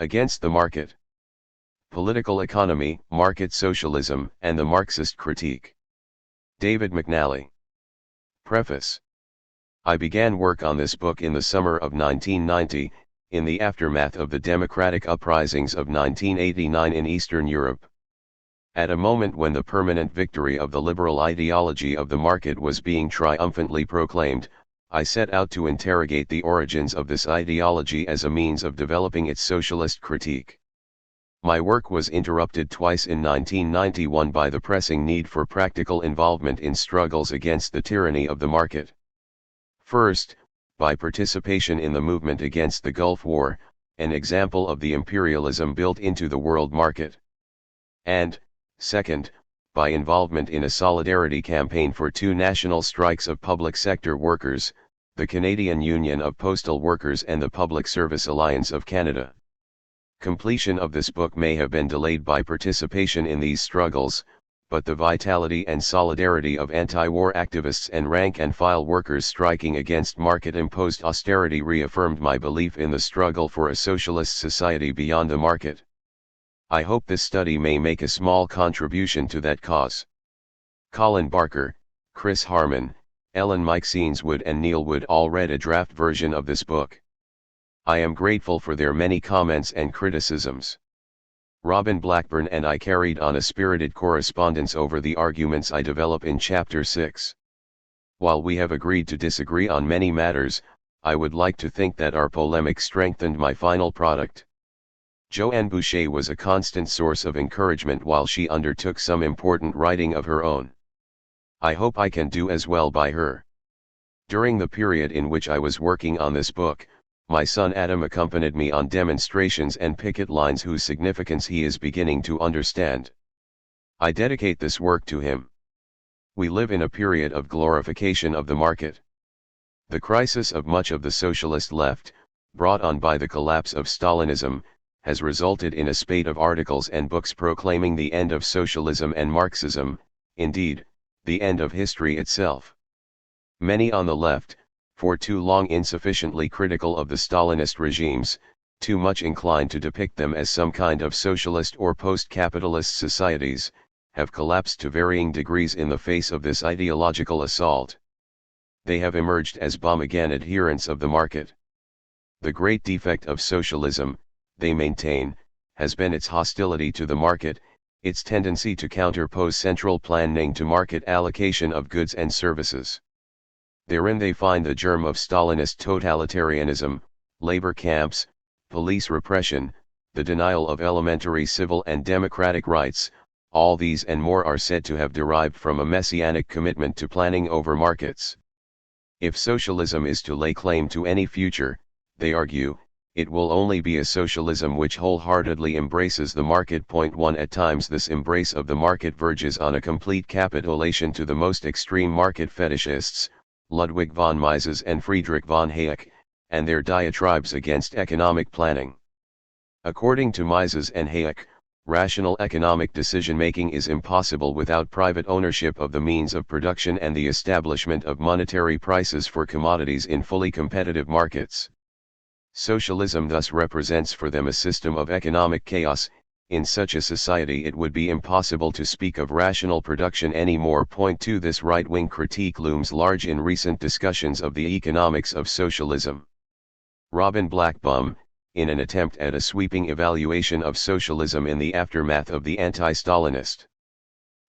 Against the Market. Political Economy, Market Socialism, and the Marxist Critique. David McNally. Preface. I began work on this book in the summer of 1990, in the aftermath of the democratic uprisings of 1989 in Eastern Europe. At a moment when the permanent victory of the liberal ideology of the market was being triumphantly proclaimed, I set out to interrogate the origins of this ideology as a means of developing its socialist critique. My work was interrupted twice in 1991 by the pressing need for practical involvement in struggles against the tyranny of the market. First, by participation in the movement against the Gulf War, an example of the imperialism built into the world market. And, second, by involvement in a solidarity campaign for two national strikes of public sector workers, the Canadian Union of Postal Workers and the Public Service Alliance of Canada. Completion of this book may have been delayed by participation in these struggles, but the vitality and solidarity of anti-war activists and rank-and-file workers striking against market-imposed austerity reaffirmed my belief in the struggle for a socialist society beyond the market. I hope this study may make a small contribution to that cause. Colin Barker, Chris Harmon, Ellen Meiksinswood and Neil Wood all read a draft version of this book. I am grateful for their many comments and criticisms. Robin Blackburn and I carried on a spirited correspondence over the arguments I develop in Chapter 6. While we have agreed to disagree on many matters, I would like to think that our polemic strengthened my final product. Joanne Boucher was a constant source of encouragement while she undertook some important writing of her own. I hope I can do as well by her. During the period in which I was working on this book, my son Adam accompanied me on demonstrations and picket lines whose significance he is beginning to understand. I dedicate this work to him. We live in a period of glorification of the market. The crisis of much of the socialist left, brought on by the collapse of Stalinism, has resulted in a spate of articles and books proclaiming the end of socialism and Marxism, indeed, the end of history itself. Many on the left, for too long insufficiently critical of the Stalinist regimes, too much inclined to depict them as some kind of socialist or post-capitalist societies, have collapsed to varying degrees in the face of this ideological assault. They have emerged as bomb-again adherents of the market. The great defect of socialism, they maintain, has been its hostility to the market, its tendency to counterpose central planning to market allocation of goods and services. Therein they find the germ of Stalinist totalitarianism, labor camps, police repression, the denial of elementary civil and democratic rights. All these and more are said to have derived from a messianic commitment to planning over markets. If socialism is to lay claim to any future, they argue, it will only be a socialism which wholeheartedly embraces the market. 1 At times this embrace of the market verges on a complete capitulation to the most extreme market fetishists, Ludwig von Mises and Friedrich von Hayek, and their diatribes against economic planning. According to Mises and Hayek, rational economic decision-making is impossible without private ownership of the means of production and the establishment of monetary prices for commodities in fully competitive markets. Socialism thus represents for them a system of economic chaos. In such a society it would be impossible to speak of rational production anymore. 2 This right-wing critique looms large in recent discussions of the economics of socialism. Robin Blackburn, in an attempt at a sweeping evaluation of socialism in the aftermath of the anti-Stalinist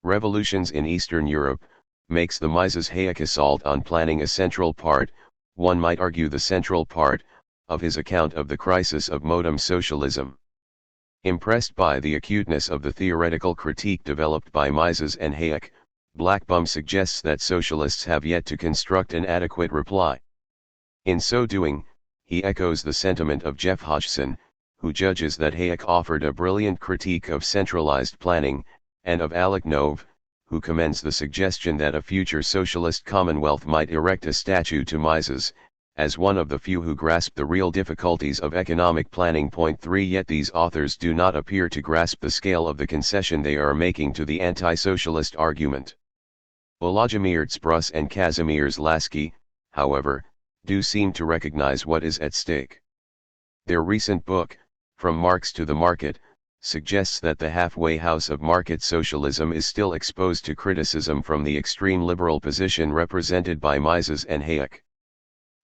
revolutions in Eastern Europe, makes the Mises-Hayek assault on planning a central part, one might argue the central part, of his account of the crisis of modern socialism. Impressed by the acuteness of the theoretical critique developed by Mises and Hayek, Blackburn suggests that socialists have yet to construct an adequate reply. In so doing, he echoes the sentiment of Jeff Hodgson, who judges that Hayek offered a brilliant critique of centralized planning, and of Alec Nove, who commends the suggestion that a future socialist commonwealth might erect a statue to Mises, as one of the few who grasp the real difficulties of economic planning. 3 Yet these authors do not appear to grasp the scale of the concession they are making to the anti-socialist argument. Volodymyr Tsprus and Kazimierz Lasky, however, do seem to recognize what is at stake. Their recent book, From Marx to the Market, suggests that the halfway house of market socialism is still exposed to criticism from the extreme liberal position represented by Mises and Hayek.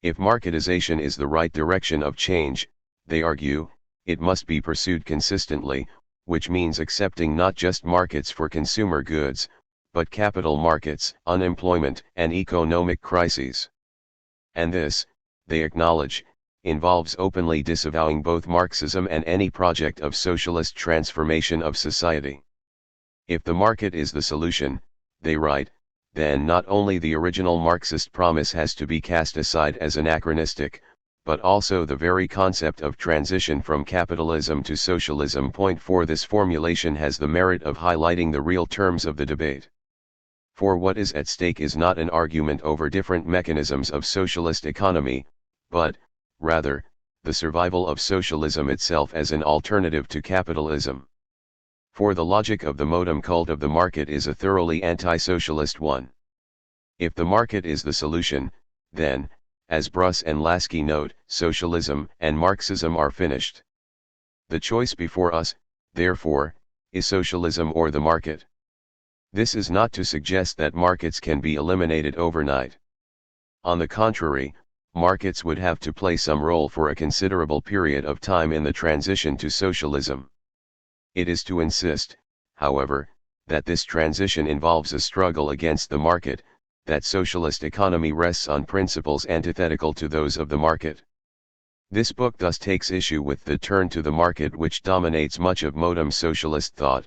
If marketization is the right direction of change, they argue, it must be pursued consistently, which means accepting not just markets for consumer goods, but capital markets, unemployment, and economic crises. And this, they acknowledge, involves openly disavowing both Marxism and any project of socialist transformation of society. If the market is the solution, they write, then not only the original Marxist promise has to be cast aside as anachronistic, but also the very concept of transition from capitalism to socialism. Point 4. This formulation has the merit of highlighting the real terms of the debate. For what is at stake is not an argument over different mechanisms of socialist economy, but, rather, the survival of socialism itself as an alternative to capitalism. For the logic of the modem cult of the market is a thoroughly anti-socialist one. If the market is the solution, then, as Bruss and Lasky note, socialism and Marxism are finished. The choice before us, therefore, is socialism or the market. This is not to suggest that markets can be eliminated overnight. On the contrary, markets would have to play some role for a considerable period of time in the transition to socialism. It is to insist, however, that this transition involves a struggle against the market, that socialist economy rests on principles antithetical to those of the market. This book thus takes issue with the turn to the market which dominates much of modern socialist thought.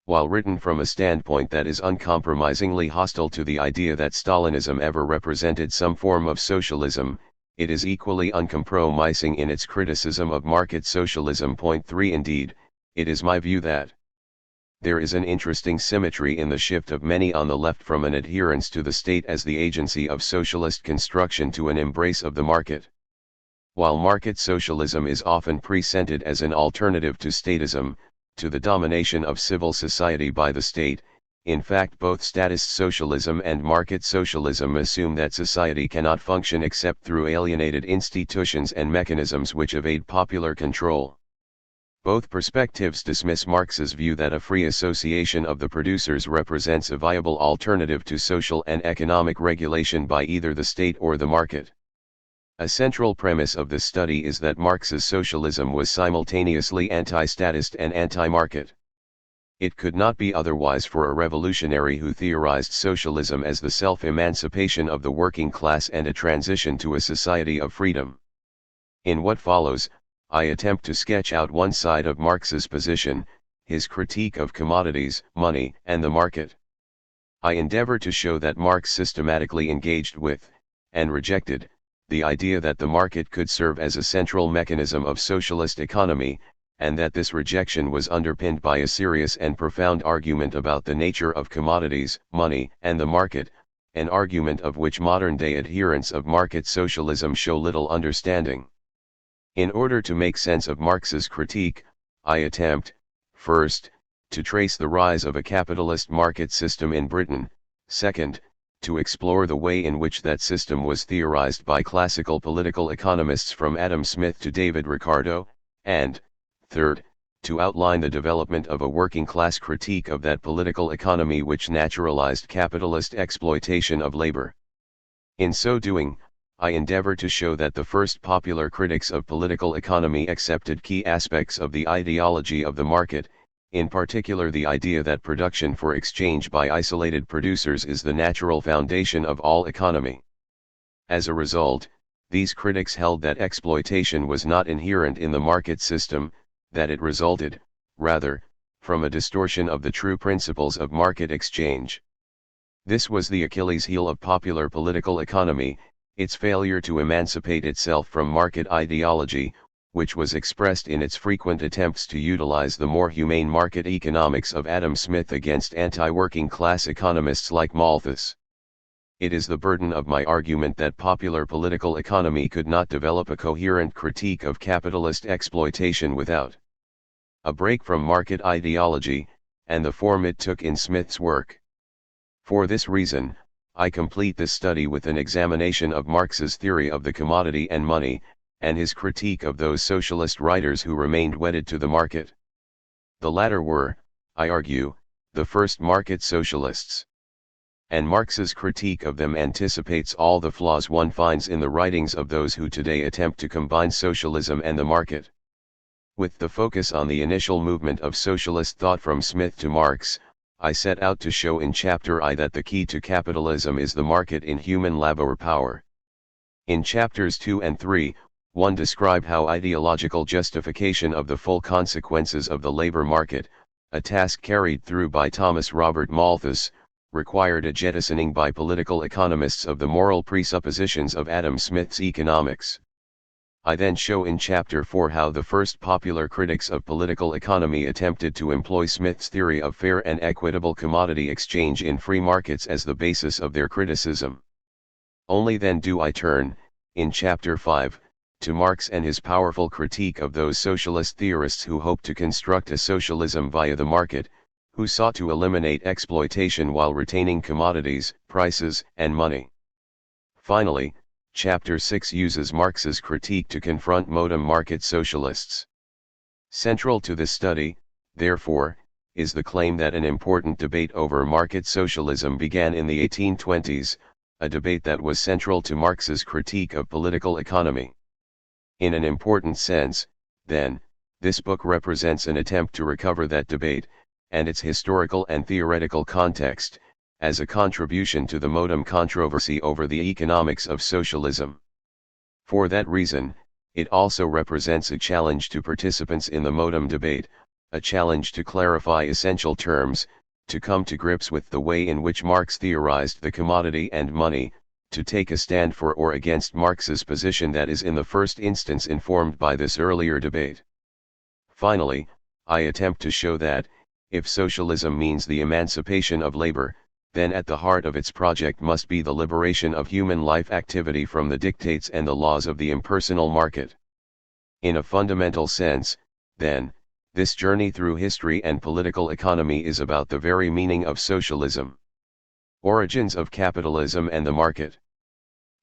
While written from a standpoint that is uncompromisingly hostile to the idea that Stalinism ever represented some form of socialism, it is equally uncompromising in its criticism of market socialism. Point 3. Indeed, it is my view that there is an interesting symmetry in the shift of many on the left from an adherence to the state as the agency of socialist construction to an embrace of the market. While market socialism is often presented as an alternative to statism, to the domination of civil society by the state, in fact both statist socialism and market socialism assume that society cannot function except through alienated institutions and mechanisms which evade popular control. Both perspectives dismiss Marx's view that a free association of the producers represents a viable alternative to social and economic regulation by either the state or the market. A central premise of this study is that Marx's socialism was simultaneously anti-statist and anti-market. It could not be otherwise for a revolutionary who theorized socialism as the self-emancipation of the working class and a transition to a society of freedom. In what follows, I attempt to sketch out one side of Marx's position, his critique of commodities, money, and the market. I endeavor to show that Marx systematically engaged with, and rejected, the idea that the market could serve as a central mechanism of socialist economy, and that this rejection was underpinned by a serious and profound argument about the nature of commodities, money, and the market, an argument of which modern-day adherents of market socialism show little understanding. In order to make sense of Marx's critique, I attempt, first, to trace the rise of a capitalist market system in Britain, second, to explore the way in which that system was theorized by classical political economists from Adam Smith to David Ricardo, and, third, to outline the development of a working-class critique of that political economy which naturalized capitalist exploitation of labor. In so doing, I endeavor to show that the first popular critics of political economy accepted key aspects of the ideology of the market, in particular the idea that production for exchange by isolated producers is the natural foundation of all economy. As a result, these critics held that exploitation was not inherent in the market system, that it resulted, rather, from a distortion of the true principles of market exchange. This was the Achilles heel of popular political economy, its failure to emancipate itself from market ideology, which was expressed in its frequent attempts to utilize the more humane market economics of Adam Smith against anti-working class economists like Malthus. It is the burden of my argument that popular political economy could not develop a coherent critique of capitalist exploitation without a break from market ideology, and the form it took in Smith's work. For this reason, I complete this study with an examination of Marx's theory of the commodity and money, and his critique of those socialist writers who remained wedded to the market. The latter were, I argue, the first market socialists. And Marx's critique of them anticipates all the flaws one finds in the writings of those who today attempt to combine socialism and the market. With the focus on the initial movement of socialist thought from Smith to Marx, I set out to show in Chapter I that the key to capitalism is the market in human labor power. In Chapters 2 and 3, one described how ideological justification of the full consequences of the labor market, a task carried through by Thomas Robert Malthus, required a jettisoning by political economists of the moral presuppositions of Adam Smith's economics. I then show in Chapter 4 how the first popular critics of political economy attempted to employ Smith's theory of fair and equitable commodity exchange in free markets as the basis of their criticism. Only then do I turn, in Chapter 5, to Marx and his powerful critique of those socialist theorists who hoped to construct a socialism via the market, who sought to eliminate exploitation while retaining commodities, prices, and money. Finally, Chapter 6 uses Marx's critique to confront modem market socialists. Central to this study, therefore, is the claim that an important debate over market socialism began in the 1820s, a debate that was central to Marx's critique of political economy. In an important sense, then, this book represents an attempt to recover that debate, and its historical and theoretical context, as a contribution to the modem controversy over the economics of socialism. For that reason, it also represents a challenge to participants in the modem debate, a challenge to clarify essential terms, to come to grips with the way in which Marx theorized the commodity and money, to take a stand for or against Marx's position that is in the first instance informed by this earlier debate. Finally, I attempt to show that, if socialism means the emancipation of labor, then at the heart of its project must be the liberation of human life activity from the dictates and the laws of the impersonal market. In a fundamental sense, then, this journey through history and political economy is about the very meaning of socialism. Origins of capitalism and the market.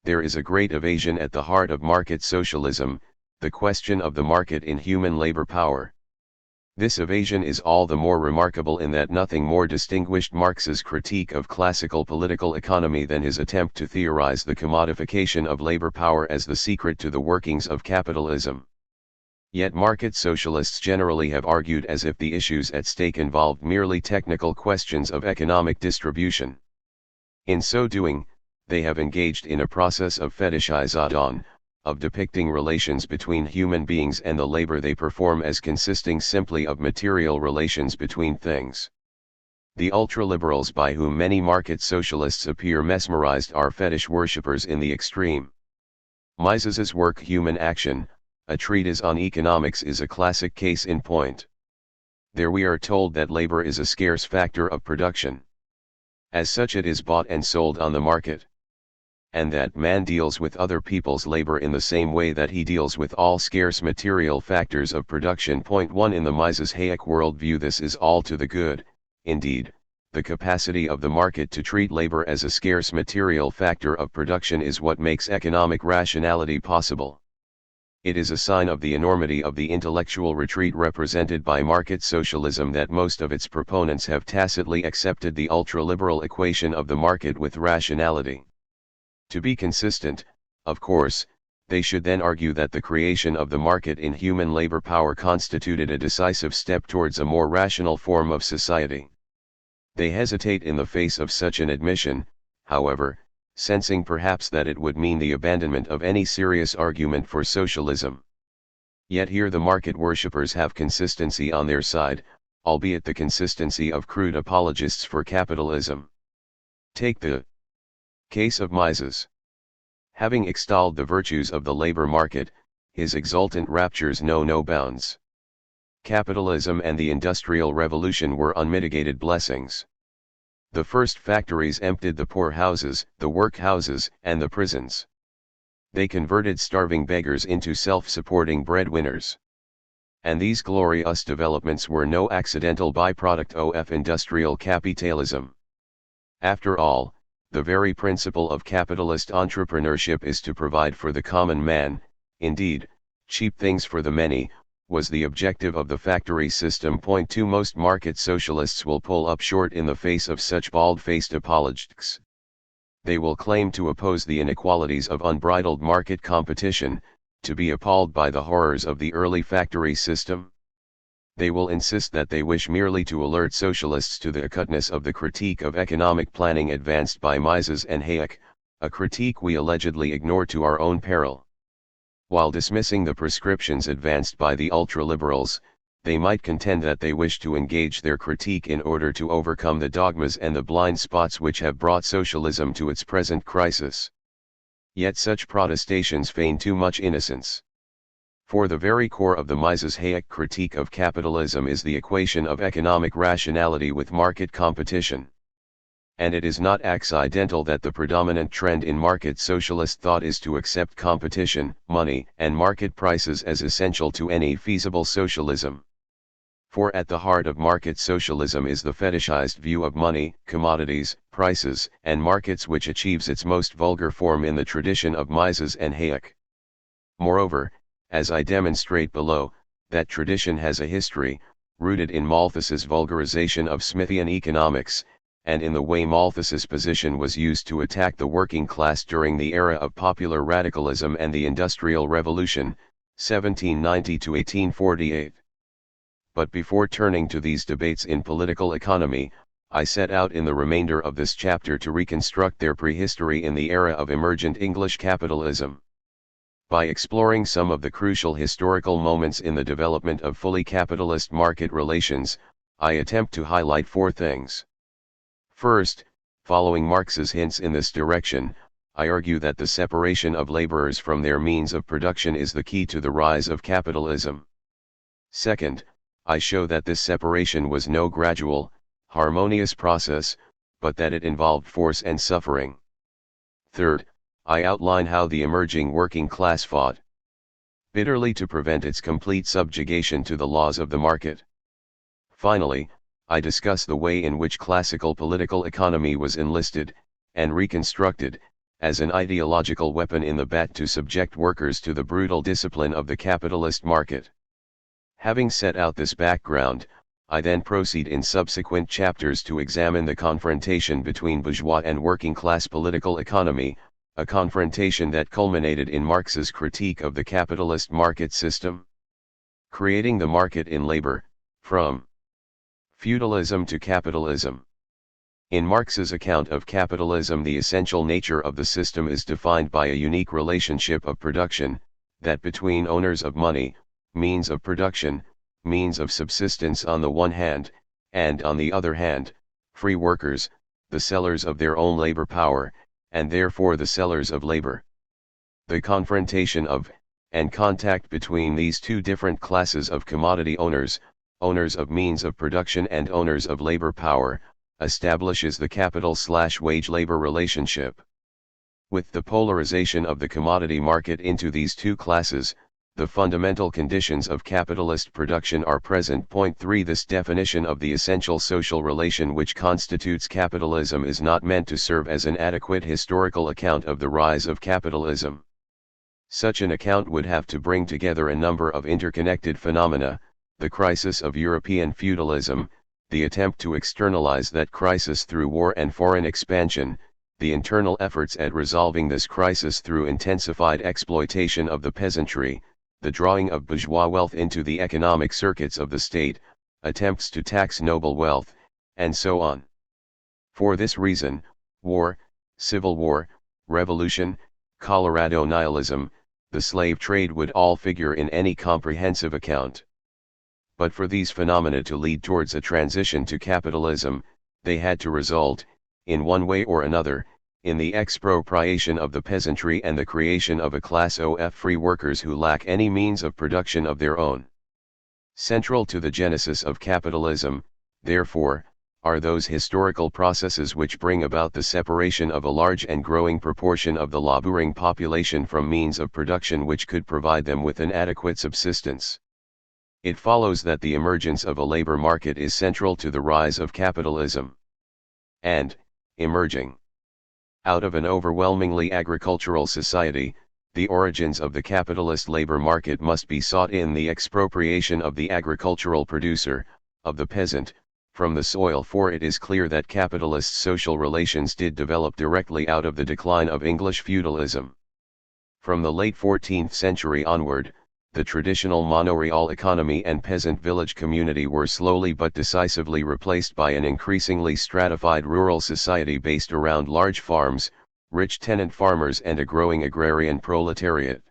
There is a great evasion at the heart of market socialism, the question of the market in human labor power. This evasion is all the more remarkable in that nothing more distinguished Marx's critique of classical political economy than his attempt to theorize the commodification of labor power as the secret to the workings of capitalism. Yet market socialists generally have argued as if the issues at stake involved merely technical questions of economic distribution. In so doing, they have engaged in a process of fetishization, of depicting relations between human beings and the labor they perform as consisting simply of material relations between things. The ultraliberals by whom many market socialists appear mesmerized are fetish worshippers in the extreme. Mises's work Human Action, a treatise on economics, is a classic case in point. There we are told that labor is a scarce factor of production. As such it is bought and sold on the market. And that man deals with other people's labor in the same way that he deals with all scarce material factors of production. Point 1 In the Mises-Hayek worldview, this is all to the good. Indeed, the capacity of the market to treat labor as a scarce material factor of production is what makes economic rationality possible. It is a sign of the enormity of the intellectual retreat represented by market socialism that most of its proponents have tacitly accepted the ultraliberal equation of the market with rationality. To be consistent, of course, they should then argue that the creation of the market in human labor power constituted a decisive step towards a more rational form of society. They hesitate in the face of such an admission, however, sensing perhaps that it would mean the abandonment of any serious argument for socialism. Yet here the market worshippers have consistency on their side, albeit the consistency of crude apologists for capitalism. Take the case of Mises. Having extolled the virtues of the labor market, his exultant raptures know no bounds. Capitalism and the Industrial Revolution were unmitigated blessings. The first factories emptied the poorhouses, the workhouses, and the prisons. They converted starving beggars into self-supporting breadwinners. And these glorious developments were no accidental byproduct of industrial capitalism. After all, the very principle of capitalist entrepreneurship is to provide for the common man, Indeed, cheap things for the many, was the objective of the factory system. Point 2. Most market socialists will pull up short in the face of such bald-faced apologetics. They will claim to oppose the inequalities of unbridled market competition, to be appalled by the horrors of the early factory system. They will insist that they wish merely to alert socialists to the acutness of the critique of economic planning advanced by Mises and Hayek, a critique we allegedly ignore to our own peril. While dismissing the prescriptions advanced by the ultraliberals, they might contend that they wish to engage their critique in order to overcome the dogmas and the blind spots which have brought socialism to its present crisis. Yet such protestations feign too much innocence. For the very core of the Mises-Hayek critique of capitalism is the equation of economic rationality with market competition. And it is not accidental that the predominant trend in market socialist thought is to accept competition, money, and market prices as essential to any feasible socialism. For at the heart of market socialism is the fetishized view of money, commodities, prices, and markets, which achieves its most vulgar form in the tradition of Mises and Hayek. Moreover, as I demonstrate below, that tradition has a history, rooted in Malthus's vulgarization of Smithian economics, and in the way Malthus's position was used to attack the working class during the era of popular radicalism and the Industrial Revolution, 1790 to 1848. But before turning to these debates in political economy, I set out in the remainder of this chapter to reconstruct their prehistory in the era of emergent English capitalism. By exploring some of the crucial historical moments in the development of fully capitalist market relations, I attempt to highlight four things. First, following Marx's hints in this direction, I argue that the separation of laborers from their means of production is the key to the rise of capitalism. Second, I show that this separation was no gradual, harmonious process, but that it involved force and suffering. Third, I outline how the emerging working class fought bitterly to prevent its complete subjugation to the laws of the market. Finally, I discuss the way in which classical political economy was enlisted, and reconstructed, as an ideological weapon in the bat to subject workers to the brutal discipline of the capitalist market. Having set out this background, I then proceed in subsequent chapters to examine the confrontation between bourgeois and working class political economy, a confrontation that culminated in Marx's critique of the capitalist market system. Creating the market in labor, from feudalism to capitalism. In Marx's account of capitalism, the essential nature of the system is defined by a unique relationship of production, that between owners of money, means of production, means of subsistence on the one hand, and on the other hand, free workers, the sellers of their own labor power, and therefore the sellers of labor. The confrontation of, and contact between these two different classes of commodity owners, owners of means of production and owners of labor power, establishes the capital/wage labor relationship. With the polarization of the commodity market into these two classes, the fundamental conditions of capitalist production are present. Point 3. This definition of the essential social relation which constitutes capitalism is not meant to serve as an adequate historical account of the rise of capitalism. Such an account would have to bring together a number of interconnected phenomena: the crisis of European feudalism, the attempt to externalize that crisis through war and foreign expansion, the internal efforts at resolving this crisis through intensified exploitation of the peasantry, the drawing of bourgeois wealth into the economic circuits of the state, attempts to tax noble wealth, and so on. For this reason, war, civil war, revolution, Colorado nihilism, the slave trade would all figure in any comprehensive account. But for these phenomena to lead towards a transition to capitalism, they had to result, in one way or another, in the expropriation of the peasantry and the creation of a class of free workers who lack any means of production of their own. Central to the genesis of capitalism, therefore, are those historical processes which bring about the separation of a large and growing proportion of the laboring population from means of production which could provide them with an adequate subsistence. It follows that the emergence of a labor market is central to the rise of capitalism. And, emerging out of an overwhelmingly agricultural society, The origins of the capitalist labor market must be sought in the expropriation of the agricultural producer, of the peasant, from the soil, for it is clear that capitalist social relations did develop directly out of the decline of English feudalism. From the late 14th century onward, the traditional manorial economy and peasant village community were slowly but decisively replaced by an increasingly stratified rural society based around large farms, rich tenant farmers and a growing agrarian proletariat.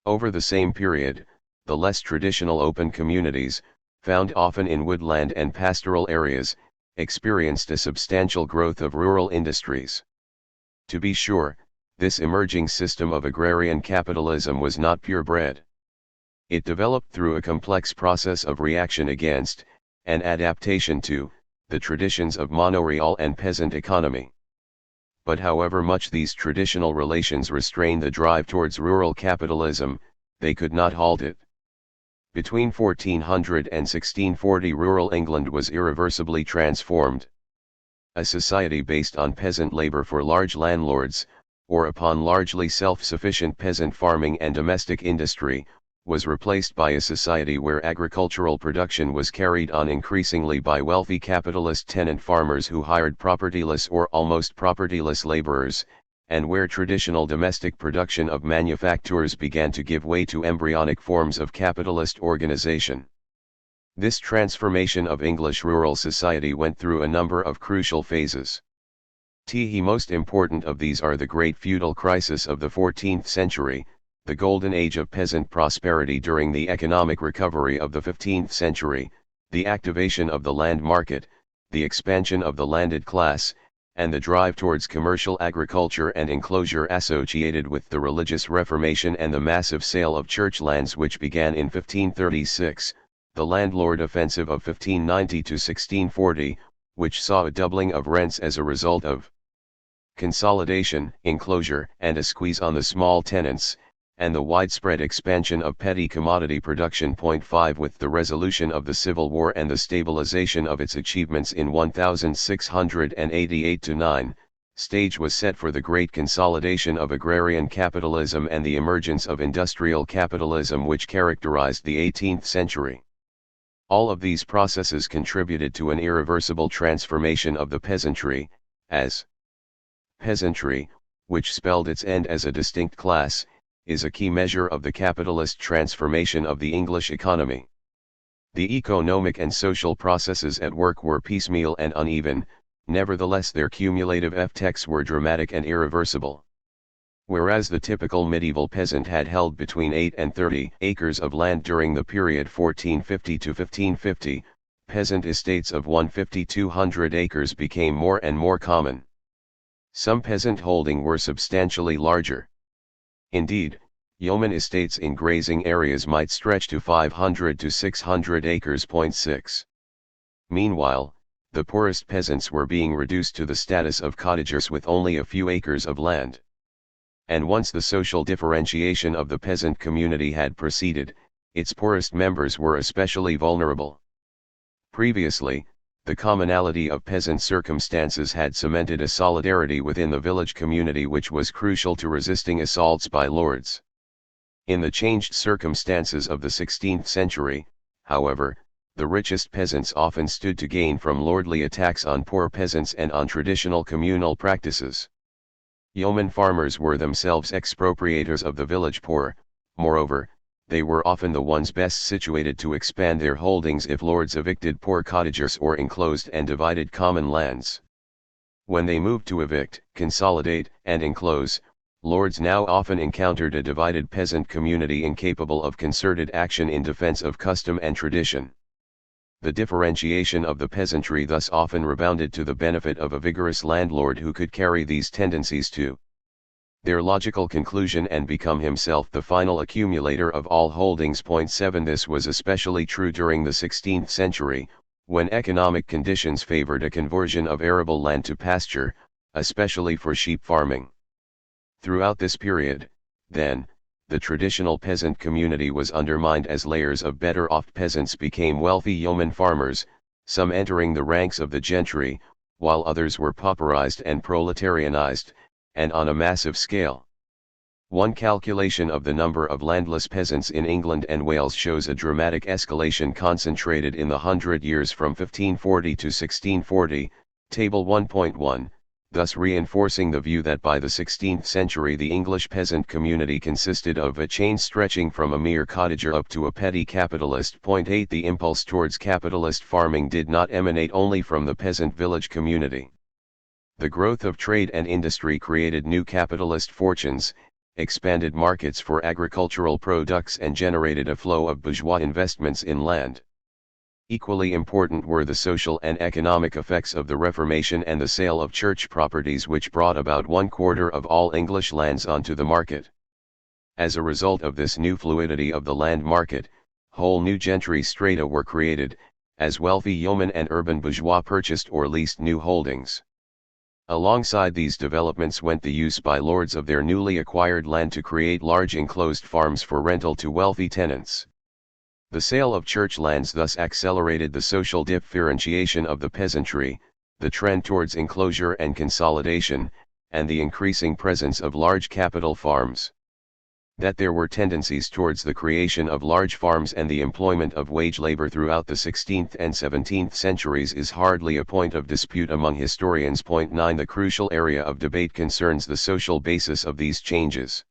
Over the same period, the less traditional open communities, found often in woodland and pastoral areas, experienced a substantial growth of rural industries. To be sure, this emerging system of agrarian capitalism was not purebred. It developed through a complex process of reaction against, and adaptation to, the traditions of manorial and peasant economy. But however much these traditional relations restrained the drive towards rural capitalism, they could not halt it. Between 1400 and 1640 rural England was irreversibly transformed. A society based on peasant labor for large landlords, or upon largely self-sufficient peasant farming and domestic industry, was replaced by a society where agricultural production was carried on increasingly by wealthy capitalist tenant farmers who hired propertyless or almost propertyless laborers, and where traditional domestic production of manufactures began to give way to embryonic forms of capitalist organization. This transformation of English rural society went through a number of crucial phases. The most important of these are the great feudal crisis of the 14th century, the golden age of peasant prosperity during the economic recovery of the 15th century, the activation of the land market, the expansion of the landed class, and the drive towards commercial agriculture and enclosure associated with the religious reformation and the massive sale of church lands which began in 1536, the landlord offensive of 1590 to 1640, which saw a doubling of rents as a result of consolidation, enclosure, and a squeeze on the small tenants, and the widespread expansion of petty commodity production. 5 With the resolution of the Civil War and the stabilization of its achievements in 1688-9, stage was set for the great consolidation of agrarian capitalism and the emergence of industrial capitalism which characterized the 18th century. All of these processes contributed to an irreversible transformation of the peasantry, as peasantry, which spelled its end as a distinct class, is a key measure of the capitalist transformation of the English economy. The economic and social processes at work were piecemeal and uneven, nevertheless their cumulative effects were dramatic and irreversible. Whereas the typical medieval peasant had held between 8 and 30 acres of land during the period 1450 to 1550, peasant estates of 150-200 acres became more and more common. Some peasant holdings were substantially larger. Indeed, yeoman estates in grazing areas might stretch to 500 to 600 acres. 6. Meanwhile, the poorest peasants were being reduced to the status of cottagers with only a few acres of land. And once the social differentiation of the peasant community had proceeded, its poorest members were especially vulnerable. Previously, the commonality of peasant circumstances had cemented a solidarity within the village community which was crucial to resisting assaults by lords. In the changed circumstances of the 16th century, however, the richest peasants often stood to gain from lordly attacks on poor peasants and on traditional communal practices. Yeoman farmers were themselves expropriators of the village poor. Moreover, they were often the ones best situated to expand their holdings if lords evicted poor cottagers or enclosed and divided common lands. When they moved to evict, consolidate, and enclose, lords now often encountered a divided peasant community incapable of concerted action in defense of custom and tradition. The differentiation of the peasantry thus often rebounded to the benefit of a vigorous landlord who could carry these tendencies to their logical conclusion and become himself the final accumulator of all holdings. 7 This was especially true during the 16th century, when economic conditions favored a conversion of arable land to pasture, especially for sheep farming. Throughout this period, then, the traditional peasant community was undermined as layers of better-off peasants became wealthy yeoman farmers, some entering the ranks of the gentry, while others were pauperized and proletarianized, and on a massive scale. One calculation of the number of landless peasants in England and Wales shows a dramatic escalation concentrated in the 100 years from 1540 to 1640, Table 1.1, thus reinforcing the view that by the 16th century the English peasant community consisted of a chain stretching from a mere cottager up to a petty capitalist. 8. The impulse towards capitalist farming did not emanate only from the peasant village community. The growth of trade and industry created new capitalist fortunes, expanded markets for agricultural products and generated a flow of bourgeois investments in land. Equally important were the social and economic effects of the Reformation and the sale of church properties, which brought about 1/4 of all English lands onto the market. As a result of this new fluidity of the land market, whole new gentry strata were created, as wealthy yeomen and urban bourgeois purchased or leased new holdings. Alongside these developments went the use by lords of their newly acquired land to create large enclosed farms for rental to wealthy tenants. The sale of church lands thus accelerated the social differentiation of the peasantry, the trend towards enclosure and consolidation, and the increasing presence of large capital farms. That there were tendencies towards the creation of large farms and the employment of wage labor throughout the 16th and 17th centuries is hardly a point of dispute among historians. 9. The crucial area of debate concerns the social basis of these changes.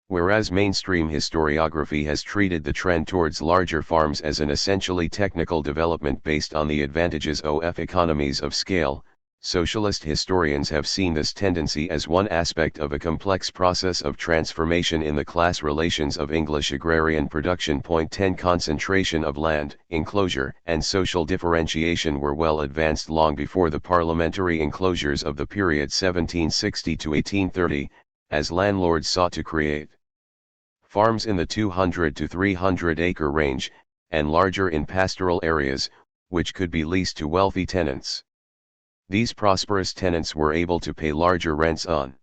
Whereas mainstream historiography has treated the trend towards larger farms as an essentially technical development based on the advantages of economies of scale, socialist historians have seen this tendency as one aspect of a complex process of transformation in the class relations of English agrarian production. 10. Concentration of land, enclosure, and social differentiation were well advanced long before the parliamentary enclosures of the period 1760 to 1830, as landlords sought to create farms in the 200 to 300 acre range, and larger in pastoral areas, which could be leased to wealthy tenants. These prosperous tenants were able to pay larger rents on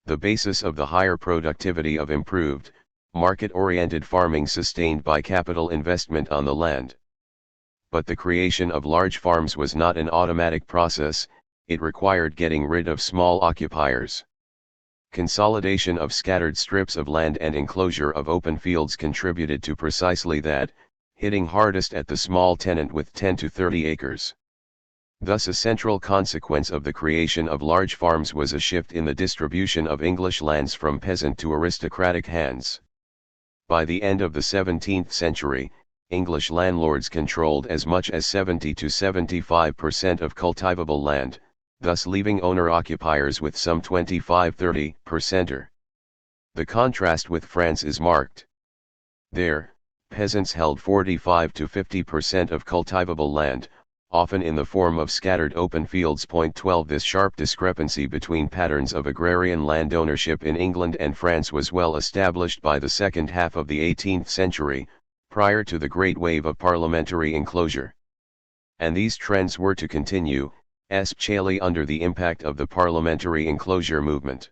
the basis of the higher productivity of improved, market-oriented farming sustained by capital investment on the land. But the creation of large farms was not an automatic process, it required getting rid of small occupiers. Consolidation of scattered strips of land and enclosure of open fields contributed to precisely that, hitting hardest at the small tenant with 10 to 30 acres. Thus a central consequence of the creation of large farms was a shift in the distribution of English lands from peasant to aristocratic hands. By the end of the 17th century, English landlords controlled as much as 70 to 75% of cultivable land, thus leaving owner-occupiers with some 25–30%. The contrast with France is marked. There, peasants held 45 to 50% of cultivable land, often in the form of scattered open fields. 12. This sharp discrepancy between patterns of agrarian land ownership in England and France was well established by the second half of the 18th century, prior to the great wave of parliamentary enclosure. And these trends were to continue, especially under the impact of the parliamentary enclosure movement.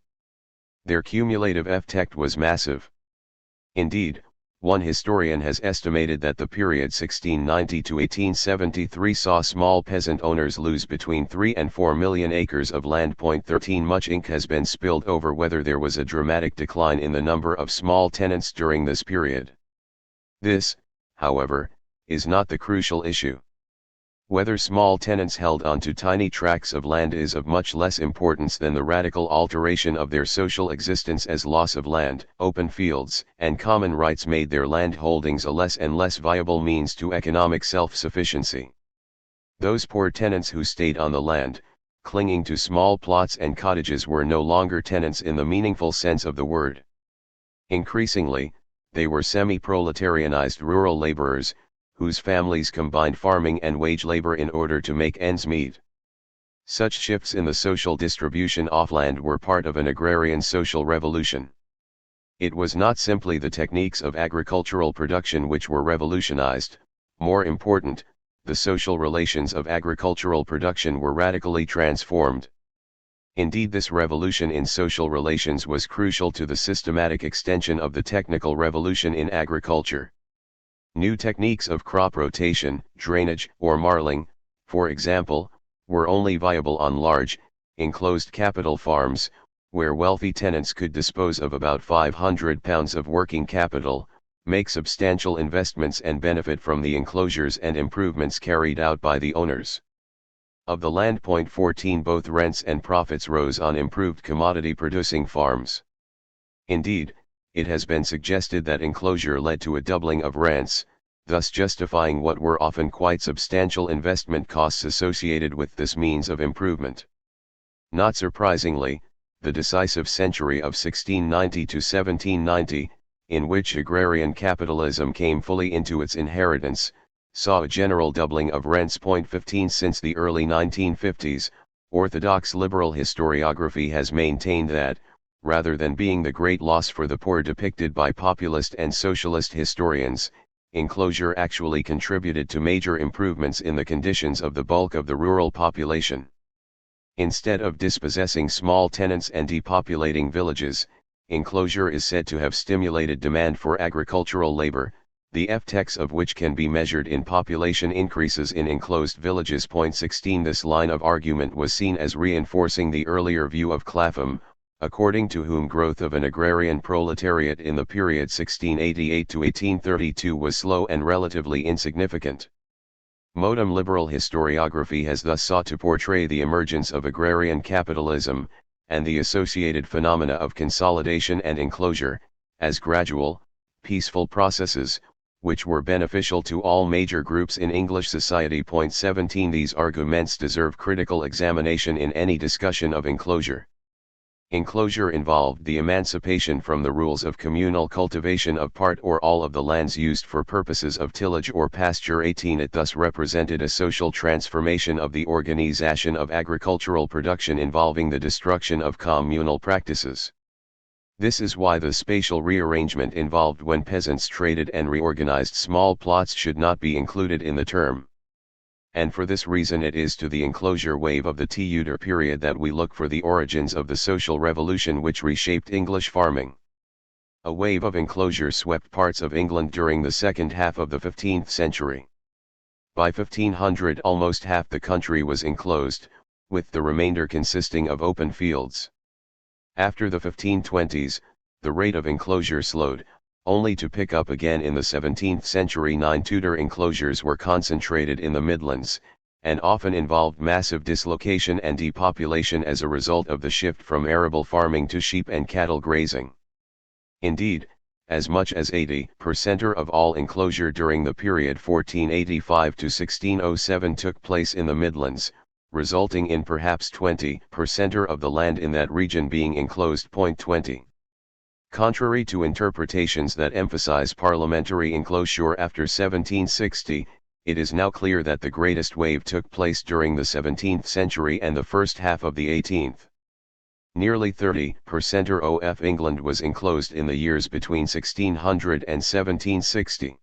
Their cumulative effect was massive. Indeed, one historian has estimated that the period 1690 to 1873 saw small peasant owners lose between 3 and 4 million acres of land. 13. Much ink has been spilled over whether there was a dramatic decline in the number of small tenants during this period. This, however, is not the crucial issue. Whether small tenants held onto tiny tracts of land is of much less importance than the radical alteration of their social existence, as loss of land, open fields, and common rights made their land holdings a less and less viable means to economic self-sufficiency. Those poor tenants who stayed on the land, clinging to small plots and cottages, were no longer tenants in the meaningful sense of the word. Increasingly, they were semi-proletarianized rural laborers, whose families combined farming and wage labor in order to make ends meet. Such shifts in the social distribution of land were part of an agrarian social revolution. It was not simply the techniques of agricultural production which were revolutionized, more important, the social relations of agricultural production were radically transformed. Indeed, this revolution in social relations was crucial to the systematic extension of the technical revolution in agriculture. New techniques of crop rotation, drainage, or marling, for example, were only viable on large, enclosed capital farms, where wealthy tenants could dispose of about £500 of working capital, make substantial investments and benefit from the enclosures and improvements carried out by the owners of the land. 14 Both rents and profits rose on improved commodity-producing farms. Indeed, it has been suggested that enclosure led to a doubling of rents, thus justifying what were often quite substantial investment costs associated with this means of improvement. Not surprisingly, the decisive century of 1690 to 1790, in which agrarian capitalism came fully into its inheritance, saw a general doubling of rents. 15 Since the early 1950s, orthodox liberal historiography has maintained that, rather than being the great loss for the poor depicted by populist and socialist historians, enclosure actually contributed to major improvements in the conditions of the bulk of the rural population. Instead of dispossessing small tenants and depopulating villages, enclosure is said to have stimulated demand for agricultural labor, the effects of which can be measured in population increases in enclosed villages. 16 This line of argument was seen as reinforcing the earlier view of Clapham, according to whom growth of an agrarian proletariat in the period 1688 to 1832 was slow and relatively insignificant. Modern liberal historiography has thus sought to portray the emergence of agrarian capitalism, and the associated phenomena of consolidation and enclosure, as gradual, peaceful processes, which were beneficial to all major groups in English society. 17 These arguments deserve critical examination in any discussion of enclosure. Enclosure involved the emancipation from the rules of communal cultivation of part or all of the lands used for purposes of tillage or pasture. 18 It thus represented a social transformation of the organization of agricultural production involving the destruction of communal practices. This is why the spatial rearrangement involved when peasants traded and reorganized small plots should not be included in the term. And for this reason it is to the enclosure wave of the Tudor period that we look for the origins of the social revolution which reshaped English farming. A wave of enclosure swept parts of England during the second half of the 15th century. By 1500 almost half the country was enclosed, with the remainder consisting of open fields. After the 1520s, the rate of enclosure slowed, only to pick up again in the 17th century. 9 Tudor enclosures were concentrated in the Midlands, and often involved massive dislocation and depopulation as a result of the shift from arable farming to sheep and cattle grazing. Indeed, as much as 80% of all enclosure during the period 1485 to 1607 took place in the Midlands, resulting in perhaps 20% of the land in that region being enclosed. 20 Contrary to interpretations that emphasize parliamentary enclosure after 1760, it is now clear that the greatest wave took place during the 17th century and the first half of the 18th. Nearly 30% of England was enclosed in the years between 1600 and 1760.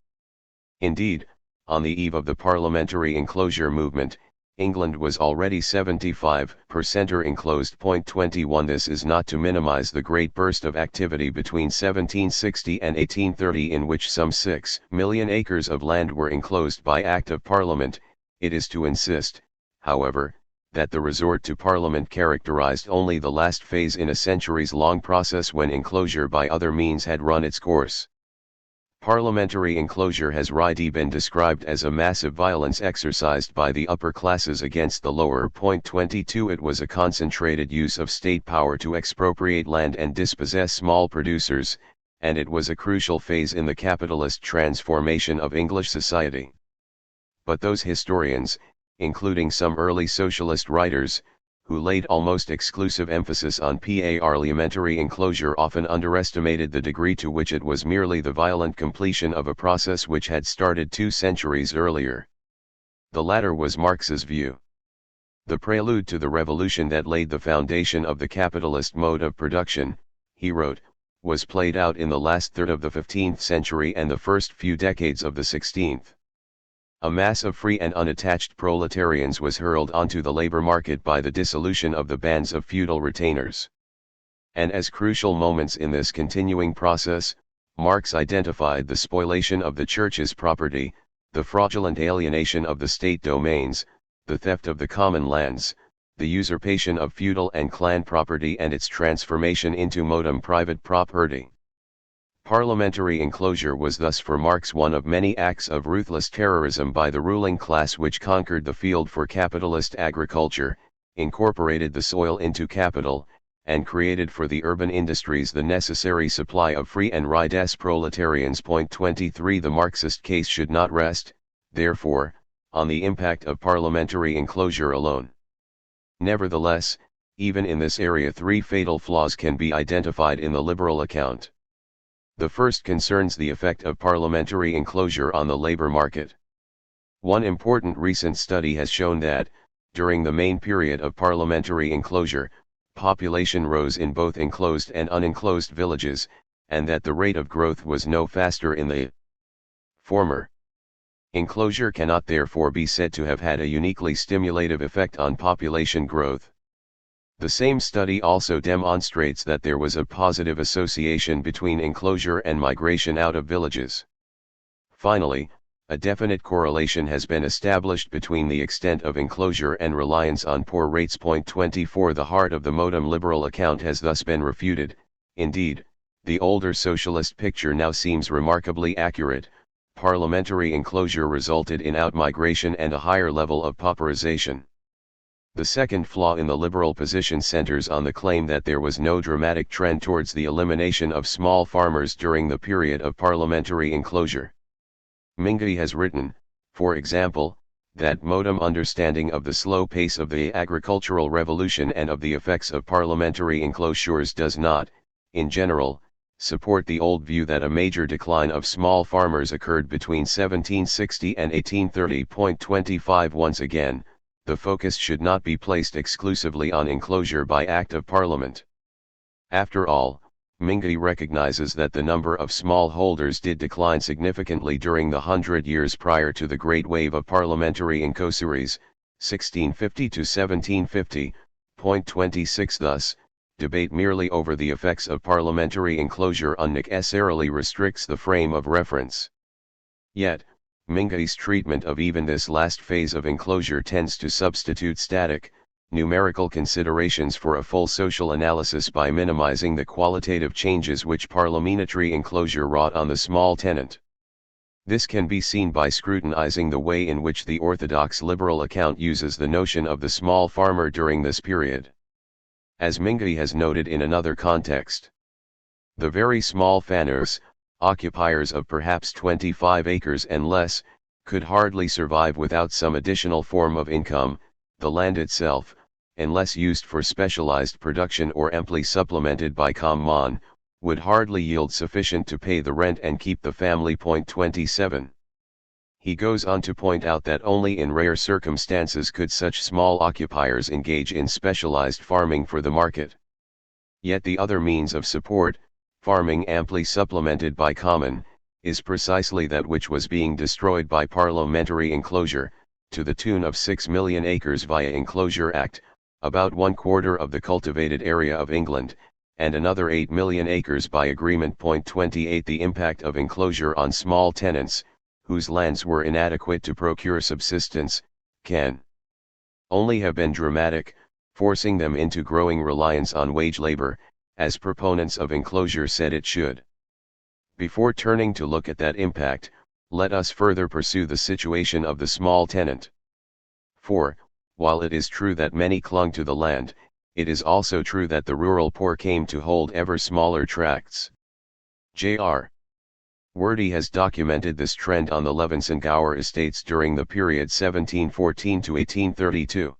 Indeed, on the eve of the parliamentary enclosure movement, England was already 75% enclosed. 21 This is not to minimize the great burst of activity between 1760 and 1830 in which some 6 million acres of land were enclosed by Act of Parliament. It is to insist, however, that the resort to Parliament characterized only the last phase in a centuries-long process when enclosure by other means had run its course. Parliamentary enclosure has rightly been described as a massive violence exercised by the upper classes against the lower. 22 It was a concentrated use of state power to expropriate land and dispossess small producers, and it was a crucial phase in the capitalist transformation of English society. But those historians, including some early socialist writers, who laid almost exclusive emphasis on parliamentary enclosure, often underestimated the degree to which it was merely the violent completion of a process which had started 2 centuries earlier. The latter was Marx's view. The prelude to the revolution that laid the foundation of the capitalist mode of production, he wrote, was played out in the last third of the 15th century and the first few decades of the 16th. A mass of free and unattached proletarians was hurled onto the labor market by the dissolution of the bands of feudal retainers. And as crucial moments in this continuing process, Marx identified the spoliation of the church's property, the fraudulent alienation of the state domains, the theft of the common lands, the usurpation of feudal and clan property and its transformation into modem private property. Parliamentary enclosure was thus for Marx one of many acts of ruthless terrorism by the ruling class which conquered the field for capitalist agriculture, incorporated the soil into capital, and created for the urban industries the necessary supply of free and rights proletarians. 23 The Marxist case should not rest, therefore, on the impact of parliamentary enclosure alone. Nevertheless, even in this area three fatal flaws can be identified in the liberal account. The first concerns the effect of parliamentary enclosure on the labor market. One important recent study has shown that, during the main period of parliamentary enclosure, population rose in both enclosed and unenclosed villages, and that the rate of growth was no faster in the former. Enclosure cannot therefore be said to have had a uniquely stimulative effect on population growth. The same study also demonstrates that there was a positive association between enclosure and migration out of villages. Finally, a definite correlation has been established between the extent of enclosure and reliance on poor rates. 24 The heart of the modem liberal account has thus been refuted. Indeed, the older socialist picture now seems remarkably accurate. Parliamentary enclosure resulted in outmigration and a higher level of pauperization. The second flaw in the liberal position centers on the claim that there was no dramatic trend towards the elimination of small farmers during the period of parliamentary enclosure. McNally has written, for example, that modem understanding of the slow pace of the agricultural revolution and of the effects of parliamentary enclosures does not, in general, support the old view that a major decline of small farmers occurred between 1760 and 1830. 25 Once again, the focus should not be placed exclusively on enclosure by Act of Parliament. After all, McNally recognizes that the number of smallholders did decline significantly during the 100 years prior to the Great Wave of Parliamentary Enclosures, 1650 to 1750. 26 Thus, debate merely over the effects of parliamentary enclosure unnecessarily restricts the frame of reference. Yet, McNally's treatment of even this last phase of enclosure tends to substitute static, numerical considerations for a full social analysis by minimizing the qualitative changes which parliamentary enclosure wrought on the small tenant. This can be seen by scrutinizing the way in which the orthodox liberal account uses the notion of the small farmer during this period. As McNally has noted in another context, the very small fanners, occupiers of perhaps 25 acres and less, could hardly survive without some additional form of income. The land itself, unless used for specialized production or amply supplemented by common, would hardly yield sufficient to pay the rent and keep the family. 27. He goes on to point out that only in rare circumstances could such small occupiers engage in specialized farming for the market. Yet the other means of support, farming amply supplemented by common, is precisely that which was being destroyed by parliamentary enclosure, to the tune of 6 million acres via Enclosure Act, about 1/4 of the cultivated area of England, and another 8 million acres by agreement. 28 The impact of enclosure on small tenants, whose lands were inadequate to procure subsistence, can only have been dramatic, forcing them into growing reliance on wage labor, as proponents of enclosure said it should. Before turning to look at that impact, let us further pursue the situation of the small tenant. For, while it is true that many clung to the land, it is also true that the rural poor came to hold ever smaller tracts. J.R. Wordy has documented this trend on the Levinson Gower estates during the period 1714 to 1832.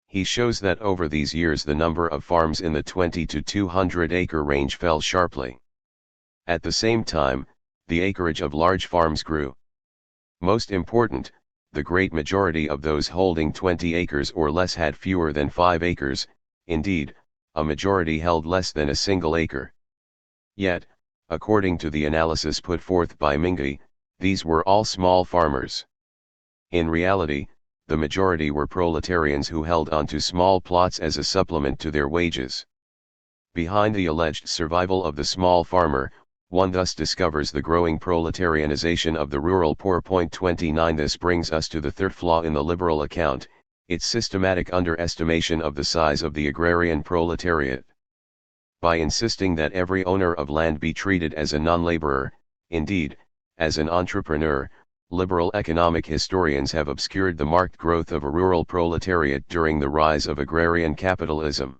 He shows that over these years the number of farms in the 20 to 200 acre range fell sharply. At the same time, the acreage of large farms grew. Most important, the great majority of those holding 20 acres or less had fewer than 5 acres, indeed, a majority held less than a single acre. Yet, according to the analysis put forth by McNally, these were all small farmers. In reality, the majority were proletarians who held onto small plots as a supplement to their wages. Behind the alleged survival of the small farmer, one thus discovers the growing proletarianization of the rural poor. 29 This brings us to the third flaw in the liberal account. its systematic underestimation of the size of the agrarian proletariat. By insisting that every owner of land be treated as a non-laborer, indeed, as an entrepreneur, liberal economic historians have obscured the marked growth of a rural proletariat during the rise of agrarian capitalism.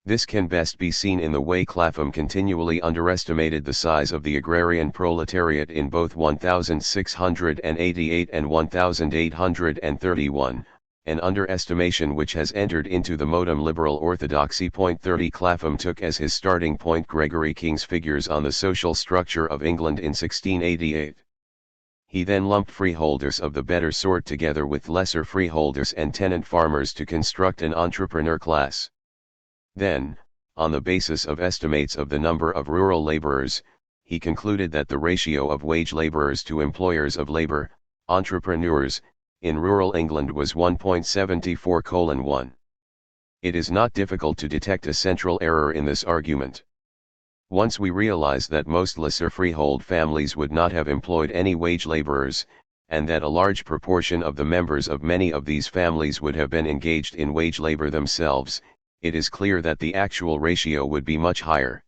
This can best be seen in the way Clapham continually underestimated the size of the agrarian proletariat in both 1688 and 1831, an underestimation which has entered into the modem liberal orthodoxy. 30 Clapham took as his starting point Gregory King's figures on the social structure of England in 1688. He then lumped freeholders of the better sort together with lesser freeholders and tenant farmers to construct an entrepreneur class. Then, on the basis of estimates of the number of rural laborers, he concluded that the ratio of wage laborers to employers of labor, entrepreneurs, in rural England was 1.74:1. It is not difficult to detect a central error in this argument. Once we realize that most lesser freehold families would not have employed any wage laborers, and that a large proportion of the members of many of these families would have been engaged in wage labor themselves, it is clear that the actual ratio would be much higher.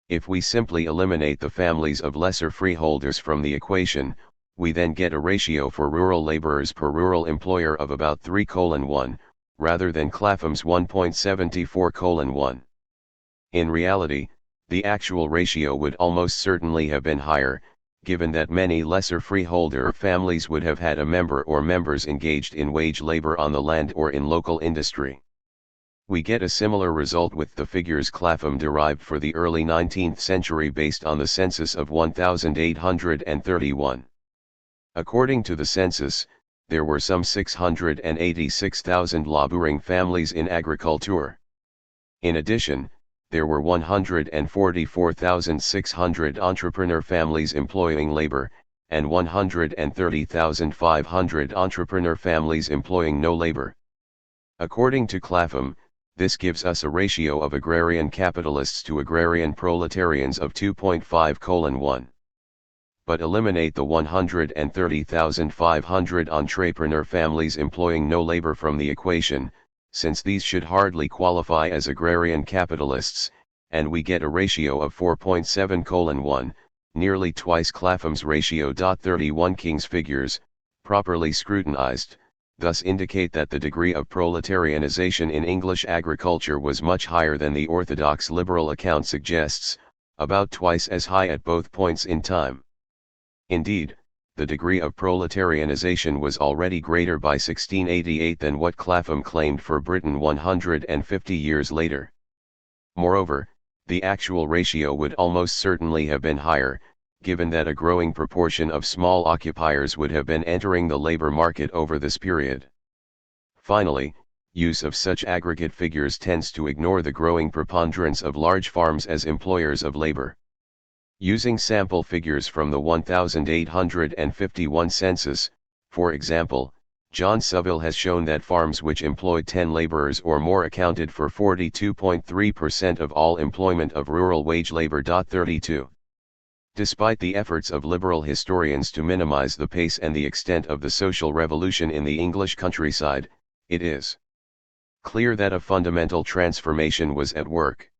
If we simply eliminate the families of lesser freeholders from the equation, we then get a ratio for rural laborers per rural employer of about 3:1, rather than Clapham's 1.74:1. In reality, the actual ratio would almost certainly have been higher, given that many lesser freeholder families would have had a member or members engaged in wage labor on the land or in local industry. We get a similar result with the figures Clapham derived for the early 19th century based on the census of 1831. According to the census, there were some 686,000 laboring families in agriculture. In addition, there were 144,600 entrepreneur families employing labor, and 130,500 entrepreneur families employing no labor. According to Clapham, this gives us a ratio of agrarian capitalists to agrarian proletarians of 2.5:1. But eliminate the 130,500 entrepreneur families employing no labor from the equation, since these should hardly qualify as agrarian capitalists, and we get a ratio of 4.7:1, nearly twice Clapham's ratio. 31 King's figures, properly scrutinized, thus indicate that the degree of proletarianization in English agriculture was much higher than the orthodox liberal account suggests, about twice as high at both points in time. Indeed, the degree of proletarianization was already greater by 1688 than what Clapham claimed for Britain 150 years later. Moreover, the actual ratio would almost certainly have been higher, given that a growing proportion of small occupiers would have been entering the labor market over this period. Finally, use of such aggregate figures tends to ignore the growing preponderance of large farms as employers of labor. Using sample figures from the 1851 census, for example, John Saville has shown that farms which employed 10 laborers or more accounted for 42.3% of all employment of rural wage labor. 32. Despite the efforts of liberal historians to minimize the pace and the extent of the social revolution in the English countryside, it is clear that a fundamental transformation was at work.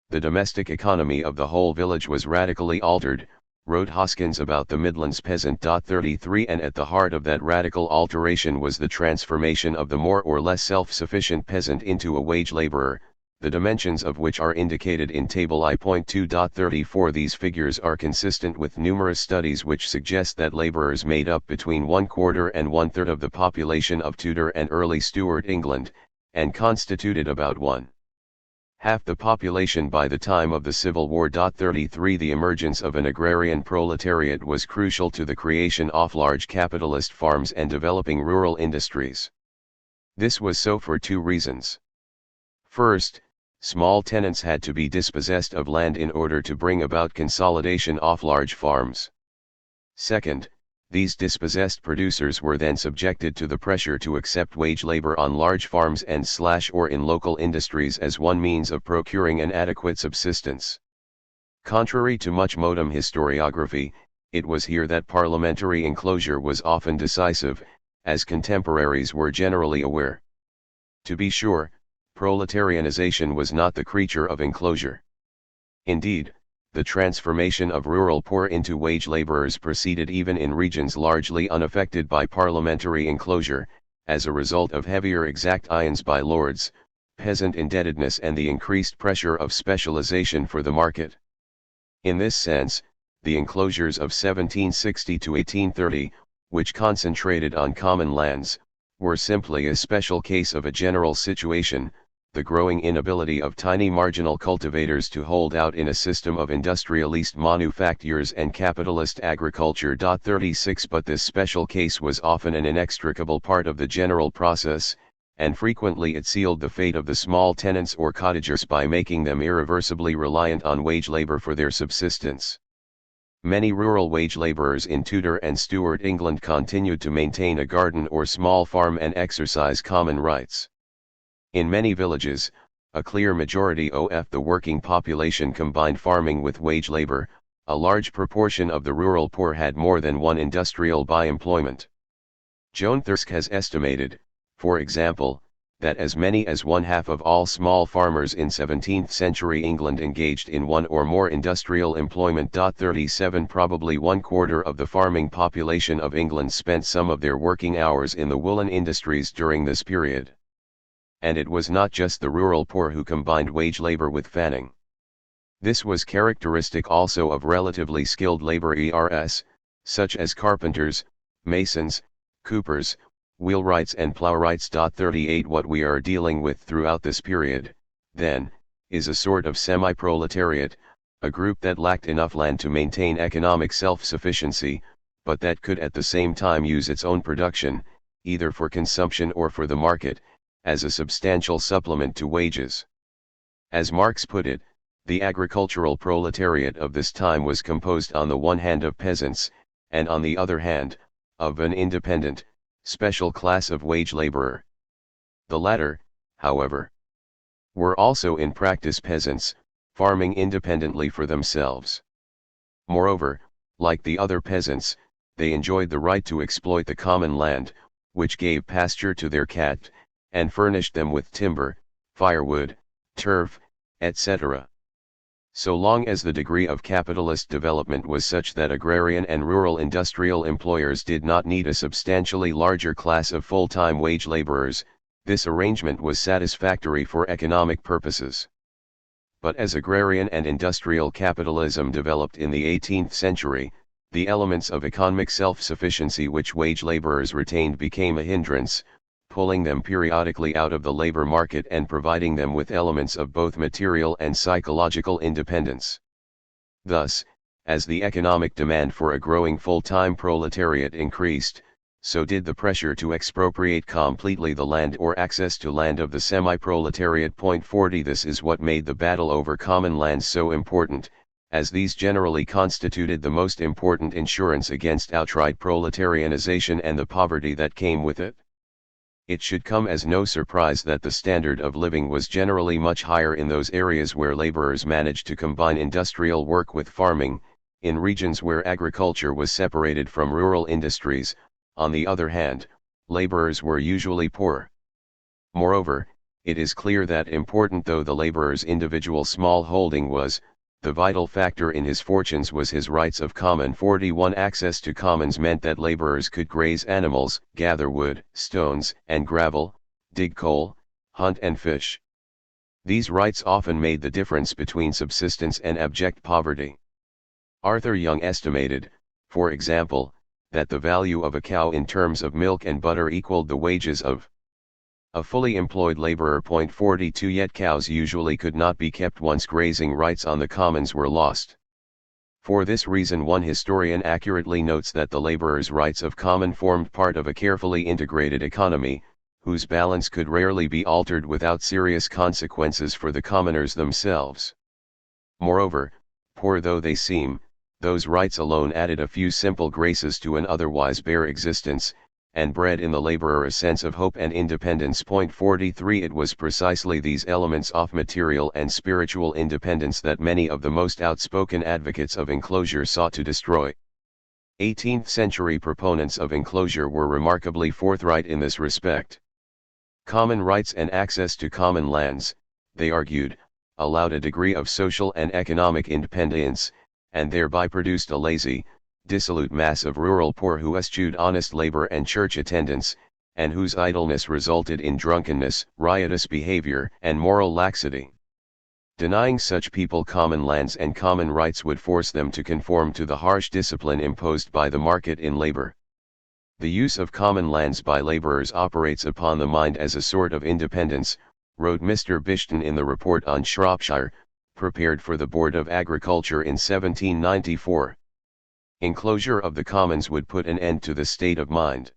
The domestic economy of the whole village was radically altered, wrote Hoskins about the Midlands peasant. 33 And at the heart of that radical alteration was the transformation of the more or less self-sufficient peasant into a wage laborer, the dimensions of which are indicated in Table I.2. 34 These figures are consistent with numerous studies which suggest that laborers made up between 1/4 and 1/3 of the population of Tudor and early Stuart England, and constituted about 1/2 the population by the time of the Civil War. 33 The emergence of an agrarian proletariat was crucial to the creation of large capitalist farms and developing rural industries. This was so for two reasons. First, small tenants had to be dispossessed of land in order to bring about consolidation of large farms. Second, these dispossessed producers were then subjected to the pressure to accept wage labor on large farms and or in local industries as one means of procuring an adequate subsistence. Contrary to much modem historiography, it was here that parliamentary enclosure was often decisive, as contemporaries were generally aware. To be sure, proletarianization was not the creature of enclosure. Indeed, the transformation of rural poor into wage laborers proceeded even in regions largely unaffected by parliamentary enclosure, as a result of heavier exactions by lords, peasant indebtedness and the increased pressure of specialization for the market. In this sense, the enclosures of 1760 to 1830, which concentrated on common lands, were simply a special case of a general situation, the growing inability of tiny marginal cultivators to hold out in a system of industrialist manufactures and capitalist agriculture. 36 But this special case was often an inextricable part of the general process, and frequently it sealed the fate of the small tenants or cottagers by making them irreversibly reliant on wage labor for their subsistence. Many rural wage laborers in Tudor and Stuart England continued to maintain a garden or small farm and exercise common rights. In many villages, a clear majority of the working population combined farming with wage labor. A large proportion of the rural poor had more than one industrial by employment. Joan Thirsk has estimated, for example, that as many as one-half of all small farmers in 17th century England engaged in one or more industrial employment. 37 Probably one-quarter of the farming population of England spent some of their working hours in the woolen industries during this period. And it was not just the rural poor who combined wage labor with fanning. This was characteristic also of relatively skilled labor such as carpenters, masons, coopers, wheelwrights and plowwrights. 38 What we are dealing with throughout this period, then, is a sort of semi-proletariat, a group that lacked enough land to maintain economic self-sufficiency, but that could at the same time use its own production, either for consumption or for the market, as a substantial supplement to wages. As Marx put it, the agricultural proletariat of this time was composed on the one hand of peasants, and on the other hand, of an independent, special class of wage laborer. The latter, however, were also in practice peasants, farming independently for themselves. Moreover, like the other peasants, they enjoyed the right to exploit the common land, which gave pasture to their cattle, and furnished them with timber, firewood, turf, etc. So long as the degree of capitalist development was such that agrarian and rural industrial employers did not need a substantially larger class of full-time wage laborers, this arrangement was satisfactory for economic purposes. But as agrarian and industrial capitalism developed in the 18th century, the elements of economic self-sufficiency which wage laborers retained became a hindrance, pulling them periodically out of the labor market and providing them with elements of both material and psychological independence. Thus, as the economic demand for a growing full-time proletariat increased, so did the pressure to expropriate completely the land or access to land of the semi-proletariat. 40 This is what made the battle over common lands so important, as these generally constituted the most important insurance against outright proletarianization and the poverty that came with it. It should come as no surprise that the standard of living was generally much higher in those areas where laborers managed to combine industrial work with farming. In regions where agriculture was separated from rural industries, on the other hand, laborers were usually poor. Moreover, it is clear that important though the laborer's individual small holding was, the vital factor in his fortunes was his rights of common. 41 Access to commons meant that laborers could graze animals, gather wood, stones, and gravel, dig coal, hunt and fish. These rights often made the difference between subsistence and abject poverty. Arthur Young estimated, for example, that the value of a cow in terms of milk and butter equaled the wages of a fully employed laborer. 42 Yet cows usually could not be kept once grazing rights on the commons were lost. For this reason one historian accurately notes that the laborer's rights of common formed part of a carefully integrated economy, whose balance could rarely be altered without serious consequences for the commoners themselves. Moreover, poor though they seem, those rights alone added a few simple graces to an otherwise bare existence, and bred in the laborer a sense of hope and independence. 43 It was precisely these elements of material and spiritual independence that many of the most outspoken advocates of enclosure sought to destroy. 18th century proponents of enclosure were remarkably forthright in this respect. Common rights and access to common lands, they argued, allowed a degree of social and economic independence, and thereby produced a lazy, dissolute mass of rural poor who eschewed honest labor and church attendance, and whose idleness resulted in drunkenness, riotous behavior, and moral laxity. Denying such people common lands and common rights would force them to conform to the harsh discipline imposed by the market in labor. The use of common lands by laborers operates upon the mind as a sort of independence, wrote Mr. Bishton in the report on Shropshire, prepared for the Board of Agriculture in 1794. Enclosure of the commons would put an end to the state of mind.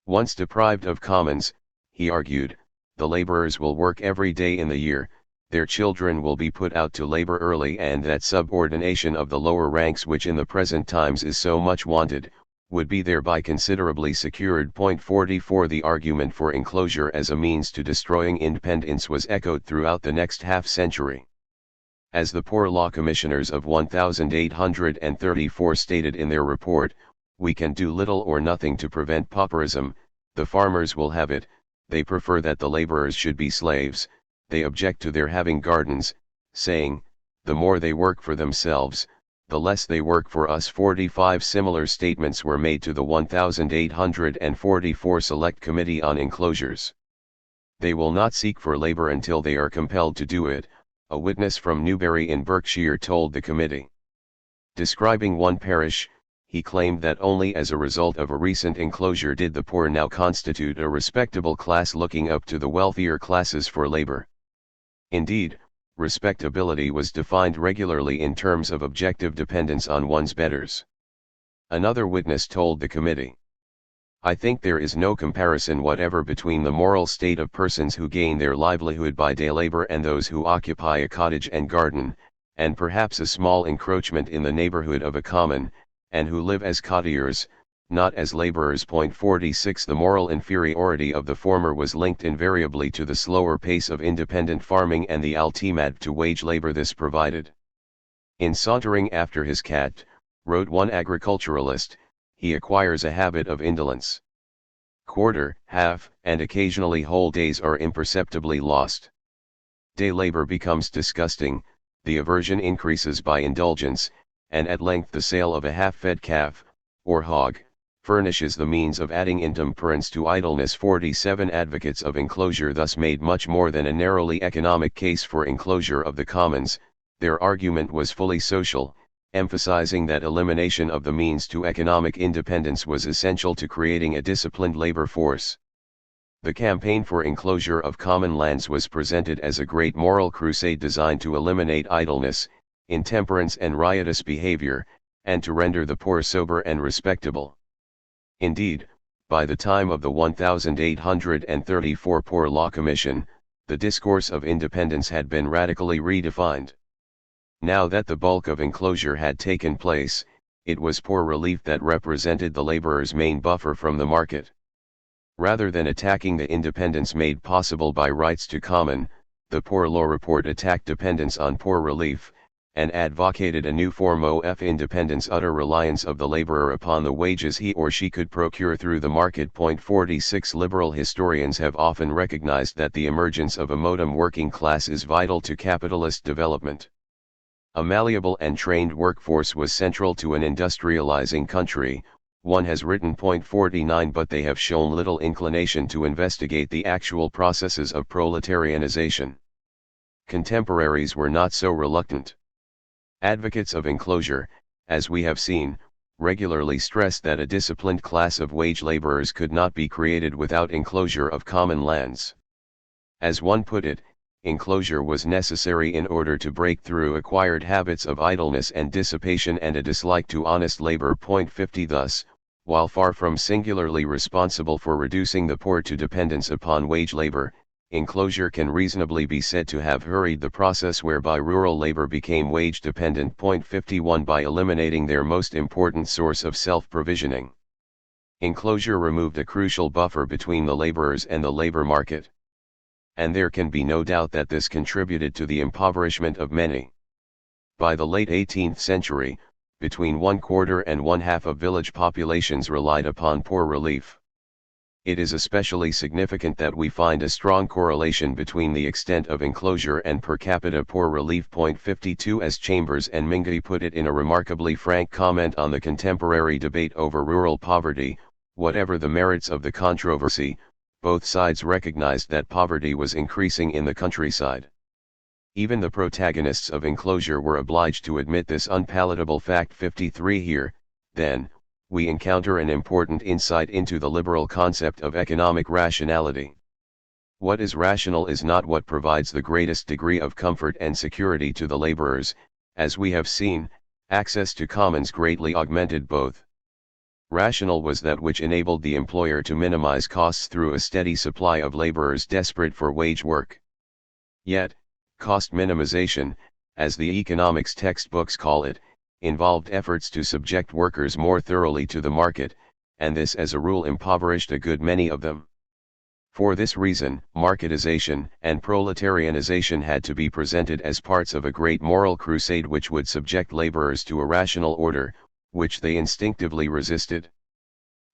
Once deprived of commons, he argued, the laborers will work every day in the year, their children will be put out to labor early, and that subordination of the lower ranks which in the present times is so much wanted, would be thereby considerably secured. 44 The argument for enclosure as a means to destroying independence was echoed throughout the next half-century. As the Poor Law Commissioners of 1834 stated in their report, we can do little or nothing to prevent pauperism, the farmers will have it, they prefer that the laborers should be slaves, they object to their having gardens, saying, the more they work for themselves, the less they work for us. 45 Similar statements were made to the 1844 Select Committee on Enclosures. They will not seek for labor until they are compelled to do it, a witness from Newbury in Berkshire told the committee. Describing one parish, he claimed that only as a result of a recent enclosure did the poor now constitute a respectable class looking up to the wealthier classes for labor. Indeed, respectability was defined regularly in terms of objective dependence on one's betters. Another witness told the committee, I think there is no comparison whatever between the moral state of persons who gain their livelihood by day labor and those who occupy a cottage and garden, and perhaps a small encroachment in the neighborhood of a common, and who live as cottagers, not as laborers. 46 The moral inferiority of the former was linked invariably to the slower pace of independent farming and the ultimatum to wage labor this provided. In sauntering after his cat, wrote one agriculturalist, he acquires a habit of indolence. Quarter, half, and occasionally whole days are imperceptibly lost. Day labor becomes disgusting, the aversion increases by indulgence, and at length the sale of a half-fed calf, or hog, furnishes the means of adding intemperance to idleness. 47 Advocates of enclosure thus made much more than a narrowly economic case for enclosure of the commons, their argument was fully social, emphasizing that elimination of the means to economic independence was essential to creating a disciplined labor force. The campaign for enclosure of common lands was presented as a great moral crusade designed to eliminate idleness, intemperance and riotous behavior, and to render the poor sober and respectable. Indeed, by the time of the 1834 Poor Law Commission, the discourse of independence had been radically redefined. Now that the bulk of enclosure had taken place, it was poor relief that represented the laborer's main buffer from the market. Rather than attacking the independence made possible by rights to common, the Poor Law Report attacked dependence on poor relief, and advocated a new form of independence, utter reliance of the laborer upon the wages he or she could procure through the market. 46 Liberal historians have often recognized that the emergence of a modern working class is vital to capitalist development. A malleable and trained workforce was central to an industrializing country, one has written. 49 But they have shown little inclination to investigate the actual processes of proletarianization. Contemporaries were not so reluctant. Advocates of enclosure, as we have seen, regularly stressed that a disciplined class of wage laborers could not be created without enclosure of common lands. As one put it, enclosure was necessary in order to break through acquired habits of idleness and dissipation and a dislike to honest labor. 50 Thus, while far from singularly responsible for reducing the poor to dependence upon wage labor, enclosure can reasonably be said to have hurried the process whereby rural labor became wage dependent. 51 By eliminating their most important source of self-provisioning, enclosure removed a crucial buffer between the laborers and the labor market. And there can be no doubt that this contributed to the impoverishment of many. By the late 18th century, between 1/4 and 1/2 of village populations relied upon poor relief. It is especially significant that we find a strong correlation between the extent of enclosure and per capita poor relief. 52 As Chambers and Mingy put it in a remarkably frank comment on the contemporary debate over rural poverty, whatever the merits of the controversy, both sides recognized that poverty was increasing in the countryside. Even the protagonists of enclosure were obliged to admit this unpalatable fact. 53 Here, then, we encounter an important insight into the liberal concept of economic rationality. What is rational is not what provides the greatest degree of comfort and security to the laborers. As we have seen, access to commons greatly augmented both. Rational was that which enabled the employer to minimize costs through a steady supply of laborers desperate for wage work. Yet, cost minimization, as the economics textbooks call it, involved efforts to subject workers more thoroughly to the market, and this as a rule impoverished a good many of them. For this reason, marketization and proletarianization had to be presented as parts of a great moral crusade which would subject laborers to a rational order, which they instinctively resisted.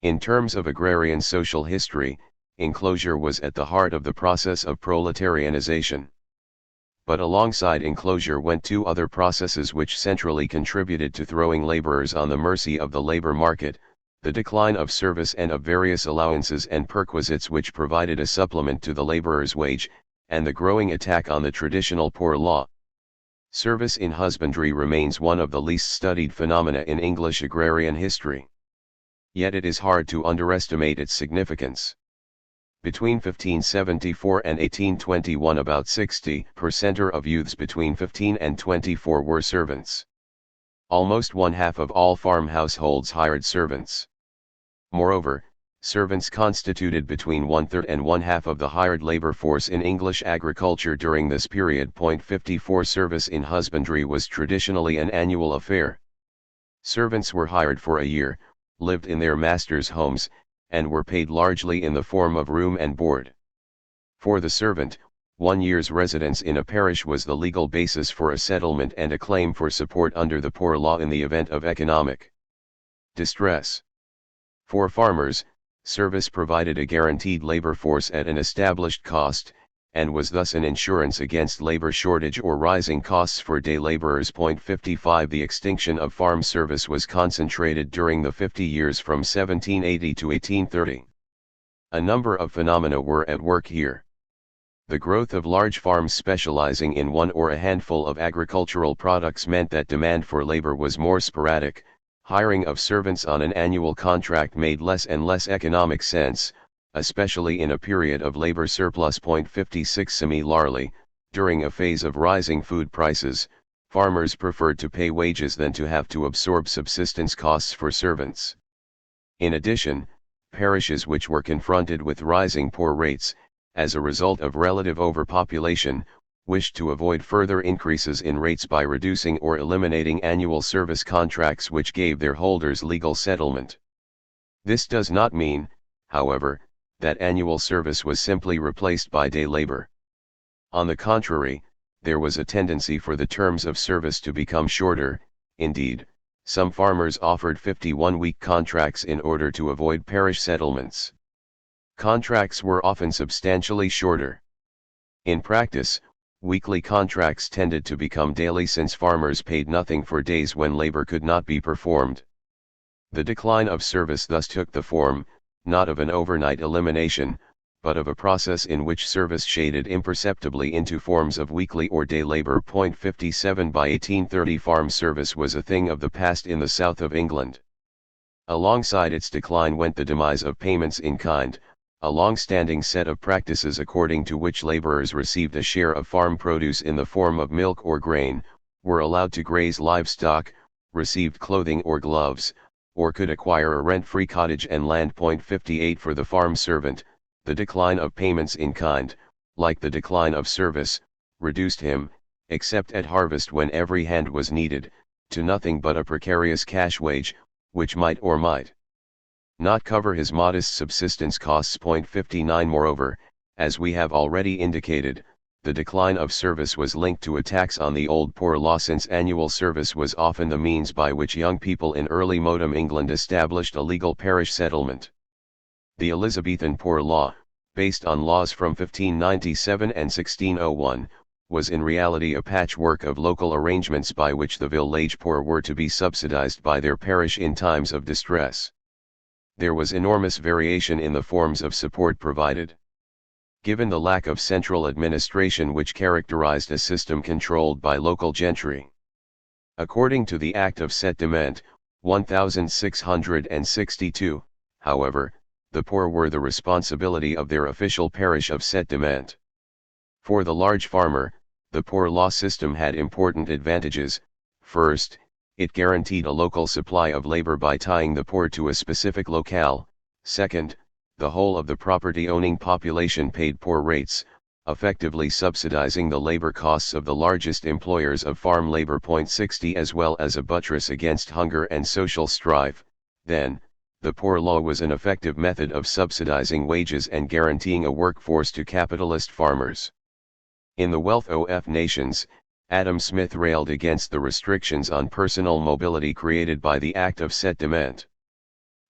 In terms of agrarian social history, enclosure was at the heart of the process of proletarianization. But alongside enclosure went two other processes which centrally contributed to throwing laborers on the mercy of the labor market: the decline of service and of various allowances and perquisites which provided a supplement to the laborer's wage, and the growing attack on the traditional poor law. Service in husbandry remains one of the least studied phenomena in English agrarian history. Yet it is hard to underestimate its significance. Between 1574 and 1821 about 60% of youths between 15 and 24 were servants. Almost 1/2 of all farm households hired servants. Moreover, servants constituted between 1/3 and 1/2 of the hired labor force in English agriculture during this period. 54 Service in husbandry was traditionally an annual affair. Servants were hired for a year, lived in their masters' homes, and were paid largely in the form of room and board. For the servant, 1 year's residence in a parish was the legal basis for a settlement and a claim for support under the poor law in the event of economic distress. For farmers, service provided a guaranteed labor force at an established cost, and was thus an insurance against labor shortage or rising costs for day laborers. 55 The extinction of farm service was concentrated during the 50 years from 1780 to 1830. A number of phenomena were at work here. The growth of large farms specializing in one or a handful of agricultural products meant that demand for labor was more sporadic. Hiring of servants on an annual contract made less and less economic sense, especially in a period of labor surplus. 56 Similarly, during a phase of rising food prices, farmers preferred to pay wages than to have to absorb subsistence costs for servants. In addition, parishes which were confronted with rising poor rates, as a result of relative overpopulation, wished to avoid further increases in rates by reducing or eliminating annual service contracts which gave their holders legal settlement. This does not mean, however, that annual service was simply replaced by day labor. On the contrary, there was a tendency for the terms of service to become shorter. Indeed, some farmers offered 51-week contracts in order to avoid parish settlements. Contracts were often substantially shorter. In practice, weekly contracts tended to become daily since farmers paid nothing for days when labor could not be performed. The decline of service thus took the form, not of an overnight elimination, but of a process in which service shaded imperceptibly into forms of weekly or day labor. 57 By 1830 farm service was a thing of the past in the south of England. Alongside its decline went the demise of payments in kind, a long-standing set of practices according to which laborers received a share of farm produce in the form of milk or grain, were allowed to graze livestock, received clothing or gloves, or could acquire a rent-free cottage and land. 58 For the farm servant, the decline of payments in kind, like the decline of service, reduced him, except at harvest when every hand was needed, to nothing but a precarious cash wage, which might or might not cover his modest subsistence costs. 59 Moreover, as we have already indicated, the decline of service was linked to a tax on the old poor law, since annual service was often the means by which young people in early modern England established a legal parish settlement. The Elizabethan poor law, based on laws from 1597 and 1601, was in reality a patchwork of local arrangements by which the village poor were to be subsidized by their parish in times of distress. There was enormous variation in the forms of support provided. Given the lack of central administration which characterized a system controlled by local gentry. According to the Act of Settlement, 1662, however, the poor were the responsibility of their official parish of settlement. For the large farmer, the poor law system had important advantages. First, it guaranteed a local supply of labor by tying the poor to a specific locale. Second, the whole of the property-owning population paid poor rates, effectively subsidizing the labor costs of the largest employers of farm labor. 60 As well as a buttress against hunger and social strife, then, the poor law was an effective method of subsidizing wages and guaranteeing a workforce to capitalist farmers. In the wealth of nations, Adam Smith railed against the restrictions on personal mobility created by the Act of Settlement.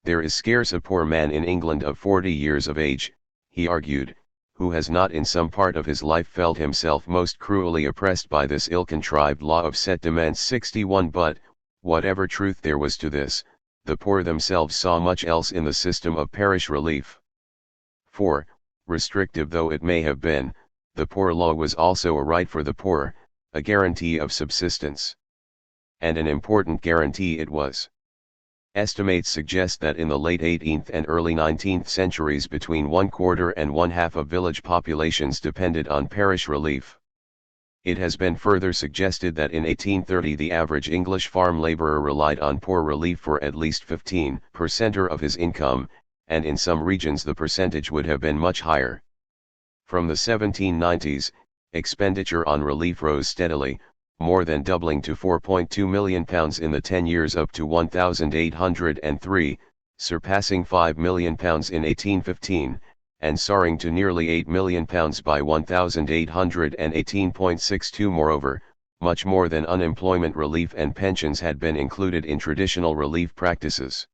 There is scarce a poor man in England of 40 years of age, he argued, who has not in some part of his life felt himself most cruelly oppressed by this ill-contrived law of settlement. 61 But, whatever truth there was to this, the poor themselves saw much else in the system of parish relief. For, restrictive though it may have been, the poor law was also a right for the poor, a guarantee of subsistence. And an important guarantee it was. Estimates suggest that in the late 18th and early 19th centuries between 1/4 and 1/2 of village populations depended on parish relief. It has been further suggested that in 1830 the average English farm laborer relied on poor relief for at least 15% of his income, and in some regions the percentage would have been much higher. From the 1790s, expenditure on relief rose steadily, more than doubling to £4.2 million in the 10 years up to 1803, surpassing £5 million in 1815, and soaring to nearly £8 million by 1818.62. Moreover, much more than unemployment relief and pensions had been included in traditional relief practices.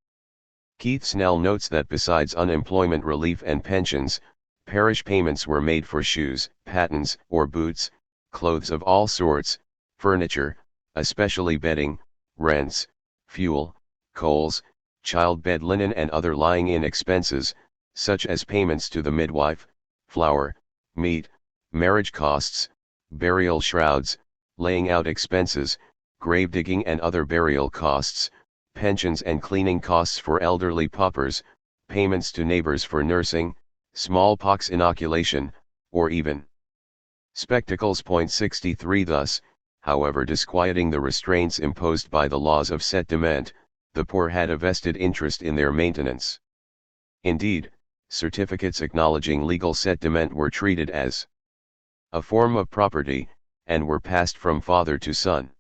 Keith Snell notes that besides unemployment relief and pensions, parish payments were made for shoes, pattens or boots, clothes of all sorts, furniture, especially bedding, rents, fuel, coals, child bed linen and other lying-in expenses, such as payments to the midwife, flour, meat, marriage costs, burial shrouds, laying out expenses, grave digging and other burial costs, pensions and cleaning costs for elderly paupers, payments to neighbors for nursing, smallpox inoculation, or even spectacles. 63 Thus, however disquieting the restraints imposed by the laws of settlement, the poor had a vested interest in their maintenance. Indeed, certificates acknowledging legal settlement were treated as a form of property, and were passed from father to son.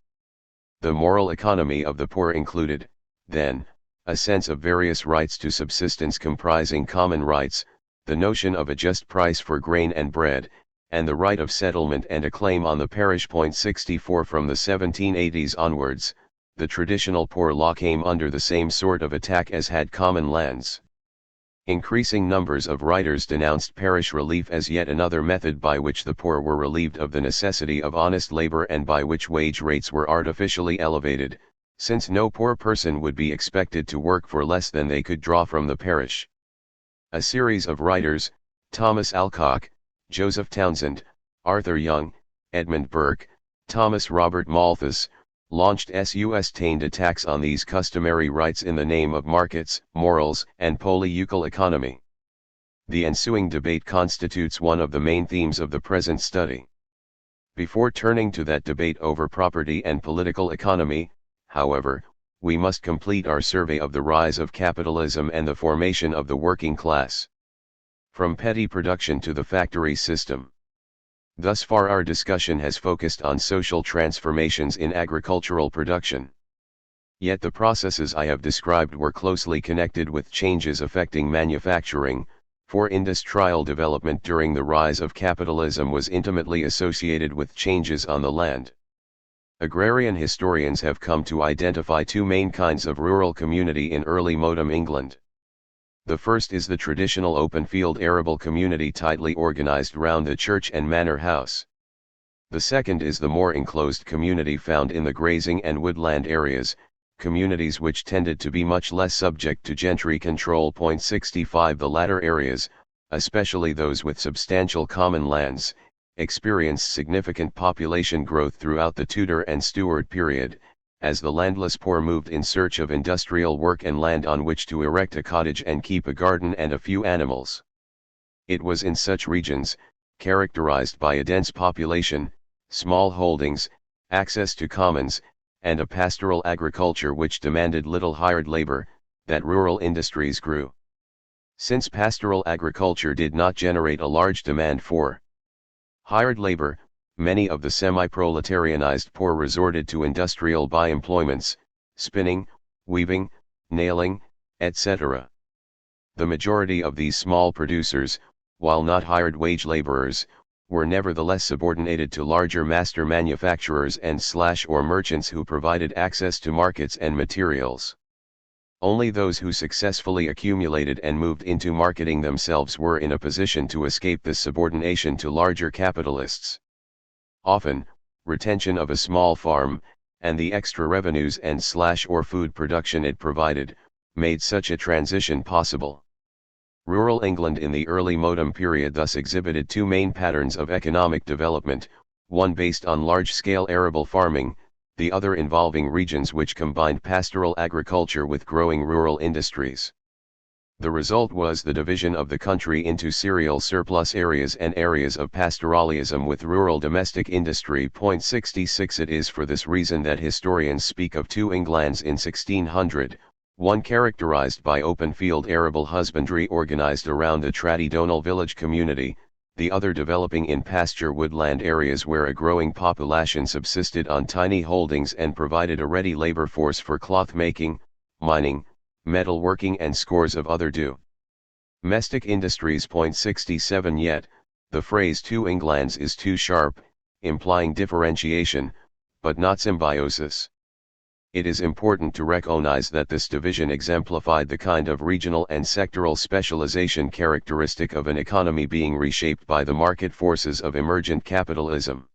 The moral economy of the poor included, then, a sense of various rights to subsistence comprising common rights, the notion of a just price for grain and bread, and the right of settlement and a claim on the parish. 64 From the 1780s onwards, the traditional poor law came under the same sort of attack as had common lands. Increasing numbers of writers denounced parish relief as yet another method by which the poor were relieved of the necessity of honest labor and by which wage rates were artificially elevated, since no poor person would be expected to work for less than they could draw from the parish. A series of writers, Thomas Alcock, Joseph Townsend, Arthur Young, Edmund Burke, Thomas Robert Malthus, launched sustained attacks on these customary rights in the name of markets, morals, and political economy. The ensuing debate constitutes one of the main themes of the present study. Before turning to that debate over property and political economy, however, we must complete our survey of the rise of capitalism and the formation of the working class. From petty production to the factory system. Thus far our discussion has focused on social transformations in agricultural production. Yet the processes I have described were closely connected with changes affecting manufacturing, For industrial development during the rise of capitalism was intimately associated with changes on the land. Agrarian historians have come to identify two main kinds of rural community in early modern England. The first is the traditional open-field arable community tightly organized round the church and manor house. The second is the more enclosed community found in the grazing and woodland areas, communities which tended to be much less subject to gentry control. 65 The latter areas, especially those with substantial common lands, experienced significant population growth throughout the Tudor and Stuart period, as the landless poor moved in search of industrial work and land on which to erect a cottage and keep a garden and a few animals. It was in such regions, characterized by a dense population, small holdings, access to commons, and a pastoral agriculture which demanded little hired labor, that rural industries grew. Since pastoral agriculture did not generate a large demand for hired labor, many of the semi-proletarianized poor resorted to industrial by-employments, spinning, weaving, nailing, etc. The majority of these small producers, while not hired wage laborers, were nevertheless subordinated to larger master manufacturers and or merchants who provided access to markets and materials. Only those who successfully accumulated and moved into marketing themselves were in a position to escape this subordination to larger capitalists. Often, retention of a small farm, and the extra revenues and or food production it provided, made such a transition possible. Rural England in the early modern period thus exhibited two main patterns of economic development, one based on large-scale arable farming, the other involving regions which combined pastoral agriculture with growing rural industries. The result was the division of the country into cereal surplus areas and areas of pastoralism with rural domestic industry. 66 It is for this reason that historians speak of two Englands in 1600, one characterized by open-field arable husbandry organized around the traditional village community, the other developing in pasture woodland areas where a growing population subsisted on tiny holdings and provided a ready labor force for cloth-making, mining, metalworking and scores of other domestic industries. 67 Yet, the phrase two Englands is too sharp, implying differentiation, but not symbiosis. It is important to recognize that this division exemplified the kind of regional and sectoral specialization characteristic of an economy being reshaped by the market forces of emergent capitalism.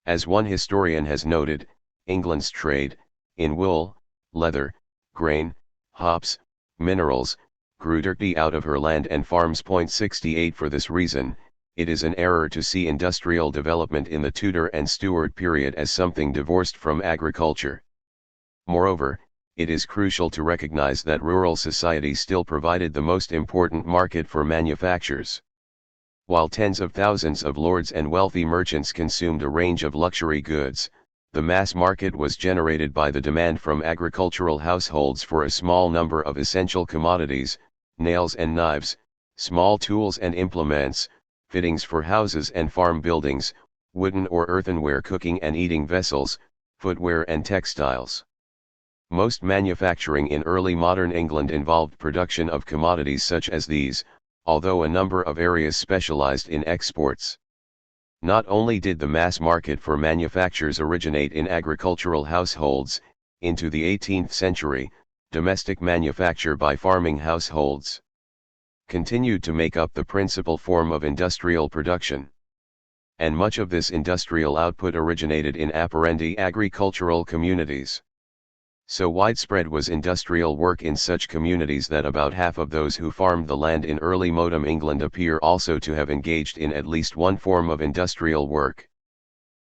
As one historian has noted, England's trade, in wool, leather, grain, hops, minerals, grew directly out of her land and farms. 68 For this reason, it is an error to see industrial development in the Tudor and Stuart period as something divorced from agriculture. Moreover, it is crucial to recognize that rural society still provided the most important market for manufactures. While tens of thousands of lords and wealthy merchants consumed a range of luxury goods, the mass market was generated by the demand from agricultural households for a small number of essential commodities, nails and knives, small tools and implements, fittings for houses and farm buildings, wooden or earthenware cooking and eating vessels, footwear and textiles. Most manufacturing in early modern England involved production of commodities such as these, although a number of areas specialized in exports. Not only did the mass market for manufactures originate in agricultural households, into the 18th century, domestic manufacture by farming households continued to make up the principal form of industrial production. And much of this industrial output originated in apparendi agricultural communities. So widespread was industrial work in such communities that about half of those who farmed the land in early modern England appear also to have engaged in at least one form of industrial work.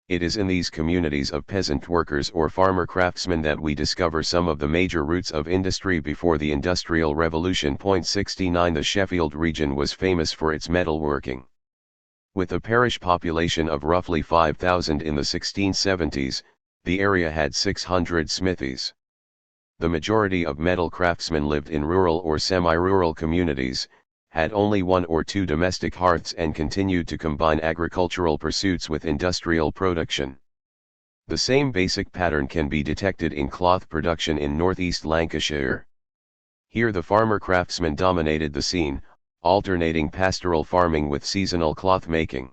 It is in these communities of peasant workers or farmer craftsmen that we discover some of the major roots of industry before the Industrial Revolution. 69 The Sheffield region was famous for its metalworking. With a parish population of roughly 5,000 in the 1670s, the area had 600 smithies. The majority of metal craftsmen lived in rural or semi-rural communities, had only one or two domestic hearths and continued to combine agricultural pursuits with industrial production. The same basic pattern can be detected in cloth production in northeast Lancashire. Here the farmer craftsman dominated the scene, alternating pastoral farming with seasonal cloth making.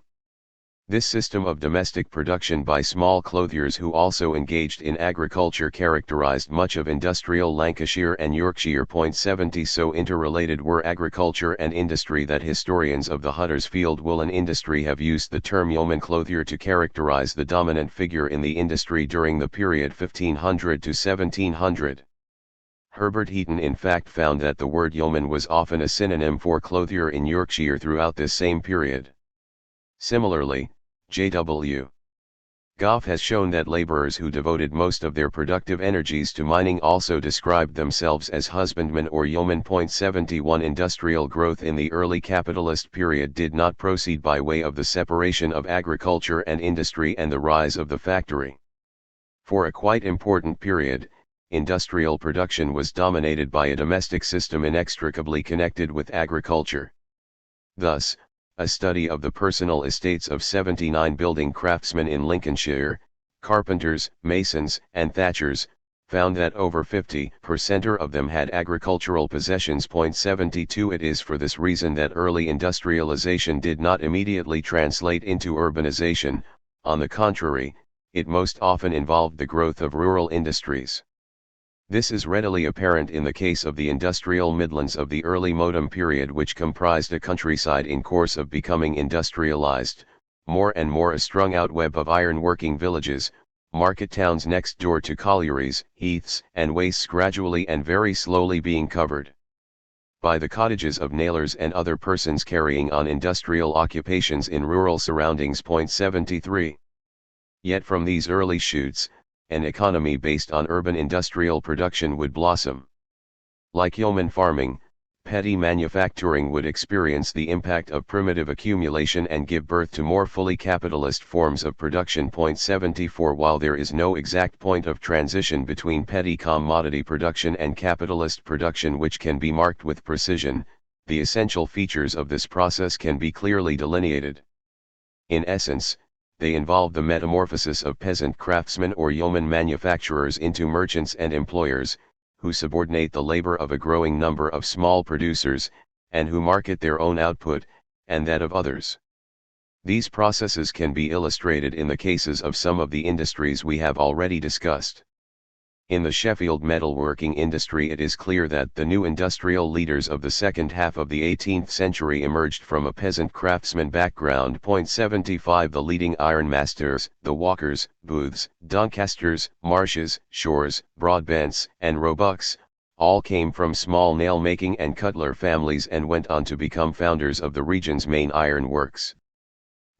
This system of domestic production by small clothiers who also engaged in agriculture characterized much of industrial Lancashire and Yorkshire. 70 So interrelated were agriculture and industry that historians of the Huddersfield woolen industry have used the term yeoman clothier to characterize the dominant figure in the industry during the period 1500 to 1700. Herbert Heaton in fact found that the word yeoman was often a synonym for clothier in Yorkshire throughout this same period. Similarly, J.W. Goff has shown that laborers who devoted most of their productive energies to mining also described themselves as husbandmen or yeomen. 71 Industrial growth in the early capitalist period did not proceed by way of the separation of agriculture and industry and the rise of the factory. For a quite important period, industrial production was dominated by a domestic system inextricably connected with agriculture. Thus, a study of the personal estates of 79 building craftsmen in Lincolnshire, carpenters, masons, and thatchers, found that over 50% of them had agricultural possessions. 72 It is for this reason that early industrialization did not immediately translate into urbanization. On the contrary, it most often involved the growth of rural industries. This is readily apparent in the case of the industrial Midlands of the early modern period, which comprised a countryside in course of becoming industrialized, more and more a strung-out web of iron-working villages, market towns next door to collieries, heaths, and wastes gradually and very slowly being covered by the cottages of nailers and other persons carrying on industrial occupations in rural surroundings. 73. Yet from these early shoots, an economy based on urban industrial production would blossom. Like yeoman farming, petty manufacturing would experience the impact of primitive accumulation and give birth to more fully capitalist forms of production. 74 While there is no exact point of transition between petty commodity production and capitalist production which can be marked with precision, the essential features of this process can be clearly delineated. In essence, they involve the metamorphosis of peasant craftsmen or yeoman manufacturers into merchants and employers, who subordinate the labor of a growing number of small producers, and who market their own output, and that of others. These processes can be illustrated in the cases of some of the industries we have already discussed. In the Sheffield metalworking industry, it is clear that the new industrial leaders of the second half of the 18th century emerged from a peasant craftsman background. 75 The leading ironmasters, the Walkers, Booths, Doncasters, Marshes, Shores, Broadbents, and Roebucks, all came from small nail-making and cutler families and went on to become founders of the region's main iron works.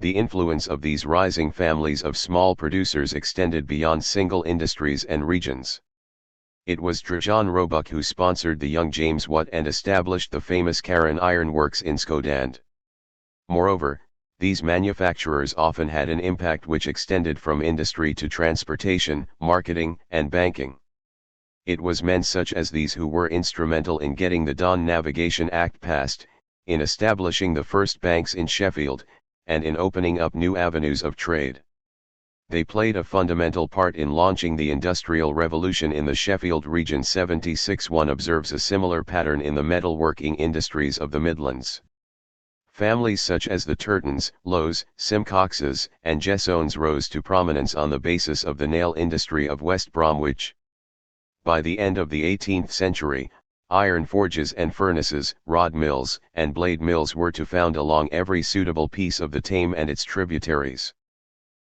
The influence of these rising families of small producers extended beyond single industries and regions. It was John Roebuck who sponsored the young James Watt and established the famous Carron Iron Works in Scotland. Moreover, these manufacturers often had an impact which extended from industry to transportation, marketing, and banking. It was men such as these who were instrumental in getting the Dawn Navigation Act passed, in establishing the first banks in Sheffield, and in opening up new avenues of trade. They played a fundamental part in launching the Industrial Revolution in the Sheffield region. 76 One observes a similar pattern in the metalworking industries of the Midlands. Families such as the Turtons, Lowes, Simcoxes, and Jessones rose to prominence on the basis of the nail industry of West Bromwich. By the end of the 18th century, iron forges and furnaces, rod mills, and blade mills were to found along every suitable piece of the Tame and its tributaries.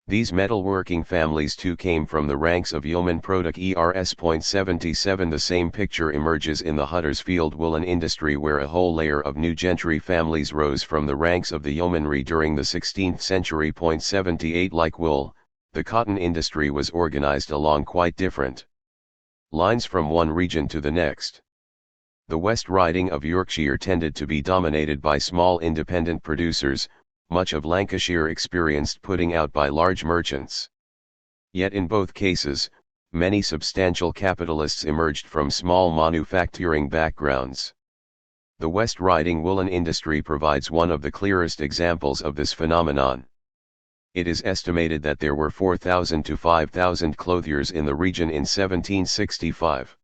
These metalworking families too came from the ranks of yeoman producers. 77 The same picture emerges in the Huddersfield woolen industry, where a whole layer of new gentry families rose from the ranks of the yeomanry during the 16th century. 78 Like wool, the cotton industry was organized along quite different lines from one region to the next. The West Riding of Yorkshire tended to be dominated by small independent producers, much of Lancashire experienced putting out by large merchants. Yet in both cases, many substantial capitalists emerged from small manufacturing backgrounds. The West Riding woolen industry provides one of the clearest examples of this phenomenon. It is estimated that there were 4,000 to 5,000 clothiers in the region in 1765.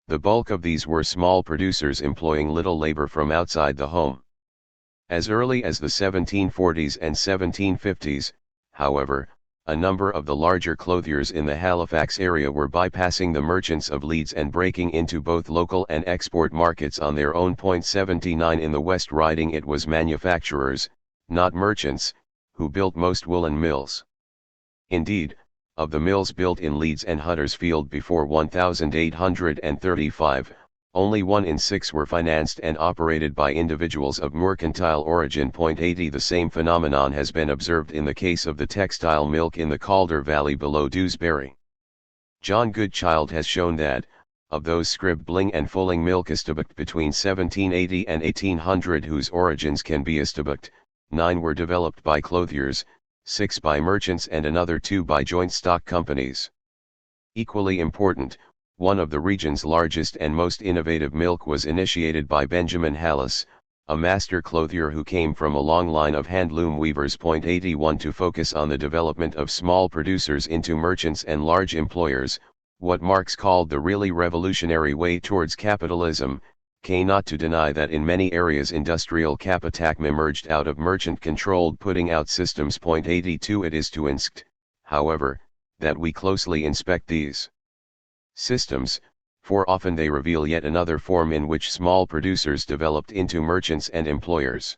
The bulk of these were small producers employing little labor from outside the home. As early as the 1740s and 1750s, however, a number of the larger clothiers in the Halifax area were bypassing the merchants of Leeds and breaking into both local and export markets on their own. 79 In the West Riding, it was manufacturers, not merchants, who built most woolen mills. Indeed, of the mills built in Leeds and Huddersfield before 1835, only 1 in 6 were financed and operated by individuals of mercantile origin. 80 The same phenomenon has been observed in the case of the textile milk in the Calder Valley below Dewsbury. John Goodchild has shown that, of those scribbling and fulling milk established between 1780 and 1800 whose origins can be established, 9 were developed by clothiers, 6 by merchants and another 2 by joint stock companies. Equally important, one of the region's largest and most innovative milk was initiated by Benjamin Hallis, a master clothier who came from a long line of handloom weavers. 81 To focus on the development of small producers into merchants and large employers, what Marx called the really revolutionary way towards capitalism, cannot to deny that in many areas industrial capitalism emerged out of merchant-controlled putting-out systems. 82 It is to inst, however, that we closely inspect these systems, for often they reveal yet another form in which small producers developed into merchants and employers.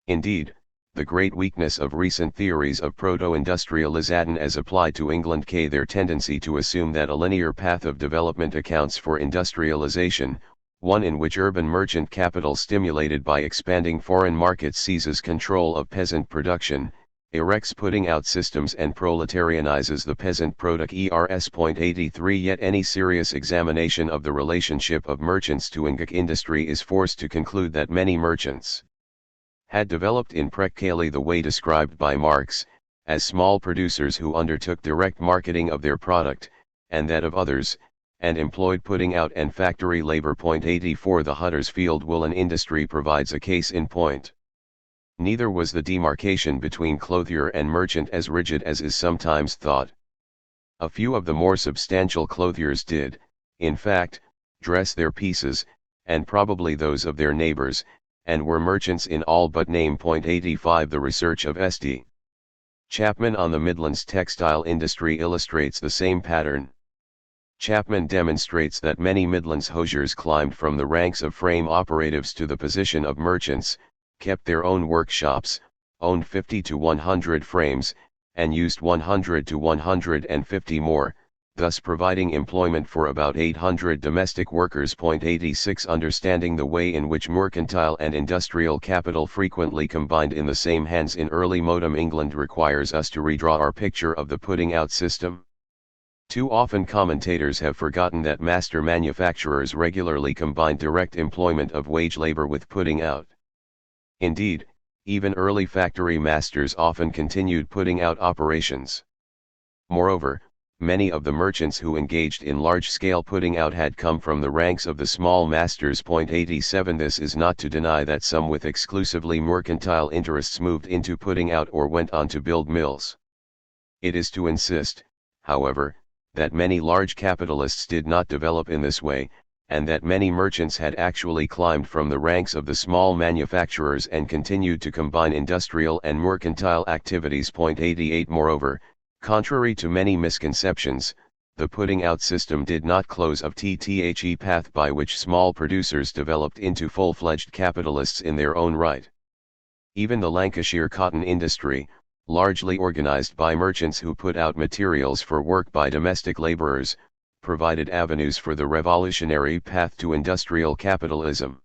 Indeed, the great weakness of recent theories of proto-industrialism as applied to England their tendency to assume that a linear path of development accounts for industrialization, one in which urban merchant capital stimulated by expanding foreign markets seizes control of peasant production, erects putting out systems and proletarianizes the peasant product. 83 Yet any serious examination of the relationship of merchants to industry is forced to conclude that many merchants had developed in precisely the way described by Marx, as small producers who undertook direct marketing of their product, and that of others, and employed putting out and factory labor. 84 The Huddersfield woolen industry provides a case in point. Neither was the demarcation between clothier and merchant as rigid as is sometimes thought. A few of the more substantial clothiers did, in fact, dress their pieces, and probably those of their neighbors, and were merchants in all but name. 85 The research of St. Chapman on the Midlands textile industry illustrates the same pattern. Chapman demonstrates that many Midlands hosiers climbed from the ranks of frame operatives to the position of merchants, kept their own workshops, owned 50 to 100 frames, and used 100 to 150 more, thus providing employment for about 800 domestic workers. 86 Understanding the way in which mercantile and industrial capital frequently combined in the same hands in early modern England requires us to redraw our picture of the putting out system. Too often commentators have forgotten that master manufacturers regularly combined direct employment of wage labor with putting out. Indeed, even early factory masters often continued putting out operations. Moreover, many of the merchants who engaged in large-scale putting out had come from the ranks of the small masters. 87 This is not to deny that some with exclusively mercantile interests moved into putting out or went on to build mills. It is to insist, however, that many large capitalists did not develop in this way, and that many merchants had actually climbed from the ranks of the small manufacturers and continued to combine industrial and mercantile activities. 88 Moreover, contrary to many misconceptions, the putting out system did not close of the path by which small producers developed into full-fledged capitalists in their own right. Even the Lancashire cotton industry, largely organized by merchants who put out materials for work by domestic laborers, provided avenues for the revolutionary path to industrial capitalism.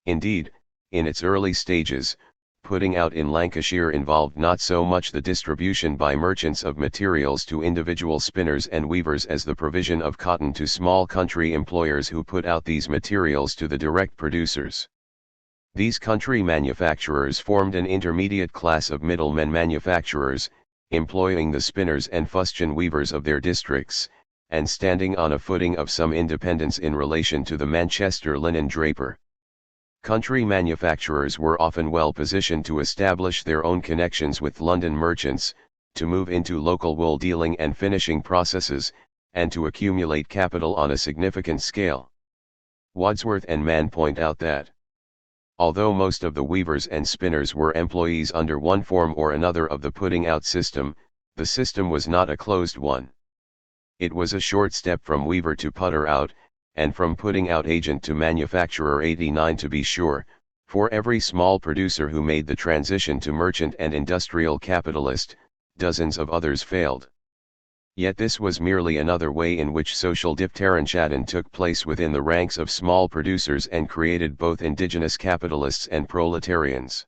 Indeed, in its early stages, putting out in Lancashire involved not so much the distribution by merchants of materials to individual spinners and weavers as the provision of cotton to small country employers who put out these materials to the direct producers. These country manufacturers formed an intermediate class of middlemen manufacturers, employing the spinners and fustian weavers of their districts, and standing on a footing of some independence in relation to the Manchester linen draper. Country manufacturers were often well positioned to establish their own connections with London merchants, to move into local wool dealing and finishing processes, and to accumulate capital on a significant scale. Wadsworth and Mann point out that Although most of the weavers and spinners were employees under one form or another of the putting out system, the system was not a closed one. It was a short step from weaver to putter out, and from putting out agent to manufacturer. 89 to be sure. For every small producer who made the transition to merchant and industrial capitalist, dozens of others failed. Yet this was merely another way in which social differentiation took place within the ranks of small producers and created both indigenous capitalists and proletarians.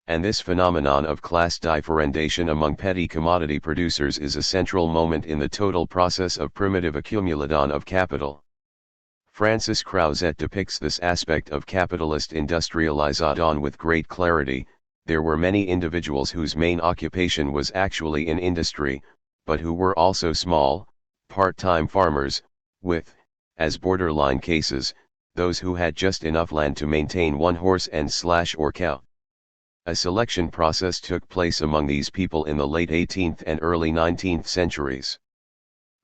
And this phenomenon of class differentiation among petty commodity producers is a central moment in the total process of primitive accumulation of capital. Francis Crouzet depicts this aspect of capitalist industrialization with great clarity. There were many individuals whose main occupation was actually in industry, but who were also small, part-time farmers, with, as borderline cases, those who had just enough land to maintain one horse or cow. A selection process took place among these people in the late 18th and early 19th centuries.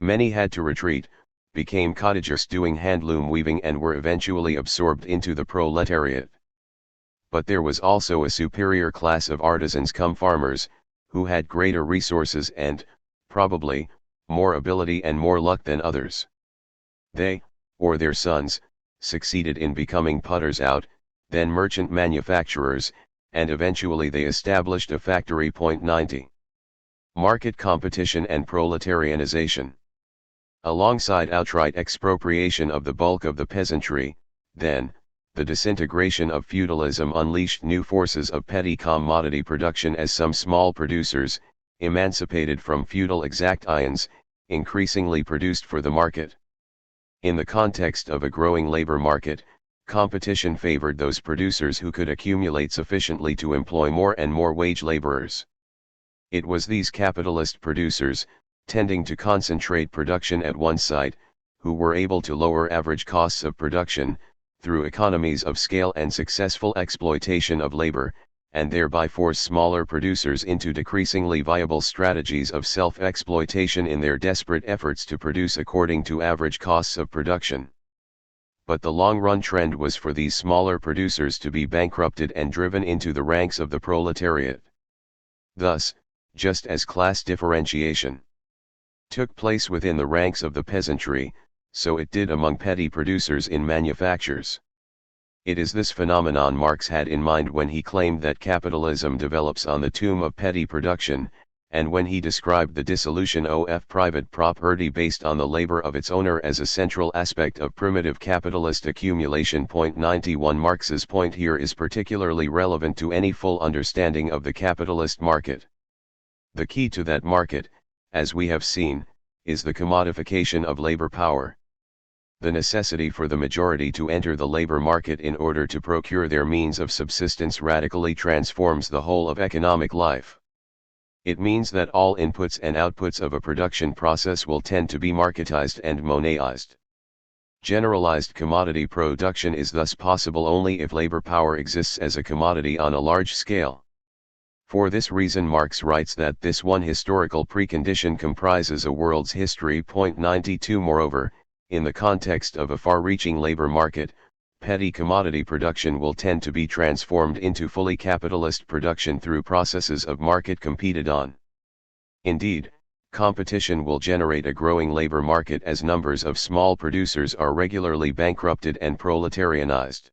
Many had to retreat, became cottagers doing handloom weaving and were eventually absorbed into the proletariat. But there was also a superior class of artisans cum farmers, who had greater resources and, probably, more ability and more luck than others. They, or their sons, succeeded in becoming putters out, then merchant manufacturers, and eventually they established a factory. 90. Market competition and proletarianization. Alongside outright expropriation of the bulk of the peasantry, then, the disintegration of feudalism unleashed new forces of petty commodity production as some small producers, emancipated from feudal exactions, increasingly produced for the market. In the context of a growing labor market, competition favored those producers who could accumulate sufficiently to employ more and more wage laborers. It was these capitalist producers, tending to concentrate production at one site, who were able to lower average costs of production, through economies of scale and successful exploitation of labor, and thereby force smaller producers into decreasingly viable strategies of self-exploitation in their desperate efforts to produce according to average costs of production. But the long-run trend was for these smaller producers to be bankrupted and driven into the ranks of the proletariat. Thus, just as class differentiation took place within the ranks of the peasantry, so it did among petty producers in manufactures. It is this phenomenon Marx had in mind when he claimed that capitalism develops on the tomb of petty production, and when he described the dissolution of private property based on the labor of its owner as a central aspect of primitive capitalist accumulation. 91 Marx's point here is particularly relevant to any full understanding of the capitalist market. The key to that market, as we have seen, is the commodification of labor power. The necessity for the majority to enter the labor market in order to procure their means of subsistence radically transforms the whole of economic life. It means that all inputs and outputs of a production process will tend to be marketized and monetized. Generalized commodity production is thus possible only if labor power exists as a commodity on a large scale. For this reason Marx writes that this one historical precondition comprises a world's history. 92 Moreover, in the context of a far-reaching labor market, petty commodity production will tend to be transformed into fully capitalist production through processes of market competed on. Indeed, competition will generate a growing labor market as numbers of small producers are regularly bankrupted and proletarianized.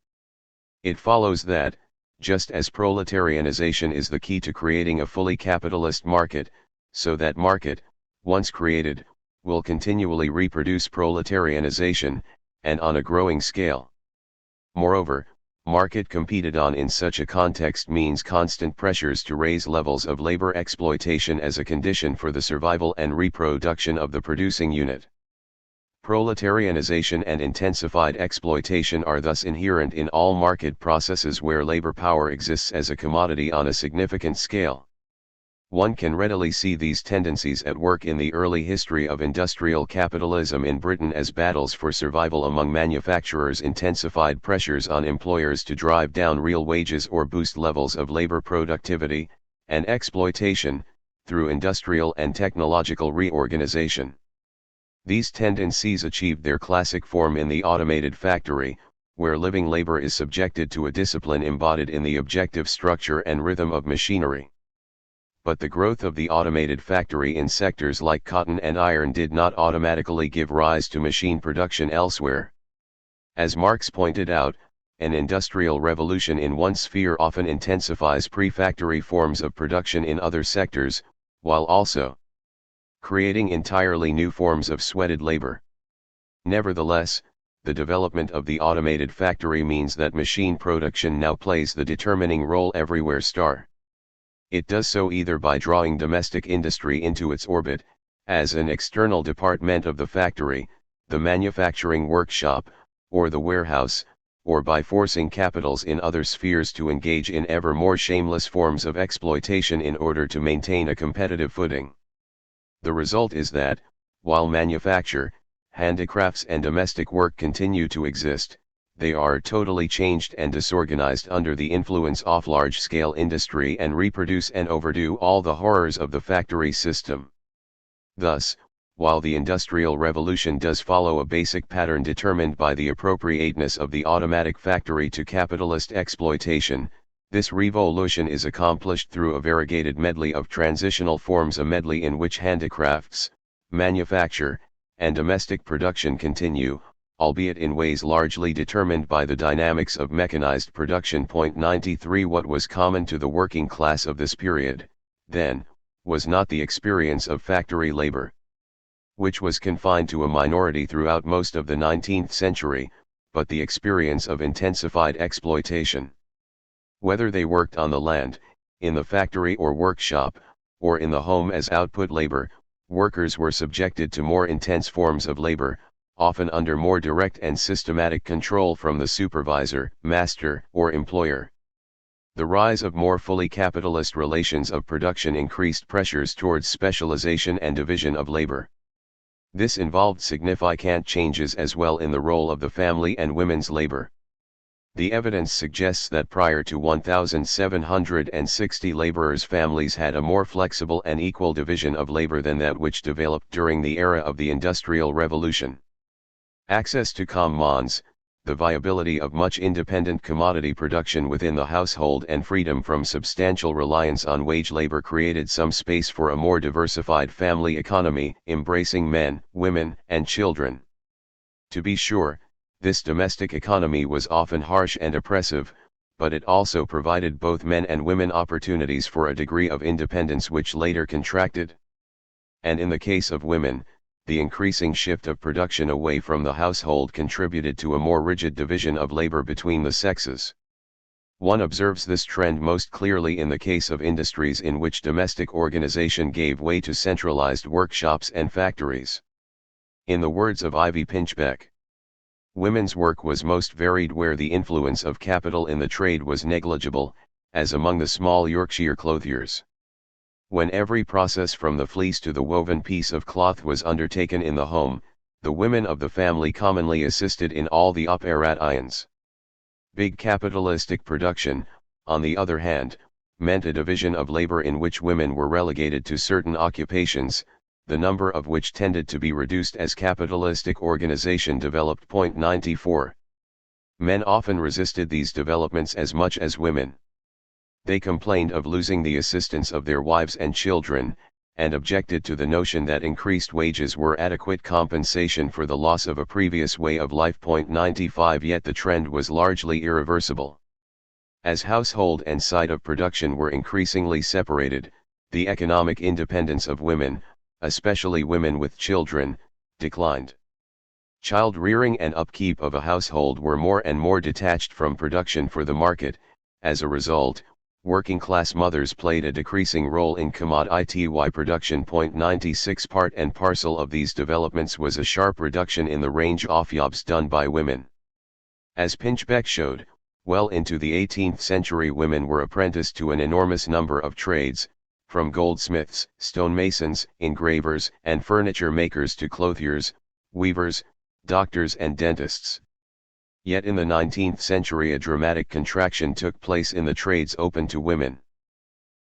It follows that, just as proletarianization is the key to creating a fully capitalist market, so that market, once created, will continually reproduce proletarianization, and on a growing scale. Moreover, market competed on in such a context means constant pressures to raise levels of labor exploitation as a condition for the survival and reproduction of the producing unit. Proletarianization and intensified exploitation are thus inherent in all market processes where labor power exists as a commodity on a significant scale. One can readily see these tendencies at work in the early history of industrial capitalism in Britain as battles for survival among manufacturers intensified pressures on employers to drive down real wages or boost levels of labor productivity, and exploitation, through industrial and technological reorganization. These tendencies achieved their classic form in the automated factory, where living labor is subjected to a discipline embodied in the objective structure and rhythm of machinery. But the growth of the automated factory in sectors like cotton and iron did not automatically give rise to machine production elsewhere. As Marx pointed out, an industrial revolution in one sphere often intensifies pre-factory forms of production in other sectors, while also creating entirely new forms of sweated labor. Nevertheless, the development of the automated factory means that machine production now plays the determining role everywhere. It does so either by drawing domestic industry into its orbit, as an external department of the factory, the manufacturing workshop, or the warehouse, or by forcing capitals in other spheres to engage in ever more shameless forms of exploitation in order to maintain a competitive footing. The result is that, while manufacture, handicrafts and domestic work continue to exist, they are totally changed and disorganized under the influence of large-scale industry and reproduce and overdo all the horrors of the factory system. Thus, while the Industrial Revolution does follow a basic pattern determined by the appropriateness of the automatic factory to capitalist exploitation, this revolution is accomplished through a variegated medley of transitional forms, a medley in which handicrafts, manufacture, and domestic production continue, albeit in ways largely determined by the dynamics of mechanized production. 93 What was common to the working class of this period, then, was not the experience of factory labor, which was confined to a minority throughout most of the 19th century, but the experience of intensified exploitation. Whether they worked on the land, in the factory or workshop, or in the home as output labor, workers were subjected to more intense forms of labor, often under more direct and systematic control from the supervisor, master, or employer. The rise of more fully capitalist relations of production increased pressures towards specialization and division of labor. This involved significant changes as well in the role of the family and women's labor. The evidence suggests that prior to 1760 laborers' families had a more flexible and equal division of labor than that which developed during the era of the Industrial Revolution. Access to commons, the viability of much independent commodity production within the household, and freedom from substantial reliance on wage labor created some space for a more diversified family economy, embracing men, women, and children. To be sure, this domestic economy was often harsh and oppressive, but it also provided both men and women opportunities for a degree of independence which later contracted. And in the case of women, the increasing shift of production away from the household contributed to a more rigid division of labor between the sexes. One observes this trend most clearly in the case of industries in which domestic organization gave way to centralized workshops and factories. In the words of Ivy Pinchbeck, women's work was most varied where the influence of capital in the trade was negligible, as among the small Yorkshire clothiers. When every process from the fleece to the woven piece of cloth was undertaken in the home, the women of the family commonly assisted in all the operations. Big capitalistic production, on the other hand, meant a division of labor in which women were relegated to certain occupations, the number of which tended to be reduced as capitalistic organization developed. 94. Men often resisted these developments as much as women. They complained of losing the assistance of their wives and children, and objected to the notion that increased wages were adequate compensation for the loss of a previous way of life. 95 Yet the trend was largely irreversible. As household and site of production were increasingly separated, the economic independence of women, especially women with children, declined. Child rearing and upkeep of a household were more and more detached from production for the market. As a result, working-class mothers played a decreasing role in commodity production. 96 Part and parcel of these developments was a sharp reduction in the range of jobs done by women. As Pinchbeck showed, well into the 18th century women were apprenticed to an enormous number of trades, from goldsmiths, stonemasons, engravers, and furniture makers to clothiers, weavers, doctors and dentists. Yet in the 19th century a dramatic contraction took place in the trades open to women.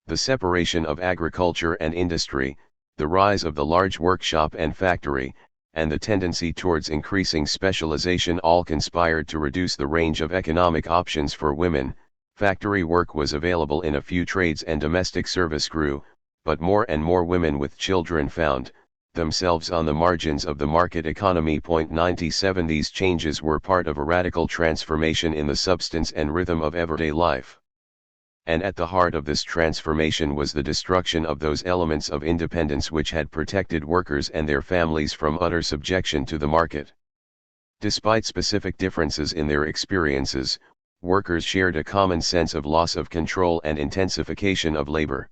The separation of agriculture and industry, the rise of the large workshop and factory, and the tendency towards increasing specialization all conspired to reduce the range of economic options for women. Factory work was available in a few trades and domestic service grew, but more and more women with children found themselves on the margins of the market economy. 97 These changes were part of a radical transformation in the substance and rhythm of everyday life. And at the heart of this transformation was the destruction of those elements of independence which had protected workers and their families from utter subjection to the market. Despite specific differences in their experiences, workers shared a common sense of loss of control and intensification of labor.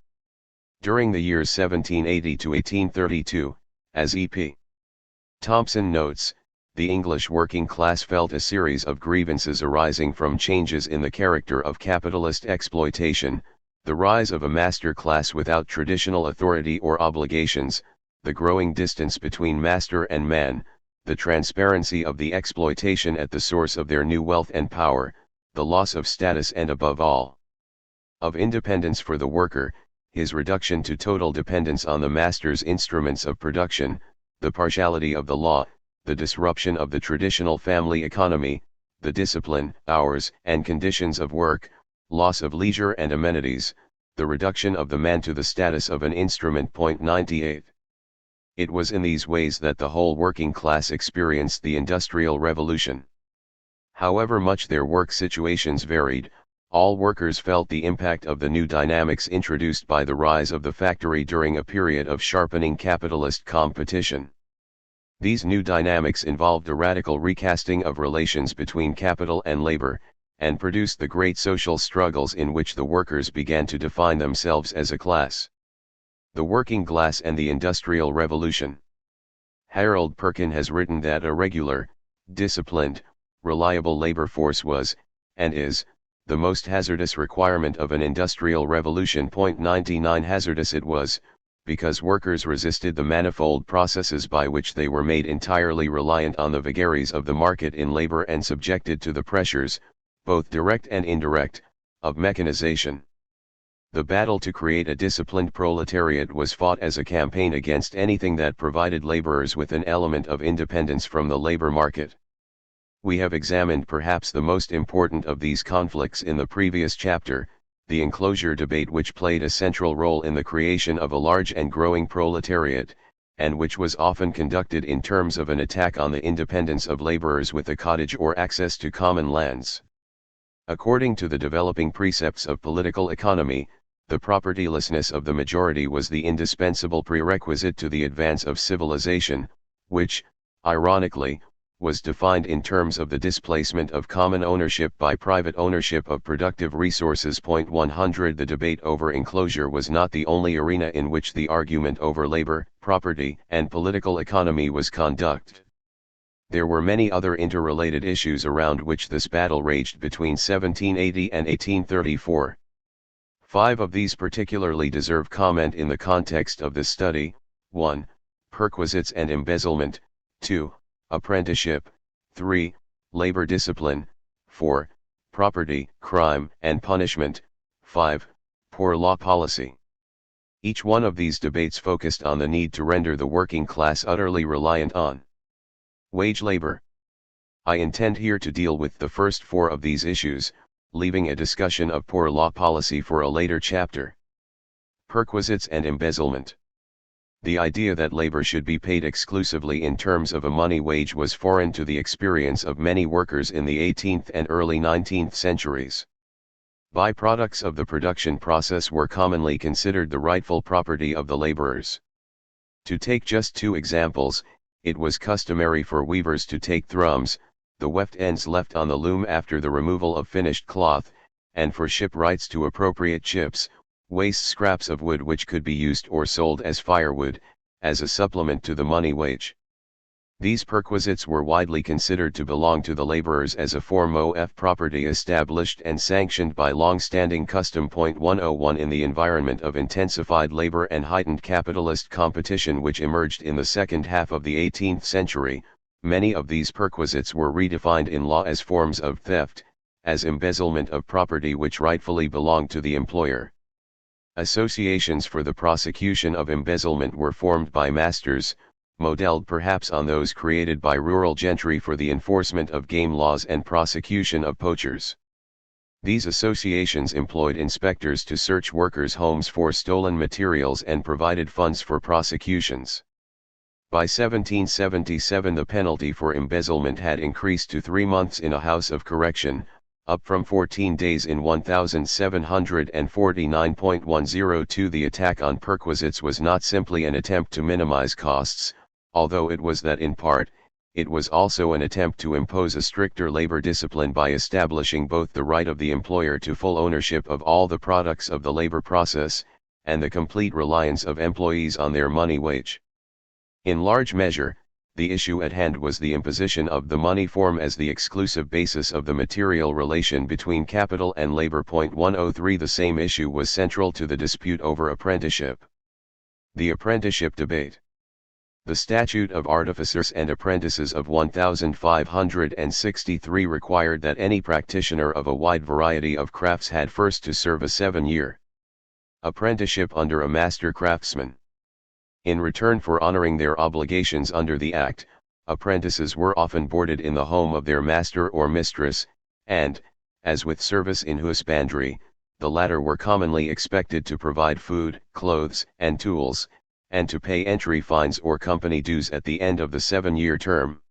During the years 1780 to 1832, as E.P. Thompson notes, the English working class felt a series of grievances arising from changes in the character of capitalist exploitation, the rise of a master class without traditional authority or obligations, the growing distance between master and man, the transparency of the exploitation at the source of their new wealth and power, the loss of status and above all, of independence for the worker, his reduction to total dependence on the master's instruments of production, the partiality of the law, the disruption of the traditional family economy, the discipline, hours, and conditions of work, loss of leisure and amenities, the reduction of the man to the status of an instrument. 98. It was in these ways that the whole working class experienced the Industrial Revolution. However much their work situations varied, all workers felt the impact of the new dynamics introduced by the rise of the factory during a period of sharpening capitalist competition. These new dynamics involved a radical recasting of relations between capital and labor, and produced the great social struggles in which the workers began to define themselves as a class. The working class and the Industrial Revolution. Harold Perkin has written that a regular, disciplined, reliable labor force was, and is, the most hazardous requirement of an industrial revolution. 99 Hazardous it was, because workers resisted the manifold processes by which they were made entirely reliant on the vagaries of the market in labor and subjected to the pressures, both direct and indirect, of mechanization. The battle to create a disciplined proletariat was fought as a campaign against anything that provided laborers with an element of independence from the labor market. We have examined perhaps the most important of these conflicts in the previous chapter, the enclosure debate, which played a central role in the creation of a large and growing proletariat, and which was often conducted in terms of an attack on the independence of laborers with a cottage or access to common lands. According to the developing precepts of political economy, the propertylessness of the majority was the indispensable prerequisite to the advance of civilization, which, ironically, was defined in terms of the displacement of common ownership by private ownership of productive resources. 100 The debate over enclosure was not the only arena in which the argument over labor, property, and political economy was conducted. There were many other interrelated issues around which this battle raged between 1780 and 1834. 5 of these particularly deserve comment in the context of this study: 1. Perquisites and embezzlement, 2. Apprenticeship, 3. Labor discipline, 4. Property, crime, and punishment, 5. Poor law policy. Each one of these debates focused on the need to render the working class utterly reliant on wage labor. I intend here to deal with the first 4 of these issues, leaving a discussion of poor law policy for a later chapter. Perquisites and embezzlement. The idea that labor should be paid exclusively in terms of a money wage was foreign to the experience of many workers in the 18th and early 19th centuries. Byproducts of the production process were commonly considered the rightful property of the laborers. To take just 2 examples, it was customary for weavers to take thrums, the weft ends left on the loom after the removal of finished cloth, and for shipwrights to appropriate chips, waste scraps of wood which could be used or sold as firewood, as a supplement to the money wage. These perquisites were widely considered to belong to the laborers as a form of property established and sanctioned by long-standing custom. 101 In the environment of intensified labor and heightened capitalist competition which emerged in the second half of the 18th century, many of these perquisites were redefined in law as forms of theft, as embezzlement of property which rightfully belonged to the employer. Associations for the prosecution of embezzlement were formed by masters, modelled perhaps on those created by rural gentry for the enforcement of game laws and prosecution of poachers. These associations employed inspectors to search workers' homes for stolen materials and provided funds for prosecutions. By 1777 the penalty for embezzlement had increased to 3 months in a house of correction, up from 14 days in 1749.102. The attack on perquisites was not simply an attempt to minimize costs, although it was that in part. It was also an attempt to impose a stricter labor discipline by establishing both the right of the employer to full ownership of all the products of the labor process, and the complete reliance of employees on their money wage. In large measure, the issue at hand was the imposition of the money form as the exclusive basis of the material relation between capital and labor. 103 The same issue was central to the dispute over apprenticeship. The apprenticeship debate. The Statute of Artificers and Apprentices of 1563 required that any practitioner of a wide variety of crafts had first to serve a 7-year apprenticeship under a master craftsman. In return for honoring their obligations under the Act, apprentices were often boarded in the home of their master or mistress, and, as with service in husbandry, the latter were commonly expected to provide food, clothes, and tools, and to pay entry fines or company dues at the end of the 7-year term.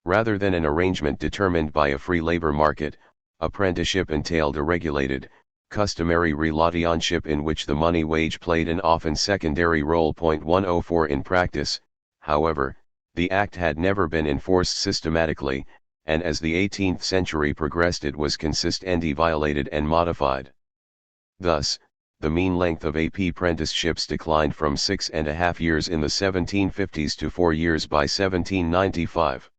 Rather than an arrangement determined by a free labor market, apprenticeship entailed a regulated, customary relationship in which the money wage played an often secondary role. 104 In practice, however, the Act had never been enforced systematically, and as the 18th century progressed it was consistently violated and modified. Thus, the mean length of AP apprenticeships declined from 6.5 years in the 1750s to 4 years by 1795.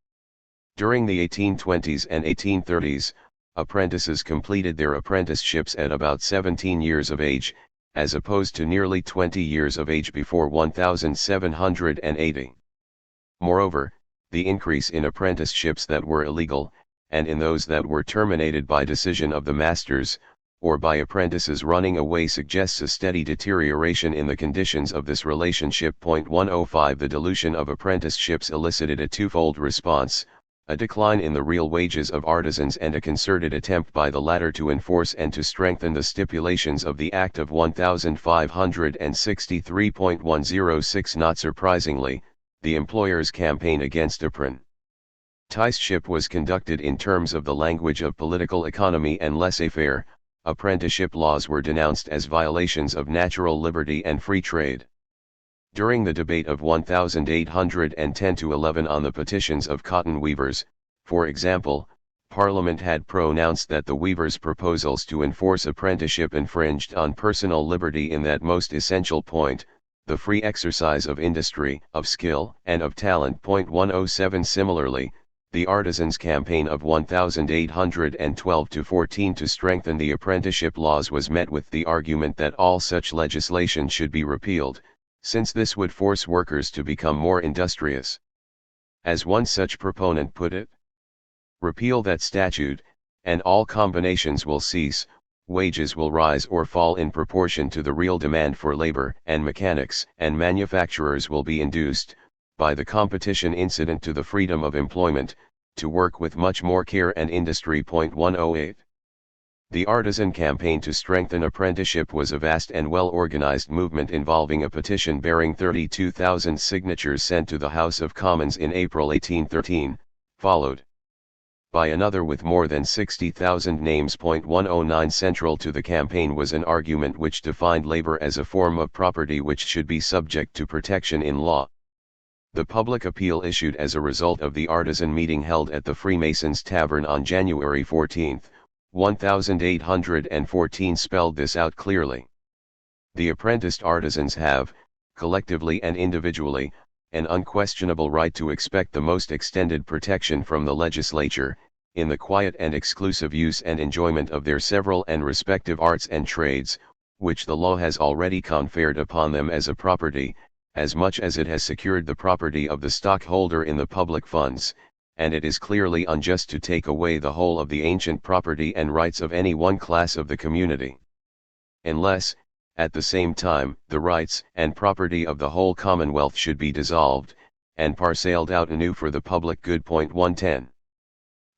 During the 1820s and 1830s, apprentices completed their apprenticeships at about 17 years of age, as opposed to nearly 20 years of age before 1780. Moreover, the increase in apprenticeships that were illegal, and in those that were terminated by decision of the masters, or by apprentices running away suggests a steady deterioration in the conditions of this relationship. 105 The dilution of apprenticeships elicited a twofold response, a decline in the real wages of artisans and a concerted attempt by the latter to enforce and to strengthen the stipulations of the Act of 1563.106. Not surprisingly, the employers' campaign against apprenticeship was conducted in terms of the language of political economy and laissez-faire. Apprenticeship laws were denounced as violations of natural liberty and free trade. During the debate of 1810-11 on the petitions of cotton weavers, for example, Parliament had pronounced that the weavers' proposals to enforce apprenticeship infringed on personal liberty in that most essential point, the free exercise of industry, of skill, and of talent. 107 Similarly, the artisans' campaign of 1812-14 to strengthen the apprenticeship laws was met with the argument that all such legislation should be repealed, since this would force workers to become more industrious. As one such proponent put it, "Repeal that statute, and all combinations will cease, wages will rise or fall in proportion to the real demand for labor, and mechanics and manufacturers will be induced, by the competition incident to the freedom of employment, to work with much more care and industry." 108. The artisan campaign to strengthen apprenticeship was a vast and well-organized movement involving a petition bearing 32,000 signatures sent to the House of Commons in April 1813, followed by another with more than 60,000 names. 109 Central to the campaign was an argument which defined labor as a form of property which should be subject to protection in law. The public appeal issued as a result of the artisan meeting held at the Freemasons' Tavern on January 14, 1814 spelled this out clearly. The apprenticed artisans have, collectively and individually, an unquestionable right to expect the most extended protection from the legislature, in the quiet and exclusive use and enjoyment of their several and respective arts and trades, which the law has already conferred upon them as a property, as much as it has secured the property of the stockholder in the public funds, and it is clearly unjust to take away the whole of the ancient property and rights of any one class of the community. Unless, at the same time, the rights and property of the whole Commonwealth should be dissolved, and parceled out anew for the public good. 110.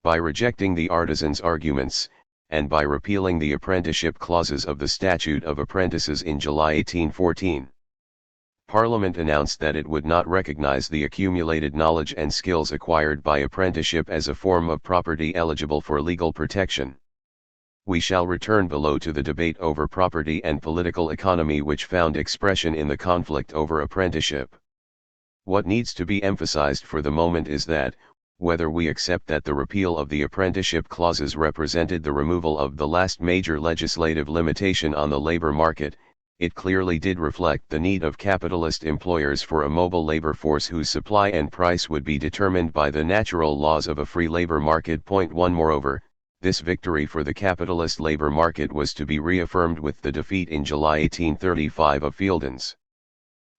By rejecting the artisans' arguments, and by repealing the apprenticeship clauses of the Statute of Apprentices in July 1814. Parliament announced that it would not recognize the accumulated knowledge and skills acquired by apprenticeship as a form of property eligible for legal protection. We shall return below to the debate over property and political economy which found expression in the conflict over apprenticeship. What needs to be emphasized for the moment is that, whether we accept that the repeal of the apprenticeship clauses represented the removal of the last major legislative limitation on the labor market, it clearly did reflect the need of capitalist employers for a mobile labor force whose supply and price would be determined by the natural laws of a free labor market. 1 Moreover, this victory for the capitalist labor market was to be reaffirmed with the defeat in July 1835 of Fielden's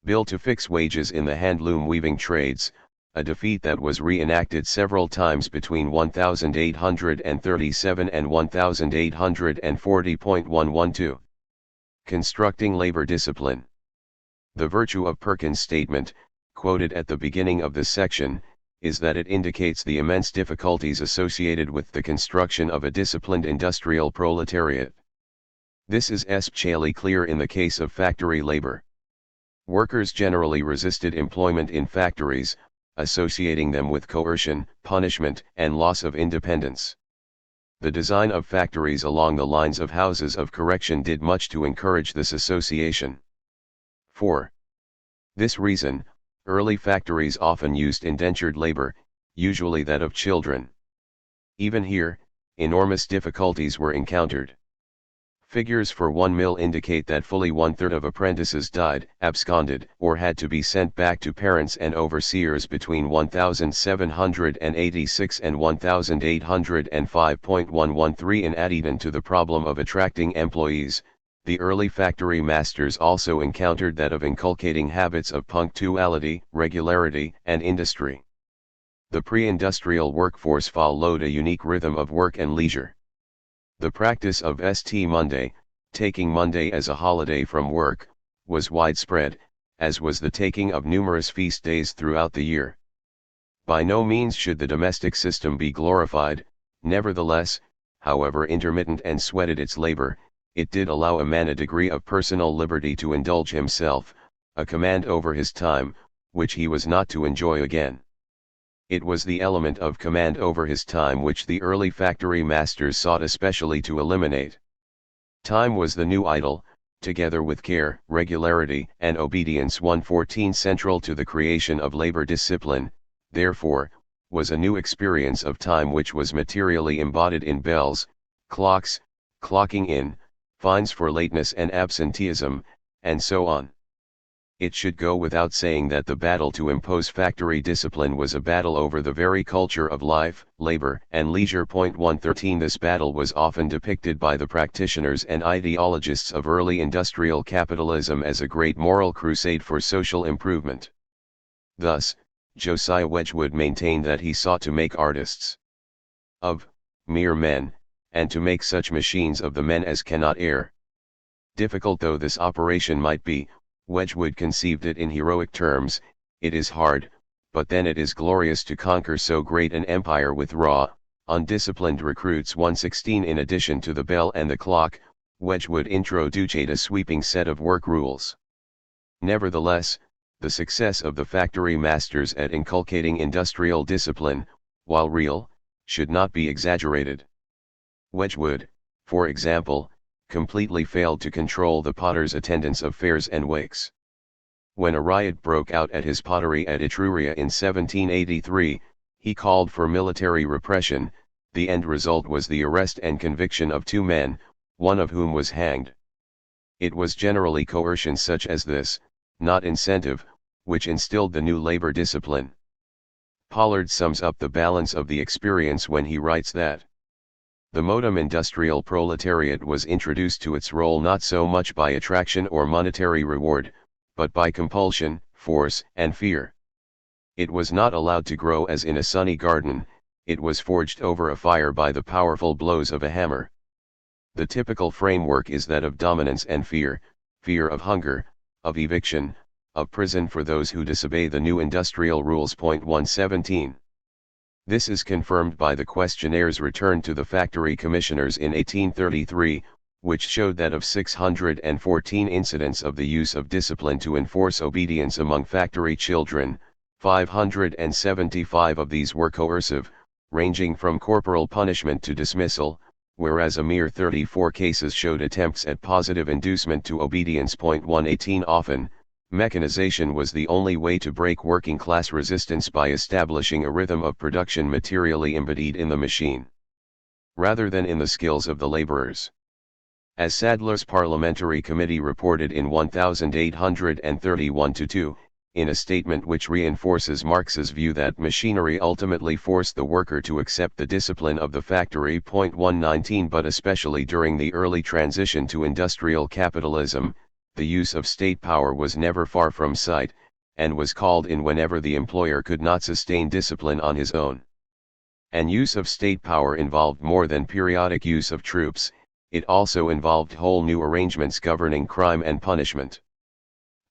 bill to fix wages in the handloom weaving trades, a defeat that was reenacted several times between 1837 and 1840. 112. Constructing labor discipline. The virtue of Perkins' statement, quoted at the beginning of this section, is that it indicates the immense difficulties associated with the construction of a disciplined industrial proletariat. This is especially clear in the case of factory labor. Workers generally resisted employment in factories, associating them with coercion, punishment, and loss of independence. The design of factories along the lines of houses of correction did much to encourage this association. For this reason, early factories often used indentured labor, usually that of children. Even here, enormous difficulties were encountered. Figures for one mill indicate that fully one-third of apprentices died, absconded, or had to be sent back to parents and overseers between 1786 and 1805. 113. In addition to the problem of attracting employees, the early factory masters also encountered that of inculcating habits of punctuality, regularity, and industry. The pre-industrial workforce followed a unique rhythm of work and leisure. The practice of St. Monday, taking Monday as a holiday from work, was widespread, as was the taking of numerous feast days throughout the year. By no means should the domestic system be glorified, nevertheless, however intermittent and sweated its labor, it did allow a man a degree of personal liberty to indulge himself, a command over his time, which he was not to enjoy again. It was the element of command over his time which the early factory masters sought especially to eliminate. Time was the new idol, together with care, regularity, and obedience. 114. Central to the creation of labor discipline, therefore, was a new experience of time which was materially embodied in bells, clocks, clocking in, fines for lateness and absenteeism, and so on. It should go without saying that the battle to impose factory discipline was a battle over the very culture of life, labor, and leisure. 113. This battle was often depicted by the practitioners and ideologists of early industrial capitalism as a great moral crusade for social improvement. Thus, Josiah Wedgwood maintained that he sought to make artists of mere men, and to make such machines of the men as cannot err. Difficult though this operation might be, Wedgwood conceived it in heroic terms. It is hard, but then it is glorious to conquer so great an empire with raw, undisciplined recruits. 116. In addition to the bell and the clock, Wedgwood introduced a sweeping set of work rules. Nevertheless, the success of the factory masters at inculcating industrial discipline, while real, should not be exaggerated. Wedgwood, for example, completely failed to control the potter's attendance of fairs and wakes. When a riot broke out at his pottery at Etruria in 1783, he called for military repression. The end result was the arrest and conviction of 2 men, one of whom was hanged. It was generally coercion such as this, not incentive, which instilled the new labor discipline. Pollard sums up the balance of the experience when he writes that the modem industrial proletariat was introduced to its role not so much by attraction or monetary reward, but by compulsion, force, and fear. It was not allowed to grow as in a sunny garden, it was forged over a fire by the powerful blows of a hammer. The typical framework is that of dominance and fear, fear of hunger, of eviction, of prison for those who disobey the new industrial rules. 117. This is confirmed by the questionnaires returned to the factory commissioners in 1833, which showed that of 614 incidents of the use of discipline to enforce obedience among factory children, 575 of these were coercive, ranging from corporal punishment to dismissal, whereas a mere 34 cases showed attempts at positive inducement to obedience. 118. Often, mechanization was the only way to break working class resistance by establishing a rhythm of production materially embodied in the machine, rather than in the skills of the laborers. As Sadler's Parliamentary Committee reported in 1831-2, in a statement which reinforces Marx's view that machinery ultimately forced the worker to accept the discipline of the factory. 119. But especially during the early transition to industrial capitalism, the use of state power was never far from sight, and was called in whenever the employer could not sustain discipline on his own. And use of state power involved more than periodic use of troops. It also involved whole new arrangements governing crime and punishment.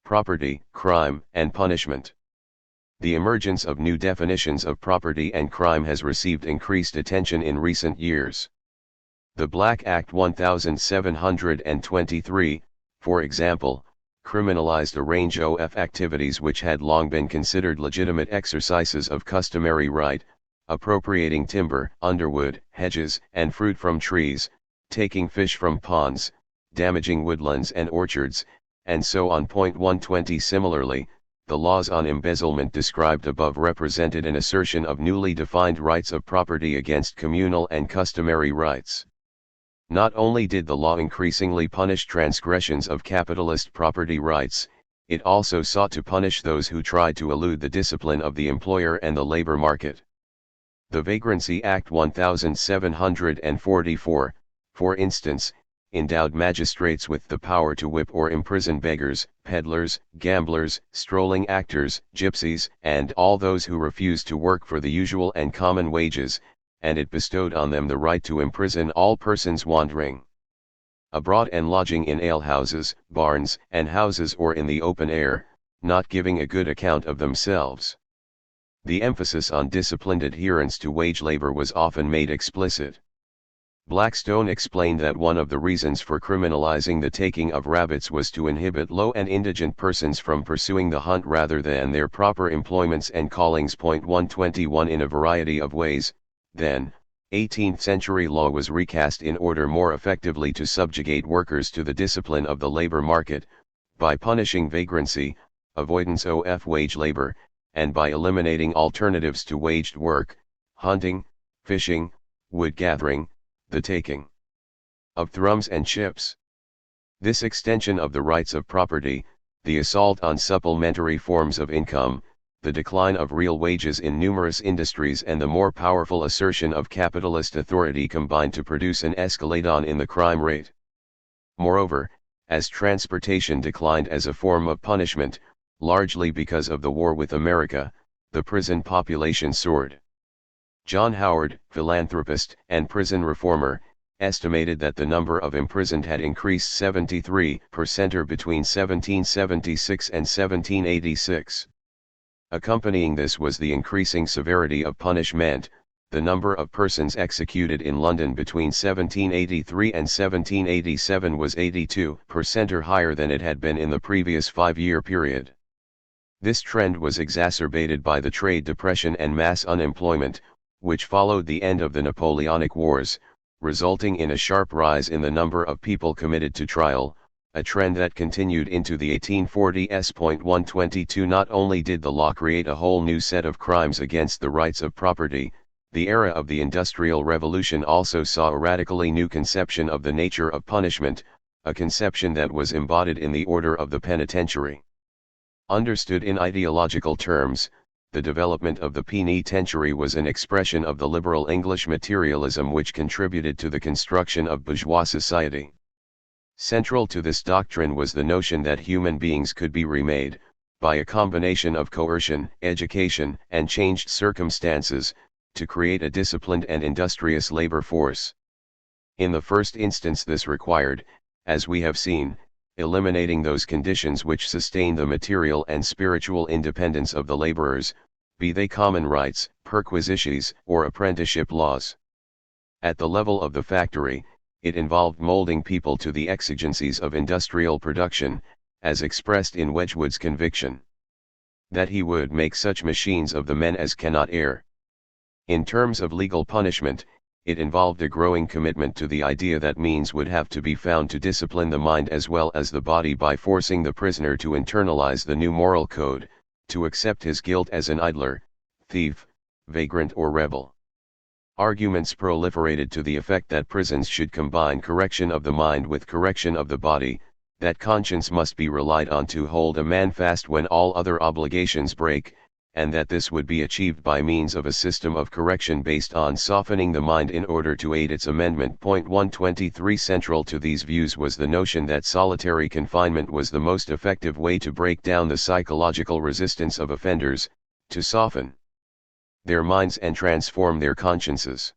Property, crime, and punishment. The emergence of new definitions of property and crime has received increased attention in recent years. The Black Act 1723, for example, criminalized a range of activities which had long been considered legitimate exercises of customary right: appropriating timber, underwood, hedges, and fruit from trees, taking fish from ponds, damaging woodlands and orchards, and so on. 120. Similarly, the laws on embezzlement described above represented an assertion of newly defined rights of property against communal and customary rights. Not only did the law increasingly punish transgressions of capitalist property rights, it also sought to punish those who tried to elude the discipline of the employer and the labor market. The Vagrancy Act 1744, for instance, endowed magistrates with the power to whip or imprison beggars, peddlers, gamblers, strolling actors, gypsies, and all those who refused to work for the usual and common wages, and it bestowed on them the right to imprison all persons wandering abroad and lodging in alehouses, barns, and houses or in the open air, not giving a good account of themselves. The emphasis on disciplined adherence to wage labor was often made explicit. Blackstone explained that one of the reasons for criminalizing the taking of rabbits was to inhibit low and indigent persons from pursuing the hunt rather than their proper employments and callings. 121. In a variety of ways, then, 18th-century law was recast in order more effectively to subjugate workers to the discipline of the labor market, by punishing vagrancy, avoidance of wage labor, and by eliminating alternatives to waged work: hunting, fishing, wood gathering, the taking of thrums and chips. This extension of the rights of property, the assault on supplementary forms of income, the decline of real wages in numerous industries, and the more powerful assertion of capitalist authority combined to produce an escalade in the crime rate. Moreover, as transportation declined as a form of punishment, largely because of the war with America, the prison population soared. John Howard, philanthropist and prison reformer, estimated that the number of imprisoned had increased 73% between 1776 and 1786. Accompanying this was the increasing severity of punishment. The number of persons executed in London between 1783 and 1787 was 82% or higher than it had been in the previous 5-year period. This trend was exacerbated by the trade depression and mass unemployment, which followed the end of the Napoleonic Wars, resulting in a sharp rise in the number of people committed to trial, a trend that continued into the 1840s. 122. Not only did the law create a whole new set of crimes against the rights of property, the era of the Industrial Revolution also saw a radically new conception of the nature of punishment, a conception that was embodied in the order of the penitentiary. Understood in ideological terms, the development of the penitentiary was an expression of the liberal English materialism which contributed to the construction of bourgeois society. Central to this doctrine was the notion that human beings could be remade, by a combination of coercion, education, and changed circumstances, to create a disciplined and industrious labor force. In the first instance this required, as we have seen, eliminating those conditions which sustain the material and spiritual independence of the laborers, be they common rights, perquisitions, or apprenticeship laws. At the level of the factory, it involved molding people to the exigencies of industrial production, as expressed in Wedgwood's conviction that he would make such machines of the men as cannot err. In terms of legal punishment, it involved a growing commitment to the idea that means would have to be found to discipline the mind as well as the body by forcing the prisoner to internalize the new moral code, to accept his guilt as an idler, thief, vagrant or rebel. Arguments proliferated to the effect that prisons should combine correction of the mind with correction of the body, that conscience must be relied on to hold a man fast when all other obligations break, and that this would be achieved by means of a system of correction based on softening the mind in order to aid its amendment. 123 Central to these views was the notion that solitary confinement was the most effective way to break down the psychological resistance of offenders, to soften their minds and transform their consciences.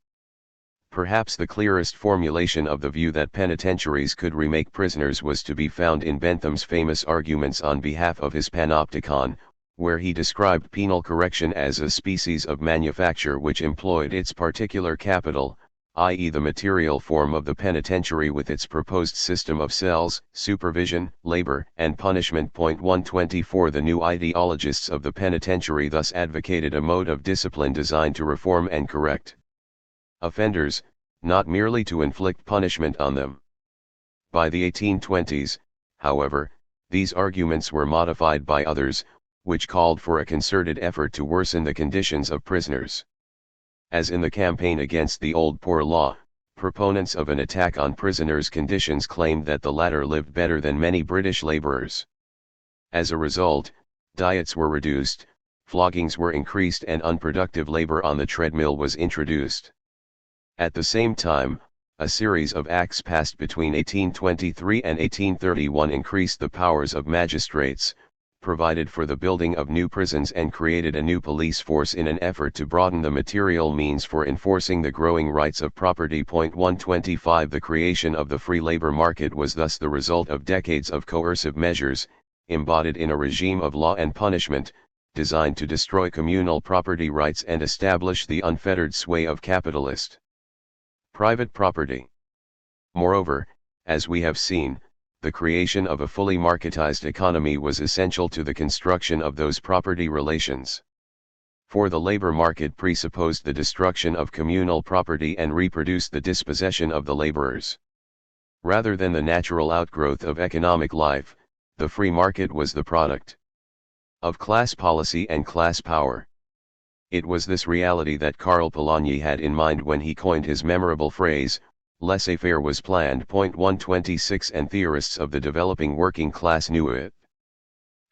Perhaps the clearest formulation of the view that penitentiaries could remake prisoners was to be found in Bentham's famous arguments on behalf of his Panopticon, where he described penal correction as a species of manufacture which employed its particular capital, i.e. the material form of the penitentiary with its proposed system of cells, supervision, labor, and punishment. 124 The new ideologists of the penitentiary thus advocated a mode of discipline designed to reform and correct offenders, not merely to inflict punishment on them. By the 1820s, however, these arguments were modified by others, which called for a concerted effort to worsen the conditions of prisoners. As in the campaign against the Old Poor Law, proponents of an attack on prisoners' conditions claimed that the latter lived better than many British labourers. As a result, diets were reduced, floggings were increased and unproductive labour on the treadmill was introduced. At the same time, a series of acts passed between 1823 and 1831 increased the powers of magistrates, provided for the building of new prisons and created a new police force in an effort to broaden the material means for enforcing the growing rights of property. 125 The creation of the free labor market was thus the result of decades of coercive measures, embodied in a regime of law and punishment, designed to destroy communal property rights and establish the unfettered sway of capitalist private property. Moreover, as we have seen, the creation of a fully marketized economy was essential to the construction of those property relations. For the labor market presupposed the destruction of communal property and reproduced the dispossession of the laborers. Rather than the natural outgrowth of economic life, the free market was the product of class policy and class power. It was this reality that Karl Polanyi had in mind when he coined his memorable phrase, laissez-faire was planned. 126 And theorists of the developing working class knew it.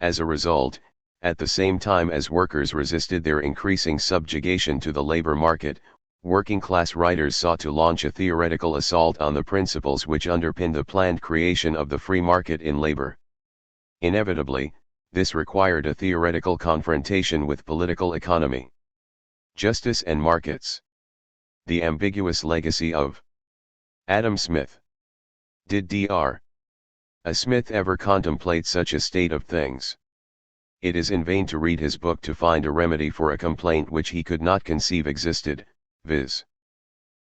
As a result, at the same time as workers resisted their increasing subjugation to the labor market, working class writers sought to launch a theoretical assault on the principles which underpinned the planned creation of the free market in labor. Inevitably, this required a theoretical confrontation with political economy, justice and markets. The ambiguous legacy of Adam Smith. Did Dr. A. Smith ever contemplate such a state of things? It is in vain to read his book to find a remedy for a complaint which he could not conceive existed, viz.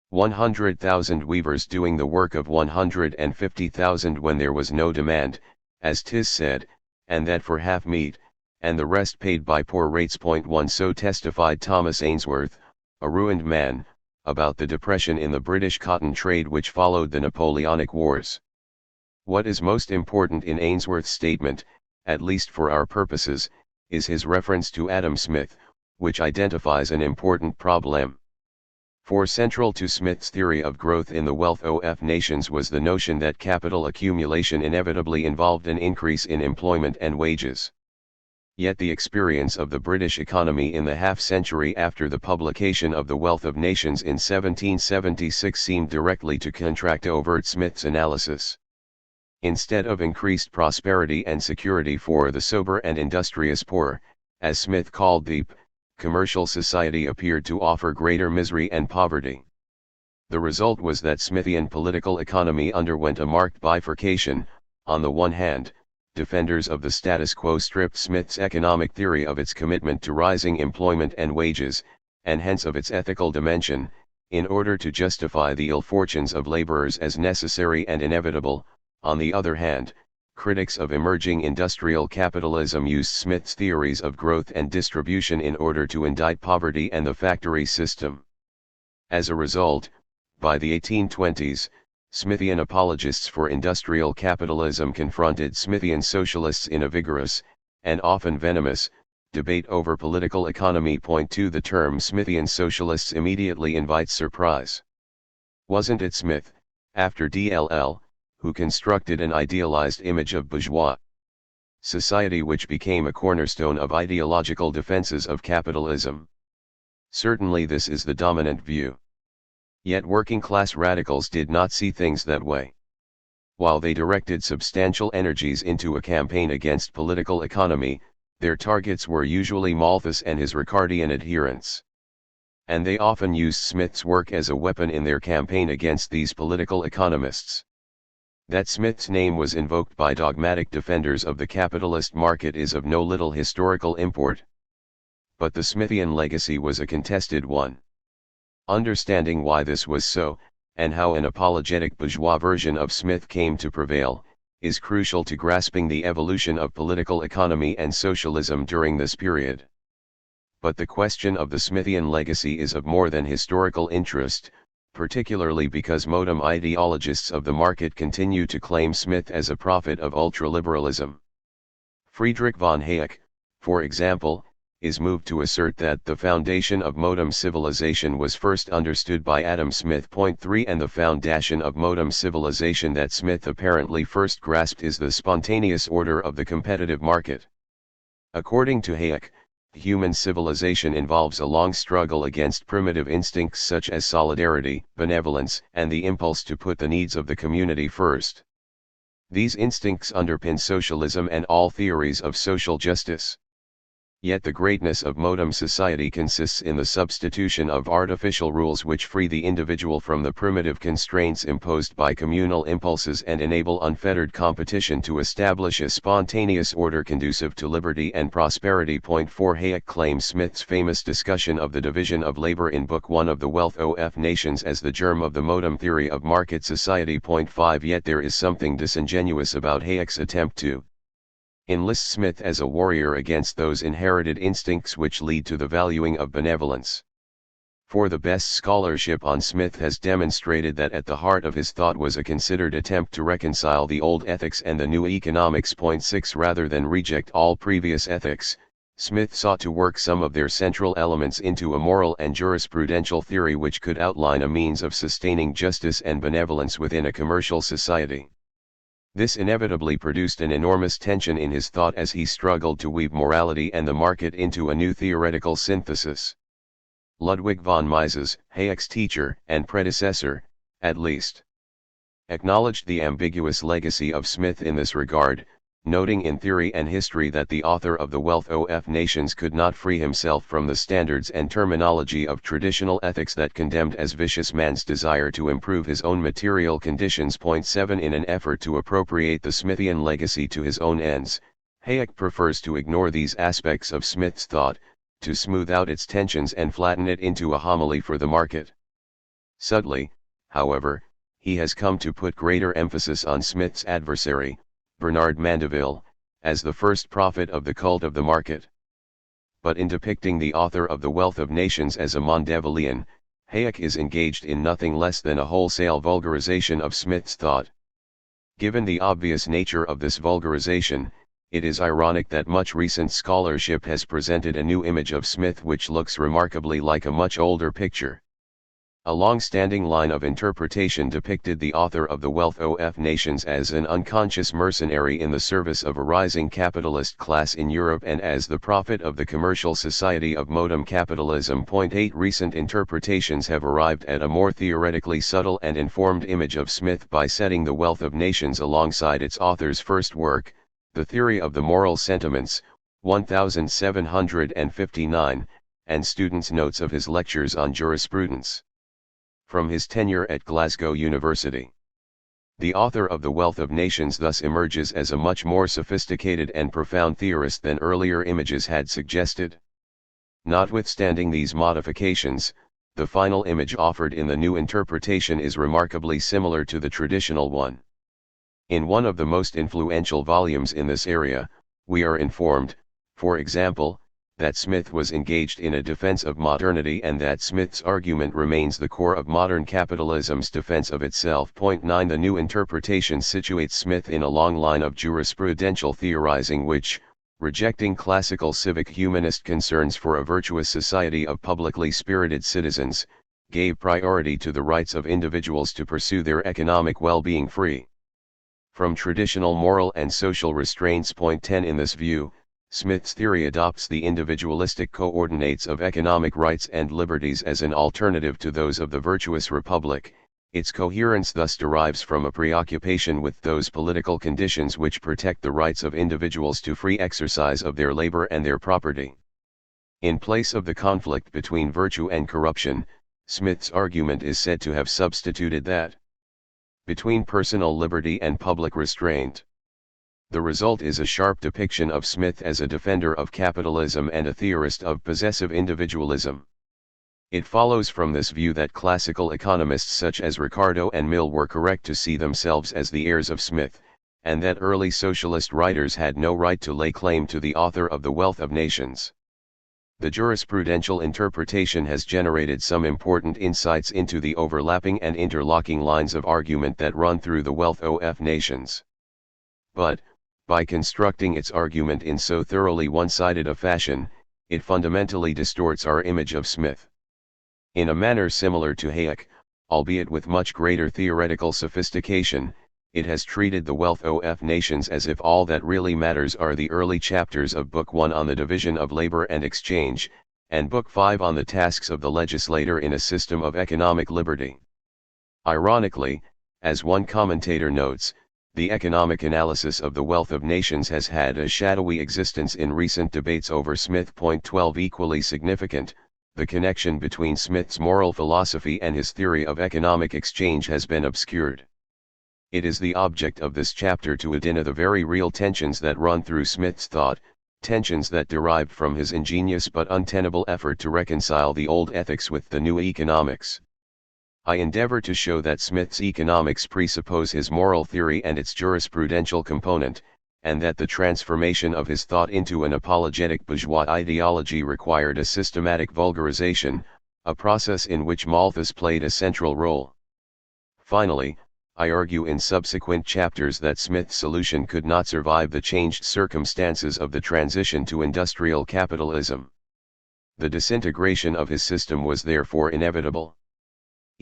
100,000 weavers doing the work of 150,000 when there was no demand, as 'tis said, and that for half meat, and the rest paid by poor rates. 1 So testified Thomas Ainsworth, a ruined man, about the depression in the British cotton trade which followed the Napoleonic Wars. What is most important in Ainsworth's statement, at least for our purposes, is his reference to Adam Smith, which identifies an important problem. For central to Smith's theory of growth in the wealth of nations was the notion that capital accumulation inevitably involved an increase in employment and wages. Yet the experience of the British economy in the half-century after the publication of The Wealth of Nations in 1776 seemed directly to contradict Smith's analysis. Instead of increased prosperity and security for the sober and industrious poor, as Smith called the commercial society appeared to offer greater misery and poverty. The result was that Smithian political economy underwent a marked bifurcation, On the one hand, defenders of the status quo stripped Smith's economic theory of its commitment to rising employment and wages, and hence of its ethical dimension, in order to justify the ill fortunes of laborers as necessary and inevitable. On the other hand, critics of emerging industrial capitalism used Smith's theories of growth and distribution in order to indict poverty and the factory system. As a result, by the 1820s, Smithian apologists for industrial capitalism confronted Smithian socialists in a vigorous, and often venomous, debate over political economy. 2 The term Smithian socialists immediately invites surprise. Wasn't it Smith, after DLL, who constructed an idealized image of bourgeois society which became a cornerstone of ideological defenses of capitalism? Certainly this is the dominant view. Yet working-class radicals did not see things that way. While they directed substantial energies into a campaign against political economy, their targets were usually Malthus and his Ricardian adherents. And they often used Smith's work as a weapon in their campaign against these political economists. That Smith's name was invoked by dogmatic defenders of the capitalist market is of no little historical import. But the Smithian legacy was a contested one. Understanding why this was so, and how an apologetic bourgeois version of Smith came to prevail, is crucial to grasping the evolution of political economy and socialism during this period. But the question of the Smithian legacy is of more than historical interest, particularly because modem ideologists of the market continue to claim Smith as a prophet of ultraliberalism. Friedrich von Hayek, for example, is moved to assert that the foundation of modem civilization was first understood by Adam Smith. 3 And the foundation of modem civilization that Smith apparently first grasped is the spontaneous order of the competitive market. According to Hayek, human civilization involves a long struggle against primitive instincts such as solidarity, benevolence, and the impulse to put the needs of the community first. These instincts underpin socialism and all theories of social justice. Yet the greatness of modem society consists in the substitution of artificial rules which free the individual from the primitive constraints imposed by communal impulses and enable unfettered competition to establish a spontaneous order conducive to liberty and prosperity. 4 Hayek claims Smith's famous discussion of the division of labor in Book 1 of The Wealth of Nations as the germ of the modem theory of market society. 5 Yet there is something disingenuous about Hayek's attempt to enlist Smith as a warrior against those inherited instincts which lead to the valuing of benevolence. For the best scholarship on Smith has demonstrated that at the heart of his thought was a considered attempt to reconcile the old ethics and the new economics. 6 Rather than reject all previous ethics, Smith sought to work some of their central elements into a moral and jurisprudential theory which could outline a means of sustaining justice and benevolence within a commercial society. This inevitably produced an enormous tension in his thought as he struggled to weave morality and the market into a new theoretical synthesis. Ludwig von Mises, Hayek's teacher and predecessor, at least, acknowledged the ambiguous legacy of Smith in this regard, noting in Theory and History that the author of The Wealth of Nations could not free himself from the standards and terminology of traditional ethics that condemned as vicious man's desire to improve his own material conditions. 7 In an effort to appropriate the Smithian legacy to his own ends, Hayek prefers to ignore these aspects of Smith's thought, to smooth out its tensions and flatten it into a homily for the market. Subtly, however, he has come to put greater emphasis on Smith's adversary, Bernard Mandeville, as the first prophet of the cult of the market. But in depicting the author of The Wealth of Nations as a Mandevillian, Hayek is engaged in nothing less than a wholesale vulgarization of Smith's thought. Given the obvious nature of this vulgarization, it is ironic that much recent scholarship has presented a new image of Smith which looks remarkably like a much older picture. A long-standing line of interpretation depicted the author of The Wealth of Nations as an unconscious mercenary in the service of a rising capitalist class in Europe and as the prophet of the commercial society of modem capitalism. 8 Recent interpretations have arrived at a more theoretically subtle and informed image of Smith by setting The Wealth of Nations alongside its author's first work, The Theory of the Moral Sentiments, 1759, and students' notes of his lectures on jurisprudence from his tenure at Glasgow University. The author of The Wealth of Nations thus emerges as a much more sophisticated and profound theorist than earlier images had suggested. Notwithstanding these modifications, the final image offered in the new interpretation is remarkably similar to the traditional one. In one of the most influential volumes in this area, we are informed, for example, that Smith was engaged in a defense of modernity and that Smith's argument remains the core of modern capitalism's defense of itself. 9 The new interpretation situates Smith in a long line of jurisprudential theorizing which, rejecting classical civic humanist concerns for a virtuous society of publicly spirited citizens, gave priority to the rights of individuals to pursue their economic well-being free from traditional moral and social restraints. 10 In this view, Smith's theory adopts the individualistic coordinates of economic rights and liberties as an alternative to those of the virtuous republic. Its coherence thus derives from a preoccupation with those political conditions which protect the rights of individuals to free exercise of their labor and their property. In place of the conflict between virtue and corruption, Smith's argument is said to have substituted that between personal liberty and public restraint. The result is a sharp depiction of Smith as a defender of capitalism and a theorist of possessive individualism. It follows from this view that classical economists such as Ricardo and Mill were correct to see themselves as the heirs of Smith, and that early socialist writers had no right to lay claim to the author of The Wealth of Nations. The jurisprudential interpretation has generated some important insights into the overlapping and interlocking lines of argument that run through The Wealth of Nations. But, by constructing its argument in so thoroughly one-sided a fashion, it fundamentally distorts our image of Smith. In a manner similar to Hayek, albeit with much greater theoretical sophistication, it has treated The Wealth of Nations as if all that really matters are the early chapters of Book 1 on the division of labor and exchange, and Book 5 on the tasks of the legislator in a system of economic liberty. Ironically, as one commentator notes, the economic analysis of The Wealth of Nations has had a shadowy existence in recent debates over Smith. 12 Equally significant, the connection between Smith's moral philosophy and his theory of economic exchange has been obscured. It is the object of this chapter to identify the very real tensions that run through Smith's thought, tensions that derived from his ingenious but untenable effort to reconcile the old ethics with the new economics. I endeavor to show that Smith's economics presuppose his moral theory and its jurisprudential component, and that the transformation of his thought into an apologetic bourgeois ideology required a systematic vulgarization, a process in which Malthus played a central role. Finally, I argue in subsequent chapters that Smith's solution could not survive the changed circumstances of the transition to industrial capitalism. The disintegration of his system was therefore inevitable.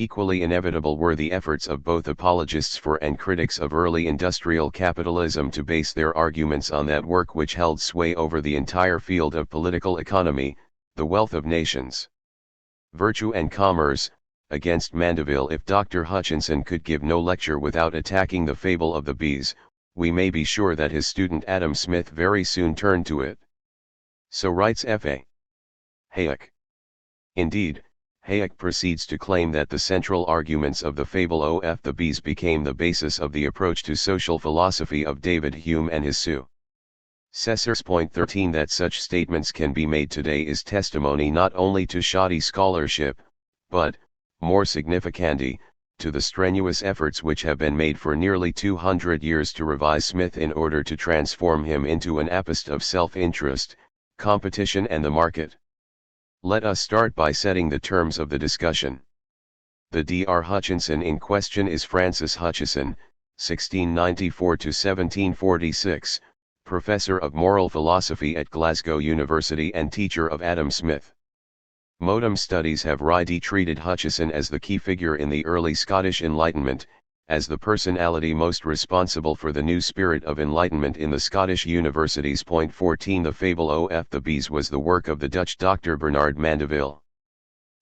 Equally inevitable were the efforts of both apologists for and critics of early industrial capitalism to base their arguments on that work which held sway over the entire field of political economy, The Wealth of Nations. Virtue and Commerce, against Mandeville. If Dr. Hutchinson could give no lecture without attacking the fable of the bees, we may be sure that his student Adam Smith very soon turned to it. So writes F.A. Hayek. Indeed, Hayek proceeds to claim that the central arguments of the fable of the bees became the basis of the approach to social philosophy of David Hume and his successors. 13 That such statements can be made today is testimony not only to shoddy scholarship, but, more significantly, to the strenuous efforts which have been made for nearly 200 years to revise Smith in order to transform him into an apist of self-interest, competition and the market. Let us start by setting the terms of the discussion. The Dr. Hutchinson in question is Francis Hutcheson, 1694–1746, professor of moral philosophy at Glasgow University and teacher of Adam Smith. Modern studies have rightly treated Hutcheson as the key figure in the early Scottish Enlightenment, as the personality most responsible for the new spirit of enlightenment in the Scottish universities. 14 The fable of the bees was the work of the Dutch Dr. Bernard Mandeville.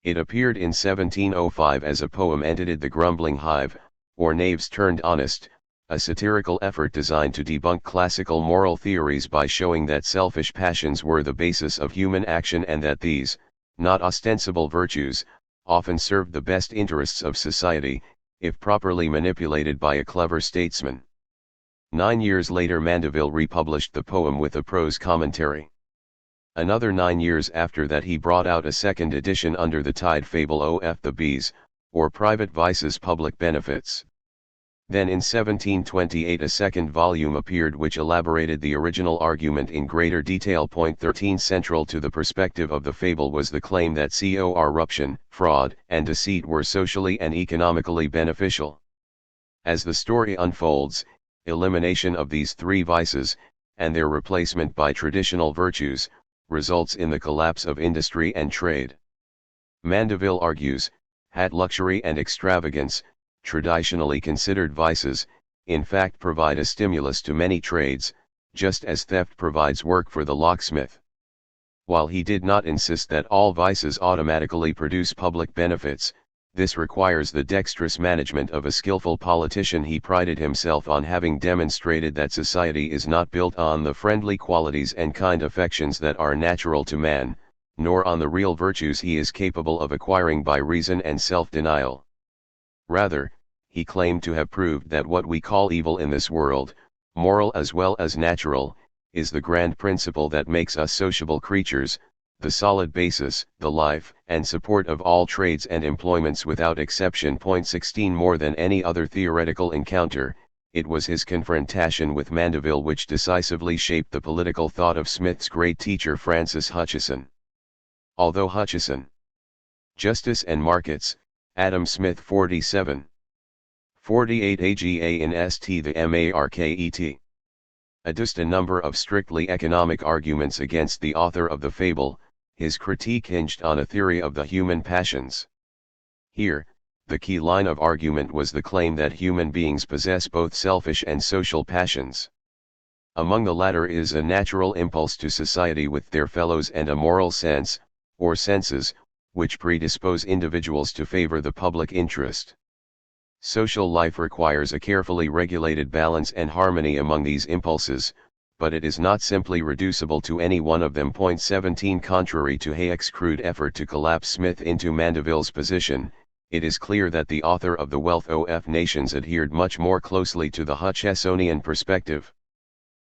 It appeared in 1705 as a poem entitled The Grumbling Hive, or Knaves Turned Honest, a satirical effort designed to debunk classical moral theories by showing that selfish passions were the basis of human action and that these, not ostensible virtues, often served the best interests of society. if properly manipulated by a clever statesman. 9 years later Mandeville republished the poem with a prose commentary. Another 9 years after that he brought out a second edition under the title Fable of the Bees, or Private Vices Public Benefits. Then in 1728 a second volume appeared which elaborated the original argument in greater detail. Point 13 Central to the perspective of the fable was the claim that corruption, fraud, and deceit were socially and economically beneficial. As the story unfolds, elimination of these three vices, and their replacement by traditional virtues, results in the collapse of industry and trade. Mandeville argues, that luxury and extravagance, traditionally considered vices, in fact provide a stimulus to many trades, just as theft provides work for the locksmith. While he did not insist that all vices automatically produce public benefits, this requires the dexterous management of a skillful politician. He prided himself on having demonstrated that society is not built on the friendly qualities and kind affections that are natural to man, nor on the real virtues he is capable of acquiring by reason and self-denial. Rather, he claimed to have proved that what we call evil in this world, moral as well as natural, is the grand principle that makes us sociable creatures, the solid basis, the life and support of all trades and employments without exception. Point 16 More than any other theoretical encounter, it was his confrontation with Mandeville which decisively shaped the political thought of Smith's great teacher Francis Hutcheson. Although Hutcheson, Justice and Markets, Adam Smith 47. 48 AGA in St. the Market. Adduced a number of strictly economic arguments against the author of the fable, his critique hinged on a theory of the human passions. Here, the key line of argument was the claim that human beings possess both selfish and social passions. Among the latter is a natural impulse to society with their fellows and a moral sense, or senses, which predispose individuals to favor the public interest. Social life requires a carefully regulated balance and harmony among these impulses, but it is not simply reducible to any one of them. Point 17 Contrary to Hayek's crude effort to collapse Smith into Mandeville's position, it is clear that the author of The Wealth of Nations adhered much more closely to the Hutchesonian perspective.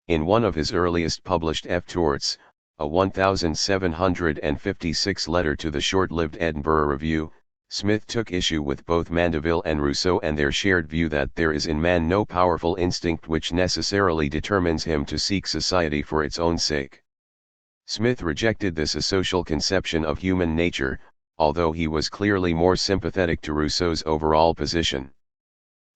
In one of his earliest published F-Torts, a 1756 letter to the short-lived Edinburgh Review, Smith took issue with both Mandeville and Rousseau and their shared view that there is in man no powerful instinct which necessarily determines him to seek society for its own sake. Smith rejected this asocial conception of human nature, although he was clearly more sympathetic to Rousseau's overall position.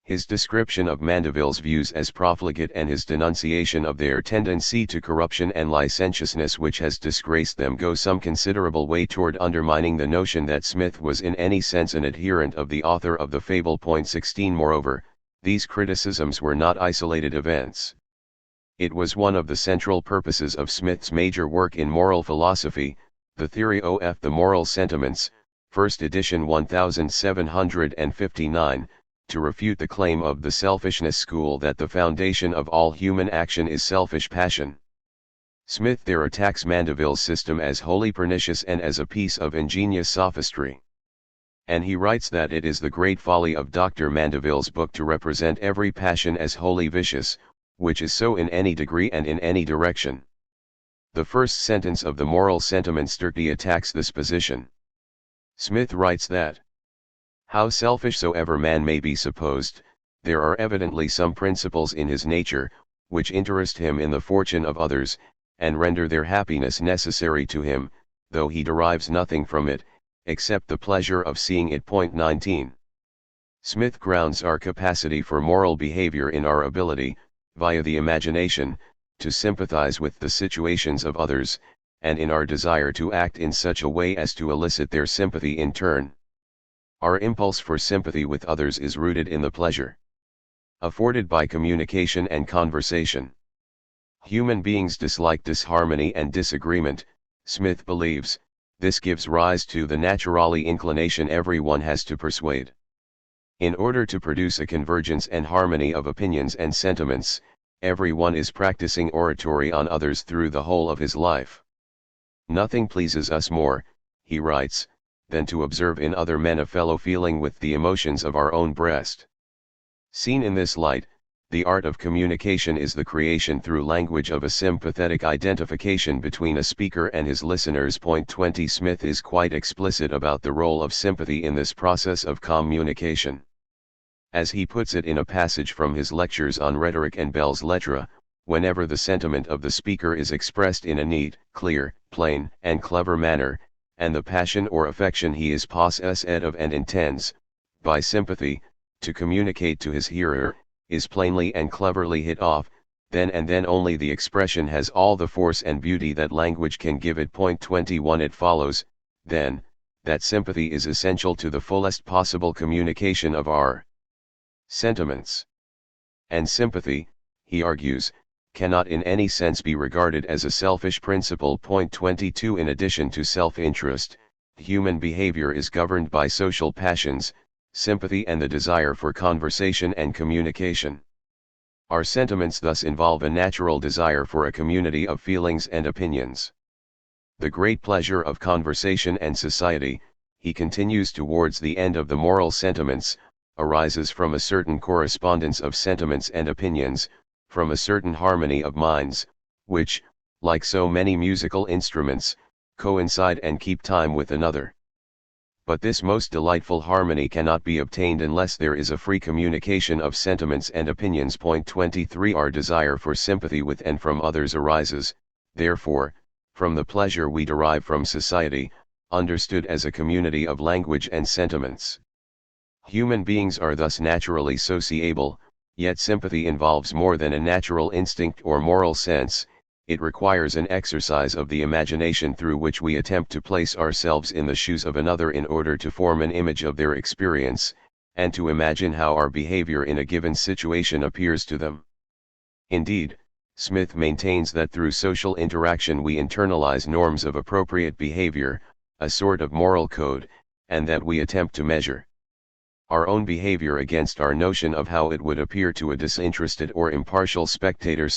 His description of Mandeville's views as profligate and his denunciation of their tendency to corruption and licentiousness which has disgraced them go some considerable way toward undermining the notion that Smith was in any sense an adherent of the author of the fable. Point 16 Moreover, these criticisms were not isolated events. It was one of the central purposes of Smith's major work in moral philosophy, the Theory of the Moral Sentiments, first edition 1759, to refute the claim of the selfishness school that the foundation of all human action is selfish passion. Smith there attacks Mandeville's system as wholly pernicious and as a piece of ingenious sophistry. And he writes that it is the great folly of Dr. Mandeville's book to represent every passion as wholly vicious, which is so in any degree and in any direction. The first sentence of the Moral Sentiments directly attacks this position. Smith writes that, how selfish soever man may be supposed, there are evidently some principles in his nature, which interest him in the fortune of others, and render their happiness necessary to him, though he derives nothing from it, except the pleasure of seeing it. Point 19. Smith grounds our capacity for moral behavior in our ability, via the imagination, to sympathize with the situations of others, and in our desire to act in such a way as to elicit their sympathy in turn. Our impulse for sympathy with others is rooted in the pleasure afforded by communication and conversation. Human beings dislike disharmony and disagreement, Smith believes. This gives rise to the naturally inclination everyone has to persuade. In order to produce a convergence and harmony of opinions and sentiments, everyone is practicing oratory on others through the whole of his life. Nothing pleases us more, he writes, than to observe in other men a fellow feeling with the emotions of our own breast. Seen in this light, the art of communication is the creation through language of a sympathetic identification between a speaker and his listeners. Point 20. Smith is quite explicit about the role of sympathy in this process of communication. As he puts it in a passage from his lectures on rhetoric and Bell's Lettres, whenever the sentiment of the speaker is expressed in a neat, clear, plain, and clever manner, and the passion or affection he is possessed of and intends, by sympathy, to communicate to his hearer, is plainly and cleverly hit off, then and then only the expression has all the force and beauty that language can give it. Point 21. It follows, then, that sympathy is essential to the fullest possible communication of our sentiments. And sympathy, he argues, cannot in any sense be regarded as a selfish principle. Point 22. In addition to self-interest, human behavior is governed by social passions, sympathy and the desire for conversation and communication. Our sentiments thus involve a natural desire for a community of feelings and opinions. The great pleasure of conversation and society, he continues towards the end of the moral sentiments, arises from a certain correspondence of sentiments and opinions, from a certain harmony of minds, which, like so many musical instruments, coincide and keep time with another. But this most delightful harmony cannot be obtained unless there is a free communication of sentiments and opinions. Point 23. Our desire for sympathy with and from others arises, therefore, from the pleasure we derive from society, understood as a community of language and sentiments. Human beings are thus naturally sociable, yet sympathy involves more than a natural instinct or moral sense. It requires an exercise of the imagination through which we attempt to place ourselves in the shoes of another in order to form an image of their experience, and to imagine how our behavior in a given situation appears to them. Indeed, Smith maintains that through social interaction we internalize norms of appropriate behavior, a sort of moral code, and that we attempt to measure our own behavior against our notion of how it would appear to a disinterested or impartial spectator.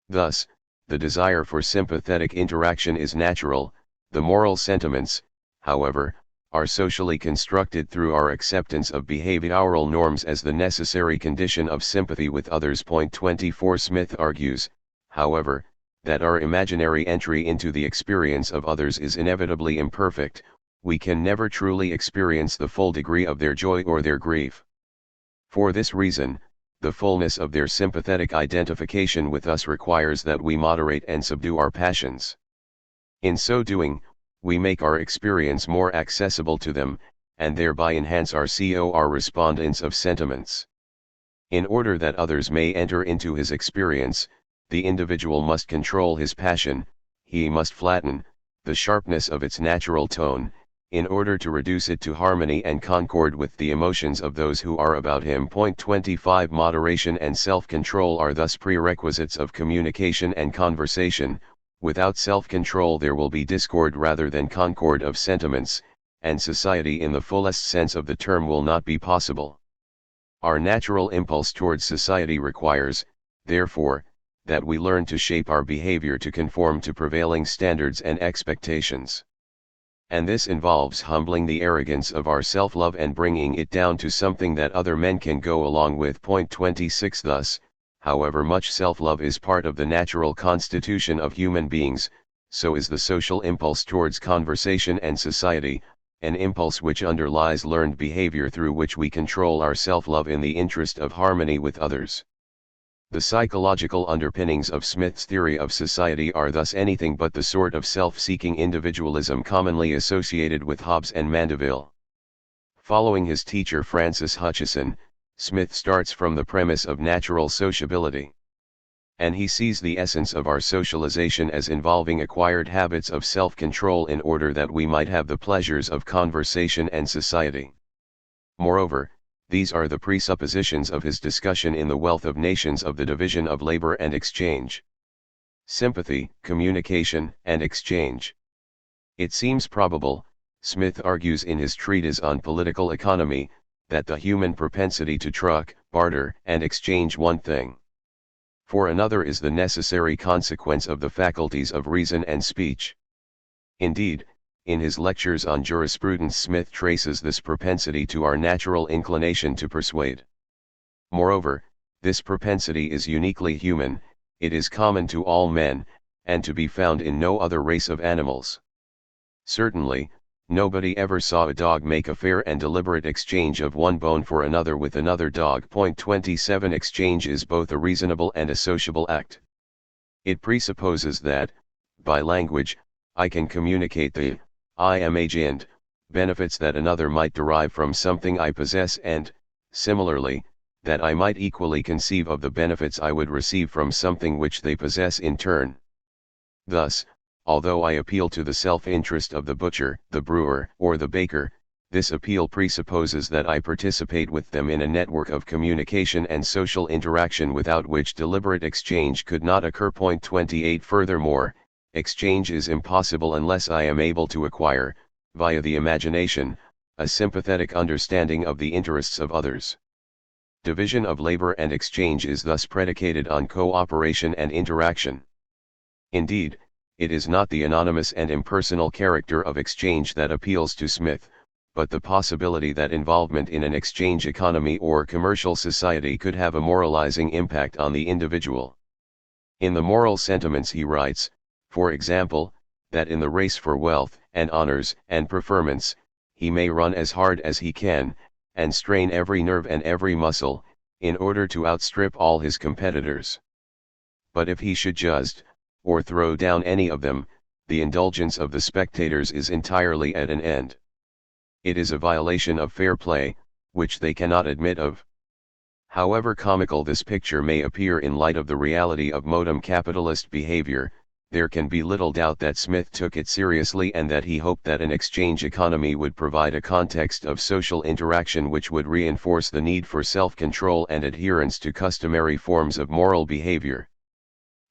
Thus, the desire for sympathetic interaction is natural. The moral sentiments, however, are socially constructed through our acceptance of behavioral norms as the necessary condition of sympathy with others. Point 24. Smith argues, however, that our imaginary entry into the experience of others is inevitably imperfect. We can never truly experience the full degree of their joy or their grief. For this reason, the fullness of their sympathetic identification with us requires that we moderate and subdue our passions. In so doing, we make our experience more accessible to them, and thereby enhance our respondence of sentiments. In order that others may enter into his experience, the individual must control his passion, he must flatten the sharpness of its natural tone, in order to reduce it to harmony and concord with the emotions of those who are about him. Point 25. Moderation and self-control are thus prerequisites of communication and conversation. Without self-control there will be discord rather than concord of sentiments, and society in the fullest sense of the term will not be possible. Our natural impulse towards society requires, therefore, that we learn to shape our behavior to conform to prevailing standards and expectations. And this involves humbling the arrogance of our self-love and bringing it down to something that other men can go along with. Point 26. Thus, however much self-love is part of the natural constitution of human beings, so is the social impulse towards conversation and society, an impulse which underlies learned behavior through which we control our self-love in the interest of harmony with others. The psychological underpinnings of Smith's theory of society are thus anything but the sort of self-seeking individualism commonly associated with Hobbes and Mandeville. Following his teacher Francis Hutcheson, Smith starts from the premise of natural sociability. And he sees the essence of our socialization as involving acquired habits of self-control in order that we might have the pleasures of conversation and society. Moreover, these are the presuppositions of his discussion in The Wealth of Nations of the division of labor and exchange. Sympathy, communication, and exchange. It seems probable, Smith argues in his treatise on political economy, that the human propensity to truck, barter, and exchange one thing for another is the necessary consequence of the faculties of reason and speech. Indeed, In his lectures on jurisprudence, Smith traces this propensity to our natural inclination to persuade. Moreover, this propensity is uniquely human, it is common to all men, and to be found in no other race of animals. Certainly, nobody ever saw a dog make a fair and deliberate exchange of one bone for another with another dog. 27 Exchange is both a reasonable and a sociable act. It presupposes that, by language, I can communicate the I am agent benefits that another might derive from something I possess, and, similarly, that I might equally conceive of the benefits I would receive from something which they possess in turn. Thus, although I appeal to the self-interest of the butcher, the brewer, or the baker, this appeal presupposes that I participate with them in a network of communication and social interaction without which deliberate exchange could not occur. 28 Furthermore, exchange is impossible unless I am able to acquire, via the imagination, a sympathetic understanding of the interests of others. Division of labor and exchange is thus predicated on cooperation and interaction. Indeed, it is not the anonymous and impersonal character of exchange that appeals to Smith, but the possibility that involvement in an exchange economy or commercial society could have a moralizing impact on the individual. In the Moral Sentiments he writes, for example, that in the race for wealth, and honors, and preferments, he may run as hard as he can, and strain every nerve and every muscle, in order to outstrip all his competitors. But if he should just, or throw down any of them, the indulgence of the spectators is entirely at an end. It is a violation of fair play, which they cannot admit of. However comical this picture may appear in light of the reality of modern capitalist behavior, there can be little doubt that Smith took it seriously and that he hoped that an exchange economy would provide a context of social interaction which would reinforce the need for self-control and adherence to customary forms of moral behavior.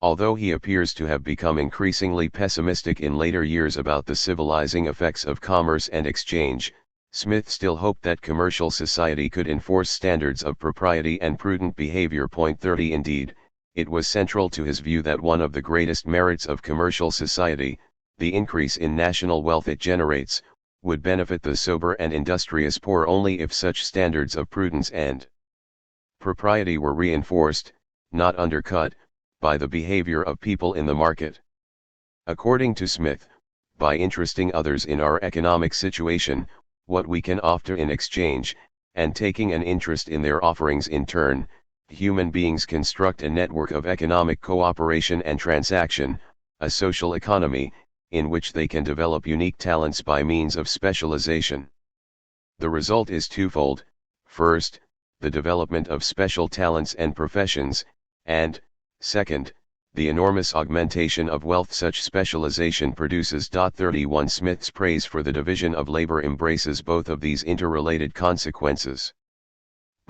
Although he appears to have become increasingly pessimistic in later years about the civilizing effects of commerce and exchange, Smith still hoped that commercial society could enforce standards of propriety and prudent behavior. 30 Indeed, it was central to his view that one of the greatest merits of commercial society, the increase in national wealth it generates, would benefit the sober and industrious poor only if such standards of prudence and propriety were reinforced, not undercut, by the behavior of people in the market. According to Smith, by interesting others in our economic situation, what we can offer in exchange, and taking an interest in their offerings in turn, human beings construct a network of economic cooperation and transaction, a social economy, in which they can develop unique talents by means of specialization. The result is twofold: first, the development of special talents and professions, and, second, the enormous augmentation of wealth such specialization produces. 31 Smith's praise for the division of labor embraces both of these interrelated consequences.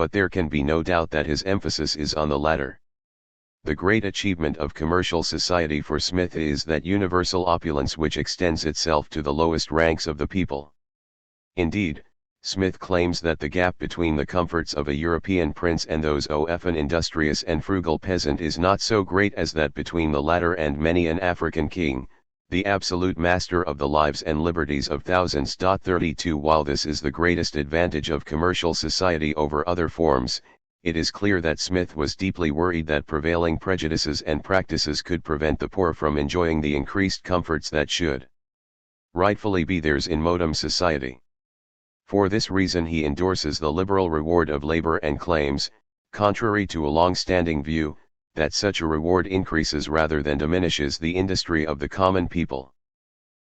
But there can be no doubt that his emphasis is on the latter. The great achievement of commercial society for Smith is that universal opulence which extends itself to the lowest ranks of the people. Indeed, Smith claims that the gap between the comforts of a European prince and those of an industrious and frugal peasant is not so great as that between the latter and many an African king, the absolute master of the lives and liberties of thousands. 32 While this is the greatest advantage of commercial society over other forms, it is clear that Smith was deeply worried that prevailing prejudices and practices could prevent the poor from enjoying the increased comforts that should rightfully be theirs in modern society. For this reason he endorses the liberal reward of labor and claims, contrary to a long-standing view, that such a reward increases rather than diminishes the industry of the common people.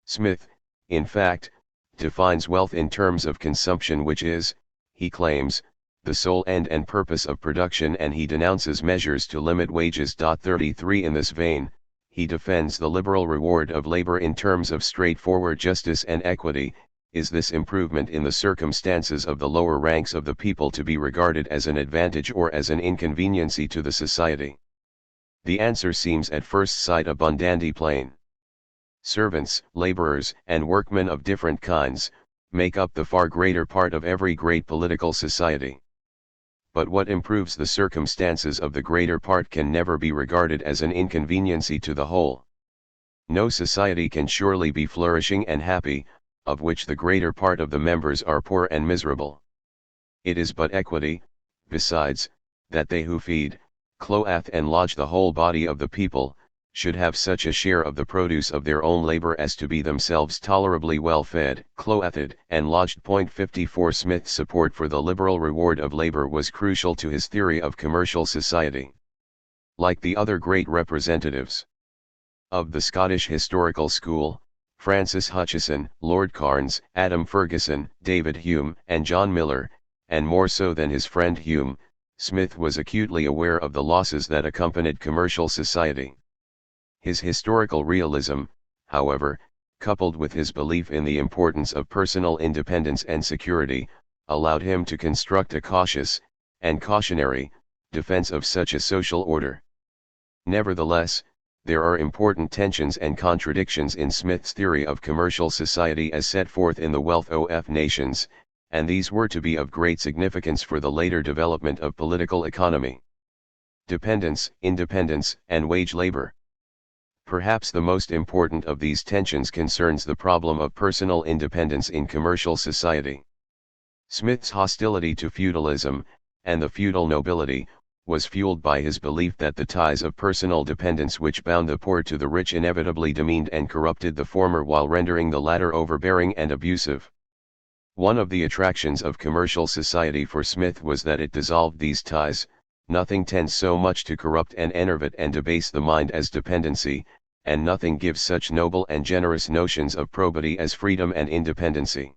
Smith, in fact, defines wealth in terms of consumption, which is, he claims, the sole end and purpose of production, and he denounces measures to limit wages. 33 In this vein, he defends the liberal reward of labor in terms of straightforward justice and equity. Is this improvement in the circumstances of the lower ranks of the people to be regarded as an advantage or as an inconveniency to the society? The answer seems at first sight abundantly plain. Servants, laborers, and workmen of different kinds, make up the far greater part of every great political society. But what improves the circumstances of the greater part can never be regarded as an inconveniency to the whole. No society can surely be flourishing and happy, of which the greater part of the members are poor and miserable. It is but equity, besides, that they who feed, clothe and lodge the whole body of the people, should have such a share of the produce of their own labor as to be themselves tolerably well fed, clothed, and lodged. 54 Smith's support for the liberal reward of labor was crucial to his theory of commercial society. Like the other great representatives of the Scottish historical school, Francis Hutcheson, Lord Cairns, Adam Ferguson, David Hume, and John Miller, and more so than his friend Hume, Smith was acutely aware of the losses that accompanied commercial society. His historical realism, however, coupled with his belief in the importance of personal independence and security, allowed him to construct a cautious, and cautionary, defense of such a social order. Nevertheless, there are important tensions and contradictions in Smith's theory of commercial society as set forth in The Wealth of Nations, and these were to be of great significance for the later development of political economy. Dependence, independence, and wage labor. Perhaps the most important of these tensions concerns the problem of personal independence in commercial society. Smith's hostility to feudalism, and the feudal nobility, was fueled by his belief that the ties of personal dependence which bound the poor to the rich inevitably demeaned and corrupted the former while rendering the latter overbearing and abusive. One of the attractions of commercial society for Smith was that it dissolved these ties. Nothing tends so much to corrupt and enervate and debase the mind as dependency, and nothing gives such noble and generous notions of probity as freedom and independency.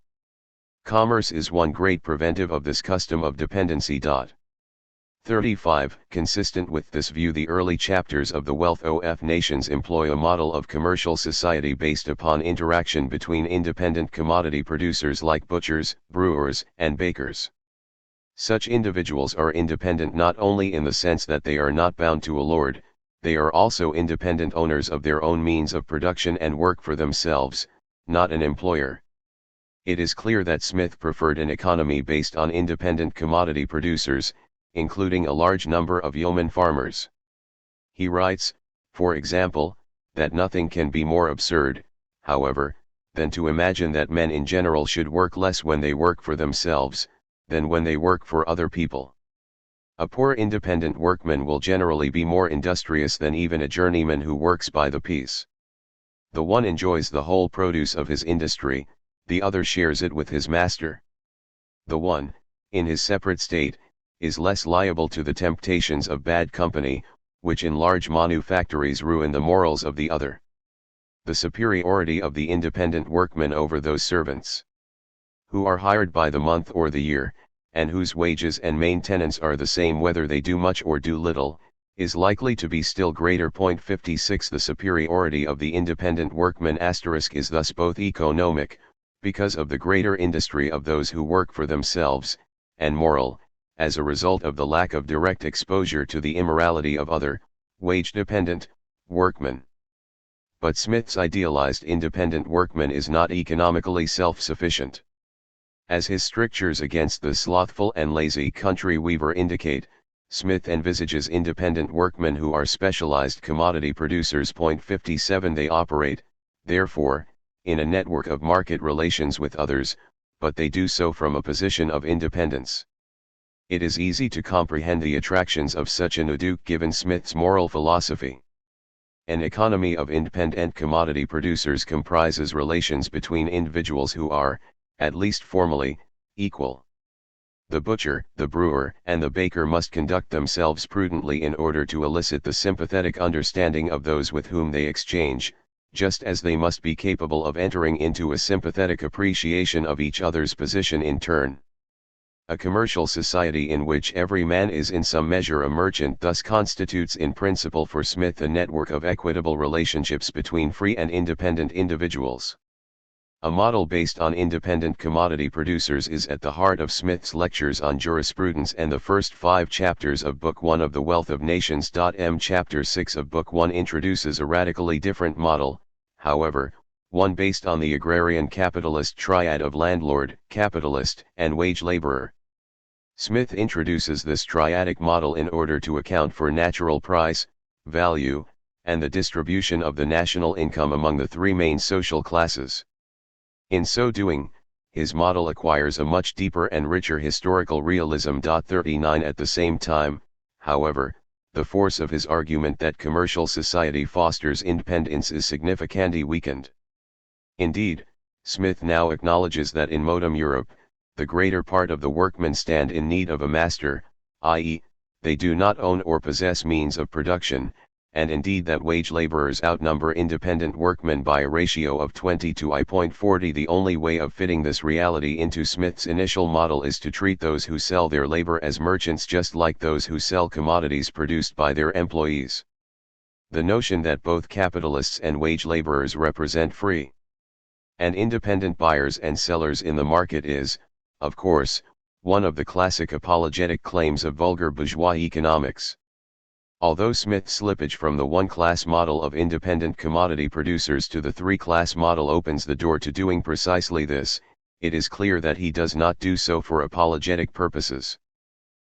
Commerce is one great preventive of this custom of dependency. 35. Consistent with this view, the early chapters of The Wealth of Nations employ a model of commercial society based upon interaction between independent commodity producers like butchers, brewers, and bakers. Such individuals are independent not only in the sense that they are not bound to a lord, they are also independent owners of their own means of production and work for themselves, not an employer. It is clear that Smith preferred an economy based on independent commodity producers, including a large number of yeoman farmers. He writes, for example, that nothing can be more absurd, however, than to imagine that men in general should work less when they work for themselves, than when they work for other people. A poor independent workman will generally be more industrious than even a journeyman who works by the piece. The one enjoys the whole produce of his industry, the other shares it with his master. The one, in his separate state, is less liable to the temptations of bad company, which in large manufactories ruin the morals of the other. The superiority of the independent workman over those servants who are hired by the month or the year, and whose wages and maintenance are the same whether they do much or do little, is likely to be still greater. 56 The superiority of the independent workman is thus both economic, because of the greater industry of those who work for themselves, and moral, as a result of the lack of direct exposure to the immorality of other, wage-dependent, workmen. But Smith's idealized independent workman is not economically self-sufficient. As his strictures against the slothful and lazy country weaver indicate, Smith envisages independent workmen who are specialized commodity producers. 57 They operate, therefore, in a network of market relations with others, but they do so from a position of independence. It is easy to comprehend the attractions of such an outlook given Smith's moral philosophy. An economy of independent commodity producers comprises relations between individuals who are, at least formally, equal. The butcher, the brewer, and the baker must conduct themselves prudently in order to elicit the sympathetic understanding of those with whom they exchange, just as they must be capable of entering into a sympathetic appreciation of each other's position in turn. A commercial society in which every man is in some measure a merchant thus constitutes in principle for Smith a network of equitable relationships between free and independent individuals. A model based on independent commodity producers is at the heart of Smith's lectures on jurisprudence and the first 5 chapters of Book 1 of The Wealth of Nations. Chapter 6 of Book 1 introduces a radically different model, however, one based on the agrarian capitalist triad of landlord, capitalist, and wage laborer. Smith introduces this triadic model in order to account for natural price, value, and the distribution of the national income among the 3 main social classes. In so doing, his model acquires a much deeper and richer historical realism. 39 At the same time, however, the force of his argument that commercial society fosters independence is significantly weakened. Indeed, Smith now acknowledges that in modern Europe, the greater part of the workmen stand in need of a master, i.e., they do not own or possess means of production, and indeed that wage laborers outnumber independent workmen by a ratio of 20 to 1.40. The only way of fitting this reality into Smith's initial model is to treat those who sell their labor as merchants just like those who sell commodities produced by their employees. The notion that both capitalists and wage laborers represent free and independent buyers and sellers in the market is, of course, one of the classic apologetic claims of vulgar bourgeois economics. Although Smith's slippage from the one-class model of independent commodity producers to the three-class model opens the door to doing precisely this, it is clear that he does not do so for apologetic purposes.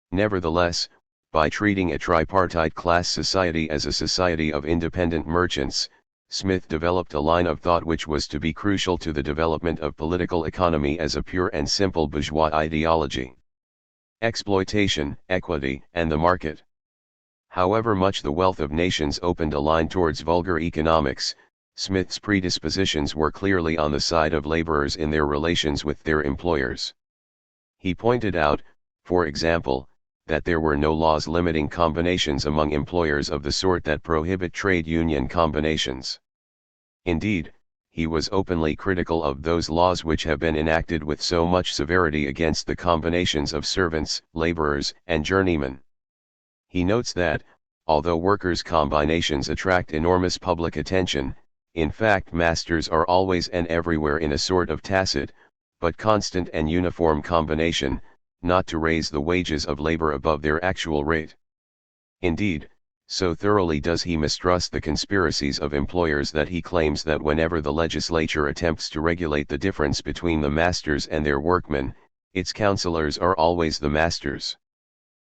Nevertheless, by treating a tripartite class society as a society of independent merchants, Smith developed a line of thought which was to be crucial to the development of political economy as a pure and simple bourgeois ideology. Exploitation, equity, and the market. However much the wealth of nations opened a line towards vulgar economics, Smith's predispositions were clearly on the side of laborers in their relations with their employers. He pointed out, for example, that there were no laws limiting combinations among employers of the sort that prohibit trade union combinations. Indeed, he was openly critical of those laws which have been enacted with so much severity against the combinations of servants, laborers, and journeymen. He notes that, although workers' combinations attract enormous public attention, in fact masters are always and everywhere in a sort of tacit, but constant and uniform combination, not to raise the wages of labor above their actual rate. Indeed, so thoroughly does he mistrust the conspiracies of employers that he claims that whenever the legislature attempts to regulate the difference between the masters and their workmen, its counselors are always the masters.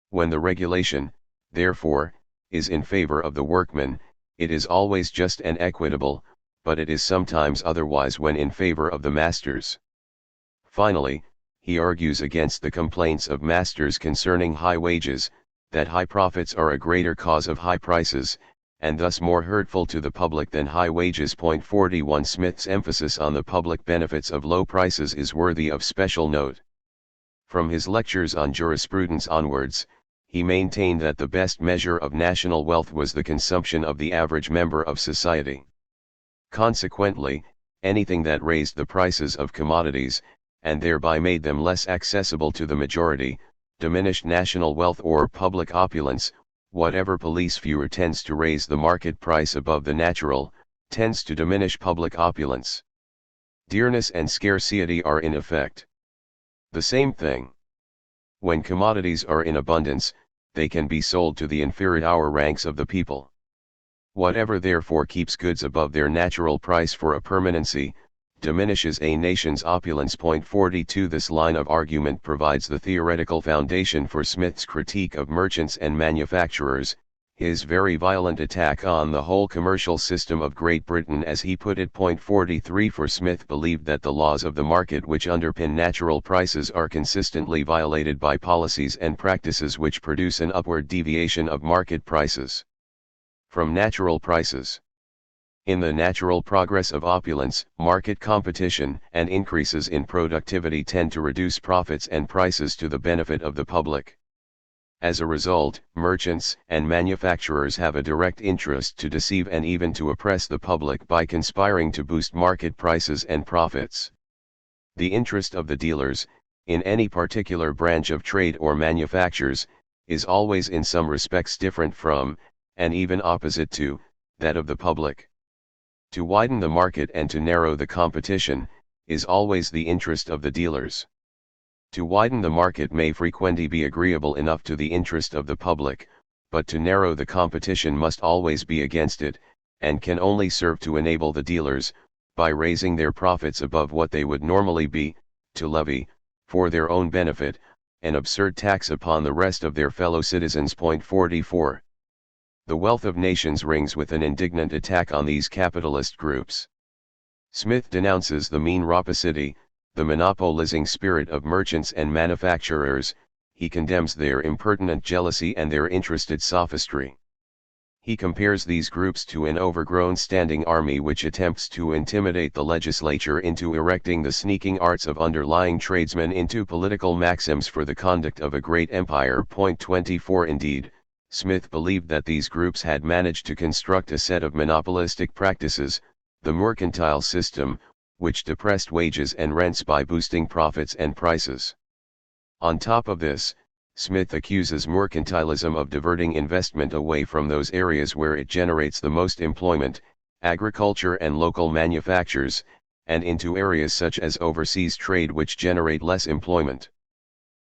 When the regulation, therefore, is in favor of the workmen, it is always just and equitable, but it is sometimes otherwise when in favor of the masters. Finally, he argues against the complaints of masters concerning high wages, that high profits are a greater cause of high prices, and thus more hurtful to the public than high wages. 41 Smith's emphasis on the public benefits of low prices is worthy of special note. From his lectures on jurisprudence onwards, he maintained that the best measure of national wealth was the consumption of the average member of society. Consequently, anything that raised the prices of commodities, and thereby made them less accessible to the majority, diminished national wealth or public opulence. Whatever police furor tends to raise the market price above the natural, tends to diminish public opulence. Dearness and scarcity are in effect the same thing. When commodities are in abundance, they can be sold to the inferior ranks of the people. Whatever therefore keeps goods above their natural price for a permanency, diminishes a nation's opulence. 42 This line of argument provides the theoretical foundation for Smith's critique of merchants and manufacturers, his very violent attack on the whole commercial system of Great Britain as he put it. 43 For Smith believed that the laws of the market which underpin natural prices are consistently violated by policies and practices which produce an upward deviation of market prices from natural prices. In the natural progress of opulence, market competition and increases in productivity tend to reduce profits and prices to the benefit of the public. As a result, merchants and manufacturers have a direct interest to deceive and even to oppress the public by conspiring to boost market prices and profits. The interest of the dealers, in any particular branch of trade or manufactures, is always in some respects different from, and even opposite to, that of the public. To widen the market and to narrow the competition, is always the interest of the dealers. To widen the market may frequently be agreeable enough to the interest of the public, but to narrow the competition must always be against it, and can only serve to enable the dealers, by raising their profits above what they would normally be, to levy, for their own benefit, an absurd tax upon the rest of their fellow citizens. 44. The wealth of nations rings with an indignant attack on these capitalist groups. Smith denounces the mean rapacity, the monopolizing spirit of merchants and manufacturers. He condemns their impertinent jealousy and their interested sophistry. He compares these groups to an overgrown standing army which attempts to intimidate the legislature into erecting the sneaking arts of underlying tradesmen into political maxims for the conduct of a great empire. 24 Indeed, Smith believed that these groups had managed to construct a set of monopolistic practices, the mercantile system, which depressed wages and rents by boosting profits and prices. On top of this, Smith accuses mercantilism of diverting investment away from those areas where it generates the most employment, agriculture and local manufactures, and into areas such as overseas trade which generate less employment.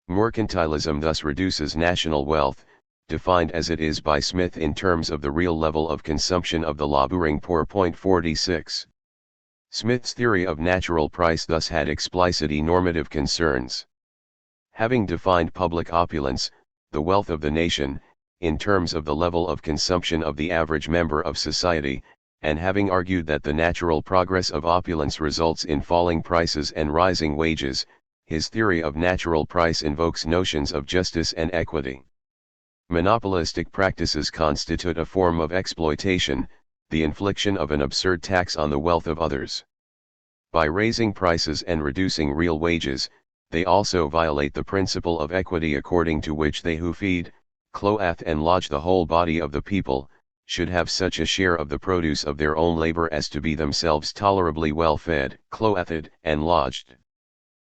Mercantilism thus reduces national wealth, defined as it is by Smith in terms of the real level of consumption of the laboring poor. 46. Smith's theory of natural price thus had explicitly normative concerns. Having defined public opulence, the wealth of the nation, in terms of the level of consumption of the average member of society, and having argued that the natural progress of opulence results in falling prices and rising wages, his theory of natural price invokes notions of justice and equity. Monopolistic practices constitute a form of exploitation, the infliction of an absurd tax on the wealth of others. By raising prices and reducing real wages, they also violate the principle of equity according to which they who feed, clothe and lodge the whole body of the people, should have such a share of the produce of their own labor as to be themselves tolerably well fed, clothed, and lodged.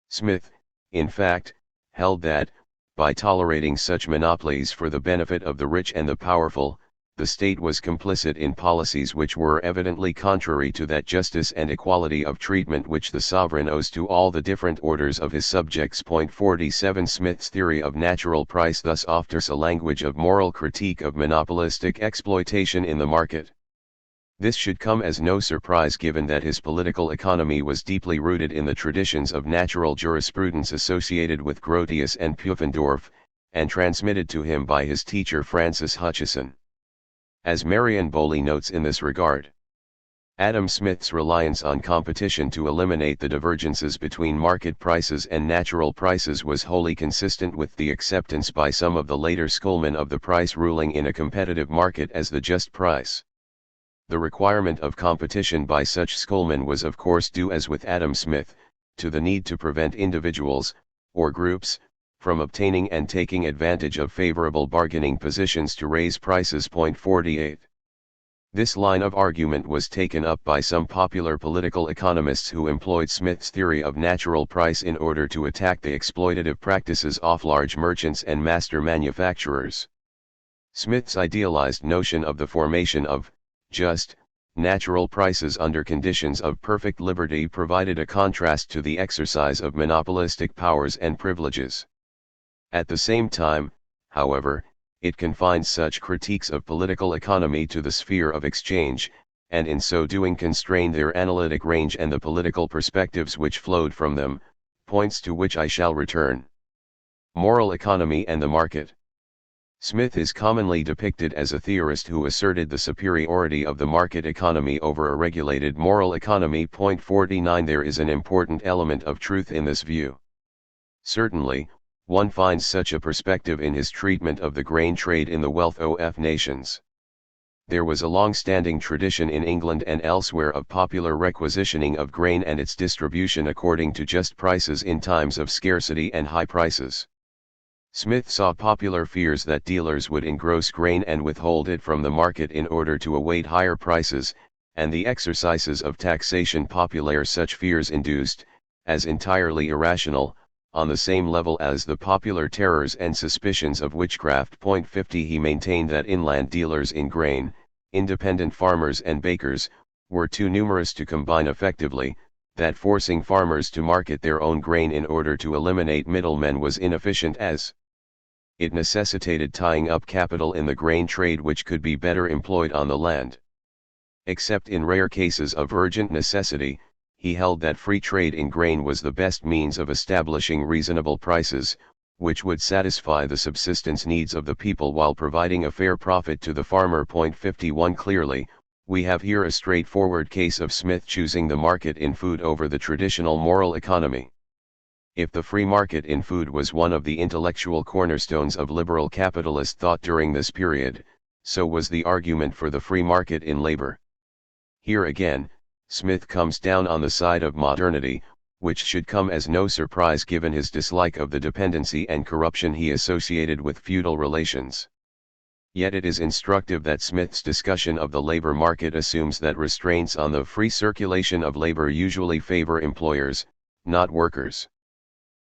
Smith, in fact, held that, by tolerating such monopolies for the benefit of the rich and the powerful, the state was complicit in policies which were evidently contrary to that justice and equality of treatment which the sovereign owes to all the different orders of his subjects. 47 Smith's theory of natural price thus offers a language of moral critique of monopolistic exploitation in the market. This should come as no surprise given that his political economy was deeply rooted in the traditions of natural jurisprudence associated with Grotius and Pufendorf, and transmitted to him by his teacher Francis Hutcheson. As Marion Bowley notes in this regard, Adam Smith's reliance on competition to eliminate the divergences between market prices and natural prices was wholly consistent with the acceptance by some of the later schoolmen of the price ruling in a competitive market as the just price. The requirement of competition by such schoolmen was of course due, as with Adam Smith, to the need to prevent individuals, or groups, from obtaining and taking advantage of favorable bargaining positions to raise prices. 48. This line of argument was taken up by some popular political economists who employed Smith's theory of natural price in order to attack the exploitative practices of large merchants and master manufacturers. Smith's idealized notion of the formation of just, natural prices under conditions of perfect liberty provided a contrast to the exercise of monopolistic powers and privileges. At the same time, however, it confined such critiques of political economy to the sphere of exchange, and in so doing constrained their analytic range and the political perspectives which flowed from them, points to which I shall return. Moral economy and the market. Smith is commonly depicted as a theorist who asserted the superiority of the market economy over a regulated moral economy. 49 There is an important element of truth in this view. Certainly, one finds such a perspective in his treatment of the grain trade in the wealth of nations. There was a long-standing tradition in England and elsewhere of popular requisitioning of grain and its distribution according to just prices in times of scarcity and high prices. Smith saw popular fears that dealers would engross grain and withhold it from the market in order to await higher prices, and the exercises of taxation populaire such fears induced, as entirely irrational, on the same level as the popular terrors and suspicions of witchcraft. 50 He maintained that inland dealers in grain, independent farmers and bakers, were too numerous to combine effectively, that forcing farmers to market their own grain in order to eliminate middlemen was inefficient as it necessitated tying up capital in the grain trade which could be better employed on the land. Except in rare cases of urgent necessity, he held that free trade in grain was the best means of establishing reasonable prices, which would satisfy the subsistence needs of the people while providing a fair profit to the farmer. 51 Clearly, We have here a straightforward case of Smith choosing the market in food over the traditional moral economy. If the free market in food was one of the intellectual cornerstones of liberal capitalist thought during this period, so was the argument for the free market in labor. Here again, Smith comes down on the side of modernity, which should come as no surprise given his dislike of the dependency and corruption he associated with feudal relations. Yet it is instructive that Smith's discussion of the labor market assumes that restraints on the free circulation of labor usually favor employers, not workers.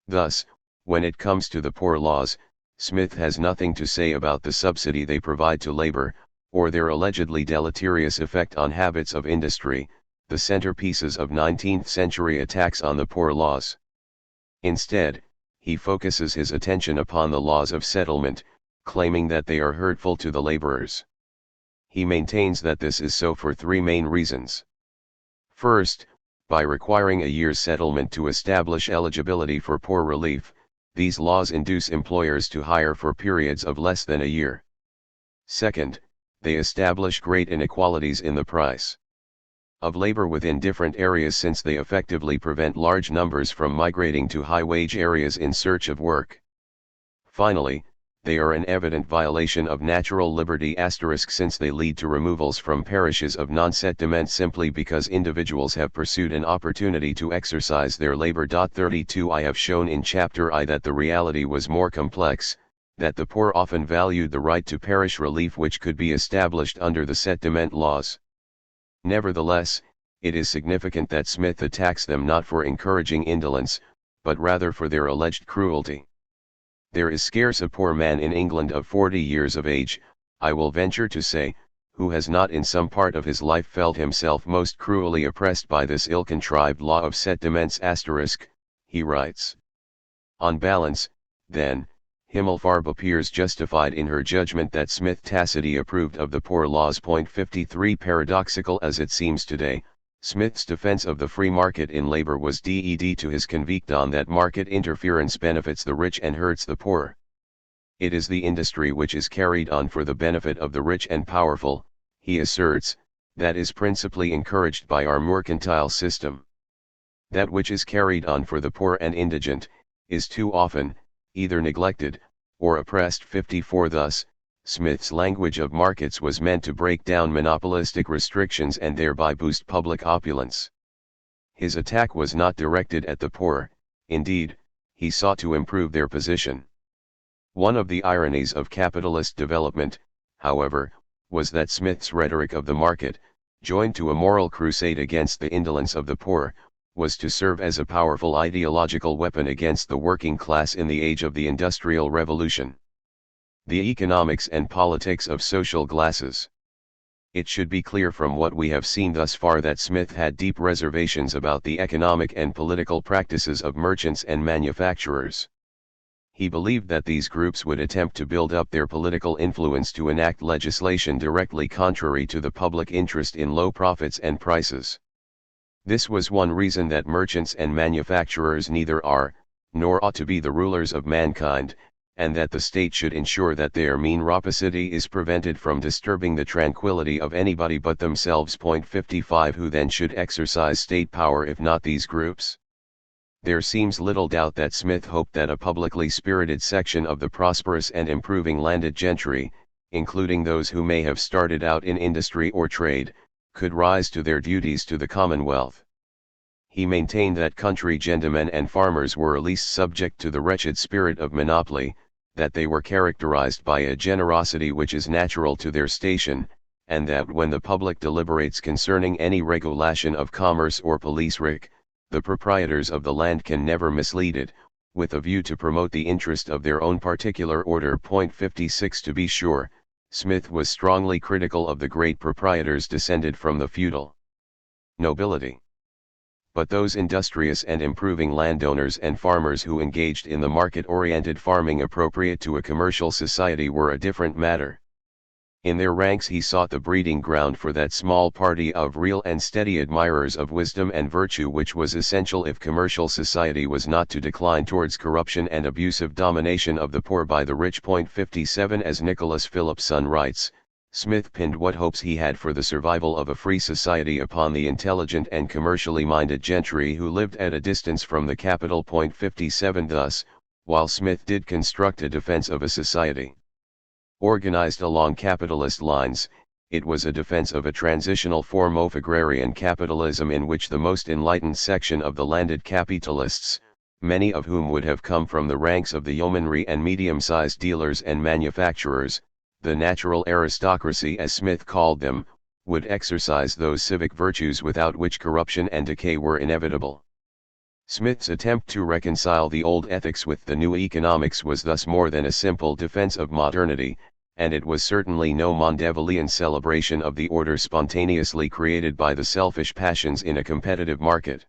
Thus, when it comes to the poor laws, Smith has nothing to say about the subsidy they provide to labor, or their allegedly deleterious effect on habits of industry, the centerpieces of 19th-century attacks on the poor laws. Instead, he focuses his attention upon the laws of settlement, claiming that they are hurtful to the laborers. He maintains that this is so for three main reasons. First, by requiring a year's settlement to establish eligibility for poor relief, these laws induce employers to hire for periods of less than a year. Second, they establish great inequalities in the price of labor within different areas since they effectively prevent large numbers from migrating to high-wage areas in search of work. Finally, they are an evident violation of natural liberty since they lead to removals from parishes of non-settlement simply because individuals have pursued an opportunity to exercise their labor. 32 I have shown in Chapter I that the reality was more complex, that the poor often valued the right to parish relief which could be established under the settlement laws. Nevertheless, it is significant that Smith attacks them not for encouraging indolence, but rather for their alleged cruelty. There is scarce a poor man in England of 40 years of age, I will venture to say, who has not in some part of his life felt himself most cruelly oppressed by this ill-contrived law of settlements. He writes. On balance, then, Himmelfarb appears justified in her judgment that Smith tacitly approved of the poor laws. 53 Paradoxical as it seems today, Smith's defense of the free market in labor was dead to his conviction that market interference benefits the rich and hurts the poor. It is the industry which is carried on for the benefit of the rich and powerful, he asserts, that is principally encouraged by our mercantile system. That which is carried on for the poor and indigent, is too often, either neglected, or oppressed. 54 Thus, Smith's language of markets was meant to break down monopolistic restrictions and thereby boost public opulence. His attack was not directed at the poor, indeed, he sought to improve their position. One of the ironies of capitalist development, however, was that Smith's rhetoric of the market, joined to a moral crusade against the indolence of the poor, was to serve as a powerful ideological weapon against the working class in the age of the Industrial Revolution. The economics and politics of social classes. It should be clear from what we have seen thus far that Smith had deep reservations about the economic and political practices of merchants and manufacturers. He believed that these groups would attempt to build up their political influence to enact legislation directly contrary to the public interest in low profits and prices. This was one reason that merchants and manufacturers neither are, nor ought to be the rulers of mankind, and that the state should ensure that their mean rapacity is prevented from disturbing the tranquility of anybody but themselves. 55 Who then should exercise state power if not these groups? There seems little doubt that Smith hoped that a publicly spirited section of the prosperous and improving landed gentry, including those who may have started out in industry or trade, could rise to their duties to the Commonwealth. He maintained that country gentlemen and farmers were least subject to the wretched spirit of monopoly, that they were characterized by a generosity which is natural to their station, and that when the public deliberates concerning any regulation of commerce or police writ, the proprietors of the land can never mislead it, with a view to promote the interest of their own particular order. 56 To be sure, Smith was strongly critical of the great proprietors descended from the feudal nobility. But those industrious and improving landowners and farmers who engaged in the market-oriented farming appropriate to a commercial society were a different matter. In their ranks he sought the breeding ground for that small party of real and steady admirers of wisdom and virtue which was essential if commercial society was not to decline towards corruption and abusive domination of the poor by the rich. 57 As Nicholas Philipson writes, Smith pinned what hopes he had for the survival of a free society upon the intelligent and commercially minded gentry who lived at a distance from the capital. 57 Thus, while Smith did construct a defense of a society organized along capitalist lines, it was a defense of a transitional form of agrarian capitalism in which the most enlightened section of the landed capitalists, many of whom would have come from the ranks of the yeomanry and medium-sized dealers and manufacturers, the natural aristocracy as Smith called them, would exercise those civic virtues without which corruption and decay were inevitable. Smith's attempt to reconcile the old ethics with the new economics was thus more than a simple defense of modernity, and it was certainly no Mondevilian celebration of the order spontaneously created by the selfish passions in a competitive market.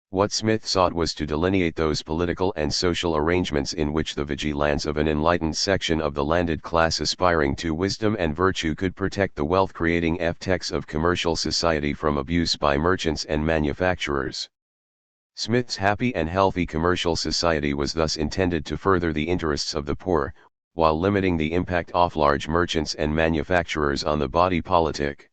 What Smith sought was to delineate those political and social arrangements in which the vigilance of an enlightened section of the landed class aspiring to wisdom and virtue could protect the wealth-creating effects of commercial society from abuse by merchants and manufacturers. Smith's happy and healthy commercial society was thus intended to further the interests of the poor, while limiting the impact of large merchants and manufacturers on the body politic.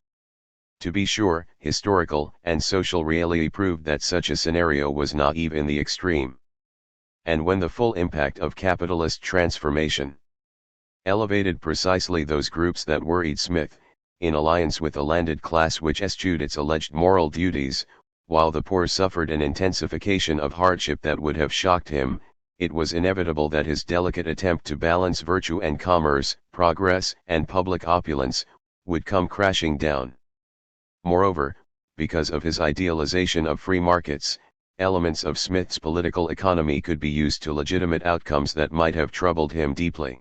To be sure, historical and social reality proved that such a scenario was naive in the extreme. And when the full impact of capitalist transformation elevated precisely those groups that worried Smith, in alliance with a landed class which eschewed its alleged moral duties, while the poor suffered an intensification of hardship that would have shocked him, it was inevitable that his delicate attempt to balance virtue and commerce, progress and public opulence, would come crashing down. Moreover, because of his idealization of free markets, elements of Smith's political economy could be used to legitimate outcomes that might have troubled him deeply.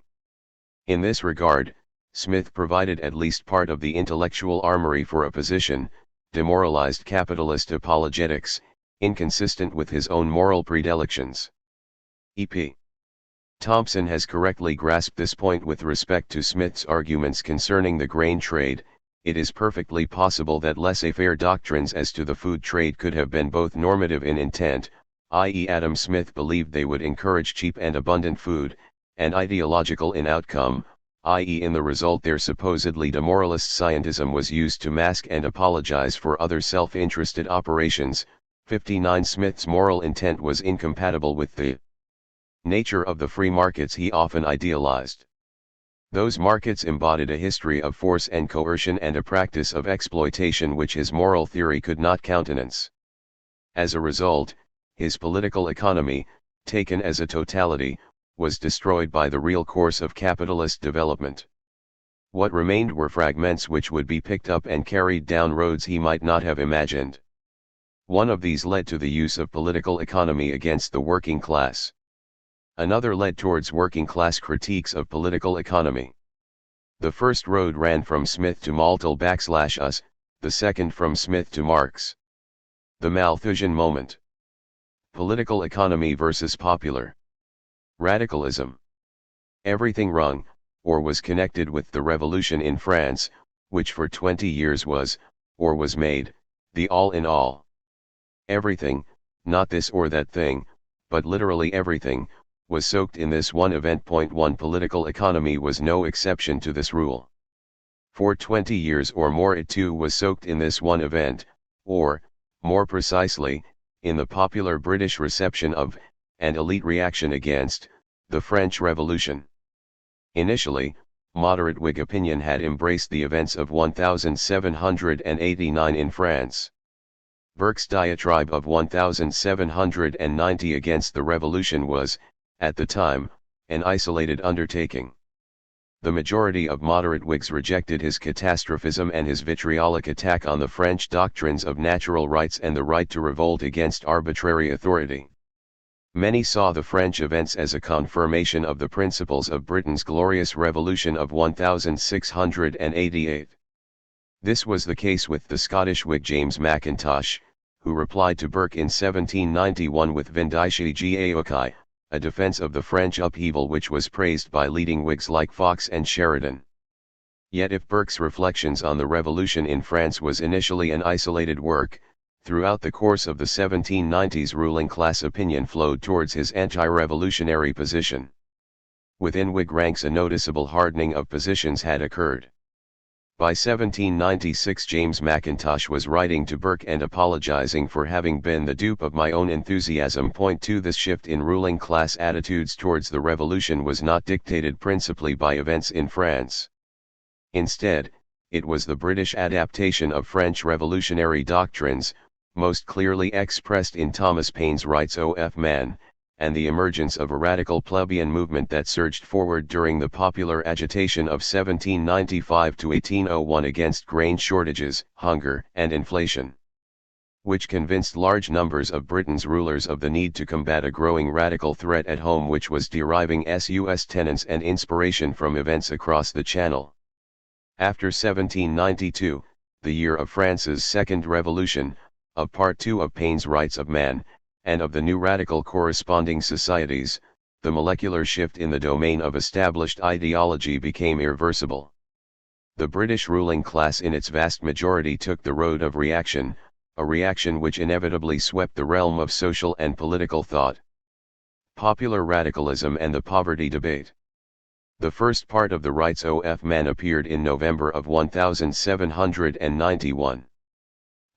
In this regard, Smith provided at least part of the intellectual armory for a position, demoralized capitalist apologetics, inconsistent with his own moral predilections. E.P. Thompson has correctly grasped this point with respect to Smith's arguments concerning the grain trade. It is perfectly possible that laissez-faire doctrines as to the food trade could have been both normative in intent, i.e. Adam Smith believed they would encourage cheap and abundant food, and ideological in outcome, i.e. in the result their supposedly demoralist scientism was used to mask and apologize for other self-interested operations. 59 Smith's moral intent was incompatible with the nature of the free markets he often idealized. Those markets embodied a history of force and coercion and a practice of exploitation which his moral theory could not countenance. As a result, his political economy, taken as a totality, was destroyed by the real course of capitalist development. What remained were fragments which would be picked up and carried down roads he might not have imagined. One of these led to the use of political economy against the working class. Another led towards working class critiques of political economy. The first road ran from Smith to Malthus/us, the second from Smith to Marx. The Malthusian moment. Political economy versus popular radicalism. Everything wrung, or was connected with the revolution in France, which for 20 years was, or was made, the all in all. Everything, not this or that thing, but literally everything, was soaked in this one event. 1 Political economy was no exception to this rule. For 20 years or more it too was soaked in this one event, or, more precisely, in the popular British reception of, and elite reaction against, the French Revolution. Initially, moderate Whig opinion had embraced the events of 1789 in France. Burke's diatribe of 1790 against the revolution was, at the time, an isolated undertaking. The majority of moderate Whigs rejected his catastrophism and his vitriolic attack on the French doctrines of natural rights and the right to revolt against arbitrary authority. Many saw the French events as a confirmation of the principles of Britain's glorious revolution of 1688. This was the case with the Scottish Whig James Mackintosh, who replied to Burke in 1791 with Vindici Gaokai, a defense of the French upheaval which was praised by leading Whigs like Fox and Sheridan. Yet if Burke's reflections on the revolution in France was initially an isolated work, throughout the course of the 1790s ruling class opinion flowed towards his anti-revolutionary position. Within Whig ranks a noticeable hardening of positions had occurred. By 1796 James Mackintosh was writing to Burke and apologizing for having been the dupe of my own enthusiasm. Point 2 This shift in ruling class attitudes towards the revolution was not dictated principally by events in France. Instead, it was the British adaptation of French revolutionary doctrines, most clearly expressed in Thomas Paine's Rights of Man, and the emergence of a radical plebeian movement that surged forward during the popular agitation of 1795 to 1801 against grain shortages, hunger, and inflation, which convinced large numbers of Britain's rulers of the need to combat a growing radical threat at home which was deriving sustenance and inspiration from events across the Channel. After 1792, the year of France's Second Revolution, of Part 2 of Paine's Rights of Man, and of the new radical corresponding societies, the molecular shift in the domain of established ideology became irreversible. The British ruling class in its vast majority took the road of reaction, a reaction which inevitably swept the realm of social and political thought. Popular radicalism and the poverty debate. The first part of the Rights of Man appeared in November of 1791.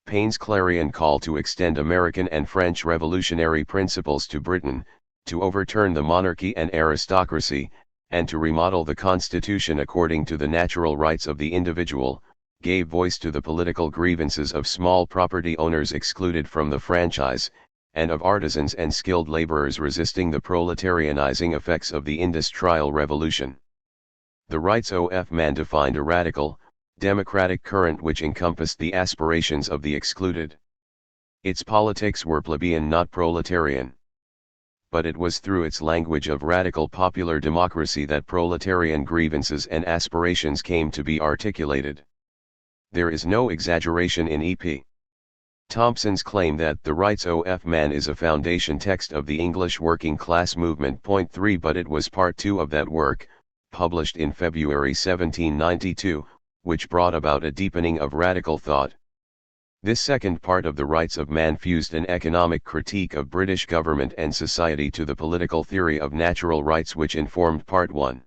Paine's clarion call to extend American and French revolutionary principles to Britain, to overturn the monarchy and aristocracy, and to remodel the Constitution according to the natural rights of the individual, gave voice to the political grievances of small property owners excluded from the franchise, and of artisans and skilled laborers resisting the proletarianizing effects of the industrial revolution. The Rights of Man defined a radical, democratic current which encompassed the aspirations of the excluded. Its politics were plebeian, not proletarian. But it was through its language of radical popular democracy that proletarian grievances and aspirations came to be articulated. There is no exaggeration in E.P. Thompson's claim that the Rights of Man is a foundation text of the English working class movement. Point 3 But it was part 2 of that work, published in February 1792, which brought about a deepening of radical thought. This second part of the Rights of Man fused an economic critique of British government and society to the political theory of natural rights which informed Part 1.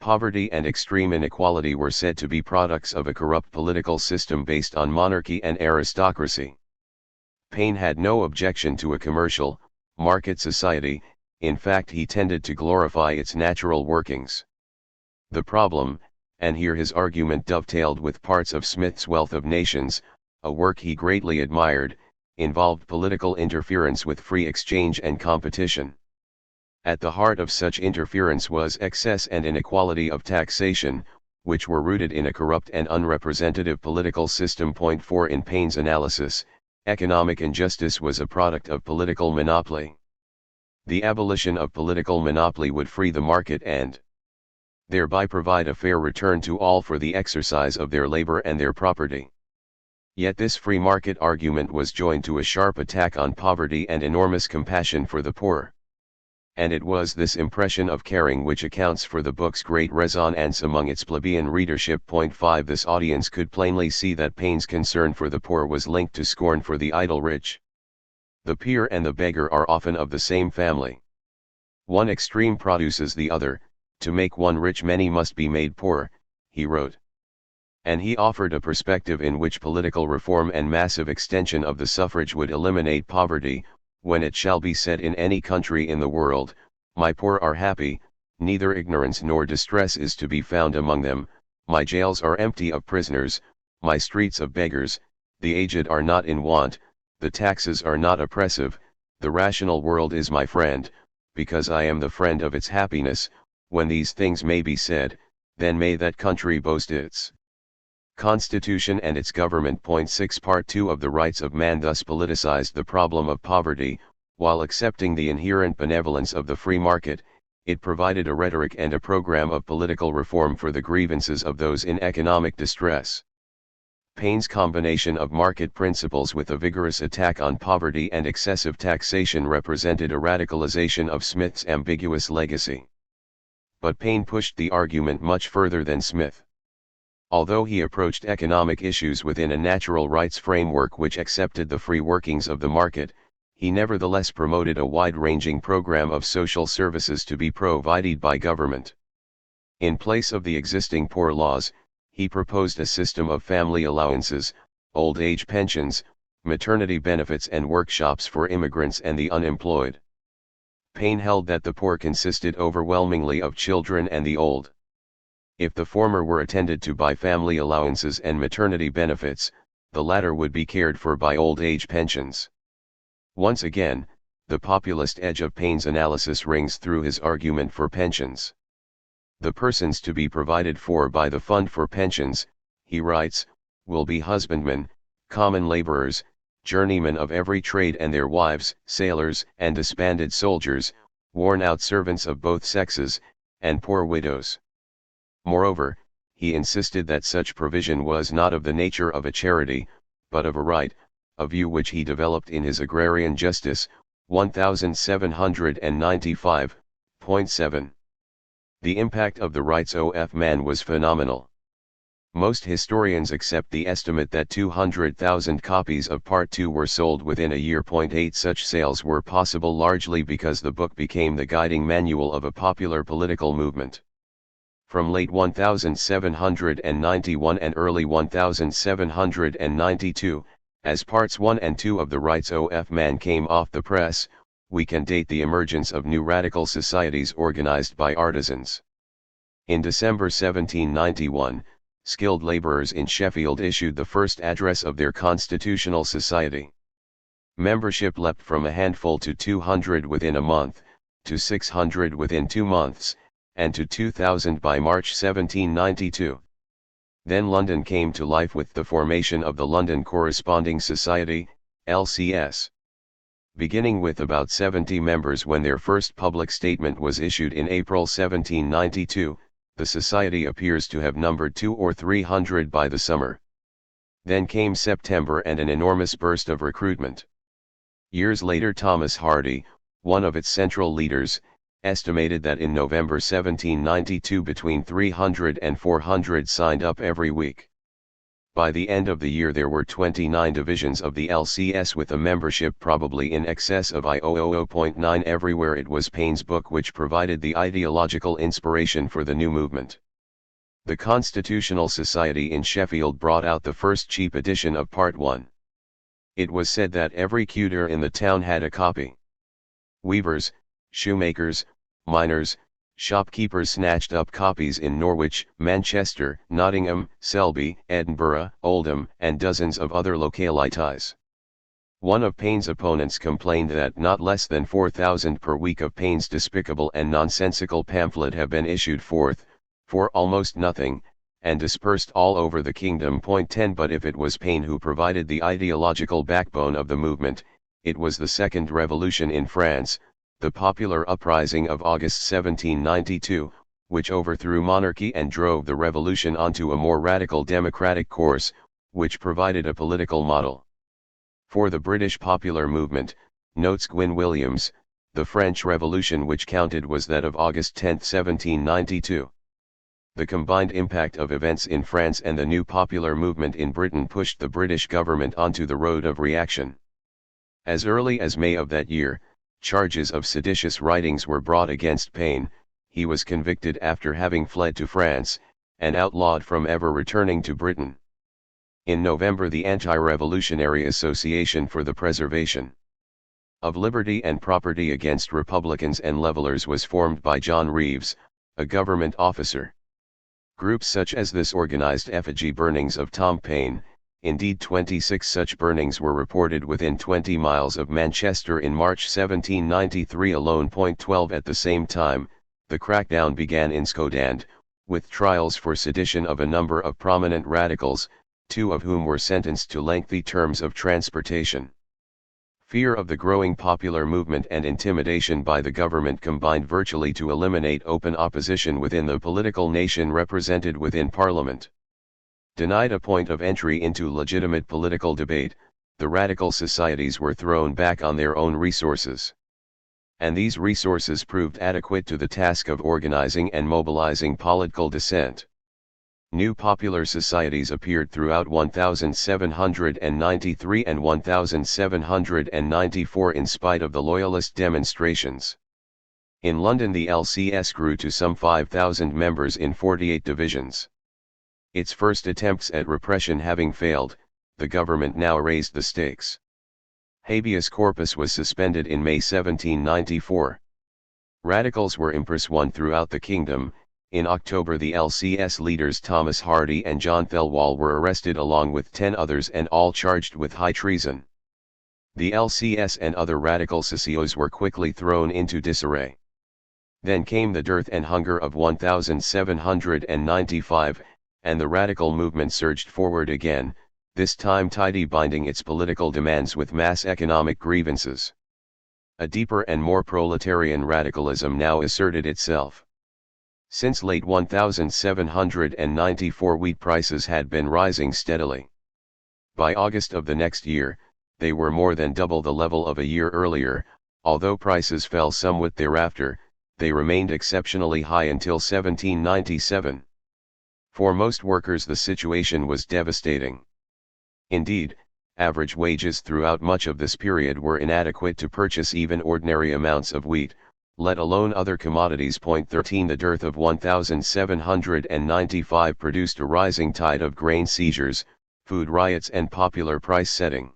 Poverty and extreme inequality were said to be products of a corrupt political system based on monarchy and aristocracy. Paine had no objection to a commercial, market society, in fact he tended to glorify its natural workings. The problem, and here his argument dovetailed with parts of Smith's Wealth of Nations, a work he greatly admired, involved political interference with free exchange and competition. At the heart of such interference was excess and inequality of taxation, which were rooted in a corrupt and unrepresentative political system. Point 4 In Paine's analysis, economic injustice was a product of political monopoly. The abolition of political monopoly would free the market and thereby provide a fair return to all for the exercise of their labor and their property. Yet this free market argument was joined to a sharp attack on poverty and enormous compassion for the poor. And it was this impression of caring which accounts for the book's great resonance among its plebeian readership. Point 5 This audience could plainly see that Paine's concern for the poor was linked to scorn for the idle rich. The peer and the beggar are often of the same family. One extreme produces the other. To make one rich many must be made poor, he wrote. And he offered a perspective in which political reform and massive extension of the suffrage would eliminate poverty, when it shall be said in any country in the world, my poor are happy, neither ignorance nor distress is to be found among them, my jails are empty of prisoners, my streets of beggars, the aged are not in want, the taxes are not oppressive, the rational world is my friend, because I am the friend of its happiness. When these things may be said, then may that country boast its constitution and its government. Point 6 Part 2 of the Rights of Man thus politicized the problem of poverty, while accepting the inherent benevolence of the free market, it provided a rhetoric and a program of political reform for the grievances of those in economic distress. Paine's combination of market principles with a vigorous attack on poverty and excessive taxation represented a radicalization of Smith's ambiguous legacy. But Paine pushed the argument much further than Smith. Although he approached economic issues within a natural rights framework which accepted the free workings of the market, he nevertheless promoted a wide-ranging program of social services to be provided by government. In place of the existing poor laws, He proposed a system of family allowances, old age pensions, maternity benefits and workshops for immigrants and the unemployed. Paine held that the poor consisted overwhelmingly of children and the old. If the former were attended to by family allowances and maternity benefits, the latter would be cared for by old age pensions. Once again, the populist edge of Paine's analysis rings through his argument for pensions. The persons to be provided for by the fund for pensions, he writes, will be husbandmen, common laborers, journeymen of every trade and their wives, sailors and disbanded soldiers, worn-out servants of both sexes, and poor widows. Moreover, he insisted that such provision was not of the nature of a charity, but of a right, a view which he developed in his Agrarian Justice, 1795.7. The impact of the rights of man was phenomenal. Most historians accept the estimate that 200,000 copies of Part 2 were sold within a year. 8 Such sales were possible largely because the book became the guiding manual of a popular political movement. From late 1791 and early 1792, as Parts 1 and 2 of the Rights of Man came off the press, we can date the emergence of new radical societies organized by artisans. In December 1791, skilled laborers in Sheffield issued the first address of their constitutional society. Membership leapt from a handful to 200 within a month, to 600 within 2 months, and to 2,000 by March 1792. Then London came to life with the formation of the London Corresponding Society, LCS. Beginning with about 70 members when their first public statement was issued in April 1792, the society appears to have numbered 200 or 300 by the summer. Then came September and an enormous burst of recruitment. Years later Thomas Hardy, one of its central leaders, estimated that in November 1792 between 300 and 400 signed up every week. By the end of the year there were 29 divisions of the LCS with a membership probably in excess of 0.9 everywhere. It was Paine's book which provided the ideological inspiration for the new movement. The Constitutional Society in Sheffield brought out the first cheap edition of Part 1. It was said that every cuter in the town had a copy. Weavers, shoemakers, miners, shopkeepers snatched up copies in Norwich, Manchester, Nottingham, Selby, Edinburgh, Oldham, and dozens of other localities. One of Paine's opponents complained that not less than 4,000 per week of Paine's despicable and nonsensical pamphlet have been issued forth, for almost nothing, and dispersed all over the kingdom. 10 But if it was Paine who provided the ideological backbone of the movement, it was the Second Revolution in France, the popular uprising of August 1792, which overthrew monarchy and drove the revolution onto a more radical democratic course, which provided a political model. For the British popular movement, notes Gwyn Williams, the French Revolution which counted was that of August 10, 1792. The combined impact of events in France and the new popular movement in Britain pushed the British government onto the road of reaction. As early as May of that year, charges of seditious writings were brought against Paine. He was convicted after having fled to France, and outlawed from ever returning to Britain. In November the Anti-Revolutionary Association for the Preservation of Liberty and Property against Republicans and Levelers was formed by John Reeves, a government officer. Groups such as this organized effigy burnings of Tom Paine. Indeed 26 such burnings were reported within 20 miles of Manchester in March 1793 alone. 12 At the same time, the crackdown began in Scotland, with trials for sedition of a number of prominent radicals, 2 of whom were sentenced to lengthy terms of transportation. Fear of the growing popular movement and intimidation by the government combined virtually to eliminate open opposition within the political nation represented within Parliament. Denied a point of entry into legitimate political debate, the radical societies were thrown back on their own resources. And these resources proved adequate to the task of organizing and mobilizing political dissent. New popular societies appeared throughout 1793 and 1794 in spite of the Loyalist demonstrations. In London the LCS grew to some 5,000 members in 48 divisions. Its first attempts at repression having failed, the government now raised the stakes. Habeas corpus was suspended in May 1794. Radicals were imprisoned throughout the kingdom. In October, the LCS leaders Thomas Hardy and John Thelwall were arrested along with 10 others and all charged with high treason. The LCS and other radical socios were quickly thrown into disarray. Then came the dearth and hunger of 1795, and the radical movement surged forward again, this time tightly binding its political demands with mass economic grievances. A deeper and more proletarian radicalism now asserted itself. Since late 1794, wheat prices had been rising steadily. By August of the next year, they were more than double the level of a year earlier. Although prices fell somewhat thereafter, they remained exceptionally high until 1797. For most workers the situation was devastating. Indeed, average wages throughout much of this period were inadequate to purchase even ordinary amounts of wheat, let alone other commodities. 13 The dearth of 1795 produced a rising tide of grain seizures, food riots and popular price setting.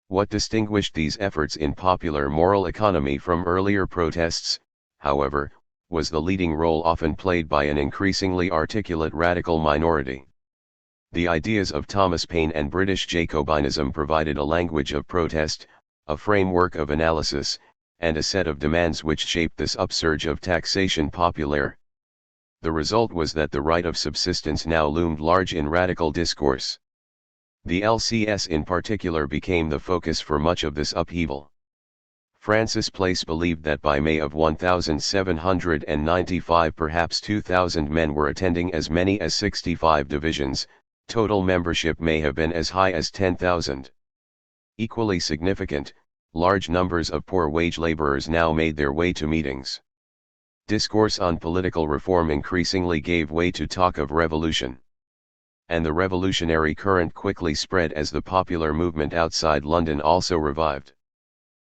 What distinguished these efforts in popular moral economy from earlier protests, however, was the leading role often played by an increasingly articulate radical minority. The ideas of Thomas Paine and British Jacobinism provided a language of protest, a framework of analysis, and a set of demands which shaped this upsurge of taxation populaire. The result was that the right of subsistence now loomed large in radical discourse. The LCS in particular became the focus for much of this upheaval. Francis Place believed that by May of 1795 perhaps 2,000 men were attending as many as 65 divisions, total membership may have been as high as 10,000. Equally significant, large numbers of poor wage laborers now made their way to meetings. Discourse on political reform increasingly gave way to talk of revolution. And the revolutionary current quickly spread as the popular movement outside London also revived.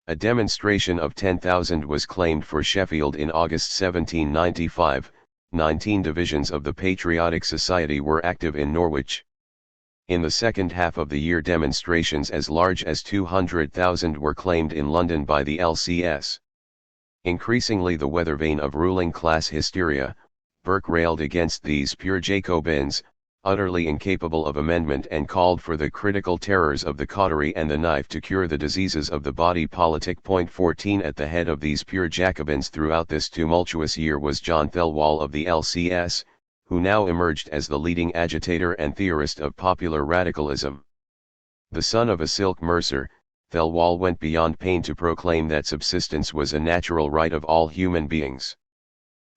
A demonstration of 10,000 was claimed for Sheffield in August 1795. 19 divisions of the Patriotic Society were active in Norwich. In the second half of the year, demonstrations as large as 200,000 were claimed in London by the LCS. Increasingly the weather vane of ruling class hysteria, Burke railed against these pure Jacobins, utterly incapable of amendment, and called for the critical terrors of the cautery and the knife to cure the diseases of the body politic. 14 At the head of these pure Jacobins throughout this tumultuous year was John Thelwall of the LCS, who now emerged as the leading agitator and theorist of popular radicalism. The son of a silk mercer, Thelwall went beyond Paine to proclaim that subsistence was a natural right of all human beings.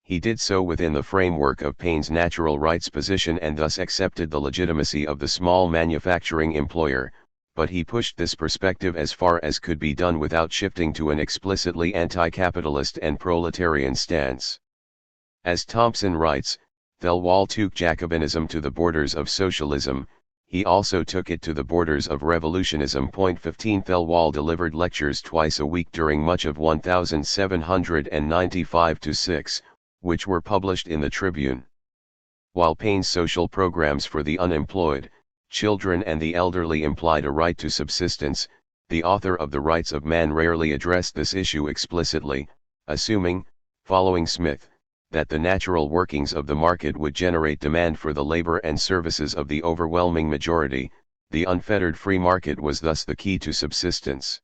He did so within the framework of Paine's natural rights position and thus accepted the legitimacy of the small manufacturing employer, but he pushed this perspective as far as could be done without shifting to an explicitly anti-capitalist and proletarian stance. As Thompson writes, Thelwall took Jacobinism to the borders of socialism, he also took it to the borders of revolutionism. 15 Thelwall delivered lectures twice a week during much of 1795-6, which were published in the Tribune. While Paine's social programs for the unemployed, children and the elderly implied a right to subsistence, the author of The Rights of Man rarely addressed this issue explicitly, assuming, following Smith, that the natural workings of the market would generate demand for the labor and services of the overwhelming majority. The unfettered free market was thus the key to subsistence.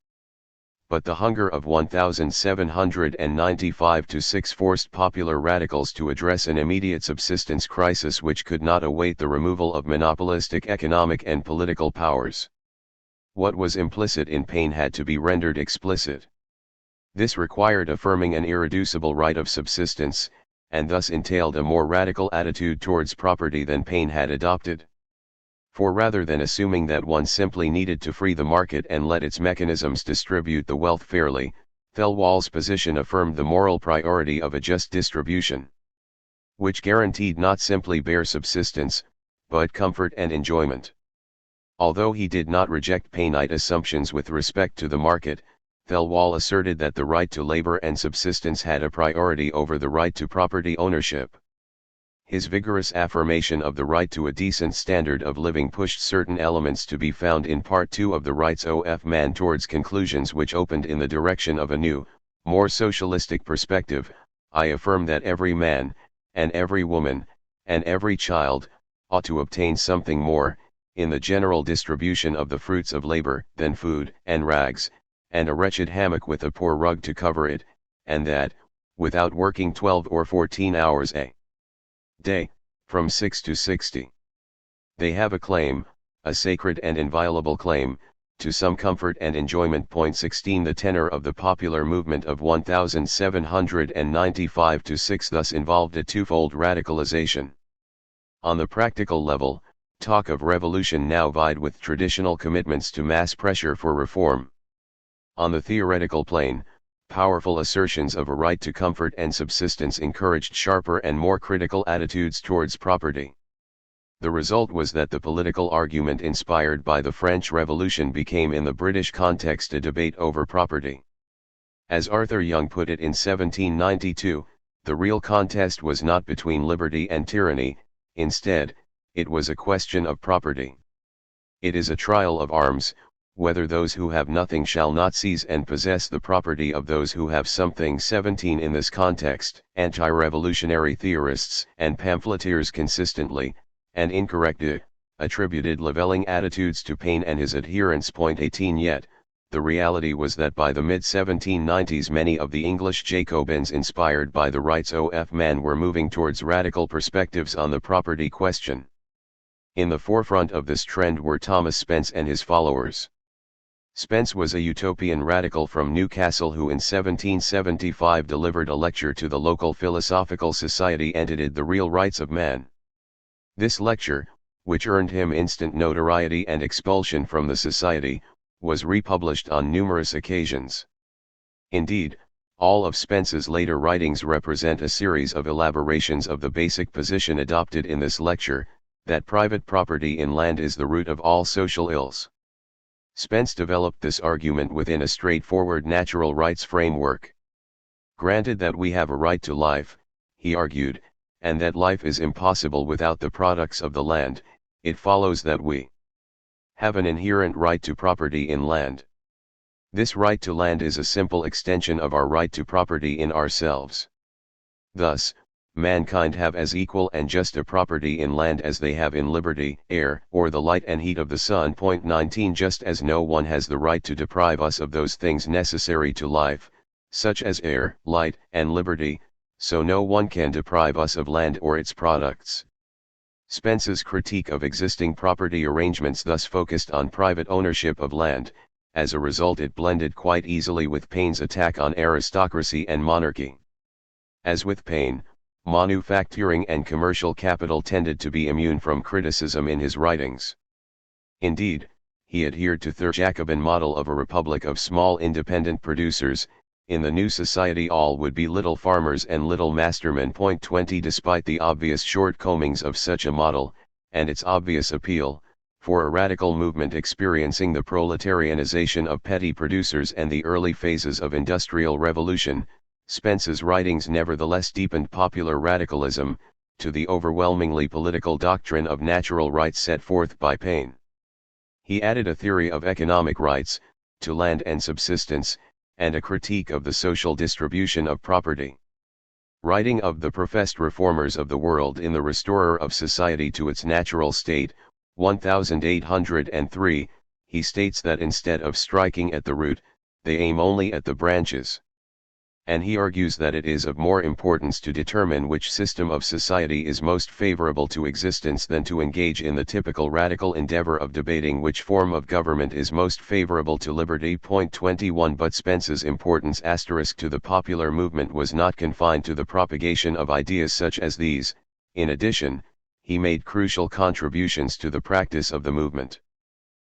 But the hunger of 1795-6 forced popular radicals to address an immediate subsistence crisis which could not await the removal of monopolistic economic and political powers. What was implicit in Paine had to be rendered explicit. This required affirming an irreducible right of subsistence, and thus entailed a more radical attitude towards property than Paine had adopted. For rather than assuming that one simply needed to free the market and let its mechanisms distribute the wealth fairly, Thelwall's position affirmed the moral priority of a just distribution, which guaranteed not simply bare subsistence, but comfort and enjoyment. Although he did not reject Painite assumptions with respect to the market, Thelwall asserted that the right to labor and subsistence had a priority over the right to property ownership. His vigorous affirmation of the right to a decent standard of living pushed certain elements to be found in Part 2 of the Rights of Man towards conclusions which opened in the direction of a new, more socialistic perspective. I affirm that every man, and every woman, and every child, ought to obtain something more, in the general distribution of the fruits of labor, than food, and rags, and a wretched hammock with a poor rug to cover it, and that, without working 12 or 14 hours a day, from 6 to 60. They have a claim, a sacred and inviolable claim, to some comfort and enjoyment. 16 The tenor of the popular movement of 1795 to 6 thus involved a twofold radicalization. On the practical level, talk of revolution now vied with traditional commitments to mass pressure for reform. On the theoretical plane, powerful assertions of a right to comfort and subsistence encouraged sharper and more critical attitudes towards property. The result was that the political argument inspired by the French Revolution became in the British context a debate over property. As Arthur Young put it in 1792, the real contest was not between liberty and tyranny, instead, it was a question of property. It is a trial of arms, whether those who have nothing shall not seize and possess the property of those who have something. 17 In this context, anti-revolutionary theorists and pamphleteers consistently, and incorrectly, attributed leveling attitudes to Paine and his adherents. 18 Yet, the reality was that by the mid-1790s many of the English Jacobins inspired by the Rights of Man were moving towards radical perspectives on the property question. In the forefront of this trend were Thomas Spence and his followers. Spence was a utopian radical from Newcastle who in 1775 delivered a lecture to the local philosophical society entitled The Real Rights of Man. This lecture, which earned him instant notoriety and expulsion from the society, was republished on numerous occasions. Indeed, all of Spence's later writings represent a series of elaborations of the basic position adopted in this lecture, that private property in land is the root of all social ills. Spence developed this argument within a straightforward natural rights framework. Granted that we have a right to life, he argued, and that life is impossible without the products of the land, it follows that we have an inherent right to property in land. This right to land is a simple extension of our right to property in ourselves. Thus, mankind have as equal and just a property in land as they have in liberty, air, or the light and heat of the sun. 19 Just as no one has the right to deprive us of those things necessary to life, such as air, light, and liberty, so no one can deprive us of land or its products. Spence's critique of existing property arrangements thus focused on private ownership of land. As a result, it blended quite easily with Paine's attack on aristocracy and monarchy. As with Paine, manufacturing and commercial capital tended to be immune from criticism in his writings. Indeed, he adhered to the Jacobin model of a republic of small independent producers. In the new society all would be little farmers and little mastermen. 20 Despite the obvious shortcomings of such a model, and its obvious appeal, for a radical movement experiencing the proletarianization of petty producers and the early phases of industrial revolution, Spence's writings nevertheless deepened popular radicalism, to the overwhelmingly political doctrine of natural rights set forth by Paine. He added a theory of economic rights, to land and subsistence, and a critique of the social distribution of property. Writing of the professed reformers of the world in The Restorer of Society to its Natural State, 1803, he states that instead of striking at the root, they aim only at the branches. And he argues that it is of more importance to determine which system of society is most favorable to existence than to engage in the typical radical endeavor of debating which form of government is most favorable to liberty. 21 But Spence's importance to the popular movement was not confined to the propagation of ideas such as these. In addition, he made crucial contributions to the practice of the movement.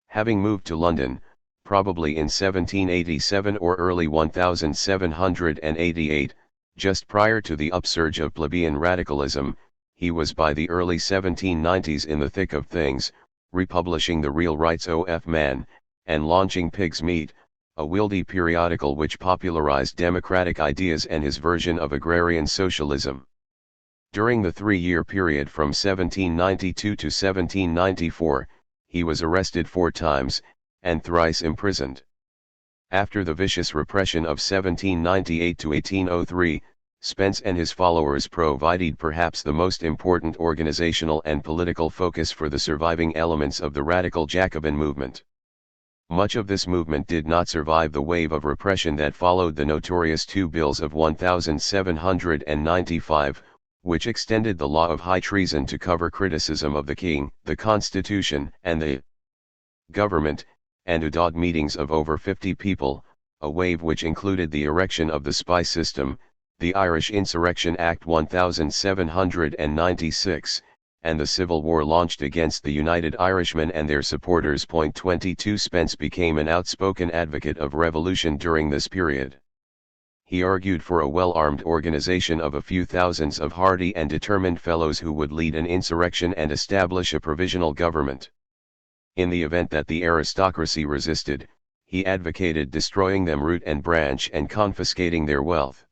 Having moved to London, probably in 1787 or early 1788, just prior to the upsurge of plebeian radicalism, he was by the early 1790s in the thick of things, republishing The Real Rights of Man, and launching Pig's Meat, a wieldy periodical which popularized democratic ideas and his version of agrarian socialism. During the 3-year period from 1792 to 1794, he was arrested 4 times, and thrice imprisoned. After the vicious repression of 1798 to 1803, Spence and his followers provided perhaps the most important organizational and political focus for the surviving elements of the radical Jacobin movement. Much of this movement did not survive the wave of repression that followed the notorious 2 Bills of 1795, which extended the law of high treason to cover criticism of the king, the constitution, and the government, and Udod meetings of over 50 people, a wave which included the erection of the spy system, the Irish Insurrection Act 1796, and the civil war launched against the United Irishmen and their supporters. 22 Spence became an outspoken advocate of revolution during this period. He argued for a well-armed organization of a few thousands of hardy and determined fellows who would lead an insurrection and establish a provisional government. In the event that the aristocracy resisted, he advocated destroying them root and branch and confiscating their wealth.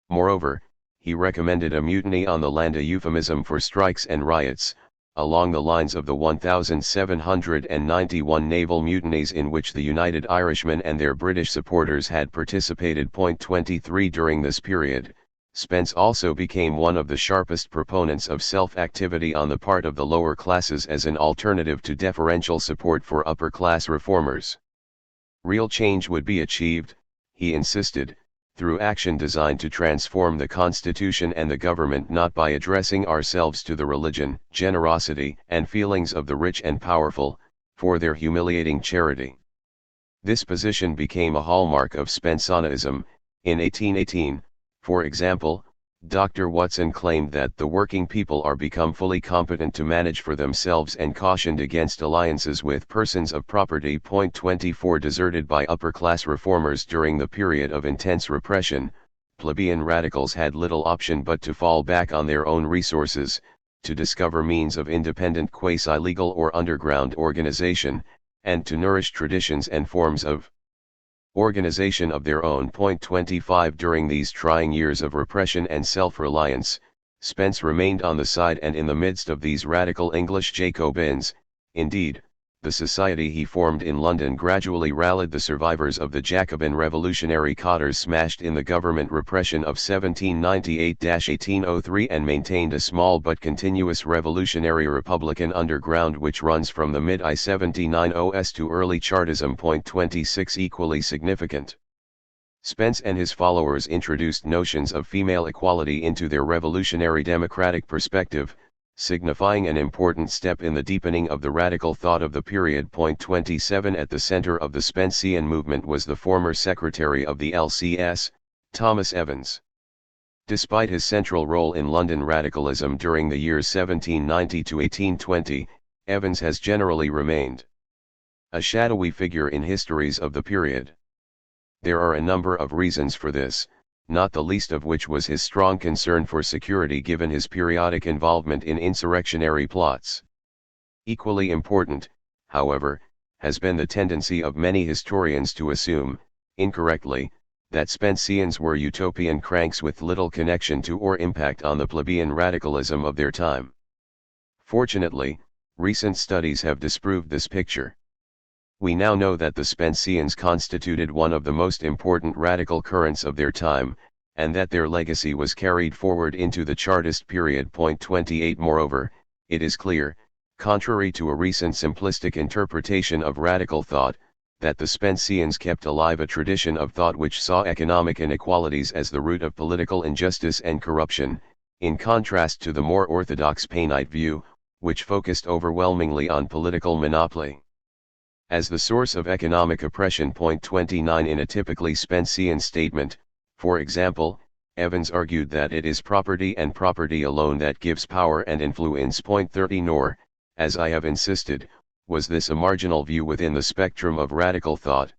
Moreover, he recommended a mutiny on the land, a euphemism for strikes and riots, along the lines of the 1791 naval mutinies in which the United Irishmen and their British supporters had participated. 23 During this period, Spence also became one of the sharpest proponents of self-activity on the part of the lower classes as an alternative to deferential support for upper-class reformers. Real change would be achieved, he insisted, through action designed to transform the Constitution and the government, not by addressing ourselves to the religion, generosity, and feelings of the rich and powerful, for their humiliating charity. This position became a hallmark of Spenceanism. In 1818, for example, Dr. Watson claimed that the working people are become fully competent to manage for themselves and cautioned against alliances with persons of property. 24 Deserted by upper-class reformers during the period of intense repression, plebeian radicals had little option but to fall back on their own resources, to discover means of independent quasi-legal or underground organization, and to nourish traditions and forms of organization of their own. 25 During these trying years of repression and self-reliance, Spence remained on the side and in the midst of these radical English Jacobins. Indeed, the society he formed in London gradually rallied the survivors of the Jacobin revolutionary cadres smashed in the government repression of 1798-1803 and maintained a small but continuous revolutionary republican underground which runs from the mid-I-79s to early Chartism. 26 Equally significant, Spence and his followers introduced notions of female equality into their revolutionary democratic perspective, signifying an important step in the deepening of the radical thought of the period. 27 At the center of the Spencean movement was the former secretary of the LCS, Thomas Evans. Despite his central role in London radicalism during the years 1790 to 1820, Evans has generally remained a shadowy figure in histories of the period. There are a number of reasons for this, not the least of which was his strong concern for security given his periodic involvement in insurrectionary plots. Equally important, however, has been the tendency of many historians to assume, incorrectly, that Spenceans were utopian cranks with little connection to or impact on the plebeian radicalism of their time. Fortunately, recent studies have disproved this picture. We now know that the Spenceans constituted one of the most important radical currents of their time, and that their legacy was carried forward into the Chartist period. 28 Moreover, it is clear, contrary to a recent simplistic interpretation of radical thought, that the Spenceans kept alive a tradition of thought which saw economic inequalities as the root of political injustice and corruption, in contrast to the more orthodox Painite view, which focused overwhelmingly on political monopoly as the source of economic oppression. 29 In a typically Spencean statement, for example, Evans argued that it is property and property alone that gives power and influence. 30 Nor, as I have insisted, was this a marginal view within the spectrum of radical thought.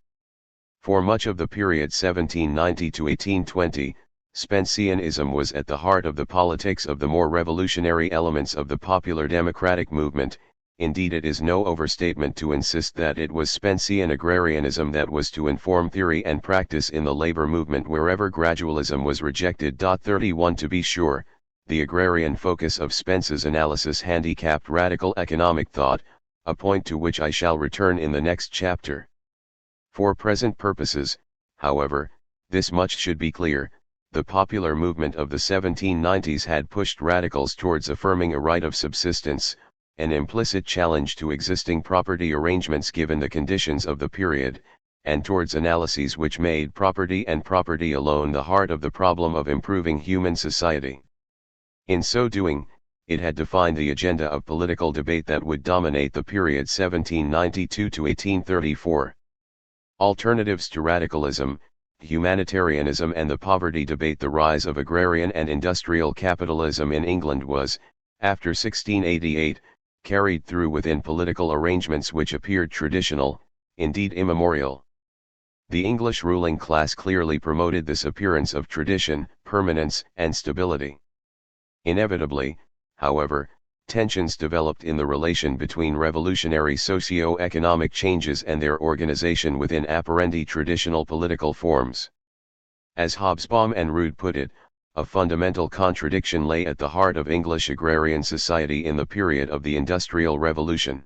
For much of the period 1790 to 1820, Spenceanism was at the heart of the politics of the more revolutionary elements of the popular democratic movement. Indeed, it is no overstatement to insist that it was Spencean agrarianism that was to inform theory and practice in the labor movement wherever gradualism was rejected. 31 To be sure, the agrarian focus of Spence's analysis handicapped radical economic thought, a point to which I shall return in the next chapter. For present purposes, however, this much should be clear: the popular movement of the 1790s had pushed radicals towards affirming a right of subsistence, an implicit challenge to existing property arrangements given the conditions of the period, and towards analyses which made property and property alone the heart of the problem of improving human society. In so doing, it had defined the agenda of political debate that would dominate the period 1792 to 1834. Alternatives to radicalism, humanitarianism and the poverty debate. The rise of agrarian and industrial capitalism in England was, after 1688, carried through within political arrangements which appeared traditional, indeed immemorial. The English ruling class clearly promoted this appearance of tradition, permanence, and stability. Inevitably, however, tensions developed in the relation between revolutionary socio-economic changes and their organization within apparently traditional political forms. As Hobsbawm and Rood put it, a fundamental contradiction lay at the heart of English agrarian society in the period of the Industrial Revolution.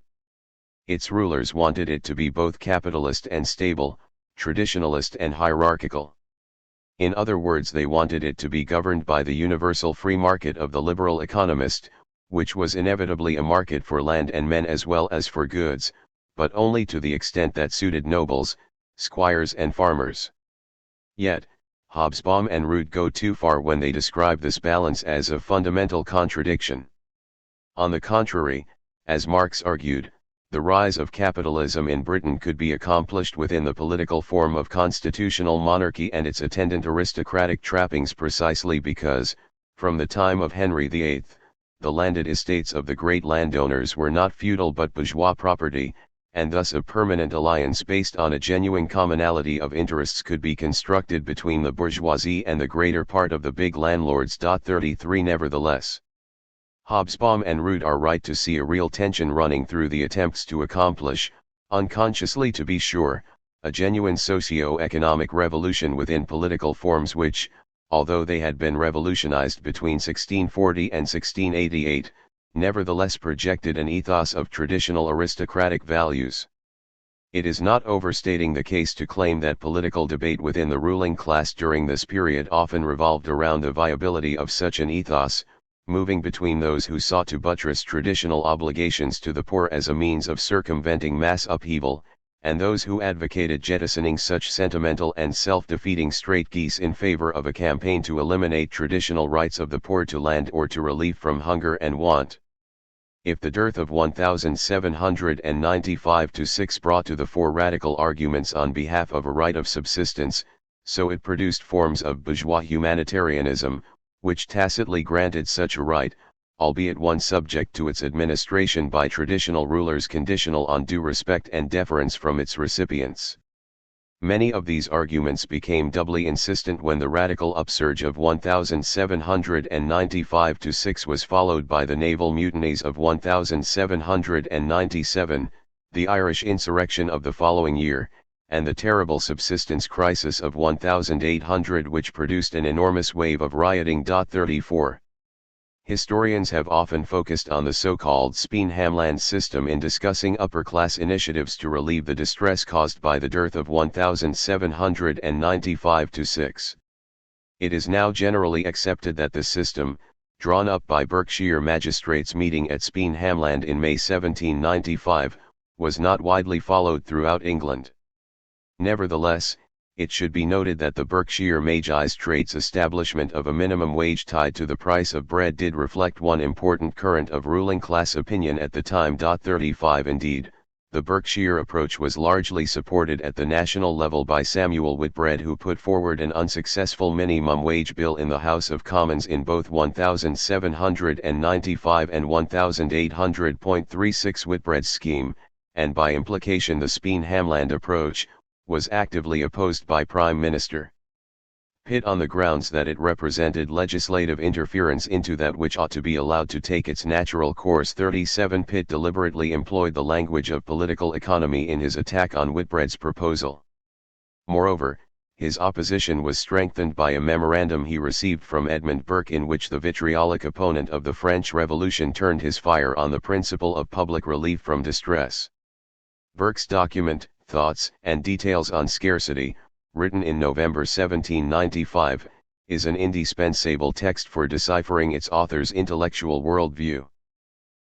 Its rulers wanted it to be both capitalist and stable, traditionalist and hierarchical. In other words, they wanted it to be governed by the universal free market of the liberal economist, which was inevitably a market for land and men as well as for goods, but only to the extent that suited nobles, squires and farmers. Yet, Hobsbawm and Rood go too far when they describe this balance as a fundamental contradiction. On the contrary, as Marx argued, the rise of capitalism in Britain could be accomplished within the political form of constitutional monarchy and its attendant aristocratic trappings precisely because, from the time of Henry VIII, the landed estates of the great landowners were not feudal but bourgeois property, and thus a permanent alliance based on a genuine commonality of interests could be constructed between the bourgeoisie and the greater part of the big landlords. 33 Nevertheless, Hobsbawm and Rood are right to see a real tension running through the attempts to accomplish, unconsciously to be sure, a genuine socio-economic revolution within political forms which, although they had been revolutionized between 1640 and 1688, nevertheless projected an ethos of traditional aristocratic values. It is not overstating the case to claim that political debate within the ruling class during this period often revolved around the viability of such an ethos, moving between those who sought to buttress traditional obligations to the poor as a means of circumventing mass upheaval, and those who advocated jettisoning such sentimental and self-defeating straight geese in favor of a campaign to eliminate traditional rights of the poor to land or to relief from hunger and want. If the dearth of 1795 to 6 brought to the fore radical arguments on behalf of a right of subsistence, so it produced forms of bourgeois humanitarianism, which tacitly granted such a right, albeit one subject to its administration by traditional rulers conditional on due respect and deference from its recipients. Many of these arguments became doubly insistent when the radical upsurge of 1795 to 6 was followed by the naval mutinies of 1797, the Irish insurrection of the following year, and the terrible subsistence crisis of 1800 which produced an enormous wave of rioting. 34. Historians have often focused on the so-called Speen-Hamland system in discussing upper-class initiatives to relieve the distress caused by the dearth of 1795 to 6. It is now generally accepted that the system, drawn up by Berkshire magistrates meeting at Speen-Hamland in May 1795, was not widely followed throughout England. Nevertheless, it should be noted that the Berkshire magistrates' establishment of a minimum wage tied to the price of bread did reflect one important current of ruling class opinion at the time. 35 Indeed, the Berkshire approach was largely supported at the national level by Samuel Whitbread, who put forward an unsuccessful minimum wage bill in the House of Commons in both 1795 and 1800.36. Whitbread's scheme, and by implication the Speen-Hamland approach, was actively opposed by Prime Minister Pitt on the grounds that it represented legislative interference into that which ought to be allowed to take its natural course. 37 Pitt deliberately employed the language of political economy in his attack on Whitbread's proposal. Moreover, his opposition was strengthened by a memorandum he received from Edmund Burke in which the vitriolic opponent of the French Revolution turned his fire on the principle of public relief from distress. Burke's document, Thoughts and Details on Scarcity, written in November 1795, is an indispensable text for deciphering its author's intellectual worldview.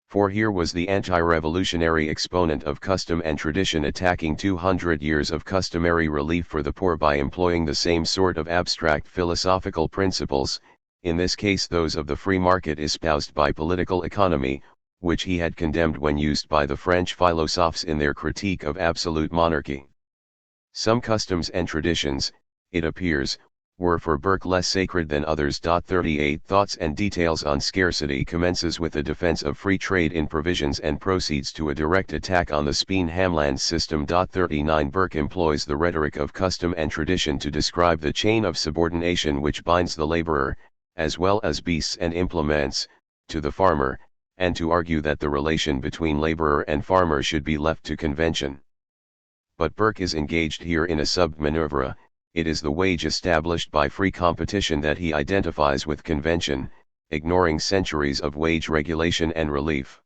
For here was the anti-revolutionary exponent of custom and tradition attacking 200 years of customary relief for the poor by employing the same sort of abstract philosophical principles, in this case those of the free market espoused by political economy, which he had condemned when used by the French philosophes in their critique of absolute monarchy. Some customs and traditions, it appears, were for Burke less sacred than others. 38 Thoughts and Details on Scarcity commences with a defense of free trade in provisions and proceeds to a direct attack on the Speen-Hamland system. 39 Burke employs the rhetoric of custom and tradition to describe the chain of subordination which binds the laborer, as well as beasts and implements, to the farmer, and to argue that the relation between laborer and farmer should be left to convention. But Burke is engaged here in a sub-manoeuvre. It is the wage established by free competition that he identifies with convention, ignoring centuries of wage regulation and relief.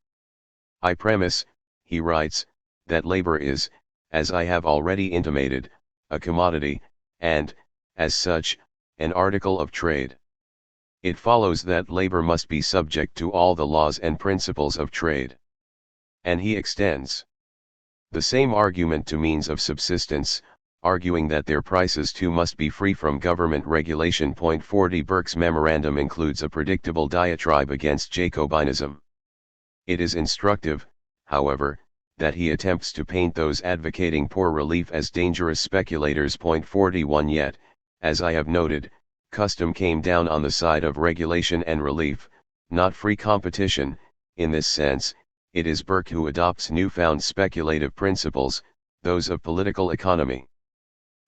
I premise, he writes, that labor is, as I have already intimated, a commodity, and, as such, an article of trade. It follows that labor must be subject to all the laws and principles of trade. And he extends the same argument to means of subsistence, arguing that their prices too must be free from government regulation. 40 Burke's memorandum includes a predictable diatribe against Jacobinism. It is instructive, however, that he attempts to paint those advocating poor relief as dangerous speculators. 41 Yet, as I have noted, custom came down on the side of regulation and relief, not free competition. In this sense, it is Burke who adopts newfound speculative principles, those of political economy.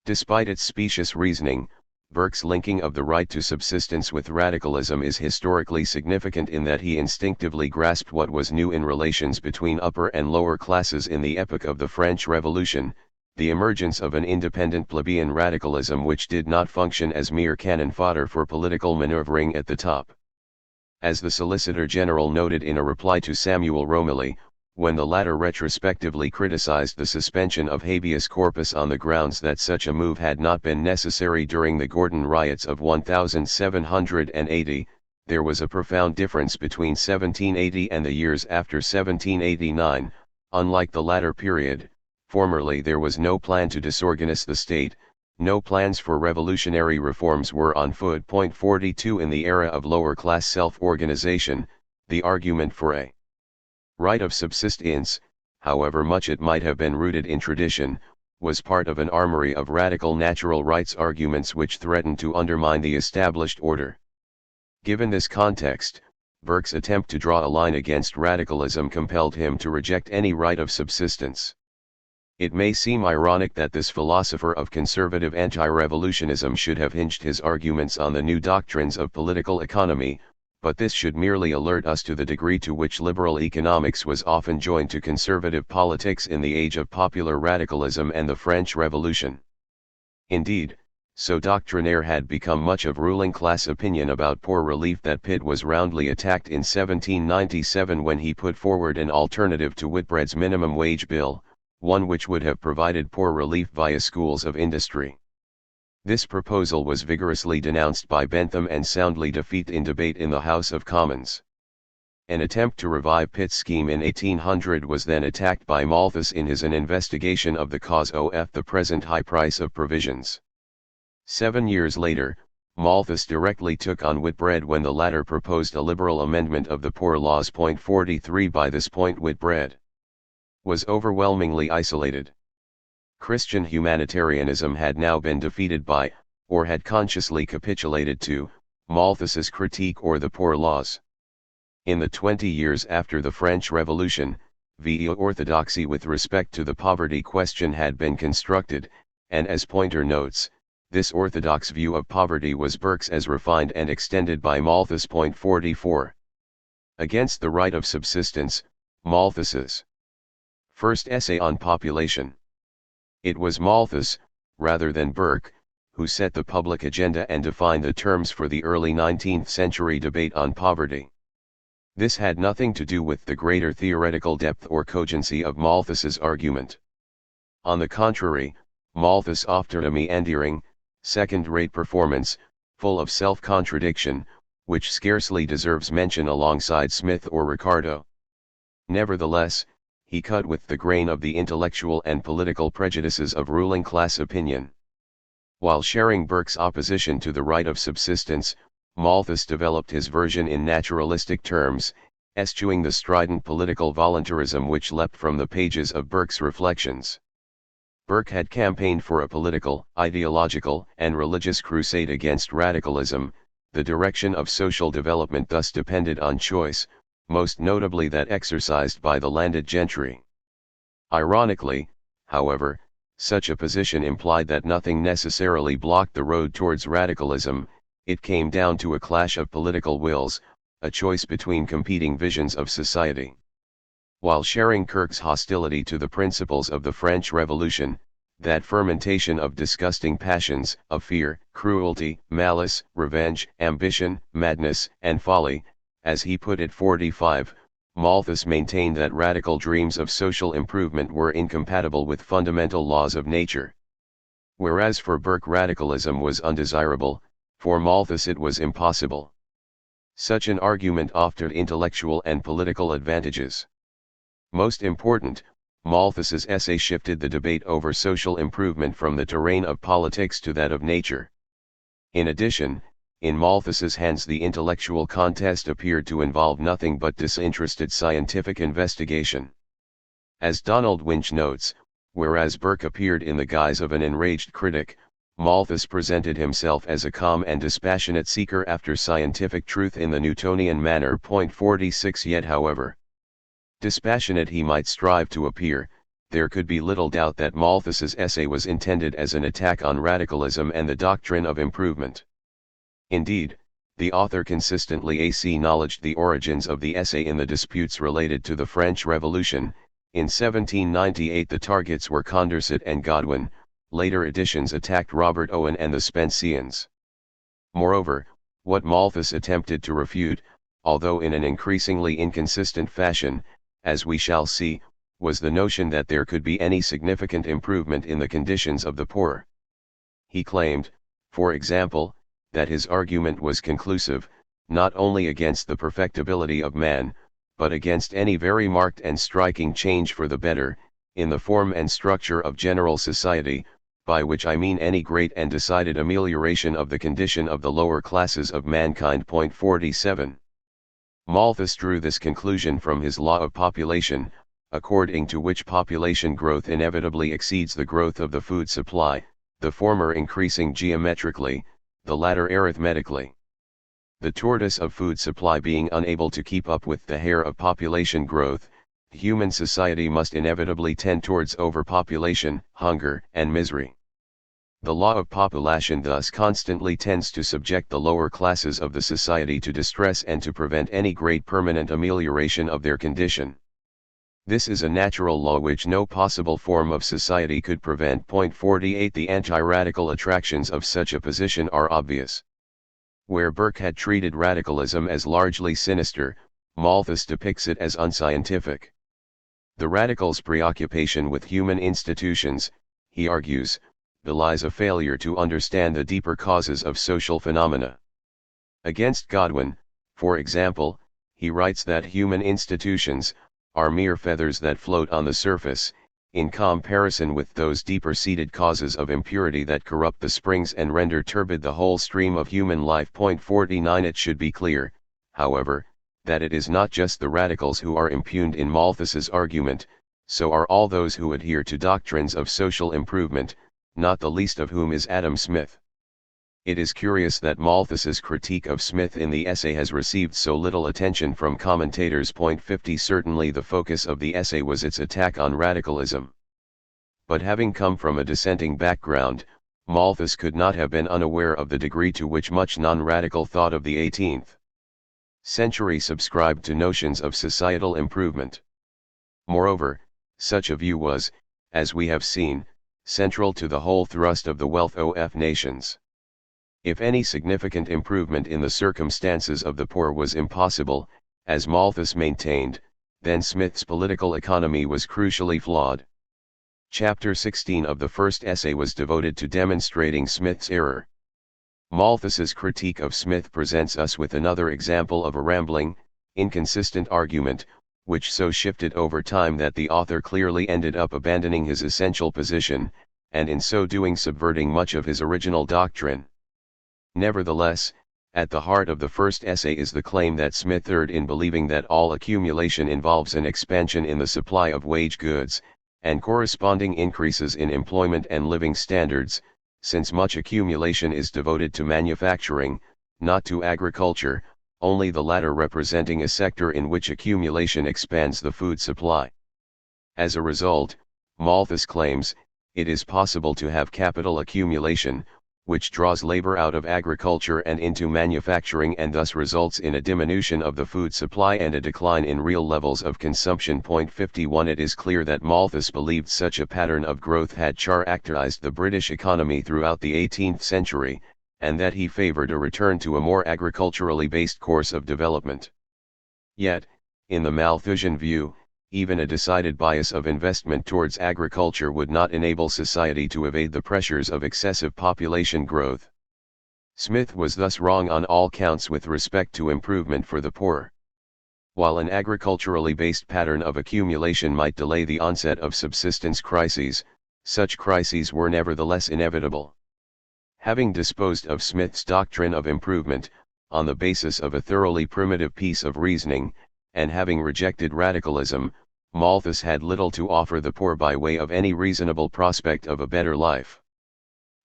Despite its specious reasoning, Burke's linking of the right to subsistence with radicalism is historically significant in that he instinctively grasped what was new in relations between upper and lower classes in the epoch of the French Revolution, the emergence of an independent plebeian radicalism which did not function as mere cannon fodder for political maneuvering at the top. As the Solicitor General noted in a reply to Samuel Romilly, when the latter retrospectively criticized the suspension of habeas corpus on the grounds that such a move had not been necessary during the Gordon riots of 1780, there was a profound difference between 1780 and the years after 1789. Unlike the latter period, formerly there was no plan to disorganize the state, no plans for revolutionary reforms were on foot. 42 In the era of lower-class self-organization, the argument for a right of subsistence, however much it might have been rooted in tradition, was part of an armory of radical natural rights arguments which threatened to undermine the established order. Given this context, Burke's attempt to draw a line against radicalism compelled him to reject any right of subsistence. It may seem ironic that this philosopher of conservative anti-revolutionism should have hinged his arguments on the new doctrines of political economy, but this should merely alert us to the degree to which liberal economics was often joined to conservative politics in the age of popular radicalism and the French Revolution. Indeed, so doctrinaire had become much of ruling class opinion about poor relief that Pitt was roundly attacked in 1797 when he put forward an alternative to Whitbread's minimum wage bill, one which would have provided poor relief via schools of industry. This proposal was vigorously denounced by Bentham and soundly defeated in debate in the House of Commons. An attempt to revive Pitt's scheme in 1800 was then attacked by Malthus in his An Investigation of the Cause of the Present High Price of Provisions. 7 years later, Malthus directly took on Whitbread when the latter proposed a liberal amendment of the Poor Laws. 43 By this point Whitbread was overwhelmingly isolated. Christian humanitarianism had now been defeated by, or had consciously capitulated to, Malthus's critique or the Poor Laws. In the 20 years after the French Revolution, the orthodoxy with respect to the poverty question had been constructed, and as Pointer notes, this orthodox view of poverty was Burke's as refined and extended by Malthus. 44. Against the right of subsistence, Malthus's first essay on population. It was Malthus, rather than Burke, who set the public agenda and defined the terms for the early 19th century debate on poverty. This had nothing to do with the greater theoretical depth or cogency of Malthus's argument. On the contrary, Malthus offered a meandering, second-rate performance, full of self-contradiction, which scarcely deserves mention alongside Smith or Ricardo. Nevertheless, he cut with the grain of the intellectual and political prejudices of ruling class opinion. While sharing Burke's opposition to the right of subsistence, Malthus developed his version in naturalistic terms, eschewing the strident political voluntarism which leapt from the pages of Burke's reflections. Burke had campaigned for a political, ideological, and religious crusade against radicalism. The direction of social development thus depended on choice, most notably that exercised by the landed gentry. Ironically, however, such a position implied that nothing necessarily blocked the road towards radicalism. It came down to a clash of political wills, a choice between competing visions of society. While sharing Kirk's hostility to the principles of the French Revolution, that fermentation of disgusting passions, of fear, cruelty, malice, revenge, ambition, madness, and folly, as he put it 45, Malthus maintained that radical dreams of social improvement were incompatible with fundamental laws of nature. Whereas for Burke radicalism was undesirable, for Malthus it was impossible. Such an argument offered intellectual and political advantages. Most important, Malthus's essay shifted the debate over social improvement from the terrain of politics to that of nature. In addition, in Malthus's hands the intellectual contest appeared to involve nothing but disinterested scientific investigation. As Donald Winch notes, whereas Burke appeared in the guise of an enraged critic, Malthus presented himself as a calm and dispassionate seeker after scientific truth in the Newtonian manner. 46 Yet however dispassionate he might strive to appear, there could be little doubt that Malthus's essay was intended as an attack on radicalism and the doctrine of improvement. Indeed, the author consistently acknowledged the origins of the essay in the disputes related to the French Revolution. In 1798 the targets were Condorcet and Godwin, later editions attacked Robert Owen and the Spenceans. Moreover, what Malthus attempted to refute, although in an increasingly inconsistent fashion, as we shall see, was the notion that there could be any significant improvement in the conditions of the poor. He claimed, for example, that his argument was conclusive, not only against the perfectibility of man, but against any very marked and striking change for the better, in the form and structure of general society, by which I mean any great and decided amelioration of the condition of the lower classes of mankind. 47. Malthus drew this conclusion from his law of population, according to which population growth inevitably exceeds the growth of the food supply, the former increasing geometrically, the latter arithmetically. The tortoise of food supply being unable to keep up with the hare of population growth, human society must inevitably tend towards overpopulation, hunger, and misery. The law of population thus constantly tends to subject the lower classes of the society to distress and to prevent any great permanent amelioration of their condition. This is a natural law which no possible form of society could prevent. 48 The anti-radical attractions of such a position are obvious. Where Burke had treated radicalism as largely sinister, Malthus depicts it as unscientific. The radical's preoccupation with human institutions, he argues, belies a failure to understand the deeper causes of social phenomena. Against Godwin, for example, he writes that human institutions are mere feathers that float on the surface, in comparison with those deeper-seated causes of impurity that corrupt the springs and render turbid the whole stream of human life. 49 It should be clear, however, that it is not just the radicals who are impugned in Malthus's argument, so are all those who adhere to doctrines of social improvement, not the least of whom is Adam Smith. It is curious that Malthus's critique of Smith in the essay has received so little attention from commentators. 50 Certainly the focus of the essay was its attack on radicalism. But having come from a dissenting background, Malthus could not have been unaware of the degree to which much non-radical thought of the 18th century subscribed to notions of societal improvement. Moreover, such a view was, as we have seen, central to the whole thrust of the wealth of nations. If any significant improvement in the circumstances of the poor was impossible, as Malthus maintained, then Smith's political economy was crucially flawed. Chapter 16 of the first essay was devoted to demonstrating Smith's error. Malthus's critique of Smith presents us with another example of a rambling, inconsistent argument, which so shifted over time that the author clearly ended up abandoning his essential position, and in so doing subverting much of his original doctrine. Nevertheless, at the heart of the first essay is the claim that Smith erred in believing that all accumulation involves an expansion in the supply of wage goods, and corresponding increases in employment and living standards, since much accumulation is devoted to manufacturing, not to agriculture, only the latter representing a sector in which accumulation expands the food supply. As a result, Malthus claims, it is possible to have capital accumulation, which draws labor out of agriculture and into manufacturing and thus results in a diminution of the food supply and a decline in real levels of consumption. 51 It is clear that Malthus believed such a pattern of growth had characterized the British economy throughout the 18th century, and that he favored a return to a more agriculturally based course of development. Yet, in the Malthusian view, even a decided bias of investment towards agriculture would not enable society to evade the pressures of excessive population growth. Smith was thus wrong on all counts with respect to improvement for the poor. While an agriculturally based pattern of accumulation might delay the onset of subsistence crises, such crises were nevertheless inevitable. Having disposed of Smith's doctrine of improvement, on the basis of a thoroughly primitive piece of reasoning, and having rejected radicalism, Malthus had little to offer the poor by way of any reasonable prospect of a better life.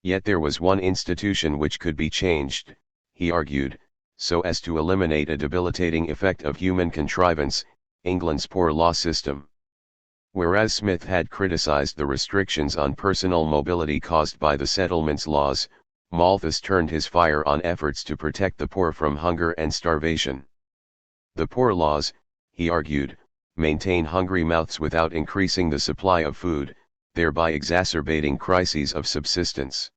Yet there was one institution which could be changed, he argued, so as to eliminate a debilitating effect of human contrivance, England's poor law system. Whereas Smith had criticized the restrictions on personal mobility caused by the settlements laws, Malthus turned his fire on efforts to protect the poor from hunger and starvation. The poor laws, he argued, maintain hungry mouths without increasing the supply of food, thereby exacerbating crises of subsistence.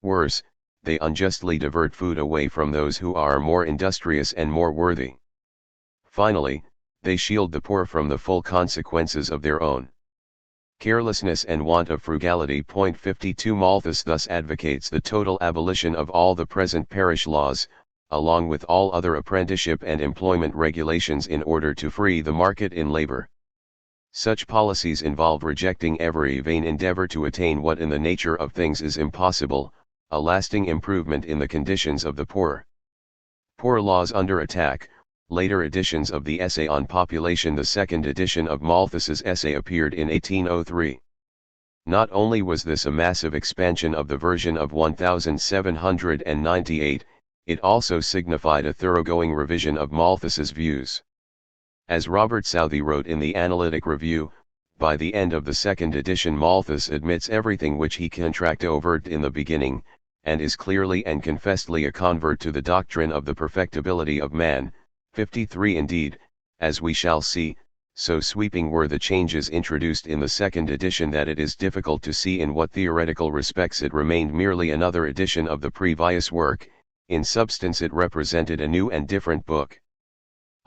Worse, they unjustly divert food away from those who are more industrious and more worthy. Finally, they shield the poor from the full consequences of their own carelessness and want of frugality. 52 Malthus thus advocates the total abolition of all the present parish laws, along with all other apprenticeship and employment regulations in order to free the market in labor. Such policies involve rejecting every vain endeavor to attain what in the nature of things is impossible, a lasting improvement in the conditions of the poor. Poor Laws Under Attack, later editions of the Essay on Population. The second edition of Malthus's essay appeared in 1803. Not only was this a massive expansion of the version of 1798, it also signified a thoroughgoing revision of Malthus's views. As Robert Southey wrote in the Analytic Review, by the end of the second edition Malthus admits everything which he contradicted in the beginning, and is clearly and confessedly a convert to the doctrine of the perfectibility of man. 53 Indeed, as we shall see, so sweeping were the changes introduced in the second edition that it is difficult to see in what theoretical respects it remained merely another edition of the previous work. In substance it represented a new and different book.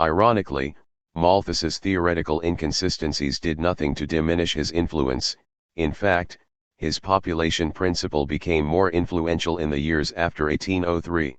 Ironically, Malthus's theoretical inconsistencies did nothing to diminish his influence. In fact, his population principle became more influential in the years after 1803.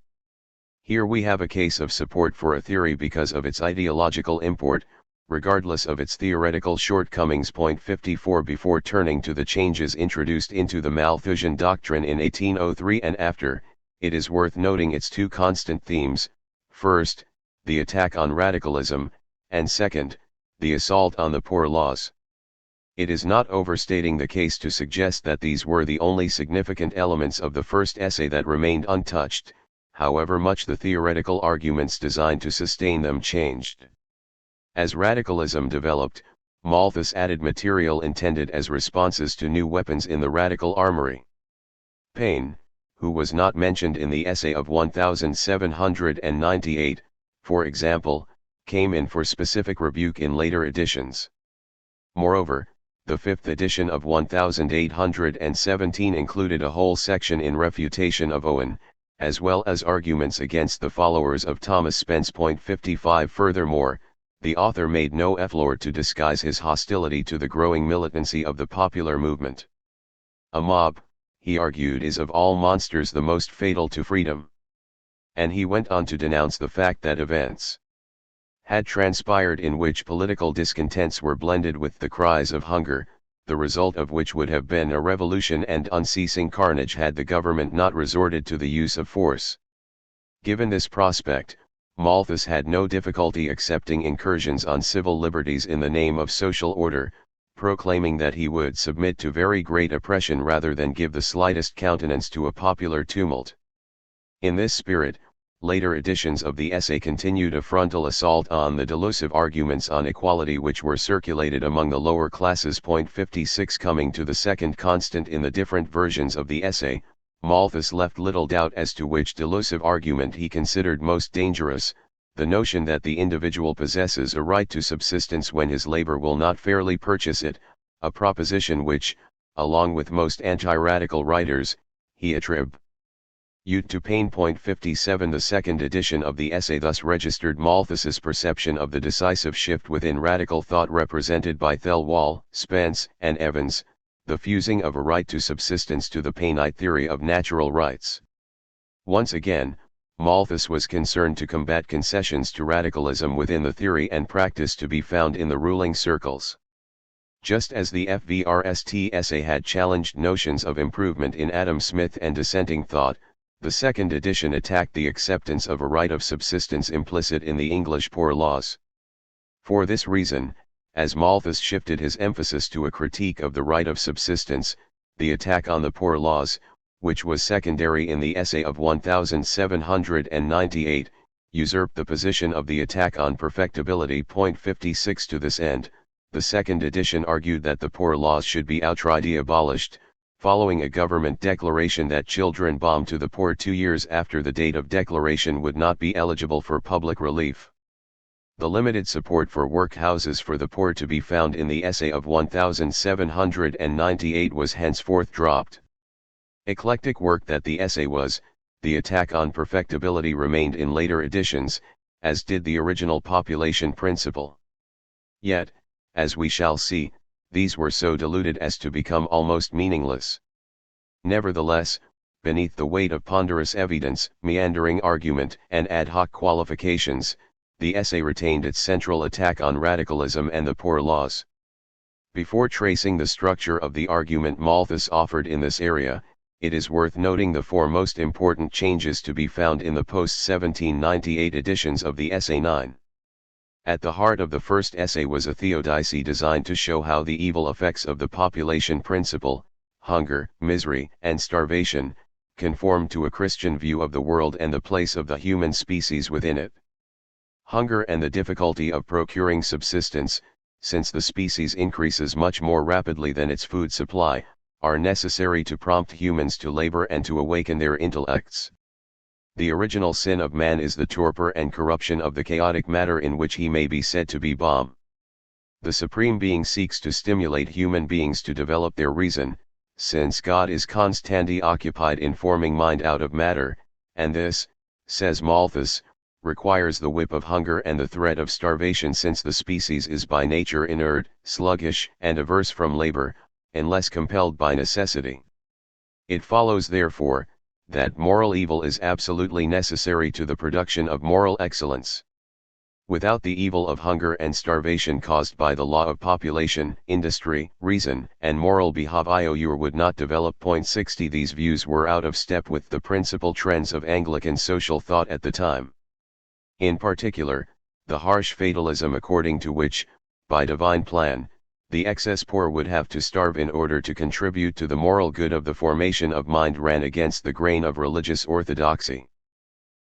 Here we have a case of support for a theory because of its ideological import, regardless of its theoretical shortcomings. 54 Before turning to the changes introduced into the Malthusian doctrine in 1803 and after, it is worth noting its two constant themes: first, the attack on radicalism, and second, the assault on the poor laws. It is not overstating the case to suggest that these were the only significant elements of the first essay that remained untouched, however much the theoretical arguments designed to sustain them changed. As radicalism developed, Malthus added material intended as responses to new weapons in the radical armory. Paine, who was not mentioned in the essay of 1798, for example, came in for specific rebuke in later editions. Moreover, The fifth edition of 1817 included a whole section in refutation of Owen, as well as arguments against the followers of Thomas Spence. 55 Furthermore, the author made no effort to disguise his hostility to the growing militancy of the popular movement. A mob, he argued, is of all monsters the most fatal to freedom. And he went on to denounce the fact that events had transpired in which political discontents were blended with the cries of hunger, the result of which would have been a revolution and unceasing carnage had the government not resorted to the use of force. Given this prospect, Malthus had no difficulty accepting incursions on civil liberties in the name of social order, proclaiming that he would submit to very great oppression rather than give the slightest countenance to a popular tumult. In this spirit, later editions of the essay continued a frontal assault on the delusive arguments on equality which were circulated among the lower classes. 56 Coming to the second constant in the different versions of the essay, Malthus left little doubt as to which delusive argument he considered most dangerous, the notion that the individual possesses a right to subsistence when his labor will not fairly purchase it, a proposition which, along with most anti-radical writers, he attributed to Paine. 57 The second edition of the essay thus registered Malthus's perception of the decisive shift within radical thought represented by Thelwall, Spence, and Evans, the fusing of a right to subsistence to the Paineite theory of natural rights. Once again, Malthus was concerned to combat concessions to radicalism within the theory and practice to be found in the ruling circles. Just as the FVRST essay had challenged notions of improvement in Adam Smith and dissenting thought, the second edition attacked the acceptance of a right of subsistence implicit in the English Poor Laws. For this reason, as Malthus shifted his emphasis to a critique of the right of subsistence, the attack on the Poor Laws, which was secondary in the essay of 1798, usurped the position of the attack on perfectibility. 56 To this end, the second edition argued that the Poor Laws should be outright abolished, following a government declaration that children born to the poor 2 years after the date of declaration would not be eligible for public relief. The limited support for workhouses for the poor to be found in the essay of 1798 was henceforth dropped. Eclectic work that the essay was, the attack on perfectibility remained in later editions, as did the original population principle. Yet, as we shall see, these were so diluted as to become almost meaningless. Nevertheless, beneath the weight of ponderous evidence, meandering argument, and ad hoc qualifications, the essay retained its central attack on radicalism and the Poor Laws. Before tracing the structure of the argument Malthus offered in this area, it is worth noting the four most important changes to be found in the post-1798 editions of the essay 9. At the heart of the first essay was a theodicy designed to show how the evil effects of the population principle, hunger, misery, and starvation, conform to a Christian view of the world and the place of the human species within it. Hunger and the difficulty of procuring subsistence, since the species increases much more rapidly than its food supply, are necessary to prompt humans to labor and to awaken their intellects. The original sin of man is the torpor and corruption of the chaotic matter in which he may be said to be bomb. The Supreme Being seeks to stimulate human beings to develop their reason, since God is constantly occupied in forming mind out of matter, and this, says Malthus, requires the whip of hunger and the threat of starvation, since the species is by nature inert, sluggish, and averse from labor, unless compelled by necessity. It follows therefore, that moral evil is absolutely necessary to the production of moral excellence. Without the evil of hunger and starvation caused by the law of population, industry, reason, and moral behavior would not develop. 60 These views were out of step with the principal trends of Anglican social thought at the time. In particular, the harsh fatalism according to which, by divine plan, the excess poor would have to starve in order to contribute to the moral good of the formation of mind ran against the grain of religious orthodoxy.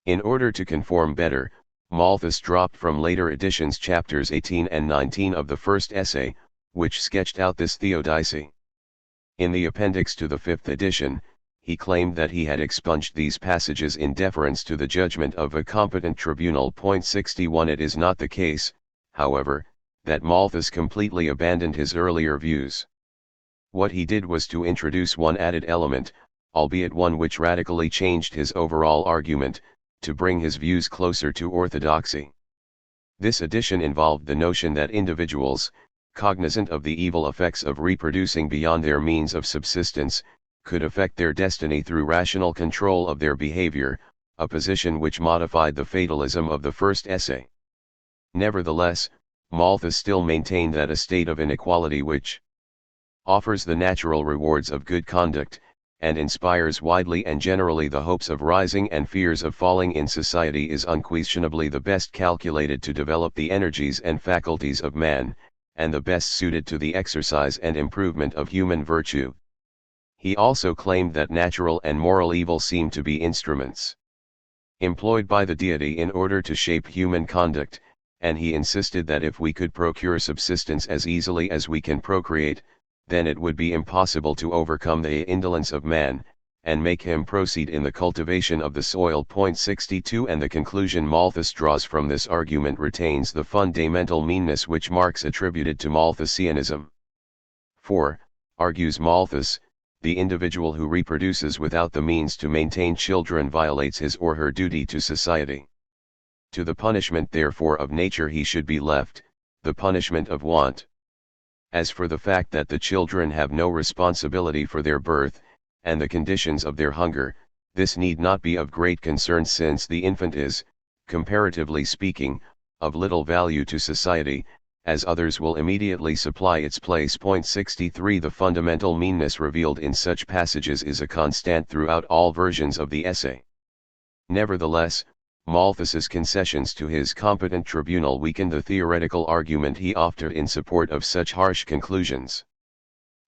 In order to conform better, Malthus dropped from later editions chapters 18 and 19 of the first essay, which sketched out this theodicy. In the appendix to the fifth edition, he claimed that he had expunged these passages in deference to the judgment of a competent tribunal. 61 It is not the case, however, that Malthus completely abandoned his earlier views. What he did was to introduce one added element, albeit one which radically changed his overall argument, to bring his views closer to orthodoxy. This addition involved the notion that individuals, cognizant of the evil effects of reproducing beyond their means of subsistence, could affect their destiny through rational control of their behavior, a position which modified the fatalism of the first essay. Nevertheless, Malthus still maintained that a state of inequality which offers the natural rewards of good conduct, and inspires widely and generally the hopes of rising and fears of falling in society is unquestionably the best calculated to develop the energies and faculties of man, and the best suited to the exercise and improvement of human virtue. He also claimed that natural and moral evil seem to be instruments employed by the deity in order to shape human conduct, and he insisted that if we could procure subsistence as easily as we can procreate, then it would be impossible to overcome the indolence of man, and make him proceed in the cultivation of the soil. 62 And the conclusion Malthus draws from this argument retains the fundamental meanness which Marx attributed to Malthusianism. For, argues Malthus, the individual who reproduces without the means to maintain children violates his or her duty to society. To the punishment therefore of nature he should be left, the punishment of want. As for the fact that the children have no responsibility for their birth, and the conditions of their hunger, this need not be of great concern, since the infant is, comparatively speaking, of little value to society, as others will immediately supply its place. 63 The fundamental meanness revealed in such passages is a constant throughout all versions of the essay. Nevertheless, Malthus's concessions to his competent tribunal weakened the theoretical argument he offered in support of such harsh conclusions.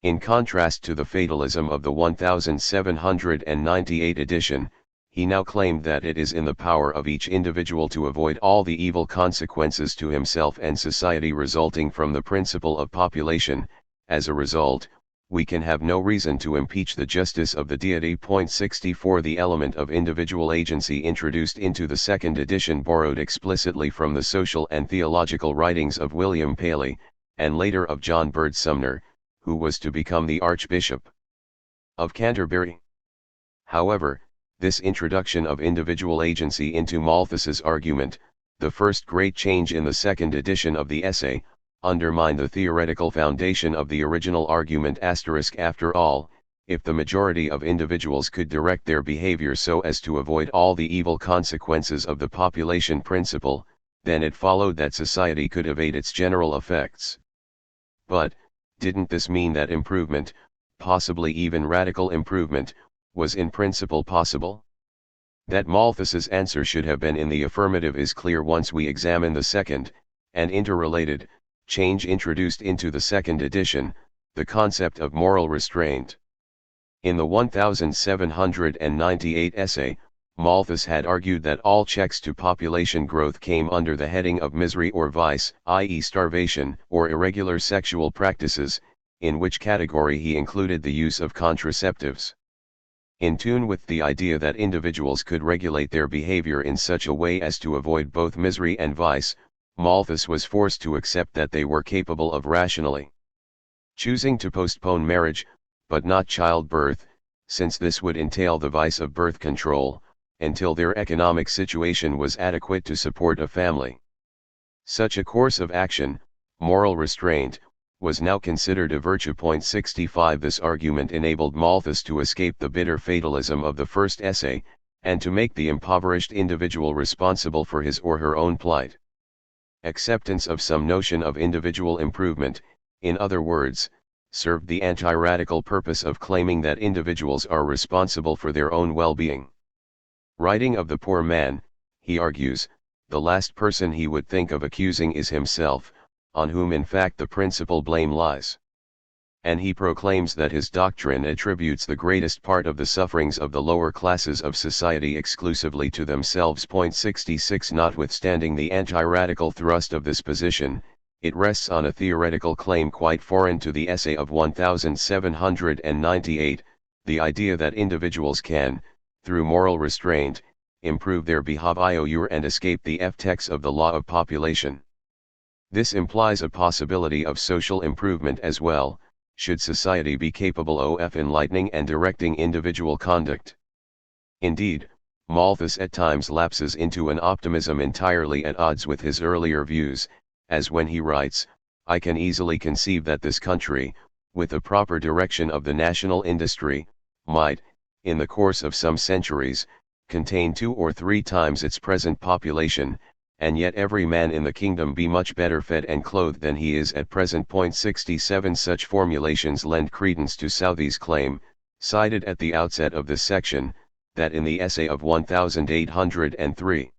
In contrast to the fatalism of the 1798 edition, he now claimed that it is in the power of each individual to avoid all the evil consequences to himself and society resulting from the principle of population. As a result, we can have no reason to impeach the justice of the deity. 64 The element of individual agency introduced into the second edition borrowed explicitly from the social and theological writings of William Paley, and later of John Bird Sumner, who was to become the Archbishop of Canterbury. However, this introduction of individual agency into Malthus's argument, the first great change in the second edition of the essay, undermined the theoretical foundation of the original argument. After all, if the majority of individuals could direct their behavior so as to avoid all the evil consequences of the population principle, then it followed that society could evade its general effects. But, didn't this mean that improvement, possibly even radical improvement, was in principle possible? That Malthus's answer should have been in the affirmative is clear once we examine the second, and interrelated, change introduced into the second edition, the concept of moral restraint. In the 1798 essay, Malthus had argued that all checks to population growth came under the heading of misery or vice, i.e. starvation, or irregular sexual practices, in which category he included the use of contraceptives. In tune with the idea that individuals could regulate their behavior in such a way as to avoid both misery and vice, Malthus was forced to accept that they were capable of rationally choosing to postpone marriage, but not childbirth, since this would entail the vice of birth control, until their economic situation was adequate to support a family. Such a course of action, moral restraint, was now considered a virtue. 65 This argument enabled Malthus to escape the bitter fatalism of the first essay, and to make the impoverished individual responsible for his or her own plight. Acceptance of some notion of individual improvement, in other words, served the anti-radical purpose of claiming that individuals are responsible for their own well-being. Writing of the poor man, he argues, the last person he would think of accusing is himself, on whom in fact the principal blame lies. And he proclaims that his doctrine attributes the greatest part of the sufferings of the lower classes of society exclusively to themselves. 66 Notwithstanding the anti-radical thrust of this position, it rests on a theoretical claim quite foreign to the essay of 1798, the idea that individuals can, through moral restraint, improve their behavior and escape the effects of the law of population. This implies a possibility of social improvement as well, should society be capable of enlightening and directing individual conduct. Indeed, Malthus at times lapses into an optimism entirely at odds with his earlier views, as when he writes, "I can easily conceive that this country, with a proper direction of the national industry, might, in the course of some centuries, contain 2 or 3 times its present population, and yet every man in the kingdom be much better fed and clothed than he is at present." 67 Such formulations lend credence to Southey's claim, cited at the outset of this section, that in the essay of 1803,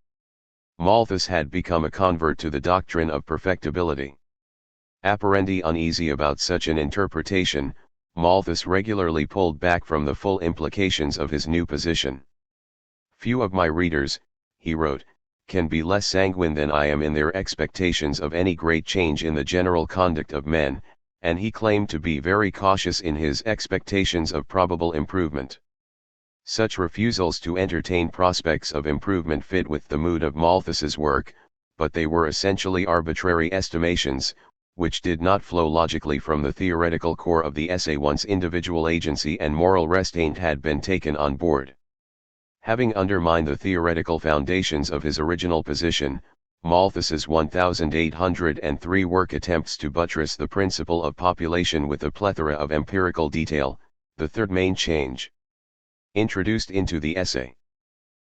Malthus had become a convert to the doctrine of perfectibility. Apparently uneasy about such an interpretation, Malthus regularly pulled back from the full implications of his new position. "Few of my readers," he wrote, "can be less sanguine than I am in their expectations of any great change in the general conduct of men," and he claimed to be very cautious in his expectations of probable improvement. Such refusals to entertain prospects of improvement fit with the mood of Malthus's work, but they were essentially arbitrary estimations, which did not flow logically from the theoretical core of the essay once individual agency and moral restraint had been taken on board. Having undermined the theoretical foundations of his original position, Malthus's 1803 work attempts to buttress the principle of population with a plethora of empirical detail, the third main change introduced into the essay.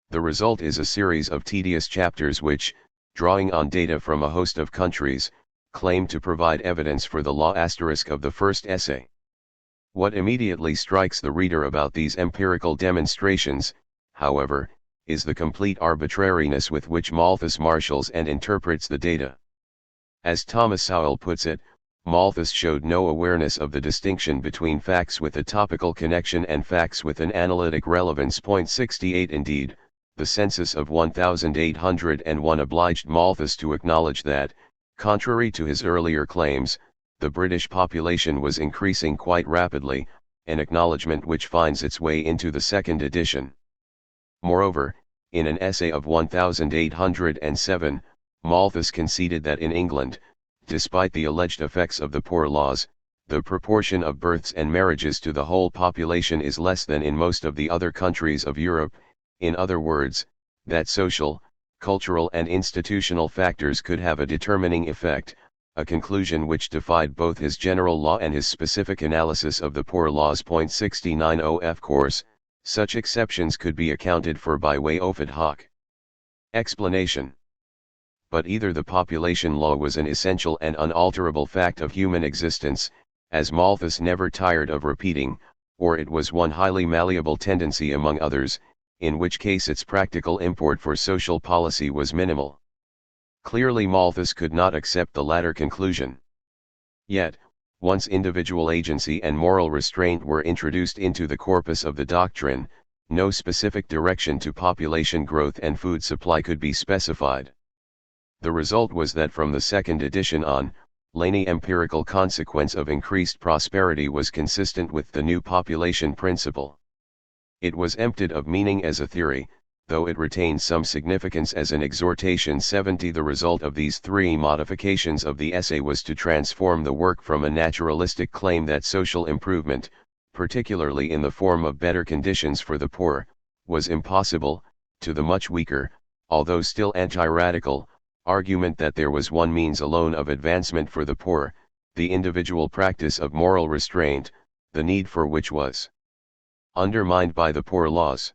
The result is a series of tedious chapters which, drawing on data from a host of countries, claim to provide evidence for the law asterisk of the first essay. What immediately strikes the reader about these empirical demonstrations, however, is the complete arbitrariness with which Malthus marshals and interprets the data. As Thomas Sowell puts it, Malthus showed no awareness of the distinction between facts with a topical connection and facts with an analytic relevance. 68 Indeed, the census of 1801 obliged Malthus to acknowledge that, contrary to his earlier claims, the British population was increasing quite rapidly, an acknowledgement which finds its way into the second edition. Moreover, in an essay of 1807, Malthus conceded that in England, despite the alleged effects of the Poor Laws, the proportion of births and marriages to the whole population is less than in most of the other countries of Europe. In other words, that social, cultural and institutional factors could have a determining effect, a conclusion which defied both his general law and his specific analysis of the Poor Laws. 69 Of course, such exceptions could be accounted for by way of ad hoc explanation. But either the population law was an essential and unalterable fact of human existence, as Malthus never tired of repeating, or it was one highly malleable tendency among others, in which case its practical import for social policy was minimal. Clearly Malthus could not accept the latter conclusion. Yet, once individual agency and moral restraint were introduced into the corpus of the doctrine, no specific direction to population growth and food supply could be specified. The result was that from the second edition on, any empirical consequence of increased prosperity was consistent with the new population principle. It was emptied of meaning as a theory, though it retained some significance as an exhortation. 70 The result of these 3 modifications of the essay was to transform the work from a naturalistic claim that social improvement, particularly in the form of better conditions for the poor, was impossible, to the much weaker, although still anti-radical, argument that there was one means alone of advancement for the poor, the individual practice of moral restraint, the need for which was undermined by the Poor Laws.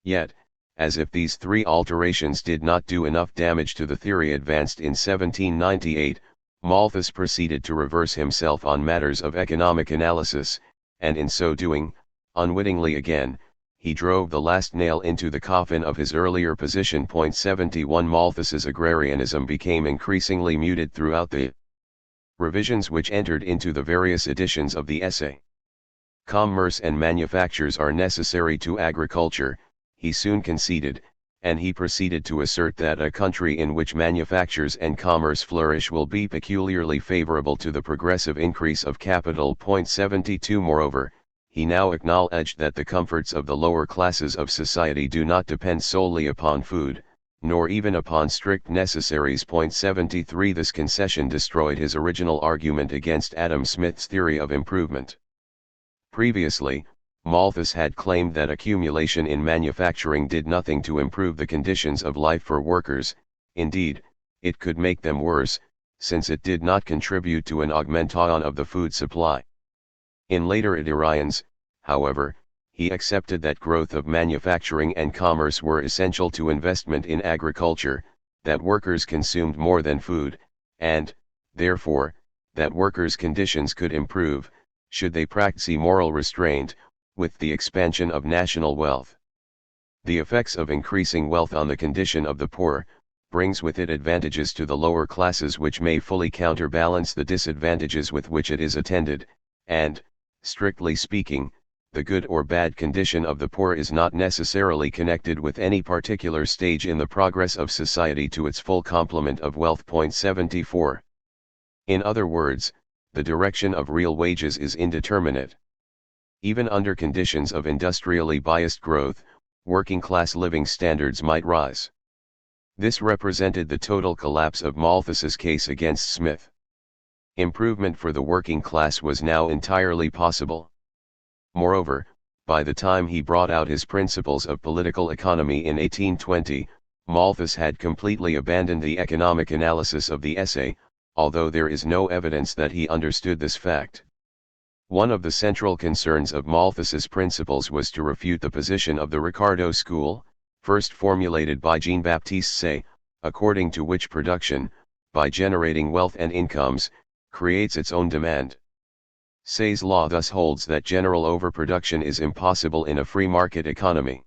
Yet, as if these 3 alterations did not do enough damage to the theory advanced in 1798, Malthus proceeded to reverse himself on matters of economic analysis, and in so doing, unwittingly again, he drove the last nail into the coffin of his earlier position. 71 Malthus's agrarianism became increasingly muted throughout the revisions which entered into the various editions of the essay. Commerce and manufactures are necessary to agriculture, he soon conceded, and he proceeded to assert that a country in which manufactures and commerce flourish will be peculiarly favorable to the progressive increase of capital. 72 Moreover, he now acknowledged that the comforts of the lower classes of society do not depend solely upon food, nor even upon strict necessaries. 73 This concession destroyed his original argument against Adam Smith's theory of improvement. Previously, Malthus had claimed that accumulation in manufacturing did nothing to improve the conditions of life for workers. Indeed, it could make them worse, since it did not contribute to an augmentation of the food supply. In later iterations, however, he accepted that growth of manufacturing and commerce were essential to investment in agriculture, that workers consumed more than food, and, therefore, that workers' conditions could improve, should they practice moral restraint, with the expansion of national wealth. The effects of increasing wealth on the condition of the poor, brings with it advantages to the lower classes which may fully counterbalance the disadvantages with which it is attended, and, strictly speaking, the good or bad condition of the poor is not necessarily connected with any particular stage in the progress of society to its full complement of wealth. 74. In other words, the direction of real wages is indeterminate. Even under conditions of industrially biased growth, working-class living standards might rise. This represented the total collapse of Malthus's case against Smith. Improvement for the working class was now entirely possible. Moreover, by the time he brought out his Principles of Political Economy in 1820, Malthus had completely abandoned the economic analysis of the essay, although there is no evidence that he understood this fact. One of the central concerns of Malthus's principles was to refute the position of the Ricardo school, first formulated by Jean-Baptiste Say, according to which production, by generating wealth and incomes, creates its own demand. Say's law thus holds that general overproduction is impossible in a free market economy.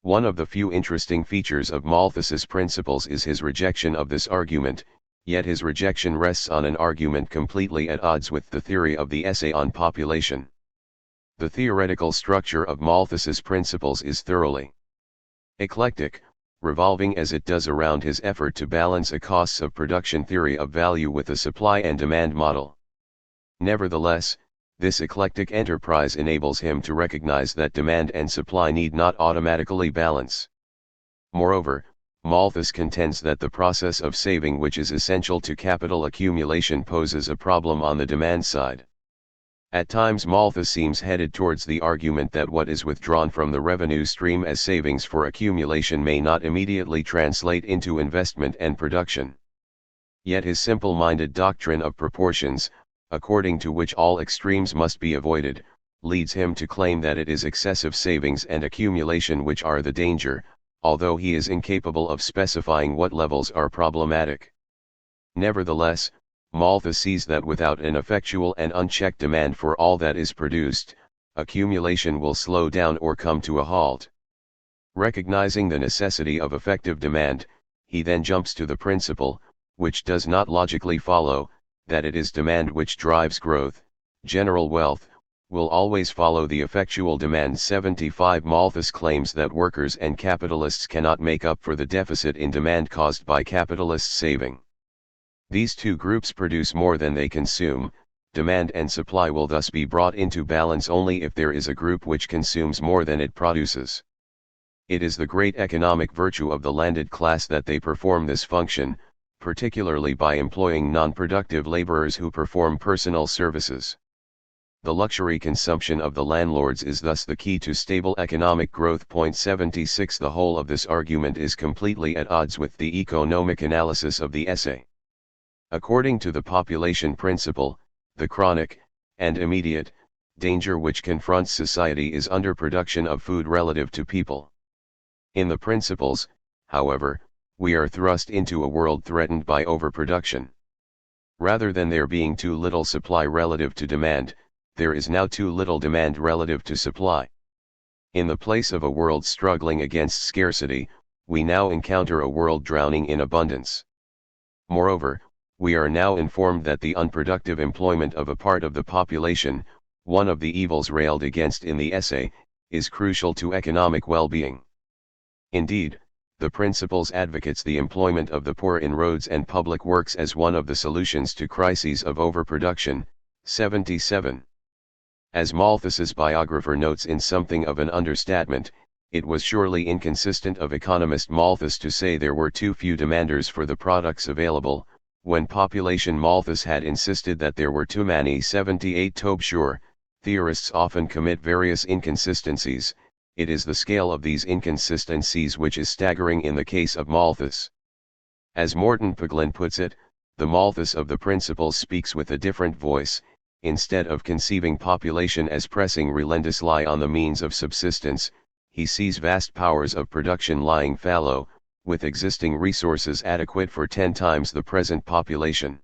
One of the few interesting features of Malthus's principles is his rejection of this argument, yet his rejection rests on an argument completely at odds with the theory of the essay on population. The theoretical structure of Malthus's principles is thoroughly eclectic, revolving as it does around his effort to balance a costs of production theory of value with a supply and demand model. Nevertheless, this eclectic enterprise enables him to recognize that demand and supply need not automatically balance. Moreover, Malthus contends that the process of saving which is essential to capital accumulation poses a problem on the demand side. At times Malthus seems headed towards the argument that what is withdrawn from the revenue stream as savings for accumulation may not immediately translate into investment and production. Yet his simple-minded doctrine of proportions, according to which all extremes must be avoided, leads him to claim that it is excessive savings and accumulation which are the danger, although he is incapable of specifying what levels are problematic. Nevertheless, Malthus sees that without an effectual and unchecked demand for all that is produced, accumulation will slow down or come to a halt. Recognizing the necessity of effective demand, he then jumps to the principle, which does not logically follow, that it is demand which drives growth. General wealth will always follow the effectual demand. 75 Malthus claims that workers and capitalists cannot make up for the deficit in demand caused by capitalists saving. These two groups produce more than they consume. Demand and supply will thus be brought into balance only if there is a group which consumes more than it produces. It is the great economic virtue of the landed class that they perform this function, particularly by employing non-productive laborers who perform personal services. The luxury consumption of the landlords is thus the key to stable economic growth. 76 The whole of this argument is completely at odds with the economic analysis of the essay. According to the population principle, the chronic, and immediate, danger which confronts society is underproduction of food relative to people. In the principles, however, we are thrust into a world threatened by overproduction. Rather than there being too little supply relative to demand, there is now too little demand relative to supply. In the place of a world struggling against scarcity, we now encounter a world drowning in abundance. Moreover, we are now informed that the unproductive employment of a part of the population, one of the evils railed against in the essay, is crucial to economic well-being. Indeed, the principles advocates the employment of the poor in roads and public works as one of the solutions to crises of overproduction. 77. As Malthus's biographer notes in something of an understatement, It was surely inconsistent of economist Malthus to say there were too few demanders for the products available, when population Malthus had insisted that there were too many. 78 Tobsure, theorists often commit various inconsistencies. It is the scale of these inconsistencies which is staggering in the case of Malthus. As Morton Pughlin puts it, the Malthus of the Principles speaks with a different voice. Instead of conceiving population as pressing relentlessly on the means of subsistence, he sees vast powers of production lying fallow, with existing resources adequate for 10 times the present population.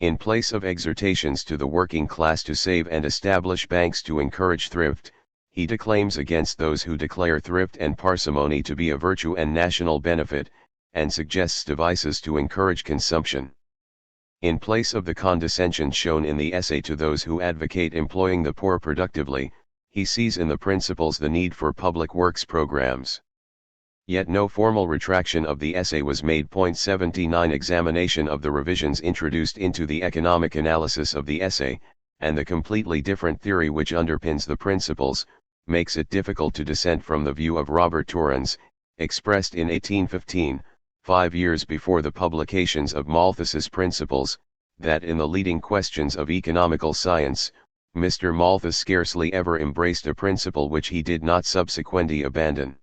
In place of exhortations to the working class to save and establish banks to encourage thrift, he declaims against those who declare thrift and parsimony to be a virtue and national benefit, and suggests devices to encourage consumption. In place of the condescension shown in the essay to those who advocate employing the poor productively, he sees in the Principles the need for public works programs. Yet no formal retraction of the essay was made. 79 Examination of the revisions introduced into the economic analysis of the essay, and the completely different theory which underpins the Principles, makes it difficult to dissent from the view of Robert Torrens, expressed in 1815, 5 years before the publications of Malthus's Principles, that in the leading questions of economical science, Mr. Malthus scarcely ever embraced a principle which he did not subsequently abandon.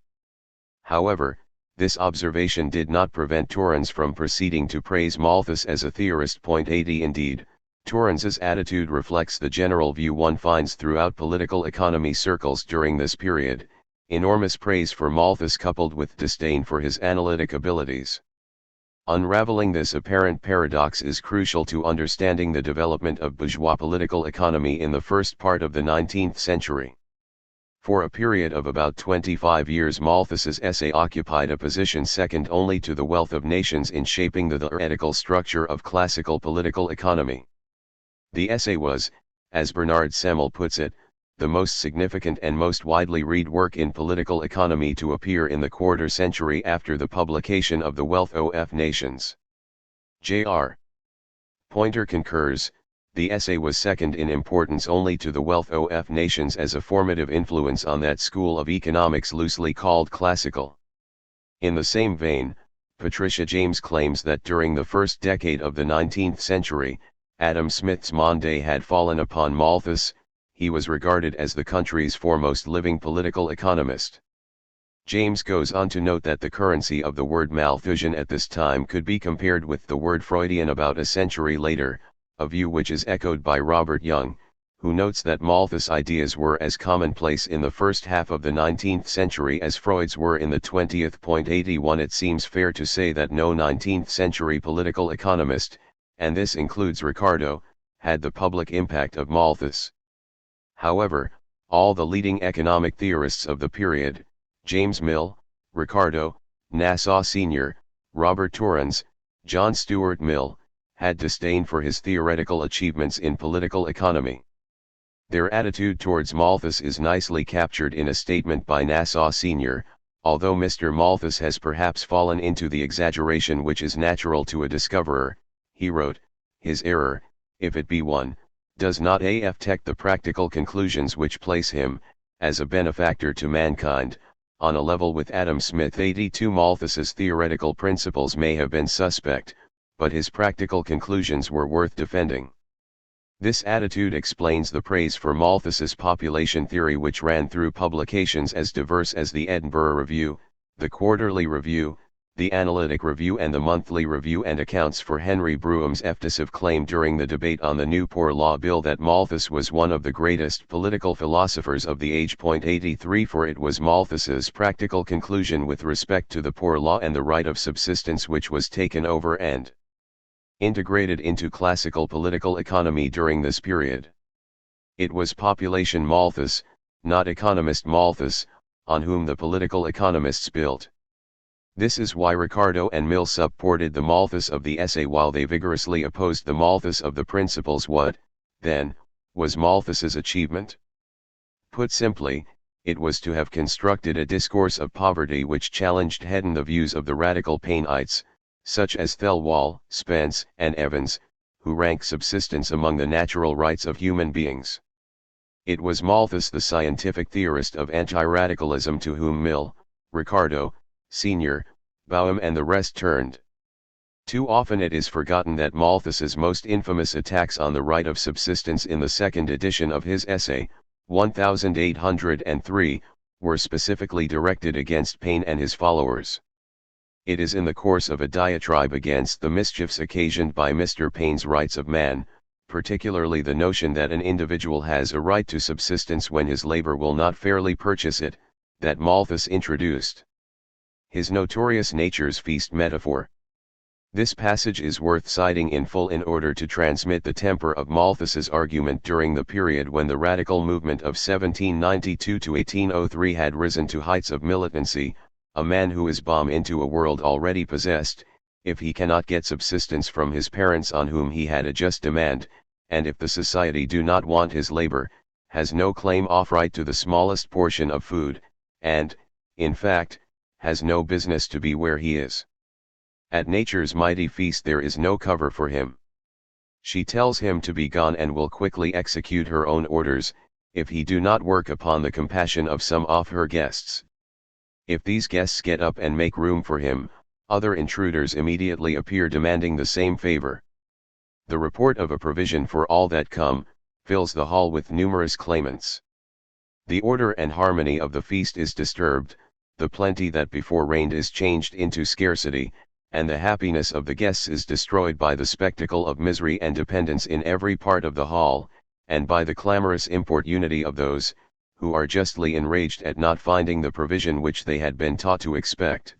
However, this observation did not prevent Torrens from proceeding to praise Malthus as a theorist. 80 Indeed, Torrens's attitude reflects the general view one finds throughout political economy circles during this period, enormous praise for Malthus coupled with disdain for his analytic abilities. Unraveling this apparent paradox is crucial to understanding the development of bourgeois political economy in the first part of the 19th century. For a period of about 25 years Malthus's essay occupied a position second only to the Wealth of Nations in shaping the theoretical structure of classical political economy. The essay was, as Bernard Semmel puts it, the most significant and most widely read work in political economy to appear in the quarter century after the publication of The Wealth of Nations. J.R. Poynter concurs. The essay was second in importance only to The Wealth of Nations as a formative influence on that school of economics loosely called classical. In the same vein, Patricia James claims that during the first decade of the 19th century, Adam Smith's Monday had fallen upon Malthus. He was regarded as the country's foremost living political economist. James goes on to note that the currency of the word Malthusian at this time could be compared with the word Freudian about a century later, a view which is echoed by Robert Young, who notes that Malthus' ideas were as commonplace in the first half of the 19th century as Freud's were in the 20th. 81 It seems fair to say that no 19th century political economist, and this includes Ricardo, had the public impact of Malthus. However, all the leading economic theorists of the period, James Mill, Ricardo, Nassau Sr., Robert Torrens, John Stuart Mill, had disdain for his theoretical achievements in political economy. Their attitude towards Malthus is nicely captured in a statement by Nassau Sr., although Mr. Malthus has perhaps fallen into the exaggeration which is natural to a discoverer, he wrote, his error, if it be one, does not affect the practical conclusions which place him, as a benefactor to mankind, on a level with Adam Smith. 82 Malthus's theoretical principles may have been suspect, but his practical conclusions were worth defending. This attitude explains the praise for Malthus's population theory which ran through publications as diverse as the Edinburgh Review, the Quarterly Review, the Analytic Review and the Monthly Review, and accounts for Henry Brougham's effusive claim during the debate on the new Poor Law Bill that Malthus was one of the greatest political philosophers of the age. 83 For it was Malthus's practical conclusion with respect to the poor law and the right of subsistence which was taken over and integrated into classical political economy during this period. It was population Malthus, not economist Malthus, on whom the political economists built. This is why Ricardo and Mill supported the Malthus of the essay while they vigorously opposed the Malthus of the Principles. What, then, was Malthus's achievement? Put simply, it was to have constructed a discourse of poverty which challenged head-on the views of the radical Paynites, such as Thelwall, Spence, and Evans, who rank subsistence among the natural rights of human beings. It was Malthus, the scientific theorist of anti-radicalism, to whom Mill, Ricardo, Sr., Boehm and the rest turned. Too often it is forgotten that Malthus's most infamous attacks on the right of subsistence in the second edition of his essay, 1803, were specifically directed against Paine and his followers. It is in the course of a diatribe against the mischiefs occasioned by Mr. Paine's rights of man, particularly the notion that an individual has a right to subsistence when his labor will not fairly purchase it, that Malthus introduced his notorious nature's feast metaphor. This passage is worth citing in full in order to transmit the temper of Malthus's argument during the period when the radical movement of 1792 to 1803 had risen to heights of militancy. A man who is bomb into a world already possessed, if he cannot get subsistence from his parents on whom he had a just demand, and if the society do not want his labor, has no claim of right to the smallest portion of food, and, in fact, has no business to be where he is. At nature's mighty feast there is no cover for him. She tells him to be gone and will quickly execute her own orders, if he do not work upon the compassion of some of her guests. If these guests get up and make room for him, other intruders immediately appear demanding the same favor. The report of a provision for all that come, fills the hall with numerous claimants. The order and harmony of the feast is disturbed, the plenty that before reigned is changed into scarcity, and the happiness of the guests is destroyed by the spectacle of misery and dependence in every part of the hall, and by the clamorous importunity of those, who are justly enraged at not finding the provision which they had been taught to expect.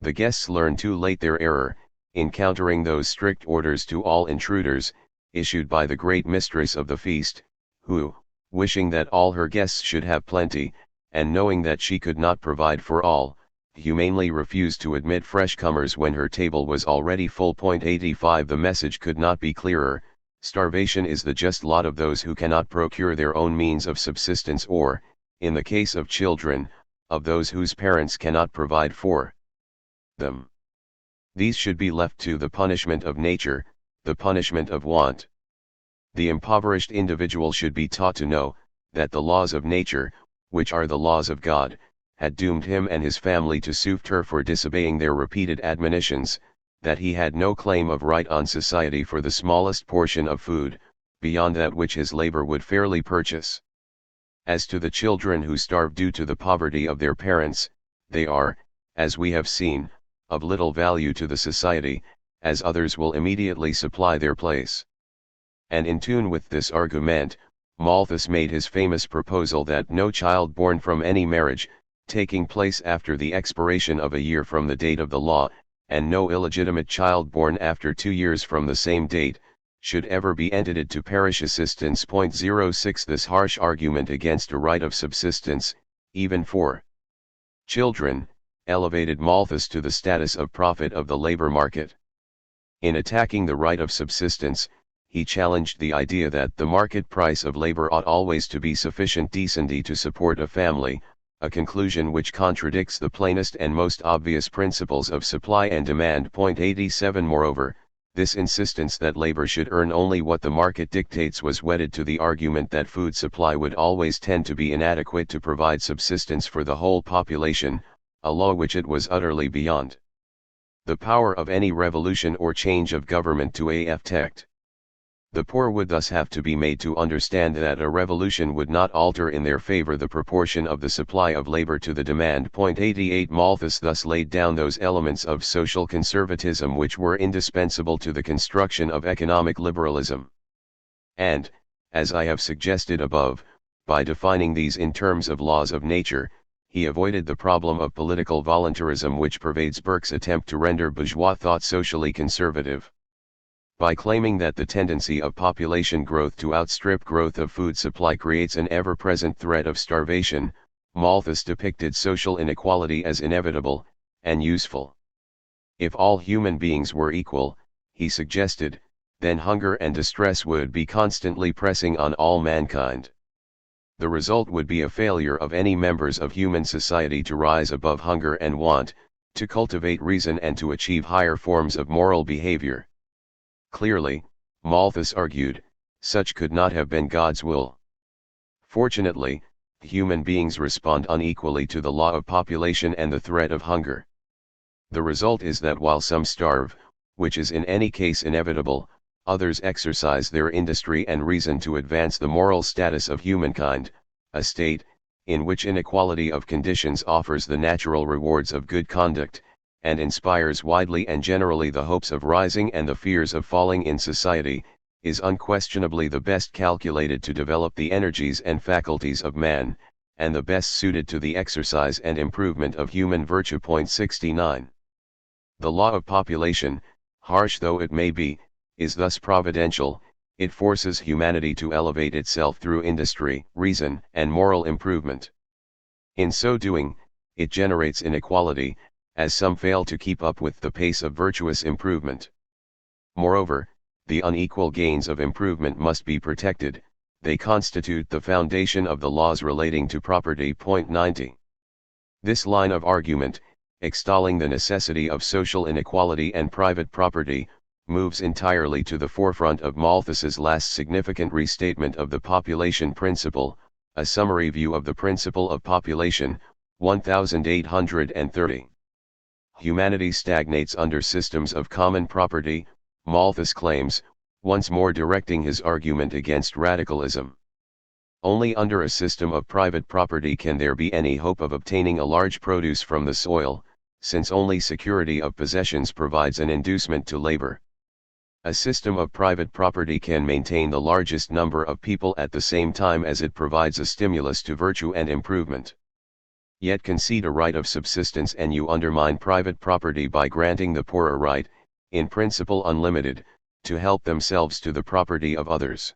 The guests learn too late their error, encountering those strict orders to all intruders, issued by the great mistress of the feast, who, wishing that all her guests should have plenty, and knowing that she could not provide for all, humanely refused to admit fresh comers when her table was already full. 85 The message could not be clearer. Starvation is the just lot of those who cannot procure their own means of subsistence, or, in the case of children, of those whose parents cannot provide for them. These should be left to the punishment of nature, the punishment of want. The impoverished individual should be taught to know, that the laws of nature, which are the laws of God, had doomed him and his family to souffre for disobeying their repeated admonitions, that he had no claim of right on society for the smallest portion of food, beyond that which his labor would fairly purchase. As to the children who starve due to the poverty of their parents, they are, as we have seen, of little value to the society, as others will immediately supply their place. And in tune with this argument, Malthus made his famous proposal that no child born from any marriage, taking place after the expiration of a year from the date of the law, and no illegitimate child born after 2 years from the same date, should ever be entitled to parish assistance. 06 This harsh argument against a right of subsistence, even for children, elevated Malthus to the status of prophet of the labor market. In attacking the right of subsistence, he challenged the idea that the market price of labor ought always to be sufficient decency to support a family, a conclusion which contradicts the plainest and most obvious principles of supply and demand. 87 Moreover, this insistence that labor should earn only what the market dictates was wedded to the argument that food supply would always tend to be inadequate to provide subsistence for the whole population, a law which it was utterly beyond the power of any revolution or change of government to affect. The poor would thus have to be made to understand that a revolution would not alter in their favor the proportion of the supply of labor to the demand. 88 Malthus thus laid down those elements of social conservatism which were indispensable to the construction of economic liberalism. And, as I have suggested above, by defining these in terms of laws of nature, he avoided the problem of political voluntarism which pervades Burke's attempt to render bourgeois thought socially conservative. By claiming that the tendency of population growth to outstrip growth of food supply creates an ever-present threat of starvation, Malthus depicted social inequality as inevitable, and useful. If all human beings were equal, he suggested, then hunger and distress would be constantly pressing on all mankind. The result would be a failure of any members of human society to rise above hunger and want, to cultivate reason and to achieve higher forms of moral behavior. Clearly, Malthus argued, such could not have been God's will. Fortunately, human beings respond unequally to the law of population and the threat of hunger. The result is that while some starve, which is in any case inevitable, others exercise their industry and reason to advance the moral status of humankind, a state, in which inequality of conditions offers the natural rewards of good conduct, and inspires widely and generally the hopes of rising and the fears of falling in society, is unquestionably the best calculated to develop the energies and faculties of man, and the best suited to the exercise and improvement of human virtue. 69. The law of population, harsh though it may be, is thus providential. It forces humanity to elevate itself through industry, reason, and moral improvement. In so doing, it generates inequality, as some fail to keep up with the pace of virtuous improvement. Moreover, the unequal gains of improvement must be protected. They constitute the foundation of the laws relating to property. 90. This line of argument, extolling the necessity of social inequality and private property, moves entirely to the forefront of Malthus's last significant restatement of the population principle, a summary view of the principle of population, 1830. Humanity stagnates under systems of common property, Malthus claims, once more directing his argument against radicalism. Only under a system of private property can there be any hope of obtaining a large produce from the soil, since only security of possessions provides an inducement to labor. A system of private property can maintain the largest number of people at the same time as it provides a stimulus to virtue and improvement. Yet concede a right of subsistence and you undermine private property by granting the poor a right, in principle unlimited, to help themselves to the property of others.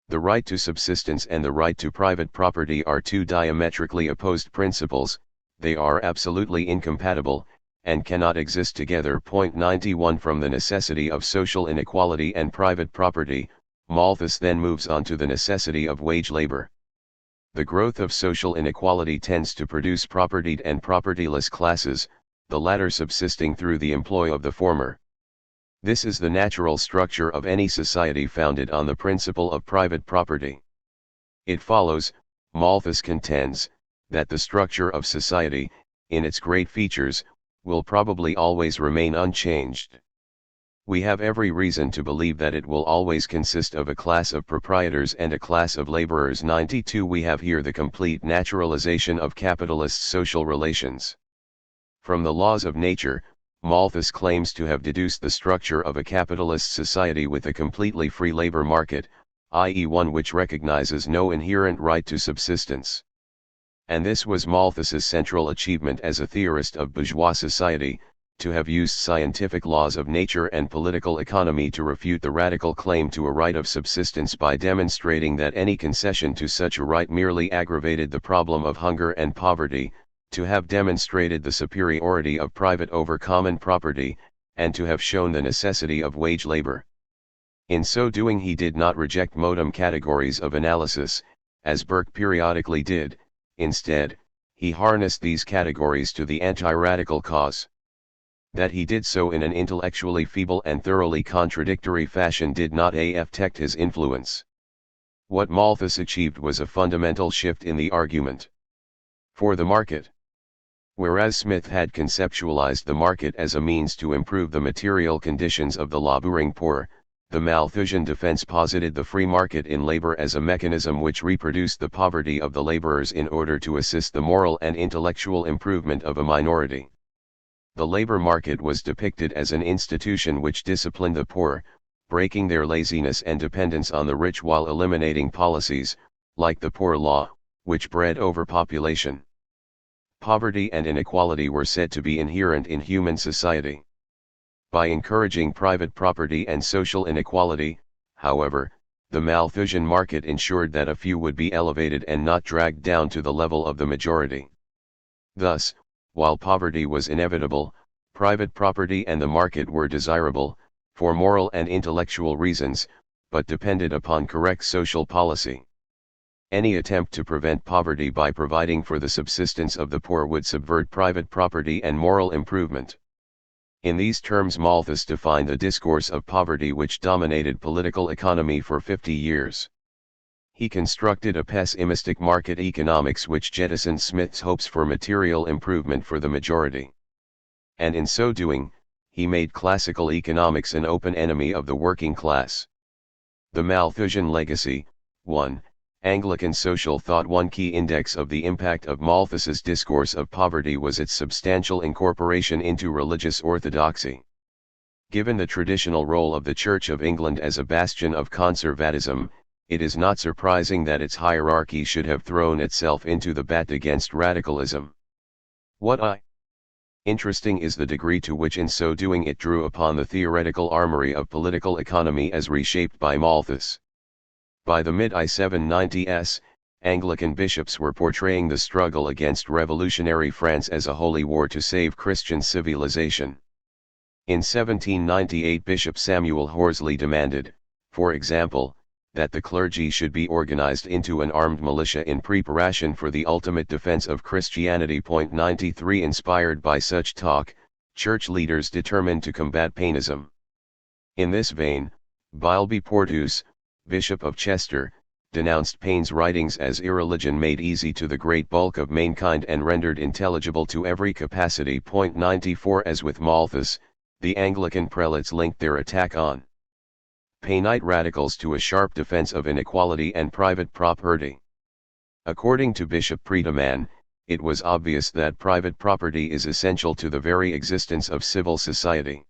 The right to subsistence and the right to private property are two diametrically opposed principles. They are absolutely incompatible, and cannot exist together. 91 From the necessity of social inequality and private property, Malthus then moves on to the necessity of wage labor. The growth of social inequality tends to produce propertied and propertyless classes, the latter subsisting through the employ of the former. This is the natural structure of any society founded on the principle of private property. It follows, Malthus contends, that the structure of society, in its great features, will probably always remain unchanged. We have every reason to believe that it will always consist of a class of proprietors and a class of laborers. 92 We have here the complete naturalization of capitalist social relations. From the laws of nature, Malthus claims to have deduced the structure of a capitalist society with a completely free labor market, i.e. one which recognizes no inherent right to subsistence. And this was Malthus's central achievement as a theorist of bourgeois society, to have used scientific laws of nature and political economy to refute the radical claim to a right of subsistence by demonstrating that any concession to such a right merely aggravated the problem of hunger and poverty, to have demonstrated the superiority of private over common property, and to have shown the necessity of wage labor. In so doing he did not reject modem categories of analysis, as Burke periodically did. Instead, he harnessed these categories to the anti-radical cause. That he did so in an intellectually feeble and thoroughly contradictory fashion did not affect his influence. What Malthus achieved was a fundamental shift in the argument. For the market. Whereas Smith had conceptualized the market as a means to improve the material conditions of the laboring poor, the Malthusian defense posited the free market in labor as a mechanism which reproduced the poverty of the laborers in order to assist the moral and intellectual improvement of a minority. The labor market was depicted as an institution which disciplined the poor, breaking their laziness and dependence on the rich while eliminating policies, like the Poor Law, which bred overpopulation. Poverty and inequality were said to be inherent in human society. By encouraging private property and social inequality, however, the Malthusian market ensured that a few would be elevated and not dragged down to the level of the majority. Thus, while poverty was inevitable, private property and the market were desirable, for moral and intellectual reasons, but depended upon correct social policy. Any attempt to prevent poverty by providing for the subsistence of the poor would subvert private property and moral improvement. In these terms Malthus defined the discourse of poverty which dominated political economy for 50 years. He constructed a pessimistic market economics which jettisoned Smith's hopes for material improvement for the majority. And in so doing, he made classical economics an open enemy of the working class. The Malthusian legacy. 1. Anglican social thought. One key index of the impact of Malthus's discourse of poverty was its substantial incorporation into religious orthodoxy. Given the traditional role of the Church of England as a bastion of conservatism, it is not surprising that its hierarchy should have thrown itself into the bat against radicalism. Interesting is the degree to which in so doing it drew upon the theoretical armory of political economy as reshaped by Malthus. By the mid-1790s, Anglican bishops were portraying the struggle against revolutionary France as a holy war to save Christian civilization. In 1798 Bishop Samuel Horsley demanded, for example, that the clergy should be organized into an armed militia in preparation for the ultimate defense of Christianity. 93 Inspired by such talk, church leaders determined to combat Painism. In this vein, Bilby Porteus, Bishop of Chester, denounced Paine's writings as irreligion made easy to the great bulk of mankind and rendered intelligible to every capacity. 94 As with Malthus, the Anglican prelates linked their attack on Painite radicals to a sharp defense of inequality and private property. According to Bishop Predeman, it was obvious that private property is essential to the very existence of civil society.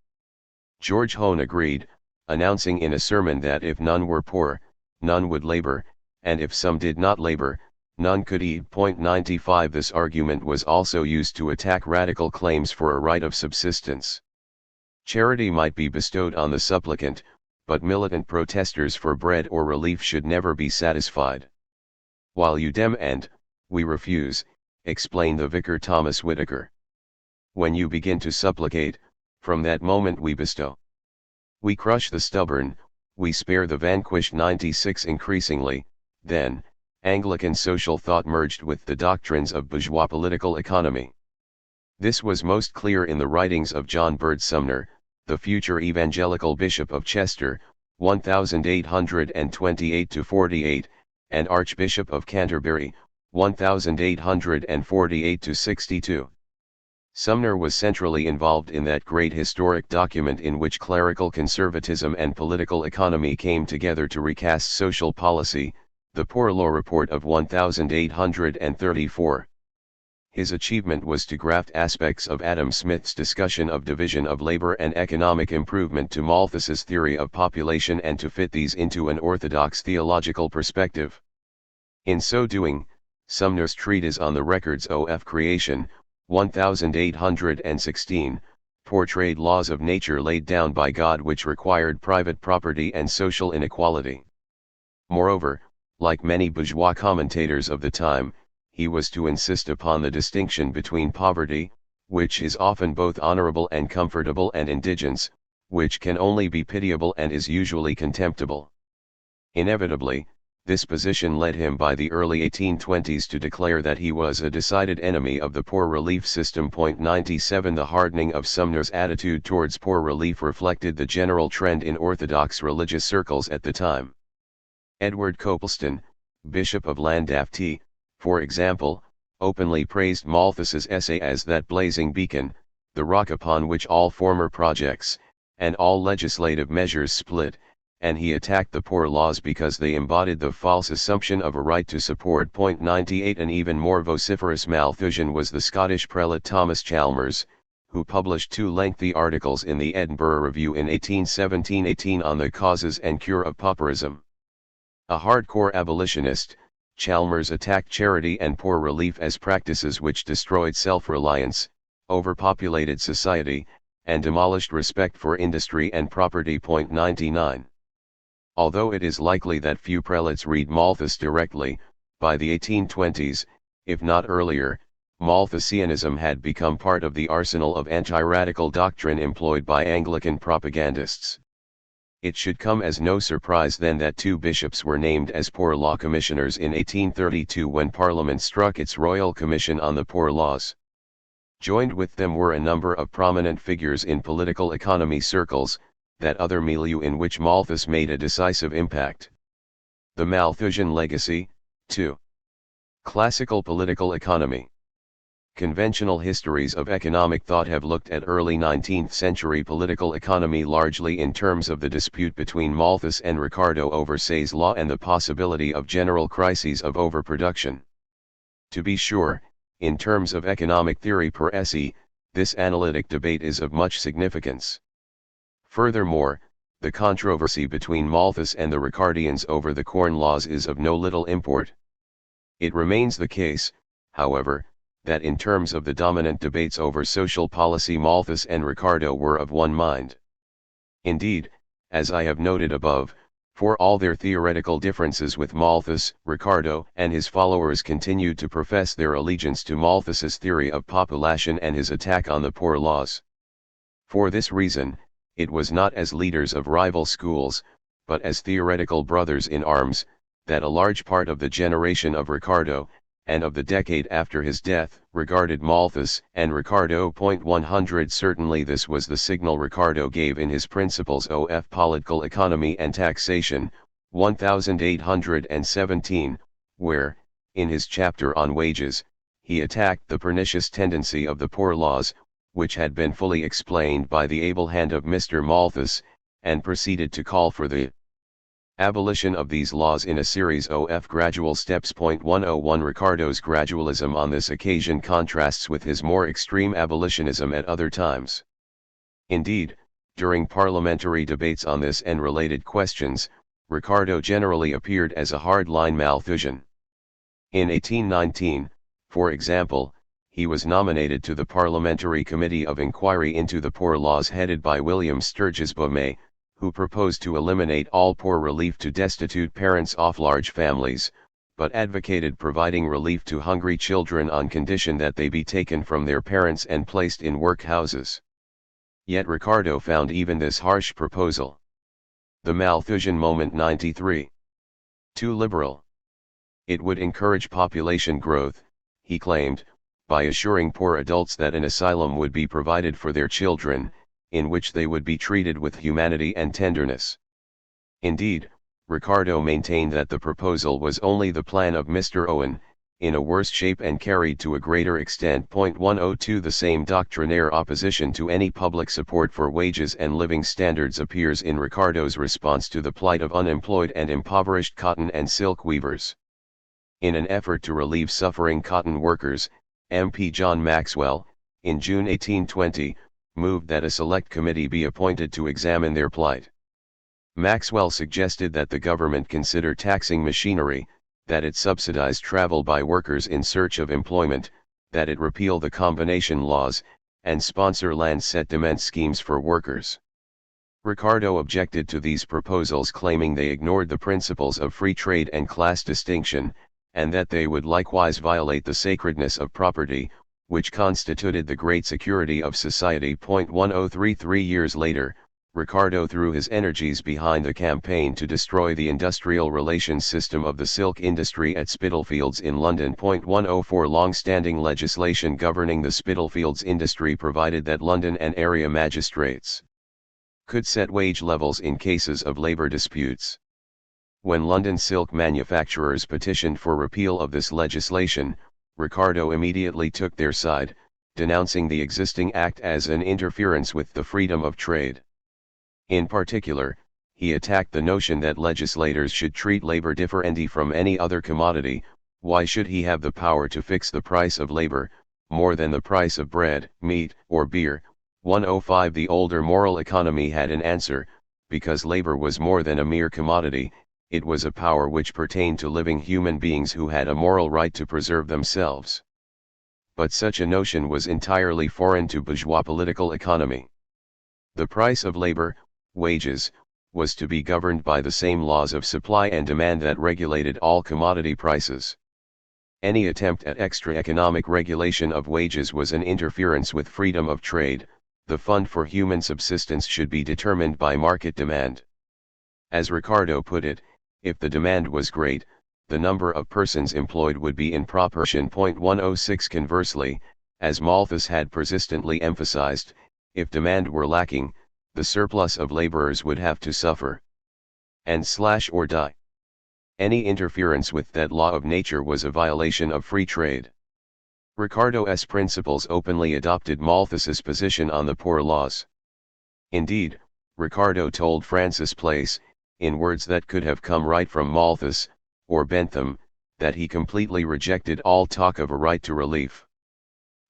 George Hone agreed, announcing in a sermon that if none were poor, none would labor, and if some did not labor, none could eat. 95 This argument was also used to attack radical claims for a right of subsistence. Charity might be bestowed on the supplicant, but militant protesters for bread or relief should never be satisfied. While you dem and, we refuse, explained the vicar Thomas Whitaker. When you begin to supplicate, from that moment we bestow. We crush the stubborn, we spare the vanquished. 96 Increasingly, then, Anglican social thought merged with the doctrines of bourgeois political economy. This was most clear in the writings of John Bird Sumner, the future evangelical Bishop of Chester, 1828-48, and Archbishop of Canterbury, 1848-62. Sumner was centrally involved in that great historic document in which clerical conservatism and political economy came together to recast social policy, the Poor Law Report of 1834. His achievement was to graft aspects of Adam Smith's discussion of division of labor and economic improvement to Malthus's theory of population and to fit these into an orthodox theological perspective. In so doing, Sumner's treatise on the records of creation, 1816, portrayed laws of nature laid down by God which required private property and social inequality. Moreover, like many bourgeois commentators of the time, he was to insist upon the distinction between poverty, which is often both honorable and comfortable, and indigence, which can only be pitiable and is usually contemptible. Inevitably, this position led him by the early 1820s to declare that he was a decided enemy of the poor relief system. 97 The hardening of Sumner's attitude towards poor relief reflected the general trend in orthodox religious circles at the time. Edward Copleston, Bishop of Llandaft, for example, openly praised Malthus's essay as that blazing beacon, the rock upon which all former projects, and all legislative measures split, and he attacked the poor laws because they embodied the false assumption of a right to support. 98 An even more vociferous Malthusian was the Scottish prelate Thomas Chalmers, who published 2 lengthy articles in the Edinburgh Review in 1817-18 on the causes and cure of pauperism. A hardcore abolitionist, Chalmers attacked charity and poor relief as practices which destroyed self-reliance, overpopulated society, and demolished respect for industry and property. 99. Although it is likely that few prelates read Malthus directly, by the 1820s, if not earlier, Malthusianism had become part of the arsenal of anti-radical doctrine employed by Anglican propagandists. It should come as no surprise then that 2 bishops were named as Poor Law Commissioners in 1832 when Parliament struck its Royal Commission on the Poor Laws. Joined with them were a number of prominent figures in political economy circles, that other milieu in which Malthus made a decisive impact. The Malthusian Legacy, 2. Classical Political Economy. Conventional histories of economic thought have looked at early 19th century political economy largely in terms of the dispute between Malthus and Ricardo over Say's law and the possibility of general crises of overproduction. To be sure, in terms of economic theory per se, this analytic debate is of much significance. Furthermore, the controversy between Malthus and the Ricardians over the Corn Laws is of no little import. It remains the case, however, that in terms of the dominant debates over social policy Malthus and Ricardo were of one mind. Indeed, as I have noted above, for all their theoretical differences with Malthus, Ricardo and his followers continued to profess their allegiance to Malthus's theory of population and his attack on the poor laws. For this reason, it was not as leaders of rival schools, but as theoretical brothers in arms, that a large part of the generation of Ricardo, and of the decade after his death, regarded Malthus and Ricardo. 100 Certainly this was the signal Ricardo gave in his Principles of Political Economy and Taxation, 1817, where, in his chapter on wages, he attacked the pernicious tendency of the poor laws, which had been fully explained by the able hand of Mr. Malthus, and proceeded to call for the abolition of these laws in a series of gradual steps. 101 Ricardo's gradualism on this occasion contrasts with his more extreme abolitionism at other times. Indeed, during parliamentary debates on this and related questions, Ricardo generally appeared as a hard-line Malthusian. In 1819, for example, he was nominated to the Parliamentary Committee of Inquiry into the Poor Laws headed by William Sturgis Beaumais, who proposed to eliminate all poor relief to destitute parents of large families, but advocated providing relief to hungry children on condition that they be taken from their parents and placed in workhouses. Yet Ricardo found even this harsh proposal, the Malthusian moment, 93, too liberal. It would encourage population growth, he claimed, by assuring poor adults that an asylum would be provided for their children, in which they would be treated with humanity and tenderness. Indeed, Ricardo maintained that the proposal was only the plan of Mr. Owen, in a worse shape and carried to a greater extent. 102 The same doctrinaire opposition to any public support for wages and living standards appears in Ricardo's response to the plight of unemployed and impoverished cotton and silk weavers. In an effort to relieve suffering cotton workers, MP John Maxwell, in June 1820, moved that a select committee be appointed to examine their plight. Maxwell suggested that the government consider taxing machinery, that it subsidize travel by workers in search of employment, that it repeal the combination laws, and sponsor land settlement schemes for workers. Ricardo objected to these proposals, claiming they ignored the principles of free trade and class distinction, and that they would likewise violate the sacredness of property, which constituted the great security of society. 103 3 years later, Ricardo threw his energies behind the campaign to destroy the industrial relations system of the silk industry at Spitalfields in London. 104 Long-standing legislation governing the Spitalfields industry provided that London and area magistrates could set wage levels in cases of labour disputes. When London silk manufacturers petitioned for repeal of this legislation, Ricardo immediately took their side, denouncing the existing act as an interference with the freedom of trade. In particular, he attacked the notion that legislators should treat labor differently from any other commodity. Why should he have the power to fix the price of labor, more than the price of bread, meat, or beer? 105 The older moral economy had an answer, because labor was more than a mere commodity. It was a power which pertained to living human beings who had a moral right to preserve themselves. But such a notion was entirely foreign to bourgeois political economy. The price of labor, wages, was to be governed by the same laws of supply and demand that regulated all commodity prices. Any attempt at extra economic regulation of wages was an interference with freedom of trade. The fund for human subsistence should be determined by market demand. As Ricardo put it, if the demand was great, the number of persons employed would be in proportion. 106 Conversely, as Malthus had persistently emphasized, if demand were lacking, the surplus of laborers would have to suffer and slash or die. Any interference with that law of nature was a violation of free trade. Ricardo's principles openly adopted Malthus's position on the poor laws. Indeed, Ricardo told Francis Place, in words that could have come right from Malthus, or Bentham, that he completely rejected all talk of a right to relief.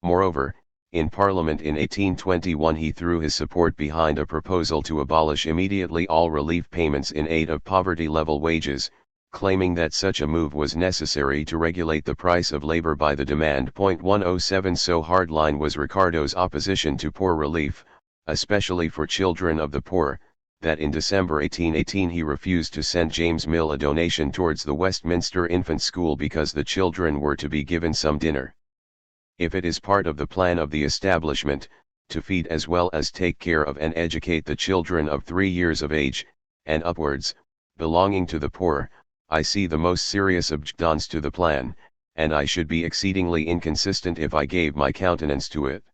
Moreover, in Parliament in 1821 he threw his support behind a proposal to abolish immediately all relief payments in aid of poverty-level wages, claiming that such a move was necessary to regulate the price of labor by the demand. 107 So hardline was Ricardo's opposition to poor relief, especially for children of the poor, that in December 1818 he refused to send James Mill a donation towards the Westminster Infant School because the children were to be given some dinner. If it is part of the plan of the establishment, to feed as well as take care of and educate the children of 3 years of age, and upwards, belonging to the poor, I see the most serious objections to the plan, and I should be exceedingly inconsistent if I gave my countenance to it.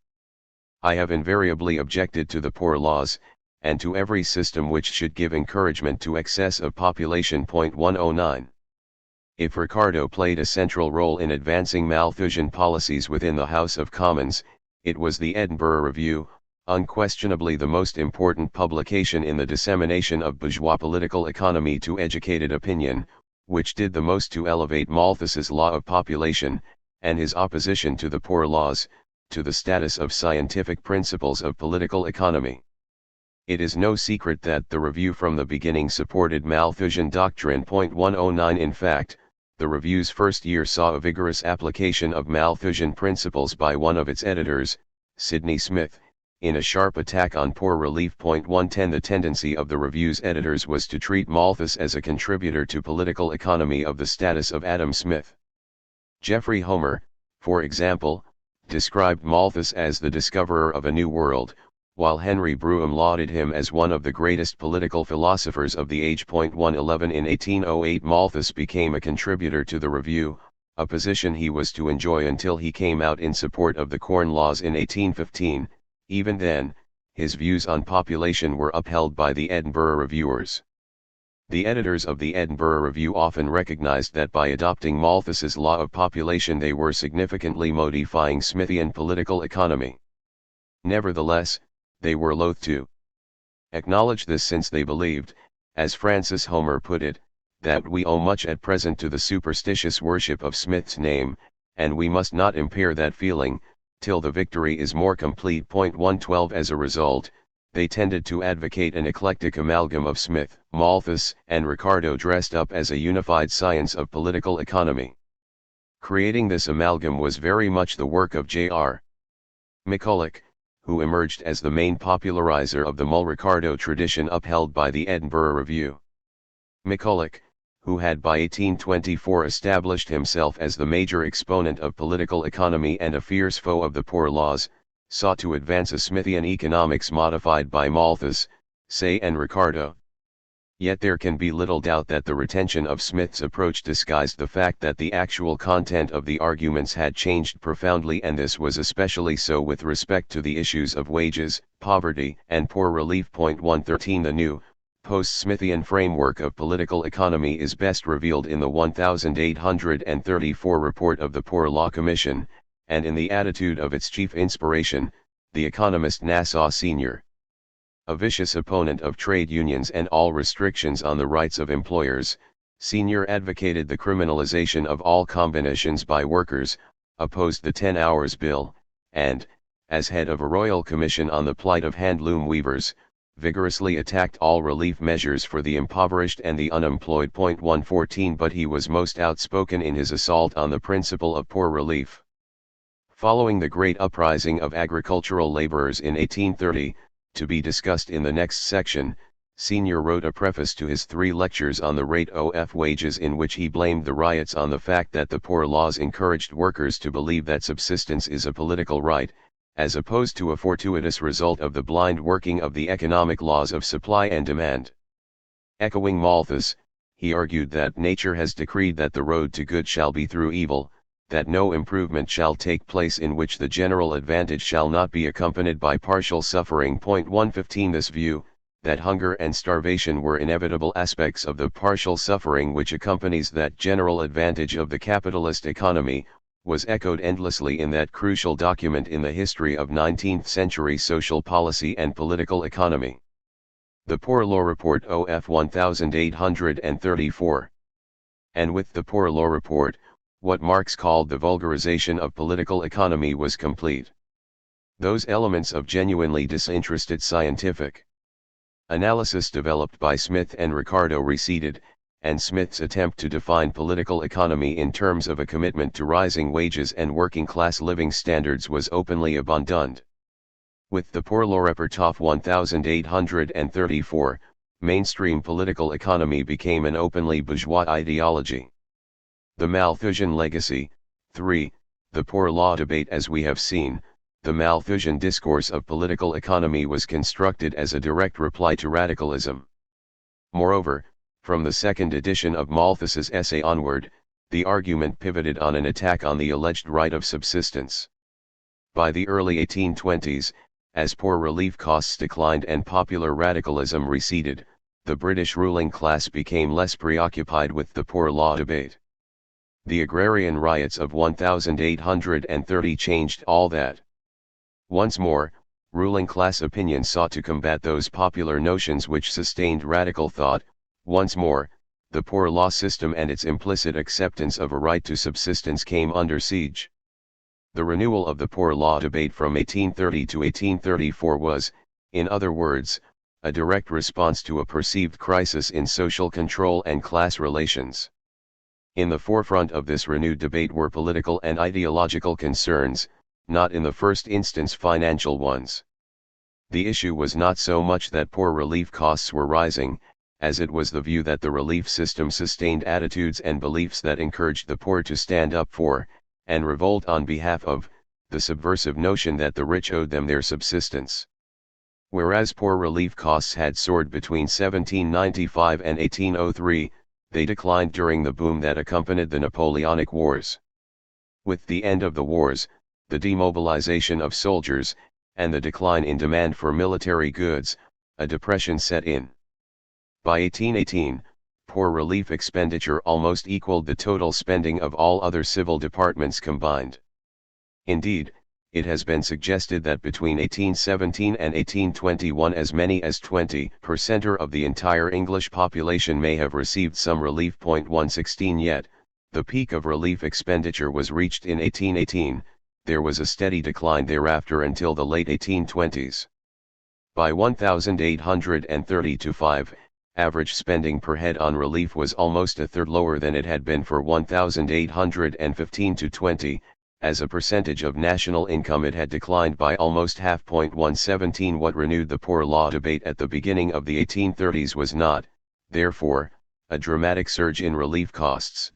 I have invariably objected to the poor laws, and to every system which should give encouragement to excess of population. 109. If Ricardo played a central role in advancing Malthusian policies within the House of Commons, it was the Edinburgh Review, unquestionably the most important publication in the dissemination of bourgeois political economy to educated opinion, which did the most to elevate Malthus's law of population, and his opposition to the poor laws, to the status of scientific principles of political economy. It is no secret that the Review from the beginning supported Malthusian doctrine. 109 In fact, the Review's first year saw a vigorous application of Malthusian principles by one of its editors, Sidney Smith, in a sharp attack on poor relief. 110 The tendency of the Review's editors was to treat Malthus as a contributor to political economy of the status of Adam Smith. Geoffrey Homer, for example, described Malthus as the discoverer of a new world, while Henry Brougham lauded him as one of the greatest political philosophers of the age. 111 In 1808 Malthus became a contributor to the Review, a position he was to enjoy until he came out in support of the Corn Laws in 1815. Even then, his views on population were upheld by the Edinburgh Reviewers. The editors of the Edinburgh Review often recognized that by adopting Malthus's law of population they were significantly modifying Smithian political economy. Nevertheless, they were loath to acknowledge this, since they believed, as Francis Homer put it, that we owe much at present to the superstitious worship of Smith's name, and we must not impair that feeling, till the victory is more complete. 112 As a result, they tended to advocate an eclectic amalgam of Smith, Malthus, and Ricardo dressed up as a unified science of political economy. Creating this amalgam was very much the work of J.R. McCulloch, who emerged as the main popularizer of the Mull-Ricardo tradition upheld by the Edinburgh Review. McCulloch, who had by 1824 established himself as the major exponent of political economy and a fierce foe of the poor laws, sought to advance a Smithian economics modified by Malthus, Say and Ricardo. Yet there can be little doubt that the retention of Smith's approach disguised the fact that the actual content of the arguments had changed profoundly, and this was especially so with respect to the issues of wages, poverty, and poor relief. 113 The new, post-Smithian framework of political economy is best revealed in the 1834 report of the Poor Law Commission, and in the attitude of its chief inspiration, the economist Nassau Sr. A vicious opponent of trade unions and all restrictions on the rights of employers, Sr. advocated the criminalization of all combinations by workers, opposed the 10 Hours Bill, and, as head of a royal commission on the plight of handloom weavers, vigorously attacked all relief measures for the impoverished and the unemployed. 114 But he was most outspoken in his assault on the principle of poor relief. Following the great uprising of agricultural laborers in 1830, to be discussed in the next section, Sr. wrote a preface to his 3 lectures on the rate of wages, in which he blamed the riots on the fact that the poor laws encouraged workers to believe that subsistence is a political right, as opposed to a fortuitous result of the blind working of the economic laws of supply and demand. Echoing Malthus, he argued that nature has decreed that the road to good shall be through evil, that no improvement shall take place in which the general advantage shall not be accompanied by partial suffering. 115 This view, that hunger and starvation were inevitable aspects of the partial suffering which accompanies that general advantage of the capitalist economy, was echoed endlessly in that crucial document in the history of 19th-century social policy and political economy. The Poor Law Report OF 1834. And with the Poor Law Report, what Marx called the vulgarization of political economy was complete. Those elements of genuinely disinterested scientific analysis developed by Smith and Ricardo receded, and Smith's attempt to define political economy in terms of a commitment to rising wages and working-class living standards was openly abandoned. With the Poor Law Report of 1834, mainstream political economy became an openly bourgeois ideology. The Malthusian legacy. 3. The Poor Law debate. As we have seen, the Malthusian discourse of political economy was constructed as a direct reply to radicalism. Moreover, from the second edition of Malthus's essay onward, the argument pivoted on an attack on the alleged right of subsistence. By the early 1820s, as poor relief costs declined and popular radicalism receded, the British ruling class became less preoccupied with the Poor Law debate. The agrarian riots of 1830 changed all that. Once more, ruling class opinion sought to combat those popular notions which sustained radical thought. Once more, the poor law system and its implicit acceptance of a right to subsistence came under siege. The renewal of the poor law debate from 1830 to 1834 was, in other words, a direct response to a perceived crisis in social control and class relations. In the forefront of this renewed debate were political and ideological concerns, not in the first instance financial ones. The issue was not so much that poor relief costs were rising, as it was the view that the relief system sustained attitudes and beliefs that encouraged the poor to stand up for, and revolt on behalf of, the subversive notion that the rich owed them their subsistence. Whereas poor relief costs had soared between 1795 and 1803, they declined during the boom that accompanied the Napoleonic Wars. With the end of the wars, the demobilization of soldiers, and the decline in demand for military goods, a depression set in. By 1818, poor relief expenditure almost equaled the total spending of all other civil departments combined. Indeed, it has been suggested that between 1817 and 1821 as many as 20% of the entire English population may have received some relief. 116 Yet, the peak of relief expenditure was reached in 1818, there was a steady decline thereafter until the late 1820s. By 1830-5, average spending per head on relief was almost a third lower than it had been for 1815-20, as a percentage of national income it had declined by almost half. 117 What renewed the poor law debate at the beginning of the 1830s was not, therefore, a dramatic surge in relief costs.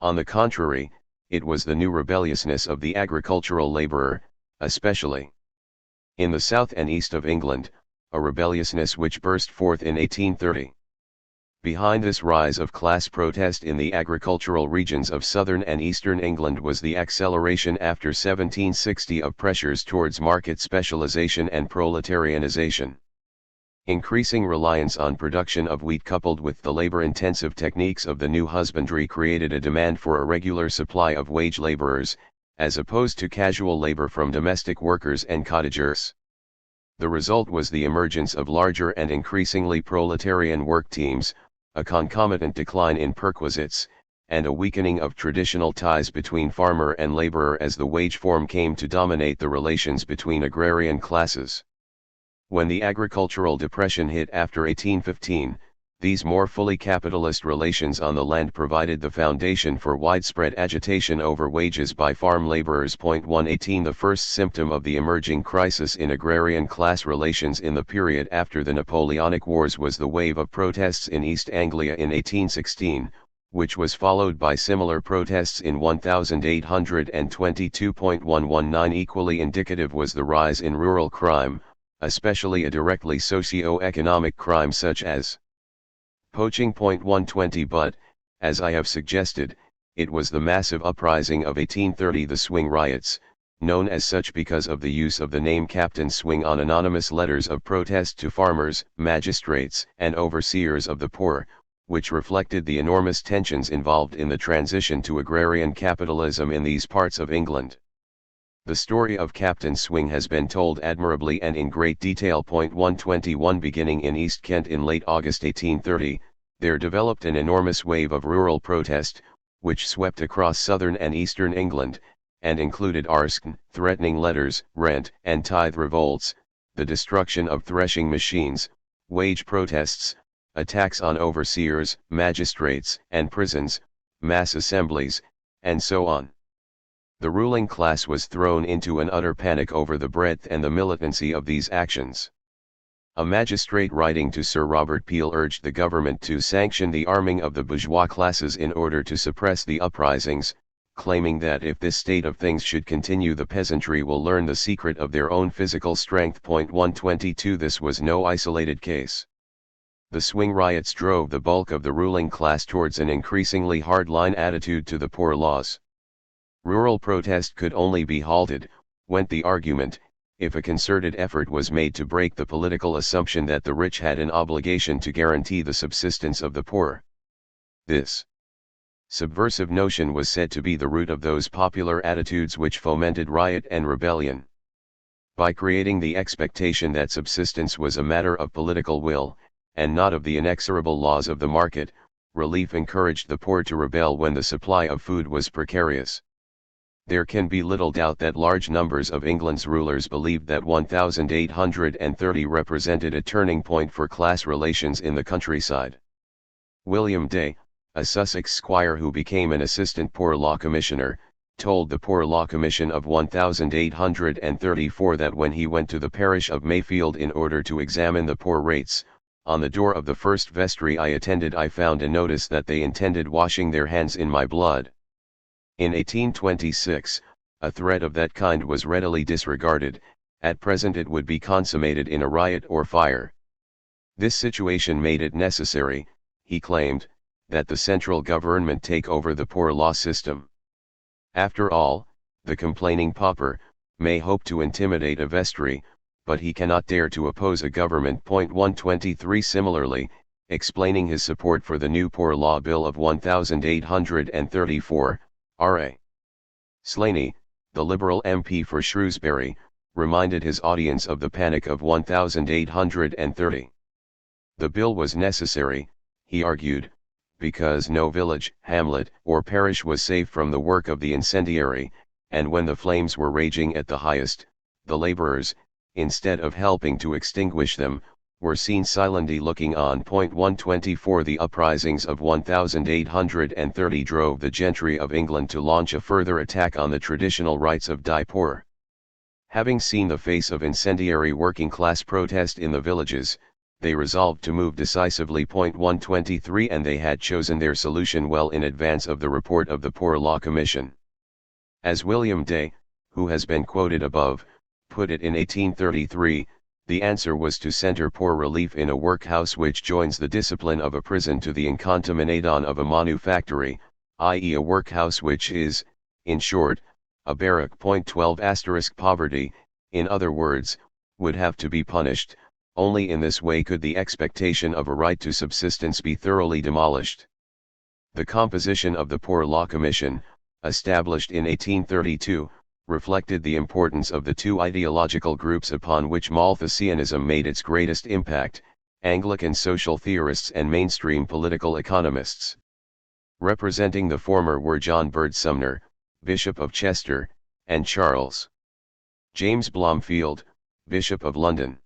On the contrary, it was the new rebelliousness of the agricultural laborer, especially in the south and east of England, a rebelliousness which burst forth in 1830. Behind this rise of class protest in the agricultural regions of southern and eastern England was the acceleration after 1760 of pressures towards market specialization and proletarianization. Increasing reliance on production of wheat coupled with the labor-intensive techniques of the new husbandry created a demand for a regular supply of wage laborers, as opposed to casual labor from domestic workers and cottagers. The result was the emergence of larger and increasingly proletarian work teams, a concomitant decline in perquisites, and a weakening of traditional ties between farmer and laborer as the wage form came to dominate the relations between agrarian classes. When the agricultural depression hit after 1815, these more fully capitalist relations on the land provided the foundation for widespread agitation over wages by farm laborers. 118 The first symptom of the emerging crisis in agrarian class relations in the period after the Napoleonic Wars was the wave of protests in East Anglia in 1816, which was followed by similar protests in 1822. 119 Equally indicative was the rise in rural crime, especially a directly socio-economic crime such as poaching. 120 But, as I have suggested, it was the massive uprising of 1830, the swing riots, known as such because of the use of the name Captain Swing on anonymous letters of protest to farmers, magistrates, and overseers of the poor, which reflected the enormous tensions involved in the transition to agrarian capitalism in these parts of England. The story of Captain Swing has been told admirably and in great detail. 121 Beginning in East Kent in late August 1830, there developed an enormous wave of rural protest, which swept across southern and eastern England, and included arson, threatening letters, rent and tithe revolts, the destruction of threshing machines, wage protests, attacks on overseers, magistrates, and prisons, mass assemblies, and so on. The ruling class was thrown into an utter panic over the breadth and the militancy of these actions. A magistrate writing to Sir Robert Peel urged the government to sanction the arming of the bourgeois classes in order to suppress the uprisings, claiming that if this state of things should continue, the peasantry will learn the secret of their own physical strength. 122 This was no isolated case. The swing riots drove the bulk of the ruling class towards an increasingly hardline attitude to the poor laws. Rural protest could only be halted, went the argument, if a concerted effort was made to break the political assumption that the rich had an obligation to guarantee the subsistence of the poor. This subversive notion was said to be the root of those popular attitudes which fomented riot and rebellion. By creating the expectation that subsistence was a matter of political will, and not of the inexorable laws of the market, relief encouraged the poor to rebel when the supply of food was precarious. There can be little doubt that large numbers of England's rulers believed that 1830 represented a turning point for class relations in the countryside. William Day, a Sussex squire who became an assistant Poor Law Commissioner, told the Poor Law Commission of 1834 that when he went to the parish of Mayfield in order to examine the poor rates, on the door of the first vestry I attended I found a notice that they intended washing their hands in my blood. In 1826, a threat of that kind was readily disregarded. At present it would be consummated in a riot or fire. This situation made it necessary, he claimed, that the central government take over the poor law system. After all, the complaining pauper may hope to intimidate a vestry, but he cannot dare to oppose a government. 123 Similarly, explaining his support for the new Poor Law Bill of 1834, R.A. Slaney, the Liberal MP for Shrewsbury, reminded his audience of the Panic of 1830. The bill was necessary, he argued, because no village, hamlet, or parish was safe from the work of the incendiary, and when the flames were raging at the highest, the laborers, instead of helping to extinguish them, were seen silently looking on. 124 The uprisings of 1830 drove the gentry of England to launch a further attack on the traditional rights of die poor. Having seen the face of incendiary working class protest in the villages, they resolved to move decisively. 123 And they had chosen their solution well in advance of the report of the Poor Law Commission. As William Day, who has been quoted above, put it in 1833, the answer was to center poor relief in a workhouse which joins the discipline of a prison to the incontamination of a manufactory, i.e. a workhouse which is, in short, a barrack. 12 Poverty, in other words, would have to be punished. Only in this way could the expectation of a right to subsistence be thoroughly demolished. The composition of the Poor Law Commission, established in 1832, reflected the importance of the two ideological groups upon which Malthusianism made its greatest impact, Anglican social theorists and mainstream political economists. Representing the former were John Bird Sumner, Bishop of Chester, and Charles James Blomfield, Bishop of London.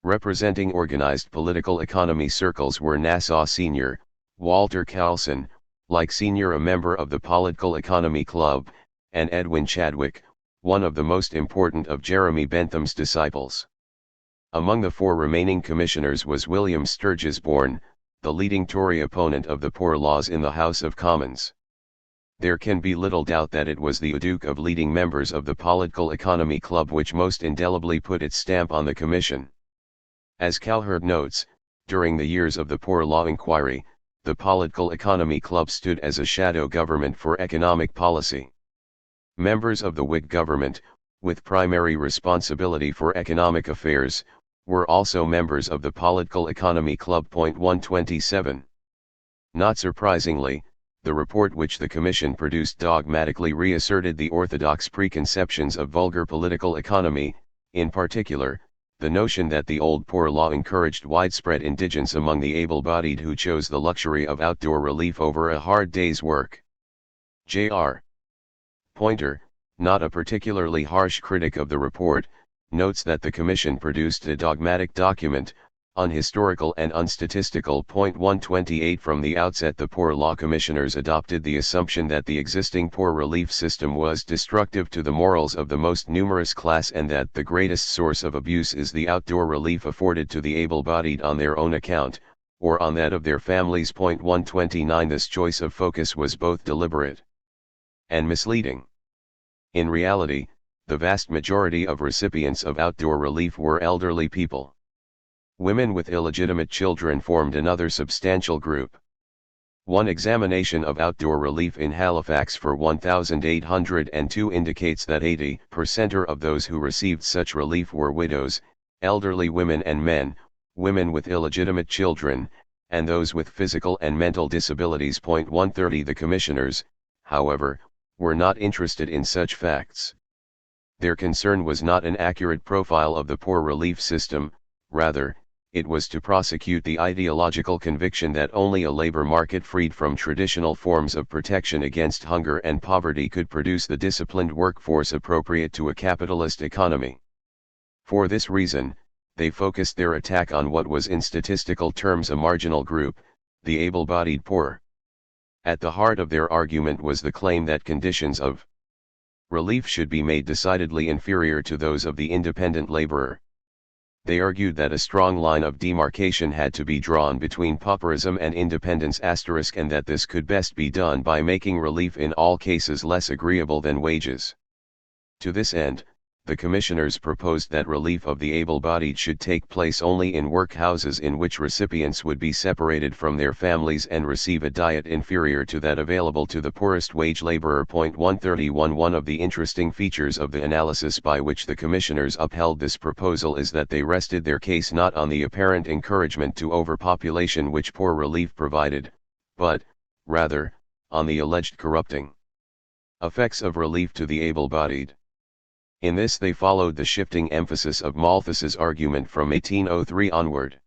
Representing organized political economy circles were Nassau Senior, Walter Cowlson, like Senior a member of the Political Economy Club, and Edwin Chadwick, one of the most important of Jeremy Bentham's disciples. Among the four remaining commissioners was William Sturgisbourne, the leading Tory opponent of the poor laws in the House of Commons. There can be little doubt that it was the Duke of leading members of the Political Economy Club which most indelibly put its stamp on the commission. As Cowherd notes, during the years of the Poor Law Inquiry, the Political Economy Club stood as a shadow government for economic policy. Members of the Whig government, with primary responsibility for economic affairs, were also members of the Political Economy Club. 127. Not surprisingly, the report which the Commission produced dogmatically reasserted the orthodox preconceptions of vulgar political economy, in particular, the notion that the old poor law encouraged widespread indigence among the able-bodied who chose the luxury of outdoor relief over a hard day's work. J.R. Poynter, not a particularly harsh critic of the report, notes that the Commission produced a dogmatic document, unhistorical and unstatistical. 128 From the outset the Poor Law Commissioners adopted the assumption that the existing poor relief system was destructive to the morals of the most numerous class and that the greatest source of abuse is the outdoor relief afforded to the able-bodied on their own account, or on that of their families. 129 This choice of focus was both deliberate and misleading. In reality, the vast majority of recipients of outdoor relief were elderly people. Women with illegitimate children formed another substantial group. One examination of outdoor relief in Halifax for 1802 indicates that 80% of those who received such relief were widows, elderly women and men, women with illegitimate children, and those with physical and mental disabilities. 130 The Commissioners, however, were not interested in such facts. Their concern was not an accurate profile of the poor relief system, rather, it was to prosecute the ideological conviction that only a labor market freed from traditional forms of protection against hunger and poverty could produce the disciplined workforce appropriate to a capitalist economy. For this reason, they focused their attack on what was in statistical terms a marginal group, the able-bodied poor. At the heart of their argument was the claim that conditions of relief should be made decidedly inferior to those of the independent laborer. They argued that a strong line of demarcation had to be drawn between pauperism and independence *, and that this could best be done by making relief in all cases less agreeable than wages. To this end, the Commissioners proposed that relief of the able-bodied should take place only in workhouses in which recipients would be separated from their families and receive a diet inferior to that available to the poorest wage laborer. 131 One of the interesting features of the analysis by which the Commissioners upheld this proposal is that they rested their case not on the apparent encouragement to overpopulation which poor relief provided, but, rather, on the alleged corrupting effects of relief to the able-bodied. In this they followed the shifting emphasis of Malthus's argument from 1803 onward.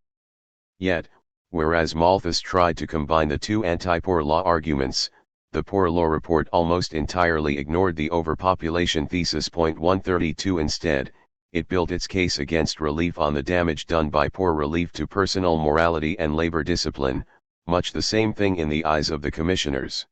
Yet, whereas Malthus tried to combine the two anti-poor law arguments, the Poor Law Report almost entirely ignored the overpopulation thesis. 132 Instead, it built its case against relief on the damage done by poor relief to personal morality and labor discipline, much the same thing in the eyes of the Commissioners.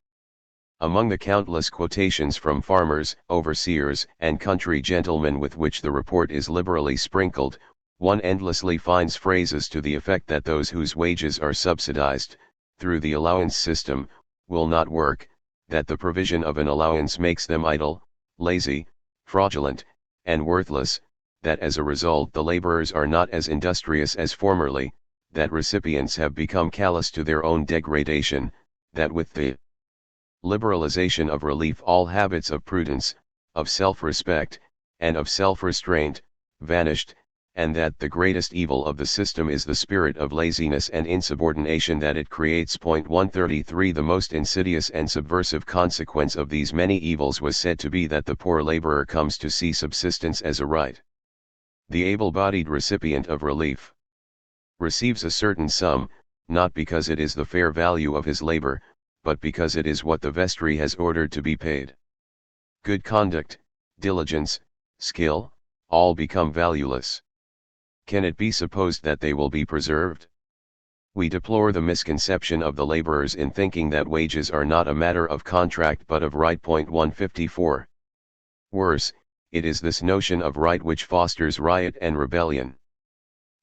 Among the countless quotations from farmers, overseers, and country gentlemen with which the report is liberally sprinkled, one endlessly finds phrases to the effect that those whose wages are subsidized, through the allowance system, will not work, that the provision of an allowance makes them idle, lazy, fraudulent, and worthless, that as a result the laborers are not as industrious as formerly, that recipients have become callous to their own degradation, that with the liberalization of relief all habits of prudence, of self-respect, and of self-restraint, vanished, and that the greatest evil of the system is the spirit of laziness and insubordination that it creates. 133 The most insidious and subversive consequence of these many evils was said to be that the poor laborer comes to see subsistence as a right. The able-bodied recipient of relief receives a certain sum, not because it is the fair value of his labor, but because it is what the vestry has ordered to be paid. Good conduct, diligence, skill, all become valueless. Can it be supposed that they will be preserved? We deplore the misconception of the laborers in thinking that wages are not a matter of contract but of right. 154. Worse, it is this notion of right which fosters riot and rebellion.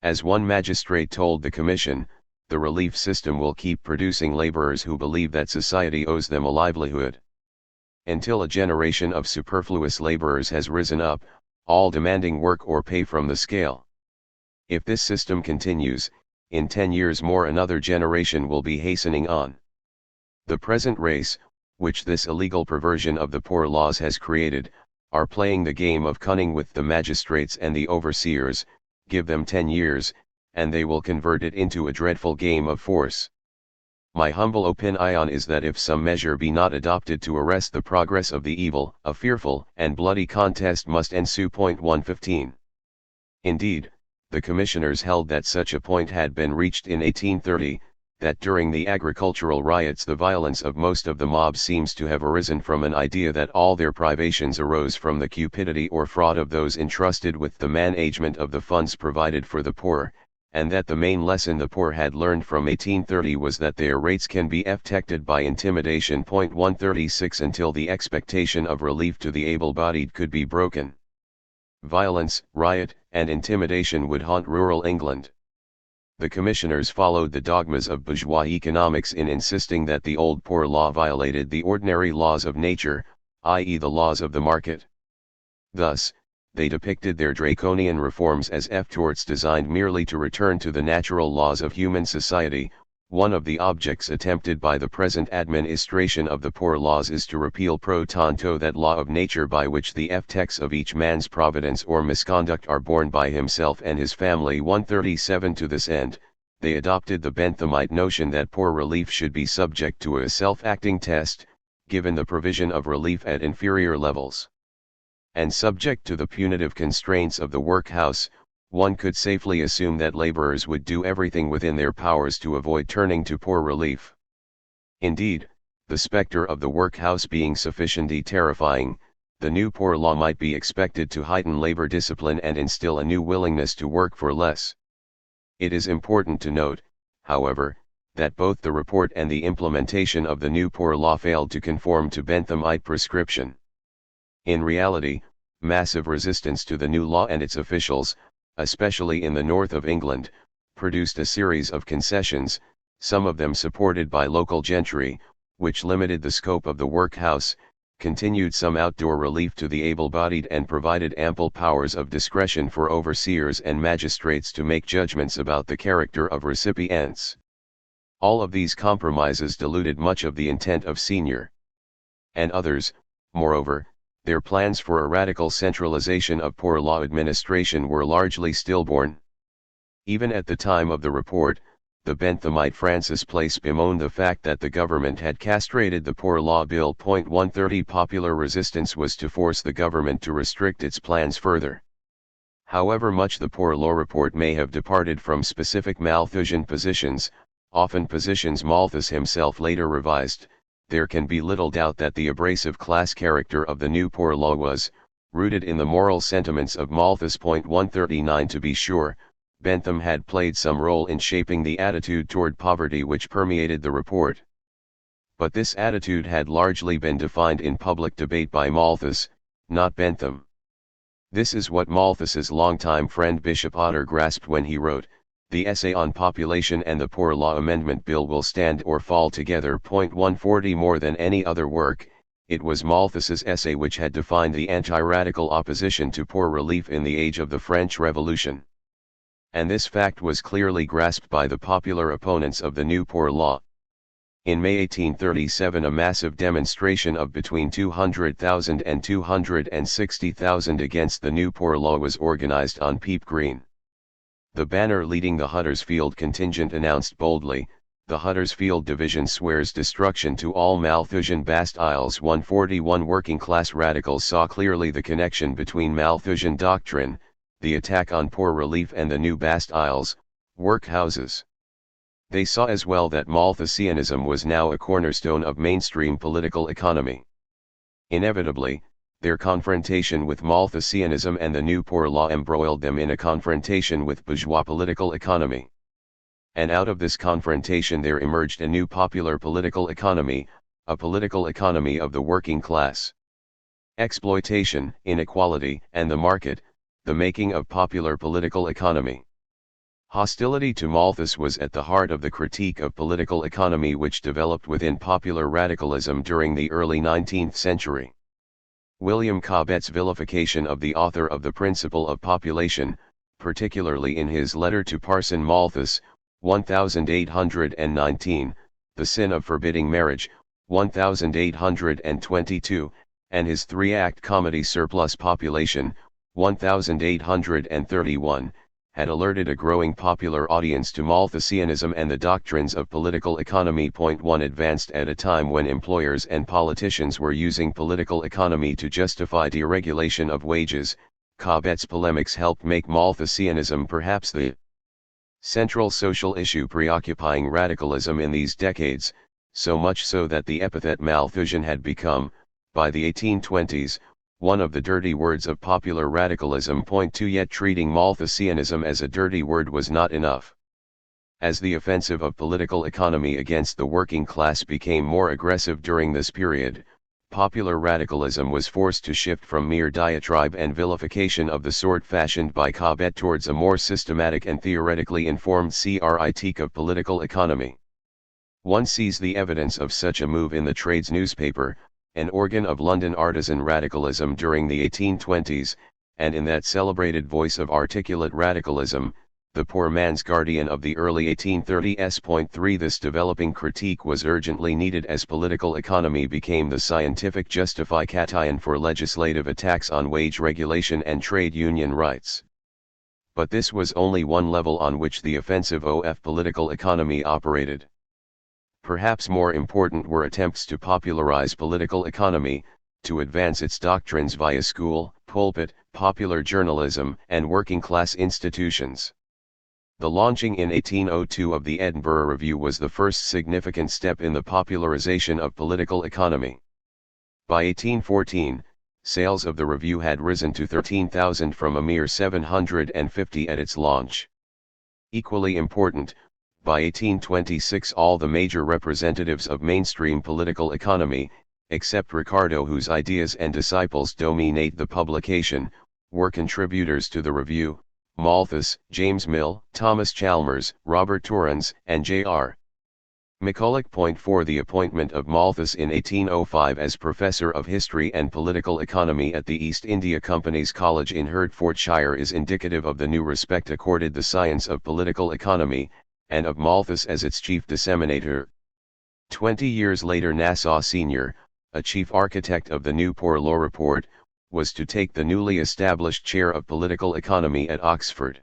As one magistrate told the Commission, the relief system will keep producing laborers who believe that society owes them a livelihood. Until a generation of superfluous laborers has risen up, all demanding work or pay from the scale. If this system continues, in 10 years more another generation will be hastening on. The present race, which this illegal perversion of the poor laws has created, are playing the game of cunning with the magistrates and the overseers. Give them 10 years, and they will convert it into a dreadful game of force. My humble opinion is that if some measure be not adopted to arrest the progress of the evil, a fearful and bloody contest must ensue. 115. Indeed, the commissioners held that such a point had been reached in 1830, that during the agricultural riots the violence of most of the mob seems to have arisen from an idea that all their privations arose from the cupidity or fraud of those entrusted with the management of the funds provided for the poor, and that the main lesson the poor had learned from 1830 was that their rates can be effected by intimidation. 136 Until the expectation of relief to the able-bodied could be broken, violence, riot, and intimidation would haunt rural England. The commissioners followed the dogmas of bourgeois economics in insisting that the old poor law violated the ordinary laws of nature, i.e. the laws of the market. Thus, they depicted their draconian reforms as efforts designed merely to return to the natural laws of human society. One of the objects attempted by the present administration of the poor laws is to repeal pro tanto that law of nature by which the effects of each man's providence or misconduct are borne by himself and his family. 137 To this end, they adopted the Benthamite notion that poor relief should be subject to a self-acting test, given the provision of relief at inferior levels, and subject to the punitive constraints of the workhouse. One could safely assume that laborers would do everything within their powers to avoid turning to poor relief. Indeed, the specter of the workhouse being sufficiently terrifying, the new poor law might be expected to heighten labor discipline and instill a new willingness to work for less. It is important to note, however, that both the report and the implementation of the new poor law failed to conform to Benthamite prescription. In reality, massive resistance to the new law and its officials, especially in the north of England, produced a series of concessions, some of them supported by local gentry, which limited the scope of the workhouse, continued some outdoor relief to the able-bodied and provided ample powers of discretion for overseers and magistrates to make judgments about the character of recipients. All of these compromises diluted much of the intent of Senior and others. Moreover, their plans for a radical centralization of poor law administration were largely stillborn. Even at the time of the report, the Benthamite Francis Place bemoaned the fact that the government had castrated the Poor Law Bill. 130 Popular resistance was to force the government to restrict its plans further. However much the Poor Law Report may have departed from specific Malthusian positions, often positions Malthus himself later revised, there can be little doubt that the abrasive class character of the new poor law was rooted in the moral sentiments of Malthus. 139 To be sure, Bentham had played some role in shaping the attitude toward poverty which permeated the report. But this attitude had largely been defined in public debate by Malthus, not Bentham. This is what Malthus's longtime friend Bishop Otter grasped when he wrote, "The essay on population and the Poor Law Amendment Bill will stand or fall together." 140 More than any other work, it was Malthus's essay which had defined the anti-radical opposition to poor relief in the age of the French Revolution. And this fact was clearly grasped by the popular opponents of the new poor law. In May 1837 a massive demonstration of between 200,000 and 260,000 against the new poor law was organized on Peep Green. The banner leading the Huddersfield contingent announced boldly, "The Huddersfield Division swears destruction to all Malthusian Bastilles." 141 Working-class radicals saw clearly the connection between Malthusian doctrine, the attack on poor relief, and the new Bastilles, workhouses. They saw as well that Malthusianism was now a cornerstone of mainstream political economy. Inevitably, their confrontation with Malthusianism and the new poor law embroiled them in a confrontation with bourgeois political economy. And out of this confrontation there emerged a new popular political economy, a political economy of the working class. Exploitation, inequality, and the market, the making of popular political economy. Hostility to Malthus was at the heart of the critique of political economy which developed within popular radicalism during the early 19th century. William Cobbett's vilification of the author of The Principle of Population, particularly in his letter to Parson Malthus, 1819, The Sin of Forbidding Marriage, 1822, and his three-act comedy Surplus Population, 1831, had alerted a growing popular audience to Malthusianism and the doctrines of political economy. 1 Advanced at a time when employers and politicians were using political economy to justify deregulation of wages, Cobbett's polemics helped make Malthusianism perhaps the central social issue preoccupying radicalism in these decades, so much so that the epithet Malthusian had become, by the 1820s, one of the dirty words of popular radicalism. 2 Yet treating Malthusianism as a dirty word was not enough. As the offensive of political economy against the working class became more aggressive during this period, popular radicalism was forced to shift from mere diatribe and vilification of the sort fashioned by Cobbett towards a more systematic and theoretically informed critique of political economy. One sees the evidence of such a move in the Trades newspaper, an organ of London artisan radicalism during the 1820s, and in that celebrated voice of articulate radicalism, the poor man's guardian of the early 1830s. 3 This developing critique was urgently needed as political economy became the scientific justification for legislative attacks on wage regulation and trade union rights. But this was only one level on which the offensive of political economy operated. Perhaps more important were attempts to popularize political economy, to advance its doctrines via school, pulpit, popular journalism, and working-class institutions. The launching in 1802 of the Edinburgh Review was the first significant step in the popularization of political economy. By 1814, sales of the review had risen to 13,000 from a mere 750 at its launch. Equally important, by 1826 all the major representatives of mainstream political economy, except Ricardo whose ideas and disciples dominate the publication, were contributors to the review: Malthus, James Mill, Thomas Chalmers, Robert Torrens, and J.R. McCulloch. 4 The appointment of Malthus in 1805 as Professor of History and Political Economy at the East India Company's College in Hertfordshire is indicative of the new respect accorded the science of political economy, and of Malthus as its chief disseminator. 20 years later Nassau Sr., a chief architect of the new Poor Law Report, was to take the newly established chair of political economy at Oxford.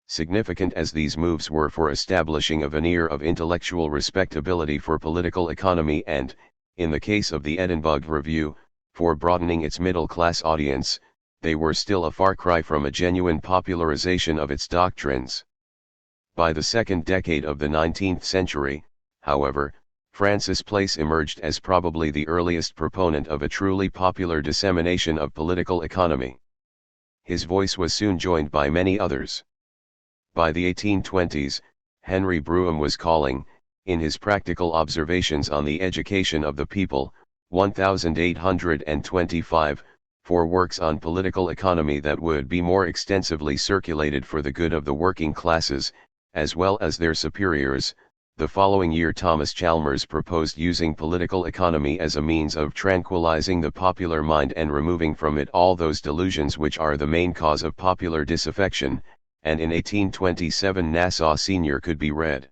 Significant as these moves were for establishing a veneer of intellectual respectability for political economy and, in the case of the Edinburgh Review, for broadening its middle-class audience, they were still a far cry from a genuine popularization of its doctrines. By the second decade of the 19th century, however, Francis Place emerged as probably the earliest proponent of a truly popular dissemination of political economy. His voice was soon joined by many others. By the 1820s, Henry Brougham was calling, in his Practical Observations on the Education of the People, 1825, for works on political economy that would be more extensively circulated for the good of the working classes, as well as their superiors. The following year Thomas Chalmers proposed using political economy as a means of tranquilizing the popular mind and removing from it all those delusions which are the main cause of popular disaffection, and in 1827 Nassau Sr. could be read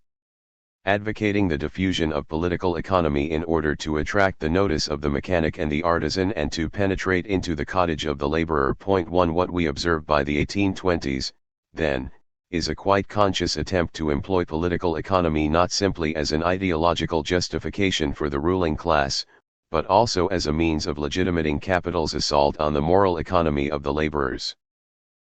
advocating the diffusion of political economy in order to attract the notice of the mechanic and the artisan and to penetrate into the cottage of the laborer. 1 What we observe by the 1820s, then, is a quite conscious attempt to employ political economy not simply as an ideological justification for the ruling class, but also as a means of legitimating capital's assault on the moral economy of the laborers.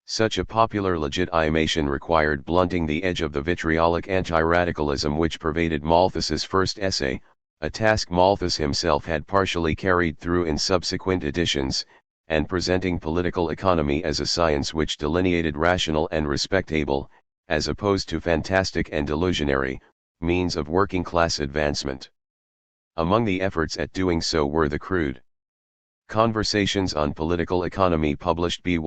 Such a popular legitimation required blunting the edge of the vitriolic anti-radicalism which pervaded Malthus's first essay, a task Malthus himself had partially carried through in subsequent editions, and presenting political economy as a science which delineated rational and respectable, as opposed to fantastic and delusionary, means of working-class advancement. Among the efforts at doing so were the crude Conversations on Political Economy published by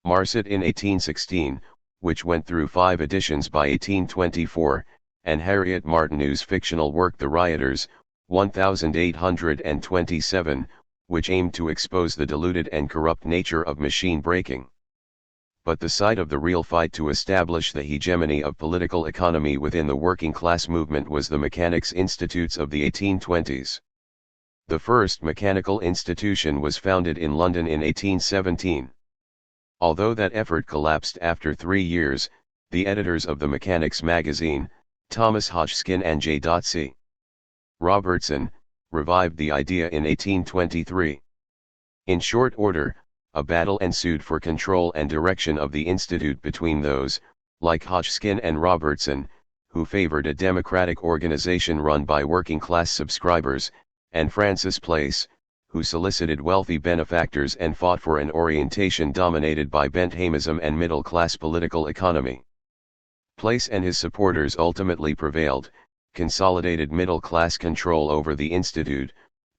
Marxist in 1816, which went through 5 editions by 1824, and Harriet Martineau's fictional work The Rioters, 1827, which aimed to expose the deluded and corrupt nature of machine breaking. but the site of the real fight to establish the hegemony of political economy within the working class movement was the mechanics institutes of the 1820s. The first mechanical institution was founded in London in 1817. Although that effort collapsed after 3 years, the editors of the Mechanics magazine, Thomas Hodgkin and J.C. Robertson, revived the idea in 1823. In short order, a battle ensued for control and direction of the institute between those, like Hodgkin and Robertson, who favored a democratic organization run by working-class subscribers, and Francis Place, who solicited wealthy benefactors and fought for an orientation dominated by Benthamism and middle-class political economy. Place and his supporters ultimately prevailed, consolidated middle-class control over the institute,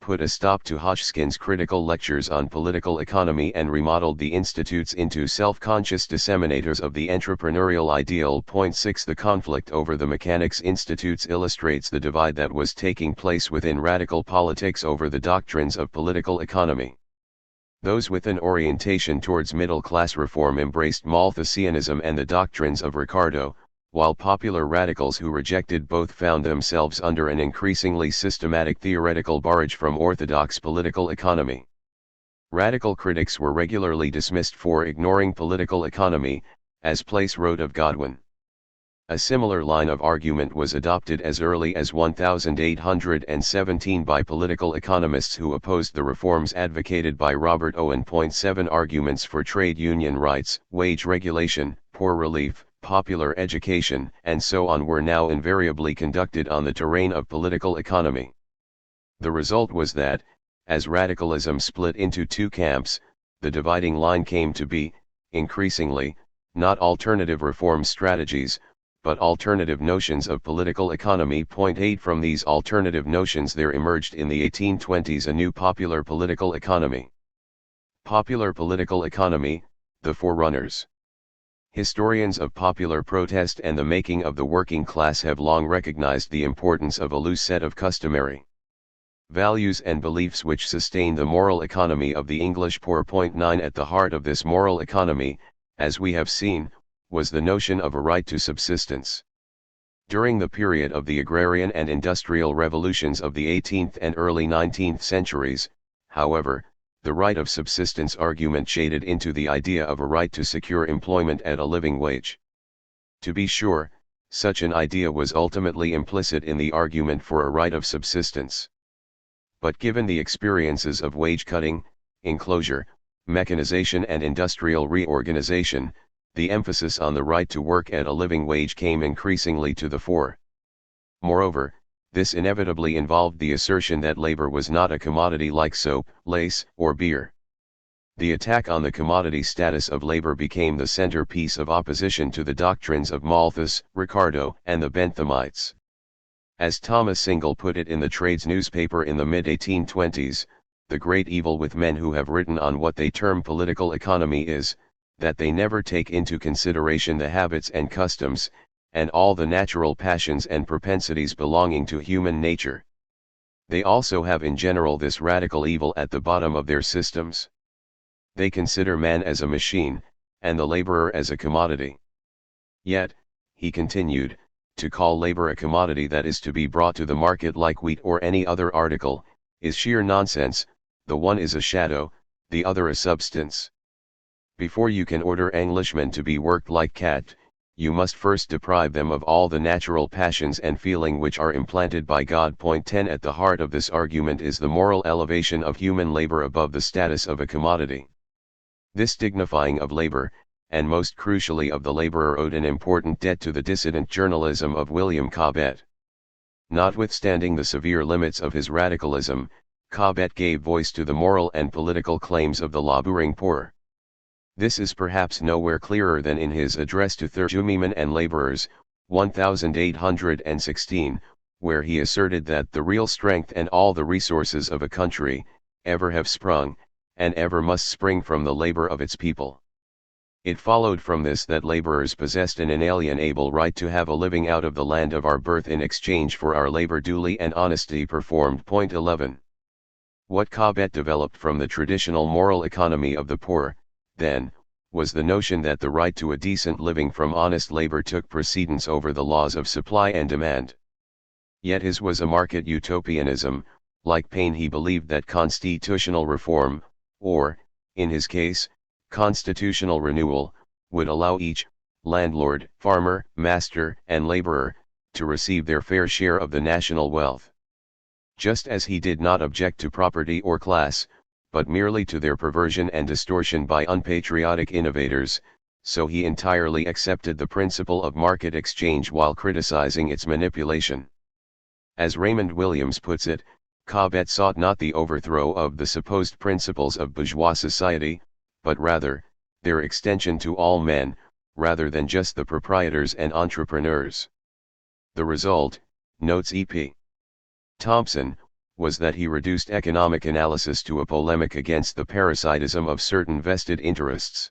put a stop to Hodgkin's critical lectures on political economy and remodeled the institutes into self-conscious disseminators of the entrepreneurial ideal. 6 The conflict over the Mechanics Institutes illustrates the divide that was taking place within radical politics over the doctrines of political economy. Those with an orientation towards middle-class reform embraced Malthusianism and the doctrines of Ricardo, while popular radicals who rejected both found themselves under an increasingly systematic theoretical barrage from orthodox political economy. Radical critics were regularly dismissed for ignoring political economy, as Place wrote of Godwin. A similar line of argument was adopted as early as 1817 by political economists who opposed the reforms advocated by Robert Owen. 7 Arguments for trade union rights, wage regulation, poor relief, popular education, and so on were now invariably conducted on the terrain of political economy. The result was that, as radicalism split into two camps, the dividing line came to be, increasingly, not alternative reform strategies, but alternative notions of political economy. 8 From these alternative notions there emerged in the 1820s a new popular political economy. Popular political economy, the forerunners. Historians of popular protest and the making of the working class have long recognized the importance of a loose set of customary values and beliefs which sustain the moral economy of the English poor. 9 At the heart of this moral economy, as we have seen, was the notion of a right to subsistence. During the period of the agrarian and industrial revolutions of the 18th and early 19th centuries, however, the right of subsistence argument shaded into the idea of a right to secure employment at a living wage. To be sure, such an idea was ultimately implicit in the argument for a right of subsistence. But given the experiences of wage cutting, enclosure, mechanization and industrial reorganization, the emphasis on the right to work at a living wage came increasingly to the fore. Moreover, this inevitably involved the assertion that labor was not a commodity like soap, lace, or beer. The attack on the commodity status of labor became the centerpiece of opposition to the doctrines of Malthus, Ricardo, and the Benthamites. As Thomas Single put it in the Trades newspaper in the mid-1820s, the great evil with men who have written on what they term political economy is, that they never take into consideration the habits and customs, and all the natural passions and propensities belonging to human nature. They also have in general this radical evil at the bottom of their systems. They consider man as a machine, and the laborer as a commodity. Yet, he continued, to call labor a commodity that is to be brought to the market like wheat or any other article, is sheer nonsense. The one is a shadow, the other a substance. Before you can order Englishmen to be worked like cat, you must first deprive them of all the natural passions and feeling which are implanted by God. 10 At the heart of this argument is the moral elevation of human labor above the status of a commodity. This dignifying of labor, and most crucially of the laborer, owed an important debt to the dissident journalism of William Cobbett. Notwithstanding the severe limits of his radicalism, Cobbett gave voice to the moral and political claims of the laboring poor. This is perhaps nowhere clearer than in his address to clergymen and laborers, 1816, where he asserted that the real strength and all the resources of a country, ever have sprung, and ever must spring from the labor of its people. It followed from this that laborers possessed an inalienable right to have a living out of the land of our birth in exchange for our labor duly and honestly performed. 11. What Cobbett developed from the traditional moral economy of the poor, then, was the notion that the right to a decent living from honest labor took precedence over the laws of supply and demand. Yet his was a market utopianism. Like Paine, he believed that constitutional reform, or, in his case, constitutional renewal, would allow each landlord, farmer, master, and laborer to receive their fair share of the national wealth. Just as he did not object to property or class, but merely to their perversion and distortion by unpatriotic innovators, so he entirely accepted the principle of market exchange while criticizing its manipulation. As Raymond Williams puts it, Cobbett sought not the overthrow of the supposed principles of bourgeois society, but rather, their extension to all men, rather than just the proprietors and entrepreneurs. The result, notes E.P. Thompson, was that he reduced economic analysis to a polemic against the parasitism of certain vested interests.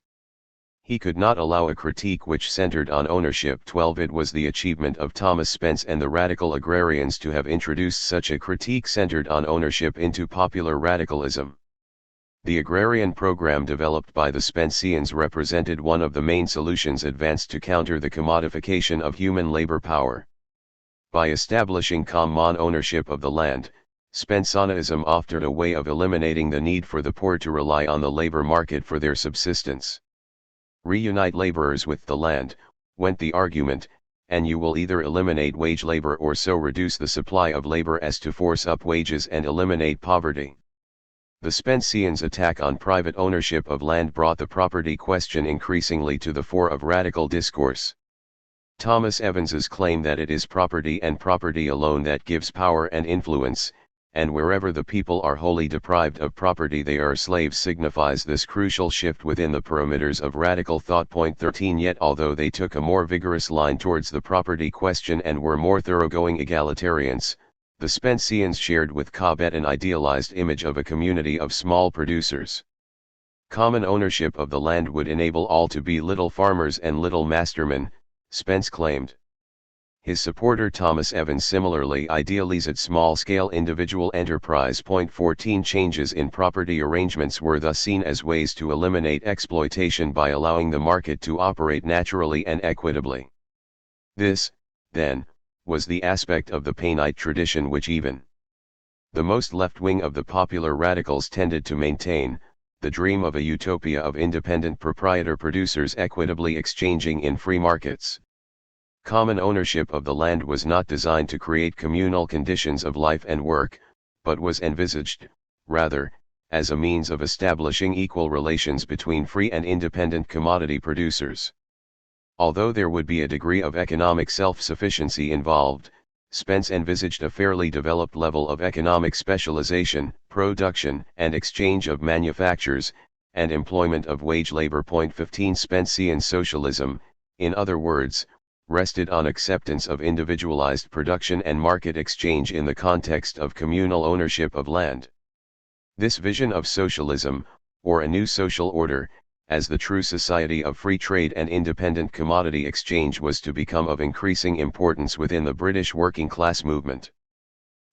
He could not allow a critique which centered on ownership. 12 It was the achievement of Thomas Spence and the radical agrarians to have introduced such a critique centered on ownership into popular radicalism. The agrarian program developed by the Spenceans represented one of the main solutions advanced to counter the commodification of human labor power. By establishing common ownership of the land, Spenceanism offered a way of eliminating the need for the poor to rely on the labor market for their subsistence. Reunite laborers with the land, went the argument, and you will either eliminate wage labor or so reduce the supply of labor as to force up wages and eliminate poverty. The Spenceans' attack on private ownership of land brought the property question increasingly to the fore of radical discourse. Thomas Evans's claim that it is property and property alone that gives power and influence, and wherever the people are wholly deprived of property they are slaves, signifies this crucial shift within the perimeters of radical thought. 13 Yet although they took a more vigorous line towards the property question and were more thoroughgoing egalitarians, the Spenceans shared with Cobbett an idealized image of a community of small producers. Common ownership of the land would enable all to be little farmers and little mastermen, Spence claimed. His supporter Thomas Evans similarly idealized small-scale individual enterprise. 14 Changes in property arrangements were thus seen as ways to eliminate exploitation by allowing the market to operate naturally and equitably. This, then, was the aspect of the Paineite tradition which even the most left-wing of the popular radicals tended to maintain, the dream of a utopia of independent proprietor producers equitably exchanging in free markets. Common ownership of the land was not designed to create communal conditions of life and work, but was envisaged, rather, as a means of establishing equal relations between free and independent commodity producers. Although there would be a degree of economic self-sufficiency involved, Spence envisaged a fairly developed level of economic specialization, production and exchange of manufactures, and employment of wage labor. 15 Spencean socialism, in other words, rested on acceptance of individualized production and market exchange in the context of communal ownership of land. This vision of socialism, or a new social order, as the true society of free trade and independent commodity exchange was to become of increasing importance within the British working class movement.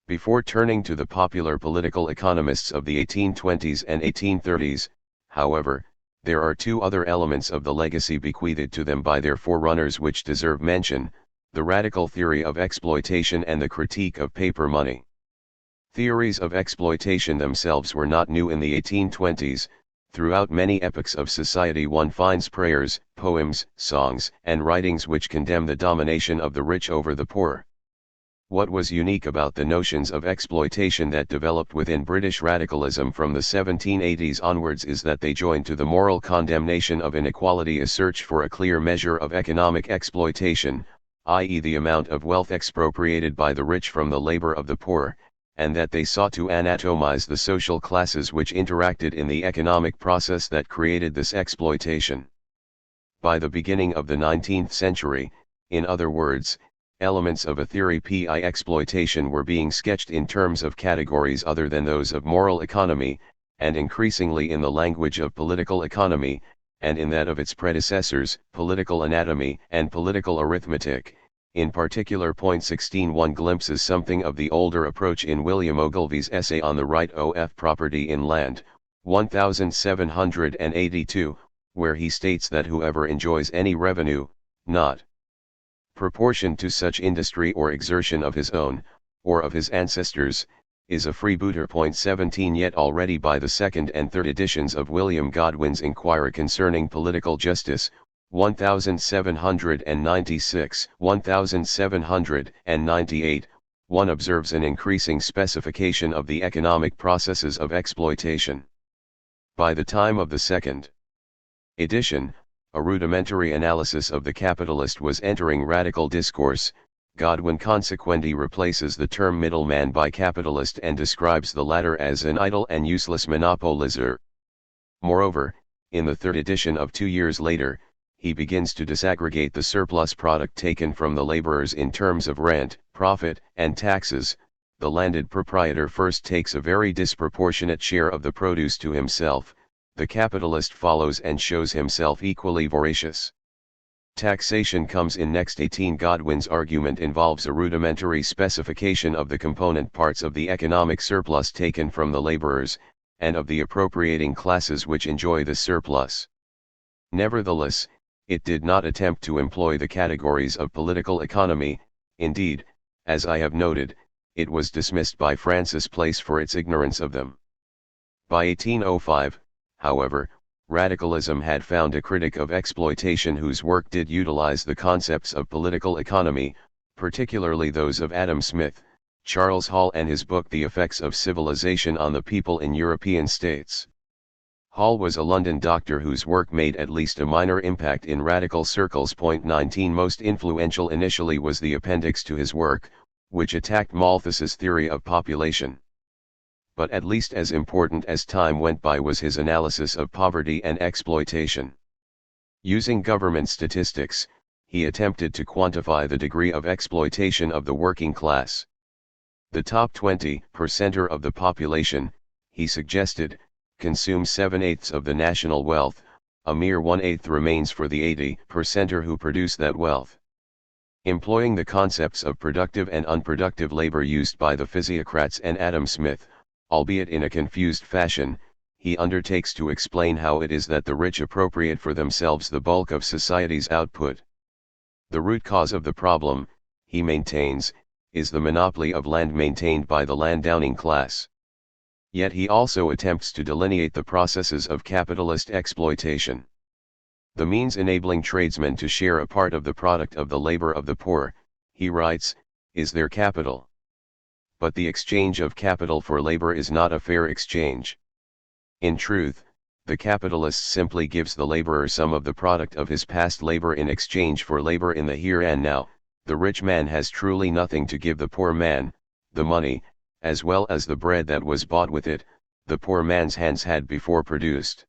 Before turning to the popular political economists of the 1820s and 1830s, however, there are two other elements of the legacy bequeathed to them by their forerunners which deserve mention: the radical theory of exploitation and the critique of paper money. Theories of exploitation themselves were not new in the 1820s. Throughout many epochs of society one finds prayers, poems, songs, and writings which condemn the domination of the rich over the poor. What was unique about the notions of exploitation that developed within British radicalism from the 1780s onwards is that they joined to the moral condemnation of inequality a search for a clear measure of economic exploitation, i.e. the amount of wealth expropriated by the rich from the labor of the poor, and that they sought to anatomize the social classes which interacted in the economic process that created this exploitation. By the beginning of the 19th century, in other words, elements of a theory pi exploitation were being sketched in terms of categories other than those of moral economy, and increasingly in the language of political economy, and in that of its predecessors, political anatomy and political arithmetic. In particular, 16 one glimpses something of the older approach in William Ogilvy's essay on the right of property in land, 1782, where he states that whoever enjoys any revenue, not proportioned to such industry or exertion of his own, or of his ancestors, is a freebooter. 17 Yet already by the second and third editions of William Godwin's Inquiry Concerning Political Justice, 1796, 1798, one observes an increasing specification of the economic processes of exploitation. By the time of the second edition, a rudimentary analysis of the capitalist was entering radical discourse. Godwin consequently replaces the term middleman by capitalist and describes the latter as an idle and useless monopolizer. Moreover, in the third edition of 2 years later, he begins to disaggregate the surplus product taken from the laborers in terms of rent, profit, and taxes. The landed proprietor first takes a very disproportionate share of the produce to himself, the capitalist follows and shows himself equally voracious. Taxation comes in next. 18 Godwin's argument involves a rudimentary specification of the component parts of the economic surplus taken from the laborers, and of the appropriating classes which enjoy the surplus. Nevertheless, it did not attempt to employ the categories of political economy. Indeed, as I have noted, it was dismissed by Francis Place for its ignorance of them. By 1805, however, radicalism had found a critic of exploitation whose work did utilize the concepts of political economy, particularly those of Adam Smith, Charles Hall, and his book The Effects of Civilization on the People in European States. Hall was a London doctor whose work made at least a minor impact in radical circles. 19 Most influential initially was the appendix to his work, which attacked Malthus's theory of population. But at least as important as time went by was his analysis of poverty and exploitation. Using government statistics, he attempted to quantify the degree of exploitation of the working class. The top 20% of the population, he suggested, consume 7/8 of the national wealth, a mere 1/8 remains for the 80% who produce that wealth. Employing the concepts of productive and unproductive labor used by the physiocrats and Adam Smith, albeit in a confused fashion, he undertakes to explain how it is that the rich appropriate for themselves the bulk of society's output. The root cause of the problem, he maintains, is the monopoly of land maintained by the landowning class. Yet he also attempts to delineate the processes of capitalist exploitation. The means enabling tradesmen to share a part of the product of the labor of the poor, he writes, is their capital. But the exchange of capital for labor is not a fair exchange. In truth, the capitalist simply gives the laborer some of the product of his past labor in exchange for labor in the here and now. The rich man has truly nothing to give the poor man. The money, as well as the bread that was bought with it, the poor man's hands had before produced.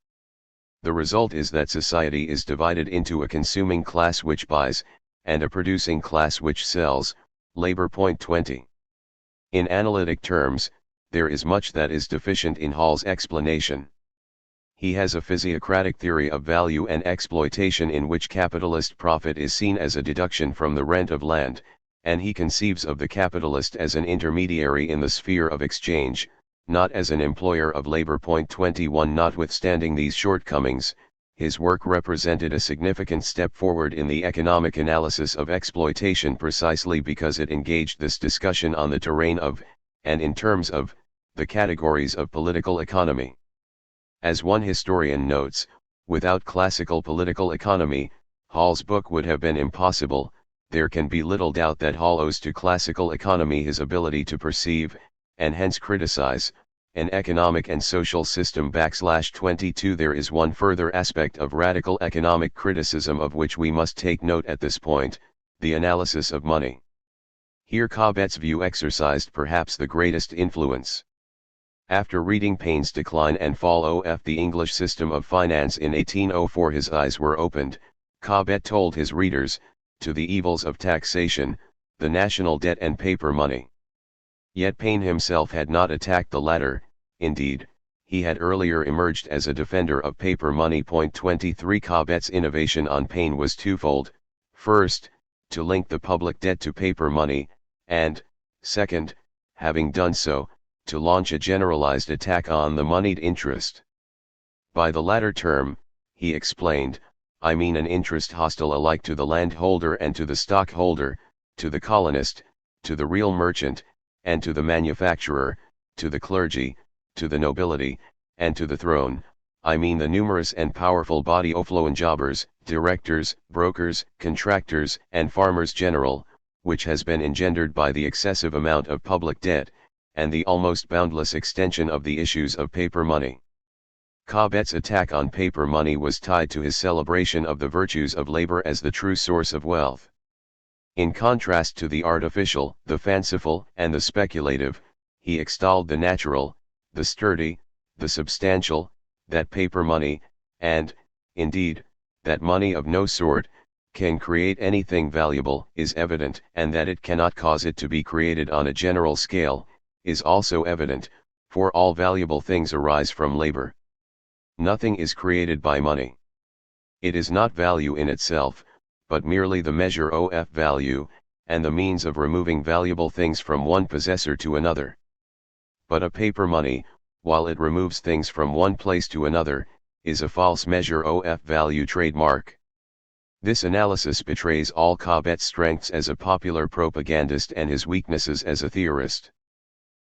The result is that society is divided into a consuming class which buys, and a producing class which sells, labor. 20. In analytic terms, there is much that is deficient in Hall's explanation. He has a physiocratic theory of value and exploitation in which capitalist profit is seen as a deduction from the rent of land, and he conceives of the capitalist as an intermediary in the sphere of exchange, not as an employer of labor. 21 Notwithstanding these shortcomings, his work represented a significant step forward in the economic analysis of exploitation precisely because it engaged this discussion on the terrain of, and in terms of, the categories of political economy. As one historian notes, without classical political economy, Hall's book would have been impossible. There can be little doubt that Hall owes to classical economy his ability to perceive, and hence criticize, an economic and social system. 22 There is one further aspect of radical economic criticism of which we must take note at this point, the analysis of money. Here Cobbett's view exercised perhaps the greatest influence. After reading Paine's Decline and Fall of the English System of Finance in 1804, his eyes were opened. Cobbett told his readers, to the evils of taxation, the national debt and paper money. Yet Paine himself had not attacked the latter. Indeed, he had earlier emerged as a defender of paper money. 23 Cobbett's innovation on Paine was twofold: first, to link the public debt to paper money, and, second, having done so, to launch a generalized attack on the moneyed interest. By the latter term, he explained, I mean an interest hostile alike to the landholder and to the stockholder, to the colonist, to the real merchant, and to the manufacturer, to the clergy, to the nobility, and to the throne. I mean the numerous and powerful body of loan jobbers, directors, brokers, contractors, and farmers general, which has been engendered by the excessive amount of public debt, and the almost boundless extension of the issues of paper money. Cobbett's attack on paper money was tied to his celebration of the virtues of labor as the true source of wealth. In contrast to the artificial, the fanciful, and the speculative, he extolled the natural, the sturdy, the substantial, that paper money, and, indeed, that money of no sort, can create anything valuable, is evident, and that it cannot cause it to be created on a general scale, is also evident, for all valuable things arise from labor. Nothing is created by money. It is not value in itself, but merely the measure of value, and the means of removing valuable things from one possessor to another. But a paper money, while it removes things from one place to another, is a false measure of value trademark. This analysis betrays all Cobbett's strengths as a popular propagandist and his weaknesses as a theorist.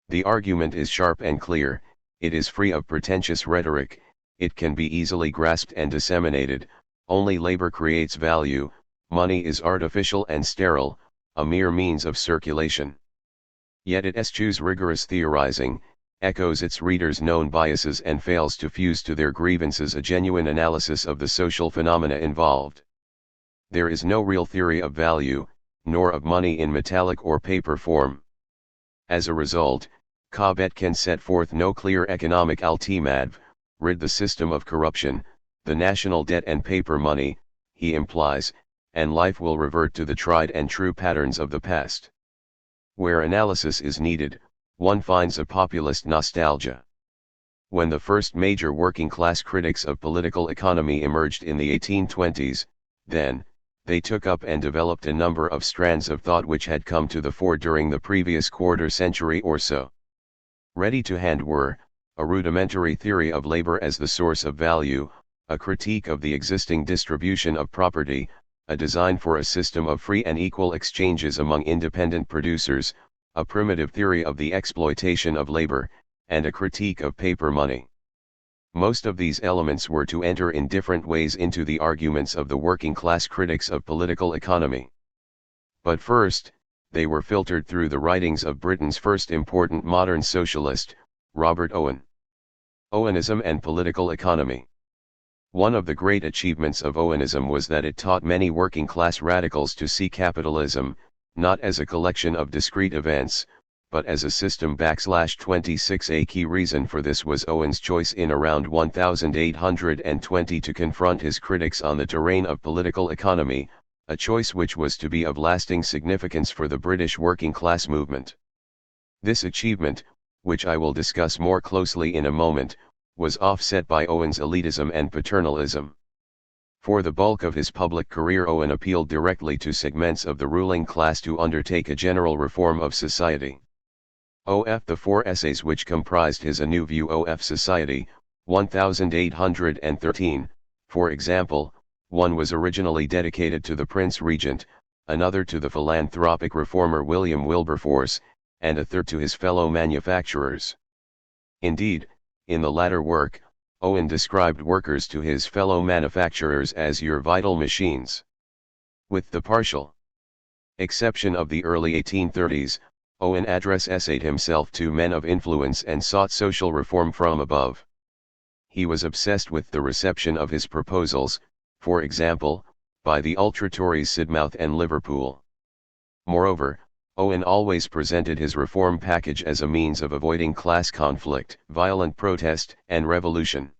The argument is sharp and clear, it is free of pretentious rhetoric, it can be easily grasped and disseminated. Only labor creates value, money is artificial and sterile, a mere means of circulation. Yet it eschews rigorous theorizing, echoes its readers' known biases and fails to fuse to their grievances a genuine analysis of the social phenomena involved. There is no real theory of value, nor of money in metallic or paper form. As a result, Cobbett can set forth no clear economic ultimatum, rid the system of corruption, the national debt and paper money, he implies, and life will revert to the tried and true patterns of the past. Where analysis is needed, one finds a populist nostalgia. When the first major working-class critics of political economy emerged in the 1820s, then, they took up and developed a number of strands of thought which had come to the fore during the previous quarter century or so. Ready to hand were, a rudimentary theory of labor as the source of value, a critique of the existing distribution of property, a design for a system of free and equal exchanges among independent producers, a primitive theory of the exploitation of labor, and a critique of paper money. Most of these elements were to enter in different ways into the arguments of the working-class critics of political economy. But first, they were filtered through the writings of Britain's first important modern socialist, Robert Owen. Owenism and political economy. One of the great achievements of Owenism was that it taught many working-class radicals to see capitalism, not as a collection of discrete events, but as a system. 26. A key reason for this was Owen's choice in around 1820 to confront his critics on the terrain of political economy, a choice which was to be of lasting significance for the British working-class movement. This achievement, which I will discuss more closely in a moment, was offset by Owen's elitism and paternalism. For the bulk of his public career, Owen appealed directly to segments of the ruling class to undertake a general reform of society. The four essays which comprised his A New View of Society, 1813, for example, one was originally dedicated to the Prince Regent, another to the philanthropic reformer William Wilberforce, and a third to his fellow manufacturers. Indeed, in the latter work, Owen described workers to his fellow manufacturers as your vital machines. With the partial exception of the early 1830s, Owen essayed himself to men of influence and sought social reform from above. He was obsessed with the reception of his proposals, for example, by the ultra-Tories Sidmouth and Liverpool. Moreover, Owen always presented his reform package as a means of avoiding class conflict, violent protest, and revolution.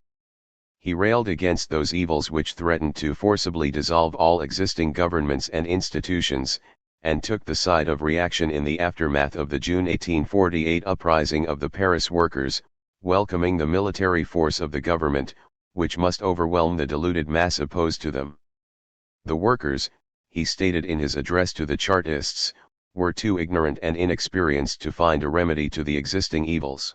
He railed against those evils which threatened to forcibly dissolve all existing governments and institutions, and took the side of reaction in the aftermath of the June 1848 uprising of the Paris workers, welcoming the military force of the government, which must overwhelm the deluded mass opposed to them. The workers, he stated in his address to the Chartists, were too ignorant and inexperienced to find a remedy to the existing evils.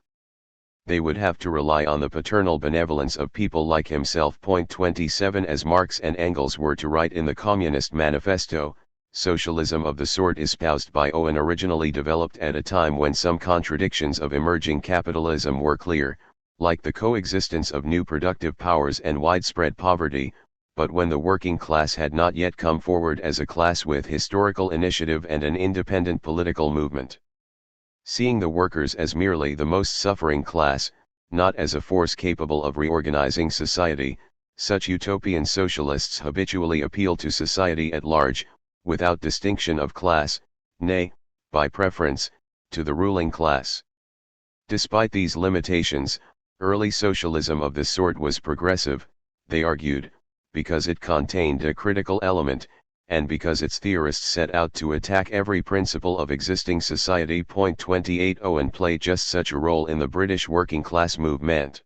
they would have to rely on the paternal benevolence of people like himself. Point 27. As Marx and Engels were to write in the Communist Manifesto, socialism of the sort espoused by Owen originally developed at a time when some contradictions of emerging capitalism were clear, like the coexistence of new productive powers and widespread poverty, but when the working class had not yet come forward as a class with historical initiative and an independent political movement. Seeing the workers as merely the most suffering class, not as a force capable of reorganizing society, such utopian socialists habitually appeal to society at large, without distinction of class, nay, by preference, to the ruling class. Despite these limitations, early socialism of this sort was progressive, they argued, because it contained a critical element, and because its theorists set out to attack every principle of existing society. Point 28. Owen played just such a role in the British working class movement.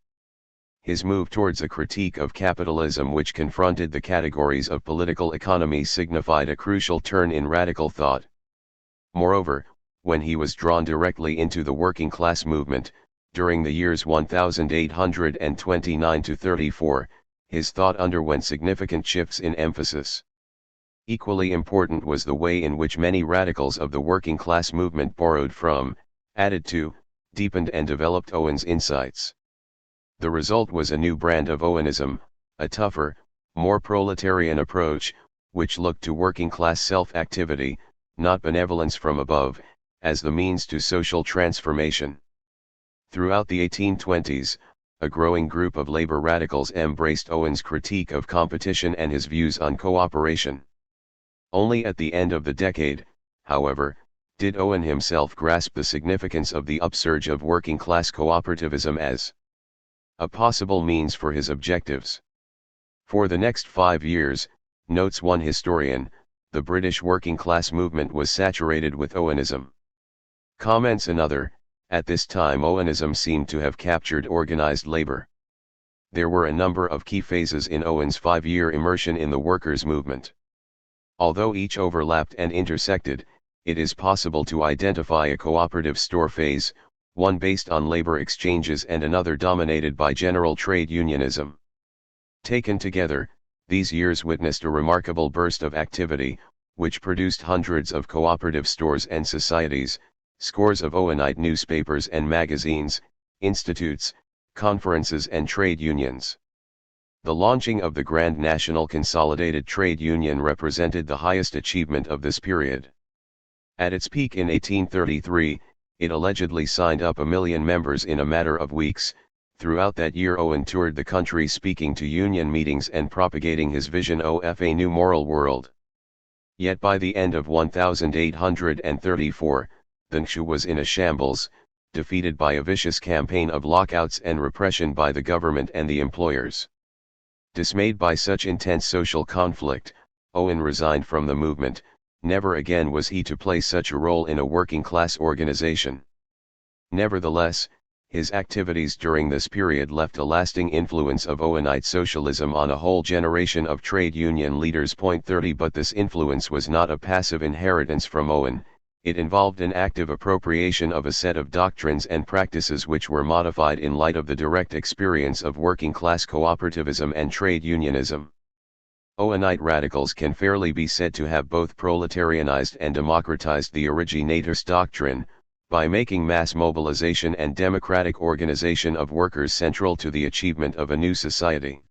His move towards a critique of capitalism which confronted the categories of political economy signified a crucial turn in radical thought. Moreover, when he was drawn directly into the working class movement, during the years 1829 to 34, his thought underwent significant shifts in emphasis. Equally important was the way in which many radicals of the working class movement borrowed from, added to, deepened and developed Owen's insights. The result was a new brand of Owenism, a tougher, more proletarian approach, which looked to working class self-activity, not benevolence from above, as the means to social transformation. Throughout the 1820s, a growing group of labor radicals embraced Owen's critique of competition and his views on cooperation. Only at the end of the decade, however, did Owen himself grasp the significance of the upsurge of working-class cooperativism as a possible means for his objectives. For the next 5 years, notes one historian, the British working-class movement was saturated with Owenism. Comments another, at this time Owenism seemed to have captured organized labor. There were a number of key phases in Owen's 5-year immersion in the workers' movement. Although each overlapped and intersected, it is possible to identify a cooperative store phase, one based on labor exchanges and another dominated by general trade unionism. Taken together, these years witnessed a remarkable burst of activity, which produced hundreds of cooperative stores and societies, scores of Owenite newspapers and magazines, institutes, conferences and trade unions. The launching of the Grand National Consolidated Trade Union represented the highest achievement of this period. At its peak in 1833, it allegedly signed up 1 million members in a matter of weeks. Throughout that year Owen toured the country speaking to union meetings and propagating his vision of a new moral world. Yet by the end of 1834, the NSU was in a shambles, defeated by a vicious campaign of lockouts and repression by the government and the employers. Dismayed by such intense social conflict, Owen resigned from the movement. Never again was he to play such a role in a working-class organization. Nevertheless, his activities during this period left a lasting influence of Owenite socialism on a whole generation of trade union leaders. Point 30. But this influence was not a passive inheritance from Owen, it involved an active appropriation of a set of doctrines and practices which were modified in light of the direct experience of working-class cooperativism and trade unionism. Owenite radicals can fairly be said to have both proletarianized and democratized the originator's doctrine, by making mass mobilization and democratic organization of workers central to the achievement of a new society.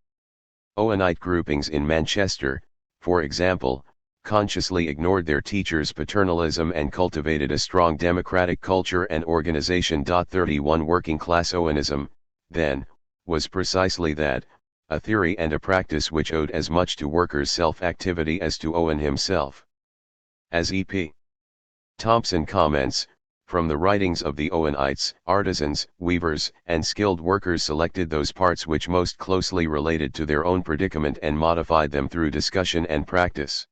Owenite groupings in Manchester, for example, consciously ignored their teachers' paternalism and cultivated a strong democratic culture and organization. 31 Working-class Owenism, then, was precisely that, a theory and a practice which owed as much to workers' self-activity as to Owen himself. As E.P. Thompson comments, from the writings of the Owenites, artisans, weavers, and skilled workers selected those parts which most closely related to their own predicament and modified them through discussion and practice.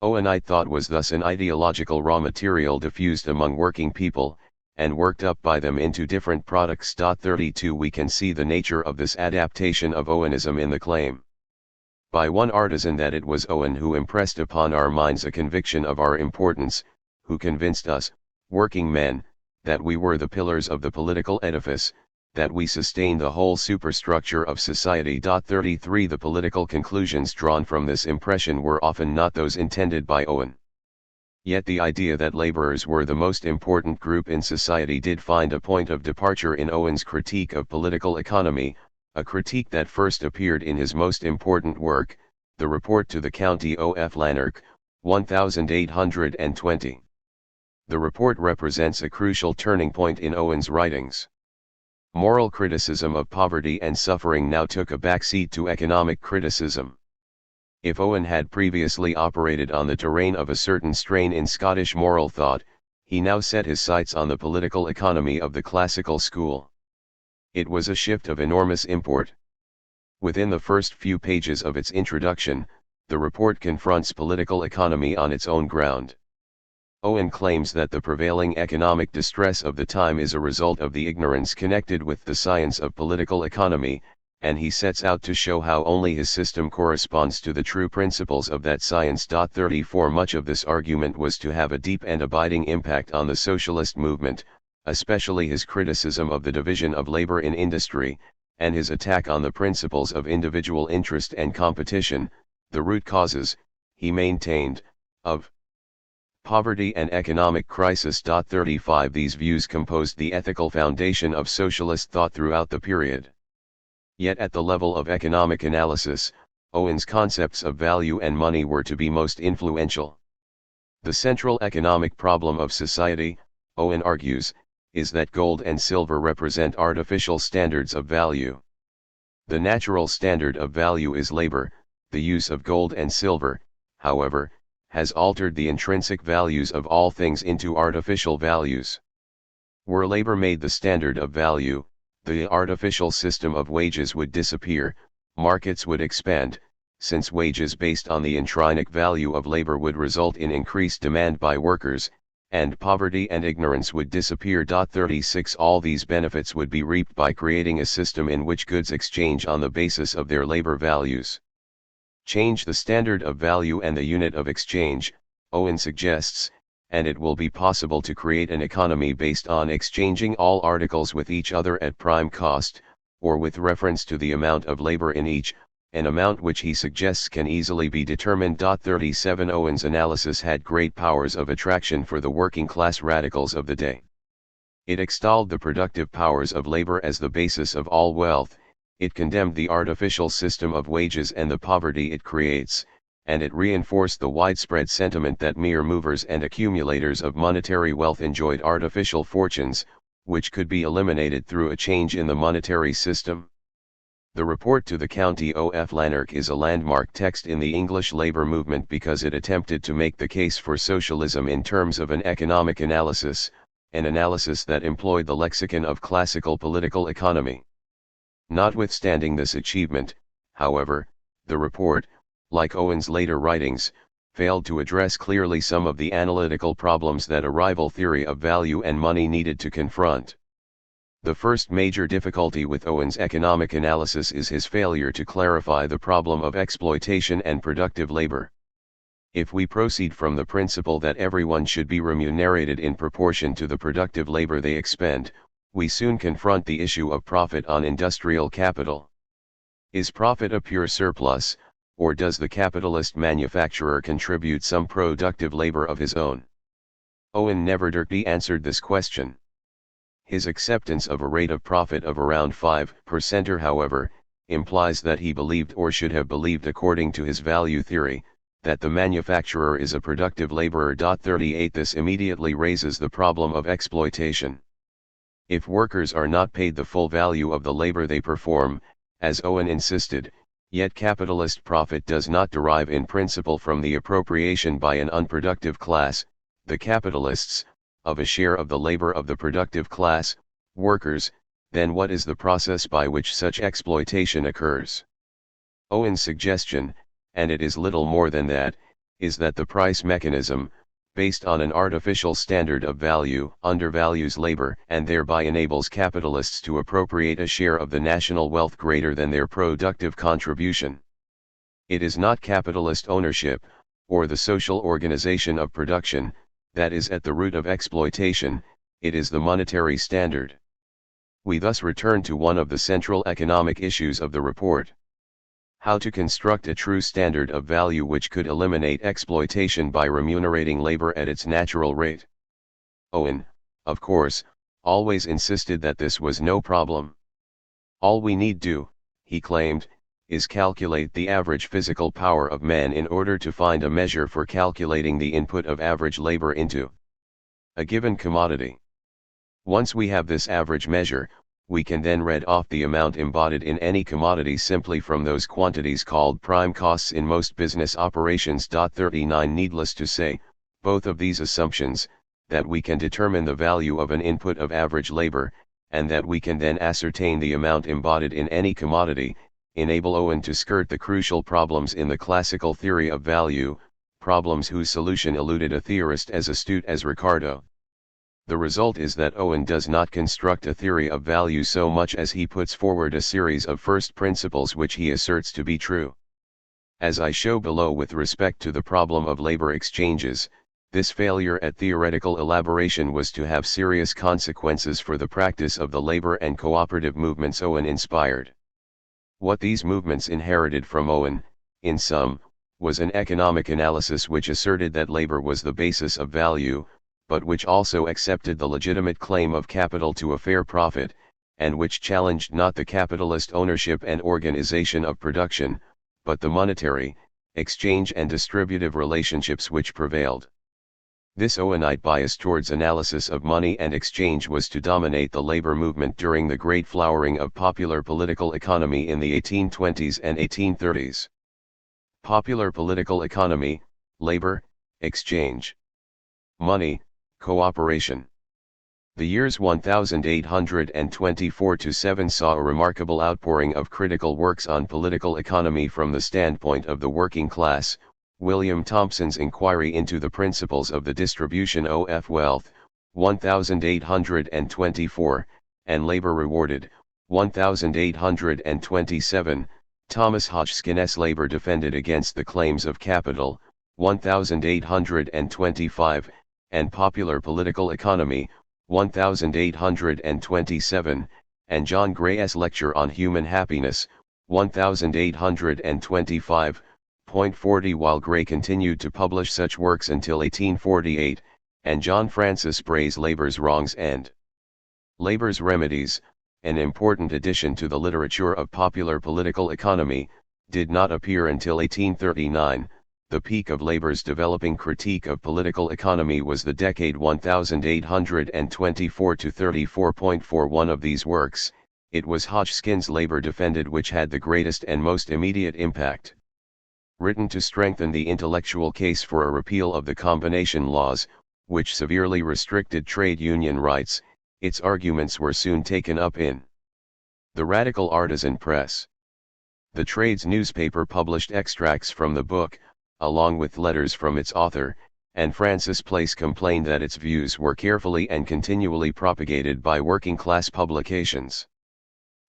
Owenite thought was thus an ideological raw material diffused among working people, and worked up by them into different products. 32 We can see the nature of this adaptation of Owenism in the claim by one artisan that it was Owen who impressed upon our minds a conviction of our importance, who convinced us, working men, that we were the pillars of the political edifice, that we sustain the whole superstructure of society. 33 The political conclusions drawn from this impression were often not those intended by Owen. Yet the idea that laborers were the most important group in society did find a point of departure in Owen's critique of political economy, a critique that first appeared in his most important work, the Report to the County of Lanark, 1820. The report represents a crucial turning point in Owen's writings. Moral criticism of poverty and suffering now took a backseat to economic criticism. If Owen had previously operated on the terrain of a certain strain in Scottish moral thought, he now set his sights on the political economy of the classical school. It was a shift of enormous import. Within the first few pages of its introduction, the report confronts political economy on its own ground. Owen claims that the prevailing economic distress of the time is a result of the ignorance connected with the science of political economy, and he sets out to show how only his system corresponds to the true principles of that science. 34 Much of this argument was to have a deep and abiding impact on the socialist movement, especially his criticism of the division of labor in industry, and his attack on the principles of individual interest and competition, the root causes, he maintained, of poverty and economic crisis. 35 These views composed the ethical foundation of socialist thought throughout the period. Yet at the level of economic analysis, Owen's concepts of value and money were to be most influential. The central economic problem of society, Owen argues, is that gold and silver represent artificial standards of value. The natural standard of value is labor. The use of gold and silver, however, has altered the intrinsic values of all things into artificial values. Were labor made the standard of value, the artificial system of wages would disappear, markets would expand, since wages based on the intrinsic value of labor would result in increased demand by workers, and poverty and ignorance would disappear. 36 All these benefits would be reaped by creating a system in which goods exchange on the basis of their labor values. Change the standard of value and the unit of exchange, Owen suggests, and it will be possible to create an economy based on exchanging all articles with each other at prime cost, or with reference to the amount of labor in each, an amount which he suggests can easily be determined. 37 Owen's analysis had great powers of attraction for the working class radicals of the day. It extolled the productive powers of labor as the basis of all wealth, it condemned the artificial system of wages and the poverty it creates, and it reinforced the widespread sentiment that mere movers and accumulators of monetary wealth enjoyed artificial fortunes, which could be eliminated through a change in the monetary system. The Report to the County of Lanark is a landmark text in the English labour movement because it attempted to make the case for socialism in terms of an economic analysis, an analysis that employed the lexicon of classical political economy. Notwithstanding this achievement, however, the report, like Owen's later writings, failed to address clearly some of the analytical problems that a rival theory of value and money needed to confront. The first major difficulty with Owen's economic analysis is his failure to clarify the problem of exploitation and productive labor. If we proceed from the principle that everyone should be remunerated in proportion to the productive labor they expend, we soon confront the issue of profit on industrial capital. Is profit a pure surplus, or does the capitalist manufacturer contribute some productive labor of his own? Owen never directly answered this question. His acceptance of a rate of profit of around 5%, however, implies that he believed or should have believed according to his value theory, that the manufacturer is a productive laborer. 38 This immediately raises the problem of exploitation. If workers are not paid the full value of the labor they perform, as Owen insisted, yet capitalist profit does not derive in principle from the appropriation by an unproductive class, the capitalists, of a share of the labor of the productive class, workers, then what is the process by which such exploitation occurs? Owen's suggestion, and it is little more than that, is that the price mechanism, based on an artificial standard of value, undervalues labor and thereby enables capitalists to appropriate a share of the national wealth greater than their productive contribution. It is not capitalist ownership, or the social organization of production, that is at the root of exploitation, it is the monetary standard. We thus return to one of the central economic issues of the report. How to construct a true standard of value which could eliminate exploitation by remunerating labor at its natural rate. Owen, of course, always insisted that this was no problem. All we need do, he claimed, is calculate the average physical power of men in order to find a measure for calculating the input of average labor into a given commodity. Once we have this average measure, we can then read off the amount embodied in any commodity simply from those quantities called prime costs in most business operations. 39 Needless to say, both of these assumptions, that we can determine the value of an input of average labor, and that we can then ascertain the amount embodied in any commodity, enable Owen to skirt the crucial problems in the classical theory of value, problems whose solution eluded a theorist as astute as Ricardo. The result is that Owen does not construct a theory of value so much as he puts forward a series of first principles which he asserts to be true. As I show below with respect to the problem of labor exchanges, this failure at theoretical elaboration was to have serious consequences for the practice of the labor and cooperative movements Owen inspired. What these movements inherited from Owen, in sum, was an economic analysis which asserted that labor was the basis of value, but which also accepted the legitimate claim of capital to a fair profit, and which challenged not the capitalist ownership and organization of production, but the monetary, exchange and distributive relationships which prevailed. This Owenite bias towards analysis of money and exchange was to dominate the labor movement during the great flowering of popular political economy in the 1820s and 1830s. Popular political economy, labor, exchange, money, cooperation. The years 1824–7 saw a remarkable outpouring of critical works on political economy from the standpoint of the working class. William Thompson's Inquiry into the Principles of the Distribution of Wealth, 1824, and Labor Rewarded, 1827, Thomas Hodgskin's Labor Defended Against the Claims of Capital, 1825, and Popular Political Economy, 1827, and John Gray's Lecture on Human Happiness, 1825. 40 While Gray continued to publish such works until 1848, and John Francis Bray's Labor's Wrongs and Labor's Remedies, an important addition to the literature of popular political economy, did not appear until 1839. The peak of labor's developing critique of political economy was the decade 1824–34. For one of these works, it was Hodgskin's Labor Defended which had the greatest and most immediate impact. Written to strengthen the intellectual case for a repeal of the combination laws, which severely restricted trade union rights, its arguments were soon taken up in the Radical Artisan Press. The Trade's newspaper published extracts from the book, along with letters from its author, and Francis Place complained that its views were carefully and continually propagated by working-class publications.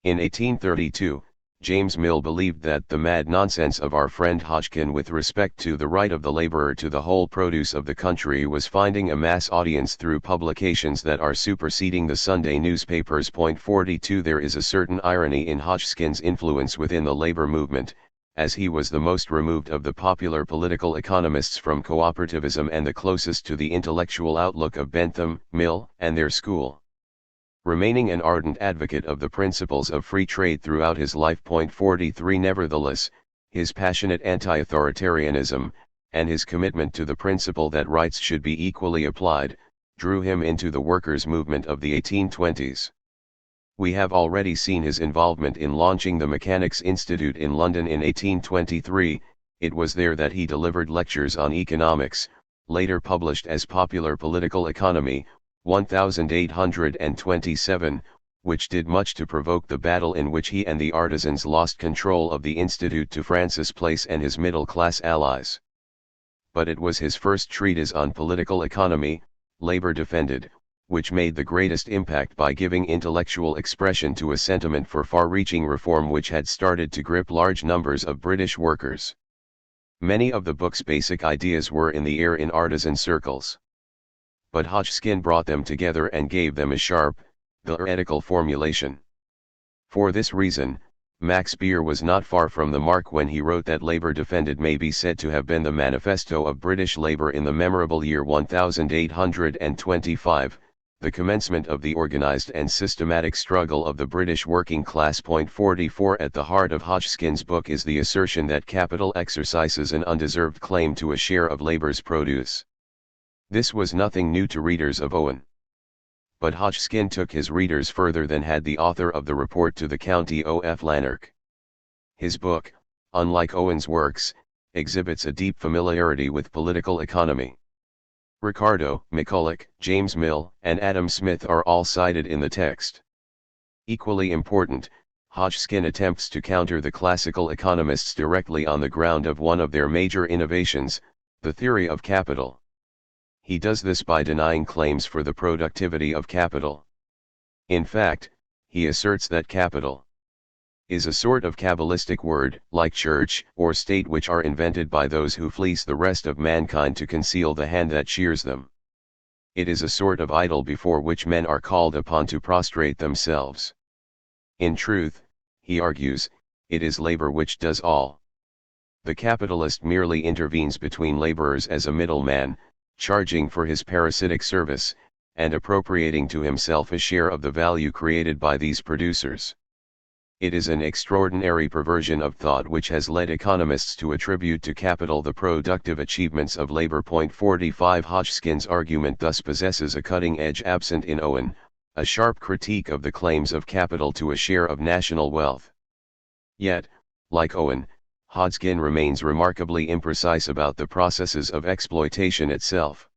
In 1832, James Mill believed that the mad nonsense of our friend Hodgkin with respect to the right of the laborer to the whole produce of the country was finding a mass audience through publications that are superseding the Sunday newspapers. 42 There is a certain irony in Hodgskin's influence within the labor movement, as he was the most removed of the popular political economists from cooperativism and the closest to the intellectual outlook of Bentham, Mill, and their school. Remaining an ardent advocate of the principles of free trade throughout his life. 43 Nevertheless, his passionate anti-authoritarianism, and his commitment to the principle that rights should be equally applied, drew him into the workers' movement of the 1820s. We have already seen his involvement in launching the Mechanics' Institute in London in 1823, it was there that he delivered lectures on economics, later published as Popular Political Economy, 1827, which did much to provoke the battle in which he and the artisans lost control of the Institute to Francis Place and his middle-class allies. But it was his first treatise on political economy, Labor Defended, which made the greatest impact by giving intellectual expression to a sentiment for far-reaching reform which had started to grip large numbers of British workers. Many of the book's basic ideas were in the air in artisan circles. But Hodgkin brought them together and gave them a sharp, The heretical formulation. For this reason, Max Beer was not far from the mark when he wrote that Labour Defended may be said to have been the manifesto of British Labour in the memorable year 1825, the commencement of the organised and systematic struggle of the British working class. 44 At the heart of Hodgskin's book is the assertion that capital exercises an undeserved claim to a share of labour's produce. This was nothing new to readers of Owen. But Hodgkin took his readers further than had the author of the report to the County of Lanark. His book, unlike Owen's works, exhibits a deep familiarity with political economy. Ricardo, McCulloch, James Mill, and Adam Smith are all cited in the text. Equally important, Hodgkin attempts to counter the classical economists directly on the ground of one of their major innovations, the theory of capital. He does this by denying claims for the productivity of capital. In fact, he asserts that capital is a sort of Kabbalistic word, like church or state, which are invented by those who fleece the rest of mankind to conceal the hand that shears them. It is a sort of idol before which men are called upon to prostrate themselves. In truth, he argues, it is labor which does all. The capitalist merely intervenes between laborers as a middleman, charging for his parasitic service, and appropriating to himself a share of the value created by these producers. It is an extraordinary perversion of thought which has led economists to attribute to capital the productive achievements of labor. 45 Hodgskin's argument thus possesses a cutting edge absent in Owen, a sharp critique of the claims of capital to a share of national wealth. Yet, like Owen, Hodgkin remains remarkably imprecise about the processes of exploitation itself.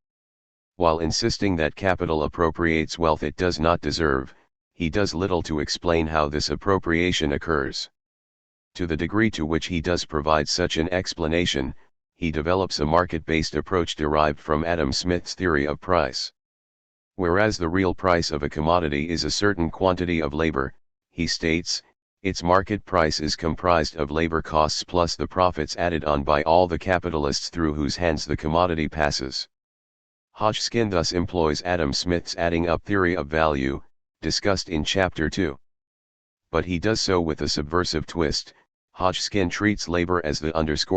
While insisting that capital appropriates wealth it does not deserve, he does little to explain how this appropriation occurs. To the degree to which he does provide such an explanation, he develops a market-based approach derived from Adam Smith's theory of price. Whereas the real price of a commodity is a certain quantity of labor, he states, its market price is comprised of labor costs plus the profits added on by all the capitalists through whose hands the commodity passes. Hodgkin thus employs Adam Smith's adding up theory of value, discussed in Chapter 2. But he does so with a subversive twist. Hodgkin treats labor as the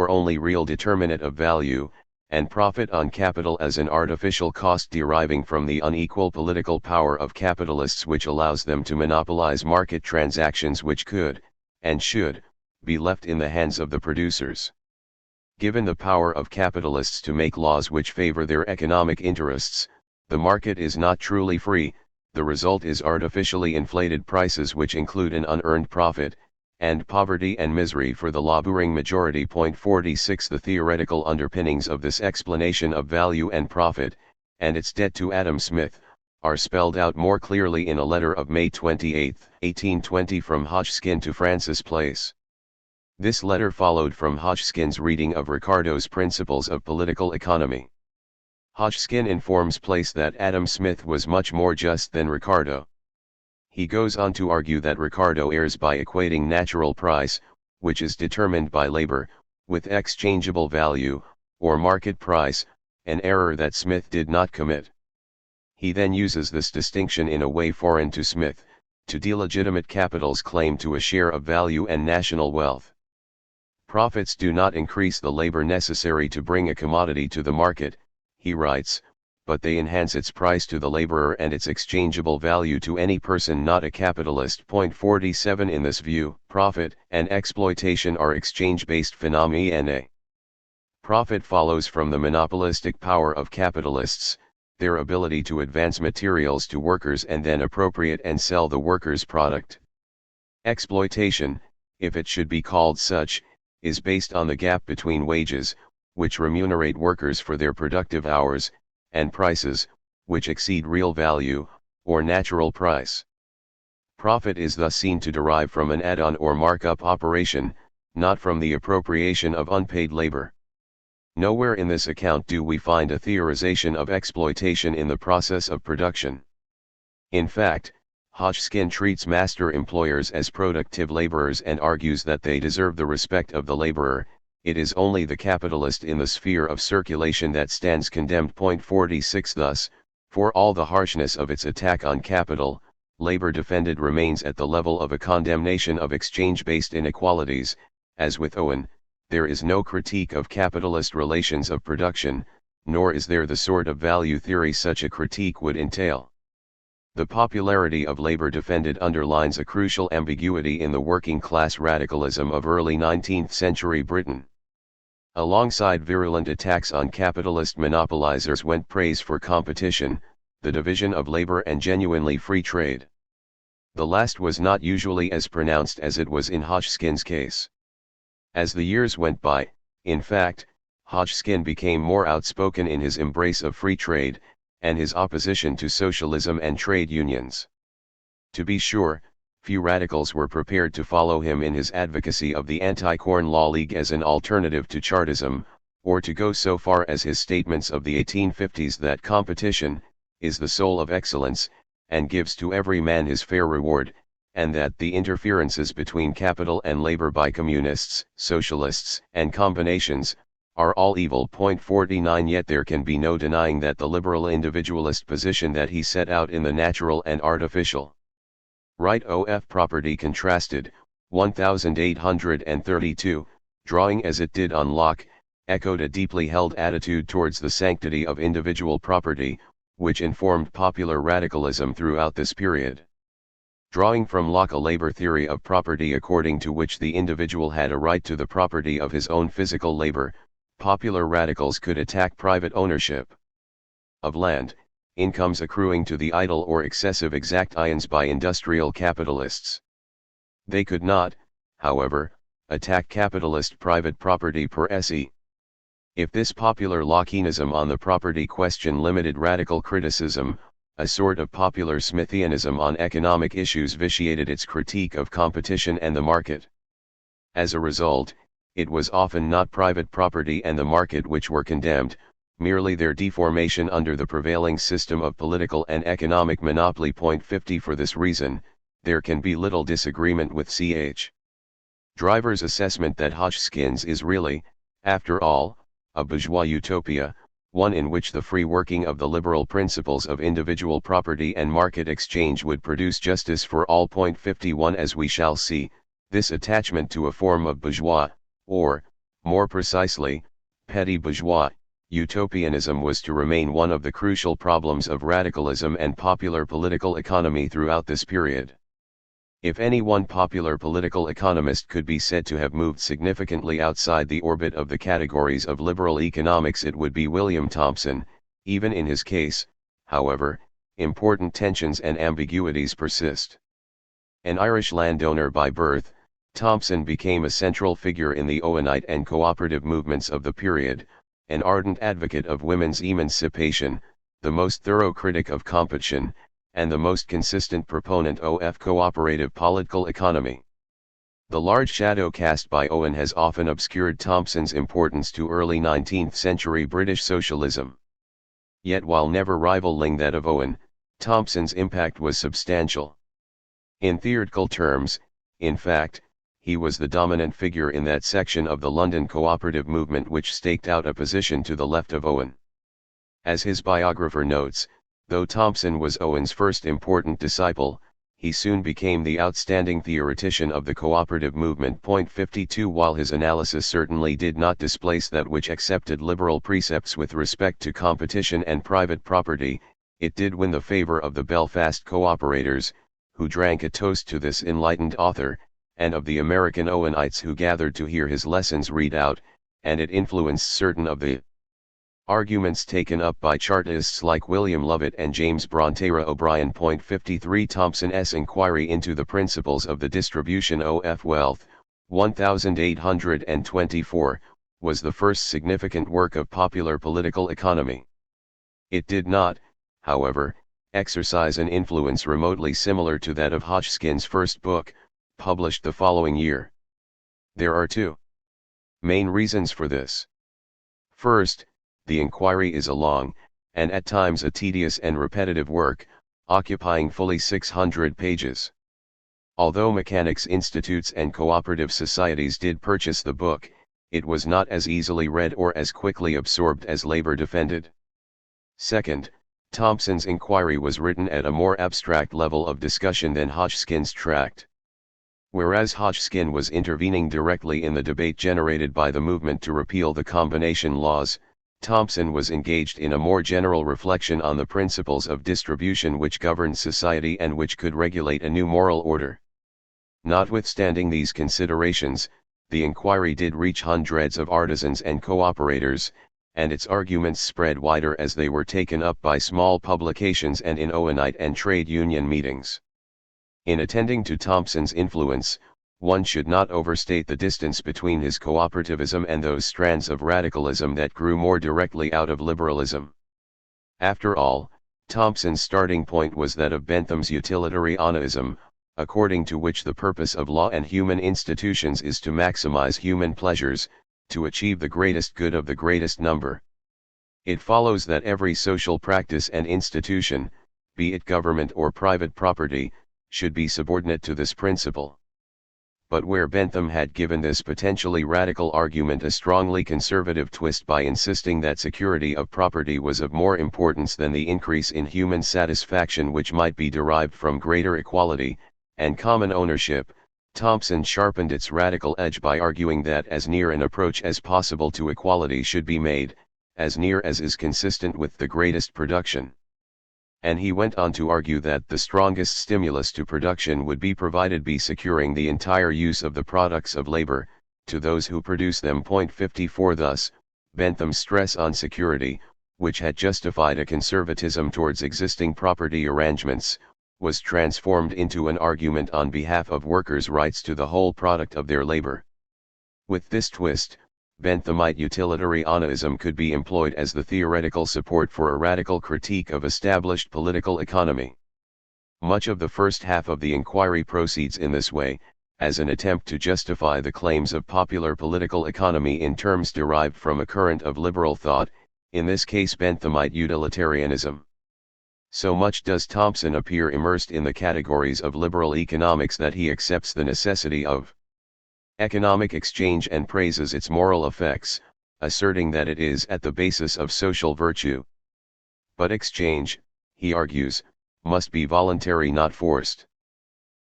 only real determinant of value, and profit on capital as an artificial cost deriving from the unequal political power of capitalists which allows them to monopolize market transactions which could, and should, be left in the hands of the producers. Given the power of capitalists to make laws which favor their economic interests, the market is not truly free. The result is artificially inflated prices which include an unearned profit, and poverty and misery for the laboring majority. 46 The theoretical underpinnings of this explanation of value and profit, and its debt to Adam Smith, are spelled out more clearly in a letter of May 28, 1820 from Hodgkin to Francis Place. This letter followed from Hodgkin's reading of Ricardo's Principles of Political Economy. Hodgkin informs Place that Adam Smith was much more just than Ricardo. He goes on to argue that Ricardo errs by equating natural price, which is determined by labor, with exchangeable value, or market price, an error that Smith did not commit. He then uses this distinction in a way foreign to Smith, to delegitimate capital's claim to a share of value and national wealth. Profits do not increase the labor necessary to bring a commodity to the market, he writes, but they enhance its price to the laborer and its exchangeable value to any person not a capitalist. 47 In this view, profit and exploitation are exchange-based phenomena. Profit follows from the monopolistic power of capitalists, their ability to advance materials to workers and then appropriate and sell the workers' product. Exploitation, if it should be called such, is based on the gap between wages, which remunerate workers for their productive hours, and prices, which exceed real value, or natural price. Profit is thus seen to derive from an add-on or markup operation, not from the appropriation of unpaid labor. Nowhere in this account do we find a theorization of exploitation in the process of production. In fact, Hodgkin treats master employers as productive laborers and argues that they deserve the respect of the laborer. It is only the capitalist in the sphere of circulation that stands condemned. 46 Thus, for all the harshness of its attack on capital, labor defended remains at the level of a condemnation of exchange-based inequalities. As with Owen, there is no critique of capitalist relations of production, nor is there the sort of value theory such a critique would entail. The popularity of labor defended underlines a crucial ambiguity in the working-class radicalism of early 19th century Britain. Alongside virulent attacks on capitalist monopolizers went praise for competition, the division of labor and genuinely free trade. The last was not usually as pronounced as it was in Hodgskin's case. As the years went by, in fact, Hodgkin became more outspoken in his embrace of free trade, and his opposition to socialism and trade unions. To be sure, few radicals were prepared to follow him in his advocacy of the Anti-Corn Law League as an alternative to Chartism, or to go so far as his statements of the 1850s that competition is the soul of excellence, and gives to every man his fair reward, and that the interferences between capital and labor by communists, socialists, and combinations, are all evil. 49 Yet there can be no denying that the liberal individualist position that he set out in The Natural and Artificial Right of Property contrasted, 1832, drawing as it did on Locke, echoed a deeply held attitude towards the sanctity of individual property, which informed popular radicalism throughout this period. Drawing from Locke a labor theory of property according to which the individual had a right to the property of his own physical labor, popular radicals could attack private ownership of land, incomes accruing to the idle or excessive exactions by industrial capitalists. They could not, however, attack capitalist private property per se. If this popular Lockeanism on the property question limited radical criticism, a sort of popular Smithianism on economic issues vitiated its critique of competition and the market. As a result, it was often not private property and the market which were condemned, merely their deformation under the prevailing system of political and economic monopoly. 50 For this reason, there can be little disagreement with Ch. Driver's assessment that Hodgkin's is really, after all, a bourgeois utopia, one in which the free working of the liberal principles of individual property and market exchange would produce justice for all. 51 As we shall see, this attachment to a form of bourgeois, or, more precisely, petty bourgeois, utopianism was to remain one of the crucial problems of radicalism and popular political economy throughout this period. If any one popular political economist could be said to have moved significantly outside the orbit of the categories of liberal economics, it would be William Thomson. Even in his case, however, important tensions and ambiguities persist. An Irish landowner by birth, Thomson became a central figure in the Owenite and cooperative movements of the period, an ardent advocate of women's emancipation, the most thorough critic of competition, and the most consistent proponent of cooperative political economy. The large shadow cast by Owen has often obscured Thomson's importance to early 19th century British socialism. Yet while never rivaling that of Owen, Thomson's impact was substantial. In theoretical terms, in fact, he was the dominant figure in that section of the London cooperative movement which staked out a position to the left of Owen. As his biographer notes, though Thomson was Owen's first important disciple, he soon became the outstanding theoretician of the cooperative movement. 52 While his analysis certainly did not displace that which accepted liberal precepts with respect to competition and private property, it did win the favor of the Belfast cooperators, who drank a toast to this enlightened author, and of the American Owenites who gathered to hear his lessons read out, and it influenced certain of the arguments taken up by Chartists like William Lovett and James Bronteira O'Brien. 53 Thomson's inquiry into the principles of the distribution of wealth, 1824, was the first significant work of popular political economy. It did not, however, exercise an influence remotely similar to that of Hodgkin's first book, published the following year. There are two main reasons for this. First, the inquiry is a long, and at times a tedious and repetitive work, occupying fully 600 pages. Although mechanics' institutes and cooperative societies did purchase the book, it was not as easily read or as quickly absorbed as labor defended. Second, Thompson's inquiry was written at a more abstract level of discussion than Hodgskin's tract. Whereas Hodgkin was intervening directly in the debate generated by the movement to repeal the combination laws, Thompson was engaged in a more general reflection on the principles of distribution which governed society and which could regulate a new moral order. Notwithstanding these considerations, the inquiry did reach hundreds of artisans and cooperators, and its arguments spread wider as they were taken up by small publications and in Owenite and trade union meetings. In attending to Thompson's influence, one should not overstate the distance between his cooperativism and those strands of radicalism that grew more directly out of liberalism. After all, Thompson's starting point was that of Bentham's utilitarianism, according to which the purpose of law and human institutions is to maximize human pleasures, to achieve the greatest good of the greatest number. It follows that every social practice and institution, be it government or private property, should be subordinate to this principle. But where Bentham had given this potentially radical argument a strongly conservative twist by insisting that security of property was of more importance than the increase in human satisfaction which might be derived from greater equality and common ownership, Thompson sharpened its radical edge by arguing that as near an approach as possible to equality should be made, as near as is consistent with the greatest production. And he went on to argue that the strongest stimulus to production would be provided by securing the entire use of the products of labor, to those who produce them. 54 Thus, Bentham's stress on security, which had justified a conservatism towards existing property arrangements, was transformed into an argument on behalf of workers' rights to the whole product of their labor. With this twist, Benthamite utilitarianism could be employed as the theoretical support for a radical critique of established political economy. Much of the first half of the inquiry proceeds in this way, as an attempt to justify the claims of popular political economy in terms derived from a current of liberal thought, in this case Benthamite utilitarianism. So much does Thompson appear immersed in the categories of liberal economics that he accepts the necessity of economic exchange and praises its moral effects, asserting that it is at the basis of social virtue. But exchange, he argues, must be voluntary, not forced.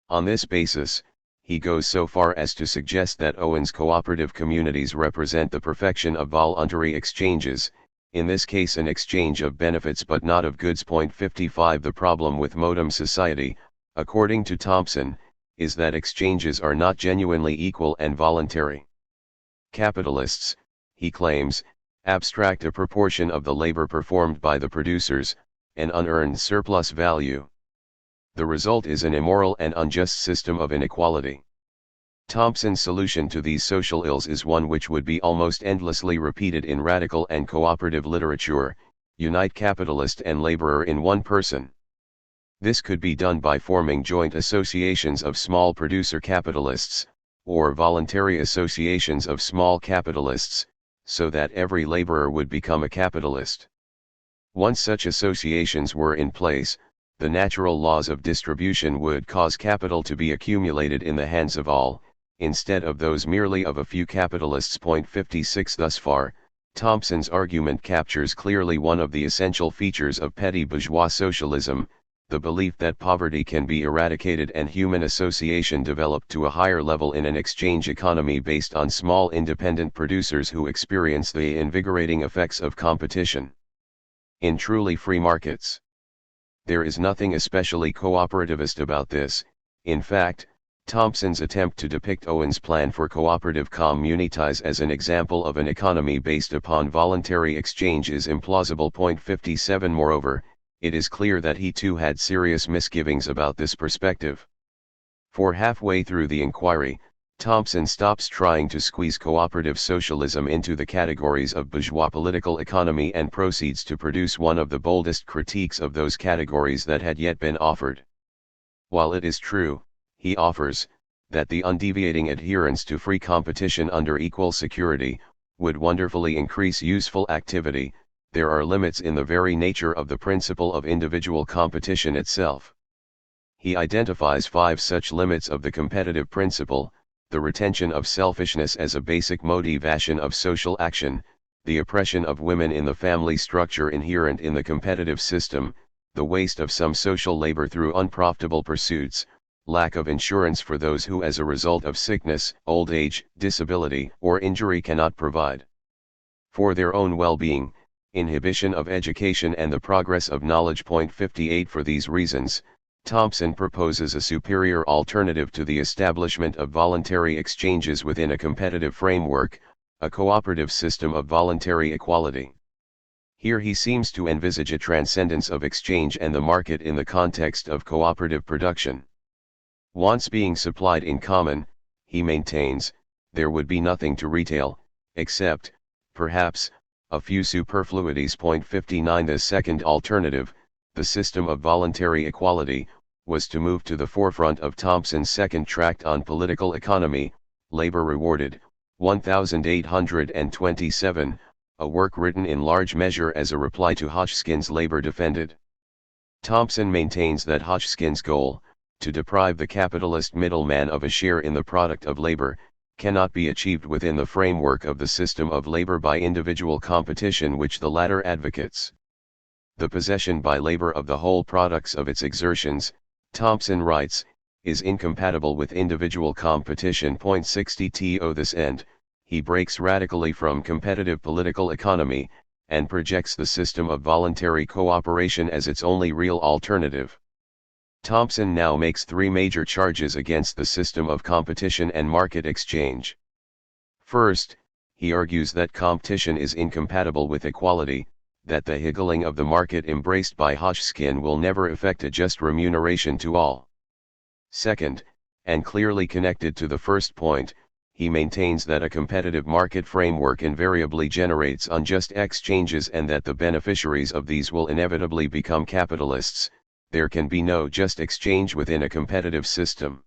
On this basis, he goes so far as to suggest that Owen's cooperative communities represent the perfection of voluntary exchanges, in this case an exchange of benefits but not of goods. 55 The problem with modern society, according to Thompson, is that exchanges are not genuinely equal and voluntary. Capitalists, he claims, abstract a proportion of the labor performed by the producers, an unearned surplus value. The result is an immoral and unjust system of inequality. Thompson's solution to these social ills is one which would be almost endlessly repeated in radical and cooperative literature: unite capitalist and laborer in one person. This could be done by forming joint associations of small producer capitalists, or voluntary associations of small capitalists, so that every laborer would become a capitalist. Once such associations were in place, the natural laws of distribution would cause capital to be accumulated in the hands of all, instead of those merely of a few capitalists. 56 Thus far, Thompson's argument captures clearly one of the essential features of petty bourgeois socialism, the belief that poverty can be eradicated and human association developed to a higher level in an exchange economy based on small independent producers who experience the invigorating effects of competition. In truly free markets, there is nothing especially cooperativist about this. In fact, Thompson's attempt to depict Owen's plan for cooperative communities as an example of an economy based upon voluntary exchange is implausible. 57 Moreover, it is clear that he too had serious misgivings about this perspective. For halfway through the inquiry, Thompson stops trying to squeeze cooperative socialism into the categories of bourgeois political economy and proceeds to produce one of the boldest critiques of those categories that had yet been offered. While it is true, he offers, that the undeviating adherence to free competition under equal security would wonderfully increase useful activity, there are limits in the very nature of the principle of individual competition itself. He identifies 5 such limits of the competitive principle: the retention of selfishness as a basic motivation of social action, the oppression of women in the family structure inherent in the competitive system, the waste of some social labor through unprofitable pursuits, lack of insurance for those who as a result of sickness, old age, disability, or injury cannot provide for their own well-being, inhibition of education and the progress of knowledge. 58 For these reasons, Thompson proposes a superior alternative to the establishment of voluntary exchanges within a competitive framework, a cooperative system of voluntary equality. Here he seems to envisage a transcendence of exchange and the market in the context of cooperative production. Wants being supplied in common, he maintains, there would be nothing to retail, except, perhaps, a few superfluities. 59 The second alternative, the system of voluntary equality, was to move to the forefront of Thompson's second tract on political economy, Labor Rewarded, 1827, a work written in large measure as a reply to Hodgkin's Labor Defended. Thompson maintains that Hodgkin's goal, to deprive the capitalist middleman of a share in the product of labor, cannot be achieved within the framework of the system of labor by individual competition which the latter advocates. The possession by labor of the whole products of its exertions, Thompson writes, is incompatible with individual competition. 60 To this end, he breaks radically from competitive political economy, and projects the system of voluntary cooperation as its only real alternative. Thompson now makes three major charges against the system of competition and market exchange. First, he argues that competition is incompatible with equality, that the higgling of the market embraced by Hodgkin will never effect a just remuneration to all. Second, and clearly connected to the first point, he maintains that a competitive market framework invariably generates unjust exchanges and that the beneficiaries of these will inevitably become capitalists. There can be no just exchange within a competitive system.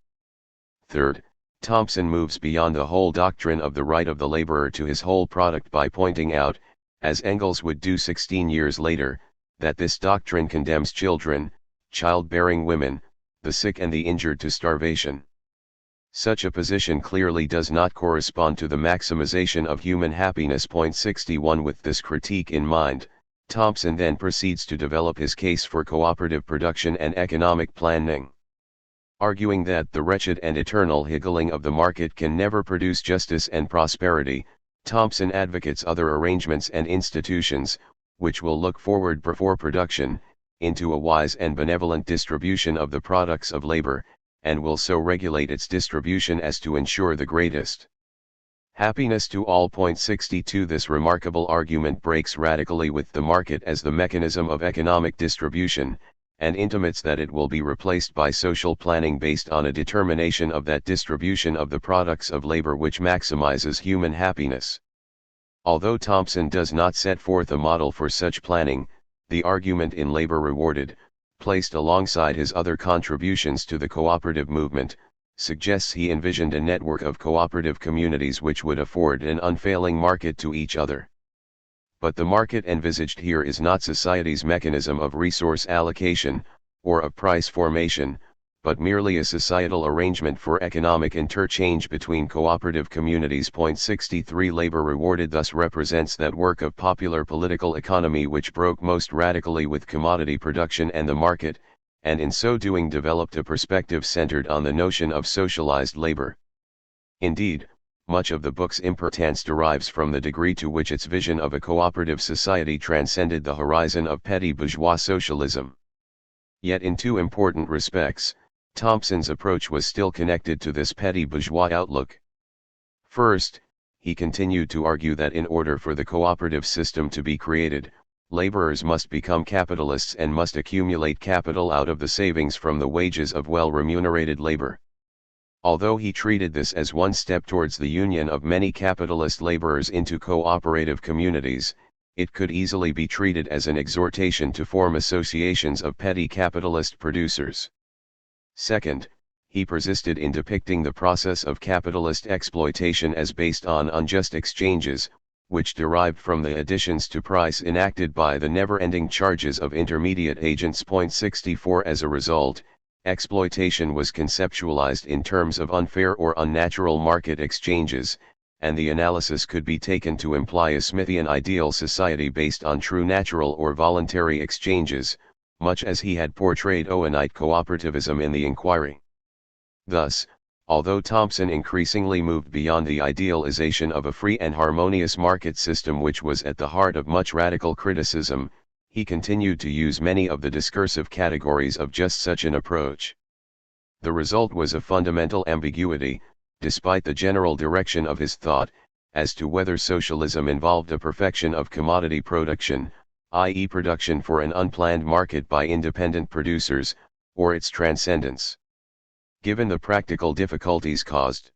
Third, Thompson moves beyond the whole doctrine of the right of the laborer to his whole product by pointing out, as Engels would do 16 years later, that this doctrine condemns children, childbearing women, the sick and the injured to starvation. Such a position clearly does not correspond to the maximization of human happiness. 61 With this critique in mind, Thompson then proceeds to develop his case for cooperative production and economic planning. Arguing that the wretched and eternal higgling of the market can never produce justice and prosperity, Thompson advocates other arrangements and institutions, which will look forward before production, into a wise and benevolent distribution of the products of labor, and will so regulate its distribution as to ensure the greatest happiness to all. 62 This remarkable argument breaks radically with the market as the mechanism of economic distribution, and intimates that it will be replaced by social planning based on a determination of that distribution of the products of labor which maximizes human happiness. Although Thompson does not set forth a model for such planning, the argument in Labor Rewarded, placed alongside his other contributions to the cooperative movement, suggests he envisioned a network of cooperative communities which would afford an unfailing market to each other. But the market envisaged here is not society's mechanism of resource allocation, or of price formation, but merely a societal arrangement for economic interchange between cooperative communities. 63 Labor Rewarded thus represents that work of popular political economy which broke most radically with commodity production and the market, and in so doing developed a perspective centered on the notion of socialized labor. Indeed, much of the book's importance derives from the degree to which its vision of a cooperative society transcended the horizon of petty bourgeois socialism. Yet in two important respects, Thompson's approach was still connected to this petty bourgeois outlook. First, he continued to argue that in order for the cooperative system to be created, laborers must become capitalists and must accumulate capital out of the savings from the wages of well-remunerated labor. Although he treated this as one step towards the union of many capitalist laborers into cooperative communities, it could easily be treated as an exhortation to form associations of petty capitalist producers. Second, he persisted in depicting the process of capitalist exploitation as based on unjust exchanges, which derived from the additions to price enacted by the never-ending charges of intermediate agents. 64 As a result, exploitation was conceptualized in terms of unfair or unnatural market exchanges, and the analysis could be taken to imply a Smithian ideal society based on true natural or voluntary exchanges, much as he had portrayed Owenite cooperativism in the inquiry. Thus, although Thompson increasingly moved beyond the idealization of a free and harmonious market system which was at the heart of much radical criticism, he continued to use many of the discursive categories of just such an approach. The result was a fundamental ambiguity, despite the general direction of his thought, as to whether socialism involved a perfection of commodity production, i.e. production for an unplanned market by independent producers, or its transcendence. Given the practical difficulties caused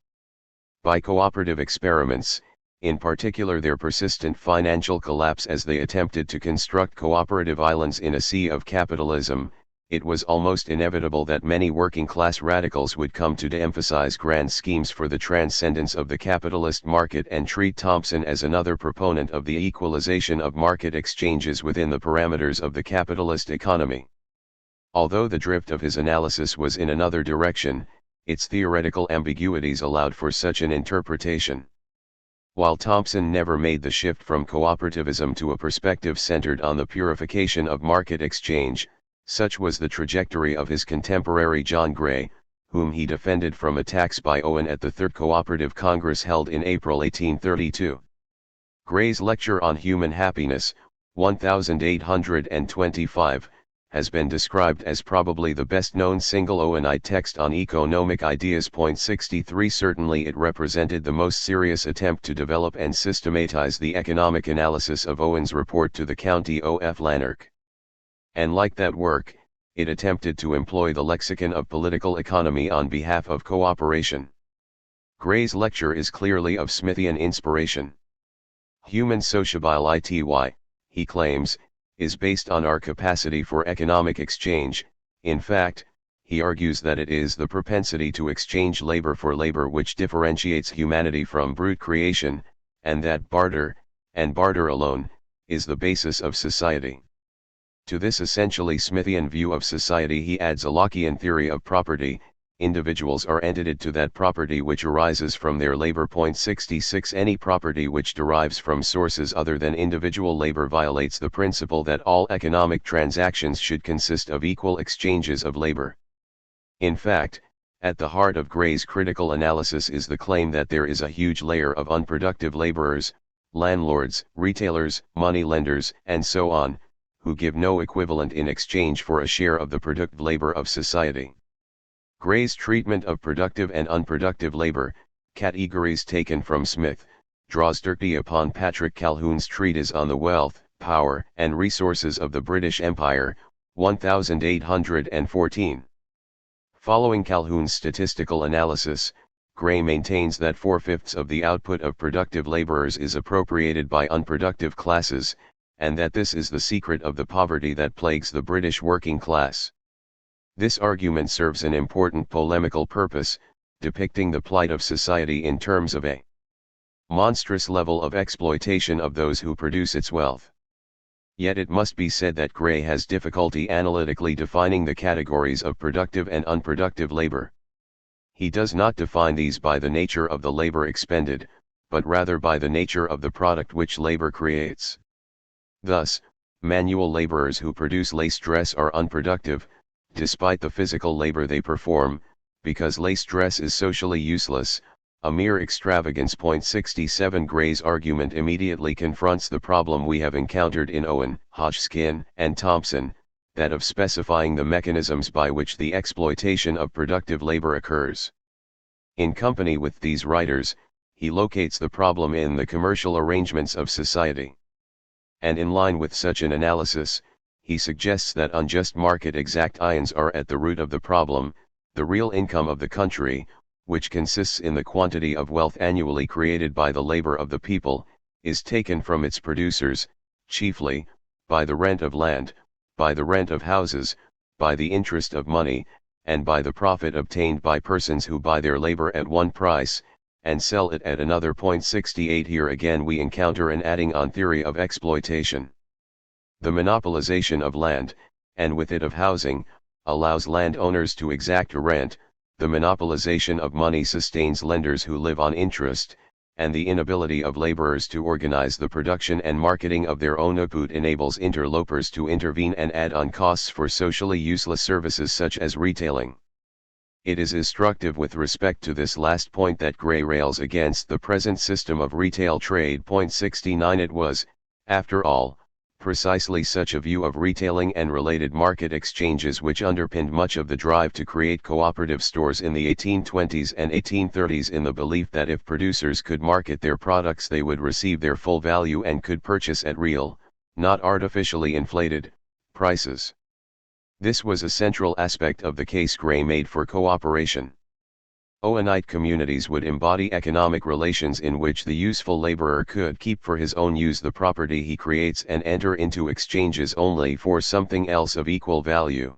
by cooperative experiments, in particular their persistent financial collapse as they attempted to construct cooperative islands in a sea of capitalism, it was almost inevitable that many working-class radicals would come to de-emphasize grand schemes for the transcendence of the capitalist market and treat Thompson as another proponent of the equalization of market exchanges within the parameters of the capitalist economy. Although the drift of his analysis was in another direction, its theoretical ambiguities allowed for such an interpretation. While Thompson never made the shift from cooperativism to a perspective centered on the purification of market exchange, such was the trajectory of his contemporary John Gray, whom he defended from attacks by Owen at the Third Cooperative Congress held in April 1832. Gray's lecture on human happiness, 1825, has been described as probably the best-known single Owenite text on economic ideas. 63 Certainly it represented the most serious attempt to develop and systematize the economic analysis of Owen's report to the County of Lanark. And like that work, it attempted to employ the lexicon of political economy on behalf of cooperation. Gray's lecture is clearly of Smithian inspiration. Human sociability, he claims, is based on our capacity for economic exchange. In fact, he argues that it is the propensity to exchange labor for labor which differentiates humanity from brute creation, and that barter, and barter alone, is the basis of society. To this essentially Smithian view of society he adds a Lockean theory of property. Individuals are entitled to that property which arises from their labor. 66 Any property which derives from sources other than individual labor violates the principle that all economic transactions should consist of equal exchanges of labor. In fact, at the heart of Gray's critical analysis is the claim that there is a huge layer of unproductive laborers, landlords, retailers, money lenders, and so on, who give no equivalent in exchange for a share of the productive labor of society. Gray's treatment of productive and unproductive labor, categories taken from Smith, draws directly upon Patrick Calhoun's treatise on the wealth, power, and resources of the British Empire, 1814. Following Calhoun's statistical analysis, Gray maintains that 4/5 of the output of productive laborers is appropriated by unproductive classes, and that this is the secret of the poverty that plagues the British working class. This argument serves an important polemical purpose, depicting the plight of society in terms of a monstrous level of exploitation of those who produce its wealth. Yet it must be said that Gray has difficulty analytically defining the categories of productive and unproductive labor. He does not define these by the nature of the labor expended, but rather by the nature of the product which labor creates. Thus, manual laborers who produce lace dress are unproductive, despite the physical labor they perform, because lace dress is socially useless, a mere extravagance. 67 Gray's argument immediately confronts the problem we have encountered in Owen, Hodgkin, and Thompson, that of specifying the mechanisms by which the exploitation of productive labor occurs. In company with these writers, he locates the problem in the commercial arrangements of society. And in line with such an analysis, he suggests that unjust market exactions are at the root of the problem. The real income of the country, which consists in the quantity of wealth annually created by the labor of the people, is taken from its producers, chiefly, by the rent of land, by the rent of houses, by the interest of money, and by the profit obtained by persons who buy their labor at one price, and sell it at another. 68 Here again we encounter an adding-on theory of exploitation. The monopolization of land, and with it of housing, allows landowners to exact a rent. The monopolization of money sustains lenders who live on interest, and the inability of laborers to organize the production and marketing of their own output enables interlopers to intervene and add on costs for socially useless services such as retailing. It is instructive with respect to this last point that Gray rails against the present system of retail trade. Point 69. It was, after all, precisely such a view of retailing and related market exchanges which underpinned much of the drive to create cooperative stores in the 1820s and 1830s, in the belief that if producers could market their products they would receive their full value and could purchase at real, not artificially inflated, prices. This was a central aspect of the case Gray made for cooperation. Owenite communities would embody economic relations in which the useful laborer could keep for his own use the property he creates and enter into exchanges only for something else of equal value.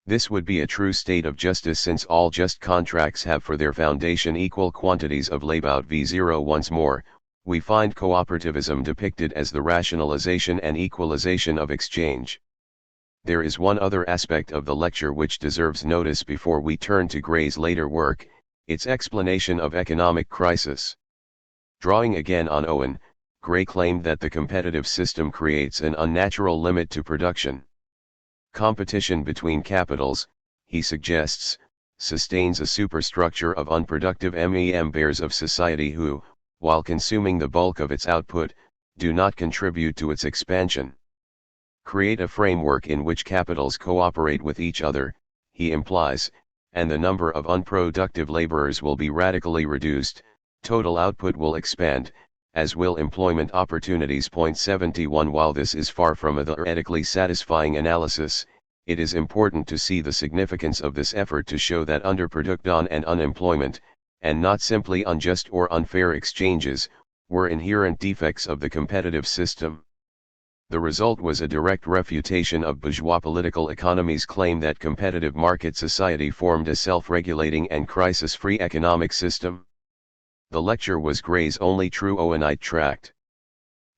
This would be a true state of justice, since all just contracts have for their foundation equal quantities of labor. v0 Once more, we find cooperativism depicted as the rationalization and equalization of exchange. There is one other aspect of the lecture which deserves notice before we turn to Gray's later work, its explanation of economic crisis. Drawing again on Owen, Gray claimed that the competitive system creates an unnatural limit to production. Competition between capitals, he suggests, sustains a superstructure of unproductive members of society who, while consuming the bulk of its output, do not contribute to its expansion. Create a framework in which capitals cooperate with each other, he implies, and the number of unproductive laborers will be radically reduced, total output will expand, as will employment opportunities. Point 71. While this is far from a theoretically satisfying analysis, it is important to see the significance of this effort to show that underproduction and unemployment, and not simply unjust or unfair exchanges, were inherent defects of the competitive system. The result was a direct refutation of bourgeois political economy's claim that competitive market society formed a self-regulating and crisis-free economic system. The lecture was Gray's only true Owenite tract.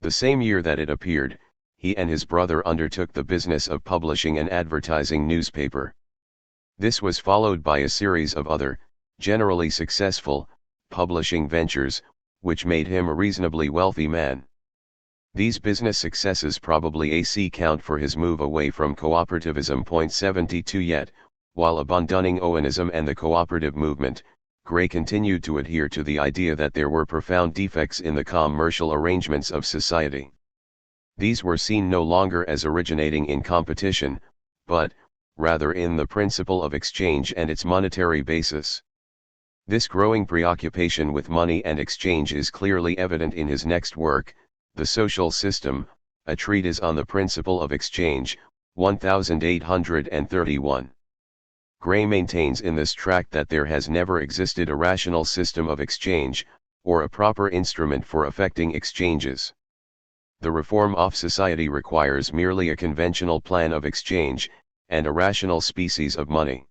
The same year that it appeared, he and his brother undertook the business of publishing an advertising newspaper. This was followed by a series of other, generally successful, publishing ventures, which made him a reasonably wealthy man. These business successes probably account for his move away from cooperativism. Point 72. Yet, while abandoning Owenism and the cooperative movement, Gray continued to adhere to the idea that there were profound defects in the commercial arrangements of society. These were seen no longer as originating in competition, but, rather in the principle of exchange and its monetary basis. This growing preoccupation with money and exchange is clearly evident in his next work, The Social System, a treatise on the principle of exchange, 1831. Gray maintains in this tract that there has never existed a rational system of exchange, or a proper instrument for effecting exchanges. The reform of society requires merely a conventional plan of exchange, and a rational species of money.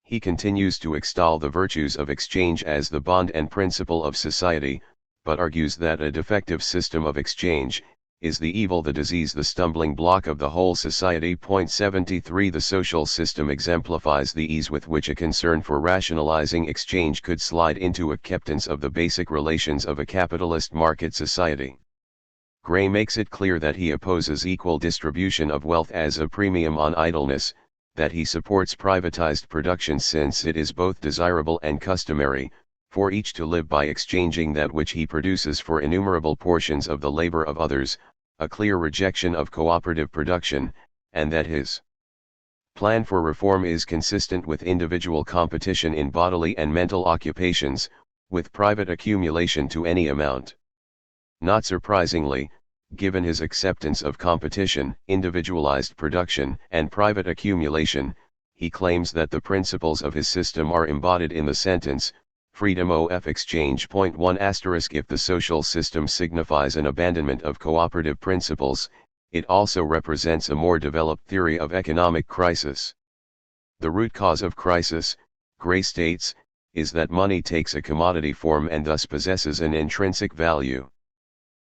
He continues to extol the virtues of exchange as the bond and principle of society, but argues that a defective system of exchange is the evil, the disease, the stumbling block of the whole society. Point 73. The social system exemplifies the ease with which a concern for rationalizing exchange could slide into acceptance of the basic relations of a capitalist market society. Gray makes it clear that he opposes equal distribution of wealth as a premium on idleness, that he supports privatized production since it is both desirable and customary for each to live by exchanging that which he produces for innumerable portions of the labor of others, a clear rejection of cooperative production, and that his plan for reform is consistent with individual competition in bodily and mental occupations, with private accumulation to any amount. Not surprisingly, given his acceptance of competition, individualized production, and private accumulation, he claims that the principles of his system are embodied in the sentence, freedom of exchange. 1 If the social system signifies an abandonment of cooperative principles, it also represents a more developed theory of economic crisis. The root cause of crisis, Gray states, is that money takes a commodity form and thus possesses an intrinsic value.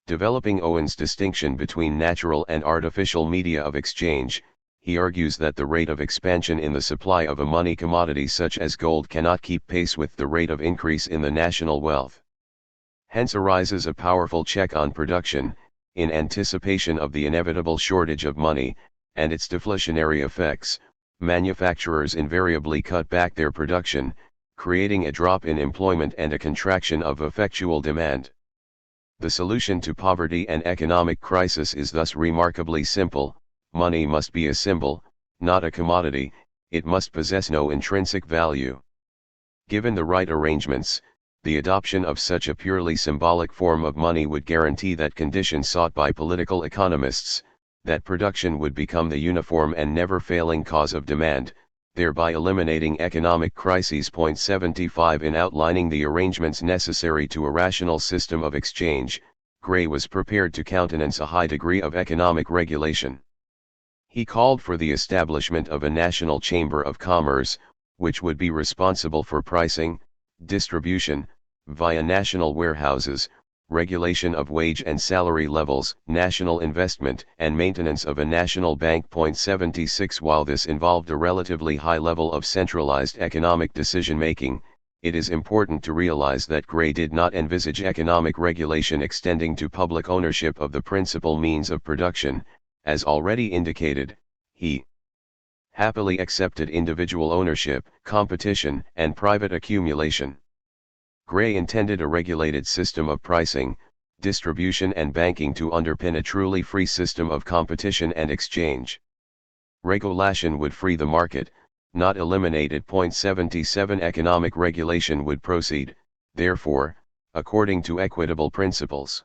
Developing Owen's distinction between natural and artificial media of exchange, he argues that the rate of expansion in the supply of a money commodity such as gold cannot keep pace with the rate of increase in the national wealth. Hence arises a powerful check on production, in anticipation of the inevitable shortage of money, and its deflationary effects. Manufacturers invariably cut back their production, creating a drop in employment and a contraction of effectual demand. The solution to poverty and economic crisis is thus remarkably simple: money must be a symbol, not a commodity. It must possess no intrinsic value. Given the right arrangements, the adoption of such a purely symbolic form of money would guarantee that condition sought by political economists, that production would become the uniform and never-failing cause of demand, thereby eliminating economic crises. 75 In outlining the arrangements necessary to a rational system of exchange, Gray was prepared to countenance a high degree of economic regulation. He called for the establishment of a national chamber of commerce, which would be responsible for pricing, distribution, via national warehouses, regulation of wage and salary levels, national investment, and maintenance of a national bank. 76 While this involved a relatively high level of centralized economic decision-making, it is important to realize that Gray did not envisage economic regulation extending to public ownership of the principal means of production. As already indicated, he happily accepted individual ownership, competition, and private accumulation. Gray intended a regulated system of pricing, distribution and banking to underpin a truly free system of competition and exchange. Regulation would free the market, not eliminate it. 77 Economic regulation would proceed, therefore, according to equitable principles.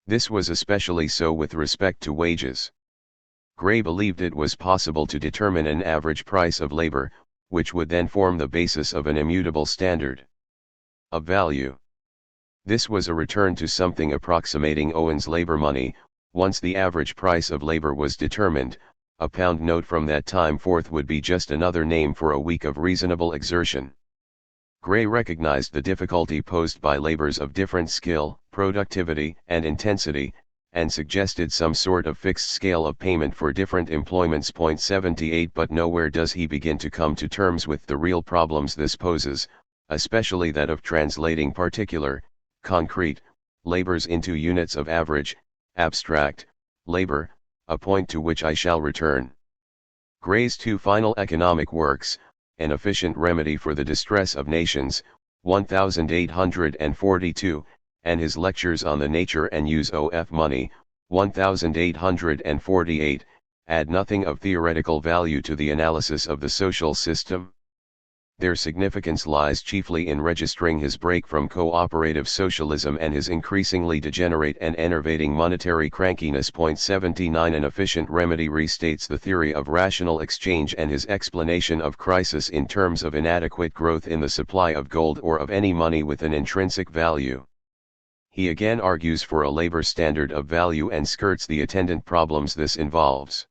This was especially so with respect to wages. Gray believed it was possible to determine an average price of labor, which would then form the basis of an immutable standard of value. This was a return to something approximating Owen's labor money. Once the average price of labor was determined, a pound note from that time forth would be just another name for a week of reasonable exertion. Gray recognized the difficulty posed by labors of different skill, productivity, and intensity, and suggested some sort of fixed scale of payment for different employments. 78 But nowhere does he begin to come to terms with the real problems this poses, especially that of translating particular, concrete, labors into units of average, abstract, labor, a point to which I shall return. Gray's two final economic works, An Efficient Remedy for the Distress of Nations, 1842, and his Lectures on the Nature and Use of Money, 1848, add nothing of theoretical value to the analysis of the social system. Their significance lies chiefly in registering his break from cooperative socialism and his increasingly degenerate and enervating monetary crankiness. 79 An Efficient Remedy restates the theory of rational exchange and his explanation of crisis in terms of inadequate growth in the supply of gold or of any money with an intrinsic value. He again argues for a labor standard of value and skirts the attendant problems this involves.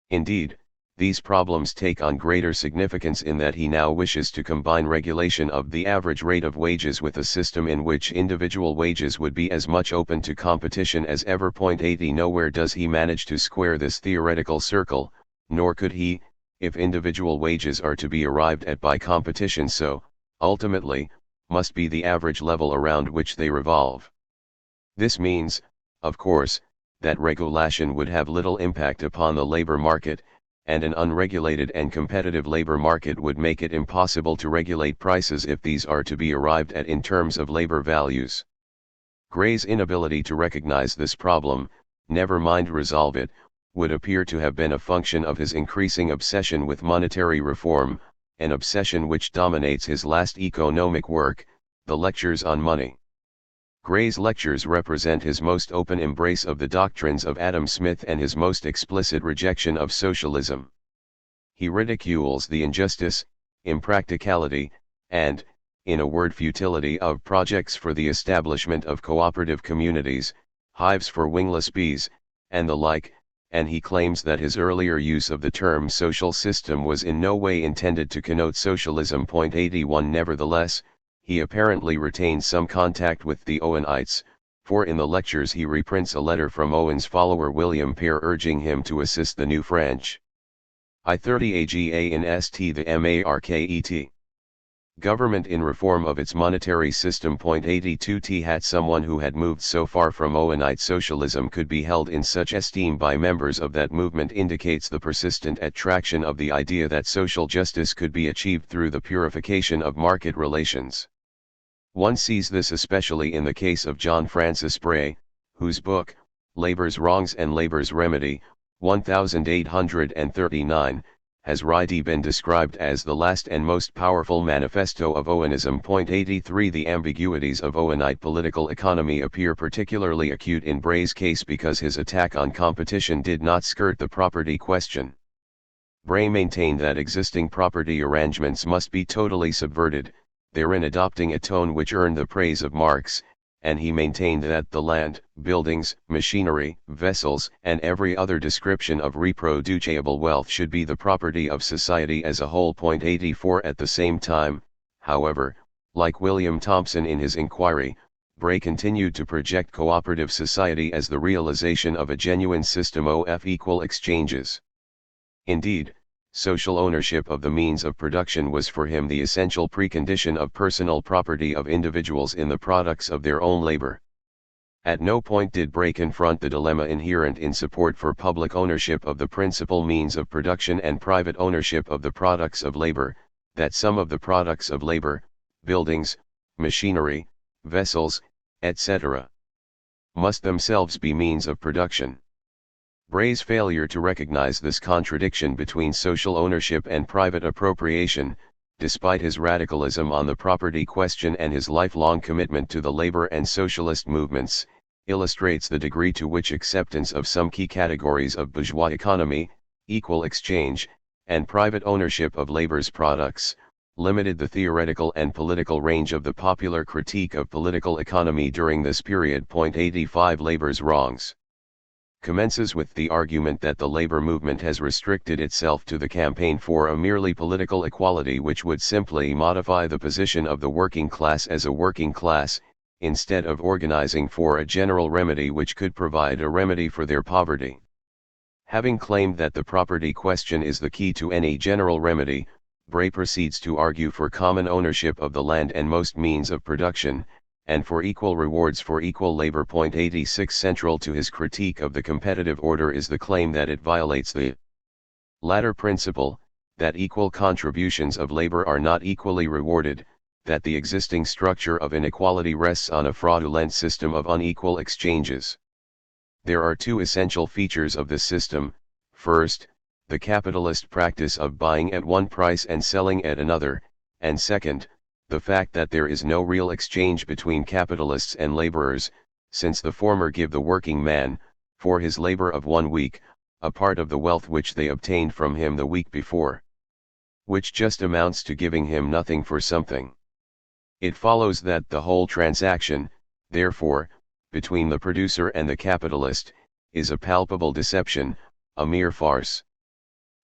Indeed, these problems take on greater significance in that he now wishes to combine regulation of the average rate of wages with a system in which individual wages would be as much open to competition as ever. 80 Nowhere does he manage to square this theoretical circle, nor could he, if individual wages are to be arrived at by competition, so, ultimately, must be the average level around which they revolve. This means, of course, that regulation would have little impact upon the labor market, and an unregulated and competitive labor market would make it impossible to regulate prices if these are to be arrived at in terms of labor values. Gray's inability to recognize this problem, never mind resolve it, would appear to have been a function of his increasing obsession with monetary reform, an obsession which dominates his last economic work, the Lectures on Money. Gray's lectures represent his most open embrace of the doctrines of Adam Smith and his most explicit rejection of socialism. He ridicules the injustice, impracticality, and, in a word, futility of projects for the establishment of cooperative communities, hives for wingless bees, and the like, and he claims that his earlier use of the term social system was in no way intended to connote socialism. 81 Nevertheless, he apparently retains some contact with the Owenites, for in the lectures he reprints a letter from Owen's follower William Pear urging him to assist the new French I-30 AGA in St the Market. Government in reform of its monetary system. 82 T someone who had moved so far from Owenite socialism could be held in such esteem by members of that movement indicates the persistent attraction of the idea that social justice could be achieved through the purification of market relations. One sees this especially in the case of John Francis Bray, whose book, Labor's Wrongs and Labor's Remedy, 1839, has rightly been described as the last and most powerful manifesto of Owenism. 83 The ambiguities of Owenite political economy appear particularly acute in Bray's case because his attack on competition did not skirt the property question. Bray maintained that existing property arrangements must be totally subverted, therein adopting a tone which earned the praise of Marx, and he maintained that the land, buildings, machinery, vessels, and every other description of reproducible wealth should be the property of society as a whole. 84 At the same time, however, like William Thompson in his inquiry, Bray continued to project cooperative society as the realization of a genuine system of equal exchanges. Indeed, social ownership of the means of production was for him the essential precondition of personal property of individuals in the products of their own labor. At no point did Bray confront the dilemma inherent in support for public ownership of the principal means of production and private ownership of the products of labor, that some of the products of labor, buildings, machinery, vessels, etc., must themselves be means of production. Bray's failure to recognize this contradiction between social ownership and private appropriation, despite his radicalism on the property question and his lifelong commitment to the labor and socialist movements, illustrates the degree to which acceptance of some key categories of bourgeois economy, equal exchange, and private ownership of labor's products, limited the theoretical and political range of the popular critique of political economy during this period. 85 Labor's Wrongs commences with the argument that the labor movement has restricted itself to the campaign for a merely political equality which would simply modify the position of the working class as a working class, instead of organizing for a general remedy which could provide a remedy for their poverty. Having claimed that the property question is the key to any general remedy, Bray proceeds to argue for common ownership of the land and most means of production, and for equal rewards for equal labor. 86 Central to his critique of the competitive order is the claim that it violates the latter principle, that equal contributions of labor are not equally rewarded, that the existing structure of inequality rests on a fraudulent system of unequal exchanges. There are two essential features of this system: first, the capitalist practice of buying at one price and selling at another, and second, the fact that there is no real exchange between capitalists and laborers, since the former give the working man, for his labor of 1 week, a part of the wealth which they obtained from him the week before, which just amounts to giving him nothing for something. It follows that the whole transaction, therefore, between the producer and the capitalist, is a palpable deception, a mere farce.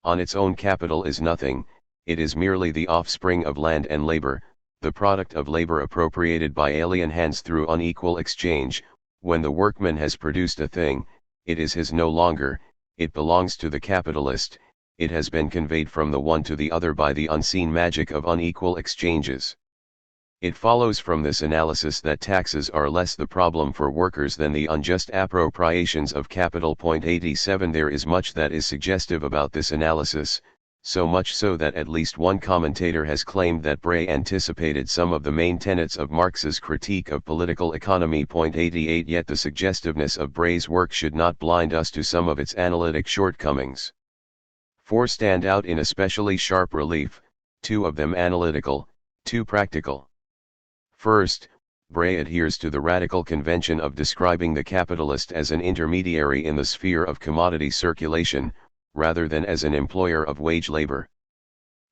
On its own capital is nothing, it is merely the offspring of land and labor, the product of labor appropriated by alien hands through unequal exchange. When the workman has produced a thing, it is his no longer, it belongs to the capitalist, it has been conveyed from the one to the other by the unseen magic of unequal exchanges. It follows from this analysis that taxes are less the problem for workers than the unjust appropriations of capital. 87 There is much that is suggestive about this analysis, so much so that at least one commentator has claimed that Bray anticipated some of the main tenets of Marx's critique of political economy. 88 Yet the suggestiveness of Bray's work should not blind us to some of its analytic shortcomings. Four stand out in especially sharp relief, two of them analytical, two practical. First, Bray adheres to the radical convention of describing the capitalist as an intermediary in the sphere of commodity circulation, rather than as an employer of wage labor.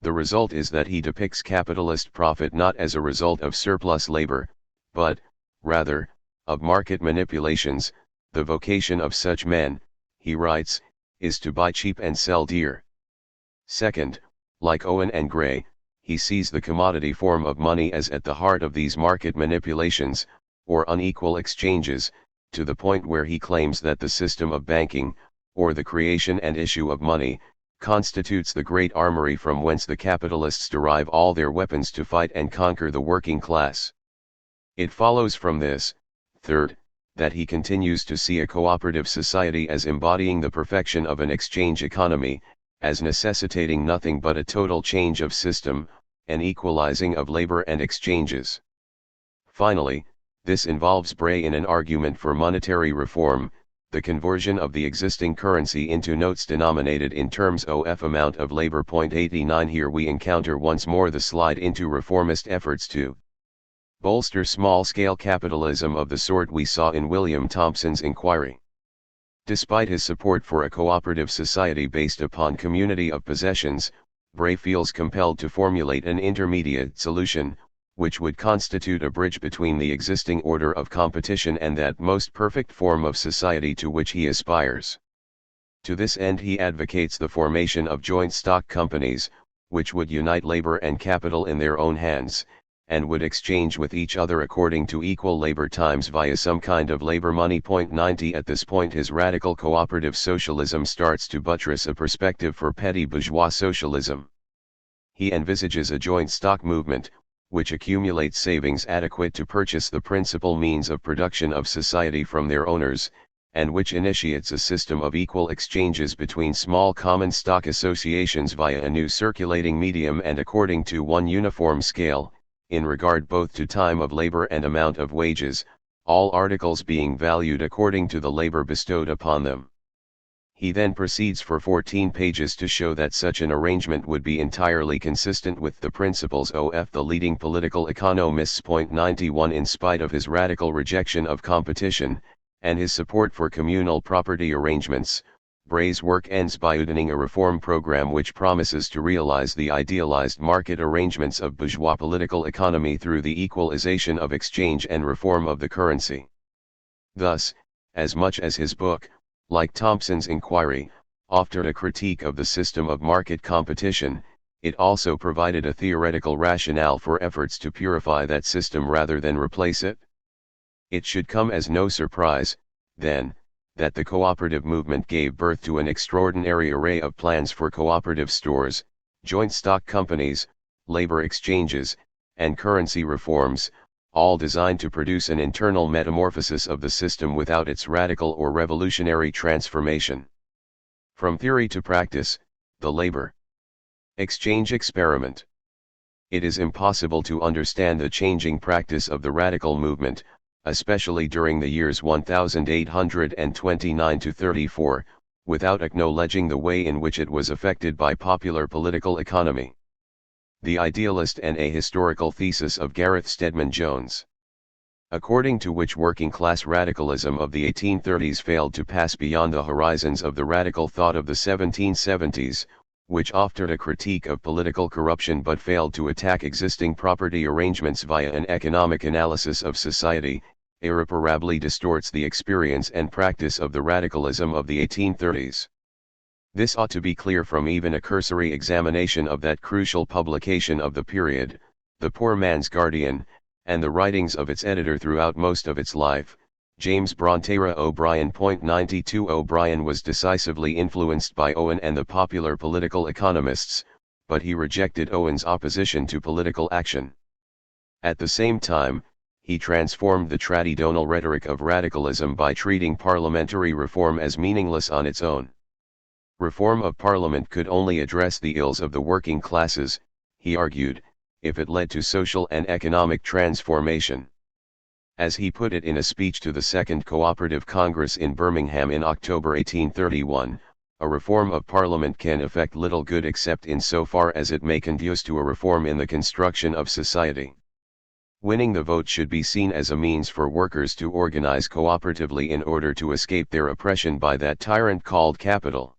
The result is that he depicts capitalist profit not as a result of surplus labor, but, rather, of market manipulations. The vocation of such men, he writes, is to buy cheap and sell dear. Second, like Owen and Gray, he sees the commodity form of money as at the heart of these market manipulations, or unequal exchanges, to the point where he claims that the system of banking, or the creation and issue of money, constitutes the great armory from whence the capitalists derive all their weapons to fight and conquer the working class. It follows from this, third, that he continues to see a cooperative society as embodying the perfection of an exchange economy, as necessitating nothing but a total change of system, an equalizing of labor and exchanges. Finally, this involves Bray in an argument for monetary reform, the conversion of the existing currency into notes denominated in terms of amount of labor. 89. Here we encounter once more the slide into reformist efforts to bolster small-scale capitalism of the sort we saw in William Thompson's inquiry. Despite his support for a cooperative society based upon community of possessions, Bray feels compelled to formulate an intermediate solution, which would constitute a bridge between the existing order of competition and that most perfect form of society to which he aspires. To this end he advocates the formation of joint stock companies, which would unite labor and capital in their own hands, and would exchange with each other according to equal labor times via some kind of labor money. 90. At this point his radical cooperative socialism starts to buttress a perspective for petty bourgeois socialism. He envisages a joint stock movement, which accumulates savings adequate to purchase the principal means of production of society from their owners, and which initiates a system of equal exchanges between small common stock associations via a new circulating medium and according to one uniform scale, in regard both to time of labor and amount of wages, all articles being valued according to the labor bestowed upon them. He then proceeds for 14 pages to show that such an arrangement would be entirely consistent with the principles of the leading political economists. 91. In spite of his radical rejection of competition, and his support for communal property arrangements, Bray's work ends by outlining a reform program which promises to realize the idealized market arrangements of bourgeois political economy through the equalization of exchange and reform of the currency. Thus, as much as his book, like Thompson's inquiry, offered a critique of the system of market competition, it also provided a theoretical rationale for efforts to purify that system rather than replace it. It should come as no surprise, then, that the cooperative movement gave birth to an extraordinary array of plans for cooperative stores, joint stock companies, labor exchanges, and currency reforms, all designed to produce an internal metamorphosis of the system without its radical or revolutionary transformation. From theory to practice, the labor exchange experiment. It is impossible to understand the changing practice of the radical movement, especially during the years 1829 to 34, without acknowledging the way in which it was affected by popular political economy. The Idealist and Ahistorical Thesis of Gareth Stedman Jones. According to which working-class radicalism of the 1830s failed to pass beyond the horizons of the radical thought of the 1770s, which offered a critique of political corruption but failed to attack existing property arrangements via an economic analysis of society, irreparably distorts the experience and practice of the radicalism of the 1830s. This ought to be clear from even a cursory examination of that crucial publication of the period, The Poor Man's Guardian, and the writings of its editor throughout most of its life, James Brontera O'Brien. 92. O'Brien was decisively influenced by Owen and the popular political economists, but he rejected Owen's opposition to political action. At the same time, he transformed the traditional rhetoric of radicalism by treating parliamentary reform as meaningless on its own. Reform of Parliament could only address the ills of the working classes, he argued, if it led to social and economic transformation. As he put it in a speech to the Second Cooperative Congress in Birmingham in October 1831, a reform of Parliament can effect little good except in so far as it may conduce to a reform in the construction of society. Winning the vote should be seen as a means for workers to organize cooperatively in order to escape their oppression by that tyrant called capital.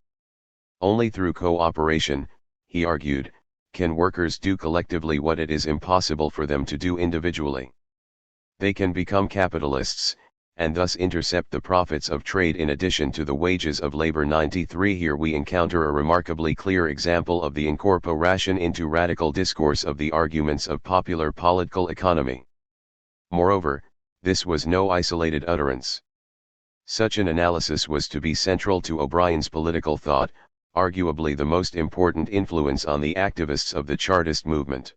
Only through cooperation, he argued, can workers do collectively what it is impossible for them to do individually. They can become capitalists, and thus intercept the profits of trade in addition to the wages of labor. 93. Here we encounter a remarkably clear example of the incorporation into radical discourse of the arguments of popular political economy. Moreover, this was no isolated utterance. Such an analysis was to be central to O'Brien's political thought, arguably the most important influence on the activists of the Chartist movement.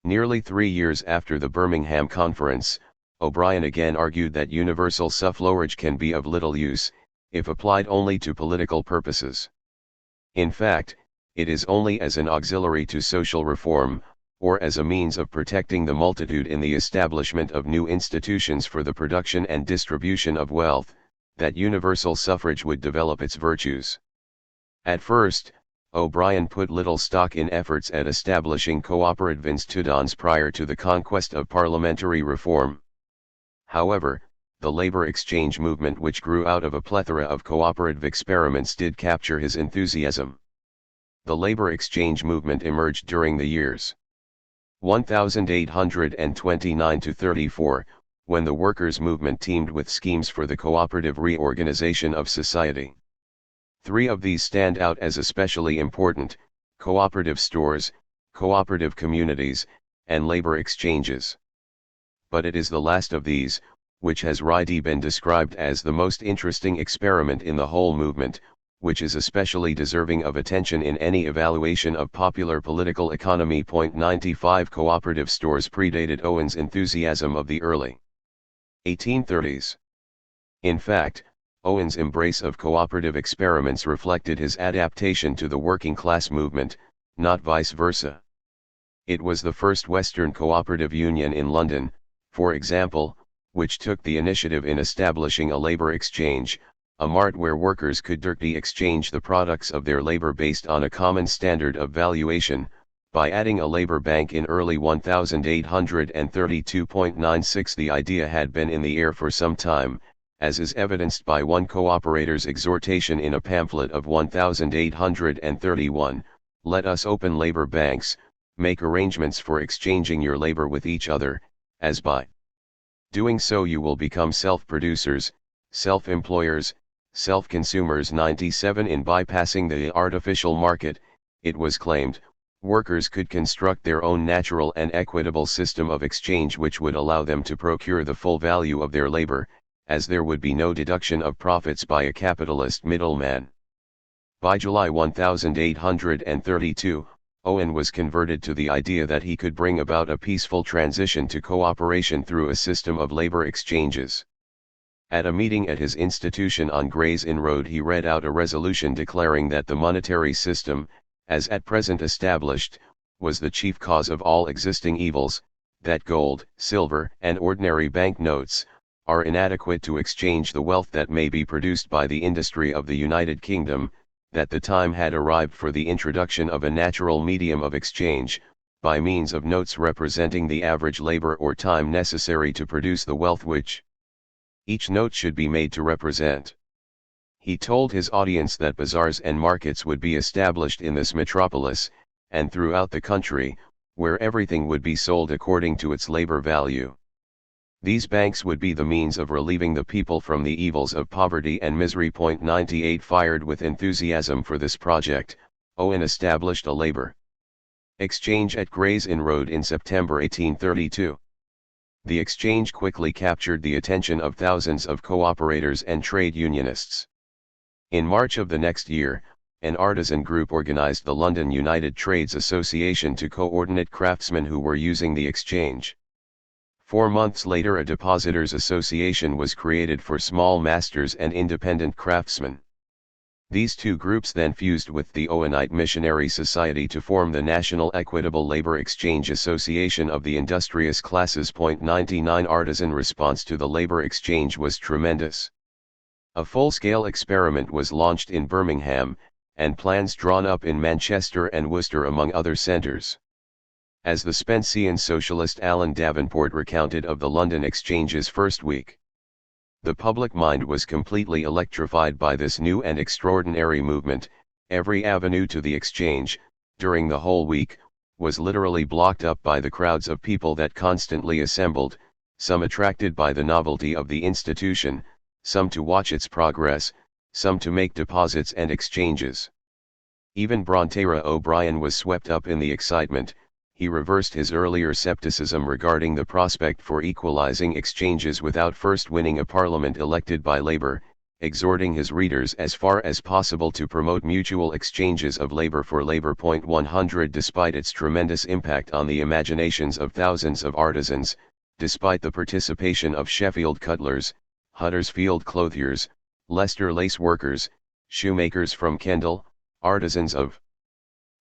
Nearly 3 years after the Birmingham Conference, O'Brien again argued that universal suffrage can be of little use, if applied only to political purposes. In fact, it is only as an auxiliary to social reform, or as a means of protecting the multitude in the establishment of new institutions for the production and distribution of wealth, that universal suffrage would develop its virtues. At first, O'Brien put little stock in efforts at establishing cooperative institutions prior to the conquest of parliamentary reform. However, the labor exchange movement, which grew out of a plethora of cooperative experiments, did capture his enthusiasm. The labor exchange movement emerged during the years 1829 to 34, when the workers' movement teamed with schemes for the cooperative reorganization of society. 3 of these stand out as especially important: cooperative stores, cooperative communities, and labor exchanges. But it is the last of these, which has rightly been described as the most interesting experiment in the whole movement, which is especially deserving of attention in any evaluation of popular political economy. 95 Cooperative stores predated Owen's enthusiasm of the early 1830s. In fact, Owen's embrace of cooperative experiments reflected his adaptation to the working class movement, not vice versa. It was the first Western cooperative union in London, for example, which took the initiative in establishing a labor exchange, a mart where workers could directly exchange the products of their labor based on a common standard of valuation, by adding a labor bank in early 1832.96. The idea had been in the air for some time, as is evidenced by one cooperator's exhortation in a pamphlet of 1831, "Let us open labor banks, make arrangements for exchanging your labor with each other, as by doing so you will become self-producers, self-employers, self-consumers." 97 In bypassing the artificial market, it was claimed, workers could construct their own natural and equitable system of exchange which would allow them to procure the full value of their labor, as there would be no deduction of profits by a capitalist middleman. By July 1832, Owen was converted to the idea that he could bring about a peaceful transition to cooperation through a system of labor exchanges. At a meeting at his institution on Gray's Inn Road, he read out a resolution declaring that the monetary system, as at present established, was the chief cause of all existing evils, that gold, silver, and ordinary bank notes are inadequate to exchange the wealth that may be produced by the industry of the United Kingdom, that the time had arrived for the introduction of a natural medium of exchange, by means of notes representing the average labor or time necessary to produce the wealth which each note should be made to represent. He told his audience that bazaars and markets would be established in this metropolis, and throughout the country, where everything would be sold according to its labor value. These banks would be the means of relieving the people from the evils of poverty and misery. 98 Fired with enthusiasm for this project, Owen established a labor exchange at Gray's Inn Road in September 1832. The exchange quickly captured the attention of thousands of cooperators and trade unionists. In March of the next year, an artisan group organized the London United Trades Association to coordinate craftsmen who were using the exchange. 4 months later, a depositors' association was created for small masters and independent craftsmen. These two groups then fused with the Owenite Missionary Society to form the National Equitable Labor Exchange Association of the Industrious Classes. 99 Artisan response to the labor exchange was tremendous. A full-scale experiment was launched in Birmingham, and plans drawn up in Manchester and Worcester among other centres. As the Spencean socialist Alan Davenport recounted of the London Exchange's first week, the public mind was completely electrified by this new and extraordinary movement. Every avenue to the exchange, during the whole week, was literally blocked up by the crowds of people that constantly assembled, some attracted by the novelty of the institution, some to watch its progress, some to make deposits and exchanges. Even Brontera O'Brien was swept up in the excitement. He reversed his earlier scepticism regarding the prospect for equalizing exchanges without first winning a parliament elected by Labour. exhorting his readers as far as possible to promote mutual exchanges of labor for labor. 100 Despite its tremendous impact on the imaginations of thousands of artisans, despite the participation of Sheffield cutlers, Huddersfield clothiers, Leicester lace workers, shoemakers from Kendal, artisans of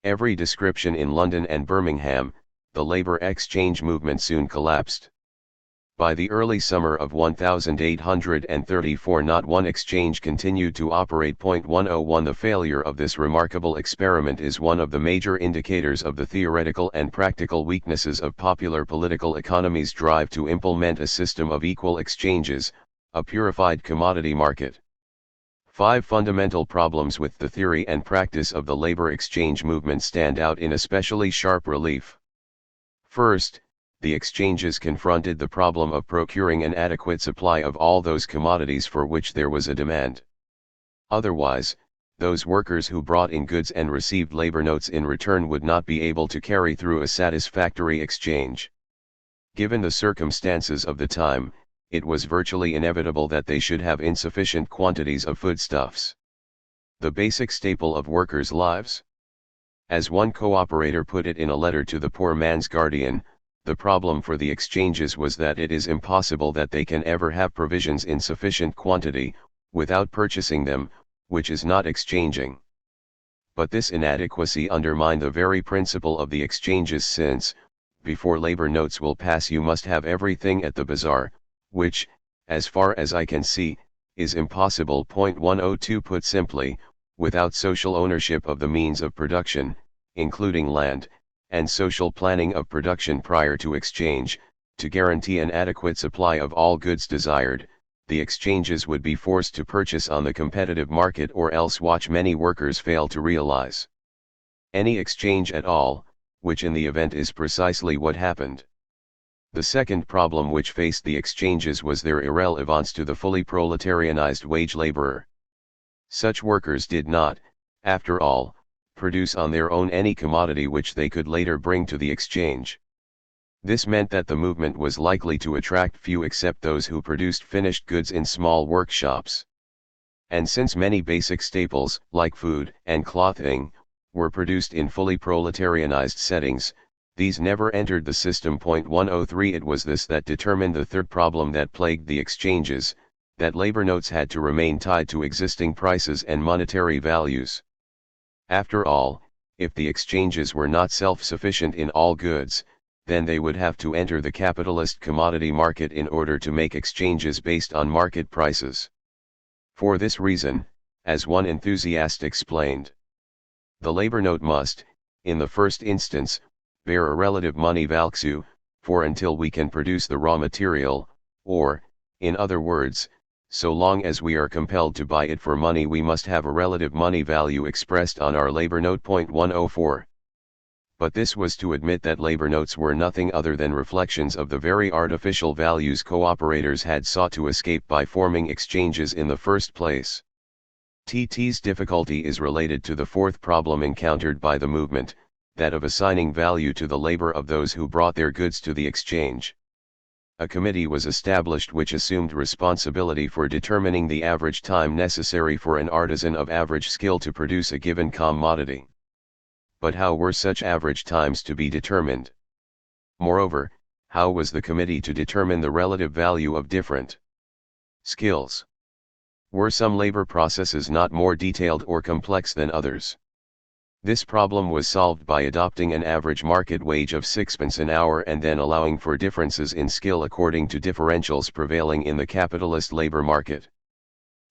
every description in London and Birmingham, the labor exchange movement soon collapsed. By the early summer of 1834 not one exchange continued to operate. 101 The failure of this remarkable experiment is one of the major indicators of the theoretical and practical weaknesses of popular political economy's drive to implement a system of equal exchanges, a purified commodity market. 5 fundamental problems with the theory and practice of the labor exchange movement stand out in especially sharp relief. First, the exchanges confronted the problem of procuring an adequate supply of all those commodities for which there was a demand. Otherwise, those workers who brought in goods and received labor notes in return would not be able to carry through a satisfactory exchange. Given the circumstances of the time, it was virtually inevitable that they should have insufficient quantities of foodstuffs. The basic staple of workers' lives. As one cooperator put it in a letter to the Poor Man's Guardian, the problem for the exchanges was that it is impossible that they can ever have provisions in sufficient quantity, without purchasing them, which is not exchanging. But this inadequacy undermined the very principle of the exchanges, since, before labor notes will pass, you must have everything at the bazaar, which, as far as I can see, is impossible. 102 Put simply, without social ownership of the means of production, including land, and social planning of production prior to exchange, to guarantee an adequate supply of all goods desired, the exchanges would be forced to purchase on the competitive market, or else watch many workers fail to realize any exchange at all, which in the event is precisely what happened. The second problem which faced the exchanges was their irrelevance to the fully proletarianized wage laborer. Such workers did not, after all, produce on their own any commodity which they could later bring to the exchange. This meant that the movement was likely to attract few except those who produced finished goods in small workshops. And since many basic staples, like food and clothing, were produced in fully proletarianized settings, these never entered the system. 103 It was this that determined the third problem that plagued the exchanges, that labor notes had to remain tied to existing prices and monetary values. After all, if the exchanges were not self-sufficient in all goods, then they would have to enter the capitalist commodity market in order to make exchanges based on market prices. For this reason, as one enthusiast explained, the labor note must, in the first instance, bear a relative money value, for until we can produce the raw material, or, in other words, so long as we are compelled to buy it for money, we must have a relative money value expressed on our labor note. 104. But this was to admit that labor notes were nothing other than reflections of the very artificial values cooperators had sought to escape by forming exchanges in the first place. TT's difficulty is related to the fourth problem encountered by the movement, that of assigning value to the labor of those who brought their goods to the exchange. A committee was established which assumed responsibility for determining the average time necessary for an artisan of average skill to produce a given commodity. But how were such average times to be determined? Moreover, how was the committee to determine the relative value of different skills? Were some labor processes not more detailed or complex than others? This problem was solved by adopting an average market wage of 6 an hour and then allowing for differences in skill according to differentials prevailing in the capitalist labor market.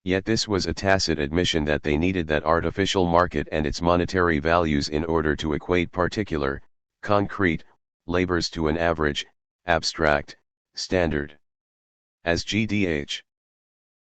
Yet this was a tacit admission that they needed that artificial market and its monetary values in order to equate particular, concrete, labors to an average, abstract, standard. As G.D.H.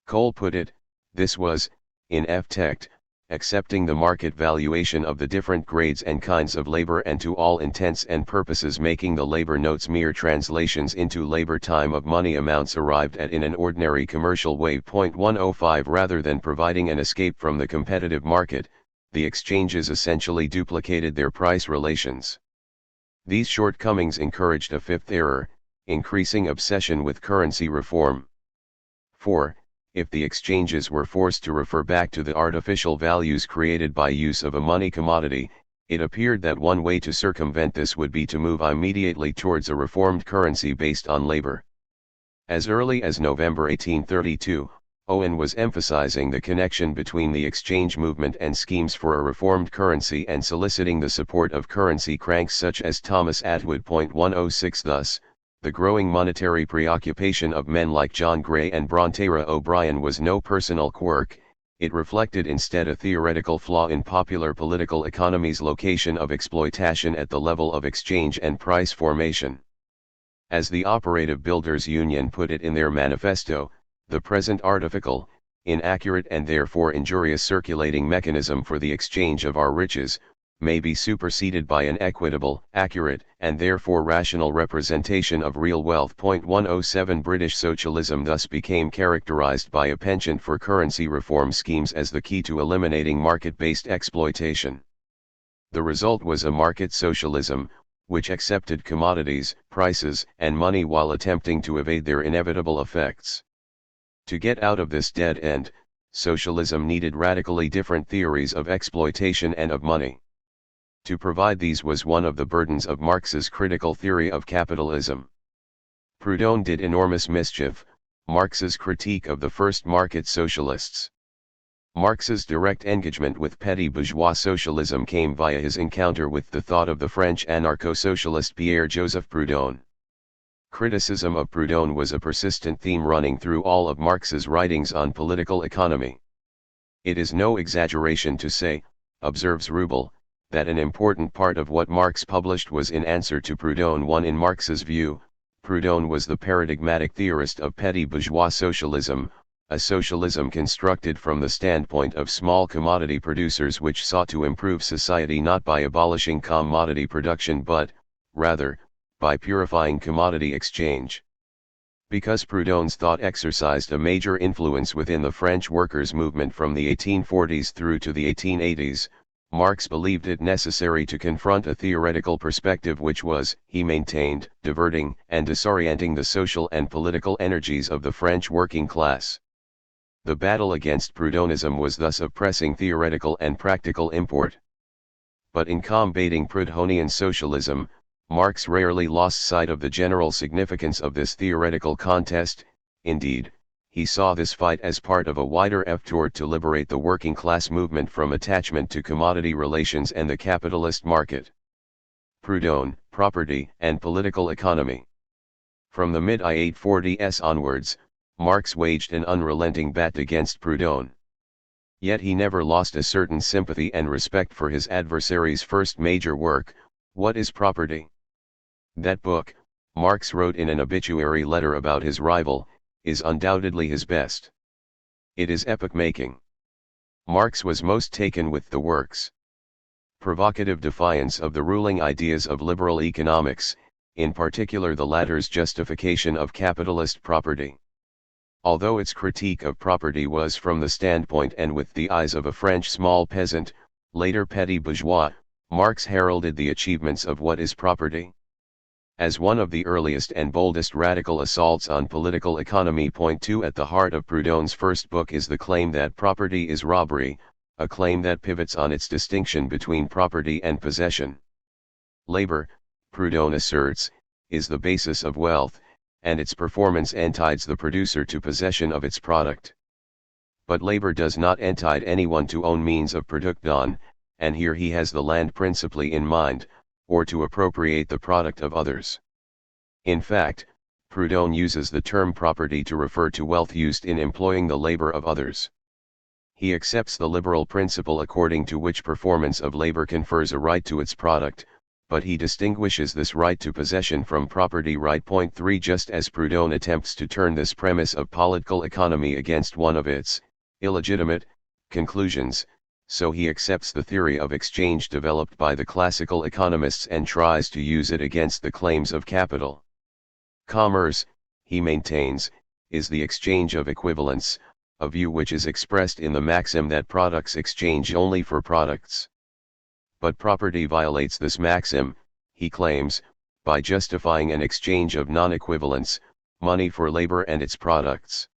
Cole put it, this was, in effect, accepting the market valuation of the different grades and kinds of labor and to all intents and purposes making the labor notes mere translations into labor time of money amounts arrived at in an ordinary commercial way. 105 Rather than providing an escape from the competitive market, the exchanges essentially duplicated their price relations. These shortcomings encouraged a fifth error, increasing obsession with currency reform. 4. if the exchanges were forced to refer back to the artificial values created by use of a money commodity, it appeared that one way to circumvent this would be to move immediately towards a reformed currency based on labor. As early as November 1832, Owen was emphasizing the connection between the exchange movement and schemes for a reformed currency and soliciting the support of currency cranks such as Thomas Atwood. 106 Thus, the growing monetary preoccupation of men like John Gray and Brontera O'Brien was no personal quirk, it reflected instead a theoretical flaw in popular political economy's location of exploitation at the level of exchange and price formation. As the Operative Builders Union put it in their manifesto, the present artificial, inaccurate and therefore injurious circulating mechanism for the exchange of our riches, may be superseded by an equitable, accurate, and therefore rational representation of real wealth. 107 British socialism thus became characterized by a penchant for currency reform schemes as the key to eliminating market-based exploitation. The result was a market socialism, which accepted commodities, prices, and money while attempting to evade their inevitable effects. To get out of this dead end, socialism needed radically different theories of exploitation and of money. To provide these was one of the burdens of Marx's critical theory of capitalism. Proudhon did enormous mischief, Marx's critique of the first market socialists. Marx's direct engagement with petty bourgeois socialism came via his encounter with the thought of the French anarcho-socialist Pierre-Joseph Proudhon. Criticism of Proudhon was a persistent theme running through all of Marx's writings on political economy. It is no exaggeration to say, observes Rubel, that an important part of what Marx published was in answer to Proudhon. 1 In Marx's view, Proudhon was the paradigmatic theorist of petty bourgeois socialism, a socialism constructed from the standpoint of small commodity producers which sought to improve society not by abolishing commodity production but, rather, by purifying commodity exchange. Because Proudhon's thought exercised a major influence within the French workers' movement from the 1840s through to the 1880s, Marx believed it necessary to confront a theoretical perspective which was, he maintained, diverting and disorienting the social and political energies of the French working class. The battle against Proudhonism was thus of pressing theoretical and practical import. But in combating Proudhonian socialism, Marx rarely lost sight of the general significance of this theoretical contest. Indeed, he saw this fight as part of a wider effort to liberate the working class movement from attachment to commodity relations and the capitalist market. Proudhon, Property and Political Economy. From the mid-1840s onwards, Marx waged an unrelenting battle against Proudhon. Yet he never lost a certain sympathy and respect for his adversary's first major work, What is Property? That book, Marx wrote in an obituary letter about his rival, is undoubtedly his best. It is epoch-making. Marx was most taken with the work's provocative defiance of the ruling ideas of liberal economics, in particular the latter's justification of capitalist property. Although its critique of property was from the standpoint and with the eyes of a French small peasant, later petty bourgeois, Marx heralded the achievements of What is Property? As one of the earliest and boldest radical assaults on political economy. 2 At the heart of Proudhon's first book is the claim that property is robbery, a claim that pivots on its distinction between property and possession. Labor, Proudhon asserts, is the basis of wealth, and its performance entides the producer to possession of its product. But labor does not entide anyone to own means of production, and here he has the land principally in mind, or to appropriate the product of others. In fact, Proudhon uses the term property to refer to wealth used in employing the labor of others. He accepts the liberal principle according to which performance of labor confers a right to its product, but he distinguishes this right to possession from property right. 3 Just as Proudhon attempts to turn this premise of political economy against one of its illegitimate conclusions, so he accepts the theory of exchange developed by the classical economists and tries to use it against the claims of capital. Commerce, he maintains, is the exchange of equivalents, a view which is expressed in the maxim that products exchange only for products. But property violates this maxim, he claims, by justifying an exchange of non-equivalents, money for labor and its products.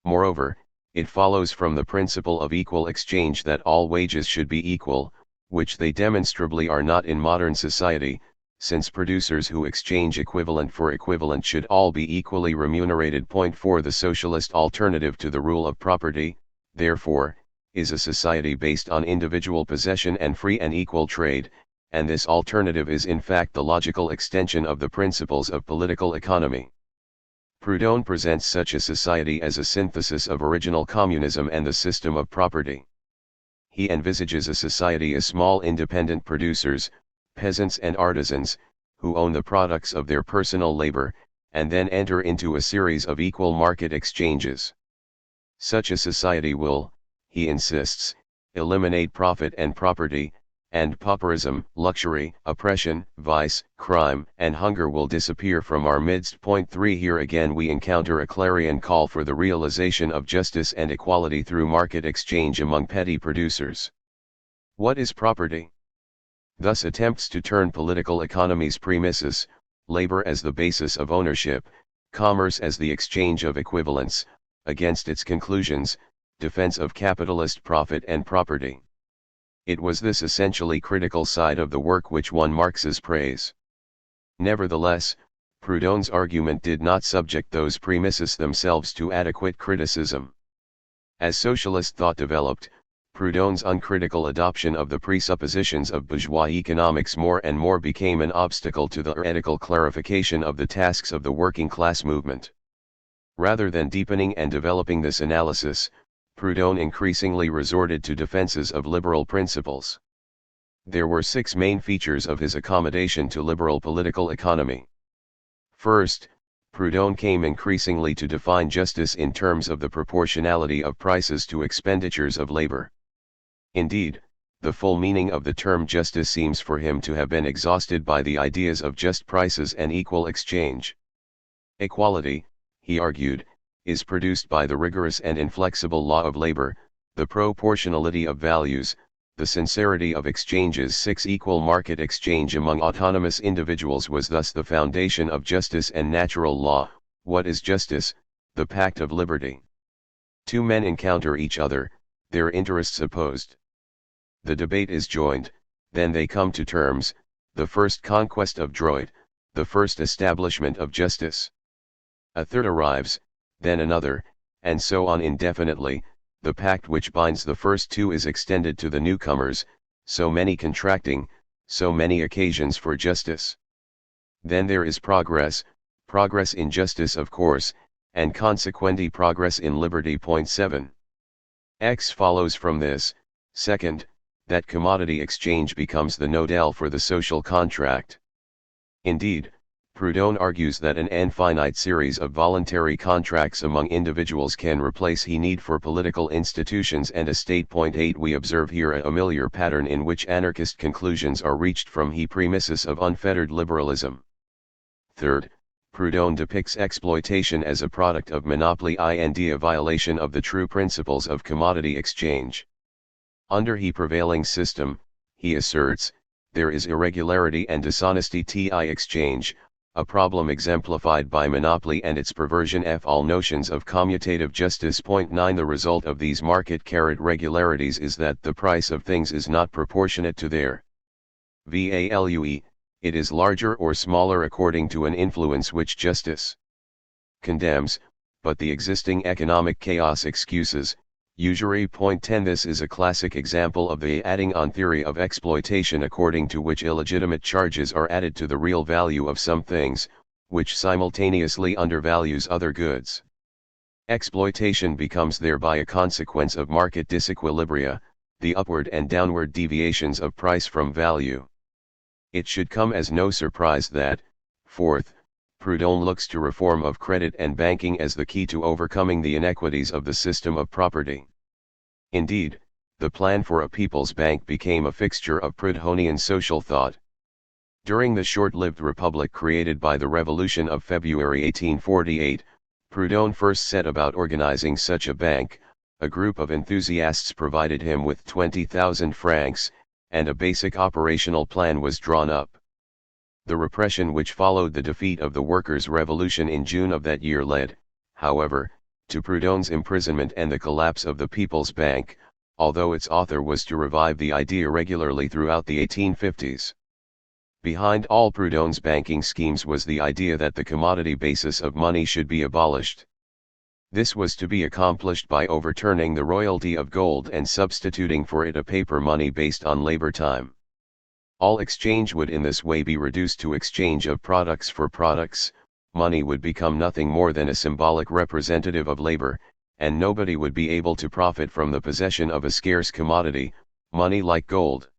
Moreover, it follows from the principle of equal exchange that all wages should be equal, which they demonstrably are not in modern society, since producers who exchange equivalent for equivalent should all be equally remunerated. 4 The socialist alternative to the rule of property, therefore, is a society based on individual possession and free and equal trade, and this alternative is in fact the logical extension of the principles of political economy. Proudhon presents such a society as a synthesis of original communism and the system of property. He envisages a society of small independent producers, peasants and artisans, who own the products of their personal labor, and then enter into a series of equal market exchanges. Such a society will, he insists, eliminate profit and property, and pauperism, luxury, oppression, vice, crime, and hunger will disappear from our midst. 3 Here again we encounter a clarion call for the realization of justice and equality through market exchange among petty producers. What is property? Thus attempts to turn political economy's premises, labor as the basis of ownership, commerce as the exchange of equivalents, against its conclusions, defense of capitalist profit and property. It was this essentially critical side of the work which won Marx's praise. Nevertheless, Proudhon's argument did not subject those premises themselves to adequate criticism. As socialist thought developed, Proudhon's uncritical adoption of the presuppositions of bourgeois economics more and more became an obstacle to the ethical clarification of the tasks of the working class movement. Rather than deepening and developing this analysis, Proudhon increasingly resorted to defenses of liberal principles. There were 6 main features of his accommodation to liberal political economy. First, Proudhon came increasingly to define justice in terms of the proportionality of prices to expenditures of labor. Indeed, the full meaning of the term justice seems for him to have been exhausted by the ideas of just prices and equal exchange. Equality, he argued, is produced by the rigorous and inflexible law of labor, the proportionality of values, the sincerity of exchanges. 6 Equal market exchange among autonomous individuals was thus the foundation of justice and natural law. What is justice? The pact of liberty. 2 men encounter each other, their interests opposed. The debate is joined, then they come to terms, the first conquest of droit, the first establishment of justice. A third arrives, then another, and so on indefinitely. The pact which binds the first 2 is extended to the newcomers, so many contracting, so many occasions for justice. Then there is progress in justice of course, and consequently progress in liberty. 7. X follows from this, second, that commodity exchange becomes the nodale for the social contract. Indeed, Proudhon argues that an infinite series of voluntary contracts among individuals can replace the need for political institutions and a state. 8 We observe here a familiar pattern in which anarchist conclusions are reached from the premises of unfettered liberalism. Third, Proudhon depicts exploitation as a product of monopoly and a violation of the true principles of commodity exchange. Under the prevailing system, he asserts, there is irregularity and dishonesty in exchange, a problem exemplified by monopoly and its perversion of all notions of commutative justice. 9 The result of these market regularities is that the price of things is not proportionate to their value, it is larger or smaller according to an influence which justice condemns, but the existing economic chaos excuses. Usury. 10 This is a classic example of the adding on theory of exploitation, according to which illegitimate charges are added to the real value of some things, which simultaneously undervalues other goods. Exploitation becomes thereby a consequence of market disequilibria, the upward and downward deviations of price from value. It should come as no surprise that, fourth, Proudhon looks to reform of credit and banking as the key to overcoming the inequities of the system of property. Indeed, the plan for a people's bank became a fixture of Proudhonian social thought. During the short-lived republic created by the Revolution of February 1848, Proudhon first set about organizing such a bank. A group of enthusiasts provided him with 20,000 francs, and a basic operational plan was drawn up. The repression which followed the defeat of the workers' revolution in June of that year led, however, to Proudhon's imprisonment and the collapse of the People's Bank, although its author was to revive the idea regularly throughout the 1850s. Behind all Proudhon's banking schemes was the idea that the commodity basis of money should be abolished. This was to be accomplished by overturning the royalty of gold and substituting for it a paper money based on labor time. All exchange would in this way be reduced to exchange of products for products. Money would become nothing more than a symbolic representative of labor, and nobody would be able to profit from the possession of a scarce commodity, money like gold.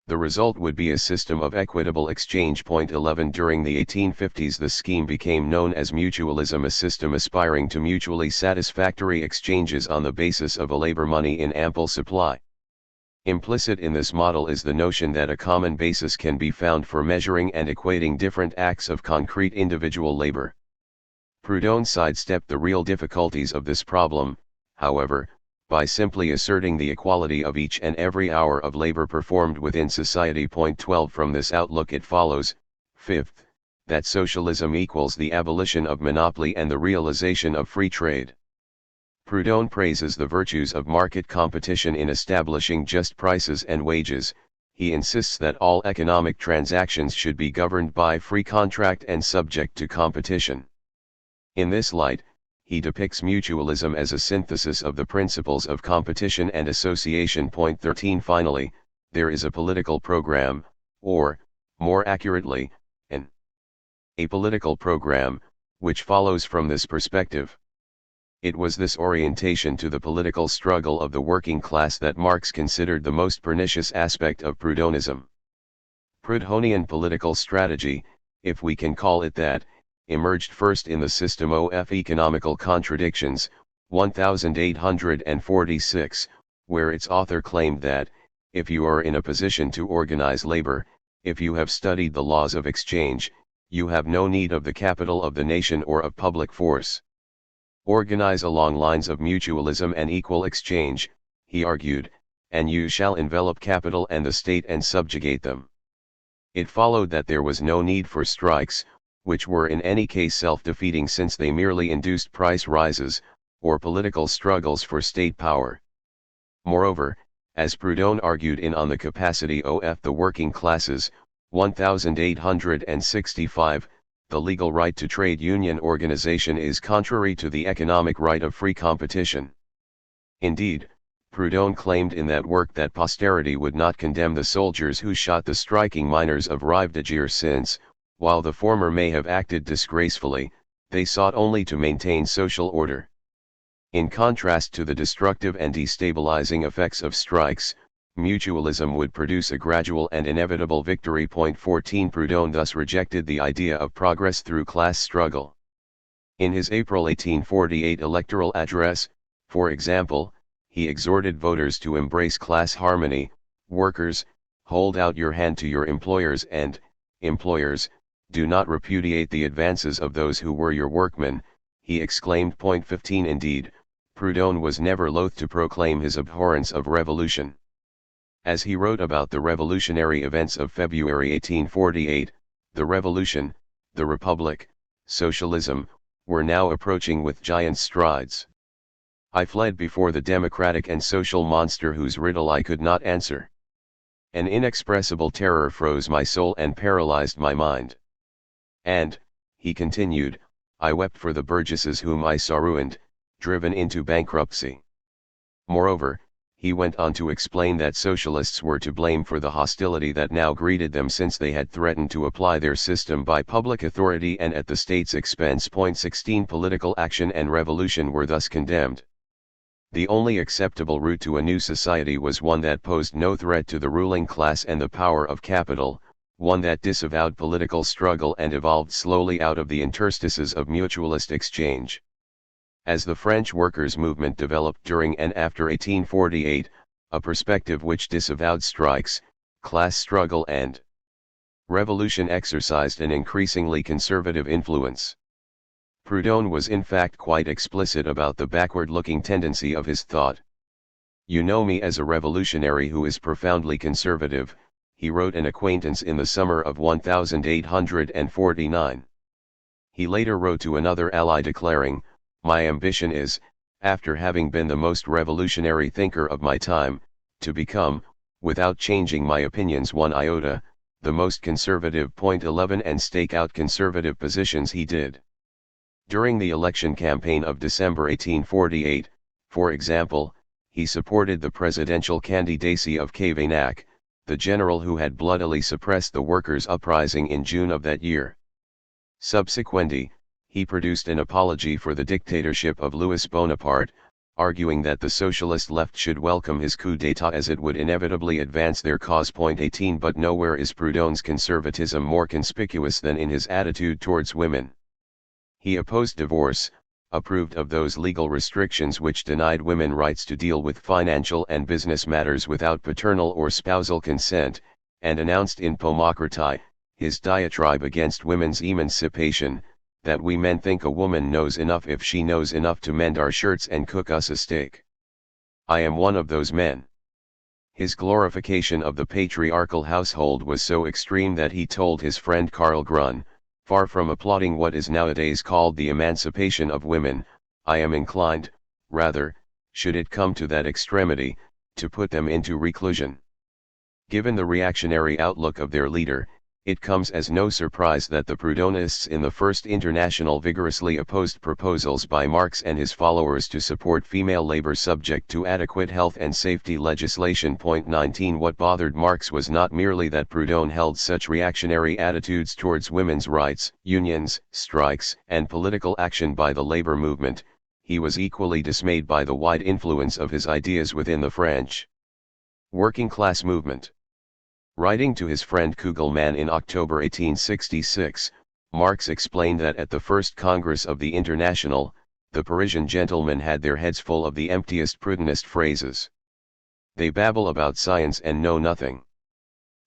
The result would be a system of equitable exchange. 11 During the 1850s the scheme became known as mutualism, a system aspiring to mutually satisfactory exchanges on the basis of a labor money in ample supply. Implicit in this model is the notion that a common basis can be found for measuring and equating different acts of concrete individual labor. Proudhon sidestepped the real difficulties of this problem, however, by simply asserting the equality of each and every hour of labor performed within society. 12 From this outlook it follows, fifth, that socialism equals the abolition of monopoly and the realization of free trade. Proudhon praises the virtues of market competition in establishing just prices and wages. He insists that all economic transactions should be governed by free contract and subject to competition. In this light, he depicts mutualism as a synthesis of the principles of competition and association. 13 Finally, there is a political program, or, more accurately, an apolitical program, which follows from this perspective. It was this orientation to the political struggle of the working class that Marx considered the most pernicious aspect of Proudhonism. Proudhonian political strategy, if we can call it that, emerged first in the System of Economical Contradictions, 1846, where its author claimed that, if you are in a position to organize labor, if you have studied the laws of exchange, you have no need of the capital of the nation or of public force. Organize along lines of mutualism and equal exchange, he argued, and you shall envelop capital and the state and subjugate them. It followed that there was no need for strikes, which were in any case self-defeating since they merely induced price rises, or political struggles for state power. Moreover, as Proudhon argued in On the Capacity of the Working Classes, 1865, the legal right to trade union organization is contrary to the economic right of free competition. Indeed, Proudhon claimed in that work that posterity would not condemn the soldiers who shot the striking miners of Rive-de-Gier since, while the former may have acted disgracefully, they sought only to maintain social order. In contrast to the destructive and destabilizing effects of strikes, mutualism would produce a gradual and inevitable victory. 14 Proudhon thus rejected the idea of progress through class struggle. In his April 1848 electoral address, for example, he exhorted voters to embrace class harmony. Workers, hold out your hand to your employers, and, employers, do not repudiate the advances of those who were your workmen, he exclaimed. 15 Indeed, Proudhon was never loath to proclaim his abhorrence of revolution. As he wrote about the revolutionary events of February 1848, the revolution, the republic, socialism, were now approaching with giant strides. I fled before the democratic and social monster whose riddle I could not answer. An inexpressible terror froze my soul and paralyzed my mind. And, he continued, I wept for the burgesses whom I saw ruined, driven into bankruptcy. Moreover, he went on to explain that socialists were to blame for the hostility that now greeted them since they had threatened to apply their system by public authority and at the state's expense. 16 Political action and revolution were thus condemned. The only acceptable route to a new society was one that posed no threat to the ruling class and the power of capital, one that disavowed political struggle and evolved slowly out of the interstices of mutualist exchange. As the French workers' movement developed during and after 1848, a perspective which disavowed strikes, class struggle and revolution exercised an increasingly conservative influence. Proudhon was in fact quite explicit about the backward-looking tendency of his thought. You know me as a revolutionary who is profoundly conservative, he wrote an acquaintance in the summer of 1849. He later wrote to another ally declaring, My ambition is, after having been the most revolutionary thinker of my time, to become, without changing my opinions one iota, the most conservative. 11 And stake out conservative positions he did. During the election campaign of December 1848, for example, he supported the presidential candidacy of Cavaignac, the general who had bloodily suppressed the workers' uprising in June of that year. Subsequently, he produced an apology for the dictatorship of Louis Bonaparte, arguing that the socialist left should welcome his coup d'état as it would inevitably advance their cause. 18 But nowhere is Proudhon's conservatism more conspicuous than in his attitude towards women. He opposed divorce, approved of those legal restrictions which denied women rights to deal with financial and business matters without paternal or spousal consent, and announced in Pomocratie, his diatribe against women's emancipation, that we men think a woman knows enough if she knows enough to mend our shirts and cook us a steak. I am one of those men. His glorification of the patriarchal household was so extreme that he told his friend Karl Grun, far from applauding what is nowadays called the emancipation of women, I am inclined, rather, should it come to that extremity, to put them into reclusion. Given the reactionary outlook of their leader, it comes as no surprise that the Proudhonists in the First International vigorously opposed proposals by Marx and his followers to support female labor subject to adequate health and safety legislation. 19 What bothered Marx was not merely that Proudhon held such reactionary attitudes towards women's rights, unions, strikes, and political action by the labor movement, he was equally dismayed by the wide influence of his ideas within the French working class movement. Writing to his friend Kugelmann in October 1866, Marx explained that at the first Congress of the International, the Parisian gentlemen had their heads full of the emptiest Proudhonist phrases. They babble about science and know nothing.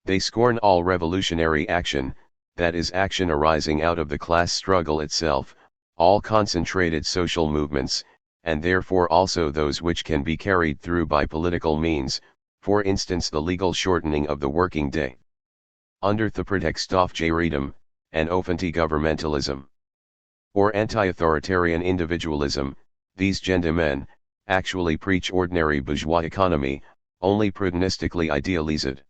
They scorn all revolutionary action, that is action arising out of the class struggle itself, all concentrated social movements, and therefore also those which can be carried through by political means, for instance the legal shortening of the working day. Under the pretext of Jaireedom, and anti-governmentalism, or anti-authoritarian individualism, these gentlemen actually preach ordinary bourgeois economy, only Proudhonistically idealized.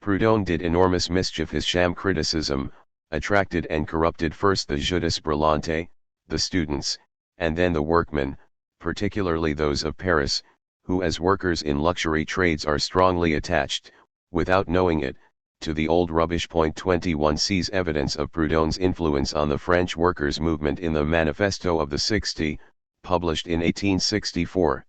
Proudhon did enormous mischief. His sham criticism attracted and corrupted first the jeunesse brillante, the students, and then the workmen, particularly those of Paris, who as workers in luxury trades are strongly attached, without knowing it, to the old rubbish. 21 sees evidence of Proudhon's influence on the French workers' movement in the Manifesto of the 60, published in 1864.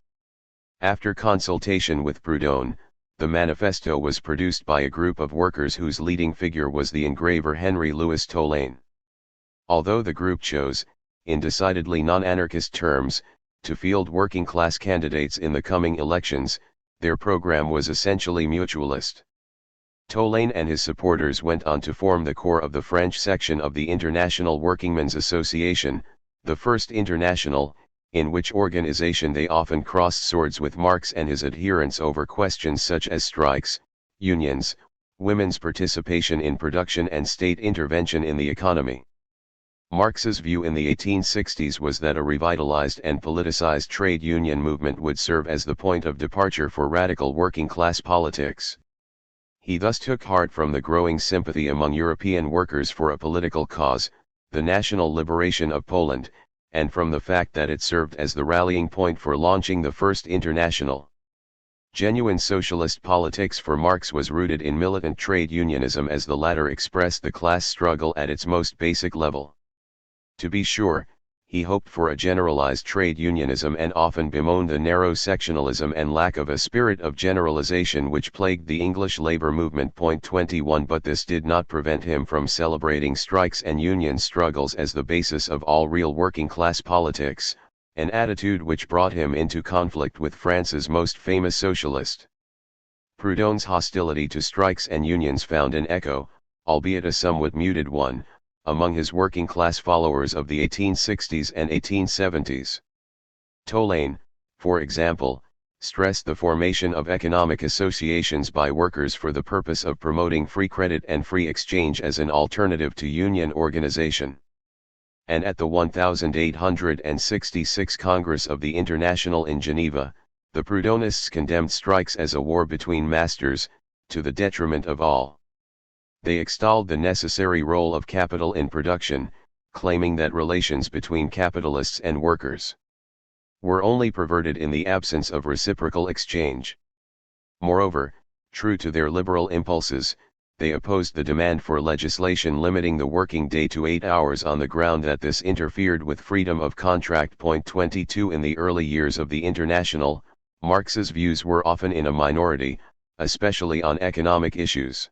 After consultation with Proudhon, the manifesto was produced by a group of workers whose leading figure was the engraver Henry Louis Tolaine. Although the group chose, in decidedly non-anarchist terms, to field working-class candidates in the coming elections, their program was essentially mutualist. Tolaine and his supporters went on to form the core of the French section of the International Workingmen's Association, the First International, in which organization they often crossed swords with Marx and his adherents over questions such as strikes, unions, women's participation in production and state intervention in the economy. Marx's view in the 1860s was that a revitalized and politicized trade union movement would serve as the point of departure for radical working-class politics. He thus took heart from the growing sympathy among European workers for a political cause, the national liberation of Poland, and from the fact that it served as the rallying point for launching the First International. Genuine socialist politics for Marx was rooted in militant trade unionism, as the latter expressed the class struggle at its most basic level. To be sure, he hoped for a generalized trade unionism and often bemoaned the narrow sectionalism and lack of a spirit of generalization which plagued the English labor movement. 21 But this did not prevent him from celebrating strikes and union struggles as the basis of all real working-class politics, an attitude which brought him into conflict with France's most famous socialist. Proudhon's hostility to strikes and unions found an echo, albeit a somewhat muted one, among his working-class followers of the 1860s and 1870s. Tolaine, for example, stressed the formation of economic associations by workers for the purpose of promoting free credit and free exchange as an alternative to union organization. and at the 1866 Congress of the International in Geneva, the Proudhonists condemned strikes as a war between masters, to the detriment of all. They extolled the necessary role of capital in production, claiming that relations between capitalists and workers were only perverted in the absence of reciprocal exchange. Moreover, true to their liberal impulses, they opposed the demand for legislation limiting the working day to 8 hours on the ground that this interfered with freedom of contract. 22 In the early years of the International, Marx's views were often in a minority, especially on economic issues.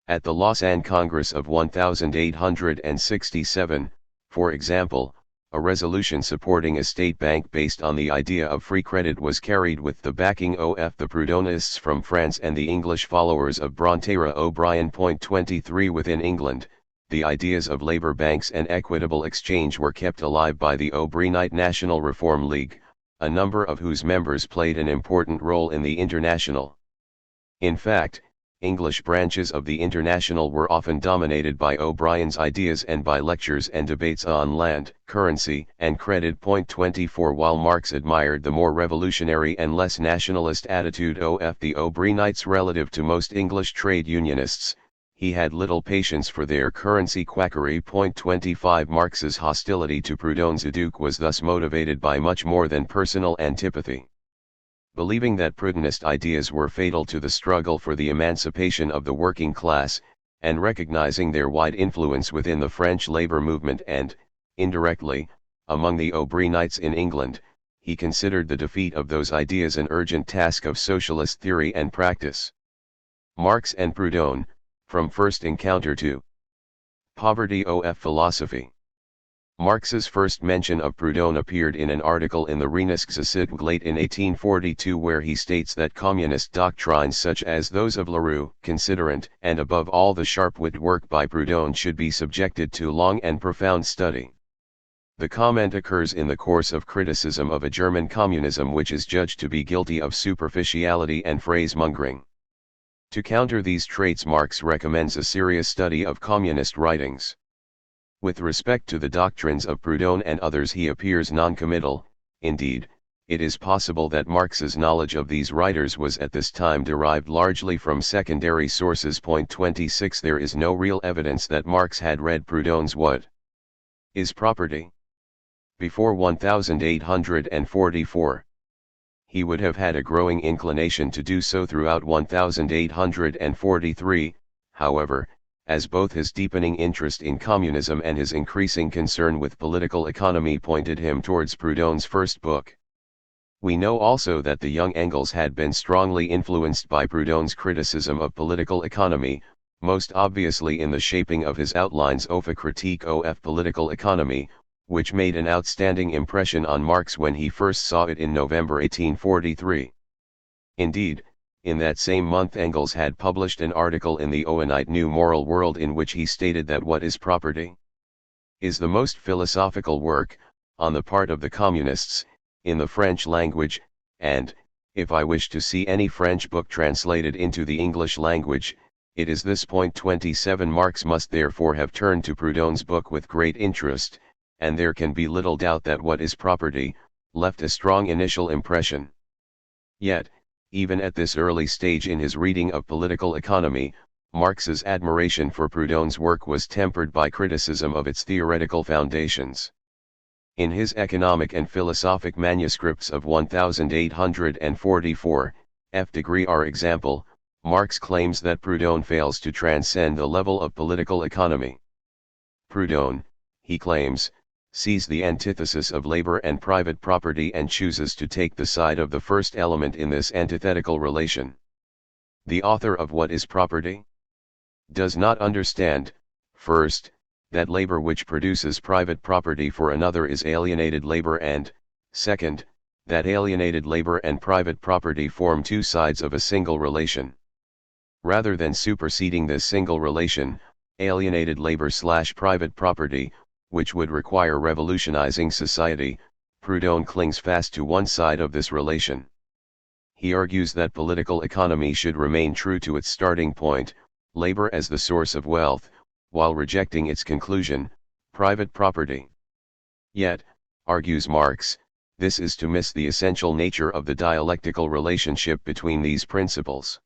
At the Lausanne Congress of 1867, for example, a resolution supporting a state bank based on the idea of free credit was carried with the backing of the Proudhonists from France and the English followers of Bronterre O'Brien. 23 Within England, the ideas of labour banks and equitable exchange were kept alive by the O'Brienite National Reform League, a number of whose members played an important role in the International. In fact, English branches of the International were often dominated by O'Brien's ideas and by lectures and debates on land, currency, and credit. 24 While Marx admired the more revolutionary and less nationalist attitude of the O'Brienites relative to most English trade unionists, he had little patience for their currency quackery. 25 Marx's hostility to Proudhon's éduque was thus motivated by much more than personal antipathy. Believing that Proudhonist ideas were fatal to the struggle for the emancipation of the working class, and recognizing their wide influence within the French labor movement and, indirectly, among the O'Brienites in England, he considered the defeat of those ideas an urgent task of socialist theory and practice. Marx and Proudhon, from first encounter to poverty of philosophy. Marx's first mention of Proudhon appeared in an article in the Renaissance late in 1842 where he states that communist doctrines such as those of Leroux, Considerant, and above all the sharp-wit work by Proudhon should be subjected to long and profound study. The comment occurs in the course of criticism of a German communism which is judged to be guilty of superficiality and phrase-mongering. To counter these traits, Marx recommends a serious study of communist writings. With respect to the doctrines of Proudhon and others he appears non-committal. Indeed, it is possible that Marx's knowledge of these writers was at this time derived largely from secondary sources. 26 There is no real evidence that Marx had read Proudhon's What is Property? Before 1844. He would have had a growing inclination to do so throughout 1843, however, as both his deepening interest in communism and his increasing concern with political economy pointed him towards Proudhon's first book. We know also that the young Engels had been strongly influenced by Proudhon's criticism of political economy, most obviously in the shaping of his outlines of a critique of political economy, which made an outstanding impression on Marx when he first saw it in November 1843. Indeed, in that same month Engels had published an article in the Owenite New Moral World in which he stated that What is Property? Is the most philosophical work, on the part of the communists, in the French language, and, if I wish to see any French book translated into the English language, it is this. 27 Marx must therefore have turned to Proudhon's book with great interest, and there can be little doubt that What is Property? Left a strong initial impression. Yet, even at this early stage in his reading of political economy, Marx's admiration for Proudhon's work was tempered by criticism of its theoretical foundations. In his economic and philosophic manuscripts of 1844, for example, Marx claims that Proudhon fails to transcend the level of political economy. Proudhon, he claims, sees the antithesis of labor and private property and chooses to take the side of the first element in this antithetical relation. The author of What is Property? Does not understand, first, that labor which produces private property for another is alienated labor and, second, that alienated labor and private property form two sides of a single relation. Rather than superseding this single relation, alienated labor/private property, which would require revolutionizing society, Proudhon clings fast to one side of this relation. He argues that political economy should remain true to its starting point, labor as the source of wealth, while rejecting its conclusion, Private property. Yet, argues Marx, this is to miss the essential nature of the dialectical relationship between these principles.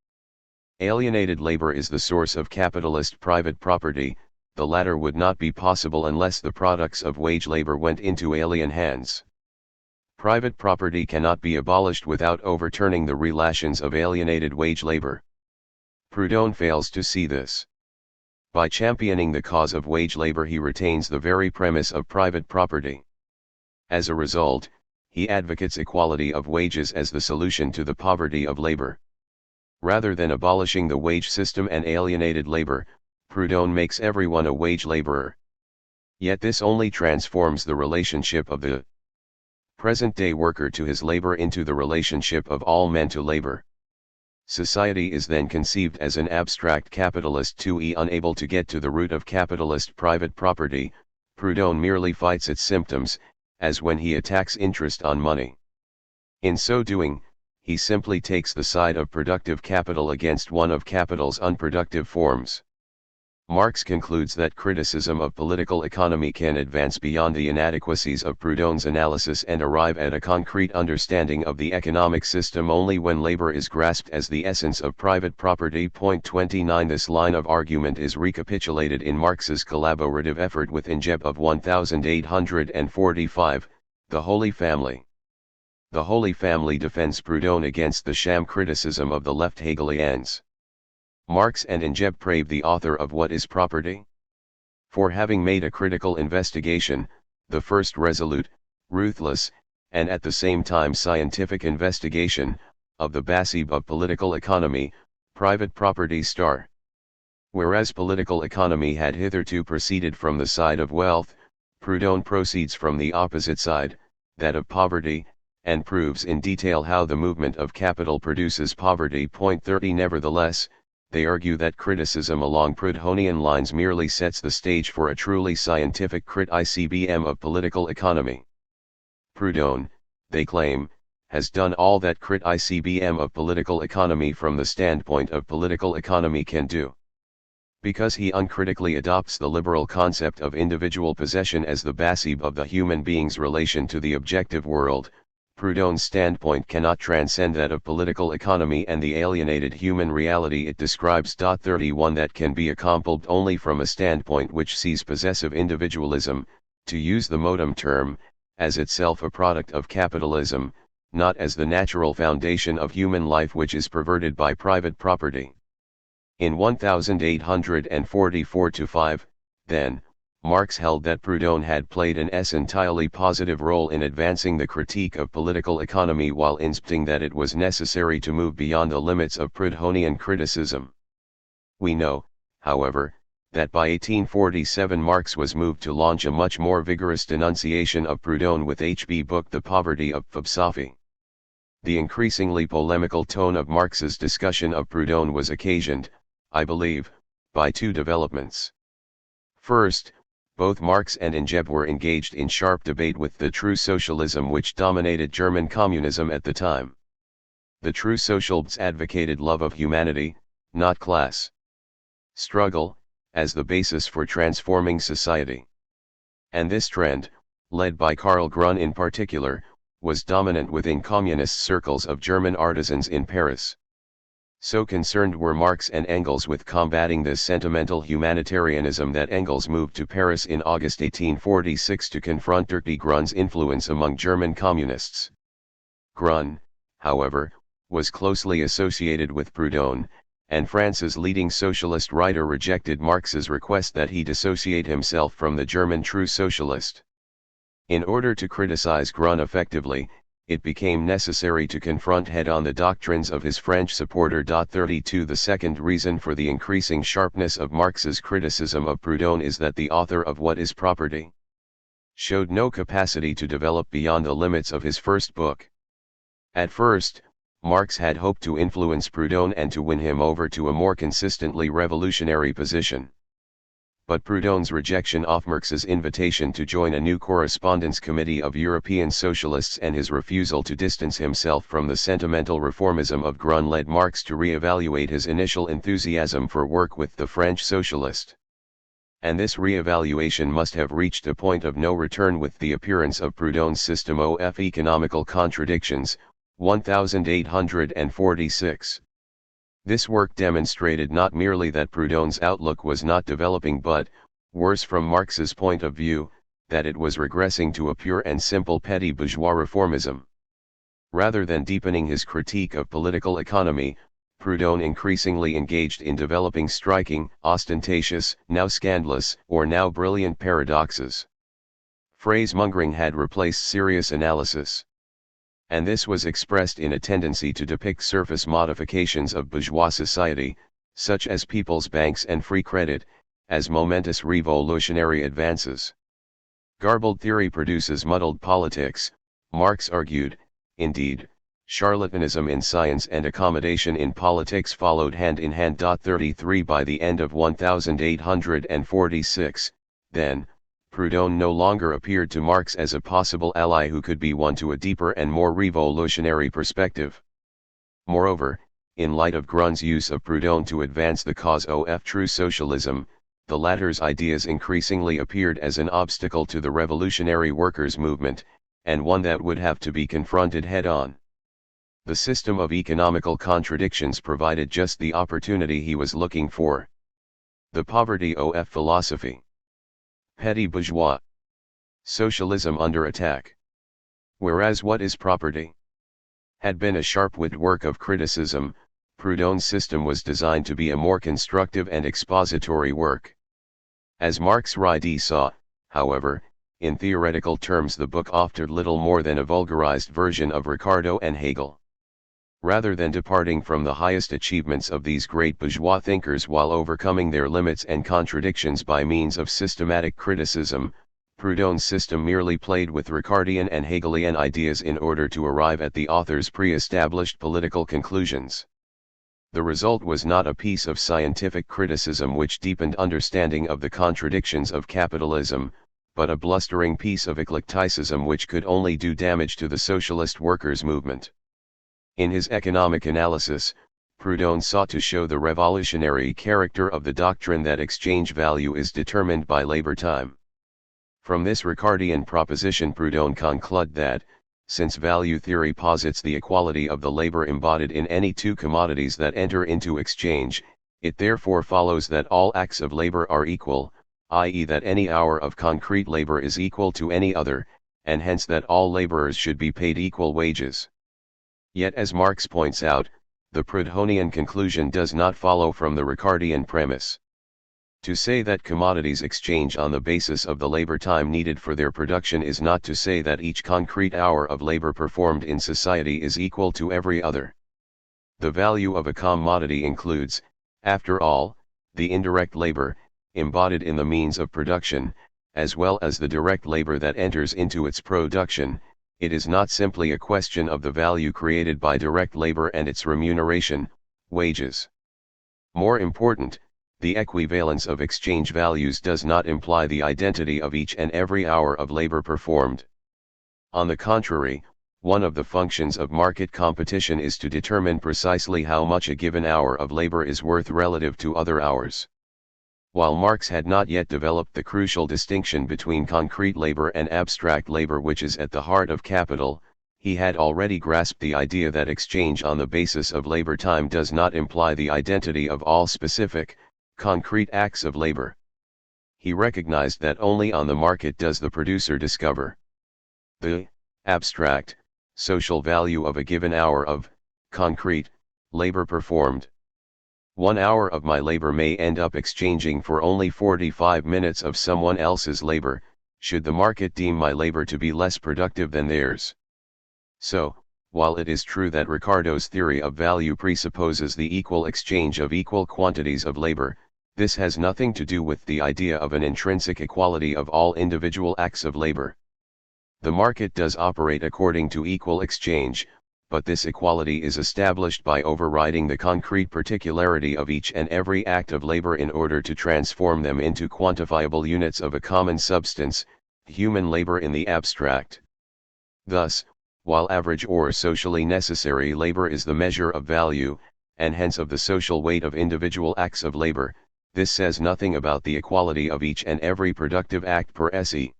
Alienated labor is the source of capitalist private property. The latter would not be possible unless the products of wage labor went into alien hands. Private property cannot be abolished without overturning the relations of alienated wage labor. Proudhon fails to see this. By championing the cause of wage labor, he retains the very premise of private property. As a result, he advocates equality of wages as the solution to the poverty of labor. Rather than abolishing the wage system and alienated labor, Proudhon makes everyone a wage laborer. Yet this only transforms the relationship of the present-day worker to his labor into the relationship of all men to labor. Society is then conceived as an abstract capitalist 2e, unable to get to the root of capitalist private property. Proudhon merely fights its symptoms, as when he attacks interest on money. In so doing, he simply takes the side of productive capital against one of capital's unproductive forms. Marx concludes that criticism of political economy can advance beyond the inadequacies of Proudhon's analysis and arrive at a concrete understanding of the economic system only when labor is grasped as the essence of private property. Point 29. This line of argument is recapitulated in Marx's collaborative effort with Ingeb of 1845, The Holy Family. The Holy Family defends Proudhon against the sham criticism of the left Hegelians. Marx and Ingeb praise the author of What is Property? For having made a critical investigation, the first resolute, ruthless, and at the same time scientific investigation, of the basis of political economy, private property star. Whereas political economy had hitherto proceeded from the side of wealth, Proudhon proceeds from the opposite side, that of poverty, and proves in detail how the movement of capital produces poverty. Point 30. Nevertheless, they argue that criticism along Proudhonian lines merely sets the stage for a truly scientific criticism of political economy. Proudhon, they claim, has done all that criticism of political economy from the standpoint of political economy can do. Because he uncritically adopts the liberal concept of individual possession as the basis of the human being's relation to the objective world, Proudhon's standpoint cannot transcend that of political economy and the alienated human reality it describes. 31 That can be accomplished only from a standpoint which sees possessive individualism, to use the modem term, as itself a product of capitalism, not as the natural foundation of human life which is perverted by private property. In 1844-5, then, Marx held that Proudhon had played an entirely positive role in advancing the critique of political economy while insisting that it was necessary to move beyond the limits of Proudhonian criticism. We know, however, that by 1847 Marx was moved to launch a much more vigorous denunciation of Proudhon with H.B. book The Poverty of Philosophy. The increasingly polemical tone of Marx's discussion of Proudhon was occasioned, I believe, by two developments. First, both Marx and Ingeb were engaged in sharp debate with the true socialism which dominated German communism at the time. The true socialists advocated love of humanity, not class struggle, as the basis for transforming society. And this trend, led by Karl Grun in particular, was dominant within communist circles of German artisans in Paris. So concerned were Marx and Engels with combating this sentimental humanitarianism that Engels moved to Paris in August 1846 to confront Dirty Grun's influence among German communists. Grun, however, was closely associated with Proudhon, and France's leading socialist writer rejected Marx's request that he dissociate himself from the German true socialist. In order to criticize Grun effectively, it became necessary to confront head-on the doctrines of his French supporter. 32 The second reason for the increasing sharpness of Marx's criticism of Proudhon is that the author of What is Property? Showed no capacity to develop beyond the limits of his first book. At first, Marx had hoped to influence Proudhon and to win him over to a more consistently revolutionary position. But Proudhon's rejection of Marx's invitation to join a new correspondence committee of European socialists and his refusal to distance himself from the sentimental reformism of Grun led Marx to re-evaluate his initial enthusiasm for work with the French socialist. and this re-evaluation must have reached a point of no return with the appearance of Proudhon's system of economical contradictions, 1846. This work demonstrated not merely that Proudhon's outlook was not developing but, worse from Marx's point of view, that it was regressing to a pure and simple petty bourgeois reformism. Rather than deepening his critique of political economy, Proudhon increasingly engaged in developing striking, ostentatious, now scandalous, or now brilliant paradoxes. Phrase-mongering had replaced serious analysis. And this was expressed in a tendency to depict surface modifications of bourgeois society, such as people's banks and free credit, as momentous revolutionary advances. Garbled theory produces muddled politics, Marx argued. Indeed, charlatanism in science and accommodation in politics followed hand in hand. 33 By the end of 1846, then, Proudhon no longer appeared to Marx as a possible ally who could be won to a deeper and more revolutionary perspective. Moreover, in light of Grund's use of Proudhon to advance the cause of true socialism, the latter's ideas increasingly appeared as an obstacle to the revolutionary workers' movement, and one that would have to be confronted head-on. The system of economical contradictions provided just the opportunity he was looking for. The poverty of philosophy. Petty bourgeois. Socialism under attack. Whereas what is property? Had been a sharp-witted work of criticism, Proudhon's system was designed to be a more constructive and expository work. As Marx rightly saw, however, in theoretical terms the book offered little more than a vulgarized version of Ricardo and Hegel. Rather than departing from the highest achievements of these great bourgeois thinkers while overcoming their limits and contradictions by means of systematic criticism, Proudhon's system merely played with Ricardian and Hegelian ideas in order to arrive at the author's pre-established political conclusions. The result was not a piece of scientific criticism which deepened understanding of the contradictions of capitalism, but a blustering piece of eclecticism which could only do damage to the socialist workers' movement. In his economic analysis, Proudhon sought to show the revolutionary character of the doctrine that exchange value is determined by labor time. From this Ricardian proposition Proudhon concluded that, since value theory posits the equality of the labor embodied in any two commodities that enter into exchange, it therefore follows that all acts of labor are equal, i.e. that any hour of concrete labor is equal to any other, and hence that all laborers should be paid equal wages. Yet as Marx points out, the Proudhonian conclusion does not follow from the Ricardian premise. To say that commodities exchange on the basis of the labor time needed for their production is not to say that each concrete hour of labor performed in society is equal to every other. The value of a commodity includes, after all, the indirect labor, embodied in the means of production, as well as the direct labor that enters into its production. It is not simply a question of the value created by direct labor and its remuneration, wages. More important, the equivalence of exchange values does not imply the identity of each and every hour of labor performed. On the contrary, one of the functions of market competition is to determine precisely how much a given hour of labor is worth relative to other hours. While Marx had not yet developed the crucial distinction between concrete labor and abstract labor which is at the heart of capital, he had already grasped the idea that exchange on the basis of labor time does not imply the identity of all specific, concrete acts of labor. He recognized that only on the market does the producer discover the abstract, social value of a given hour of concrete labor performed. 1 hour of my labor may end up exchanging for only 45 minutes of someone else's labor, should the market deem my labor to be less productive than theirs. So, while it is true that Ricardo's theory of value presupposes the equal exchange of equal quantities of labor, this has nothing to do with the idea of an intrinsic equality of all individual acts of labor. The market does operate according to equal exchange, but this equality is established by overriding the concrete particularity of each and every act of labor in order to transform them into quantifiable units of a common substance, human labor in the abstract. Thus, while average or socially necessary labor is the measure of value, and hence of the social weight of individual acts of labor, This says nothing about the equality of each and every productive act per se.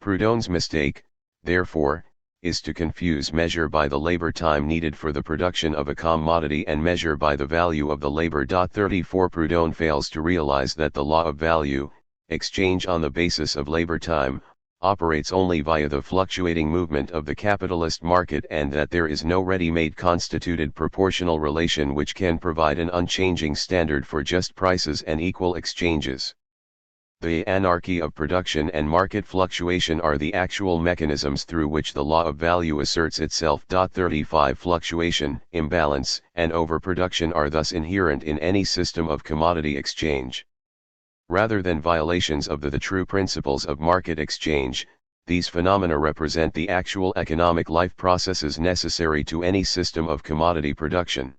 Proudhon's mistake, therefore, is to confuse measure by the labor time needed for the production of a commodity and measure by the value of the labor. 34 Proudhon fails to realize that the law of value, exchange on the basis of labor time, operates only via the fluctuating movement of the capitalist market, and that there is no ready-made constituted proportional relation which can provide an unchanging standard for just prices and equal exchanges. The anarchy of production and market fluctuation are the actual mechanisms through which the law of value asserts itself. 35 Fluctuation, imbalance, and overproduction are thus inherent in any system of commodity exchange. Rather than violations of the true principles of market exchange, these phenomena represent the actual economic life processes necessary to any system of commodity production.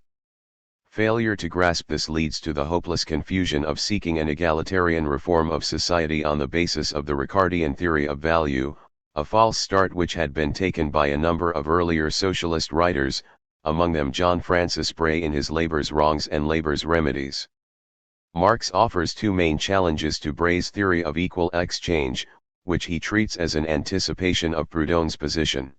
Failure to grasp this leads to the hopeless confusion of seeking an egalitarian reform of society on the basis of the Ricardian theory of value, a false start which had been taken by a number of earlier socialist writers, among them John Francis Bray in his Labor's Wrongs and Labor's Remedies. Marx offers two main challenges to Bray's theory of equal exchange, which he treats as an anticipation of Proudhon's position.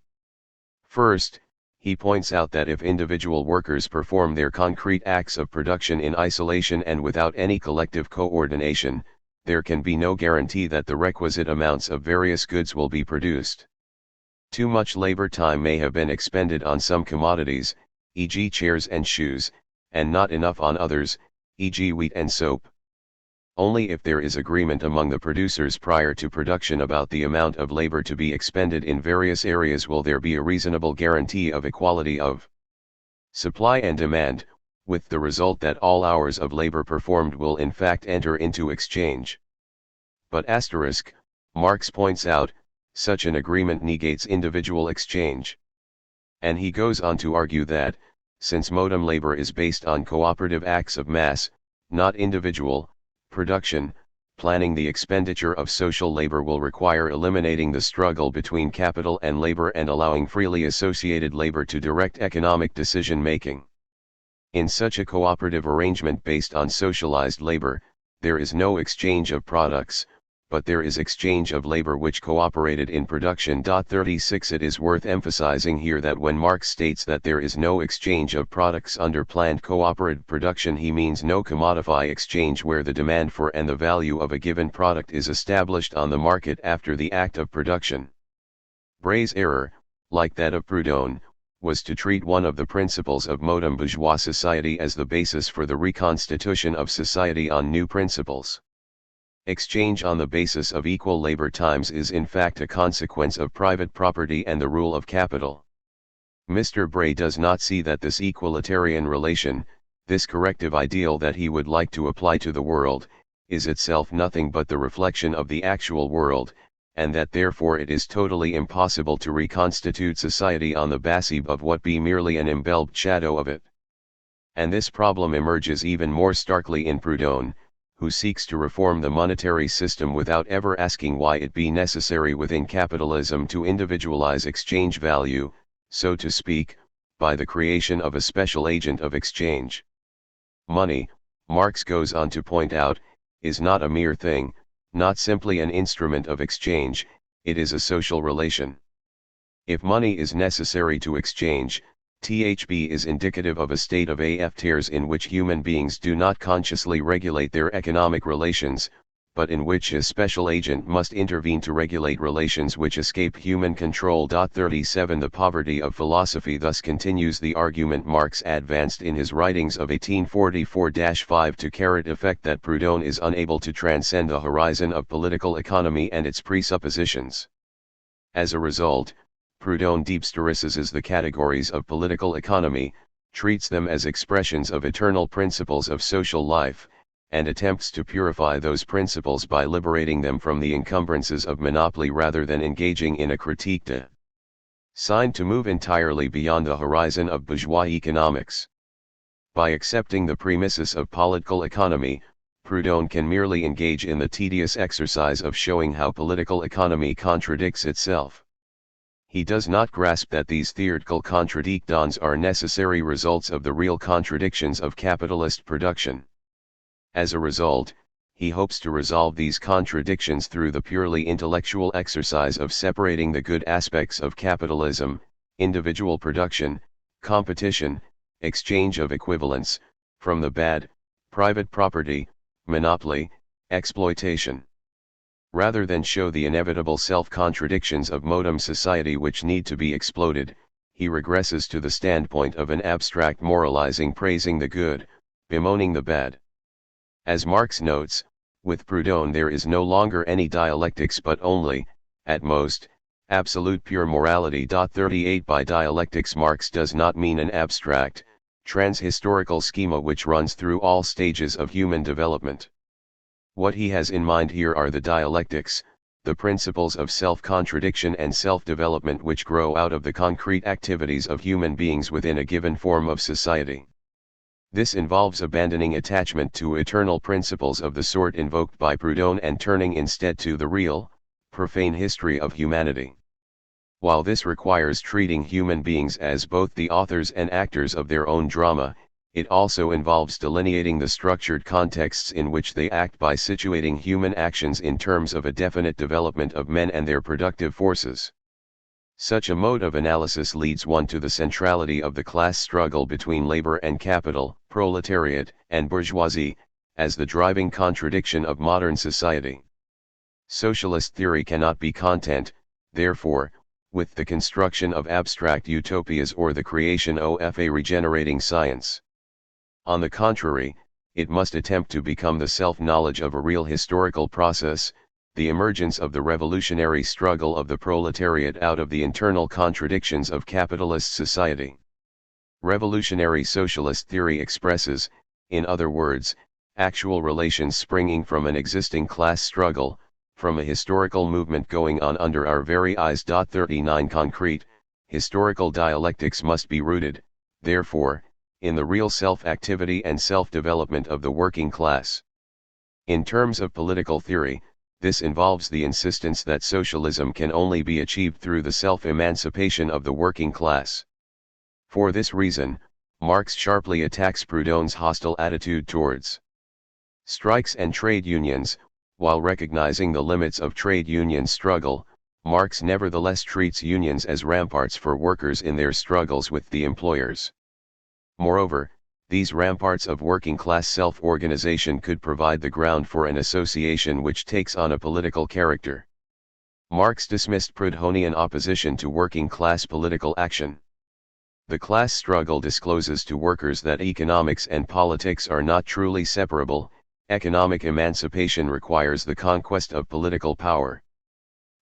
First, he points out that if individual workers perform their concrete acts of production in isolation and without any collective coordination, there can be no guarantee that the requisite amounts of various goods will be produced. Too much labor time may have been expended on some commodities, e.g. chairs and shoes, and not enough on others, e.g. wheat and soap. Only if there is agreement among the producers prior to production about the amount of labor to be expended in various areas will there be a reasonable guarantee of equality of supply and demand, with the result that all hours of labor performed will in fact enter into exchange. But Marx points out, such an agreement negates individual exchange. And he goes on to argue that, since modern labor is based on cooperative acts of mass, not individual, production, planning the expenditure of social labor will require eliminating the struggle between capital and labor and allowing freely associated labor to direct economic decision-making. In such a cooperative arrangement based on socialized labor, there is no exchange of products, but there is exchange of labor which cooperated in production. 36 It is worth emphasizing here that when Marx states that there is no exchange of products under planned cooperative production, he means no commodify exchange where the demand for and the value of a given product is established on the market after the act of production. Bray's error, like that of Proudhon, was to treat one of the principles of modern bourgeois society as the basis for the reconstitution of society on new principles. Exchange on the basis of equal labor times is in fact a consequence of private property and the rule of capital. Mr. Bray does not see that this equalitarian relation, this corrective ideal that he would like to apply to the world, is itself nothing but the reflection of the actual world, and that therefore it is totally impossible to reconstitute society on the basis of what be merely an embellished shadow of it. And this problem emerges even more starkly in Proudhon, who seeks to reform the monetary system without ever asking why it be necessary within capitalism to individualize exchange value, so to speak, by the creation of a special agent of exchange. Money, Marx goes on to point out, is not a mere thing, not simply an instrument of exchange, it is a social relation. If money is necessary to exchange, THB is indicative of a state of affairs in which human beings do not consciously regulate their economic relations, but in which a special agent must intervene to regulate relations which escape human control. 37 The poverty of philosophy thus continues the argument Marx advanced in his writings of 1844-5 to carrot effect that Proudhon is unable to transcend the horizon of political economy and its presuppositions. As a result, Proudhon deepsterises the categories of political economy, treats them as expressions of eternal principles of social life, and attempts to purify those principles by liberating them from the encumbrances of monopoly rather than engaging in a critique designed to move entirely beyond the horizon of bourgeois economics. By accepting the premises of political economy, Proudhon can merely engage in the tedious exercise of showing how political economy contradicts itself. He does not grasp that these theoretical contradictions are necessary results of the real contradictions of capitalist production. As a result, he hopes to resolve these contradictions through the purely intellectual exercise of separating the good aspects of capitalism, individual production, competition, exchange of equivalents, from the bad, private property, monopoly, exploitation. Rather than show the inevitable self-contradictions of modern society which need to be exploded, he regresses to the standpoint of an abstract moralizing, praising the good, bemoaning the bad. As Marx notes, with Proudhon there is no longer any dialectics but only, at most, absolute pure morality. 38 By dialectics Marx does not mean an abstract, trans-historical schema which runs through all stages of human development. What he has in mind here are the dialectics, the principles of self-contradiction and self-development which grow out of the concrete activities of human beings within a given form of society. This involves abandoning attachment to eternal principles of the sort invoked by Proudhon and turning instead to the real, profane history of humanity. While this requires treating human beings as both the authors and actors of their own drama, it also involves delineating the structured contexts in which they act by situating human actions in terms of a definite development of men and their productive forces. Such a mode of analysis leads one to the centrality of the class struggle between labor and capital, proletariat, and bourgeoisie, as the driving contradiction of modern society. Socialist theory cannot be content, therefore, with the construction of abstract utopias or the creation of a regenerating science. On the contrary, it must attempt to become the self-knowledge of a real historical process, the emergence of the revolutionary struggle of the proletariat out of the internal contradictions of capitalist society. Revolutionary socialist theory expresses, in other words, actual relations springing from an existing class struggle, from a historical movement going on under our very eyes. 39 Concrete, historical dialectics must be rooted, therefore, in the real self-activity and self-development of the working class. In terms of political theory, this involves the insistence that socialism can only be achieved through the self-emancipation of the working class. For this reason, Marx sharply attacks Proudhon's hostile attitude towards strikes and trade unions. While recognizing the limits of trade union struggle, Marx nevertheless treats unions as ramparts for workers in their struggles with the employers. Moreover, these ramparts of working-class self-organization could provide the ground for an association which takes on a political character. Marx dismissed Proudhonian opposition to working-class political action. The class struggle discloses to workers that economics and politics are not truly separable. Economic emancipation requires the conquest of political power.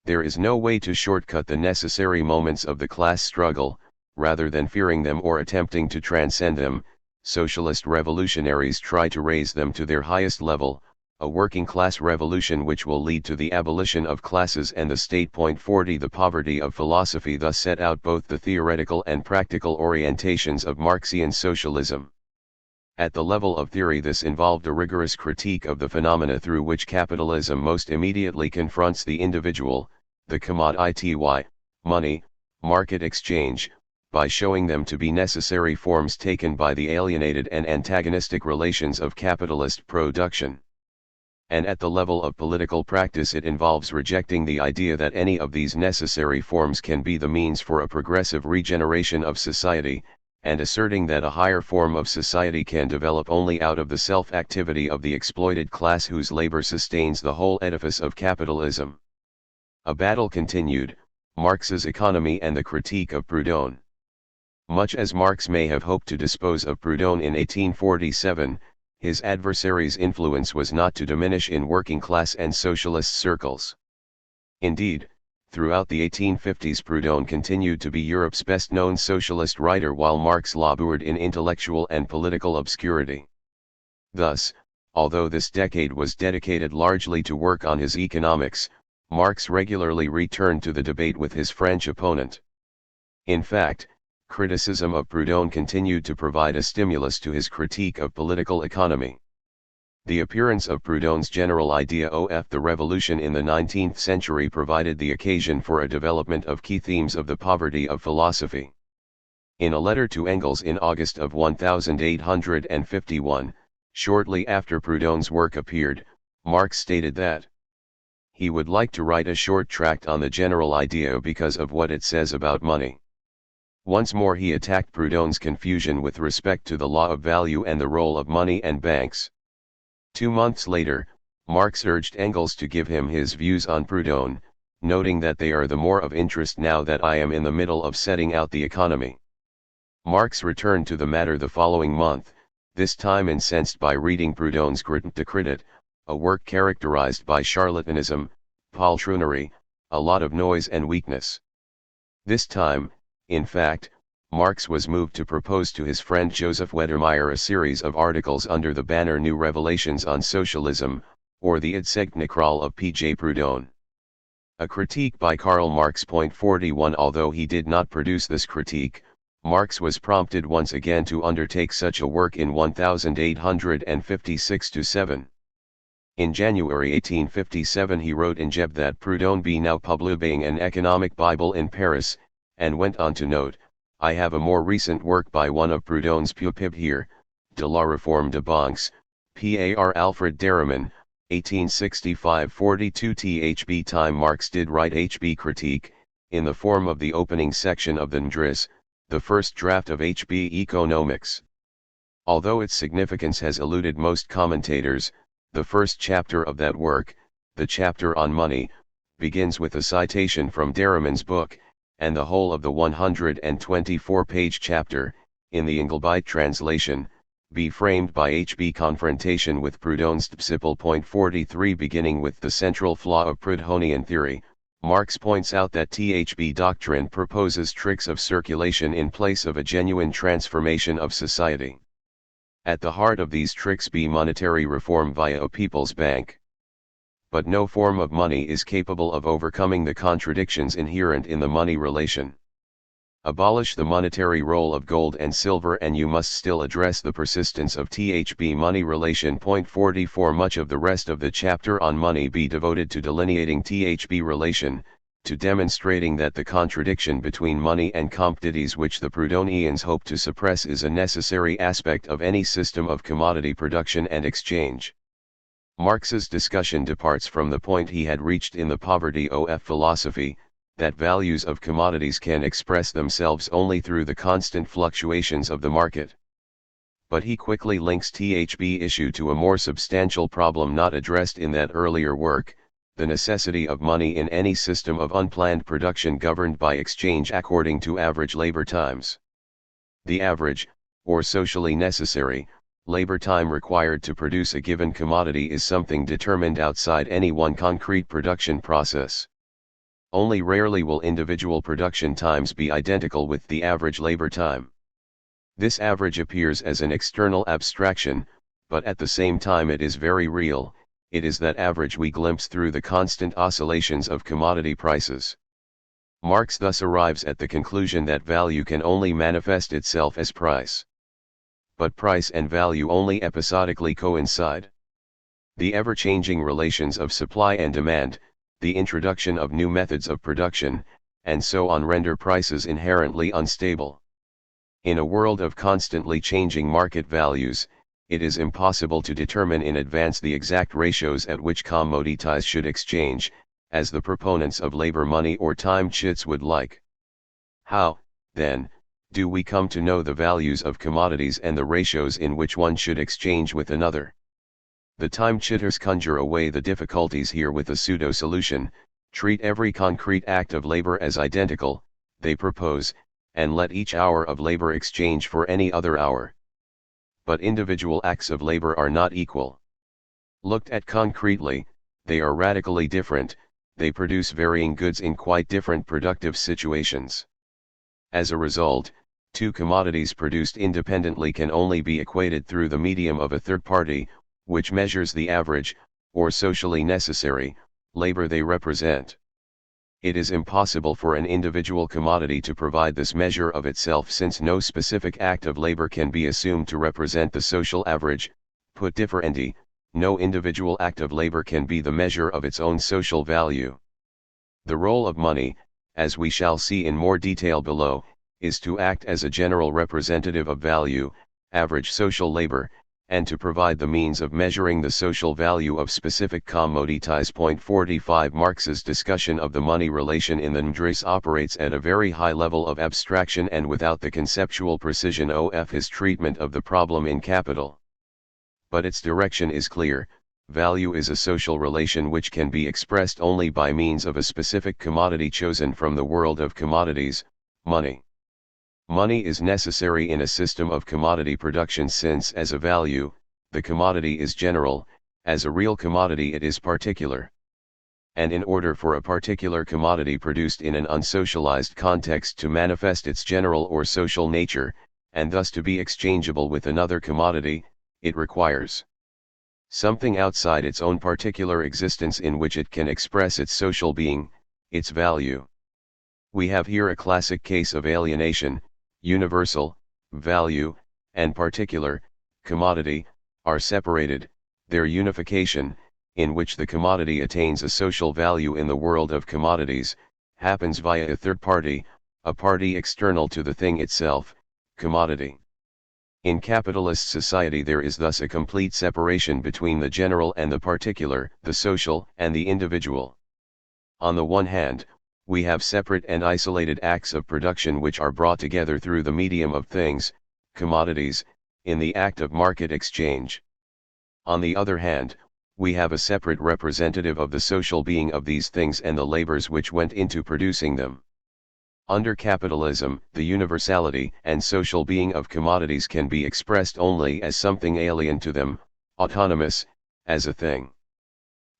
There is no way to shortcut the necessary moments of the class struggle. Rather than fearing them or attempting to transcend them, socialist revolutionaries try to raise them to their highest level, a working-class revolution which will lead to the abolition of classes and the state. 40 The poverty of philosophy thus set out both the theoretical and practical orientations of Marxian socialism. At the level of theory, this involved a rigorous critique of the phenomena through which capitalism most immediately confronts the individual, the commodity, money, market exchange, by showing them to be necessary forms taken by the alienated and antagonistic relations of capitalist production. And at the level of political practice, it involves rejecting the idea that any of these necessary forms can be the means for a progressive regeneration of society, and asserting that a higher form of society can develop only out of the self-activity of the exploited class whose labor sustains the whole edifice of capitalism. A battle continued, Marx's economy and the critique of Proudhon. Much as Marx may have hoped to dispose of Proudhon in 1847, his adversary's influence was not to diminish in working-class and socialist circles. Indeed, throughout the 1850s Proudhon continued to be Europe's best-known socialist writer while Marx labored in intellectual and political obscurity. Thus, although this decade was dedicated largely to work on his economics, Marx regularly returned to the debate with his French opponent. In fact, criticism of Proudhon continued to provide a stimulus to his critique of political economy. The appearance of Proudhon's general idea of the revolution in the 19th century provided the occasion for a development of key themes of the poverty of philosophy. In a letter to Engels in August of 1851, Shortly after Proudhon's work appeared, Marx stated that he would like to write a short tract on the general idea because of what it says about money. Once more he attacked Proudhon's confusion with respect to the law of value and the role of money and banks. 2 months later, Marx urged Engels to give him his views on Proudhon, noting that they are the more of interest now that I am in the middle of setting out the economy. Marx returned to the matter the following month, this time incensed by reading Proudhon's Kritik, a work characterized by charlatanism, poltroonery, a lot of noise and weakness. This time, in fact, Marx was moved to propose to his friend Joseph Wedermeyer a series of articles under the banner New Revelations on Socialism, or the Idsegnekral of P. J. Proudhon. A critique by Karl Marx. 41. Although he did not produce this critique, Marx was prompted once again to undertake such a work in 1856-7. In January 1857 he wrote in Jeb that Proudhon be now publishing an economic Bible in Paris, and went on to note, I have a more recent work by one of Proudhon's pupils here, de la Réforme de Banques, par Alfred Derriman, 1865-42 THB time. Marx did write HB critique, in the form of the opening section of the Ndris, the first draft of HB Economics. Although its significance has eluded most commentators, the first chapter of that work, the chapter on money, begins with a citation from Derriman's book, and the whole of the 124-page chapter, in the Engelbeit translation, be framed by HB confrontation with Proudhon's disciple. 43 Beginning with the central flaw of Proudhonian theory, Marx points out that THB doctrine proposes tricks of circulation in place of a genuine transformation of society. At the heart of these tricks be monetary reform via a people's bank. But no form of money is capable of overcoming the contradictions inherent in the money relation. Abolish the monetary role of gold and silver and you must still address the persistence of THB money relation. 44 Much of the rest of the chapter on money be devoted to delineating THB relation, to demonstrating that the contradiction between money and commodities which the Proudhonians hope to suppress is a necessary aspect of any system of commodity production and exchange. Marx's discussion departs from the point he had reached in the Poverty of philosophy, that values of commodities can express themselves only through the constant fluctuations of the market. But he quickly links THB issue to a more substantial problem not addressed in that earlier work, the necessity of money in any system of unplanned production governed by exchange according to average labor times. The average, or socially necessary, labor time required to produce a given commodity is something determined outside any one concrete production process. Only rarely will individual production times be identical with the average labor time. This average appears as an external abstraction, but at the same time it is very real. It is that average we glimpse through the constant oscillations of commodity prices. Marx thus arrives at the conclusion that value can only manifest itself as price. But price and value only episodically coincide. The ever-changing relations of supply and demand, the introduction of new methods of production, and so on render prices inherently unstable. In a world of constantly changing market values, it is impossible to determine in advance the exact ratios at which commodities should exchange, as the proponents of labor money or time chits would like. How, then, do we come to know the values of commodities and the ratios in which one should exchange with another? The time chitters conjure away the difficulties here with a pseudo-solution. Treat every concrete act of labor as identical, they propose, and let each hour of labor exchange for any other hour. But individual acts of labor are not equal. Looked at concretely, they are radically different, they produce varying goods in quite different productive situations. As a result, two commodities produced independently can only be equated through the medium of a third party, which measures the average, or socially necessary, labor they represent. It is impossible for an individual commodity to provide this measure of itself since no specific act of labor can be assumed to represent the social average. Put differently, no individual act of labor can be the measure of its own social value. The role of money, as we shall see in more detail below, is to act as a general representative of value, average social labor, and to provide the means of measuring the social value of specific commodities. 45 Marx's discussion of the money relation in the NDRIS operates at a very high level of abstraction and without the conceptual precision of his treatment of the problem in Capital. But its direction is clear. Value is a social relation which can be expressed only by means of a specific commodity chosen from the world of commodities, money. Money is necessary in a system of commodity production since as a value, the commodity is general, as a real commodity it is particular. And in order for a particular commodity produced in an unsocialized context to manifest its general or social nature, and thus to be exchangeable with another commodity, it requires something outside its own particular existence in which it can express its social being, its value. We have here a classic case of alienation. Universal, value, and particular, commodity, are separated. Their unification, in which the commodity attains a social value in the world of commodities, happens via a third party, a party external to the thing itself, commodity. In capitalist society there is thus a complete separation between the general and the particular, the social and the individual. On the one hand, we have separate and isolated acts of production which are brought together through the medium of things, commodities, in the act of market exchange. On the other hand, we have a separate representative of the social being of these things and the labors which went into producing them. Under capitalism, the universality and social being of commodities can be expressed only as something alien to them, autonomous, as a thing.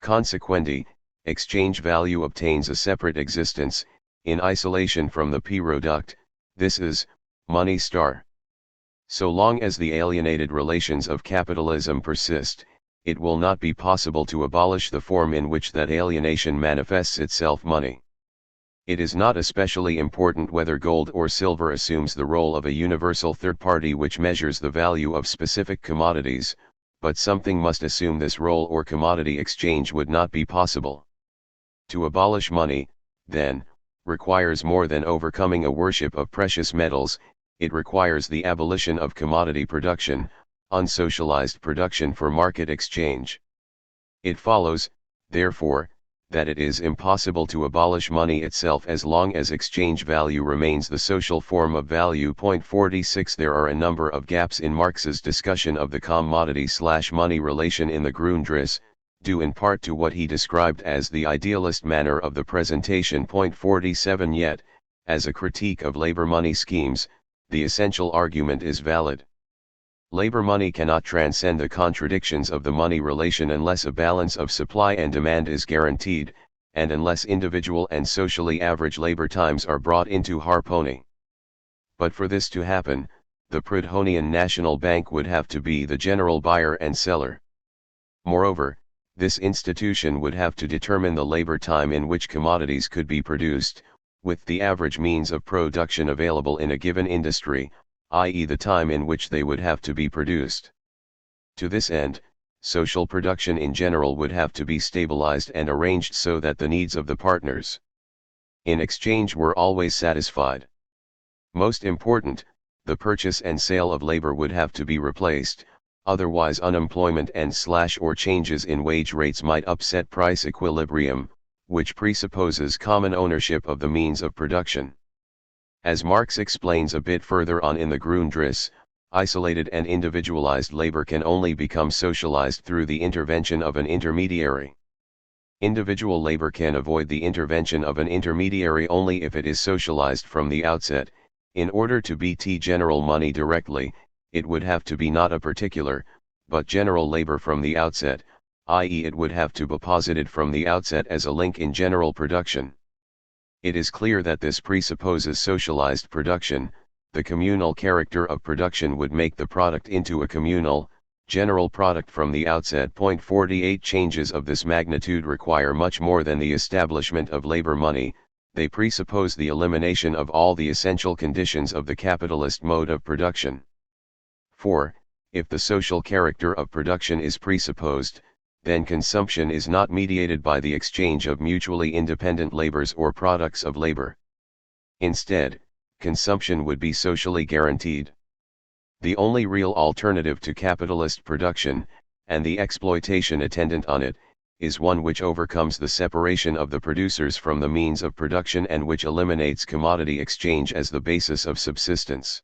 Consequently, exchange value obtains a separate existence, in isolation from the product, this is, money star. So long as the alienated relations of capitalism persist, it will not be possible to abolish the form in which that alienation manifests itself, money. It is not especially important whether gold or silver assumes the role of a universal third party which measures the value of specific commodities, but something must assume this role or commodity exchange would not be possible. To abolish money, then, requires more than overcoming a worship of precious metals, it requires the abolition of commodity production, unsocialized production for market exchange. It follows, therefore, that it is impossible to abolish money itself as long as exchange value remains the social form of value. 46 There are a number of gaps in Marx's discussion of the commodity-money relation in the Grundrisse, due in part to what he described as the idealist manner of the presentation. 47 Yet, as a critique of labor money schemes, the essential argument is valid. Labor money cannot transcend the contradictions of the money relation unless a balance of supply and demand is guaranteed, and unless individual and socially average labor times are brought into harmony. But for this to happen, the Prudhonian National Bank would have to be the general buyer and seller. Moreover, this institution would have to determine the labor time in which commodities could be produced, with the average means of production available in a given industry, i.e. the time in which they would have to be produced. To this end, social production in general would have to be stabilized and arranged so that the needs of the partners in exchange were always satisfied. Most important, the purchase and sale of labor would have to be replaced, otherwise unemployment and/or changes in wage rates might upset price equilibrium, which presupposes common ownership of the means of production. As Marx explains a bit further on in the Grundrisse, isolated and individualized labor can only become socialized through the intervention of an intermediary. Individual labor can avoid the intervention of an intermediary only if it is socialized from the outset. In order to beat general money directly, it would have to be not a particular, but general labor from the outset, i.e. it would have to be posited from the outset as a link in general production. It is clear that this presupposes socialized production. The communal character of production would make the product into a communal, general product from the outset. 48 Changes of this magnitude require much more than the establishment of labor money. They presuppose the elimination of all the essential conditions of the capitalist mode of production. 4. If the social character of production is presupposed, then consumption is not mediated by the exchange of mutually independent labors or products of labor. Instead, consumption would be socially guaranteed. The only real alternative to capitalist production, and the exploitation attendant on it, is one which overcomes the separation of the producers from the means of production and which eliminates commodity exchange as the basis of subsistence.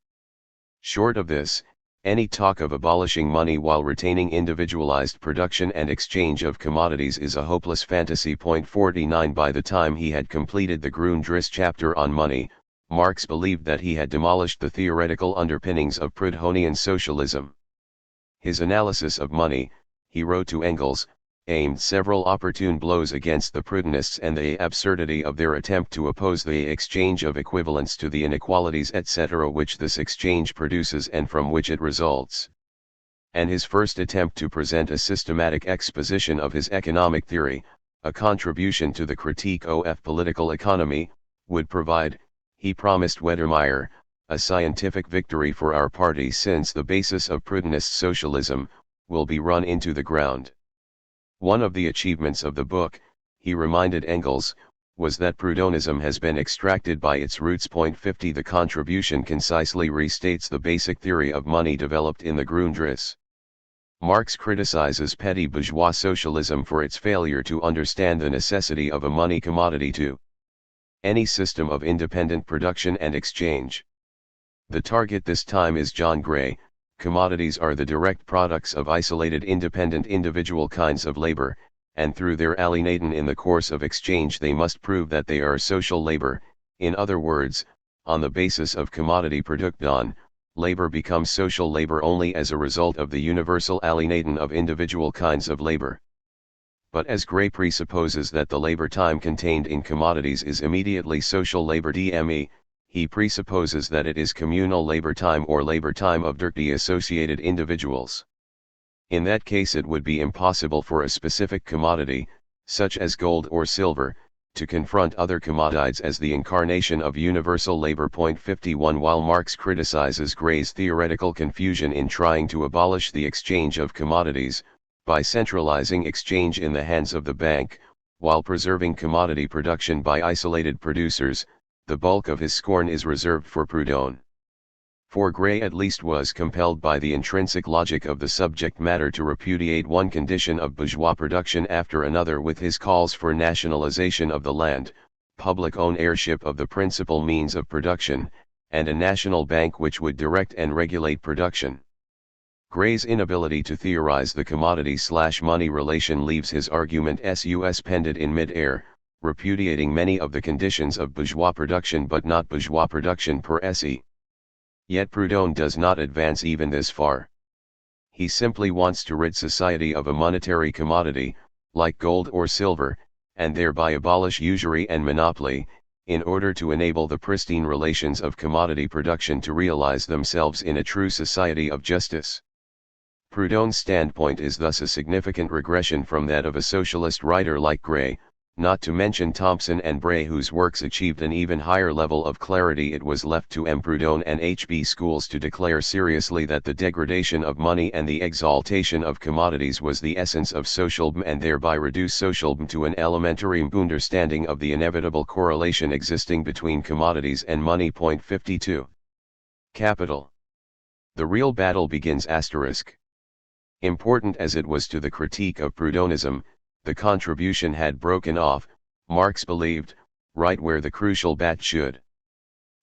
Short of this, any talk of abolishing money while retaining individualized production and exchange of commodities is a hopeless fantasy. 49 By the time he had completed the Grundriss chapter on money, Marx believed that he had demolished the theoretical underpinnings of Proudhonian socialism. His analysis of money, he wrote to Engels, aimed several opportune blows against the Proudhonists and the absurdity of their attempt to oppose the exchange of equivalents to the inequalities etc. which this exchange produces and from which it results. And his first attempt to present a systematic exposition of his economic theory, a contribution to the critique of political economy, would provide, he promised Wedermeyer, a scientific victory for our party since the basis of Proudhonist socialism will be run into the ground. One of the achievements of the book, he reminded Engels, was that Proudhonism has been extracted by its roots. 50 The contribution concisely restates the basic theory of money developed in the Grundriss. Marx criticizes petty bourgeois socialism for its failure to understand the necessity of a money commodity to any system of independent production and exchange. The target this time is John Gray. Commodities are the direct products of isolated independent individual kinds of labor, and through their alienation in the course of exchange they must prove that they are social labor. In other words, on the basis of commodity production, labor becomes social labor only as a result of the universal alienation of individual kinds of labor. But as Gray presupposes that the labor time contained in commodities is immediately social labor DME, he presupposes that it is communal labor time or labor time of directly associated individuals. In that case it would be impossible for a specific commodity, such as gold or silver, to confront other commodities as the incarnation of universal labor. 51 While Marx criticizes Gray's theoretical confusion in trying to abolish the exchange of commodities, by centralizing exchange in the hands of the bank, while preserving commodity production by isolated producers, the bulk of his scorn is reserved for Proudhon. For Gray at least was compelled by the intrinsic logic of the subject matter to repudiate one condition of bourgeois production after another with his calls for nationalization of the land, public ownership of the principal means of production, and a national bank which would direct and regulate production. Gray's inability to theorize the commodity-money relation leaves his argument suspended in mid-air, repudiating many of the conditions of bourgeois production but not bourgeois production per se. Yet Proudhon does not advance even this far. He simply wants to rid society of a monetary commodity, like gold or silver, and thereby abolish usury and monopoly, in order to enable the pristine relations of commodity production to realize themselves in a true society of justice. Proudhon's standpoint is thus a significant regression from that of a socialist writer like Gray, not to mention Thompson and Bray, whose works achieved an even higher level of clarity. It was left to M. Proudhon and H. B. Schools to declare seriously that the degradation of money and the exaltation of commodities was the essence of socialism, and thereby reduce socialism to an elementary understanding of the inevitable correlation existing between commodities and money. 52. Capital. The real battle begins. Important as it was to the critique of Proudhonism, the contribution had broken off, Marx believed, right where the crucial bat should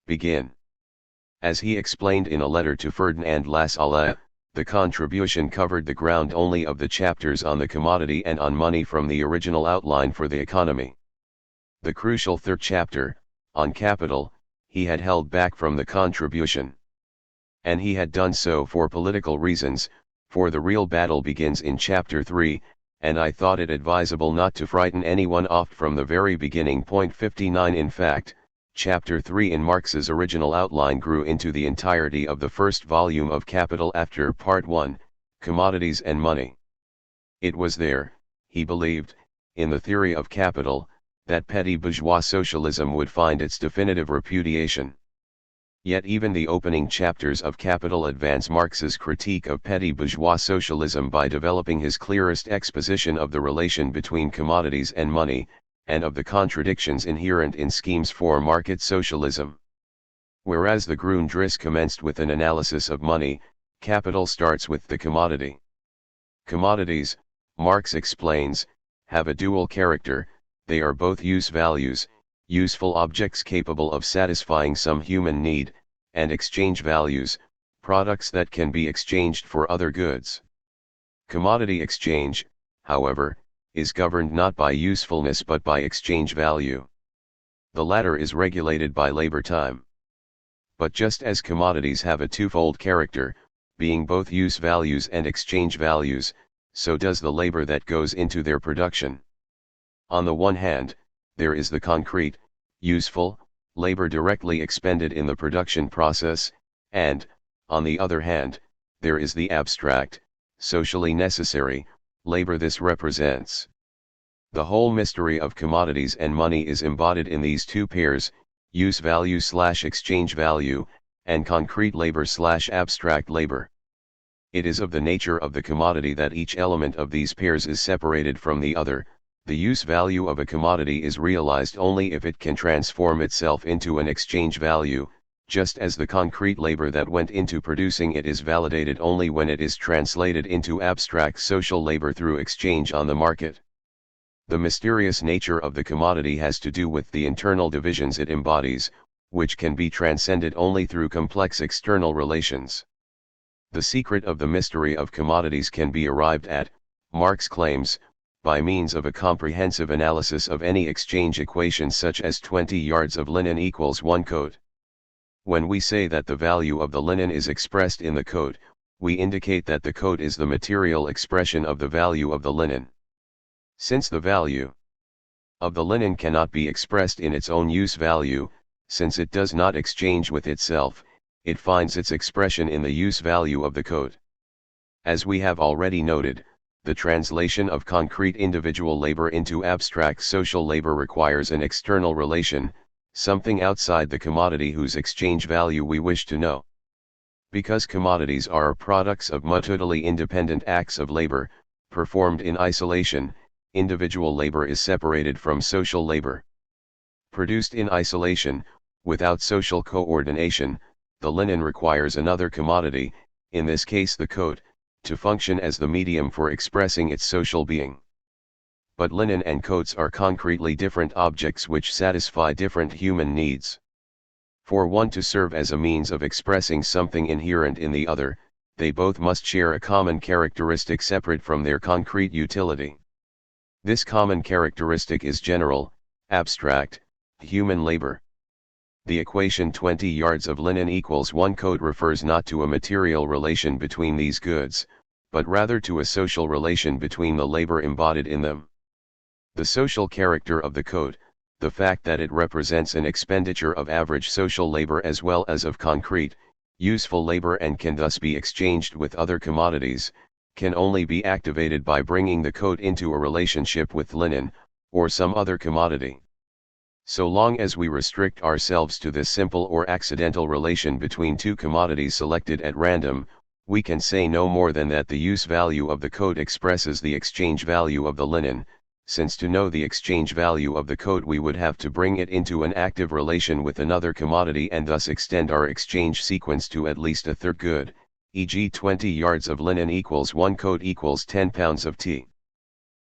begin. As he explained in a letter to Ferdinand Lassalle, the contribution covered the ground only of the chapters on the commodity and on money from the original outline for the economy. The crucial third chapter, on capital, he had held back from the contribution. And he had done so for political reasons, for the real battle begins in chapter 3, and I thought it advisable not to frighten anyone off from the very beginning. 59 In fact, chapter 3 in Marx's original outline grew into the entirety of the first volume of Capital after part 1, Commodities and Money. It was there, he believed, in the theory of capital, that petty bourgeois socialism would find its definitive repudiation. Yet even the opening chapters of Capital advance Marx's critique of petty bourgeois socialism by developing his clearest exposition of the relation between commodities and money, and of the contradictions inherent in schemes for market socialism. Whereas the Grundriss commenced with an analysis of money, Capital starts with the commodity. Commodities, Marx explains, have a dual character. They are both use values, useful objects capable of satisfying some human need, and exchange values, products that can be exchanged for other goods. Commodity exchange, however, is governed not by usefulness but by exchange value. The latter is regulated by labor time. But just as commodities have a twofold character, being both use values and exchange values, so does the labor that goes into their production. On the one hand, there is the concrete, useful, labor directly expended in the production process, and, on the other hand, there is the abstract, socially necessary, labor this represents. The whole mystery of commodities and money is embodied in these two pairs, use value/exchange value, and concrete labor/abstract labor. It is of the nature of the commodity that each element of these pairs is separated from the other. The use value of a commodity is realized only if it can transform itself into an exchange value, just as the concrete labor that went into producing it is validated only when it is translated into abstract social labor through exchange on the market. The mysterious nature of the commodity has to do with the internal divisions it embodies, which can be transcended only through complex external relations. The secret of the mystery of commodities can be arrived at, Marx claims, by means of a comprehensive analysis of any exchange equation such as 20 yards of linen equals 1 coat. When we say that the value of the linen is expressed in the coat, we indicate that the coat is the material expression of the value of the linen. Since the value of the linen cannot be expressed in its own use value, since it does not exchange with itself, it finds its expression in the use value of the coat. As we have already noted, the translation of concrete individual labor into abstract social labor requires an external relation, something outside the commodity whose exchange value we wish to know. Because commodities are products of mutually independent acts of labor, performed in isolation, individual labor is separated from social labor. Produced in isolation, without social coordination, the linen requires another commodity, in this case the coat, to function as the medium for expressing its social being. But linen and coats are concretely different objects which satisfy different human needs. For one to serve as a means of expressing something inherent in the other, they both must share a common characteristic separate from their concrete utility. This common characteristic is general, abstract, human labor. The equation 20 yards of linen equals 1 coat refers not to a material relation between these goods, but rather to a social relation between the labor embodied in them. The social character of the coat, the fact that it represents an expenditure of average social labor as well as of concrete, useful labor and can thus be exchanged with other commodities, can only be activated by bringing the coat into a relationship with linen, or some other commodity. So long as we restrict ourselves to this simple or accidental relation between two commodities selected at random, we can say no more than that the use value of the coat expresses the exchange value of the linen, since to know the exchange value of the coat we would have to bring it into an active relation with another commodity and thus extend our exchange sequence to at least a third good, e.g. 20 yards of linen equals 1 coat equals 10 pounds of tea.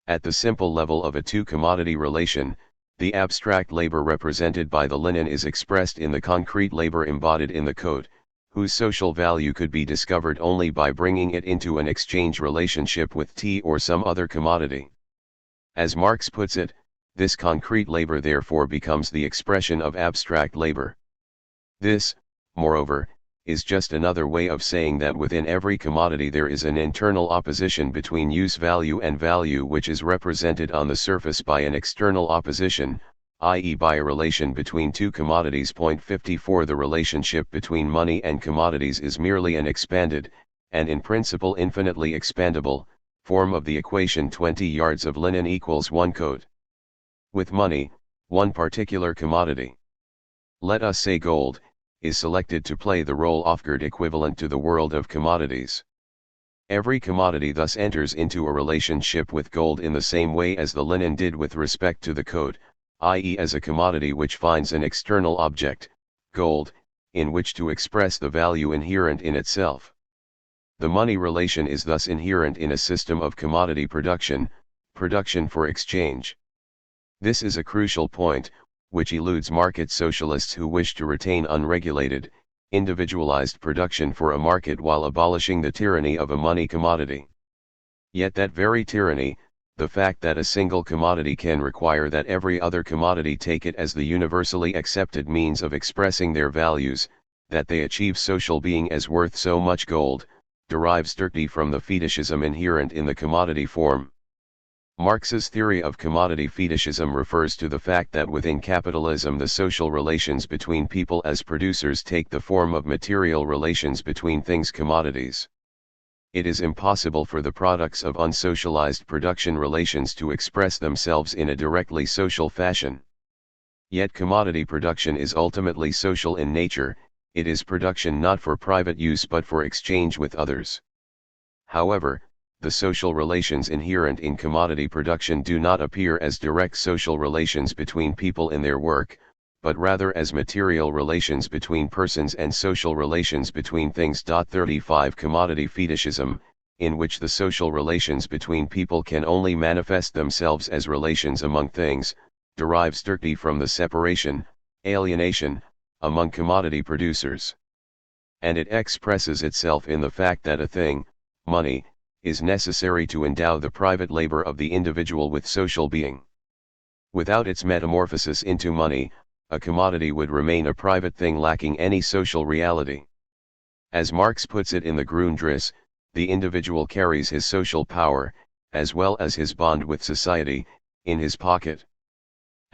At the simple level of a two-commodity relation, the abstract labor represented by the linen is expressed in the concrete labor embodied in the coat, whose social value could be discovered only by bringing it into an exchange relationship with tea or some other commodity. As Marx puts it, this concrete labor therefore becomes the expression of abstract labor. This, moreover, is just another way of saying that within every commodity there is an internal opposition between use value and value which is represented on the surface by an external opposition, i.e. by a relation between two commodities. 54 The relationship between money and commodities is merely an expanded, and in principle infinitely expandable, form of the equation 20 yards of linen equals 1 coat. With money, one particular commodity, let us say gold, is selected to play the role of good equivalent to the world of commodities. Every commodity thus enters into a relationship with gold in the same way as the linen did with respect to the coat, i.e. as a commodity which finds an external object, gold, in which to express the value inherent in itself. The money relation is thus inherent in a system of commodity production, production for exchange. This is a crucial point, which eludes market socialists who wish to retain unregulated, individualized production for a market while abolishing the tyranny of a money commodity. Yet that very tyranny, the fact that a single commodity can require that every other commodity take it as the universally accepted means of expressing their values, that they achieve social being as worth so much gold, derives directly from the fetishism inherent in the commodity form. Marx's theory of commodity fetishism refers to the fact that within capitalism the social relations between people as producers take the form of material relations between things, commodities. It is impossible for the products of unsocialized production relations to express themselves in a directly social fashion. Yet commodity production is ultimately social in nature. It is production not for private use but for exchange with others. However, the social relations inherent in commodity production do not appear as direct social relations between people in their work, but rather as material relations between persons and social relations between things. 35 Commodity fetishism, in which the social relations between people can only manifest themselves as relations among things, derives directly from the separation, alienation, among commodity producers. And it expresses itself in the fact that a thing, money, is necessary to endow the private labor of the individual with social being. Without its metamorphosis into money, a commodity would remain a private thing lacking any social reality. As Marx puts it in the Grundriss, the individual carries his social power, as well as his bond with society, in his pocket.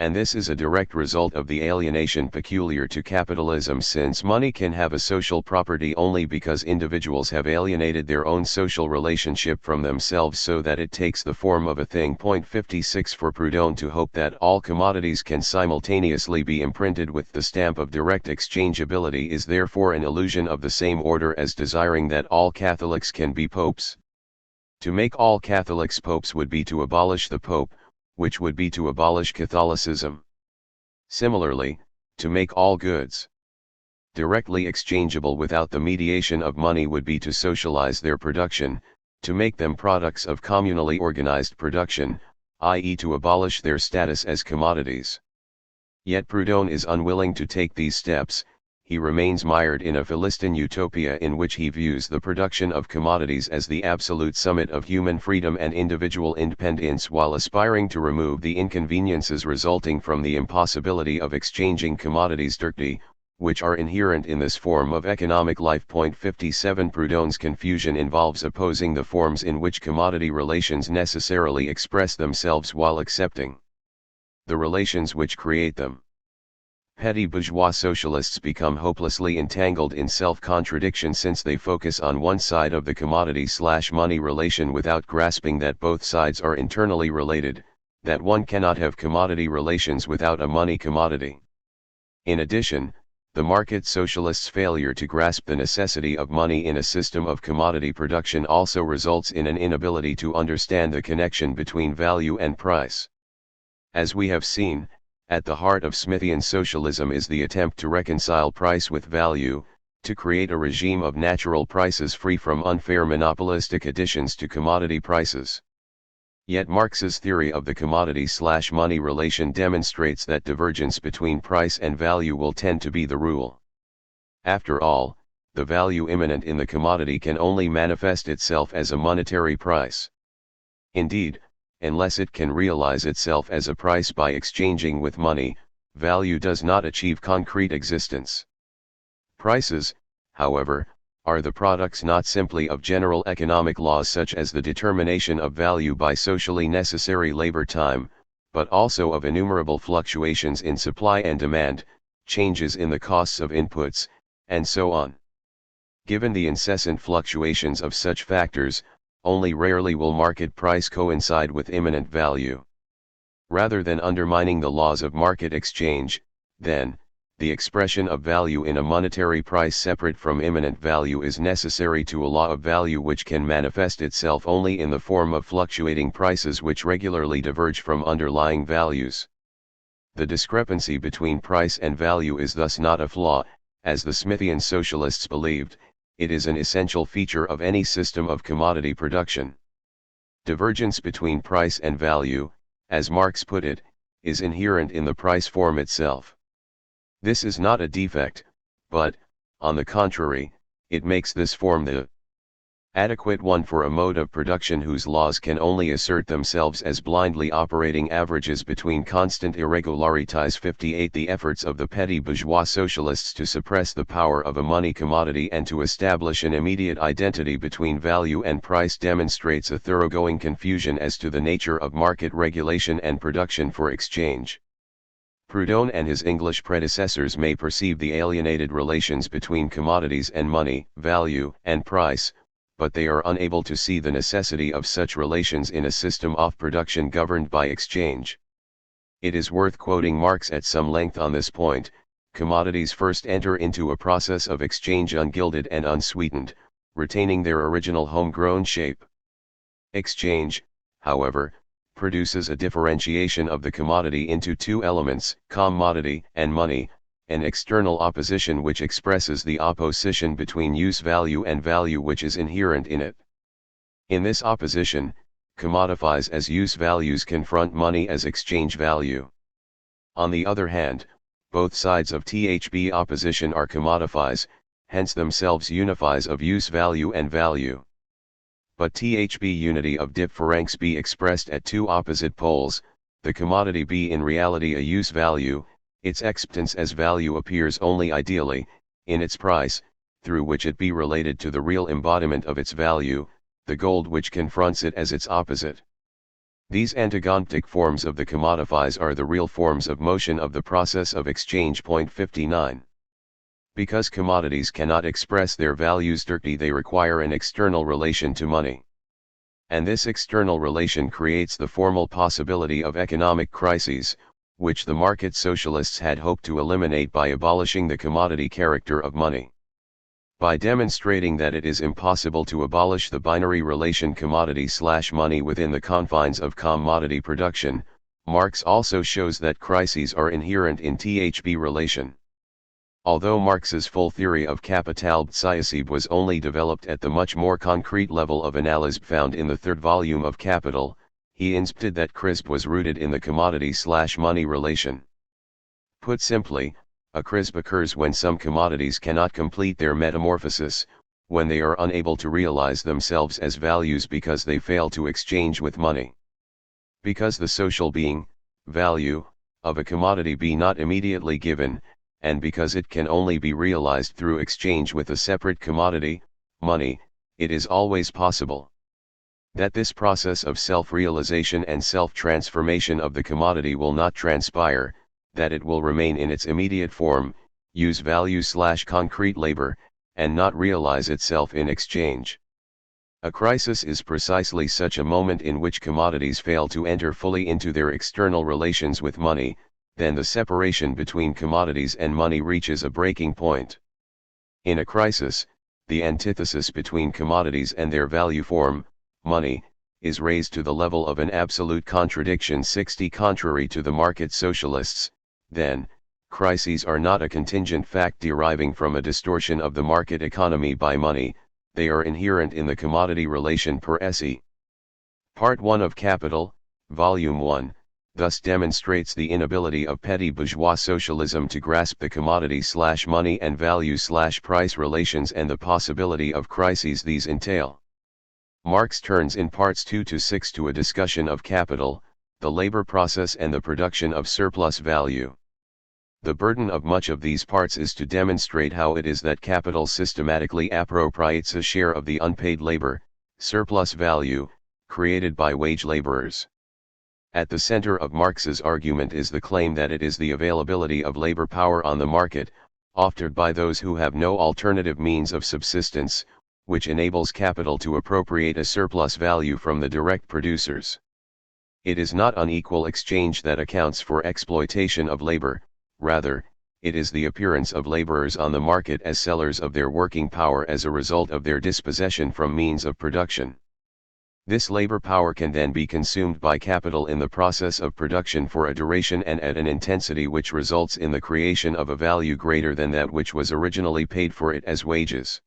And this is a direct result of the alienation peculiar to capitalism, since money can have a social property only because individuals have alienated their own social relationship from themselves so that it takes the form of a thing. 56 For Proudhon to hope that all commodities can simultaneously be imprinted with the stamp of direct exchangeability is therefore an illusion of the same order as desiring that all Catholics can be popes. To make all Catholics popes would be to abolish the Pope, which would be to abolish Catholicism. Similarly, to make all goods directly exchangeable without the mediation of money would be to socialize their production, to make them products of communally organized production, i.e. to abolish their status as commodities. Yet Proudhon is unwilling to take these steps. He remains mired in a Philistine utopia in which he views the production of commodities as the absolute summit of human freedom and individual independence, while aspiring to remove the inconveniences resulting from the impossibility of exchanging commodities directly, which are inherent in this form of economic life. 57 Proudhon's confusion involves opposing the forms in which commodity relations necessarily express themselves while accepting the relations which create them. Petty bourgeois socialists become hopelessly entangled in self-contradiction since they focus on one side of the commodity/money relation without grasping that both sides are internally related, that one cannot have commodity relations without a money commodity. In addition, the market socialists' failure to grasp the necessity of money in a system of commodity production also results in an inability to understand the connection between value and price. As we have seen, at the heart of Smithian socialism is the attempt to reconcile price with value, to create a regime of natural prices free from unfair monopolistic additions to commodity prices. Yet Marx's theory of the commodity/money relation demonstrates that divergence between price and value will tend to be the rule. After all, the value immanent in the commodity can only manifest itself as a monetary price. Indeed, unless it can realize itself as a price by exchanging with money, value does not achieve concrete existence. Prices, however, are the products not simply of general economic laws such as the determination of value by socially necessary labor time, but also of innumerable fluctuations in supply and demand, changes in the costs of inputs, and so on. Given the incessant fluctuations of such factors, only rarely will market price coincide with immanent value. Rather than undermining the laws of market exchange, then, the expression of value in a monetary price separate from immanent value is necessary to a law of value which can manifest itself only in the form of fluctuating prices which regularly diverge from underlying values. The discrepancy between price and value is thus not a flaw, as the Smithian socialists believed. it is an essential feature of any system of commodity production. Divergence between price and value, as Marx put it, is inherent in the price form itself. This is not a defect, but, on the contrary, it makes this form the adequate one for a mode of production whose laws can only assert themselves as blindly operating averages between constant irregularities. 58 The efforts of the petty bourgeois socialists to suppress the power of a money commodity and to establish an immediate identity between value and price demonstrates a thoroughgoing confusion as to the nature of market regulation and production for exchange. Proudhon and his English predecessors may perceive the alienated relations between commodities and money, value and price, but they are unable to see the necessity of such relations in a system of production governed by exchange. It is worth quoting Marx at some length on this point. Commodities first enter into a process of exchange ungilded and unsweetened, retaining their original homegrown shape. Exchange, however, produces a differentiation of the commodity into two elements, commodity and money, an external opposition which expresses the opposition between use value and value which is inherent in it. In this opposition, commodifies as use values confront money as exchange value. On the other hand, both sides of THB opposition are commodifies, hence themselves unifies of use value and value. But THB unity of difference be expressed at two opposite poles, the commodity be in reality a use value, its acceptance as value appears only ideally, in its price, through which it be related to the real embodiment of its value, the gold which confronts it as its opposite. These antagonistic forms of the commodifies are the real forms of motion of the process of exchange. 59. Because commodities cannot express their values directly, they require an external relation to money. And this external relation creates the formal possibility of economic crises, which the market socialists had hoped to eliminate by abolishing the commodity character of money. By demonstrating that it is impossible to abolish the binary relation commodity/money within the confines of commodity production, Marx also shows that crises are inherent in THB relation. Although Marx's full theory of Kapitalbetrieb was only developed at the much more concrete level of analysis found in the third volume of Capital, he insisted that CRISP was rooted in the commodity/money relation. Put simply, a CRISP occurs when some commodities cannot complete their metamorphosis, when they are unable to realize themselves as values because they fail to exchange with money. Because the social being, value, of a commodity be not immediately given, and because it can only be realized through exchange with a separate commodity, money, it is always possible that this process of self-realization and self-transformation of the commodity will not transpire, that it will remain in its immediate form, use value/concrete labor, and not realize itself in exchange. A crisis is precisely such a moment in which commodities fail to enter fully into their external relations with money. Then the separation between commodities and money reaches a breaking point. In a crisis, the antithesis between commodities and their value form, money, is raised to the level of an absolute contradiction. 60 Contrary to the market socialists, then, crises are not a contingent fact deriving from a distortion of the market economy by money, they are inherent in the commodity relation per se. Part 1 of Capital, Volume 1, thus demonstrates the inability of petty bourgeois socialism to grasp the commodity/money and value/price relations and the possibility of crises these entail. Marx turns in parts 2 to 6 to a discussion of capital, the labor process and the production of surplus value. The burden of much of these parts is to demonstrate how it is that capital systematically appropriates a share of the unpaid labor, surplus value, created by wage laborers. At the center of Marx's argument is the claim that it is the availability of labor power on the market, offered by those who have no alternative means of subsistence, which enables capital to appropriate a surplus value from the direct producers. It is not unequal exchange that accounts for exploitation of labor, rather, it is the appearance of laborers on the market as sellers of their working power as a result of their dispossession from means of production. This labor power can then be consumed by capital in the process of production for a duration and at an intensity which results in the creation of a value greater than that which was originally paid for it as wages.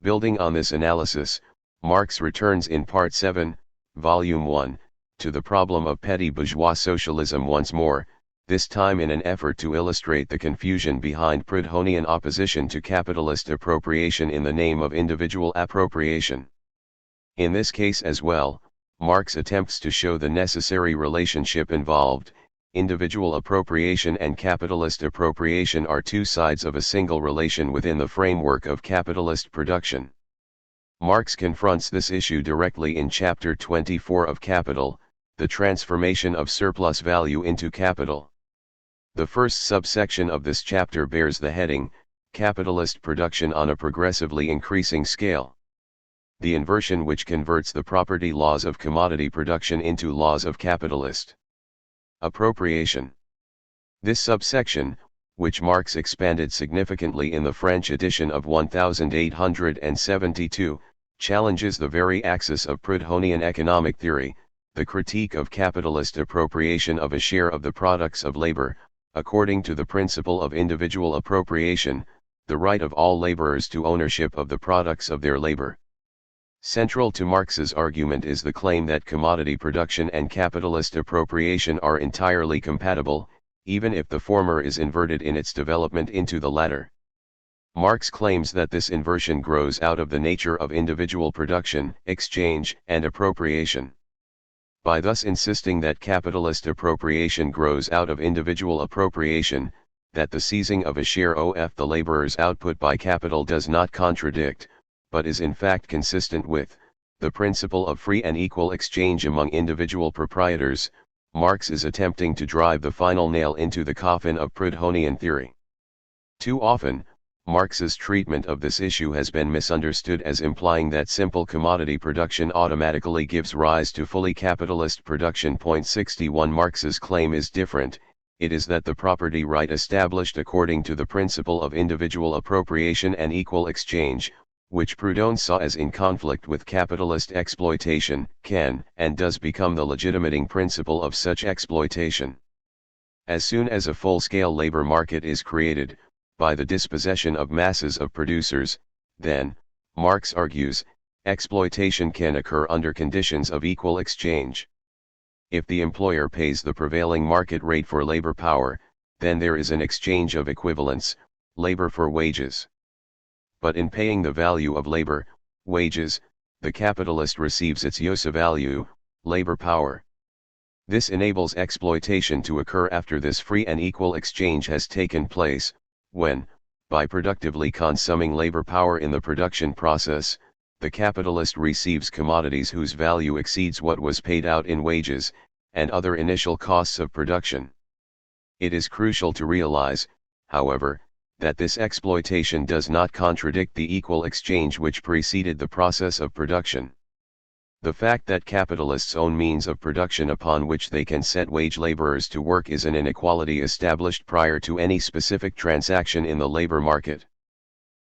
Building on this analysis, Marx returns in Part 7, Volume 1, to the problem of petty bourgeois socialism once more, this time in an effort to illustrate the confusion behind Proudhonian opposition to capitalist appropriation in the name of individual appropriation. In this case as well, Marx attempts to show the necessary relationship involved. Individual appropriation and capitalist appropriation are two sides of a single relation within the framework of capitalist production. Marx confronts this issue directly in Chapter 24 of Capital, the transformation of surplus value into capital. The first subsection of this chapter bears the heading, Capitalist Production on a Progressively Increasing Scale. The inversion which converts the property laws of commodity production into laws of capitalist appropriation. This subsection, which Marx expanded significantly in the French edition of 1872, challenges the very axis of Proudhonian economic theory, the critique of capitalist appropriation of a share of the products of labor, according to the principle of individual appropriation, the right of all laborers to ownership of the products of their labor. Central to Marx's argument is the claim that commodity production and capitalist appropriation are entirely compatible, even if the former is inverted in its development into the latter. Marx claims that this inversion grows out of the nature of individual production, exchange, and appropriation. By thus insisting that capitalist appropriation grows out of individual appropriation, that the seizing of a share of the laborer's output by capital does not contradict, but is in fact consistent with, the principle of free and equal exchange among individual proprietors, Marx is attempting to drive the final nail into the coffin of Proudhonian theory. Too often, Marx's treatment of this issue has been misunderstood as implying that simple commodity production automatically gives rise to fully capitalist production. 61 Marx's claim is different. It is that the property right established according to the principle of individual appropriation and equal exchange, which Proudhon saw as in conflict with capitalist exploitation, can and does become the legitimating principle of such exploitation. As soon as a full-scale labor market is created, by the dispossession of masses of producers, then, Marx argues, exploitation can occur under conditions of equal exchange. If the employer pays the prevailing market rate for labor power, then there is an exchange of equivalence, labor for wages. But in paying the value of labor, wages, the capitalist receives its use value, labor power. This enables exploitation to occur after this free and equal exchange has taken place, when, by productively consuming labor power in the production process, the capitalist receives commodities whose value exceeds what was paid out in wages, and other initial costs of production. It is crucial to realize, however, that this exploitation does not contradict the equal exchange which preceded the process of production. The fact that capitalists own means of production upon which they can set wage laborers to work is an inequality established prior to any specific transaction in the labor market.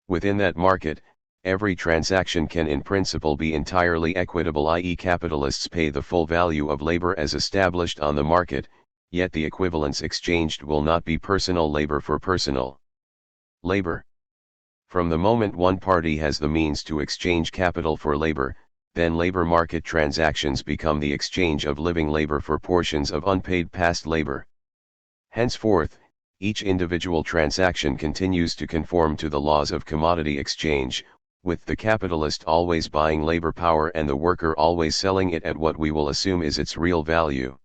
Within that market, every transaction can in principle be entirely equitable, i.e. capitalists pay the full value of labor as established on the market, yet the equivalence exchanged will not be personal labor for personal labor. From the moment one party has the means to exchange capital for labor, then labor market transactions become the exchange of living labor for portions of unpaid past labor. Henceforth, each individual transaction continues to conform to the laws of commodity exchange, with the capitalist always buying labor power and the worker always selling it at what we will assume is its real value.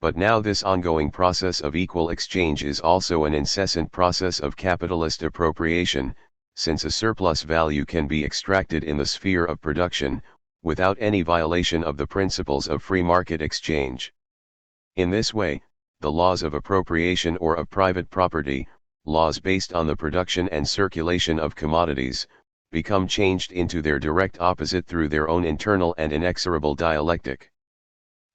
But now this ongoing process of equal exchange is also an incessant process of capitalist appropriation, since a surplus value can be extracted in the sphere of production, without any violation of the principles of free market exchange. In this way, the laws of appropriation or of private property, laws based on the production and circulation of commodities, become changed into their direct opposite through their own internal and inexorable dialectic.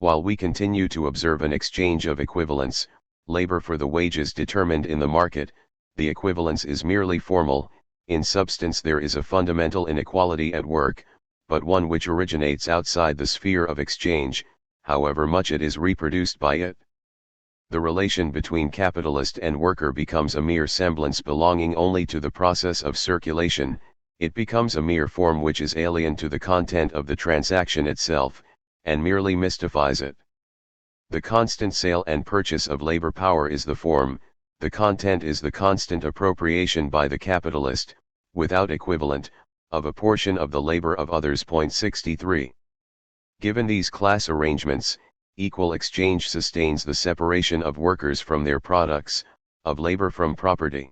While we continue to observe an exchange of equivalence, labor for the wages determined in the market, the equivalence is merely formal. In substance there is a fundamental inequality at work, but one which originates outside the sphere of exchange, however much it is reproduced by it. The relation between capitalist and worker becomes a mere semblance belonging only to the process of circulation, It becomes a mere form which is alien to the content of the transaction itself, and merely mystifies it. The constant sale and purchase of labor power is the form, the content is the constant appropriation by the capitalist, without equivalent, of a portion of the labor of others. 63. Given these class arrangements, equal exchange sustains the separation of workers from their products, of labor from property.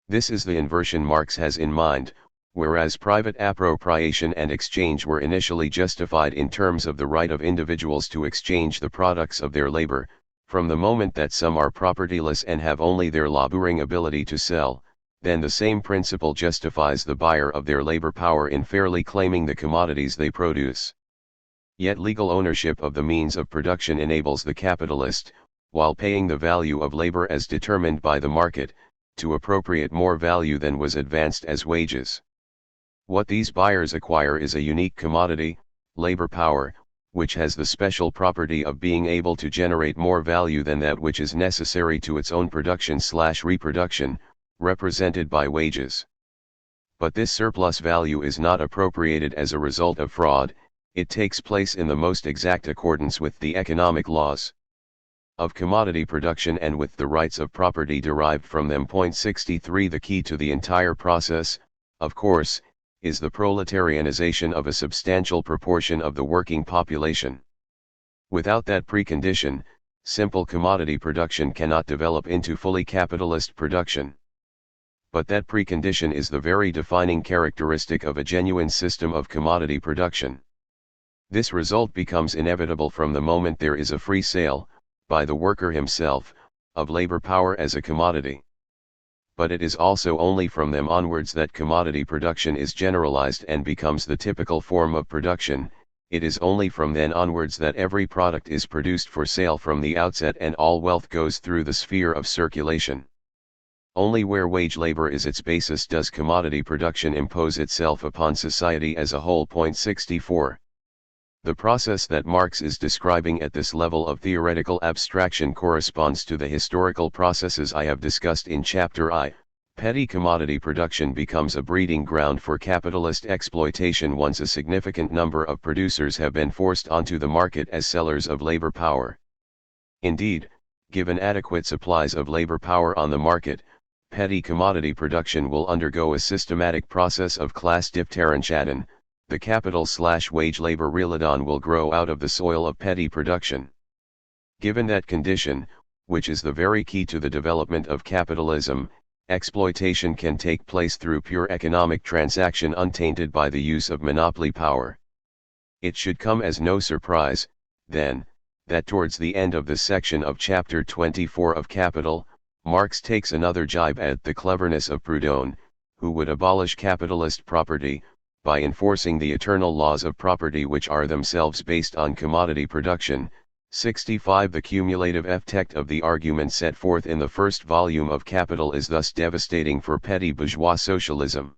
This is the inversion Marx has in mind, whereas private appropriation and exchange were initially justified in terms of the right of individuals to exchange the products of their labor. From the moment that some are propertyless and have only their laboring ability to sell, then the same principle justifies the buyer of their labor power in fairly claiming the commodities they produce. Yet legal ownership of the means of production enables the capitalist, while paying the value of labor as determined by the market, to appropriate more value than was advanced as wages. What these buyers acquire is a unique commodity, labor power, which has the special property of being able to generate more value than that which is necessary to its own production/reproduction, represented by wages. But this surplus value is not appropriated as a result of fraud, it takes place in the most exact accordance with the economic laws of commodity production and with the rights of property derived from them. 63 The key to the entire process, of course, is the proletarianization of a substantial proportion of the working population. Without that precondition, simple commodity production cannot develop into fully capitalist production. But that precondition is the very defining characteristic of a genuine system of commodity production. This result becomes inevitable from the moment there is a free sale, by the worker himself, of labor power as a commodity. But it is also only from them onwards that commodity production is generalized and becomes the typical form of production. It is only from then onwards that every product is produced for sale from the outset and all wealth goes through the sphere of circulation. Only where wage labor is its basis does commodity production impose itself upon society as a whole. 64. The process that Marx is describing at this level of theoretical abstraction corresponds to the historical processes I have discussed in Chapter I. Petty commodity production becomes a breeding ground for capitalist exploitation once a significant number of producers have been forced onto the market as sellers of labor power. Indeed, given adequate supplies of labor power on the market, petty commodity production will undergo a systematic process of class differentiation. The capital/wage labor relation will grow out of the soil of petty production. Given that condition, which is the very key to the development of capitalism, exploitation can take place through pure economic transaction untainted by the use of monopoly power. It should come as no surprise, then, that towards the end of the section of Chapter 24 of Capital, Marx takes another jibe at the cleverness of Proudhon, who would abolish capitalist property, by enforcing the eternal laws of property which are themselves based on commodity production. 65 The cumulative effect of the argument set forth in the first volume of Capital is thus devastating for petty bourgeois socialism.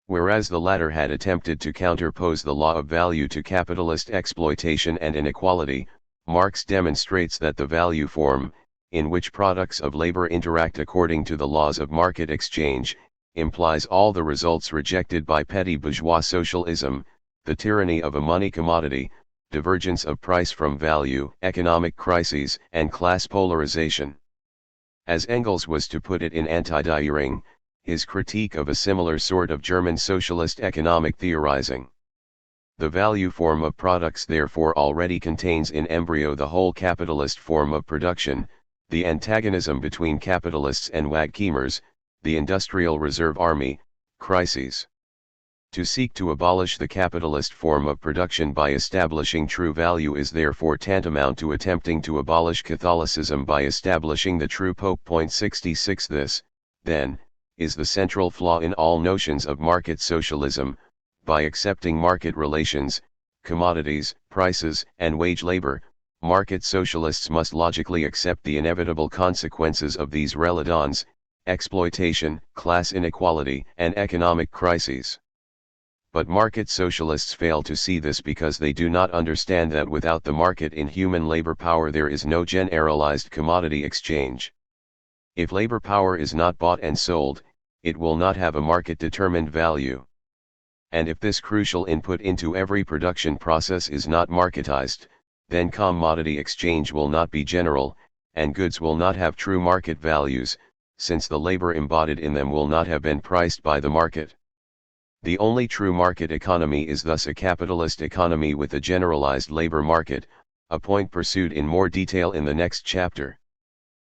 Whereas the latter had attempted to counterpose the law of value to capitalist exploitation and inequality, Marx demonstrates that the value form, in which products of labor interact according to the laws of market exchange, implies all the results rejected by petty bourgeois socialism: the tyranny of a money commodity, divergence of price from value, economic crises, and class polarization. As Engels was to put it in Anti-Diering, his critique of a similar sort of German socialist economic theorizing. The value form of products therefore already contains in embryo the whole capitalist form of production, the antagonism between capitalists and Wagkemers, the industrial reserve army, crises. To seek to abolish the capitalist form of production by establishing true value is therefore tantamount to attempting to abolish Catholicism by establishing the true Pope. 66 This, then, is the central flaw in all notions of market socialism. By accepting market relations, commodities, prices, and wage labor, market socialists must logically accept the inevitable consequences of these relations: exploitation, class inequality, and economic crises. But market socialists fail to see this because they do not understand that without the market in human labor power there is no generalized commodity exchange. If labor power is not bought and sold, it will not have a market-determined value. And if this crucial input into every production process is not marketized, then commodity exchange will not be general, and goods will not have true market values, since the labor embodied in them will not have been priced by the market. The only true market economy is thus a capitalist economy with a generalized labor market, a point pursued in more detail in the next chapter.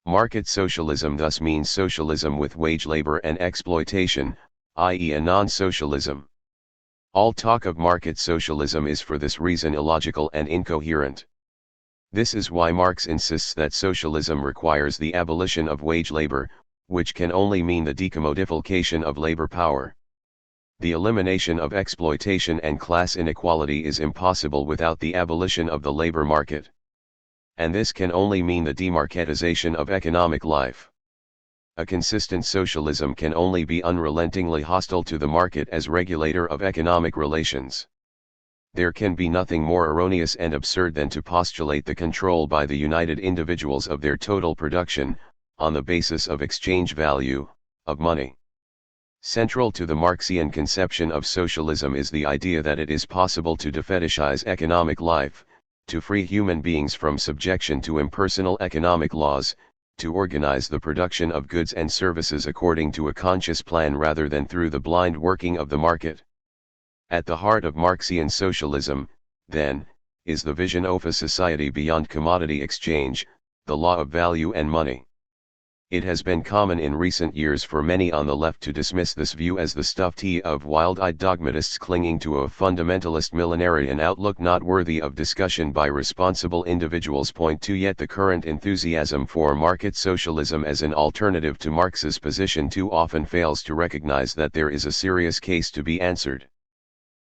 Market socialism thus means socialism with wage labor and exploitation, i.e. a non-socialism. All talk of market socialism is for this reason illogical and incoherent. This is why Marx insists that socialism requires the abolition of wage labor, which can only mean the decommodification of labor power. The elimination of exploitation and class inequality is impossible without the abolition of the labor market. And this can only mean the demarketization of economic life. A consistent socialism can only be unrelentingly hostile to the market as regulator of economic relations. There can be nothing more erroneous and absurd than to postulate the control by the united individuals of their total production, on the basis of exchange value, of money. Central to the Marxian conception of socialism is the idea that it is possible to defetishize economic life, to free human beings from subjection to impersonal economic laws, to organize the production of goods and services according to a conscious plan rather than through the blind working of the market. At the heart of Marxian socialism, then, is the vision of a society beyond commodity exchange, the law of value and money. It has been common in recent years for many on the left to dismiss this view as the stuff of wild-eyed dogmatists clinging to a fundamentalist millenarian outlook not worthy of discussion by responsible individuals. Yet the current enthusiasm for market socialism as an alternative to Marx's position too often fails to recognize that there is a serious case to be answered.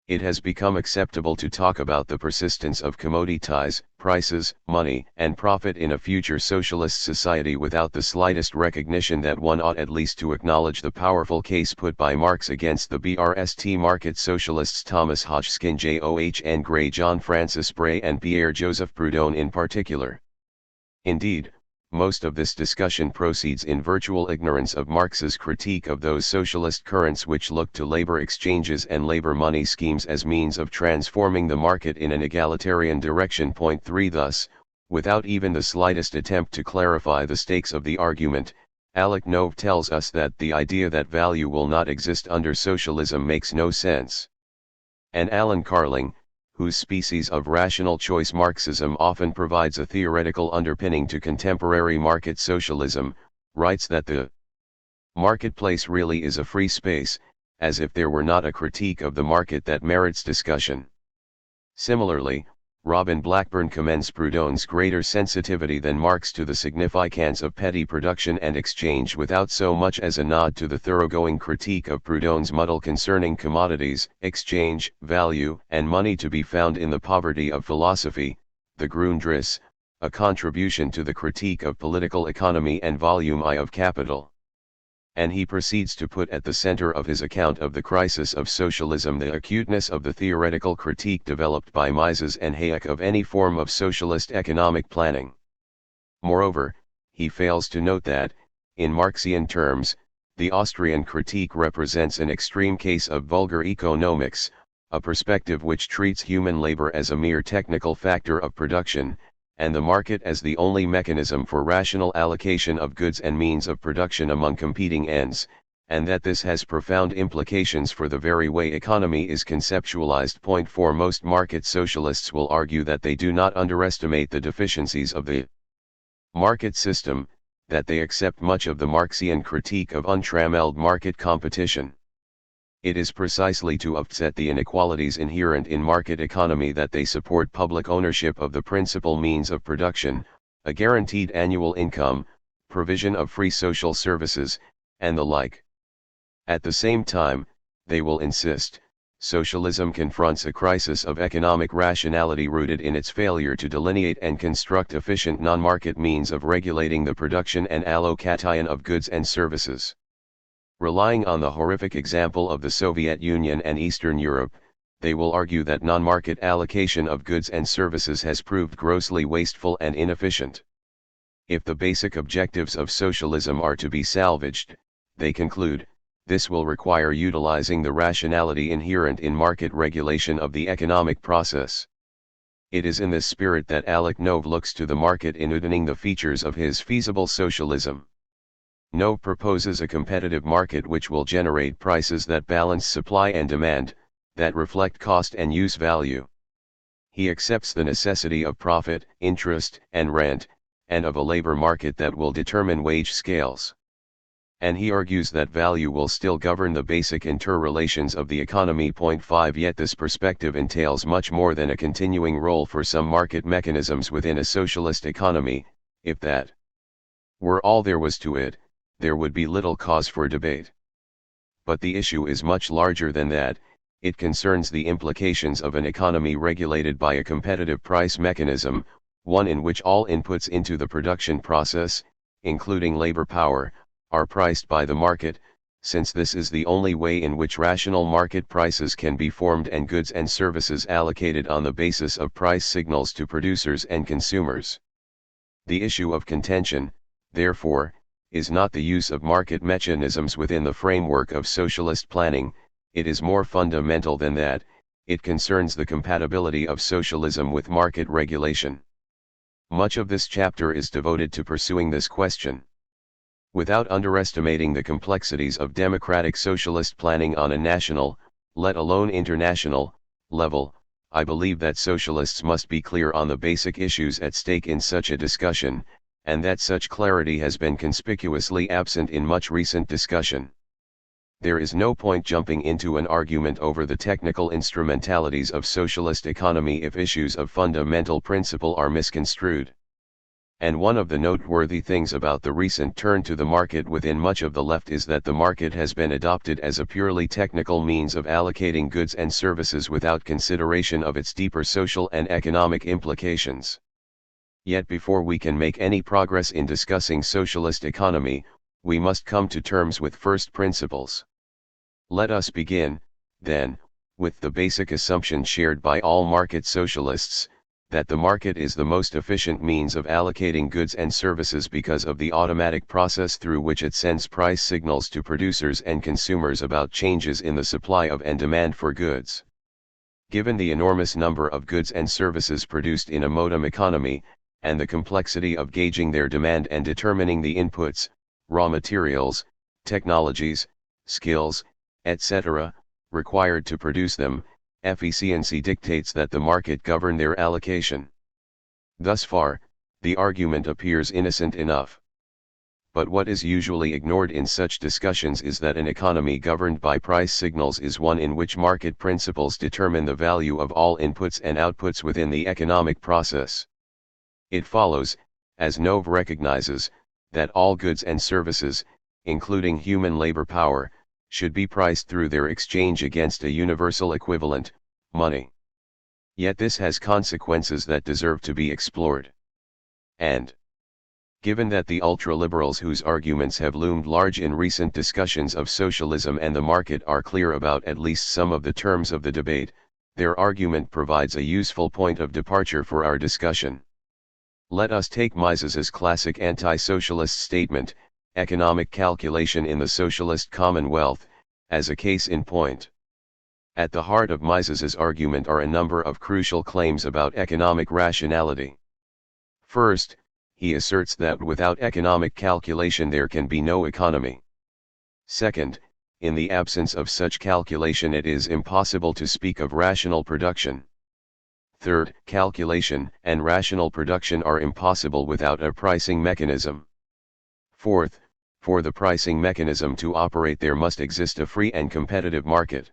It has become acceptable to talk about the persistence of commodities, prices, money, and profit in a future socialist society without the slightest recognition that one ought at least to acknowledge the powerful case put by Marx against the BRST market socialists Thomas Hodgkin, John Gray, John Francis Bray, and Pierre-Joseph Proudhon in particular. Indeed, most of this discussion proceeds in virtual ignorance of Marx's critique of those socialist currents which look to labor exchanges and labor money schemes as means of transforming the market in an egalitarian direction. 3 Thus, without even the slightest attempt to clarify the stakes of the argument, Alec Nove tells us that the idea that value will not exist under socialism makes no sense. And Alan Carling, whose species of rational choice Marxism often provides a theoretical underpinning to contemporary market socialism, writes that the marketplace really is a free space, as if there were not a critique of the market that merits discussion. Similarly, Robin Blackburn commends Proudhon's greater sensitivity than Marx to the significance of petty production and exchange without so much as a nod to the thoroughgoing critique of Proudhon's muddle concerning commodities, exchange, value, and money to be found in The Poverty of Philosophy, the Grundriss, a contribution to the critique of political economy and volume I of Capital. And he proceeds to put at the center of his account of the crisis of socialism the acuteness of the theoretical critique developed by Mises and Hayek of any form of socialist economic planning. Moreover, he fails to note that, in Marxian terms, the Austrian critique represents an extreme case of vulgar economics, a perspective which treats human labor as a mere technical factor of production, and the market as the only mechanism for rational allocation of goods and means of production among competing ends, and that this has profound implications for the very way economy is conceptualized. 4 Most market socialists will argue that they do not underestimate the deficiencies of the market system, that they accept much of the Marxian critique of untrammeled market competition. It is precisely to offset the inequalities inherent in market economy that they support public ownership of the principal means of production, a guaranteed annual income, provision of free social services, and the like. At the same time, they will insist, socialism confronts a crisis of economic rationality rooted in its failure to delineate and construct efficient non-market means of regulating the production and allocation of goods and services. Relying on the horrific example of the Soviet Union and Eastern Europe, they will argue that non-market allocation of goods and services has proved grossly wasteful and inefficient. If the basic objectives of socialism are to be salvaged, they conclude, This will require utilizing the rationality inherent in market regulation of the economic process. It is in this spirit that Alec Nove looks to the market in outlining the features of his feasible socialism. Nove proposes a competitive market which will generate prices that balance supply and demand, that reflect cost and use value. He accepts the necessity of profit, interest, and rent, and of a labor market that will determine wage scales. And he argues that value will still govern the basic interrelations of the economy. 5 Yet this perspective entails much more than a continuing role for some market mechanisms within a socialist economy. If that were all there was to it, there would be little cause for debate. But the issue is much larger than that. It concerns the implications of an economy regulated by a competitive price mechanism, one in which all inputs into the production process, including labor power, are priced by the market, since this is the only way in which rational market prices can be formed and goods and services allocated on the basis of price signals to producers and consumers. The issue of contention, therefore, is not the use of market mechanisms within the framework of socialist planning. It is more fundamental than that. It concerns the compatibility of socialism with market regulation. Much of this chapter is devoted to pursuing this question. Without underestimating the complexities of democratic socialist planning on a national, let alone international, level, I believe that socialists must be clear on the basic issues at stake in such a discussion, and that such clarity has been conspicuously absent in much recent discussion. There is no point jumping into an argument over the technical instrumentalities of socialist economy if issues of fundamental principle are misconstrued. And one of the noteworthy things about the recent turn to the market within much of the left is that the market has been adopted as a purely technical means of allocating goods and services without consideration of its deeper social and economic implications. Yet before we can make any progress in discussing socialist economy, we must come to terms with first principles. Let us begin, then, with the basic assumption shared by all market socialists, that the market is the most efficient means of allocating goods and services because of the automatic process through which it sends price signals to producers and consumers about changes in the supply of and demand for goods. Given the enormous number of goods and services produced in a modem economy, and the complexity of gauging their demand and determining the inputs, raw materials, technologies, skills, etc., required to produce them, efficiency dictates that the market govern their allocation. Thus far, the argument appears innocent enough. But what is usually ignored in such discussions is that an economy governed by price signals is one in which market principles determine the value of all inputs and outputs within the economic process. It follows, as Nove recognizes, that all goods and services, including human labor power, should be priced through their exchange against a universal equivalent, money. Yet this has consequences that deserve to be explored. And, given that the ultraliberals whose arguments have loomed large in recent discussions of socialism and the market are clear about at least some of the terms of the debate, their argument provides a useful point of departure for our discussion. Let us take Mises's classic anti-socialist statement, "Economic calculation in the socialist commonwealth," as a case in point. At the heart of Mises's argument are a number of crucial claims about economic rationality. First, he asserts that without economic calculation there can be no economy. Second, in the absence of such calculation it is impossible to speak of rational production. Third, calculation and rational production are impossible without a pricing mechanism. Fourth, for the pricing mechanism to operate there must exist a free and competitive market.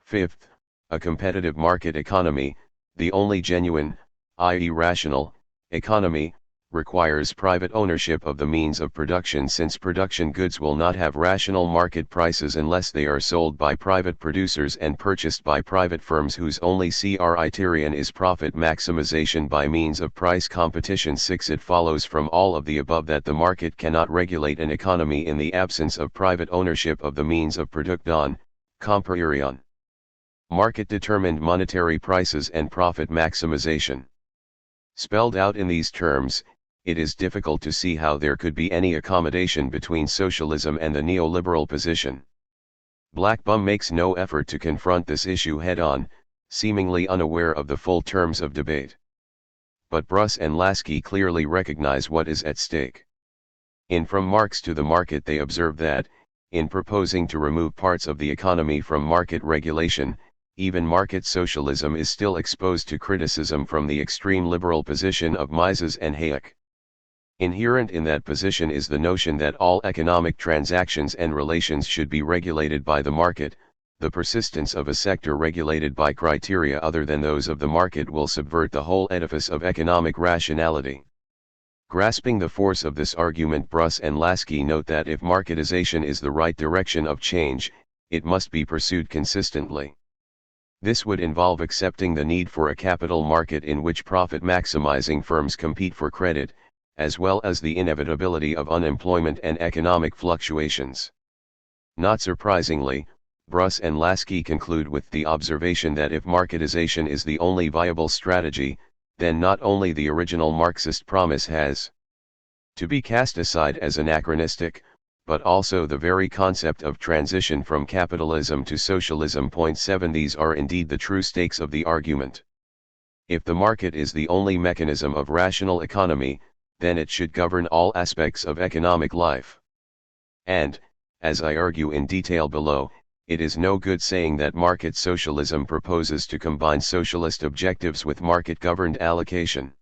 Fifth, a competitive market economy, the only genuine, i.e. rational, economy, requires private ownership of the means of production, since production goods will not have rational market prices unless they are sold by private producers and purchased by private firms whose only criterion is profit maximization by means of price competition. 6. It follows from all of the above that the market cannot regulate an economy in the absence of private ownership of the means of production, comperion. Market-determined monetary prices and profit maximization. Spelled out in these terms, it is difficult to see how there could be any accommodation between socialism and the neoliberal position. Blackbaum makes no effort to confront this issue head-on, seemingly unaware of the full terms of debate. But Bruss and Lasky clearly recognize what is at stake. In From Marx to the Market they observe that, in proposing to remove parts of the economy from market regulation, even market socialism is still exposed to criticism from the extreme liberal position of Mises and Hayek. Inherent in that position is the notion that all economic transactions and relations should be regulated by the market. The persistence of a sector regulated by criteria other than those of the market will subvert the whole edifice of economic rationality. Grasping the force of this argument, Bruss and Lasky note that if marketization is the right direction of change, it must be pursued consistently. This would involve accepting the need for a capital market in which profit-maximizing firms compete for credit, as well as the inevitability of unemployment and economic fluctuations. Not surprisingly, Bruss and Lasky conclude with the observation that if marketization is the only viable strategy, then not only the original Marxist promise has to be cast aside as anachronistic, but also the very concept of transition from capitalism to socialism. Point 7 These are indeed the true stakes of the argument. If the market is the only mechanism of rational economy, then it should govern all aspects of economic life. And, as I argue in detail below, it is no good saying that market socialism proposes to combine socialist objectives with market-governed allocation.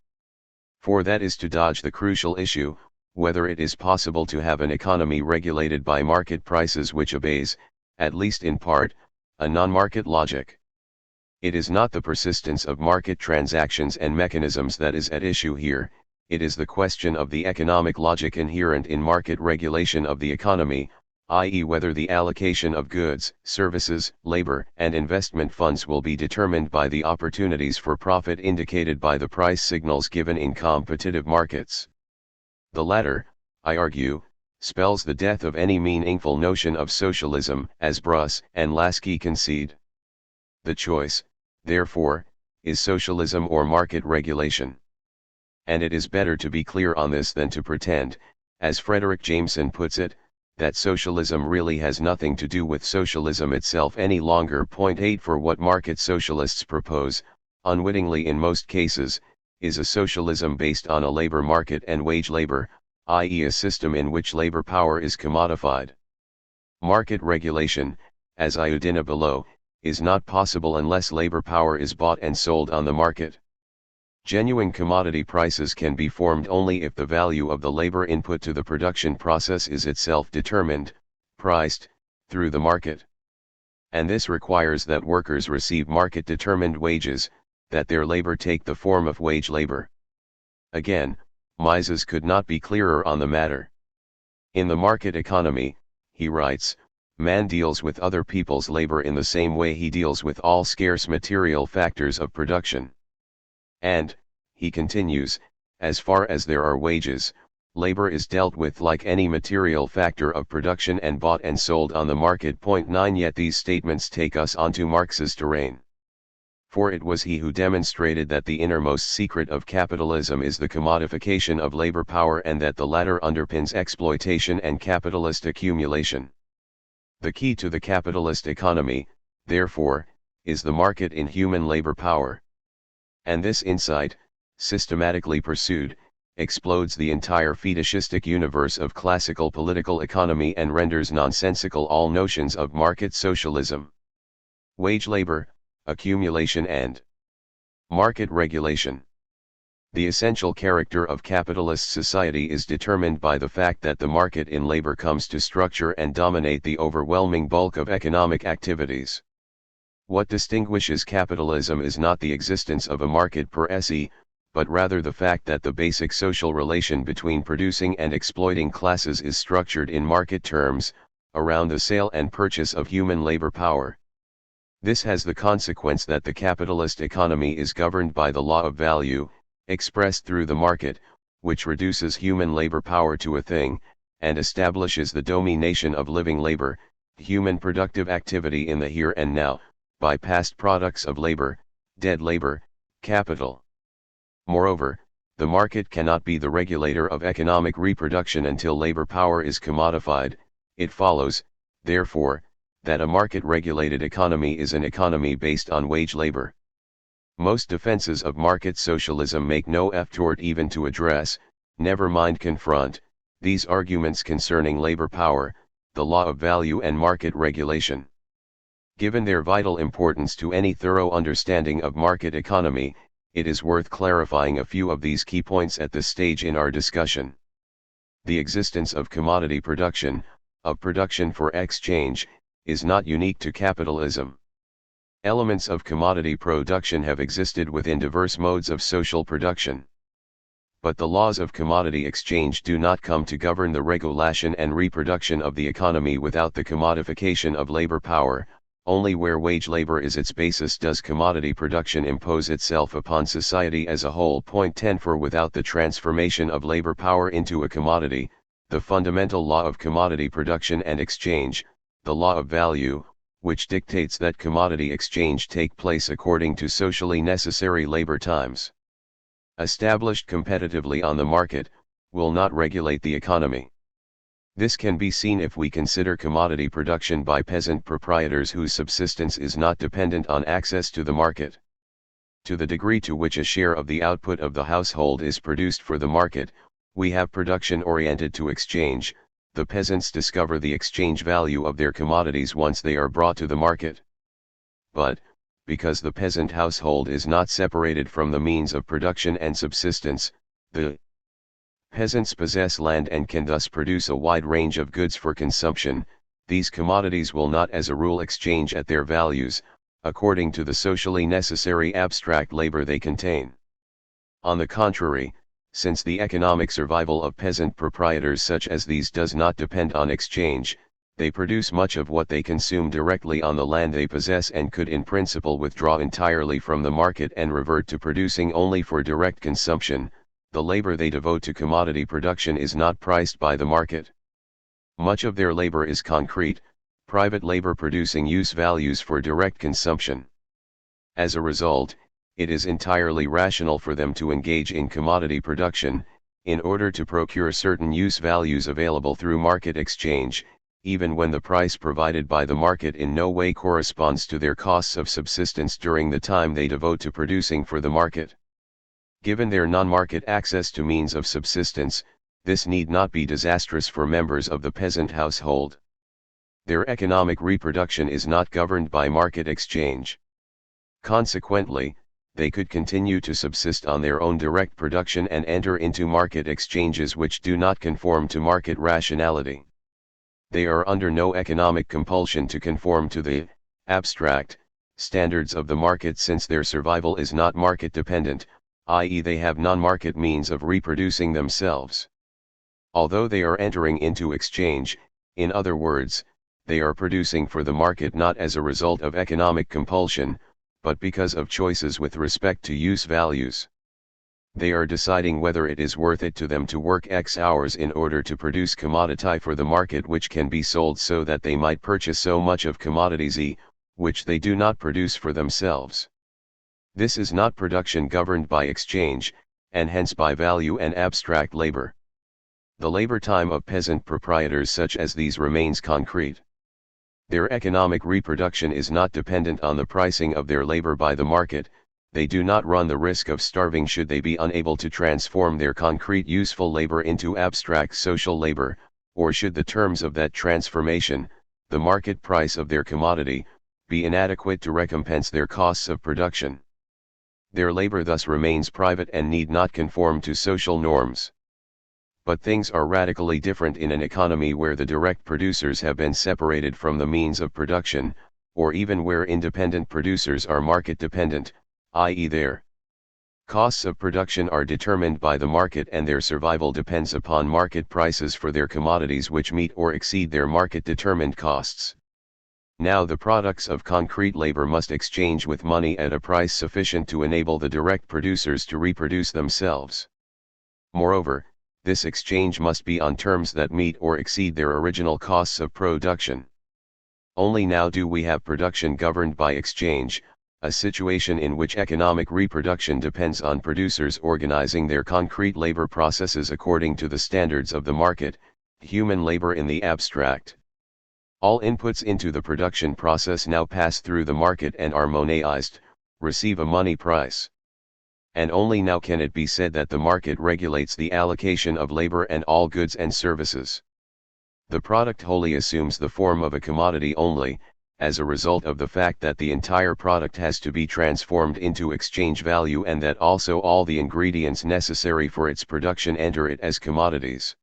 For that is to dodge the crucial issue, whether it is possible to have an economy regulated by market prices which obeys, at least in part, a non-market logic. It is not the persistence of market transactions and mechanisms that is at issue here, it is the question of the economic logic inherent in market regulation of the economy, i.e. whether the allocation of goods, services, labor, and investment funds will be determined by the opportunities for profit indicated by the price signals given in competitive markets. The latter, I argue, spells the death of any meaningful notion of socialism, as Bruss and Lasky concede. The choice, therefore, is socialism or market regulation. And it is better to be clear on this than to pretend, as Frederick Jameson puts it, that socialism really has nothing to do with socialism itself any longer. Point 8 For what market socialists propose, unwittingly in most cases, is a socialism based on a labor market and wage labor, i.e. a system in which labor power is commodified. Market regulation, as iudina below, is not possible unless labor power is bought and sold on the market. Genuine commodity prices can be formed only if the value of the labor input to the production process is itself determined, priced, through the market. And this requires that workers receive market-determined wages, that their labor take the form of wage labor. Again, Mises could not be clearer on the matter. In the market economy, he writes, man deals with other people's labor in the same way he deals with all scarce material factors of production. And, he continues, as far as there are wages, labor is dealt with like any material factor of production and bought and sold on the market. Point 9 Yet these statements take us onto Marx's terrain. For it was he who demonstrated that the innermost secret of capitalism is the commodification of labor power and that the latter underpins exploitation and capitalist accumulation. The key to the capitalist economy, therefore, is the market in human labor power. And this insight, systematically pursued, explodes the entire fetishistic universe of classical political economy and renders nonsensical all notions of market socialism. Wage labor, accumulation and market regulation. The essential character of capitalist society is determined by the fact that the market in labor comes to structure and dominate the overwhelming bulk of economic activities. What distinguishes capitalism is not the existence of a market per se, but rather the fact that the basic social relation between producing and exploiting classes is structured in market terms, around the sale and purchase of human labor power. This has the consequence that the capitalist economy is governed by the law of value, expressed through the market, which reduces human labor power to a thing, and establishes the domination of living labor, human productive activity in the here and now, by past products of labor, dead labor, capital. Moreover, the market cannot be the regulator of economic reproduction until labor power is commodified. It follows, therefore, that a market-regulated economy is an economy based on wage labor. Most defenses of market socialism make no effort even to address, never mind confront, these arguments concerning labor power, the law of value and market regulation. Given their vital importance to any thorough understanding of market economy, it is worth clarifying a few of these key points at this stage in our discussion. The existence of commodity production, of production for exchange, is not unique to capitalism. Elements of commodity production have existed within diverse modes of social production. But the laws of commodity exchange do not come to govern the regulation and reproduction of the economy without the commodification of labor power. Only where wage labor is its basis does commodity production impose itself upon society as a whole. Point 10. For without the transformation of labor power into a commodity, the fundamental law of commodity production and exchange, the law of value, which dictates that commodity exchange take place according to socially necessary labor times, established competitively on the market, will not regulate the economy. This can be seen if we consider commodity production by peasant proprietors whose subsistence is not dependent on access to the market. To the degree to which a share of the output of the household is produced for the market, we have production oriented to exchange. The peasants discover the exchange value of their commodities once they are brought to the market. But, because the peasant household is not separated from the means of production and subsistence, the peasants possess land and can thus produce a wide range of goods for consumption. These commodities will not as a rule exchange at their values, according to the socially necessary abstract labor they contain. On the contrary, since the economic survival of peasant proprietors such as these does not depend on exchange, they produce much of what they consume directly on the land they possess and could in principle withdraw entirely from the market and revert to producing only for direct consumption. The labor they devote to commodity production is not priced by the market. Much of their labor is concrete, private labor producing use values for direct consumption. As a result, it is entirely rational for them to engage in commodity production, in order to procure certain use values available through market exchange, even when the price provided by the market in no way corresponds to their costs of subsistence during the time they devote to producing for the market. Given their non-market access to means of subsistence, this need not be disastrous for members of the peasant household. Their economic reproduction is not governed by market exchange. Consequently, they could continue to subsist on their own direct production and enter into market exchanges which do not conform to market rationality. They are under no economic compulsion to conform to the abstract standards of the market, since their survival is not market dependent, i.e., they have non-market means of reproducing themselves. Although they are entering into exchange, in other words, they are producing for the market not as a result of economic compulsion, but because of choices with respect to use values. They are deciding whether it is worth it to them to work X hours in order to produce commodity for the market which can be sold, so that they might purchase so much of commodity Z, which they do not produce for themselves. This is not production governed by exchange, and hence by value and abstract labor. The labor time of peasant proprietors such as these remains concrete. Their economic reproduction is not dependent on the pricing of their labor by the market. They do not run the risk of starving should they be unable to transform their concrete useful labor into abstract social labor, or should the terms of that transformation, the market price of their commodity, be inadequate to recompense their costs of production. Their labor thus remains private and need not conform to social norms. But things are radically different in an economy where the direct producers have been separated from the means of production, or even where independent producers are market dependent, i.e., their costs of production are determined by the market and their survival depends upon market prices for their commodities which meet or exceed their market determined costs. Now the products of concrete labor must exchange with money at a price sufficient to enable the direct producers to reproduce themselves. Moreover, this exchange must be on terms that meet or exceed their original costs of production. Only now do we have production governed by exchange, a situation in which economic reproduction depends on producers organizing their concrete labor processes according to the standards of the market, human labor in the abstract. All inputs into the production process now pass through the market and are monetized, receive a money price. And only now can it be said that the market regulates the allocation of labor and all goods and services. The product wholly assumes the form of a commodity only, as a result of the fact that the entire product has to be transformed into exchange value and that also all the ingredients necessary for its production enter it as commodities.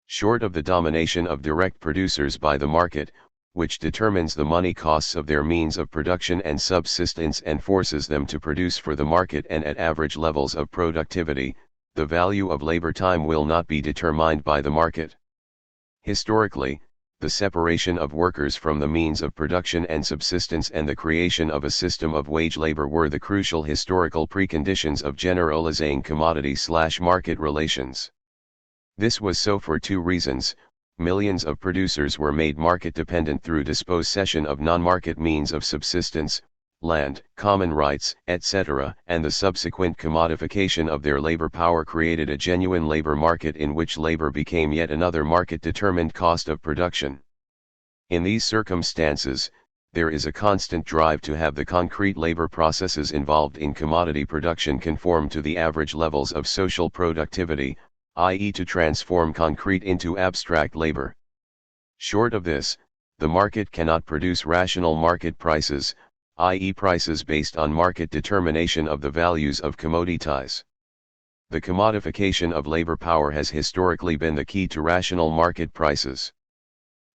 Short of the domination of direct producers by the market, which determines the money costs of their means of production and subsistence and forces them to produce for the market and at average levels of productivity, the value of labor time will not be determined by the market. Historically, the separation of workers from the means of production and subsistence and the creation of a system of wage labor were the crucial historical preconditions of generalizing commodity/market relations. This was so for two reasons. Millions of producers were made market-dependent through dispossession of non-market means of subsistence, land, common rights, etc., and the subsequent commodification of their labor power created a genuine labor market in which labor became yet another market-determined cost of production. In these circumstances, there is a constant drive to have the concrete labor processes involved in commodity production conform to the average levels of social productivity, i.e. to transform concrete into abstract labor. Short of this, the market cannot produce rational market prices, i.e. prices based on market determination of the values of commodities. The commodification of labor power has historically been the key to rational market prices.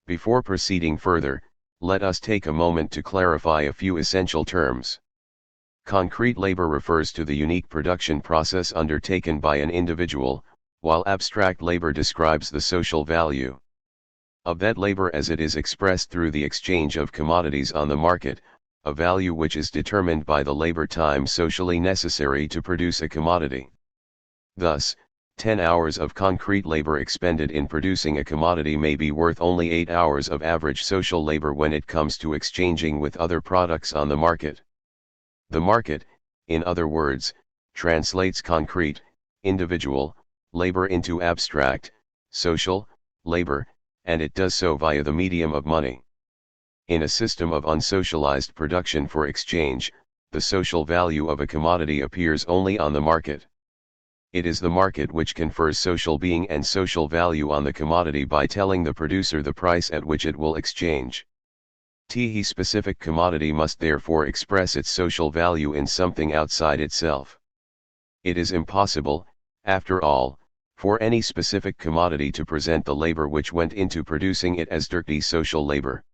Before proceeding further, let us take a moment to clarify a few essential terms. Concrete labor refers to the unique production process undertaken by an individual, while abstract labor describes the social value of that labor as it is expressed through the exchange of commodities on the market, a value which is determined by the labor time socially necessary to produce a commodity. Thus, 10 hours of concrete labor expended in producing a commodity may be worth only 8 hours of average social labor when it comes to exchanging with other products on the market. The market, in other words, translates concrete, individual, labor into abstract, social, labor, and it does so via the medium of money. In a system of unsocialized production for exchange, the social value of a commodity appears only on the market. It is the market which confers social being and social value on the commodity by telling the producer the price at which it will exchange. The specific commodity must therefore express its social value in something outside itself. It is impossible, after all, for any specific commodity to present the labor which went into producing it as direct social labor.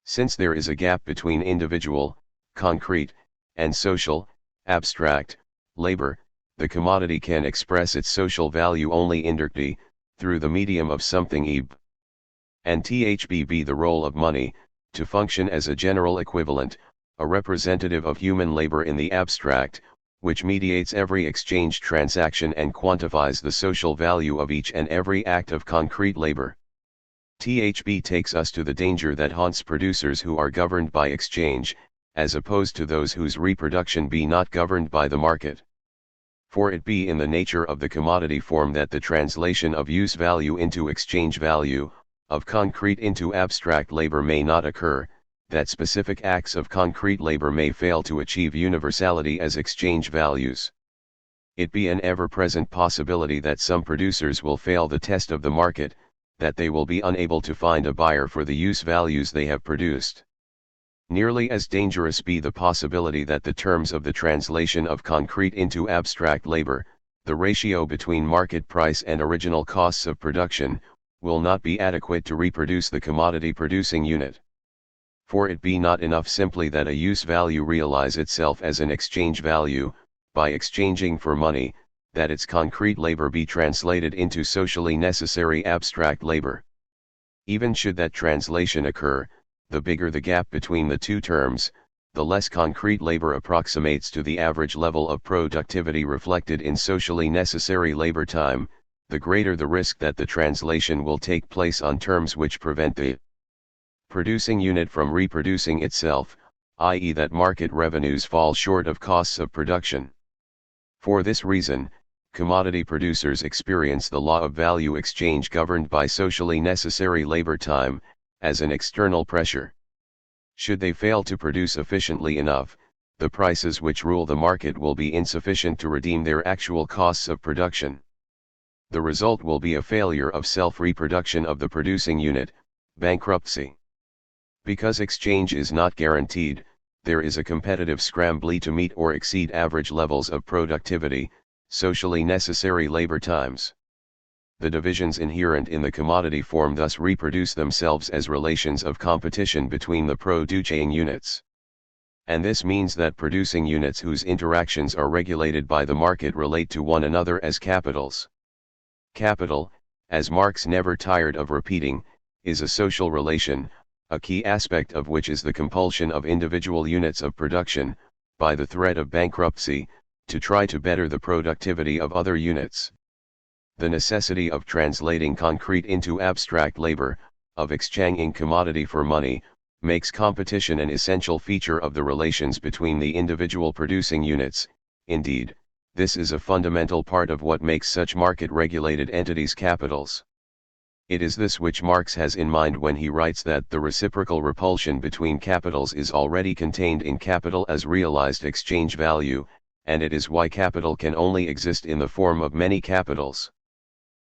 Since there is a gap between individual, concrete, and social, abstract, labor, the commodity can express its social value only indirectly, through the medium of something and thbb the role of money, to function as a general equivalent, a representative of human labor in the abstract, which mediates every exchange transaction and quantifies the social value of each and every act of concrete labor. THB takes us to the danger that haunts producers who are governed by exchange, as opposed to those whose reproduction be not governed by the market. For it be in the nature of the commodity form that the translation of use value into exchange value, of concrete into abstract labor may not occur, that specific acts of concrete labor may fail to achieve universality as exchange values. It be an ever-present possibility that some producers will fail the test of the market, that they will be unable to find a buyer for the use values they have produced. Nearly as dangerous be the possibility that the terms of the translation of concrete into abstract labor, the ratio between market price and original costs of production, will not be adequate to reproduce the commodity producing unit. For it be not enough simply that a use value realize itself as an exchange value, by exchanging for money, that its concrete labor be translated into socially necessary abstract labor. Even should that translation occur, the bigger the gap between the two terms, the less concrete labor approximates to the average level of productivity reflected in socially necessary labor time, the greater the risk that the translation will take place on terms which prevent the producing unit from reproducing itself, i.e. that market revenues fall short of costs of production. For this reason, commodity producers experience the law of value exchange governed by socially necessary labor time, as an external pressure. Should they fail to produce efficiently enough, the prices which rule the market will be insufficient to redeem their actual costs of production. The result will be a failure of self-reproduction of the producing unit, bankruptcy. Because exchange is not guaranteed, there is a competitive scramble to meet or exceed average levels of productivity, socially necessary labor times. The divisions inherent in the commodity form thus reproduce themselves as relations of competition between the producing units. And this means that producing units whose interactions are regulated by the market relate to one another as capitals. Capital, as Marx never tired of repeating, is a social relation, a key aspect of which is the compulsion of individual units of production, by the threat of bankruptcy, to try to better the productivity of other units. The necessity of translating concrete into abstract labor, of exchanging commodity for money, makes competition an essential feature of the relations between the individual producing units. Indeed, this is a fundamental part of what makes such market-regulated entities capitals. It is this which Marx has in mind when he writes that the reciprocal repulsion between capitals is already contained in capital as realized exchange value, and it is why capital can only exist in the form of many capitals.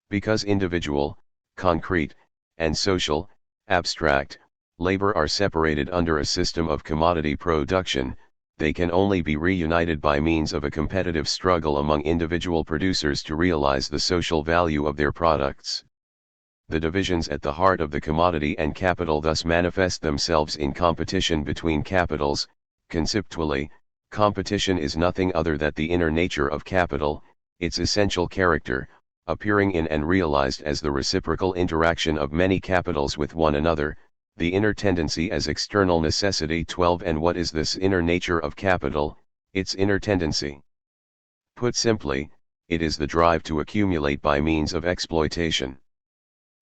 Because individual, concrete, and social, abstract, labor are separated under a system of commodity production, they can only be reunited by means of a competitive struggle among individual producers to realize the social value of their products. The divisions at the heart of the commodity and capital thus manifest themselves in competition between capitals. Conceptually, competition is nothing other than the inner nature of capital, its essential character, appearing in and realized as the reciprocal interaction of many capitals with one another, the inner tendency as external necessity. 12. And what is this inner nature of capital, its inner tendency? Put simply, it is the drive to accumulate by means of exploitation.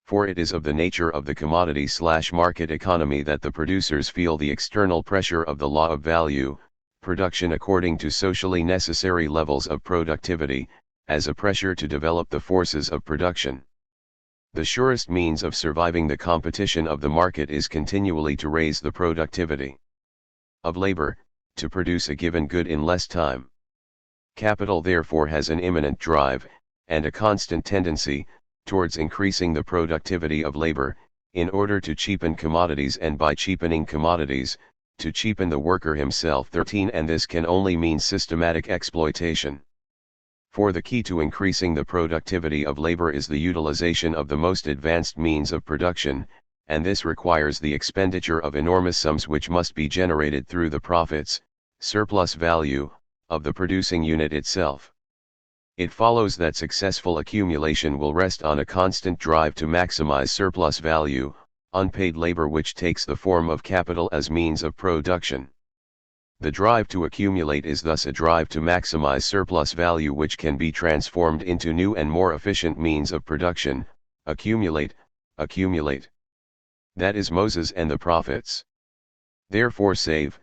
For it is of the nature of the commodity/market economy that the producers feel the external pressure of the law of value, production according to socially necessary levels of productivity, as a pressure to develop the forces of production. The surest means of surviving the competition of the market is continually to raise the productivity of labor, to produce a given good in less time. Capital therefore has an immanent drive, and a constant tendency, towards increasing the productivity of labor, in order to cheapen commodities, and by cheapening commodities, to cheapen the worker himself. 13. And this can only mean systematic exploitation. For the key to increasing the productivity of labor is the utilization of the most advanced means of production, and this requires the expenditure of enormous sums which must be generated through the profits, surplus value, of the producing unit itself. It follows that successful accumulation will rest on a constant drive to maximize surplus value, unpaid labor which takes the form of capital as means of production. The drive to accumulate is thus a drive to maximize surplus value which can be transformed into new and more efficient means of production. Accumulate, accumulate. That is Moses and the prophets. Therefore save,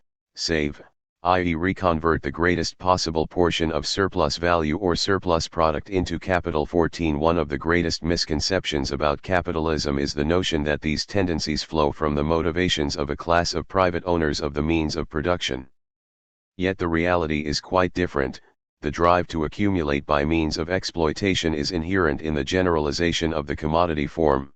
i.e. reconvert the greatest possible portion of surplus value or surplus product into capital. 14. One of the greatest misconceptions about capitalism is the notion that these tendencies flow from the motivations of a class of private owners of the means of production. Yet the reality is quite different. The drive to accumulate by means of exploitation is inherent in the generalization of the commodity form.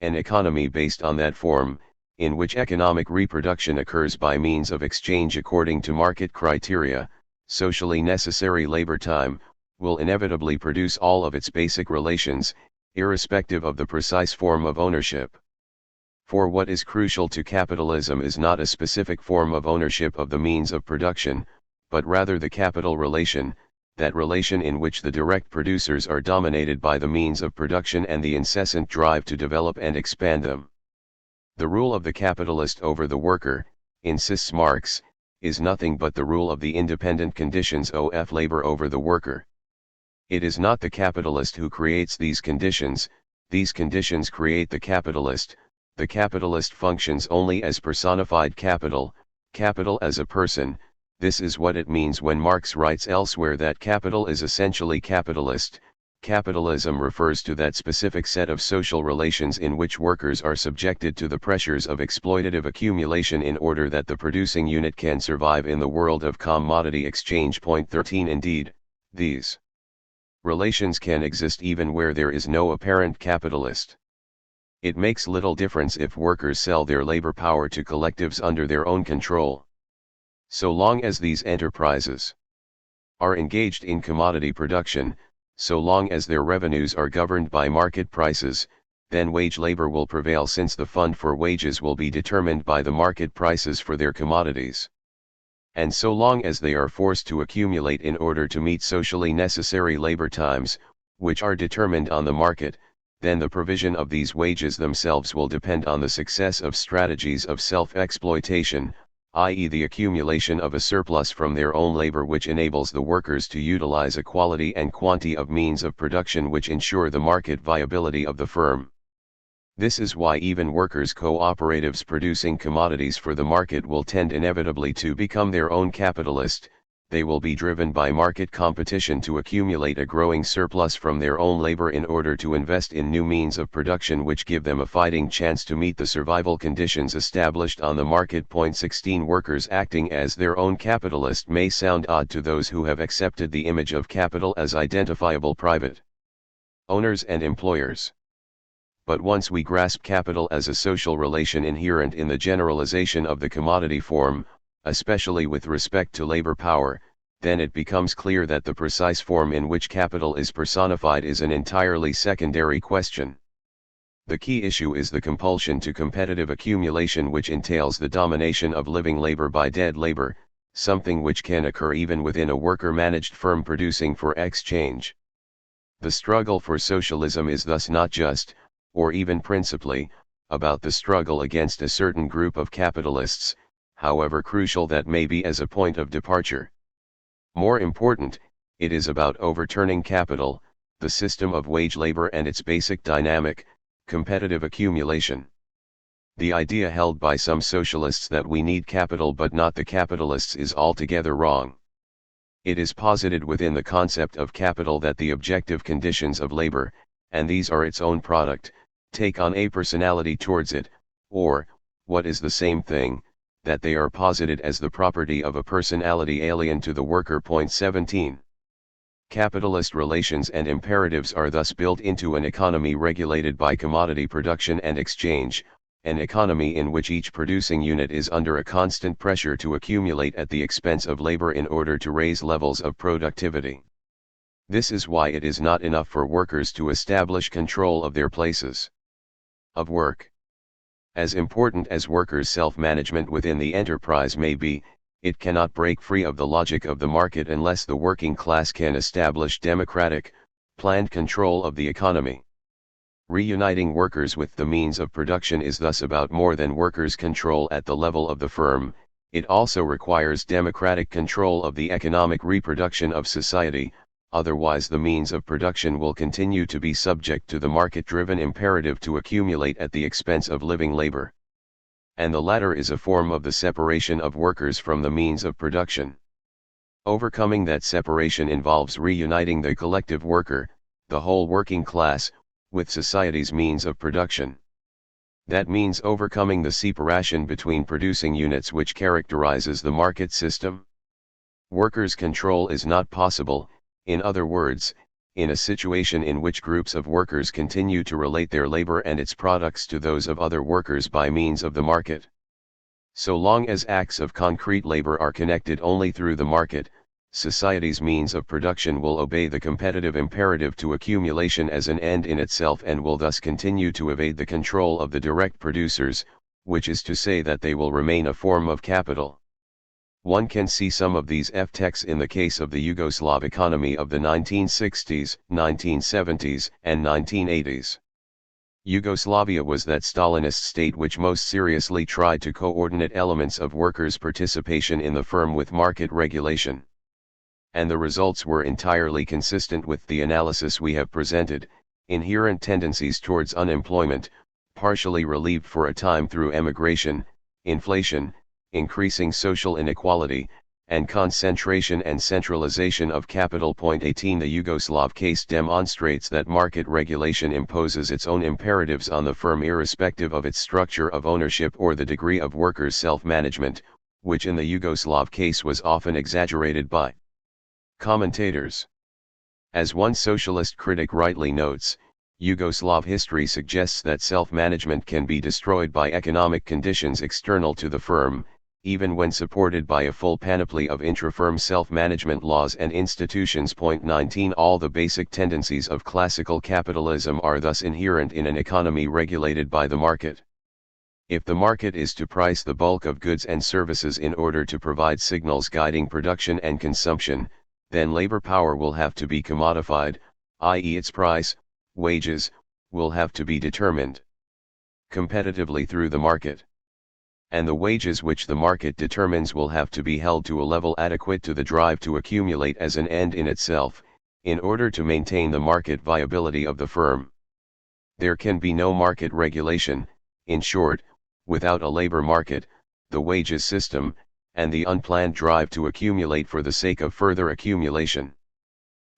An economy based on that form, in which economic reproduction occurs by means of exchange according to market criteria, socially necessary labor time, will inevitably produce all of its basic relations, irrespective of the precise form of ownership. For what is crucial to capitalism is not a specific form of ownership of the means of production, but rather the capital relation, that relation in which the direct producers are dominated by the means of production and the incessant drive to develop and expand them. The rule of the capitalist over the worker, insists Marx, is nothing but the rule of the independent conditions of labor over the worker. It is not the capitalist who creates these conditions create the capitalist functions only as personified capital as a person. This is what it means when Marx writes elsewhere that capital is essentially capitalist, Capitalism refers to that specific set of social relations in which workers are subjected to the pressures of exploitative accumulation in order that the producing unit can survive in the world of commodity exchange. Point 13. Indeed, these relations can exist even where there is no apparent capitalist. It makes little difference if workers sell their labor power to collectives under their own control. So long as these enterprises are engaged in commodity production, so long as their revenues are governed by market prices, then wage labor will prevail, since the fund for wages will be determined by the market prices for their commodities. And so long as they are forced to accumulate in order to meet socially necessary labor times, which are determined on the market, then the provision of these wages themselves will depend on the success of strategies of self-exploitation, i.e. the accumulation of a surplus from their own labor which enables the workers to utilize a quality and quantity of means of production which ensure the market viability of the firm. This is why even workers' cooperatives producing commodities for the market will tend inevitably to become their own capitalist. They will be driven by market competition to accumulate a growing surplus from their own labor in order to invest in new means of production which give them a fighting chance to meet the survival conditions established on the market. Point 16. Workers acting as their own capitalist may sound odd to those who have accepted the image of capital as identifiable private owners and employers. But once we grasp capital as a social relation inherent in the generalization of the commodity form, especially with respect to labor power, then it becomes clear that the precise form in which capital is personified is an entirely secondary question. The key issue is the compulsion to competitive accumulation, which entails the domination of living labor by dead labor, something which can occur even within a worker-managed firm producing for exchange. The struggle for socialism is thus not just, or even principally, about the struggle against a certain group of capitalists, however crucial that may be as a point of departure. More important, it is about overturning capital, the system of wage labor and its basic dynamic, competitive accumulation. The idea held by some socialists that we need capital but not the capitalists is altogether wrong. It is posited within the concept of capital that the objective conditions of labor, and these are its own product, take on a personality towards it, or, what is the same thing, that they are posited as the property of a personality alien to the worker. Point 17. Capitalist relations and imperatives are thus built into an economy regulated by commodity production and exchange, an economy in which each producing unit is under a constant pressure to accumulate at the expense of labor in order to raise levels of productivity. This is why it is not enough for workers to establish control of their places of work. As important as workers' self-management within the enterprise may be, it cannot break free of the logic of the market unless the working class can establish democratic, planned control of the economy. Reuniting workers with the means of production is thus about more than workers' control at the level of the firm, it also requires democratic control of the economic reproduction of society, otherwise the means of production will continue to be subject to the market-driven imperative to accumulate at the expense of living labor. And the latter is a form of the separation of workers from the means of production. Overcoming that separation involves reuniting the collective worker, the whole working class, with society's means of production. That means overcoming the separation between producing units which characterizes the market system. Workers' control is not possible, in other words, in a situation in which groups of workers continue to relate their labor and its products to those of other workers by means of the market. So long as acts of concrete labor are connected only through the market, society's means of production will obey the competitive imperative to accumulation as an end in itself and will thus continue to evade the control of the direct producers, which is to say that they will remain a form of capital. One can see some of these effects in the case of the Yugoslav economy of the 1960s, 1970s, and 1980s. Yugoslavia was that Stalinist state which most seriously tried to coordinate elements of workers' participation in the firm with market regulation. And the results were entirely consistent with the analysis we have presented: inherent tendencies towards unemployment, partially relieved for a time through emigration, inflation, increasing social inequality, and concentration and centralization of capital. 18 The Yugoslav case demonstrates that market regulation imposes its own imperatives on the firm irrespective of its structure of ownership or the degree of workers' self-management, which in the Yugoslav case was often exaggerated by commentators. As one socialist critic rightly notes, Yugoslav history suggests that self-management can be destroyed by economic conditions external to the firm, even when supported by a full panoply of intra-firm self-management laws and institutions. 19 All the basic tendencies of classical capitalism are thus inherent in an economy regulated by the market. If the market is to price the bulk of goods and services in order to provide signals guiding production and consumption, then labor power will have to be commodified, i.e. its price, wages, will have to be determined competitively through the market. And the wages which the market determines will have to be held to a level adequate to the drive to accumulate as an end in itself, in order to maintain the market viability of the firm. There can be no market regulation, in short, without a labor market, the wages system, and the unplanned drive to accumulate for the sake of further accumulation.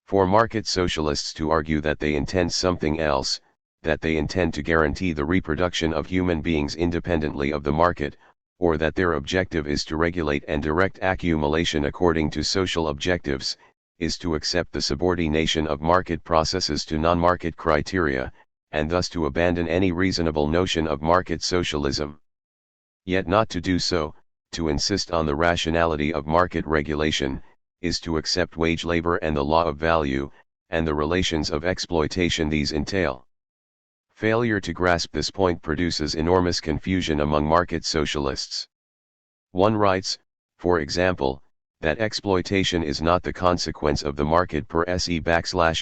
For market socialists to argue that they intend something else, that they intend to guarantee the reproduction of human beings independently of the market, or that their objective is to regulate and direct accumulation according to social objectives, is to accept the subordination of market processes to non-market criteria, and thus to abandon any reasonable notion of market socialism. Yet not to do so, to insist on the rationality of market regulation, is to accept wage labor and the law of value, and the relations of exploitation these entail. Failure to grasp this point produces enormous confusion among market socialists. One writes, for example, that exploitation is not the consequence of the market per se.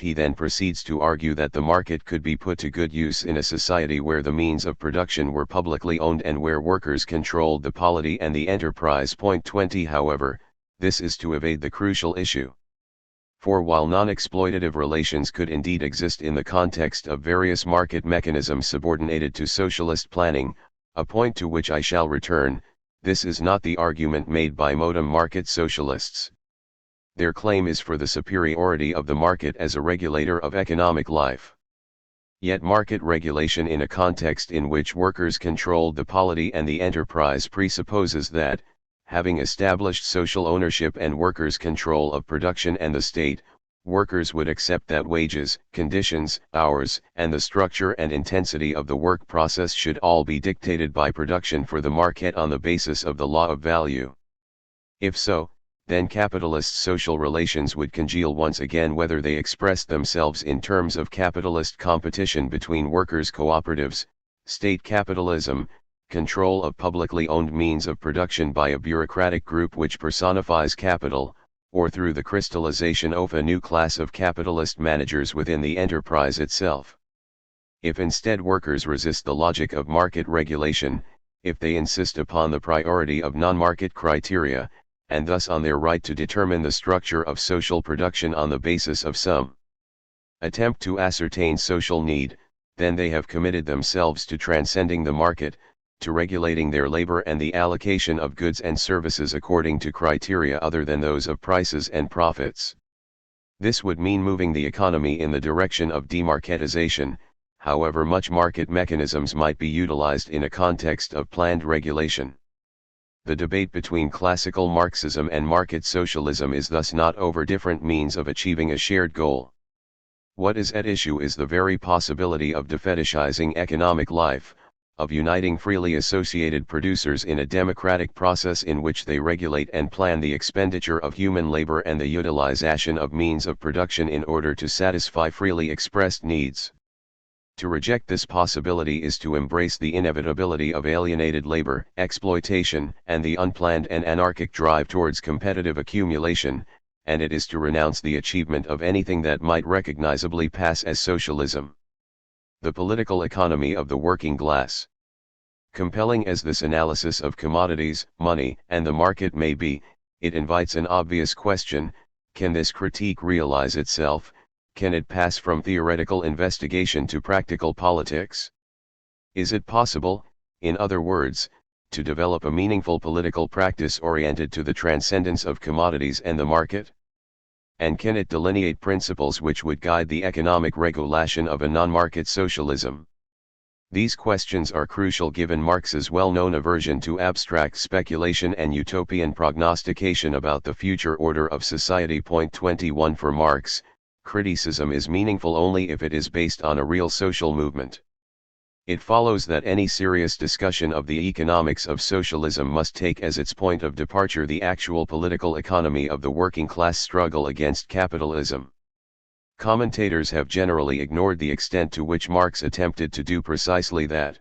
He then proceeds to argue that the market could be put to good use in a society where the means of production were publicly owned and where workers controlled the polity and the enterprise. 20 However, this is to evade the crucial issue. For while non-exploitative relations could indeed exist in the context of various market mechanisms subordinated to socialist planning, a point to which I shall return, this is not the argument made by modem market socialists. Their claim is for the superiority of the market as a regulator of economic life. Yet market regulation in a context in which workers controlled the polity and the enterprise presupposes that, having established social ownership and workers' control of production and the state, workers would accept that wages, conditions, hours, and the structure and intensity of the work process should all be dictated by production for the market on the basis of the law of value. If so, then capitalist social relations would congeal once again, whether they expressed themselves in terms of capitalist competition between workers' cooperatives, state capitalism, control of publicly owned means of production by a bureaucratic group which personifies capital, or through the crystallization of a new class of capitalist managers within the enterprise itself. If instead workers resist the logic of market regulation, if they insist upon the priority of non-market criteria, and thus on their right to determine the structure of social production on the basis of some attempt to ascertain social need, then they have committed themselves to transcending the market, to regulating their labor and the allocation of goods and services according to criteria other than those of prices and profits. This would mean moving the economy in the direction of demarketization, however much market mechanisms might be utilized in a context of planned regulation. The debate between classical Marxism and market socialism is thus not over different means of achieving a shared goal. What is at issue is the very possibility of defetishizing economic life, of uniting freely associated producers in a democratic process in which they regulate and plan the expenditure of human labor and the utilization of means of production in order to satisfy freely expressed needs. To reject this possibility is to embrace the inevitability of alienated labor, exploitation, and the unplanned and anarchic drive towards competitive accumulation, and it is to renounce the achievement of anything that might recognizably pass as socialism. The political economy of the working class. Compelling as this analysis of commodities, money, and the market may be, it invites an obvious question: can this critique realize itself? Can it pass from theoretical investigation to practical politics? Is it possible, in other words, to develop a meaningful political practice oriented to the transcendence of commodities and the market? And can it delineate principles which would guide the economic regulation of a non-market socialism? These questions are crucial given Marx's well-known aversion to abstract speculation and utopian prognostication about the future order of society. Point 21 For Marx, criticism is meaningful only if it is based on a real social movement. It follows that any serious discussion of the economics of socialism must take as its point of departure the actual political economy of the working class struggle against capitalism. Commentators have generally ignored the extent to which Marx attempted to do precisely that.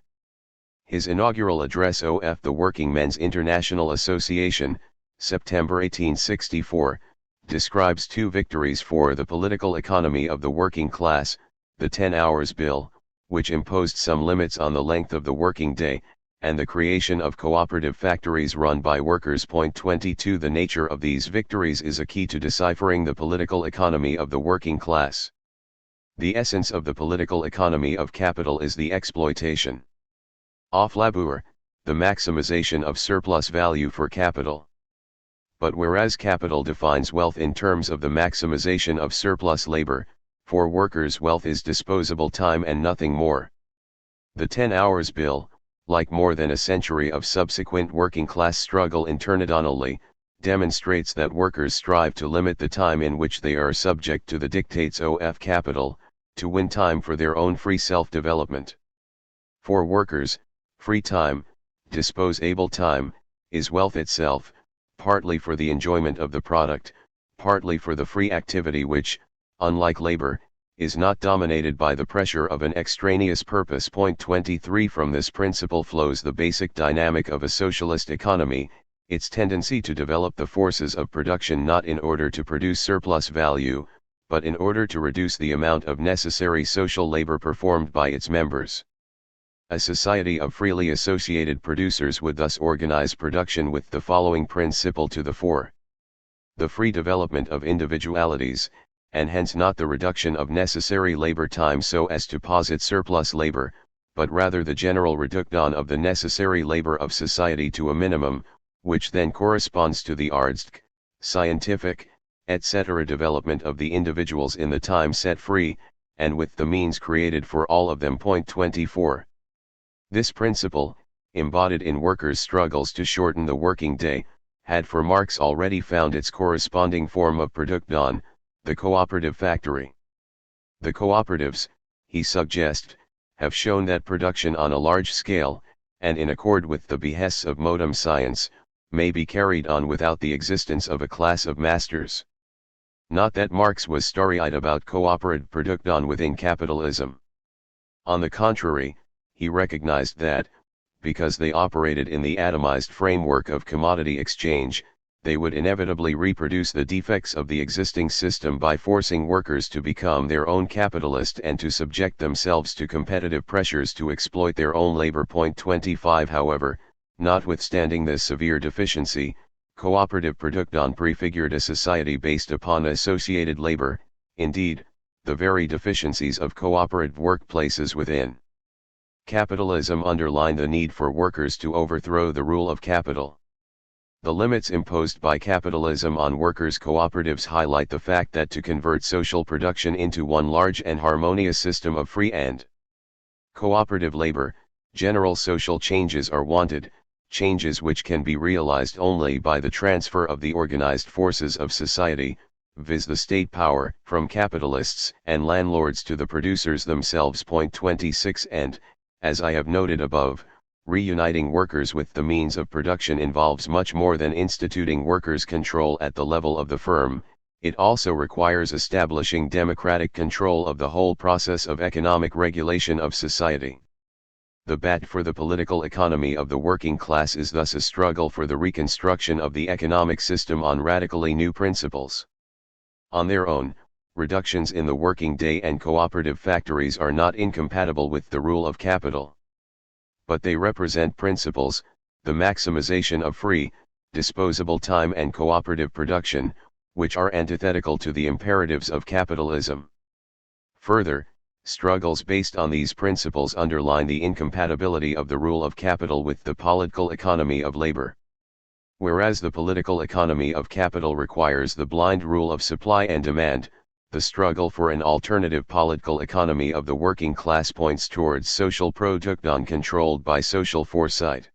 His inaugural address of the Working Men's International Association, September 1864, describes two victories for the political economy of the working class: the 10 Hours Bill, which imposed some limits on the length of the working day, and the creation of cooperative factories run by workers. Point 22 The nature of these victories is a key to deciphering the political economy of the working class. The essence of the political economy of capital is the exploitation of labor, the maximization of surplus value for capital. But whereas capital defines wealth in terms of the maximization of surplus labor, for workers wealth is disposable time and nothing more. The 10 Hours Bill, like more than a century of subsequent working class struggle internally, demonstrates that workers strive to limit the time in which they are subject to the dictates of capital, to win time for their own free self-development. For workers, free time, disposable time, is wealth itself, partly for the enjoyment of the product, partly for the free activity which, unlike labor, is not dominated by the pressure of an extraneous purpose. Point 23 From this principle flows the basic dynamic of a socialist economy, its tendency to develop the forces of production not in order to produce surplus value, but in order to reduce the amount of necessary social labor performed by its members. A society of freely associated producers would thus organize production with the following principle to the fore: the free development of individualities, and hence not the reduction of necessary labor time so as to posit surplus labor, but rather the general reduction of the necessary labor of society to a minimum, which then corresponds to the artistic, scientific, etc. development of the individuals in the time set free, and with the means created for all of them. Point 24. This principle, embodied in workers' struggles to shorten the working day, had for Marx already found its corresponding form of production, the cooperative factory. The cooperatives, he suggests, have shown that production on a large scale, and in accord with the behests of modern science, may be carried on without the existence of a class of masters. Not that Marx was starry-eyed about cooperative production within capitalism. On the contrary, he recognized that, because they operated in the atomized framework of commodity exchange, they would inevitably reproduce the defects of the existing system by forcing workers to become their own capitalist and to subject themselves to competitive pressures to exploit their own labor. Point 25 However, notwithstanding this severe deficiency, cooperative production prefigured a society based upon associated labor, indeed, the very deficiencies of cooperative workplaces within capitalism underline the need for workers to overthrow the rule of capital. The limits imposed by capitalism on workers' cooperatives highlight the fact that to convert social production into one large and harmonious system of free and cooperative labor, general social changes are wanted, changes which can be realized only by the transfer of the organized forces of society, viz. The state power, from capitalists and landlords to the producers themselves. Point 26 And, as I have noted above, reuniting workers with the means of production involves much more than instituting workers' control at the level of the firm, it also requires establishing democratic control of the whole process of economic regulation of society. The battle for the political economy of the working class is thus a struggle for the reconstruction of the economic system on radically new principles. On their own, reductions in the working day and cooperative factories are not incompatible with the rule of capital. But they represent principles, the maximization of free, disposable time and cooperative production, which are antithetical to the imperatives of capitalism. Further, Struggles based on these principles underline the incompatibility of the rule of capital with the political economy of labor. Whereas the political economy of capital requires the blind rule of supply and demand, the struggle for an alternative political economy of the working class points towards social production controlled by social foresight.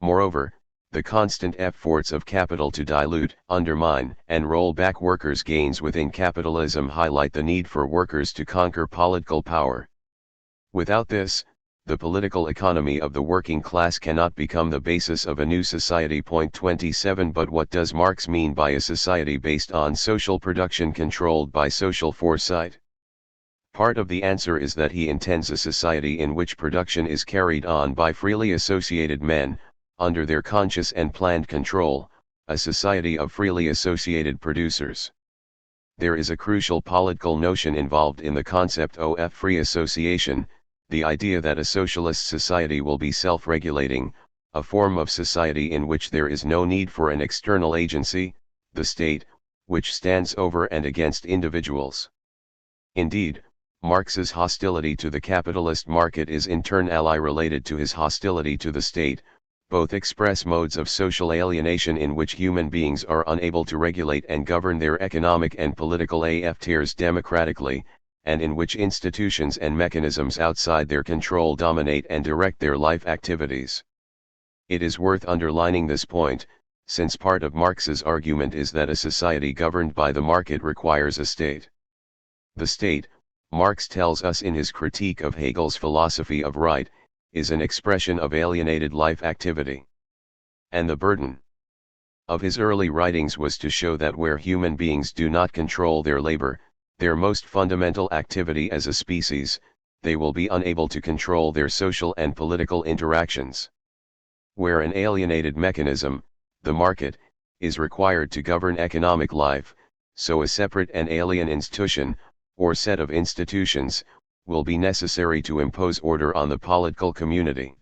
Moreover, the constant efforts of capital to dilute, undermine, and roll back workers' gains within capitalism highlight the need for workers to conquer political power. Without this, the political economy of the working class cannot become the basis of a new society. 27 But what does Marx mean by a society based on social production controlled by social foresight? Part of the answer is that he intends a society in which production is carried on by freely associated men, under their conscious and planned control, a society of freely associated producers. There is a crucial political notion involved in the concept of free association, the idea that a socialist society will be self-regulating, a form of society in which there is no need for an external agency, the state, which stands over and against individuals. Indeed, Marx's hostility to the capitalist market is in turn related to his hostility to the state. Both express modes of social alienation in which human beings are unable to regulate and govern their economic and political affairs democratically, and in which institutions and mechanisms outside their control dominate and direct their life activities. It is worth underlining this point, since part of Marx's argument is that a society governed by the market requires a state. The state, Marx tells us in his critique of Hegel's philosophy of right, is an expression of alienated life activity. And the burden of his early writings was to show that where human beings do not control their labor, their most fundamental activity as a species, they will be unable to control their social and political interactions. Where an alienated mechanism, the market, is required to govern economic life, so a separate and alien institution, or set of institutions, will be necessary to impose order on the political community.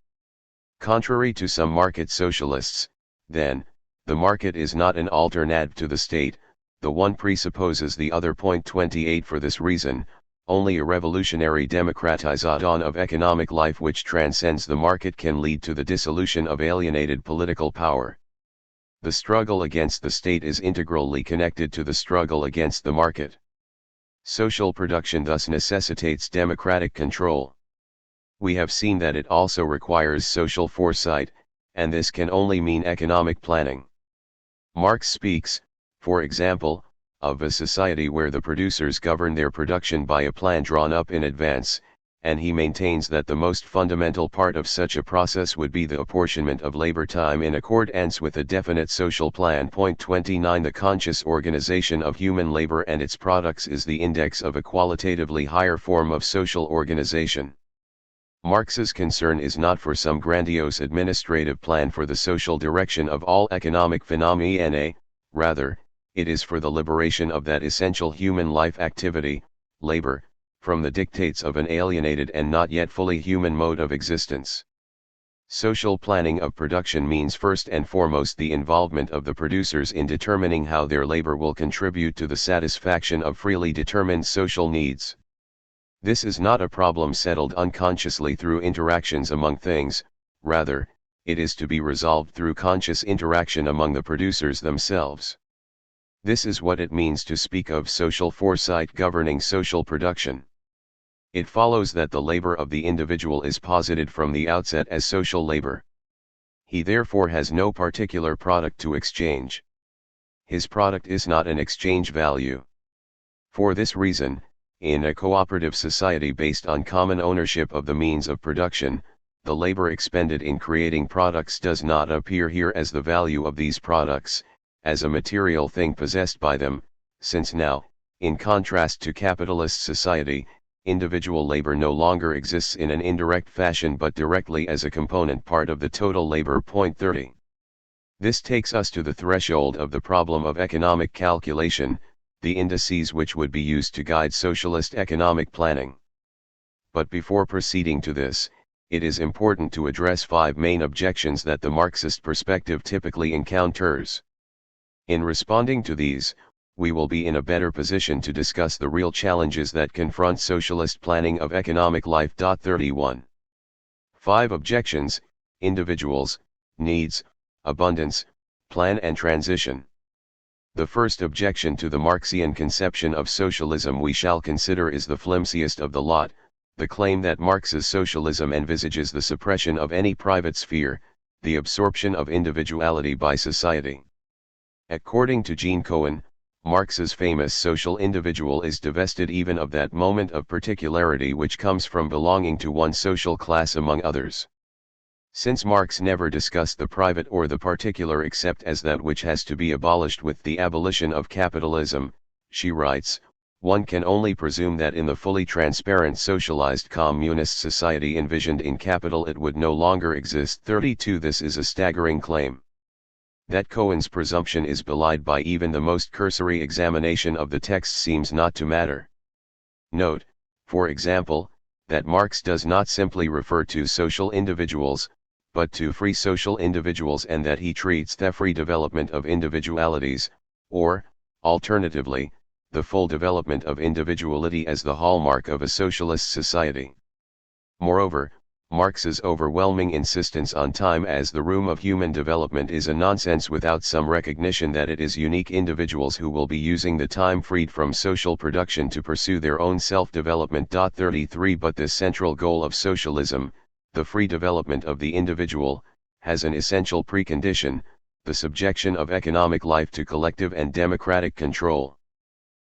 Contrary to some market socialists, then, the market is not an alternative to the state, the one presupposes the other. 28 For this reason, only a revolutionary democratization of economic life which transcends the market can lead to the dissolution of alienated political power. The struggle against the state is integrally connected to the struggle against the market. Social production thus necessitates democratic control. We have seen that it also requires social foresight, and this can only mean economic planning. Marx speaks, for example, of a society where the producers govern their production by a plan drawn up in advance, and he maintains that the most fundamental part of such a process would be the apportionment of labor time in accordance with a definite social plan. 29 The conscious organization of human labor and its products is the index of a qualitatively higher form of social organization. Marx's concern is not for some grandiose administrative plan for the social direction of all economic phenomena, rather, it is for the liberation of that essential human life activity, labor, from the dictates of an alienated and not yet fully human mode of existence. Social planning of production means first and foremost the involvement of the producers in determining how their labor will contribute to the satisfaction of freely determined social needs. This is not a problem settled unconsciously through interactions among things, rather, it is to be resolved through conscious interaction among the producers themselves. This is what it means to speak of social foresight governing social production. It follows that the labor of the individual is posited from the outset as social labor. He therefore has no particular product to exchange. His product is not an exchange value. For this reason, in a cooperative society based on common ownership of the means of production, the labor expended in creating products does not appear here as the value of these products, as a material thing possessed by them, since now, in contrast to capitalist society, individual labor no longer exists in an indirect fashion but directly as a component part of the total labor. 30. This takes us to the threshold of the problem of economic calculation, the indices which would be used to guide socialist economic planning. But before proceeding to this, it is important to address 5 main objections that the Marxist perspective typically encounters. In responding to these, we will be in a better position to discuss the real challenges that confront socialist planning of economic life. 31. 5 objections: individuals, needs, abundance, plan and transition. The first objection to the Marxian conception of socialism we shall consider is the flimsiest of the lot, the claim that Marx's socialism envisages the suppression of any private sphere, the absorption of individuality by society. According to Gene Cohen, Marx's famous social individual is divested even of that moment of particularity which comes from belonging to one social class among others. Since Marx never discussed the private or the particular except as that which has to be abolished with the abolition of capitalism, she writes, one can only presume that in the fully transparent socialized communist society envisioned in Capital it would no longer exist. 32. This is a staggering claim. That Cohen's presumption is belied by even the most cursory examination of the text seems not to matter. Note, for example, that Marx does not simply refer to social individuals, but to free social individuals, and that he treats the free development of individualities, or, alternatively, the full development of individuality as the hallmark of a socialist society. Moreover, Marx's overwhelming insistence on time as the room of human development is a nonsense without some recognition that it is unique individuals who will be using the time freed from social production to pursue their own self-development. 33 But this central goal of socialism, the free development of the individual, has an essential precondition, the subjection of economic life to collective and democratic control.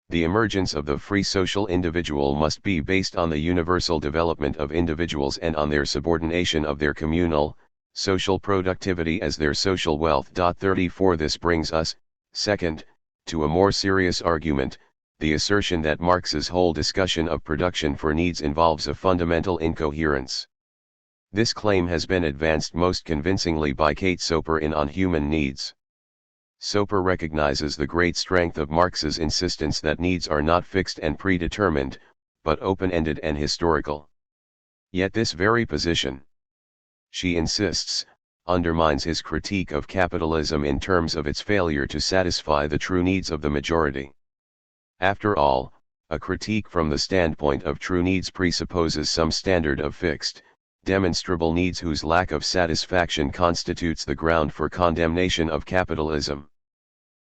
The emergence of the free social individual must be based on the universal development of individuals and on their subordination of their communal, social productivity as their social wealth. 34 This brings us, second, to a more serious argument, the assertion that Marx's whole discussion of production for needs involves a fundamental incoherence. This claim has been advanced most convincingly by Kate Soper in On Human Needs. Soper recognizes the great strength of Marx's insistence that needs are not fixed and predetermined, but open-ended and historical. Yet this very position, she insists, undermines his critique of capitalism in terms of its failure to satisfy the true needs of the majority. After all, a critique from the standpoint of true needs presupposes some standard of fixed, demonstrable needs whose lack of satisfaction constitutes the ground for condemnation of capitalism.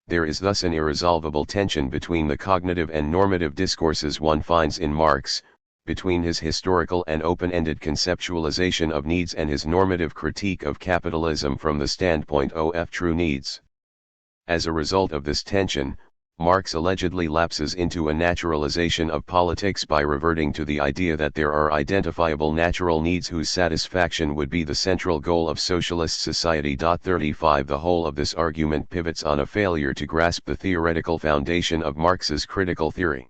There is thus an irresolvable tension between the cognitive and normative discourses one finds in Marx, between his historical and open-ended conceptualization of needs and his normative critique of capitalism from the standpoint of true needs. As a result of this tension, Marx allegedly lapses into a naturalization of politics by reverting to the idea that there are identifiable natural needs whose satisfaction would be the central goal of socialist society. 35 The whole of this argument pivots on a failure to grasp the theoretical foundation of Marx's critical theory.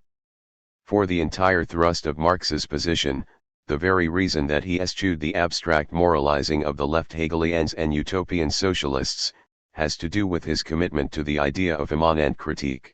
For the entire thrust of Marx's position, the very reason that he eschewed the abstract moralizing of the left Hegelians and utopian socialists, has to do with his commitment to the idea of immanent critique.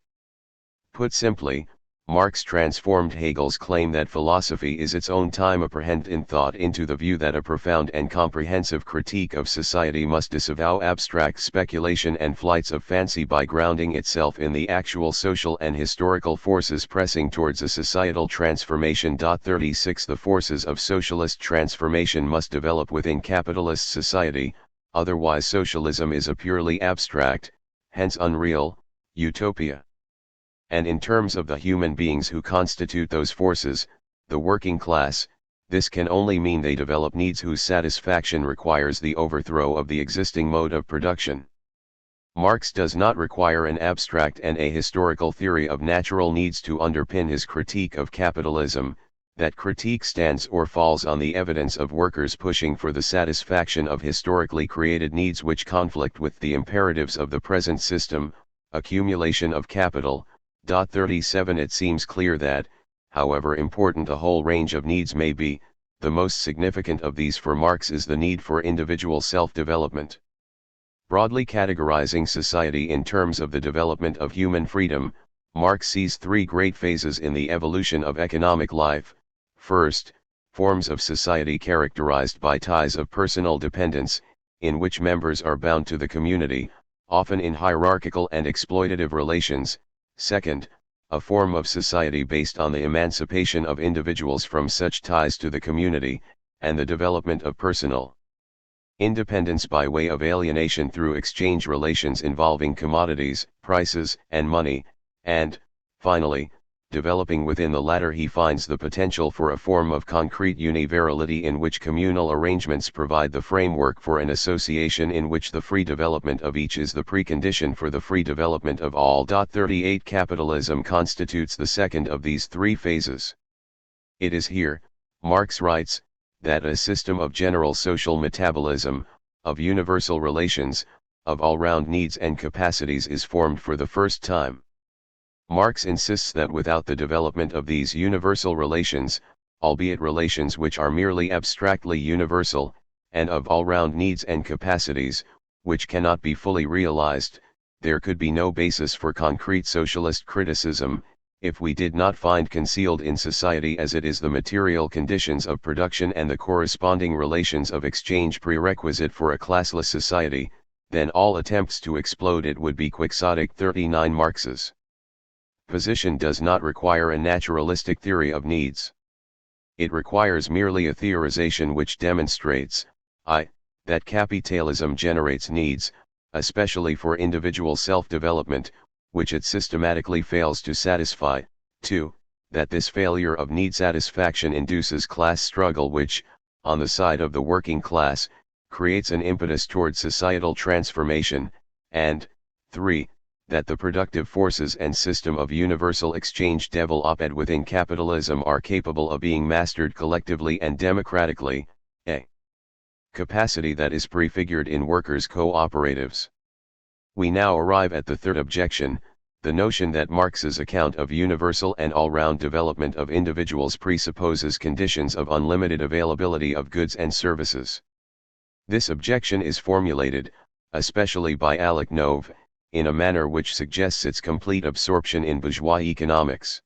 Put simply, Marx transformed Hegel's claim that philosophy is its own time apprehend in thought into the view that a profound and comprehensive critique of society must disavow abstract speculation and flights of fancy by grounding itself in the actual social and historical forces pressing towards a societal transformation. 36 The forces of socialist transformation must develop within capitalist society, otherwise socialism is a purely abstract, hence unreal, utopia. And in terms of the human beings who constitute those forces, the working class, this can only mean they develop needs whose satisfaction requires the overthrow of the existing mode of production. Marx does not require an abstract and ahistorical theory of natural needs to underpin his critique of capitalism. That critique stands or falls on the evidence of workers pushing for the satisfaction of historically created needs which conflict with the imperatives of the present system, accumulation of capital. 37 It seems clear that, however important a whole range of needs may be, the most significant of these for Marx is the need for individual self-development. Broadly categorizing society in terms of the development of human freedom, Marx sees three great phases in the evolution of economic life. First, forms of society characterized by ties of personal dependence, in which members are bound to the community, often in hierarchical and exploitative relations. Second, a form of society based on the emancipation of individuals from such ties to the community, and the development of personal independence by way of alienation through exchange relations involving commodities, prices, and money, and, finally, developing within the latter he finds the potential for a form of concrete universality in which communal arrangements provide the framework for an association in which the free development of each is the precondition for the free development of all. 38 Capitalism constitutes the second of these three phases. It is here, Marx writes, that a system of general social metabolism, of universal relations, of all-round needs and capacities is formed for the first time. Marx insists that without the development of these universal relations, albeit relations which are merely abstractly universal, and of all-round needs and capacities, which cannot be fully realized, there could be no basis for concrete socialist criticism, if we did not find concealed in society as it is the material conditions of production and the corresponding relations of exchange prerequisite for a classless society, then all attempts to explode it would be quixotic. 39 Marx's position does not require a naturalistic theory of needs. It requires merely a theorization which demonstrates, that capitalism generates needs, especially for individual self-development, which it systematically fails to satisfy, 2, that this failure of need satisfaction induces class struggle which, on the side of the working class, creates an impetus toward societal transformation, and, 3, that the productive forces and system of universal exchange developed within capitalism are capable of being mastered collectively and democratically, a capacity that is prefigured in workers' cooperatives. We now arrive at the third objection, the notion that Marx's account of universal and all-round development of individuals presupposes conditions of unlimited availability of goods and services. This objection is formulated, especially by Alec Nove, in a manner which suggests its complete absorption in bourgeois economics.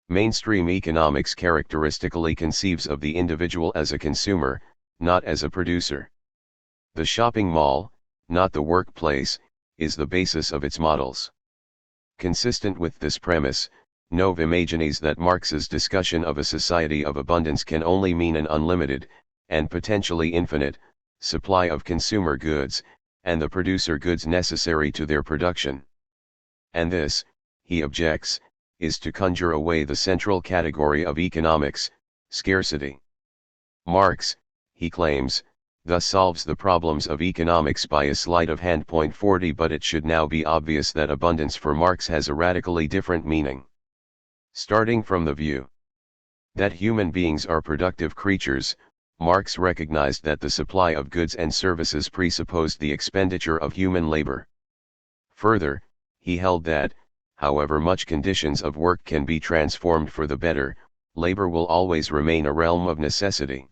Mainstream economics characteristically conceives of the individual as a consumer, not as a producer. The shopping mall, not the workplace, is the basis of its models. Consistent with this premise, Nove imagines that Marx's discussion of a society of abundance can only mean an unlimited, and potentially infinite, supply of consumer goods, and the producer goods necessary to their production. And this, he objects, is to conjure away the central category of economics, scarcity. Marx, he claims, thus solves the problems of economics by a sleight of hand. 40 But it should now be obvious that abundance for Marx has a radically different meaning. Starting from the view that human beings are productive creatures, Marx recognized that the supply of goods and services presupposed the expenditure of human labor. Further, he held that, however much conditions of work can be transformed for the better, labor will always remain a realm of necessity.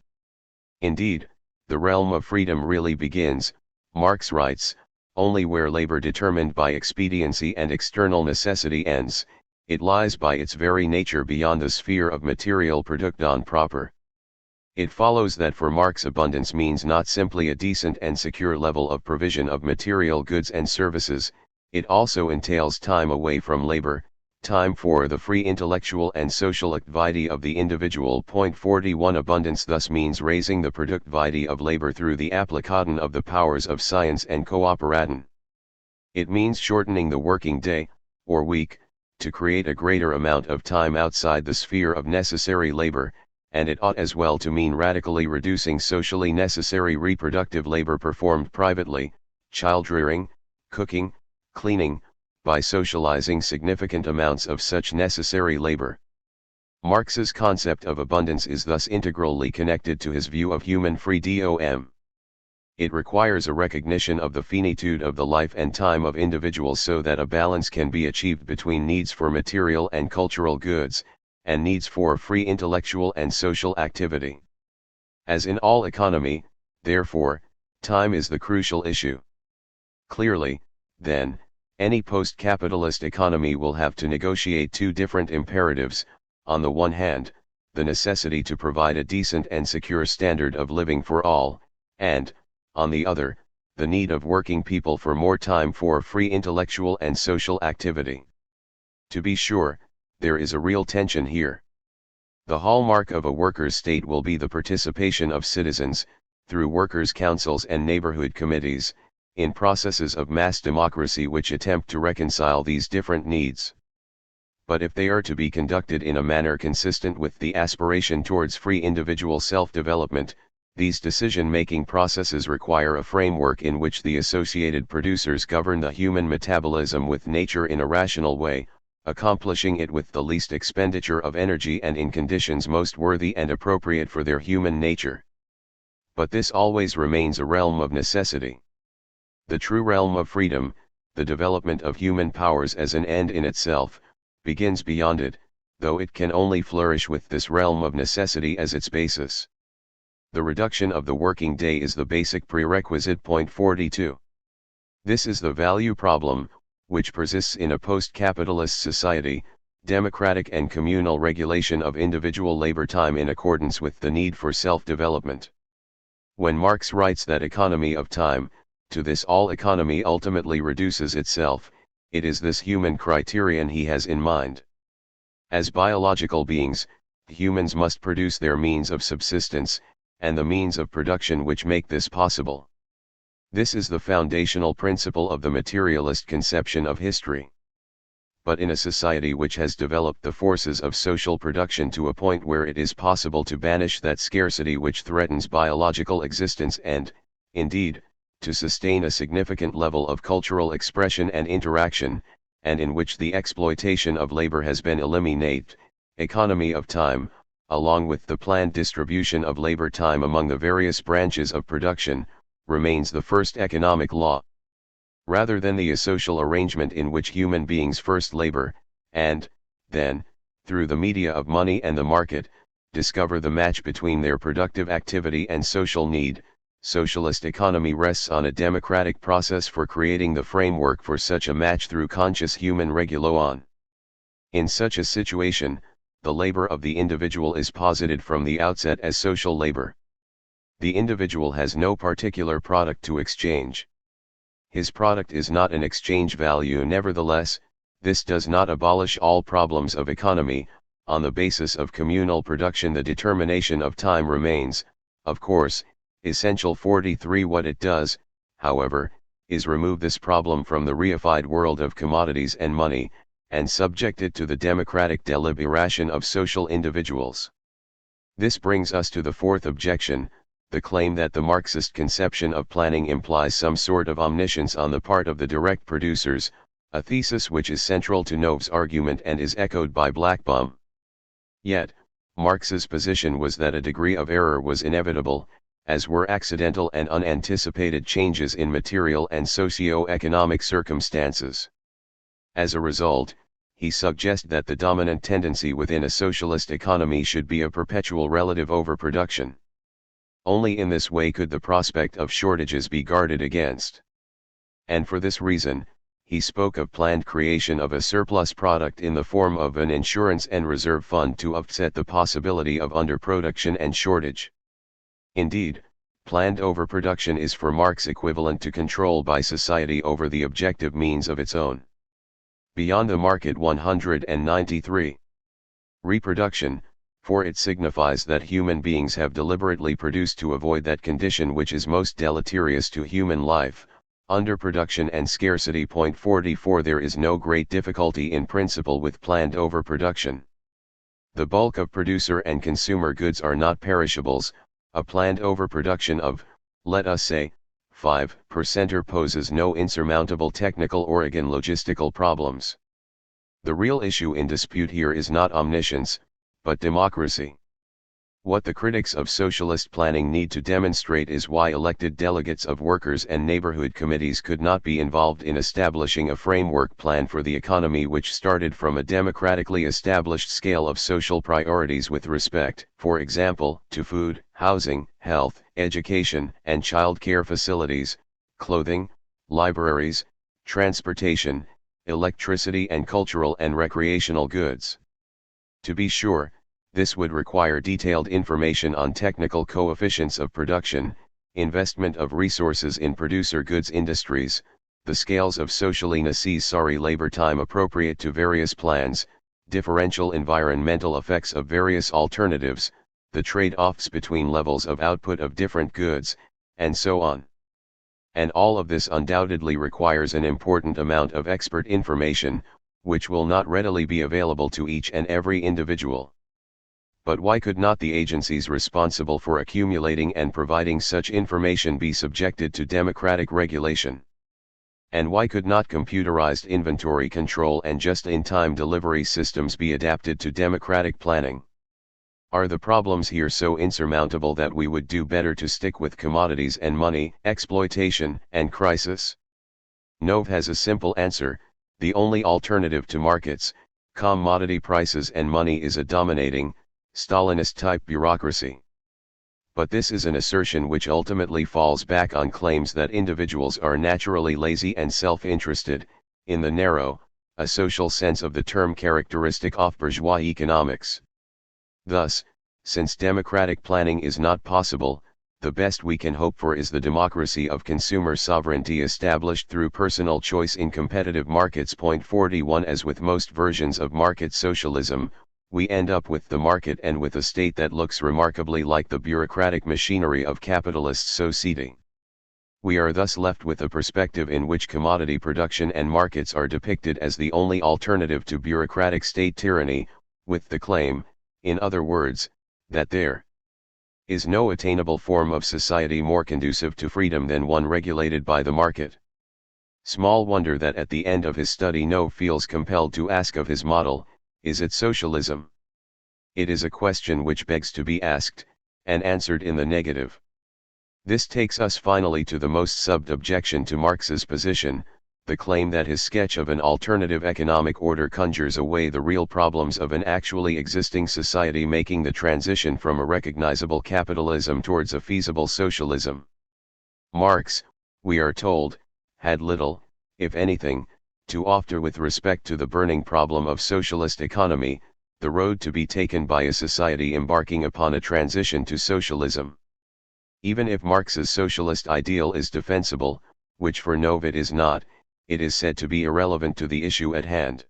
Indeed, the realm of freedom really begins, Marx writes, only where labor determined by expediency and external necessity ends. It lies by its very nature beyond the sphere of material production proper. It follows that for Marx abundance means not simply a decent and secure level of provision of material goods and services, it also entails time away from labor, time for the free intellectual and social activity of the individual. 41 Abundance thus means raising the productivity of labor through the application of the powers of science and cooperation. It means shortening the working day, or week, to create a greater amount of time outside the sphere of necessary labor, and it ought as well to mean radically reducing socially necessary reproductive labor performed privately, child-rearing, cooking, cleaning, by socializing significant amounts of such necessary labor. Marx's concept of abundance is thus integrally connected to his view of human freedom. It requires a recognition of the finitude of the life and time of individuals so that a balance can be achieved between needs for material and cultural goods, and needs for free intellectual and social activity. As in all economy, therefore, time is the crucial issue. Clearly, then, any post-capitalist economy will have to negotiate two different imperatives: on the one hand, the necessity to provide a decent and secure standard of living for all, and, on the other, the need of working people for more time for free intellectual and social activity. To be sure, there is a real tension here. The hallmark of a workers' state will be the participation of citizens, through workers' councils and neighborhood committees, in processes of mass democracy which attempt to reconcile these different needs. But if they are to be conducted in a manner consistent with the aspiration towards free individual self-development, these decision-making processes require a framework in which the associated producers govern the human metabolism with nature in a rational way, accomplishing it with the least expenditure of energy and in conditions most worthy and appropriate for their human nature. But this always remains a realm of necessity. The true realm of freedom, the development of human powers as an end in itself, begins beyond it, though it can only flourish with this realm of necessity as its basis. The reduction of the working day is the basic prerequisite. Point 42. This is the value problem, which persists in a post-capitalist society, democratic and communal regulation of individual labor time in accordance with the need for self-development. When Marx writes that economy of time, to this all economy ultimately reduces itself, it is this human criterion he has in mind. As biological beings, humans must produce their means of subsistence, and the means of production which make this possible. This is the foundational principle of the materialist conception of history. But in a society which has developed the forces of social production to a point where it is possible to banish that scarcity which threatens biological existence and, indeed, to sustain a significant level of cultural expression and interaction, and in which the exploitation of labor has been eliminated, economy of time, along with the planned distribution of labor time among the various branches of production, remains the first economic law. Rather than the asocial arrangement in which human beings first labor, and, then, through the media of money and the market, discover the match between their productive activity and social need, socialist economy rests on a democratic process for creating the framework for such a match through conscious human regulation. In such a situation, the labor of the individual is posited from the outset as social labor. The individual has no particular product to exchange. His product is not an exchange value. Nevertheless, this does not abolish all problems of economy. On the basis of communal production, the determination of time remains, of course, essential. 43. What it does, however, is remove this problem from the reified world of commodities and money, and subject it to the democratic deliberation of social individuals. This brings us to the fourth objection, the claim that the Marxist conception of planning implies some sort of omniscience on the part of the direct producers, a thesis which is central to Nove's argument and is echoed by Blackbaum. Yet, Marx's position was that a degree of error was inevitable, as were accidental and unanticipated changes in material and socio-economic circumstances. As a result, he suggests that the dominant tendency within a socialist economy should be a perpetual relative overproduction. Only in this way could the prospect of shortages be guarded against. And for this reason, he spoke of planned creation of a surplus product in the form of an insurance and reserve fund to offset the possibility of underproduction and shortage. Indeed, planned overproduction is for Marx equivalent to control by society over the objective means of its own. Beyond the market. 193. Reproduction, for it signifies that human beings have deliberately produced to avoid that condition which is most deleterious to human life, underproduction and scarcity. 44. There is no great difficulty in principle with planned overproduction. The bulk of producer and consumer goods are not perishables. A planned overproduction of, let us say, 5% poses no insurmountable technical or even logistical problems. The real issue in dispute here is not omniscience, but democracy. What the critics of socialist planning need to demonstrate is why elected delegates of workers and neighborhood committees could not be involved in establishing a framework plan for the economy which started from a democratically established scale of social priorities with respect, for example, to food, housing, health, education and child care facilities, clothing, libraries, transportation, electricity and cultural and recreational goods. To be sure, this would require detailed information on technical coefficients of production, investment of resources in producer goods industries, the scales of socially necessary labor time appropriate to various plans, differential environmental effects of various alternatives, the trade-offs between levels of output of different goods, and so on. And all of this undoubtedly requires an important amount of expert information, which will not readily be available to each and every individual. But why could not the agencies responsible for accumulating and providing such information be subjected to democratic regulation? And why could not computerized inventory control and just-in-time delivery systems be adapted to democratic planning? Are the problems here so insurmountable that we would do better to stick with commodities and money, exploitation and crisis? Nov has a simple answer: the only alternative to markets, commodity prices and money is a dominating, Stalinist-type bureaucracy. But this is an assertion which ultimately falls back on claims that individuals are naturally lazy and self-interested, in the narrow, a social sense of the term characteristic of bourgeois economics. Thus, since democratic planning is not possible, the best we can hope for is the democracy of consumer sovereignty established through personal choice in competitive markets. 41 As with most versions of market socialism, we end up with the market and with a state that looks remarkably like the bureaucratic machinery of capitalist society. We are thus left with a perspective in which commodity production and markets are depicted as the only alternative to bureaucratic state tyranny, with the claim, in other words, that there is no attainable form of society more conducive to freedom than one regulated by the market. Small wonder that at the end of his study Nov feels compelled to ask of his model, is it socialism? It is a question which begs to be asked, and answered in the negative. This takes us finally to the most subbed objection to Marx's position, the claim that his sketch of an alternative economic order conjures away the real problems of an actually existing society, making the transition from a recognizable capitalism towards a feasible socialism. Marx, we are told, had little, if anything, to offer with respect to the burning problem of socialist economy, the road to be taken by a society embarking upon a transition to socialism. Even if Marx's socialist ideal is defensible, which for Nov it is not, it is said to be irrelevant to the issue at hand.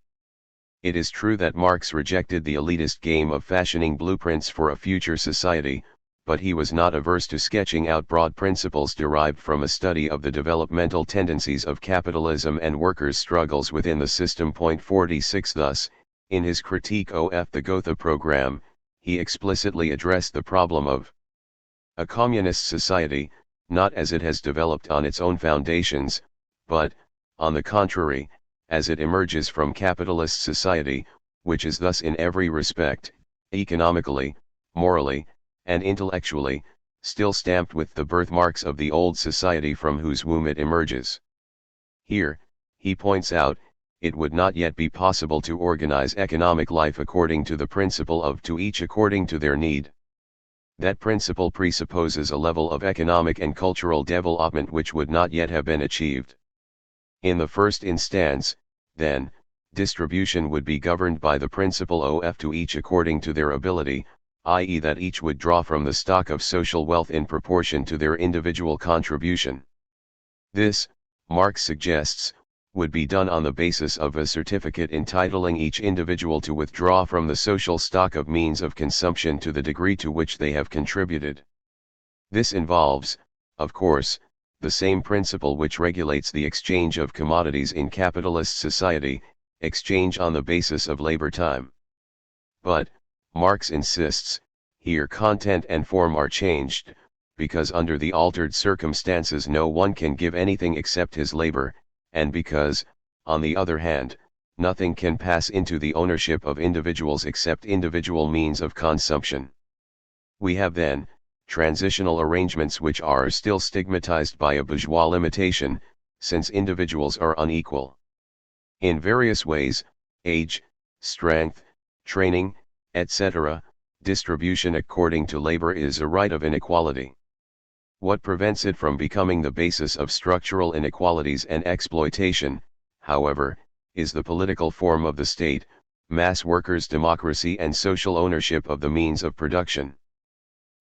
It is true that Marx rejected the elitist game of fashioning blueprints for a future society, but he was not averse to sketching out broad principles derived from a study of the developmental tendencies of capitalism and workers' struggles within the system. 46 Thus, in his critique of the Gotha program, he explicitly addressed the problem of a communist society, not as it has developed on its own foundations, but, on the contrary, as it emerges from capitalist society, which is thus in every respect, economically, morally, and intellectually, still stamped with the birthmarks of the old society from whose womb it emerges. Here, he points out, it would not yet be possible to organize economic life according to the principle of to each according to their need. That principle presupposes a level of economic and cultural development which would not yet have been achieved. In the first instance, then, distribution would be governed by the principle of to each according to their ability, i.e. that each would draw from the stock of social wealth in proportion to their individual contribution. This, Marx suggests, would be done on the basis of a certificate entitling each individual to withdraw from the social stock of means of consumption to the degree to which they have contributed. This involves, of course, the same principle which regulates the exchange of commodities in capitalist society, exchange on the basis of labor time. But, Marx insists, here content and form are changed, because under the altered circumstances no one can give anything except his labor, and because, on the other hand, nothing can pass into the ownership of individuals except individual means of consumption. We have then, transitional arrangements which are still stigmatized by a bourgeois limitation, since individuals are unequal in various ways: age, strength, training, etc. Distribution according to labor is a right of inequality. What prevents it from becoming the basis of structural inequalities and exploitation, however, is the political form of the state, mass workers' democracy and social ownership of the means of production.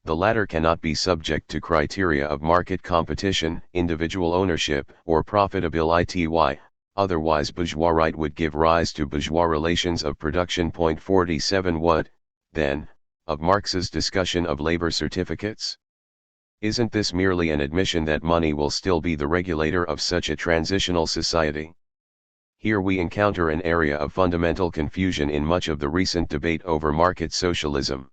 The latter cannot be subject to criteria of market competition, individual ownership, or profitability, otherwise bourgeois right would give rise to bourgeois relations of production. 47 What, then, of Marx's discussion of labor certificates? Isn't this merely an admission that money will still be the regulator of such a transitional society? Here we encounter an area of fundamental confusion in much of the recent debate over market socialism.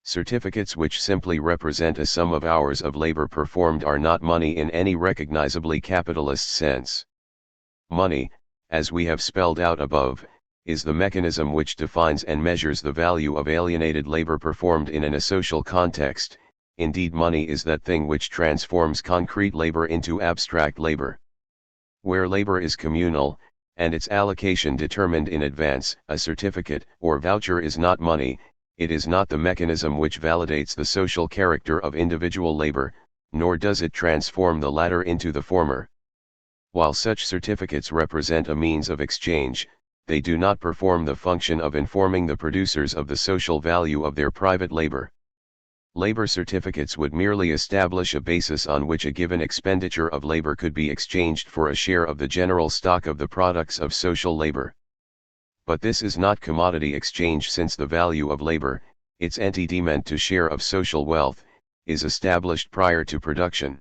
Certificates which simply represent a sum of hours of labor performed are not money in any recognizably capitalist sense. Money, as we have spelled out above, is the mechanism which defines and measures the value of alienated labor performed in an asocial context. Indeed, money is that thing which transforms concrete labor into abstract labor. Where labor is communal, and its allocation determined in advance, a certificate or voucher is not money. It is not the mechanism which validates the social character of individual labor, nor does it transform the latter into the former. While such certificates represent a means of exchange, they do not perform the function of informing the producers of the social value of their private labor. Labor certificates would merely establish a basis on which a given expenditure of labor could be exchanged for a share of the general stock of the products of social labor. But this is not commodity exchange, since the value of labor, its antediment to share of social wealth, is established prior to production.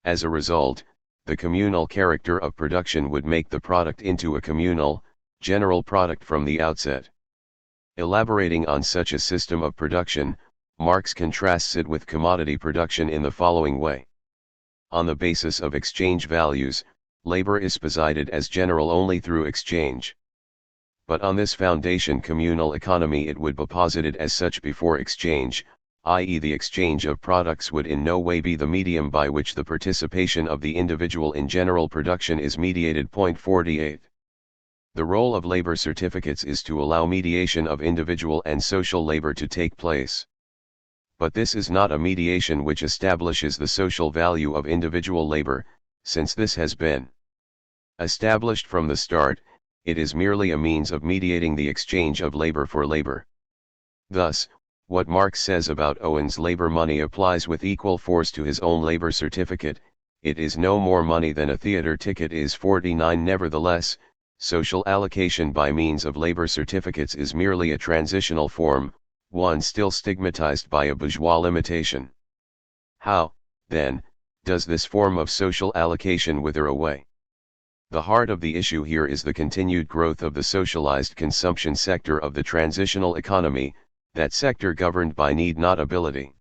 As a result, the communal character of production would make the product into a communal, general product from the outset. Elaborating on such a system of production, Marx contrasts it with commodity production in the following way. On the basis of exchange values, labor is posited as general only through exchange. But on this foundation communal economy it would be posited as such before exchange, i.e. the exchange of products would in no way be the medium by which the participation of the individual in general production is mediated. 48. The role of labor certificates is to allow mediation of individual and social labor to take place. But this is not a mediation which establishes the social value of individual labor, since this has been established from the start. It is merely a means of mediating the exchange of labor for labor. Thus, what Marx says about Owen's labor money applies with equal force to his own labor certificate. It is no more money than a theater ticket is. 49 Nevertheless, social allocation by means of labor certificates is merely a transitional form, one still stigmatized by a bourgeois limitation. How, then, does this form of social allocation wither away? The heart of the issue here is the continued growth of the socialized consumption sector of the transitional economy, that sector governed by need not ability.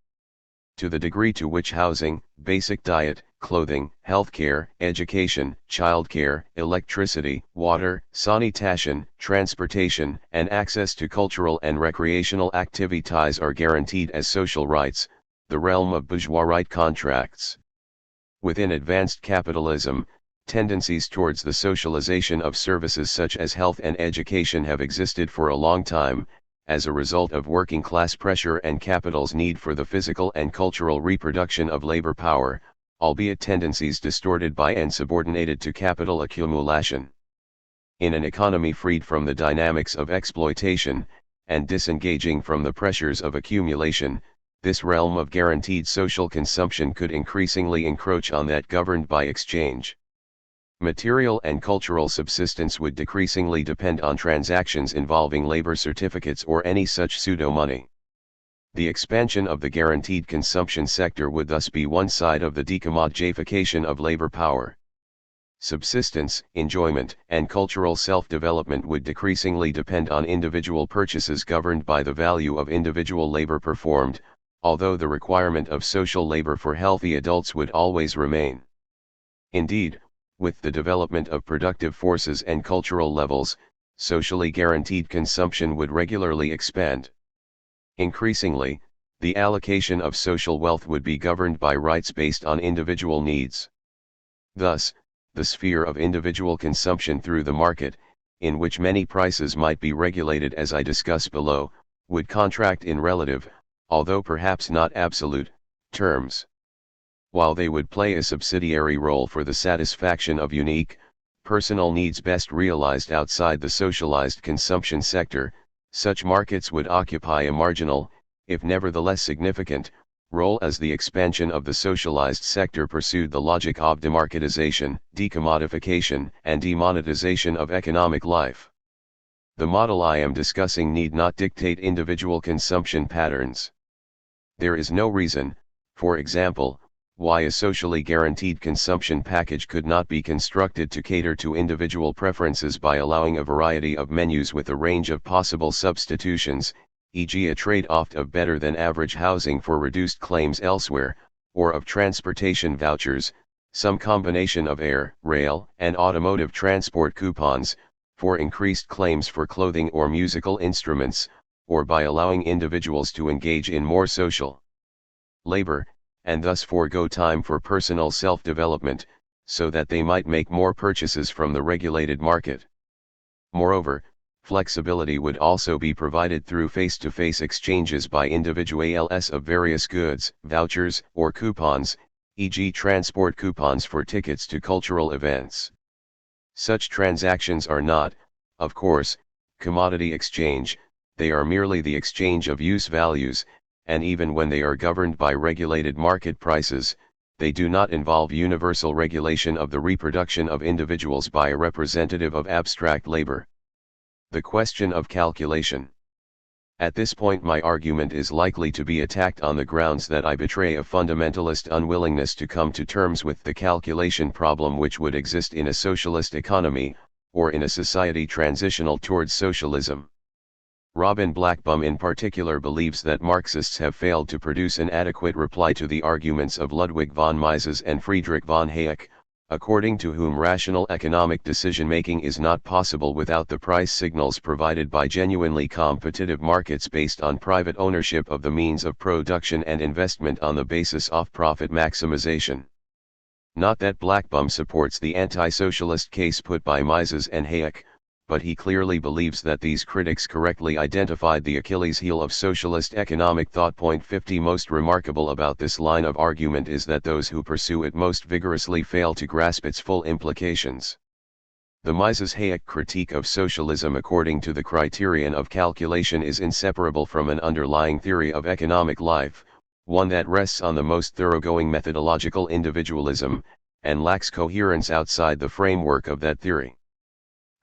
To the degree to which housing, basic diet, clothing, healthcare, education, childcare, electricity, water, sanitation, transportation, and access to cultural and recreational activities are guaranteed as social rights, the realm of bourgeois right contracts. Within advanced capitalism, tendencies towards the socialization of services such as health and education have existed for a long time, as a result of working class pressure and capital's need for the physical and cultural reproduction of labor power, albeit tendencies distorted by and subordinated to capital accumulation. In an economy freed from the dynamics of exploitation, and disengaging from the pressures of accumulation, this realm of guaranteed social consumption could increasingly encroach on that governed by exchange. Material and cultural subsistence would decreasingly depend on transactions involving labor certificates or any such pseudo-money. The expansion of the guaranteed consumption sector would thus be one side of the decommodification of labor power. Subsistence, enjoyment, and cultural self-development would decreasingly depend on individual purchases governed by the value of individual labor performed, although the requirement of social labor for healthy adults would always remain. Indeed, with the development of productive forces and cultural levels, socially guaranteed consumption would regularly expand. Increasingly, the allocation of social wealth would be governed by rights based on individual needs. Thus, the sphere of individual consumption through the market, in which many prices might be regulated as I discuss below, would contract in relative, although perhaps not absolute, terms. While they would play a subsidiary role for the satisfaction of unique, personal needs best realized outside the socialized consumption sector, such markets would occupy a marginal, if nevertheless significant, role as the expansion of the socialized sector pursued the logic of demarketization, decommodification, and demonetization of economic life. The model I am discussing need not dictate individual consumption patterns. There is no reason, for example, why a socially guaranteed consumption package could not be constructed to cater to individual preferences by allowing a variety of menus with a range of possible substitutions, e.g. a trade-off of better than average housing for reduced claims elsewhere, or of transportation vouchers, some combination of air, rail, and automotive transport coupons, for increased claims for clothing or musical instruments, or by allowing individuals to engage in more social labor, and thus forego time for personal self-development, so that they might make more purchases from the regulated market. Moreover, flexibility would also be provided through face-to-face exchanges by individuals of various goods, vouchers, or coupons, e.g. transport coupons for tickets to cultural events. Such transactions are not, of course, commodity exchange, they are merely the exchange of use values, and even when they are governed by regulated market prices, they do not involve universal regulation of the reproduction of individuals by a representative of abstract labor. The question of calculation. At this point my argument is likely to be attacked on the grounds that I betray a fundamentalist unwillingness to come to terms with the calculation problem which would exist in a socialist economy, or in a society transitional towards socialism. Robin Blackbaum in particular believes that Marxists have failed to produce an adequate reply to the arguments of Ludwig von Mises and Friedrich von Hayek, according to whom rational economic decision-making is not possible without the price signals provided by genuinely competitive markets based on private ownership of the means of production and investment on the basis of profit maximization. Not that Blackbaum supports the anti-socialist case put by Mises and Hayek, but he clearly believes that these critics correctly identified the Achilles heel of socialist economic thought. 50 Most remarkable about this line of argument is that those who pursue it most vigorously fail to grasp its full implications. The Mises-Hayek critique of socialism according to the criterion of calculation is inseparable from an underlying theory of economic life, one that rests on the most thoroughgoing methodological individualism, and lacks coherence outside the framework of that theory.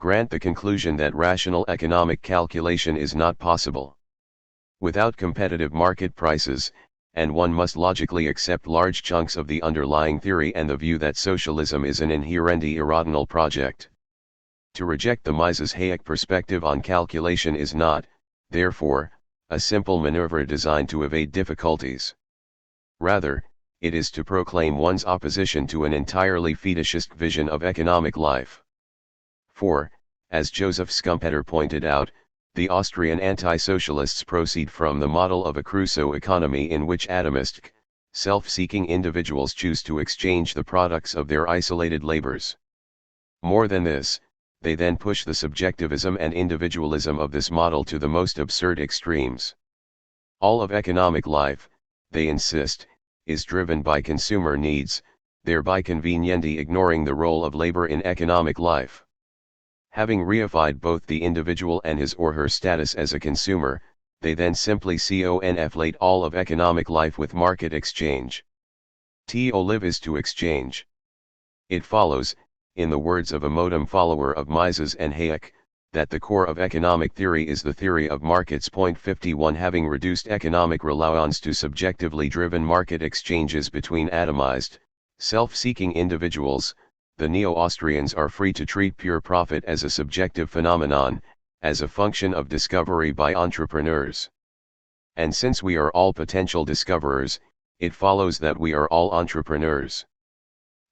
Grant the conclusion that rational economic calculation is not possible without competitive market prices, and one must logically accept large chunks of the underlying theory and the view that socialism is an inherently irrational project. To reject the Mises-Hayek perspective on calculation is not, therefore, a simple maneuver designed to evade difficulties. Rather, it is to proclaim one's opposition to an entirely fetishist vision of economic life. For, as Joseph Schumpeter pointed out, the Austrian anti-socialists proceed from the model of a Crusoe economy in which atomistic, self-seeking individuals choose to exchange the products of their isolated labors. More than this, they then push the subjectivism and individualism of this model to the most absurd extremes. All of economic life, they insist, is driven by consumer needs, thereby conveniently ignoring the role of labor in economic life. Having reified both the individual and his or her status as a consumer, they then simply conflate all of economic life with market exchange. To live is to exchange. It follows, in the words of a modem follower of Mises and Hayek, that the core of economic theory is the theory of markets. 51 Having reduced economic reliance to subjectively driven market exchanges between atomized, self-seeking individuals, the Neo-Austrians are free to treat pure profit as a subjective phenomenon, as a function of discovery by entrepreneurs. And since we are all potential discoverers, it follows that we are all entrepreneurs.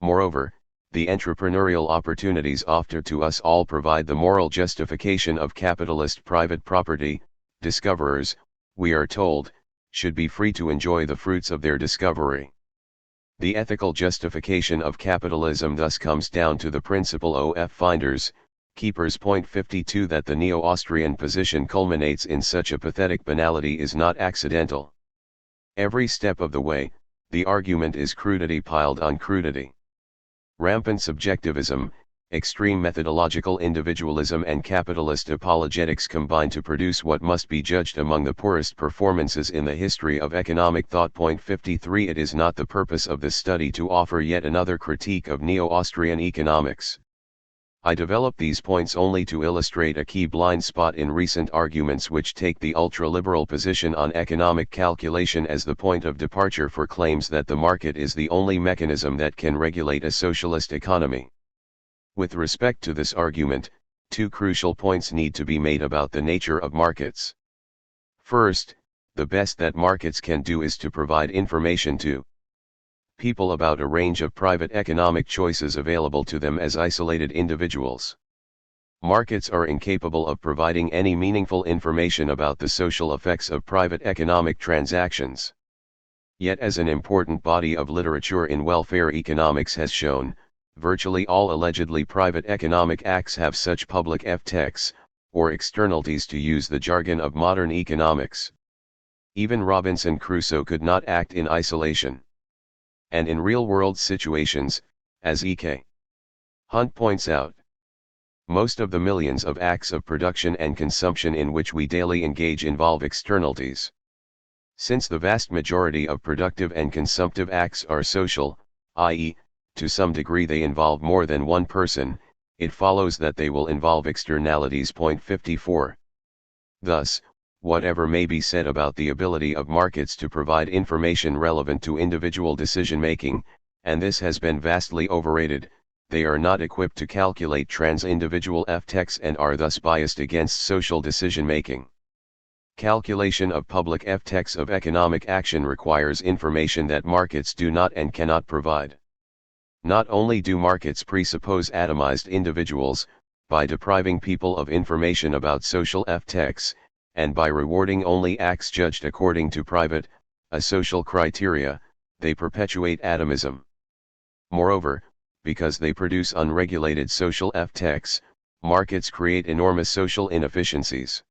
Moreover, the entrepreneurial opportunities offered to us all provide the moral justification of capitalist private property. Discoverers, we are told, should be free to enjoy the fruits of their discovery. The ethical justification of capitalism thus comes down to the principle of finders, keepers. 52 That the Neo-Austrian position culminates in such a pathetic banality is not accidental. Every step of the way, the argument is crudity piled on crudity. Rampant subjectivism, Extreme methodological individualism and capitalist apologetics combine to produce what must be judged among the poorest performances in the history of economic thought. 53 It is not the purpose of this study to offer yet another critique of neo-Austrian economics. I develop these points only to illustrate a key blind spot in recent arguments which take the ultra-liberal position on economic calculation as the point of departure for claims that the market is the only mechanism that can regulate a socialist economy. With respect to this argument, two crucial points need to be made about the nature of markets. First, the best that markets can do is to provide information to people about a range of private economic choices available to them as isolated individuals. Markets are incapable of providing any meaningful information about the social effects of private economic transactions. Yet, as an important body of literature in welfare economics has shown, virtually all allegedly private economic acts have such public effects, or externalities to use the jargon of modern economics. Even Robinson Crusoe could not act in isolation. And in real-world situations, as E.K. Hunt points out, most of the millions of acts of production and consumption in which we daily engage involve externalities. Since the vast majority of productive and consumptive acts are social, i.e., to some degree they involve more than one person, it follows that they will involve externalities. 54. Thus, whatever may be said about the ability of markets to provide information relevant to individual decision-making, and this has been vastly overrated, they are not equipped to calculate trans-individual effects and are thus biased against social decision-making. Calculation of public effects of economic action requires information that markets do not and cannot provide. Not only do markets presuppose atomized individuals, by depriving people of information about social effects, and by rewarding only acts judged according to private, asocial criteria, they perpetuate atomism. Moreover, because they produce unregulated social effects, markets create enormous social inefficiencies.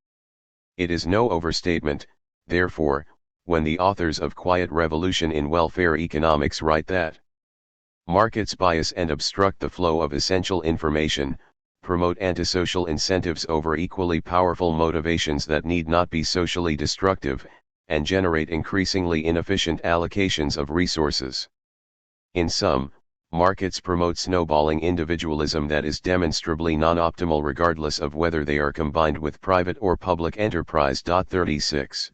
It is no overstatement, therefore, when the authors of Quiet Revolution in Welfare Economics write that markets bias and obstruct the flow of essential information, promote antisocial incentives over equally powerful motivations that need not be socially destructive, and generate increasingly inefficient allocations of resources. In sum, markets promote snowballing individualism that is demonstrably non-optimal regardless of whether they are combined with private or public enterprise. 36.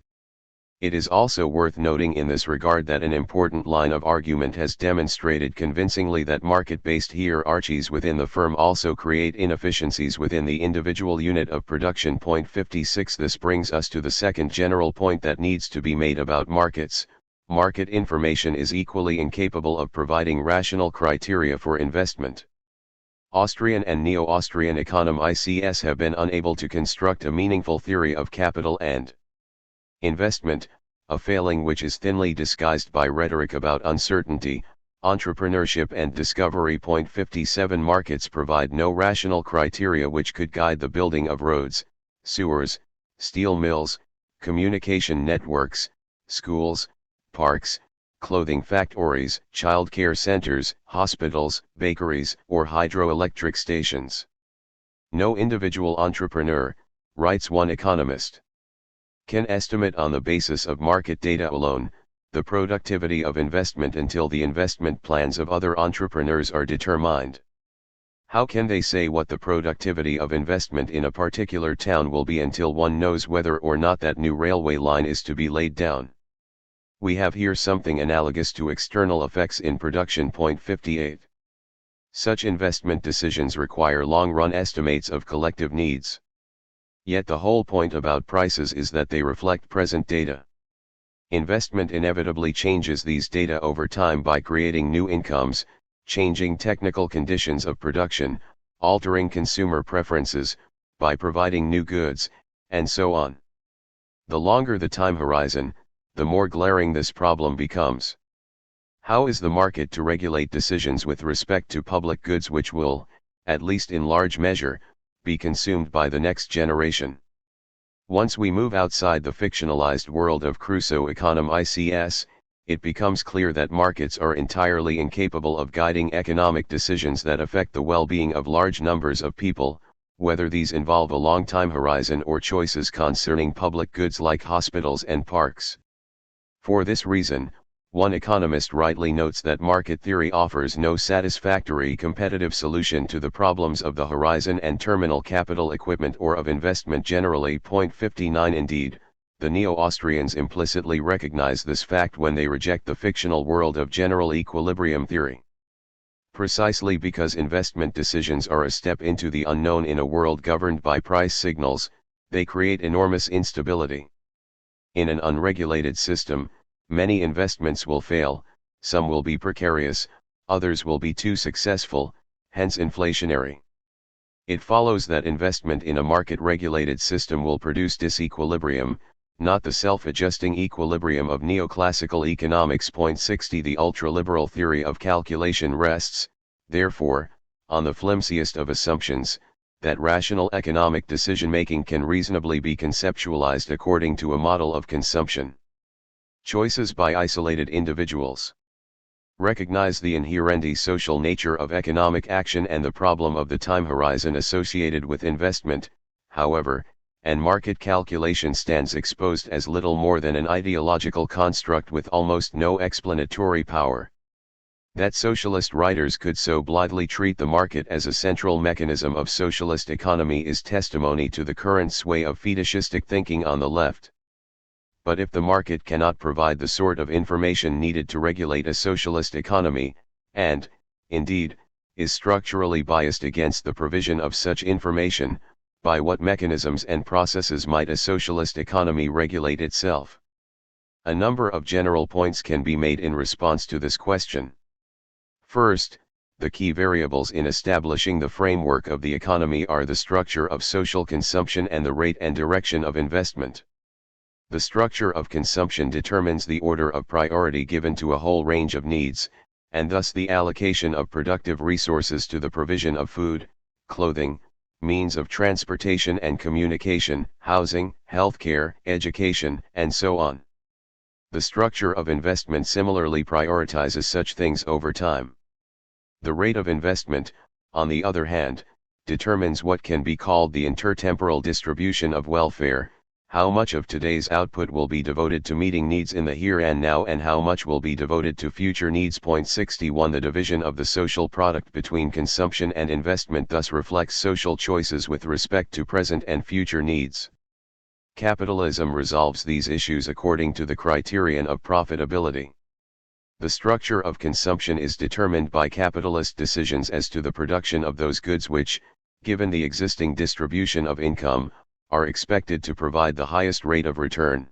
It is also worth noting in this regard that an important line of argument has demonstrated convincingly that market-based hierarchies within the firm also create inefficiencies within the individual unit of production. 56. This brings us to the second general point that needs to be made about markets. Market information is equally incapable of providing rational criteria for investment. Austrian and neo-Austrian economics have been unable to construct a meaningful theory of capital and investment, a failing which is thinly disguised by rhetoric about uncertainty, entrepreneurship and discovery. 57. Markets provide no rational criteria which could guide the building of roads, sewers, steel mills, communication networks, schools, parks, clothing factories, child care centers, hospitals, bakeries, or hydroelectric stations. No individual entrepreneur, writes one economist, can estimate on the basis of market data alone, the productivity of investment until the investment plans of other entrepreneurs are determined. How can they say what the productivity of investment in a particular town will be until one knows whether or not that new railway line is to be laid down? We have here something analogous to external effects in production. 58. Such investment decisions require long-run estimates of collective needs. Yet the whole point about prices is that they reflect present data. Investment inevitably changes these data over time by creating new incomes, changing technical conditions of production, altering consumer preferences, by providing new goods, and so on. The longer the time horizon, the more glaring this problem becomes. How is the market to regulate decisions with respect to public goods which will, at least in large measure, be consumed by the next generation? Once we move outside the fictionalized world of Crusoe economics, it becomes clear that markets are entirely incapable of guiding economic decisions that affect the well-being of large numbers of people, whether these involve a long time horizon or choices concerning public goods like hospitals and parks. For this reason, one economist rightly notes that market theory offers no satisfactory competitive solution to the problems of the horizon and terminal capital equipment or of investment generally. 59 Indeed, the neo-Austrians implicitly recognize this fact when they reject the fictional world of general equilibrium theory. Precisely because investment decisions are a step into the unknown in a world governed by price signals, they create enormous instability. In an unregulated system, many investments will fail, some will be precarious, others will be too successful, hence inflationary. It follows that investment in a market-regulated system will produce disequilibrium, not the self-adjusting equilibrium of neoclassical economics. 60 The ultraliberal theory of calculation rests, therefore, on the flimsiest of assumptions, that rational economic decision-making can reasonably be conceptualized according to a model of consumption. Choices by isolated individuals recognize the inherently social nature of economic action and the problem of the time horizon associated with investment, however, and market calculation stands exposed as little more than an ideological construct with almost no explanatory power. That socialist writers could so blithely treat the market as a central mechanism of socialist economy is testimony to the current sway of fetishistic thinking on the left. But if the market cannot provide the sort of information needed to regulate a socialist economy, and, indeed, is structurally biased against the provision of such information, by what mechanisms and processes might a socialist economy regulate itself? A number of general points can be made in response to this question. First, the key variables in establishing the framework of the economy are the structure of social consumption and the rate and direction of investment. The structure of consumption determines the order of priority given to a whole range of needs, and thus the allocation of productive resources to the provision of food, clothing, means of transportation and communication, housing, healthcare, education, and so on. The structure of investment similarly prioritizes such things over time. The rate of investment, on the other hand, determines what can be called the intertemporal distribution of welfare, how much of today's output will be devoted to meeting needs in the here and now and how much will be devoted to future needs. 61 The division of the social product between consumption and investment thus reflects social choices with respect to present and future needs. Capitalism resolves these issues according to the criterion of profitability. The structure of consumption is determined by capitalist decisions as to the production of those goods which, given the existing distribution of income, are expected to provide the highest rate of return.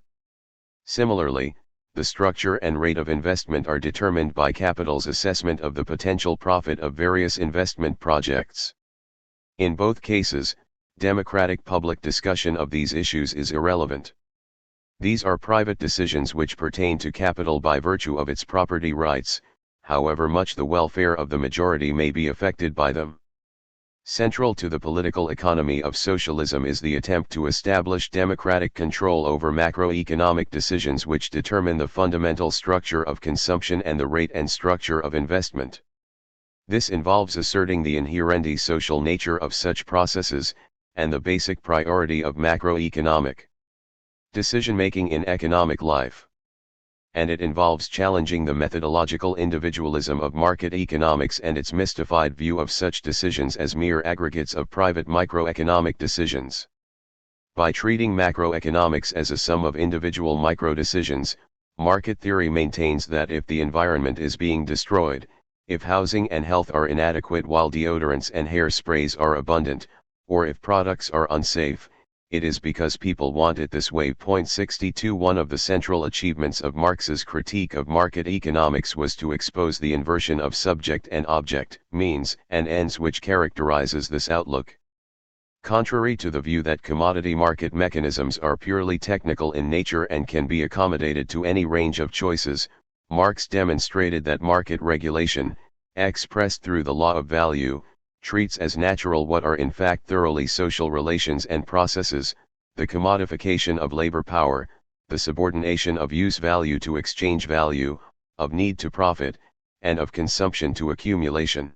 Similarly, the structure and rate of investment are determined by capital's assessment of the potential profit of various investment projects. In both cases, democratic public discussion of these issues is irrelevant. These are private decisions which pertain to capital by virtue of its property rights, however much the welfare of the majority may be affected by them. Central to the political economy of socialism is the attempt to establish democratic control over macroeconomic decisions which determine the fundamental structure of consumption and the rate and structure of investment. This involves asserting the inherently social nature of such processes, and the basic priority of macroeconomic decision-making in economic life. And it involves challenging the methodological individualism of market economics and its mystified view of such decisions as mere aggregates of private microeconomic decisions. By treating macroeconomics as a sum of individual micro-decisions, market theory maintains that if the environment is being destroyed, if housing and health are inadequate while deodorants and hairsprays are abundant, or if products are unsafe, it is because people want it this way. 62 One of the central achievements of Marx's critique of market economics was to expose the inversion of subject and object, means and ends which characterizes this outlook. Contrary to the view that commodity market mechanisms are purely technical in nature and can be accommodated to any range of choices, Marx demonstrated that market regulation, expressed through the law of value, treats as natural what are in fact thoroughly social relations and processes, the commodification of labor power, the subordination of use value to exchange value, of need to profit, and of consumption to accumulation.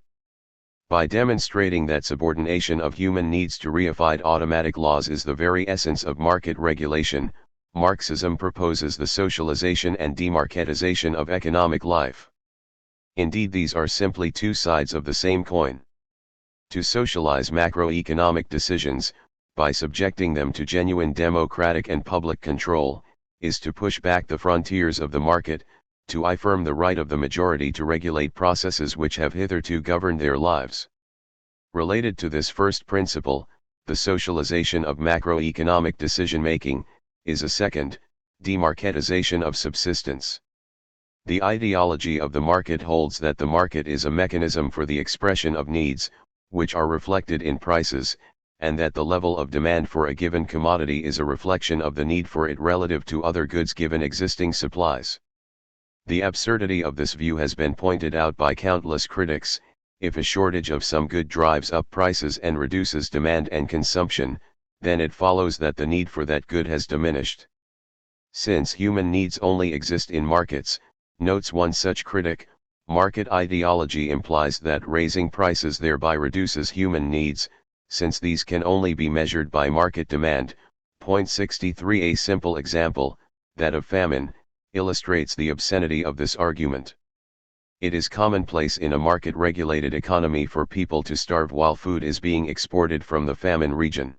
By demonstrating that subordination of human needs to reified automatic laws is the very essence of market regulation, Marxism proposes the socialization and demarketization of economic life. Indeed, these are simply two sides of the same coin. To socialize macroeconomic decisions, by subjecting them to genuine democratic and public control, is to push back the frontiers of the market, to affirm the right of the majority to regulate processes which have hitherto governed their lives. Related to this first principle, the socialization of macroeconomic decision-making, is a second, demarketization of subsistence. The ideology of the market holds that the market is a mechanism for the expression of needs, which are reflected in prices, and that the level of demand for a given commodity is a reflection of the need for it relative to other goods given existing supplies. The absurdity of this view has been pointed out by countless critics. If a shortage of some good drives up prices and reduces demand and consumption, then it follows that the need for that good has diminished. Since human needs only exist in markets, notes one such critic, market ideology implies that raising prices thereby reduces human needs, since these can only be measured by market demand. Point 63. A simple example, that of famine, illustrates the obscenity of this argument. It is commonplace in a market-regulated economy for people to starve while food is being exported from the famine region.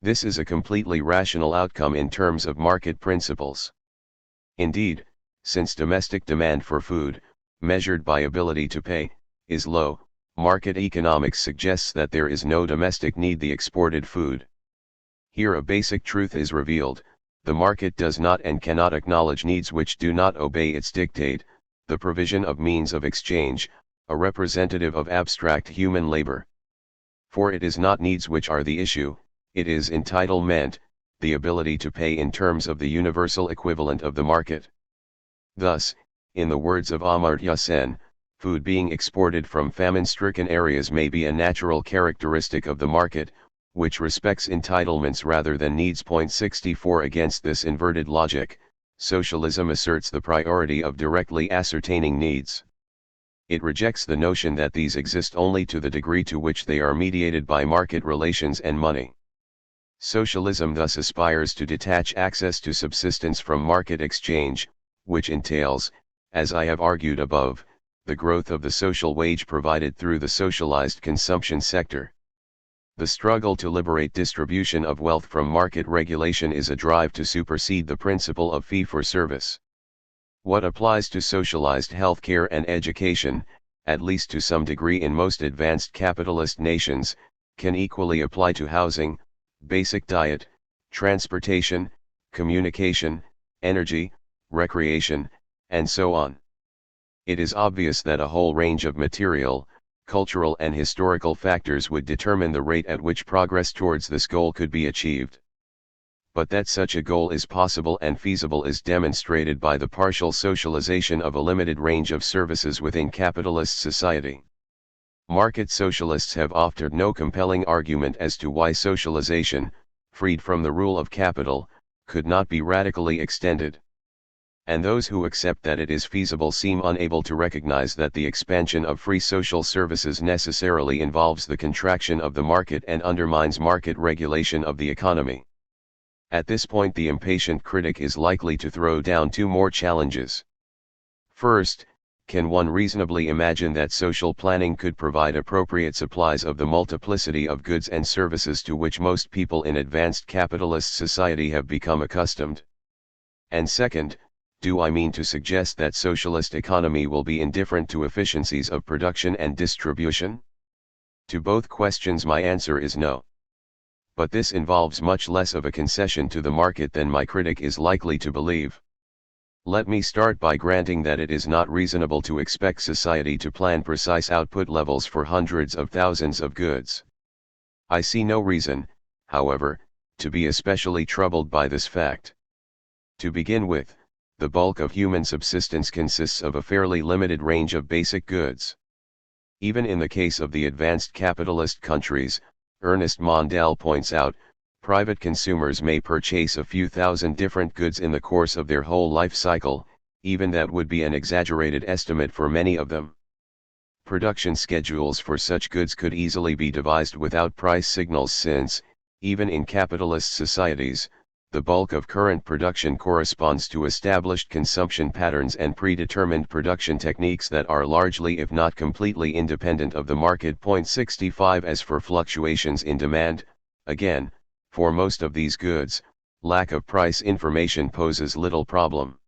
This is a completely rational outcome in terms of market principles. Indeed, since domestic demand for food, measured by ability to pay, is low, market economics suggests that there is no domestic need the exported food. Here a basic truth is revealed: the market does not and cannot acknowledge needs which do not obey its dictate, the provision of means of exchange, a representative of abstract human labor. For it is not needs which are the issue, it is entitlement, the ability to pay in terms of the universal equivalent of the market. Thus, in the words of Amartya Sen, food being exported from famine-stricken areas may be a natural characteristic of the market, which respects entitlements rather than needs. Point 64. Against this inverted logic, socialism asserts the priority of directly ascertaining needs. It rejects the notion that these exist only to the degree to which they are mediated by market relations and money. Socialism thus aspires to detach access to subsistence from market exchange, which entails, as I have argued above, the growth of the social wage provided through the socialized consumption sector. The struggle to liberate distribution of wealth from market regulation is a drive to supersede the principle of fee for service. What applies to socialized healthcare and education, at least to some degree in most advanced capitalist nations, can equally apply to housing, basic diet, transportation, communication, energy, recreation, and so on. It is obvious that a whole range of material, cultural and historical factors would determine the rate at which progress towards this goal could be achieved. But that such a goal is possible and feasible is demonstrated by the partial socialization of a limited range of services within capitalist society. Market socialists have offered no compelling argument as to why socialization, freed from the rule of capital, could not be radically extended. And those who accept that it is feasible seem unable to recognize that the expansion of free social services necessarily involves the contraction of the market and undermines market regulation of the economy. At this point, the impatient critic is likely to throw down two more challenges. First, can one reasonably imagine that social planning could provide appropriate supplies of the multiplicity of goods and services to which most people in advanced capitalist society have become accustomed? And second, do I mean to suggest that socialist economy will be indifferent to efficiencies of production and distribution? To both questions my answer is no. But this involves much less of a concession to the market than my critic is likely to believe. Let me start by granting that it is not reasonable to expect society to plan precise output levels for hundreds of thousands of goods. I see no reason, however, to be especially troubled by this fact. To begin with, the bulk of human subsistence consists of a fairly limited range of basic goods. Even in the case of the advanced capitalist countries, Ernest Mondale points out, Private consumers may purchase a few thousand different goods in the course of their whole life cycle, even that would be an exaggerated estimate for many of them. Production schedules for such goods could easily be devised without price signals since, even in capitalist societies, the bulk of current production corresponds to established consumption patterns and predetermined production techniques that are largely if not completely independent of the market. 65 As for fluctuations in demand, again, for most of these goods, lack of price information poses little problem.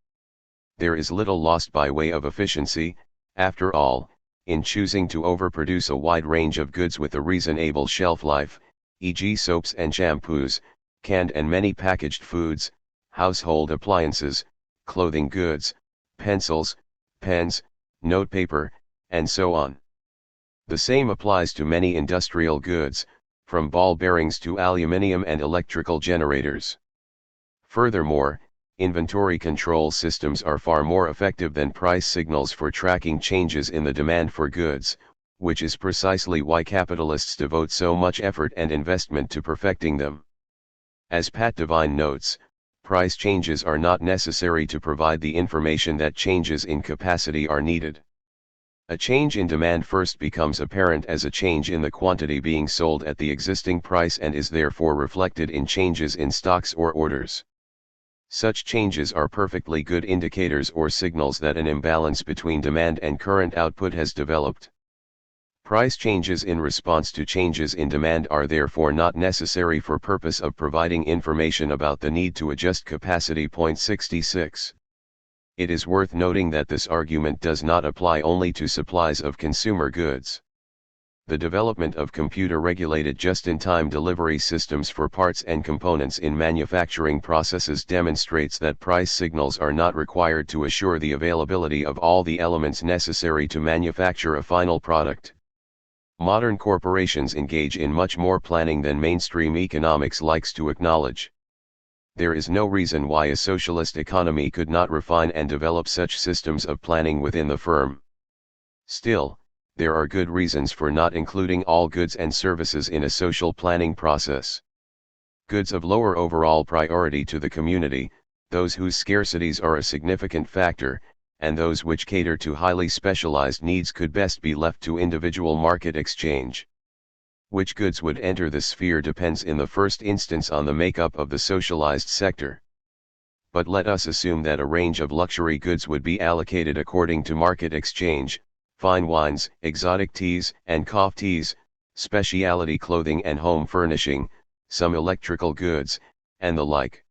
There is little lost by way of efficiency, after all, in choosing to overproduce a wide range of goods with a reasonable shelf life, e.g. soaps and shampoos, canned and many packaged foods, household appliances, clothing goods, pencils, pens, notepaper, and so on. The same applies to many industrial goods, from ball bearings to aluminium and electrical generators. Furthermore, inventory control systems are far more effective than price signals for tracking changes in the demand for goods, which is precisely why capitalists devote so much effort and investment to perfecting them. As Pat Devine notes, price changes are not necessary to provide the information that changes in capacity are needed. A change in demand first becomes apparent as a change in the quantity being sold at the existing price and is therefore reflected in changes in stocks or orders. Such changes are perfectly good indicators or signals that an imbalance between demand and current output has developed. Price changes in response to changes in demand are therefore not necessary for purpose of providing information about the need to adjust capacity. 66. It is worth noting that this argument does not apply only to supplies of consumer goods. The development of computer-regulated just-in-time delivery systems for parts and components in manufacturing processes demonstrates that price signals are not required to assure the availability of all the elements necessary to manufacture a final product. Modern corporations engage in much more planning than mainstream economics likes to acknowledge. There is no reason why a socialist economy could not refine and develop such systems of planning within the firm. Still, there are good reasons for not including all goods and services in a social planning process. Goods of lower overall priority to the community, those whose scarcities are a significant factor, and those which cater to highly specialized needs could best be left to individual market exchange. Which goods would enter the sphere depends in the first instance on the makeup of the socialized sector. But let us assume that a range of luxury goods would be allocated according to market exchange, fine wines, exotic teas and coffees, specialty clothing and home furnishing, some electrical goods, and the like.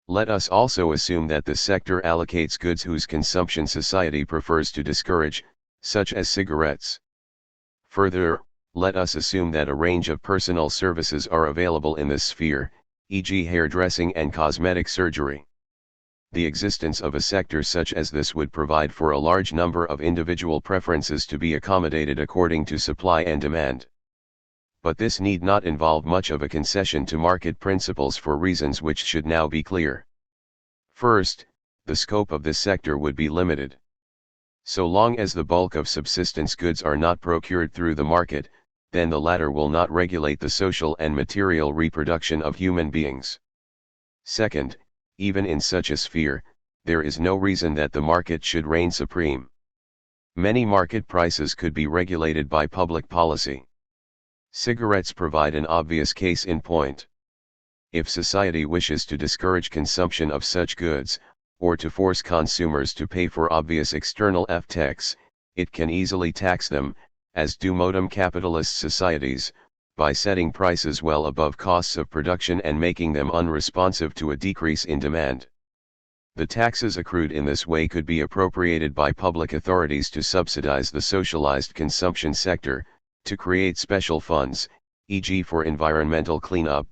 Let us also assume that the sector allocates goods whose consumption society prefers to discourage, such as cigarettes. Further, let us assume that a range of personal services are available in this sphere, e.g. hairdressing and cosmetic surgery. The existence of a sector such as this would provide for a large number of individual preferences to be accommodated according to supply and demand. But this need not involve much of a concession to market principles for reasons which should now be clear. First, the scope of this sector would be limited. So long as the bulk of subsistence goods are not procured through the market, then the latter will not regulate the social and material reproduction of human beings. Second, even in such a sphere, there is no reason that the market should reign supreme. Many market prices could be regulated by public policy. Cigarettes provide an obvious case in point. If society wishes to discourage consumption of such goods, or to force consumers to pay for obvious external effects, it can easily tax them, as do modern capitalist societies, by setting prices well above costs of production and making them unresponsive to a decrease in demand. The taxes accrued in this way could be appropriated by public authorities to subsidize the socialized consumption sector, to create special funds, e.g. for environmental cleanup,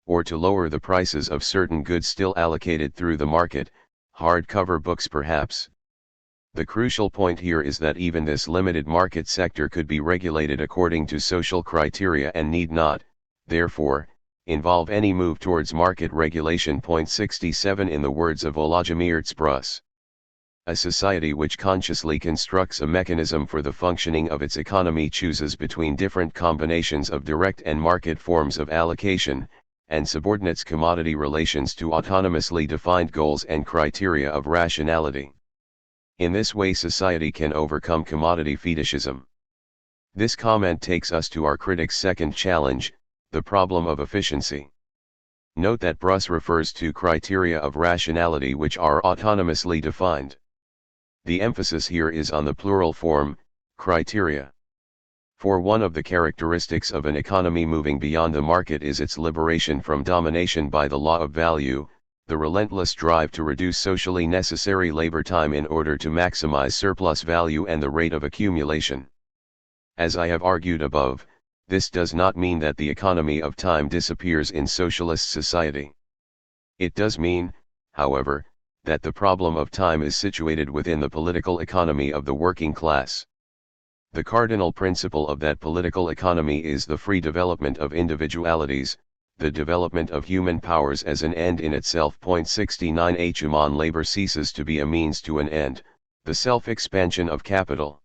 or to lower the prices of certain goods still allocated through the market, hardcover books perhaps. The crucial point here is that even this limited market sector could be regulated according to social criteria and need not, therefore, involve any move towards market regulation. 67 In the words of Volodymyr Tsprus, a society which consciously constructs a mechanism for the functioning of its economy chooses between different combinations of direct and market forms of allocation, and subordinates commodity relations to autonomously defined goals and criteria of rationality. In this way society can overcome commodity fetishism. This comment takes us to our critic's second challenge, the problem of efficiency. Note that Bruss refers to criteria of rationality which are autonomously defined. The emphasis here is on the plural form, criteria. For one of the characteristics of an economy moving beyond the market is its liberation from domination by the law of value, the relentless drive to reduce socially necessary labor time in order to maximize surplus value and the rate of accumulation. As I have argued above, this does not mean that the economy of time disappears in socialist society. It does mean, however, that the problem of time is situated within the political economy of the working class. The cardinal principle of that political economy is the free development of individualities, the development of human powers as an end in itself. 69 Human labor ceases to be a means to an end, the self-expansion of capital.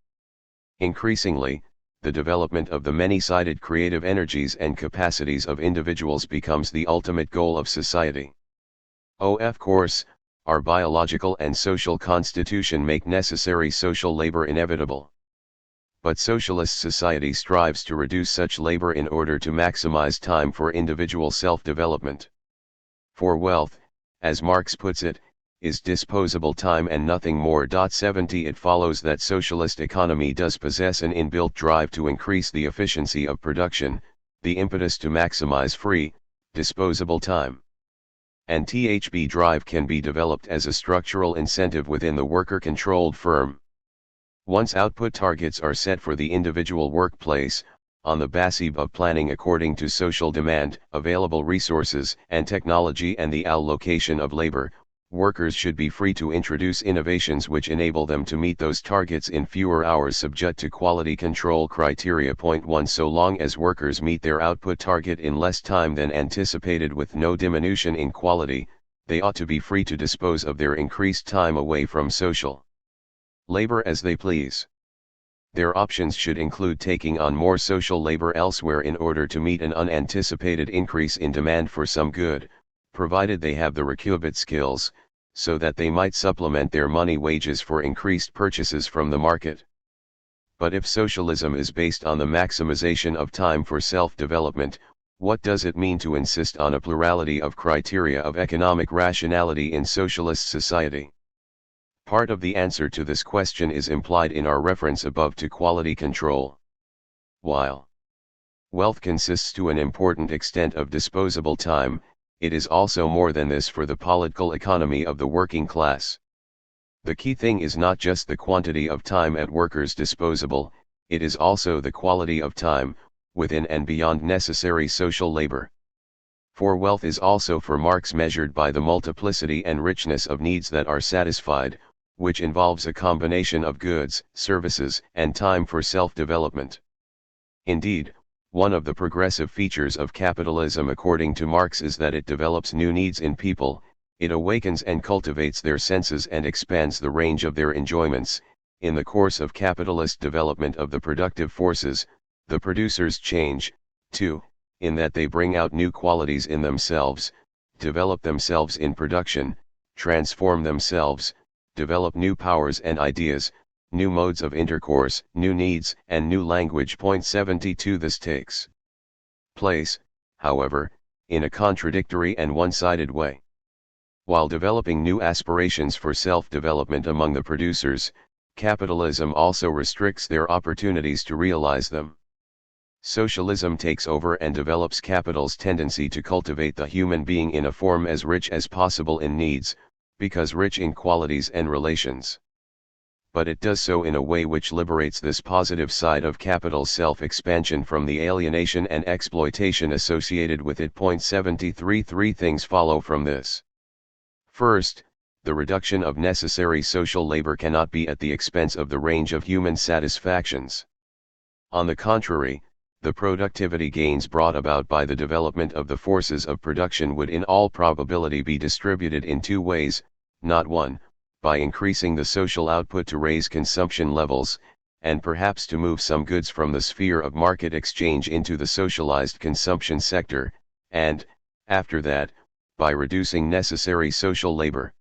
Increasingly, the development of the many-sided creative energies and capacities of individuals becomes the ultimate goal of society. Of course, our biological and social constitution make necessary social labor inevitable. But socialist society strives to reduce such labor in order to maximize time for individual self-development. For wealth, as Marx puts it, is disposable time and nothing more. 70 It follows that socialist economy does possess an inbuilt drive to increase the efficiency of production, the impetus to maximize free, disposable time. And THB drive can be developed as a structural incentive within the worker-controlled firm. Once output targets are set for the individual workplace, on the basis of planning according to social demand, available resources and technology and the allocation of labor, workers should be free to introduce innovations which enable them to meet those targets in fewer hours subject to quality control criteria. 1 So long as workers meet their output target in less time than anticipated with no diminution in quality, they ought to be free to dispose of their increased time away from social labor as they please. Their options should include taking on more social labor elsewhere in order to meet an unanticipated increase in demand for some good, provided they have the requisite skills, so that they might supplement their money wages for increased purchases from the market. But if socialism is based on the maximization of time for self-development, what does it mean to insist on a plurality of criteria of economic rationality in socialist society? Part of the answer to this question is implied in our reference above to quality control. While wealth consists to an important extent of disposable time, it is also more than this for the political economy of the working class. The key thing is not just the quantity of time at workers' disposable, it is also the quality of time, within and beyond necessary social labor. For wealth is also for Marx measured by the multiplicity and richness of needs that are satisfied, which involves a combination of goods, services, and time for self-development. Indeed, one of the progressive features of capitalism according to Marx is that it develops new needs in people, it awakens and cultivates their senses and expands the range of their enjoyments. In the course of capitalist development of the productive forces, the producers change, too, in that they bring out new qualities in themselves, develop themselves in production, transform themselves, develop new powers and ideas, new modes of intercourse, new needs, and new language. 72 This takes place, however, in a contradictory and one-sided way. While developing new aspirations for self-development among the producers, capitalism also restricts their opportunities to realize them. Socialism takes over and develops capital's tendency to cultivate the human being in a form as rich as possible in needs, because rich in qualities and relations. But it does so in a way which liberates this positive side of capital's self-expansion from the alienation and exploitation associated with it. 73 Three things follow from this. First, the reduction of necessary social labor cannot be at the expense of the range of human satisfactions. On the contrary, the productivity gains brought about by the development of the forces of production would in all probability be distributed in two ways, not one, by increasing the social output to raise consumption levels, and perhaps to move some goods from the sphere of market exchange into the socialized consumption sector, and, After that, by reducing necessary social labor.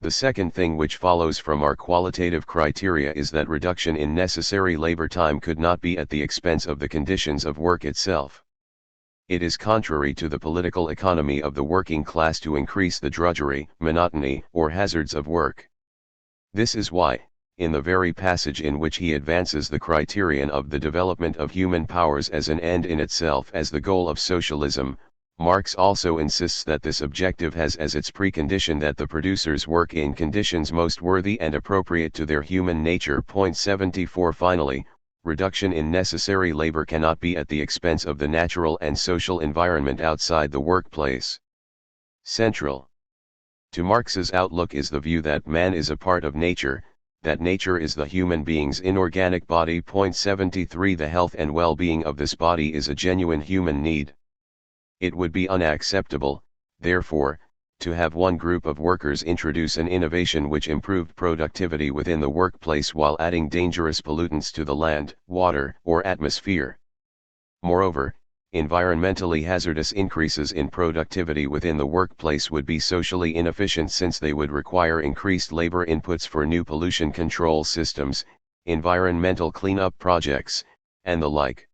The second thing which follows from our qualitative criteria is that reduction in necessary labor time could not be at the expense of the conditions of work itself. It is contrary to the political economy of the working class to increase the drudgery, monotony, or hazards of work. This is why, in the very passage in which he advances the criterion of the development of human powers as an end in itself as the goal of socialism, Marx also insists that this objective has as its precondition that the producers work in conditions most worthy and appropriate to their human nature. 74 Finally, reduction in necessary labor cannot be at the expense of the natural and social environment outside the workplace. Central to Marx's outlook is the view that man is a part of nature, that nature is the human being's inorganic body. 73 The health and well-being of this body is a genuine human need. It would be unacceptable, therefore, to have one group of workers introduce an innovation which improved productivity within the workplace while adding dangerous pollutants to the land, water, or atmosphere. Moreover, environmentally hazardous increases in productivity within the workplace would be socially inefficient since they would require increased labor inputs for new pollution control systems, environmental cleanup projects, and the like.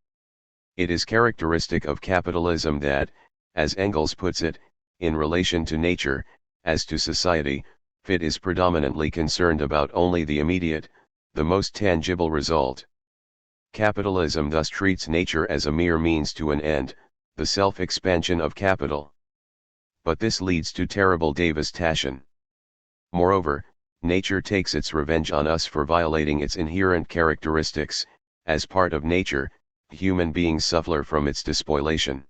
It is characteristic of capitalism that, as Engels puts it, in relation to nature, as to society, it is predominantly concerned about only the immediate, the most tangible result. Capitalism thus treats nature as a mere means to an end, the self-expansion of capital. But this leads to terrible devastation. Moreover, nature takes its revenge on us for violating its inherent characteristics. As part of nature, human beings suffer from its despoilation.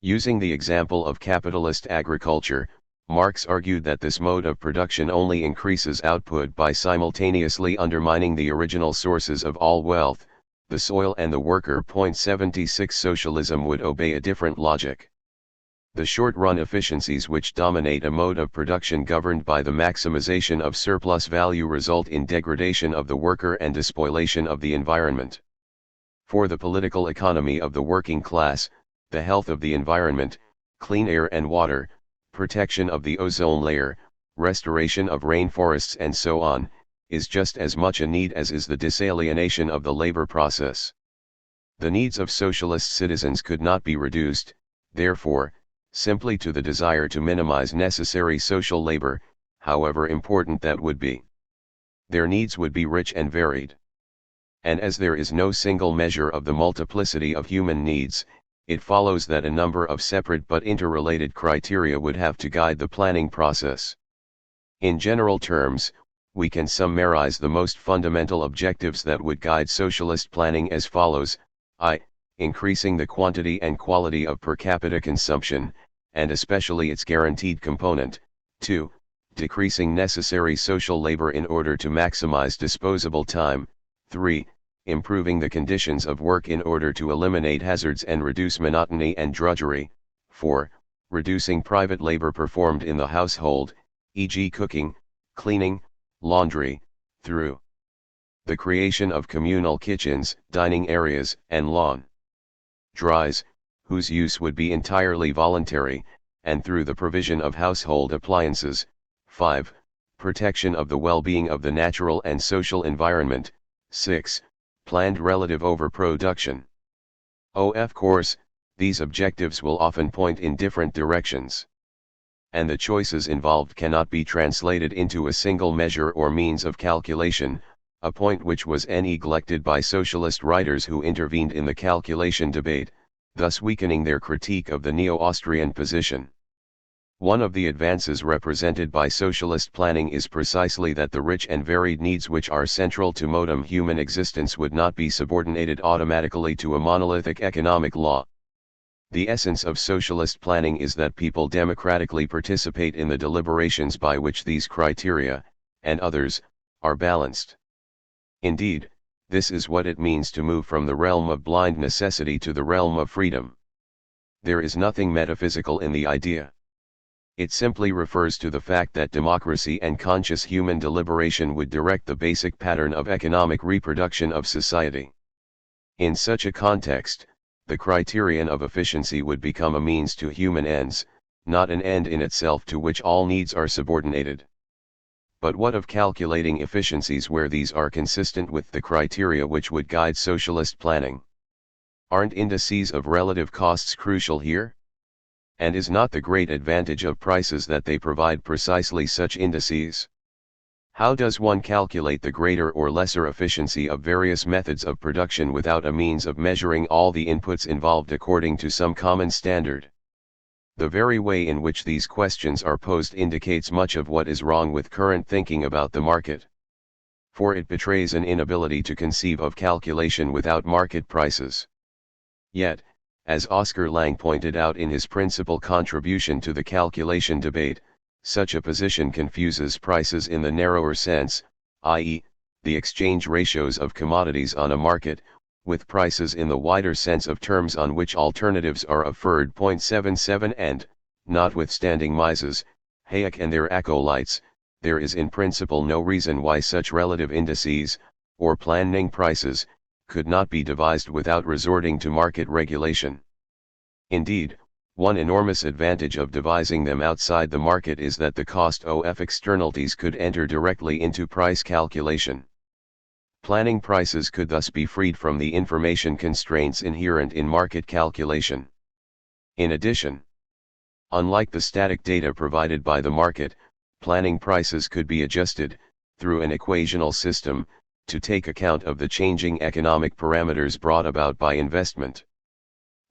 Using the example of capitalist agriculture, Marx argued that this mode of production only increases output by simultaneously undermining the original sources of all wealth, the soil and the worker. 76 Socialism would obey a different logic. The short-run efficiencies which dominate a mode of production governed by the maximization of surplus value result in degradation of the worker and despoilation of the environment. For the political economy of the working class, the health of the environment, clean air and water, protection of the ozone layer, restoration of rainforests and so on, is just as much a need as is the disalienation of the labor process. The needs of socialist citizens could not be reduced, therefore, simply to the desire to minimize necessary social labor, however important that would be. Their needs would be rich and varied. And as there is no single measure of the multiplicity of human needs, it follows that a number of separate but interrelated criteria would have to guide the planning process. In general terms, we can summarize the most fundamental objectives that would guide socialist planning as follows: I. Increasing the quantity and quality of per capita consumption, and especially its guaranteed component. 2. Decreasing necessary social labor in order to maximize disposable time. 3. Improving the conditions of work in order to eliminate hazards and reduce monotony and drudgery. 4. Reducing private labor performed in the household, e.g. cooking, cleaning, laundry, through the creation of communal kitchens, dining areas, and lawn drives, whose use would be entirely voluntary, and through the provision of household appliances. 5. Protection of the well-being of the natural and social environment. 6. Planned relative overproduction. Of course, these objectives will often point in different directions. And the choices involved cannot be translated into a single measure or means of calculation, a point which was neglected by socialist writers who intervened in the calculation debate, thus weakening their critique of the neo-Austrian position. One of the advances represented by socialist planning is precisely that the rich and varied needs which are central to modern human existence would not be subordinated automatically to a monolithic economic law. The essence of socialist planning is that people democratically participate in the deliberations by which these criteria, and others, are balanced. Indeed, this is what it means to move from the realm of blind necessity to the realm of freedom. There is nothing metaphysical in the idea. It simply refers to the fact that democracy and conscious human deliberation would direct the basic pattern of economic reproduction of society. In such a context, the criterion of efficiency would become a means to human ends, not an end in itself to which all needs are subordinated. But what of calculating efficiencies where these are consistent with the criteria which would guide socialist planning? Aren't indices of relative costs crucial here? And is not the great advantage of prices that they provide precisely such indices? How does one calculate the greater or lesser efficiency of various methods of production without a means of measuring all the inputs involved according to some common standard? The very way in which these questions are posed indicates much of what is wrong with current thinking about the market. For it betrays an inability to conceive of calculation without market prices. Yet, as Oscar Lange pointed out in his principal contribution to the calculation debate, such a position confuses prices in the narrower sense, i.e., the exchange ratios of commodities on a market, with prices in the wider sense of terms on which alternatives are of THIRD-WORLDISM and, notwithstanding Mises, Hayek and their acolytes, there is in principle no reason why such relative indices, or planning prices, could not be devised without resorting to market regulation. Indeed, one enormous advantage of devising them outside the market is that the cost of externalities could enter directly into price calculation. Planning prices could thus be freed from the information constraints inherent in market calculation. In addition, unlike the static data provided by the market, planning prices could be adjusted, through an equational system, to take account of the changing economic parameters brought about by investment.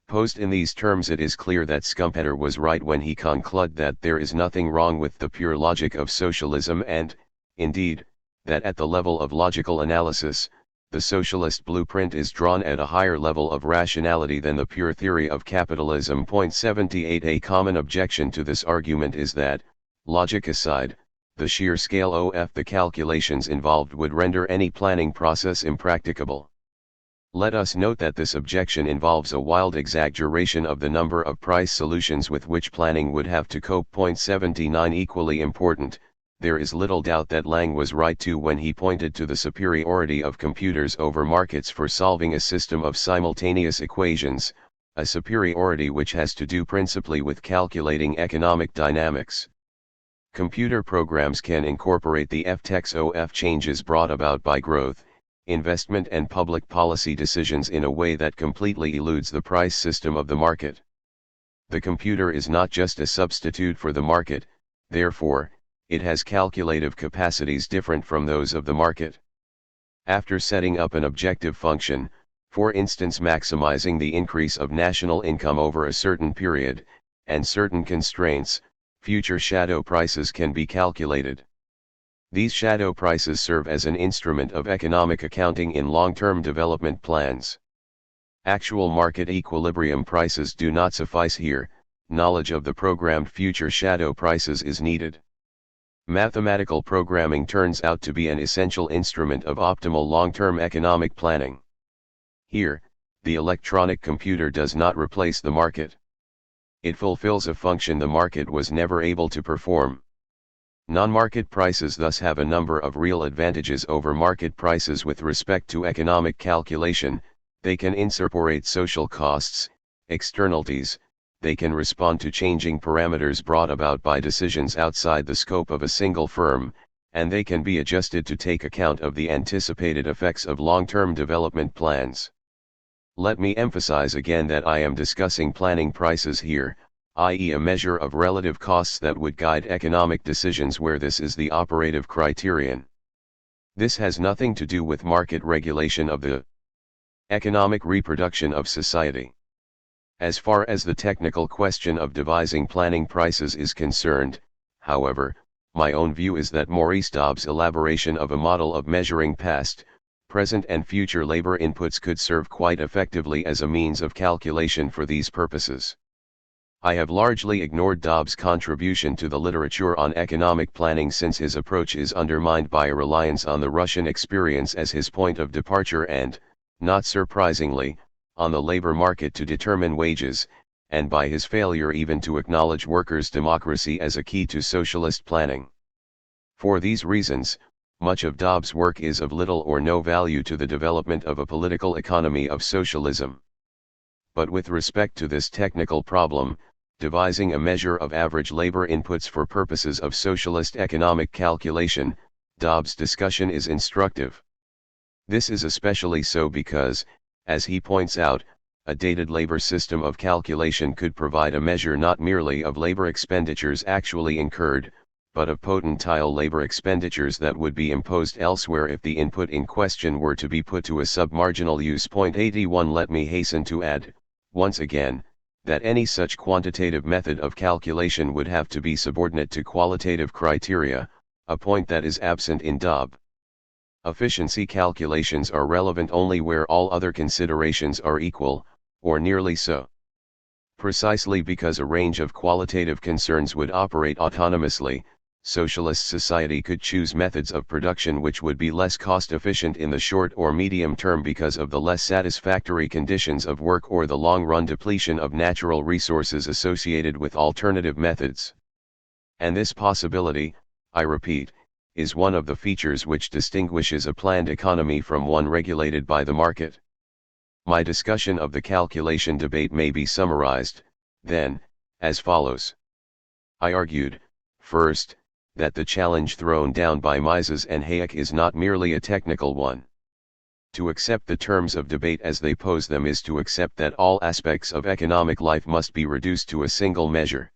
Posed in these terms, it is clear that Schumpeter was right when he concluded that there is nothing wrong with the pure logic of socialism and, indeed, that at the level of logical analysis, the socialist blueprint is drawn at a higher level of rationality than the pure theory of capitalism. 78 A common objection to this argument is that, logic aside, the sheer scale of the calculations involved would render any planning process impracticable. Let us note that this objection involves a wild exaggeration of the number of price solutions with which planning would have to cope. 79 Equally important, there is little doubt that Lange was right too when he pointed to the superiority of computers over markets for solving a system of simultaneous equations, a superiority which has to do principally with calculating economic dynamics. Computer programs can incorporate the FTEX of changes brought about by growth, investment and public policy decisions in a way that completely eludes the price system of the market. The computer is not just a substitute for the market, therefore, it has calculative capacities different from those of the market. After setting up an objective function, for instance maximizing the increase of national income over a certain period, and certain constraints, future shadow prices can be calculated. These shadow prices serve as an instrument of economic accounting in long-term development plans. Actual market equilibrium prices do not suffice here, knowledge of the programmed future shadow prices is needed. Mathematical programming turns out to be an essential instrument of optimal long-term economic planning. Here, the electronic computer does not replace the market. It fulfills a function the market was never able to perform. Non-market prices thus have a number of real advantages over market prices with respect to economic calculation. They can incorporate social costs, externalities, they can respond to changing parameters brought about by decisions outside the scope of a single firm, and they can be adjusted to take account of the anticipated effects of long-term development plans. Let me emphasize again that I am discussing planning prices here, i.e. a measure of relative costs that would guide economic decisions where this is the operative criterion. This has nothing to do with market regulation of the economic reproduction of society. As far as the technical question of devising planning prices is concerned, however, my own view is that Maurice Dobbs' elaboration of a model of measuring past, present and future labor inputs could serve quite effectively as a means of calculation for these purposes. I have largely ignored Dobbs' contribution to the literature on economic planning since his approach is undermined by a reliance on the Russian experience as his point of departure and, not surprisingly, on the labor market to determine wages, and by his failure even to acknowledge workers' democracy as a key to socialist planning. For these reasons, much of Dobbs' work is of little or no value to the development of a political economy of socialism. But with respect to this technical problem, devising a measure of average labor inputs for purposes of socialist economic calculation, Dobbs' discussion is instructive. This is especially so because, as he points out, a dated labor system of calculation could provide a measure not merely of labor expenditures actually incurred, but of potential labor expenditures that would be imposed elsewhere if the input in question were to be put to a submarginal use. 81. Let me hasten to add, once again, that any such quantitative method of calculation would have to be subordinate to qualitative criteria, a point that is absent in Dobbs. Efficiency calculations are relevant only where all other considerations are equal, or nearly so. Precisely because a range of qualitative concerns would operate autonomously, socialist society could choose methods of production which would be less cost-efficient in the short or medium term because of the less satisfactory conditions of work or the long-run depletion of natural resources associated with alternative methods. And this possibility, I repeat, is one of the features which distinguishes a planned economy from one regulated by the market. My discussion of the calculation debate may be summarized, then, as follows. I argued, first, that the challenge thrown down by Mises and Hayek is not merely a technical one. To accept the terms of debate as they pose them is to accept that all aspects of economic life must be reduced to a single measure.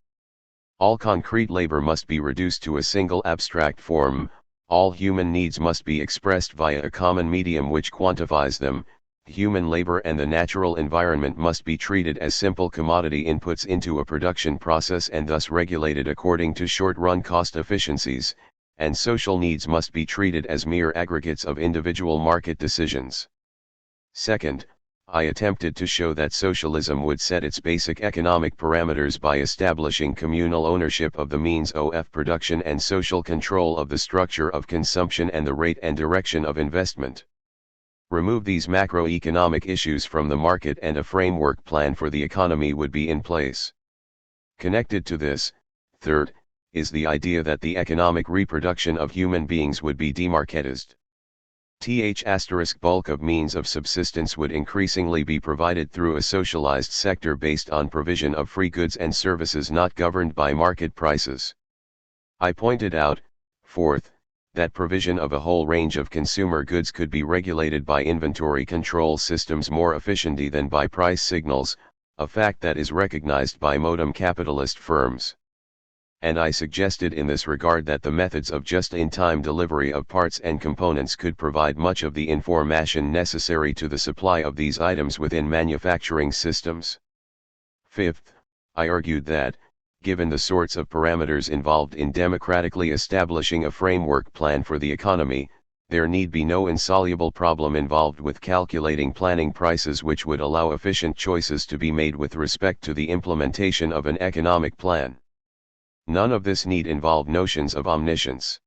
All concrete labor must be reduced to a single abstract form, all human needs must be expressed via a common medium which quantifies them, human labor and the natural environment must be treated as simple commodity inputs into a production process and thus regulated according to short-run cost efficiencies, and social needs must be treated as mere aggregates of individual market decisions. Second, I attempted to show that socialism would set its basic economic parameters by establishing communal ownership of the means of production and social control of the structure of consumption and the rate and direction of investment. Remove these macroeconomic issues from the market and a framework plan for the economy would be in place. Connected to this, third, is the idea that the economic reproduction of human beings would be demarketized. Bulk of means of subsistence would increasingly be provided through a socialized sector based on provision of free goods and services not governed by market prices. I pointed out, fourth, that provision of a whole range of consumer goods could be regulated by inventory control systems more efficiently than by price signals, a fact that is recognized by modern capitalist firms. And I suggested in this regard that the methods of just-in-time delivery of parts and components could provide much of the information necessary to the supply of these items within manufacturing systems. Fifth, I argued that, given the sorts of parameters involved in democratically establishing a framework plan for the economy, there need be no insoluble problem involved with calculating planning prices which would allow efficient choices to be made with respect to the implementation of an economic plan. None of this need involve notions of omniscience.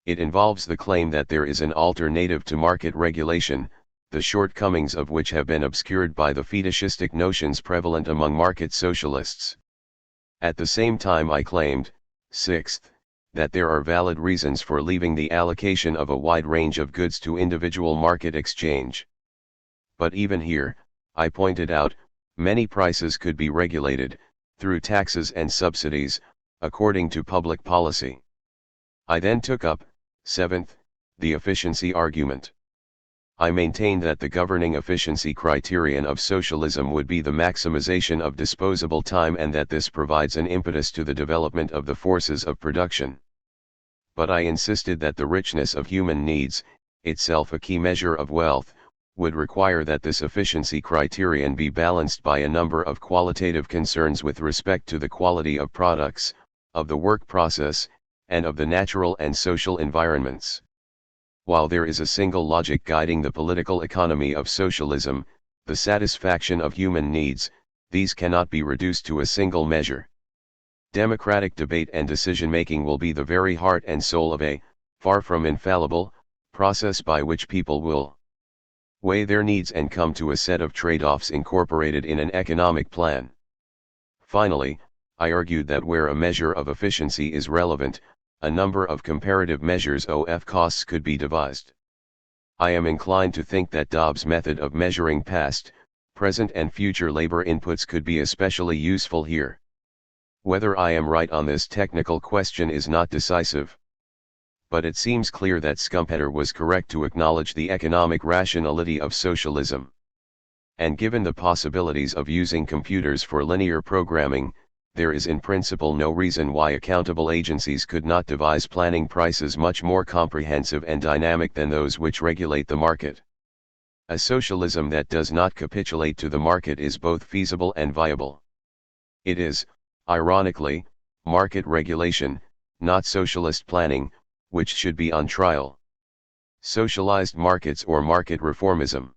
It involves the claim that there is an alternative to market regulation, the shortcomings of which have been obscured by the fetishistic notions prevalent among market socialists. At the same time I claimed, sixth, that there are valid reasons for leaving the allocation of a wide range of goods to individual market exchange. But even here, I pointed out, many prices could be regulated, through taxes and subsidies, according to public policy. I then took up, seventh, the efficiency argument. I maintained that the governing efficiency criterion of socialism would be the maximization of disposable time and that this provides an impetus to the development of the forces of production. But I insisted that the richness of human needs, itself a key measure of wealth, would require that this efficiency criterion be balanced by a number of qualitative concerns with respect to the quality of products, of the work process, and of the natural and social environments. While there is a single logic guiding the political economy of socialism, the satisfaction of human needs, these cannot be reduced to a single measure. Democratic debate and decision-making will be the very heart and soul of a, far from infallible, process by which people will weigh their needs and come to a set of trade-offs incorporated in an economic plan. Finally, I argued that where a measure of efficiency is relevant, a number of comparative measures of costs could be devised. I am inclined to think that Dobbs' method of measuring past, present and future labor inputs could be especially useful here. Whether I am right on this technical question is not decisive. But it seems clear that Schumpeter was correct to acknowledge the economic rationality of socialism. And given the possibilities of using computers for linear programming, there is in principle no reason why accountable agencies could not devise planning prices much more comprehensive and dynamic than those which regulate the market. A socialism that does not capitulate to the market is both feasible and viable. It is, ironically, market regulation, not socialist planning, which should be on trial. Socialized markets or market reformism.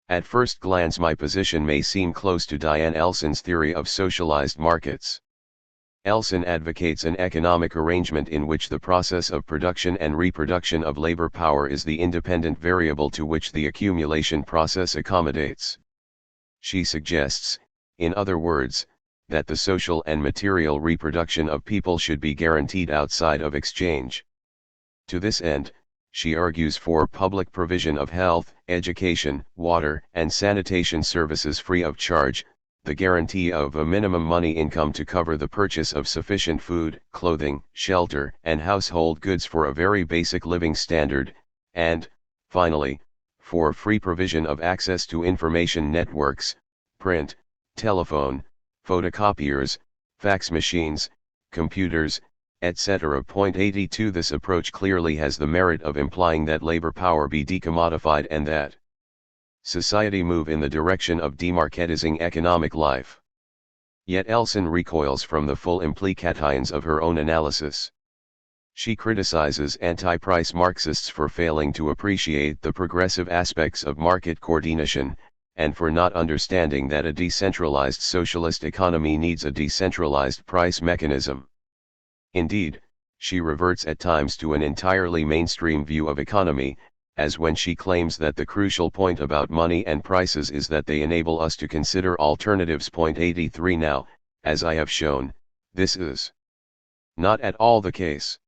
At first glance my position may seem close to Diane Elson's theory of socialized markets. Elson advocates an economic arrangement in which the process of production and reproduction of labor power is the independent variable to which the accumulation process accommodates. She suggests, in other words, that the social and material reproduction of people should be guaranteed outside of exchange. To this end, she argues for public provision of health, education, water, and sanitation services free of charge, the guarantee of a minimum money income to cover the purchase of sufficient food, clothing, shelter, and household goods for a very basic living standard, and, finally, for free provision of access to information networks, print, telephone, photocopiers, fax machines, computers, etc. 82 This approach clearly has the merit of implying that labor power be decommodified and that society move in the direction of demarketizing economic life. Yet Elson recoils from the full implications of her own analysis. She criticizes anti-price Marxists for failing to appreciate the progressive aspects of market coordination, and for not understanding that a decentralized socialist economy needs a decentralized price mechanism. Indeed, she reverts at times to an entirely mainstream view of economy, as when she claims that the crucial point about money and prices is that they enable us to consider alternatives. 83 Now, as I have shown, this is not at all the case.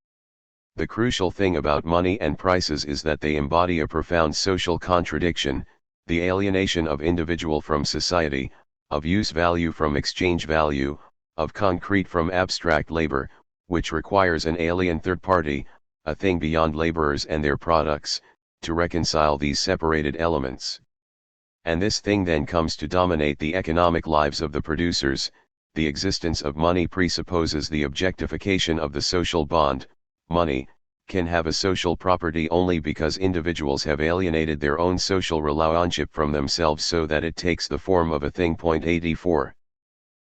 The crucial thing about money and prices is that they embody a profound social contradiction, the alienation of individual from society, of use value from exchange value, of concrete from abstract labor, which requires an alien third party, a thing beyond laborers and their products, to reconcile these separated elements. And this thing then comes to dominate the economic lives of the producers. The existence of money presupposes the objectification of the social bond. Money can have a social property only because individuals have alienated their own social relationship from themselves so that it takes the form of a thing. 84.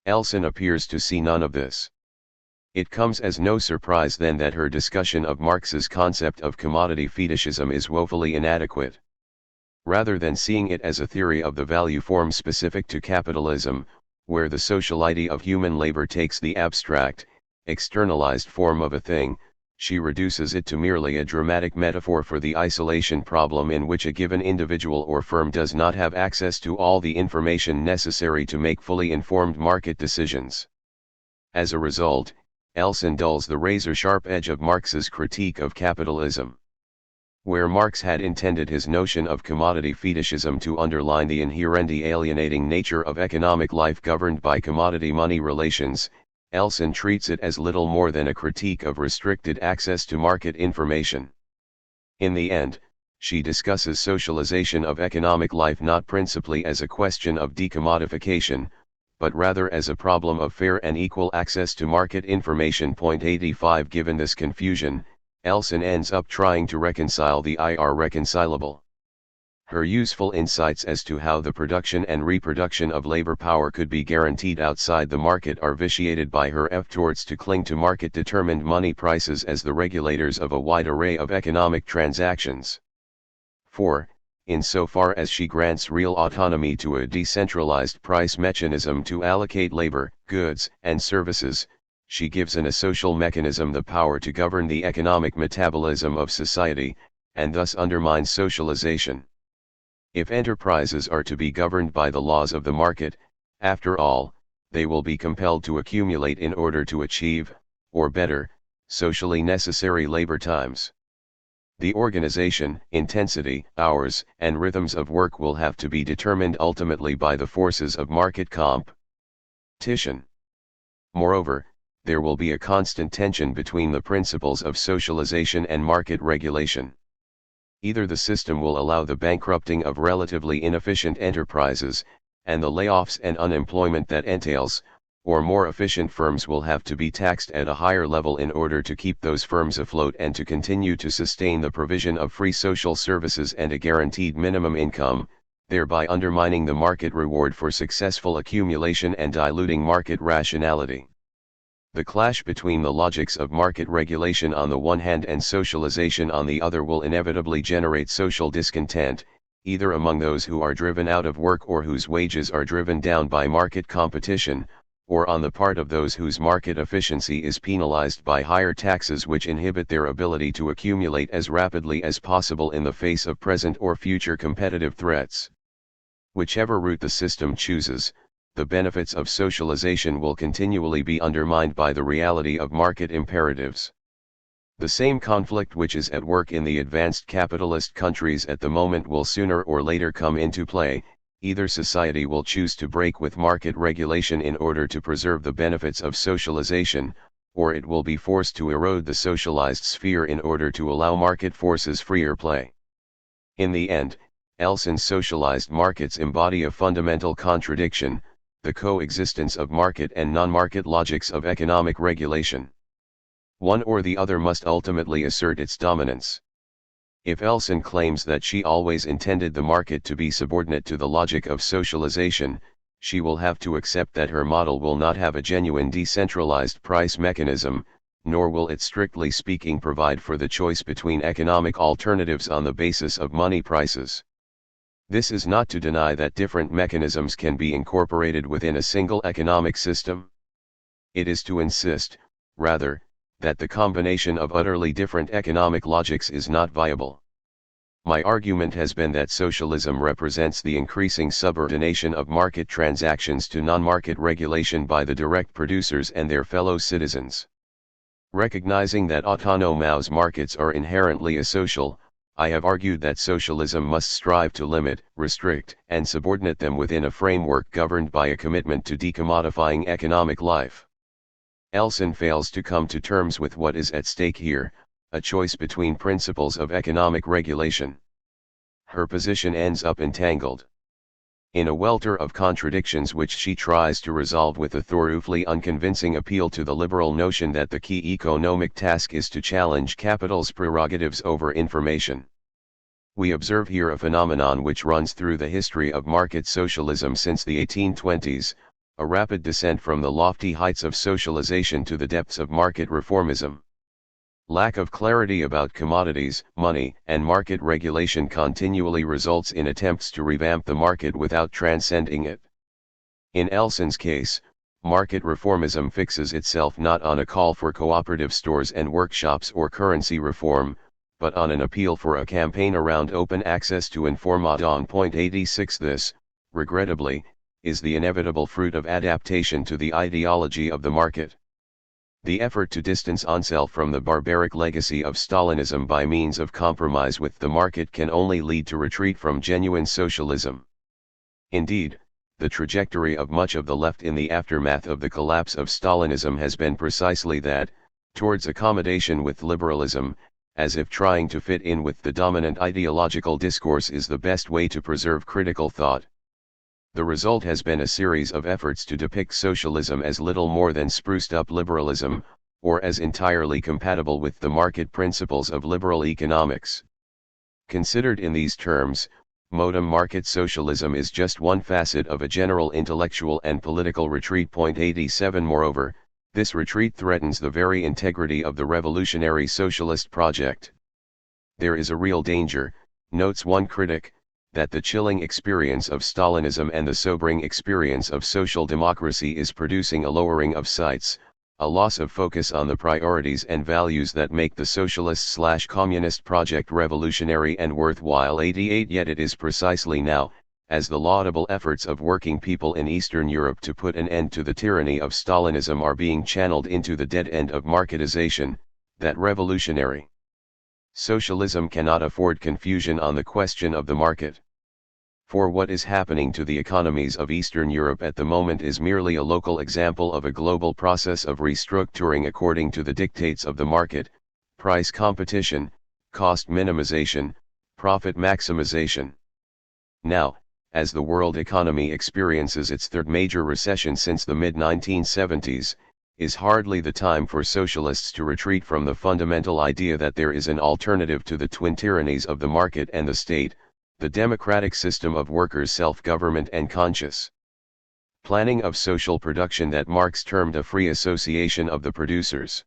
Elson appears to see none of this. It comes as no surprise then that her discussion of Marx's concept of commodity fetishism is woefully inadequate. Rather than seeing it as a theory of the value form specific to capitalism, where the sociality of human labor takes the abstract, externalized form of a thing, she reduces it to merely a dramatic metaphor for the isolation problem in which a given individual or firm does not have access to all the information necessary to make fully informed market decisions. As a result, Elson dulls the razor-sharp edge of Marx's critique of capitalism. Where Marx had intended his notion of commodity fetishism to underline the inherently alienating nature of economic life governed by commodity-money relations, Elson treats it as little more than a critique of restricted access to market information. In the end, she discusses socialization of economic life not principally as a question of decommodification, but rather as a problem of fair and equal access to market information. 85 Given this confusion, Elson ends up trying to reconcile the irreconcilable. Her useful insights as to how the production and reproduction of labor power could be guaranteed outside the market are vitiated by her efforts to cling to market-determined money prices as the regulators of a wide array of economic transactions. 4. Insofar as she grants real autonomy to a decentralized price mechanism to allocate labor, goods, and services, she gives an asocial mechanism the power to govern the economic metabolism of society, and thus undermines socialization. If enterprises are to be governed by the laws of the market, after all, they will be compelled to accumulate in order to achieve, or better, socially necessary labor times. The organization, intensity, hours, and rhythms of work will have to be determined ultimately by the forces of market competition. Moreover, there will be a constant tension between the principles of socialization and market regulation. Either the system will allow the bankrupting of relatively inefficient enterprises, and the layoffs and unemployment that entails, or more efficient firms will have to be taxed at a higher level in order to keep those firms afloat and to continue to sustain the provision of free social services and a guaranteed minimum income, thereby undermining the market reward for successful accumulation and diluting market rationality. The clash between the logics of market regulation on the one hand and socialization on the other will inevitably generate social discontent, either among those who are driven out of work or whose wages are driven down by market competition, or on the part of those whose market efficiency is penalized by higher taxes which inhibit their ability to accumulate as rapidly as possible in the face of present or future competitive threats. Whichever route the system chooses, the benefits of socialization will continually be undermined by the reality of market imperatives. The same conflict which is at work in the advanced capitalist countries at the moment will sooner or later come into play. Either society will choose to break with market regulation in order to preserve the benefits of socialization, or it will be forced to erode the socialized sphere in order to allow market forces freer play. In the end, Elson's socialized markets embody a fundamental contradiction, the coexistence of market and non-market logics of economic regulation. One or the other must ultimately assert its dominance. If Elson claims that she always intended the market to be subordinate to the logic of socialization, she will have to accept that her model will not have a genuine decentralized price mechanism, nor will it strictly speaking provide for the choice between economic alternatives on the basis of money prices. This is not to deny that different mechanisms can be incorporated within a single economic system. It is to insist, rather, that the combination of utterly different economic logics is not viable. My argument has been that socialism represents the increasing subordination of market transactions to non-market regulation by the direct producers and their fellow citizens. Recognizing that autonomous markets are inherently asocial, I have argued that socialism must strive to limit, restrict, and subordinate them within a framework governed by a commitment to decommodifying economic life. Elson fails to come to terms with what is at stake here, a choice between principles of economic regulation. Her position ends up entangled in a welter of contradictions which she tries to resolve with a thoroughly unconvincing appeal to the liberal notion that the key economic task is to challenge capital's prerogatives over information. We observe here a phenomenon which runs through the history of market socialism since the 1820s, a rapid descent from the lofty heights of socialization to the depths of market reformism. Lack of clarity about commodities, money, and market regulation continually results in attempts to revamp the market without transcending it. In Elson's case, market reformism fixes itself not on a call for cooperative stores and workshops or currency reform, but on an appeal for a campaign around open access to information. 86 This, regrettably, is the inevitable fruit of adaptation to the ideology of the market. The effort to distance oneself from the barbaric legacy of Stalinism by means of compromise with the market can only lead to retreat from genuine socialism. Indeed, the trajectory of much of the left in the aftermath of the collapse of Stalinism has been precisely that, towards accommodation with liberalism, as if trying to fit in with the dominant ideological discourse is the best way to preserve critical thought. The result has been a series of efforts to depict socialism as little more than spruced-up liberalism, or as entirely compatible with the market principles of liberal economics. Considered in these terms, modern market socialism is just one facet of a general intellectual and political retreat. 87 Moreover, this retreat threatens the very integrity of the revolutionary socialist project. There is a real danger, notes one critic, that the chilling experience of Stalinism and the sobering experience of social democracy is producing a lowering of sights, a loss of focus on the priorities and values that make the socialist/communist project revolutionary and worthwhile. 88 Yet it is precisely now, as the laudable efforts of working people in Eastern Europe to put an end to the tyranny of Stalinism are being channeled into the dead end of marketization, that revolutionary Socialism cannot afford confusion on the question of the market. For what is happening to the economies of Eastern Europe at the moment is merely a local example of a global process of restructuring according to the dictates of the market, price competition, cost minimization, profit maximization. Now, as the world economy experiences its third major recession since the mid-1970s, is hardly the time for socialists to retreat from the fundamental idea that there is an alternative to the twin tyrannies of the market and the state, the democratic system of workers' self-government and conscious planning of social production that Marx termed a free association of the producers.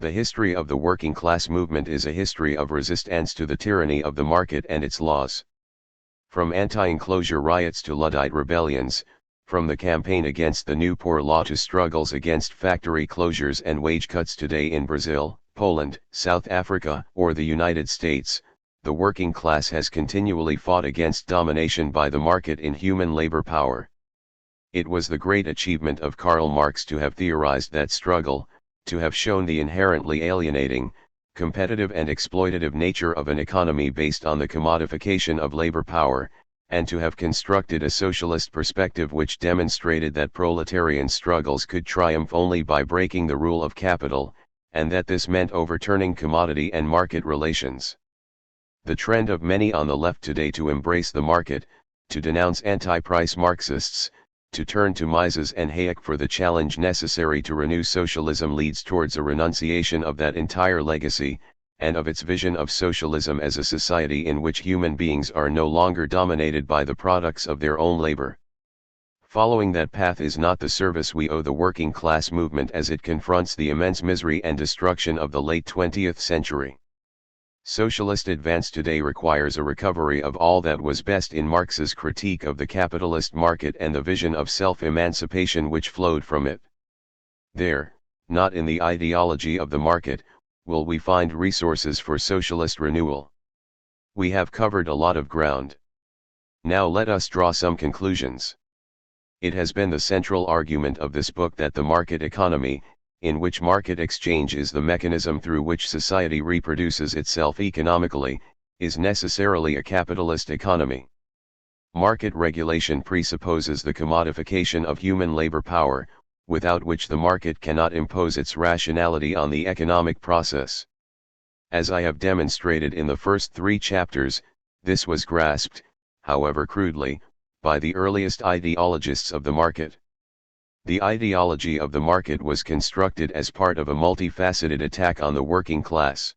The history of the working class movement is a history of resistance to the tyranny of the market and its laws. From anti-enclosure riots to Luddite rebellions, from the campaign against the new poor law to struggles against factory closures and wage cuts today in Brazil, Poland, South Africa, or the United States, the working class has continually fought against domination by the market in human labor power. It was the great achievement of Karl Marx to have theorized that struggle, to have shown the inherently alienating, competitive and exploitative nature of an economy based on the commodification of labor power, and to have constructed a socialist perspective which demonstrated that proletarian struggles could triumph only by breaking the rule of capital, and that this meant overturning commodity and market relations. The trend of many on the left today to embrace the market, to denounce anti-price Marxists, to turn to Mises and Hayek for the challenge necessary to renew socialism leads towards a renunciation of that entire legacy, and of its vision of socialism as a society in which human beings are no longer dominated by the products of their own labor. Following that path is not the service we owe the working class movement as it confronts the immense misery and destruction of the late 20th century. Socialist advance today requires a recovery of all that was best in Marx's critique of the capitalist market and the vision of self-emancipation which flowed from it. There, not in the ideology of the market, will we find resources for socialist renewal. We have covered a lot of ground. Now let us draw some conclusions. It has been the central argument of this book that the market economy, in which market exchange is the mechanism through which society reproduces itself economically, is necessarily a capitalist economy. Market regulation presupposes the commodification of human labor power, without which the market cannot impose its rationality on the economic process. As I have demonstrated in the first 3 chapters, this was grasped, however crudely, by the earliest ideologists of the market. The ideology of the market was constructed as part of a multifaceted attack on the working class.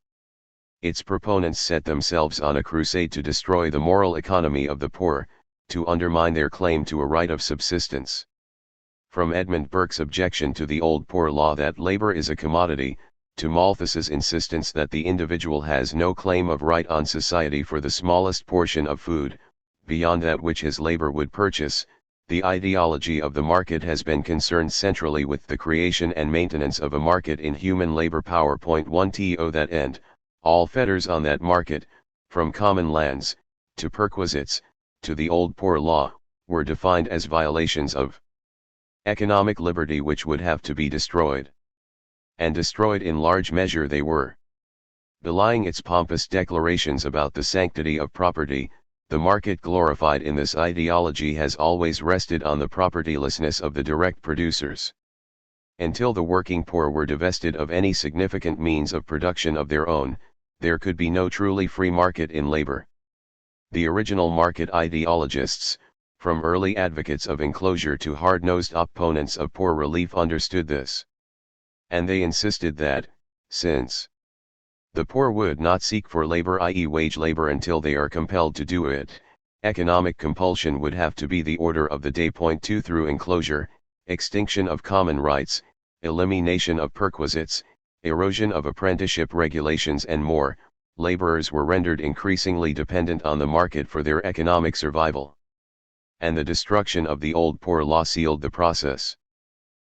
Its proponents set themselves on a crusade to destroy the moral economy of the poor, to undermine their claim to a right of subsistence. From Edmund Burke's objection to the old poor law that labor is a commodity, to Malthus's insistence that the individual has no claim of right on society for the smallest portion of food, beyond that which his labor would purchase, the ideology of the market has been concerned centrally with the creation and maintenance of a market in human labor power. 1 To that end, all fetters on that market, from common lands, to perquisites, to the old poor law, were defined as violations of economic liberty which would have to be destroyed. And destroyed in large measure they were. Belying its pompous declarations about the sanctity of property, the market glorified in this ideology has always rested on the propertylessness of the direct producers. Until the working poor were divested of any significant means of production of their own, there could be no truly free market in labor. The original market ideologists, from early advocates of enclosure to hard-nosed opponents of poor relief, understood this. And they insisted that, since the poor would not seek for labor, i.e. wage labor, until they are compelled to do it, economic compulsion would have to be the order of the day. 2 Through enclosure, extinction of common rights, elimination of perquisites, erosion of apprenticeship regulations and more, laborers were rendered increasingly dependent on the market for their economic survival. And the destruction of the old poor law sealed the process.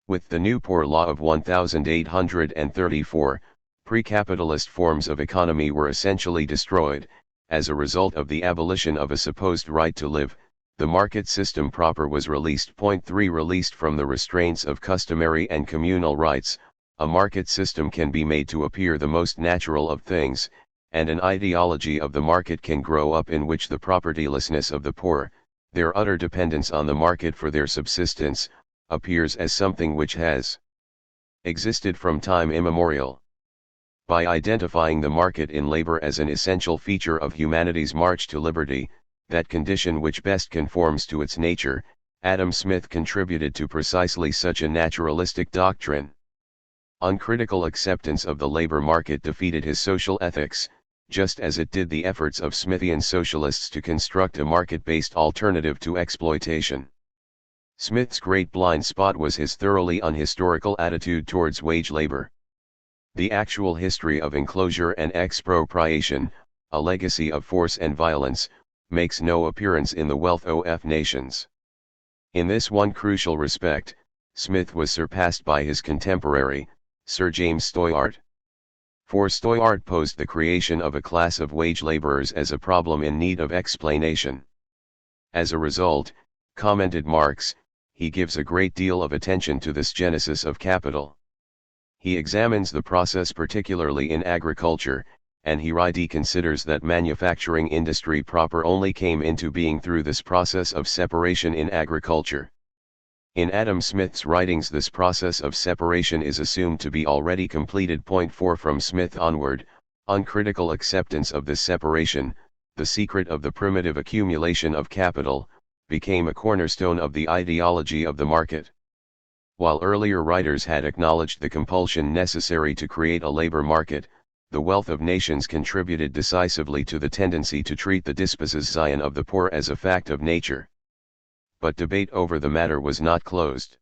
With the new poor law of 1834, pre-capitalist forms of economy were essentially destroyed. As a result of the abolition of a supposed right to live, the market system proper was released. 3 Released from the restraints of customary and communal rights, a market system can be made to appear the most natural of things, and an ideology of the market can grow up in which the propertylessness of the poor, their utter dependence on the market for their subsistence, appears as something which has existed from time immemorial. By identifying the market in labor as an essential feature of humanity's march to liberty, that condition which best conforms to its nature, Adam Smith contributed to precisely such a naturalistic doctrine. Uncritical acceptance of the labor market defeated his social ethics, just as it did the efforts of Smithian socialists to construct a market-based alternative to exploitation. Smith's great blind spot was his thoroughly unhistorical attitude towards wage labor. The actual history of enclosure and expropriation, a legacy of force and violence, makes no appearance in the wealth of nations. In this one crucial respect, Smith was surpassed by his contemporary, Sir James Steuart. For Steuart posed the creation of a class of wage laborers as a problem in need of explanation. As a result, commented Marx, he gives a great deal of attention to this genesis of capital. He examines the process particularly in agriculture, and he rightly considers that manufacturing industry proper only came into being through this process of separation in agriculture. In Adam Smith's writings this process of separation is assumed to be already completed. 4 From Smith onward, uncritical acceptance of this separation, the secret of the primitive accumulation of capital, became a cornerstone of the ideology of the market. While earlier writers had acknowledged the compulsion necessary to create a labor market, the wealth of nations contributed decisively to the tendency to treat the dispossession of the poor as a fact of nature. But debate over the matter was not closed.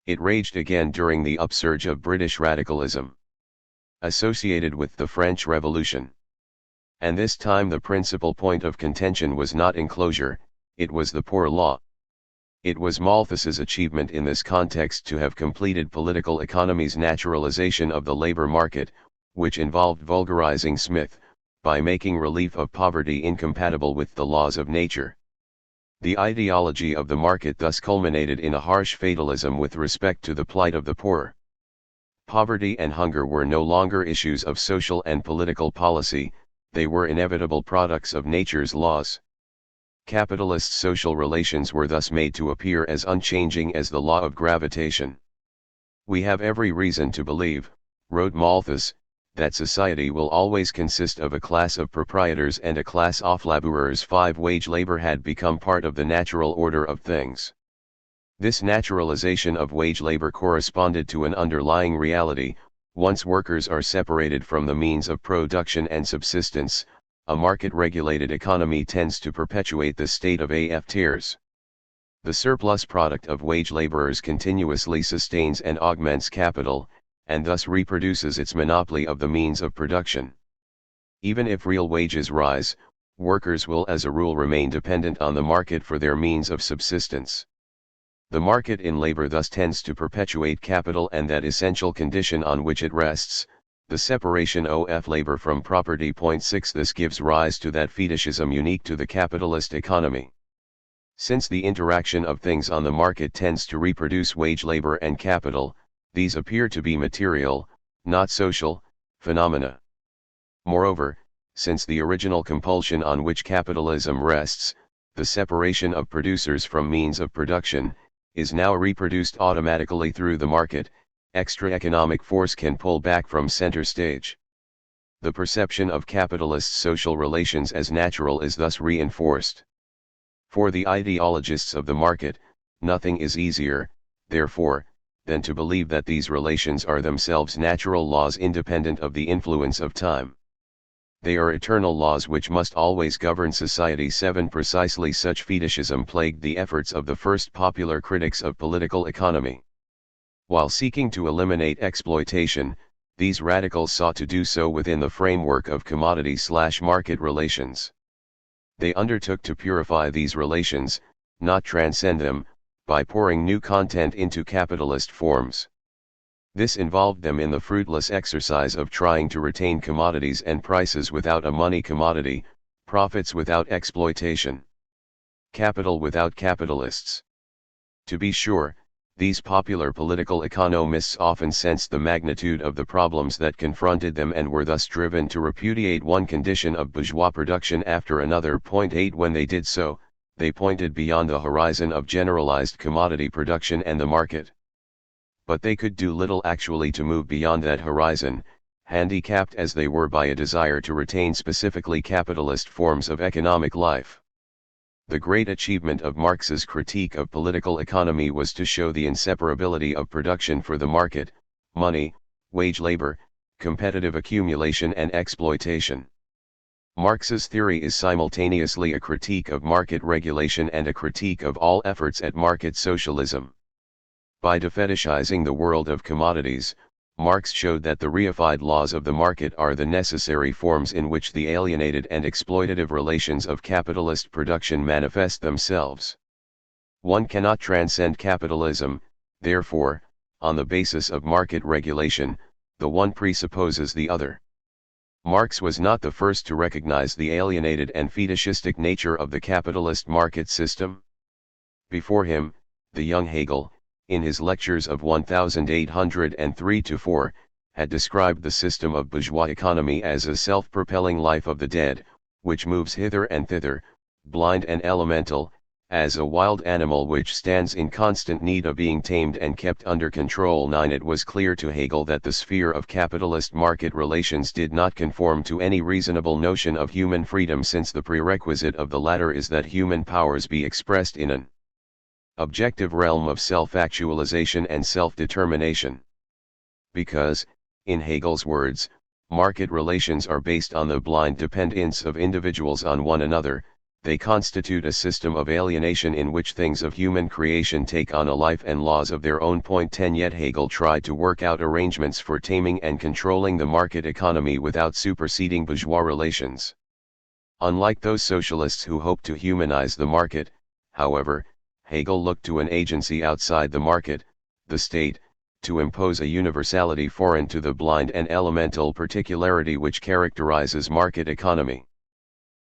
It raged again during the upsurge of British radicalism, associated with the French Revolution. And this time the principal point of contention was not enclosure, it was the Poor Law. It was Malthus's achievement in this context to have completed political economy's naturalization of the labor market, which involved vulgarizing Smith, by making relief of poverty incompatible with the laws of nature. The ideology of the market thus culminated in a harsh fatalism with respect to the plight of the poor. Poverty and hunger were no longer issues of social and political policy, they were inevitable products of nature's laws. Capitalist social relations were thus made to appear as unchanging as the law of gravitation. We have every reason to believe, wrote Malthus, that society will always consist of a class of proprietors and a class of labourers. 5 Wage labour had become part of the natural order of things. This naturalization of wage labour corresponded to an underlying reality. Once workers are separated from the means of production and subsistence, a market-regulated economy tends to perpetuate the state of tiers. The surplus product of wage laborers continuously sustains and augments capital, and thus reproduces its monopoly of the means of production. Even if real wages rise, workers will as a rule remain dependent on the market for their means of subsistence. The market in labor thus tends to perpetuate capital and that essential condition on which it rests, the separation of labor from property. 6 This gives rise to that fetishism unique to the capitalist economy. Since the interaction of things on the market tends to reproduce wage labor and capital, these appear to be material, not social, phenomena. Moreover, since the original compulsion on which capitalism rests, the separation of producers from means of production, is now reproduced automatically through the market, extra economic force can pull back from center stage. The perception of capitalist social relations as natural is thus reinforced. For the ideologists of the market, nothing is easier, therefore, than to believe that these relations are themselves natural laws independent of the influence of time. They are eternal laws which must always govern society. 7 Precisely such fetishism plagued the efforts of the first popular critics of political economy. While seeking to eliminate exploitation, these radicals sought to do so within the framework of commodity/market relations. They undertook to purify these relations, not transcend them, by pouring new content into capitalist forms. This involved them in the fruitless exercise of trying to retain commodities and prices without a money commodity, profits without exploitation, capital without capitalists. To be sure, These popular political economists often sensed the magnitude of the problems that confronted them and were thus driven to repudiate one condition of bourgeois production after another. 8 When they did so, they pointed beyond the horizon of generalized commodity production and the market. But they could do little actually to move beyond that horizon, handicapped as they were by a desire to retain specifically capitalist forms of economic life. The great achievement of Marx's critique of political economy was to show the inseparability of production for the market, money, wage labor, competitive accumulation and exploitation. Marx's theory is simultaneously a critique of market regulation and a critique of all efforts at market socialism. By defetishizing the world of commodities, Marx showed that the reified laws of the market are the necessary forms in which the alienated and exploitative relations of capitalist production manifest themselves. One cannot transcend capitalism, therefore, on the basis of market regulation, the one presupposes the other. Marx was not the first to recognize the alienated and fetishistic nature of the capitalist market system. Before him, the young Hegel, in his lectures of 1803-4, had described the system of bourgeois economy as a self-propelling life of the dead, which moves hither and thither, blind and elemental, as a wild animal which stands in constant need of being tamed and kept under control. 9 It was clear to Hegel that the sphere of capitalist market relations did not conform to any reasonable notion of human freedom, since the prerequisite of the latter is that human powers be expressed in an objective realm of self-actualization and self-determination. Because, in Hegel's words, market relations are based on the blind dependence of individuals on one another, they constitute a system of alienation in which things of human creation take on a life and laws of their own. 10 Yet Hegel tried to work out arrangements for taming and controlling the market economy without superseding bourgeois relations. Unlike those socialists who hope to humanize the market, however, Hegel looked to an agency outside the market, the state, to impose a universality foreign to the blind and elemental particularity which characterizes market economy.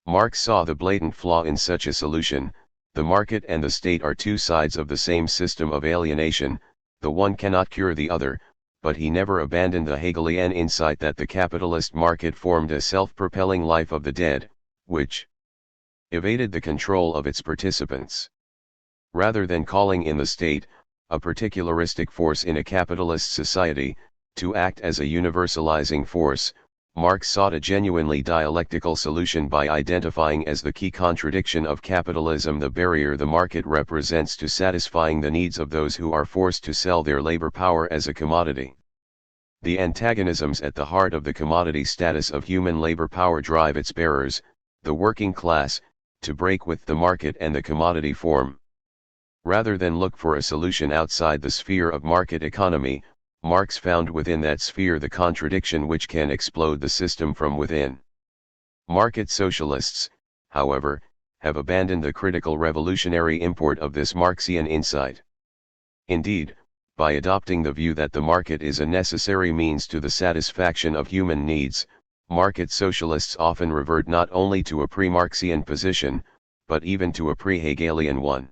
Marx saw the blatant flaw in such a solution. The market and the state are two sides of the same system of alienation, the one cannot cure the other, but he never abandoned the Hegelian insight that the capitalist market formed a self-propelling life of the dead, which evaded the control of its participants. Rather than calling in the state, a particularistic force in a capitalist society, to act as a universalizing force, Marx sought a genuinely dialectical solution by identifying as the key contradiction of capitalism the barrier the market represents to satisfying the needs of those who are forced to sell their labor power as a commodity. The antagonisms at the heart of the commodity status of human labor power drive its bearers, the working class, to break with the market and the commodity form. Rather than look for a solution outside the sphere of market economy, Marx found within that sphere the contradiction which can explode the system from within. Market socialists, however, have abandoned the critical revolutionary import of this Marxian insight. Indeed, by adopting the view that the market is a necessary means to the satisfaction of human needs, market socialists often revert not only to a pre-Marxian position, but even to a pre-Hegelian one.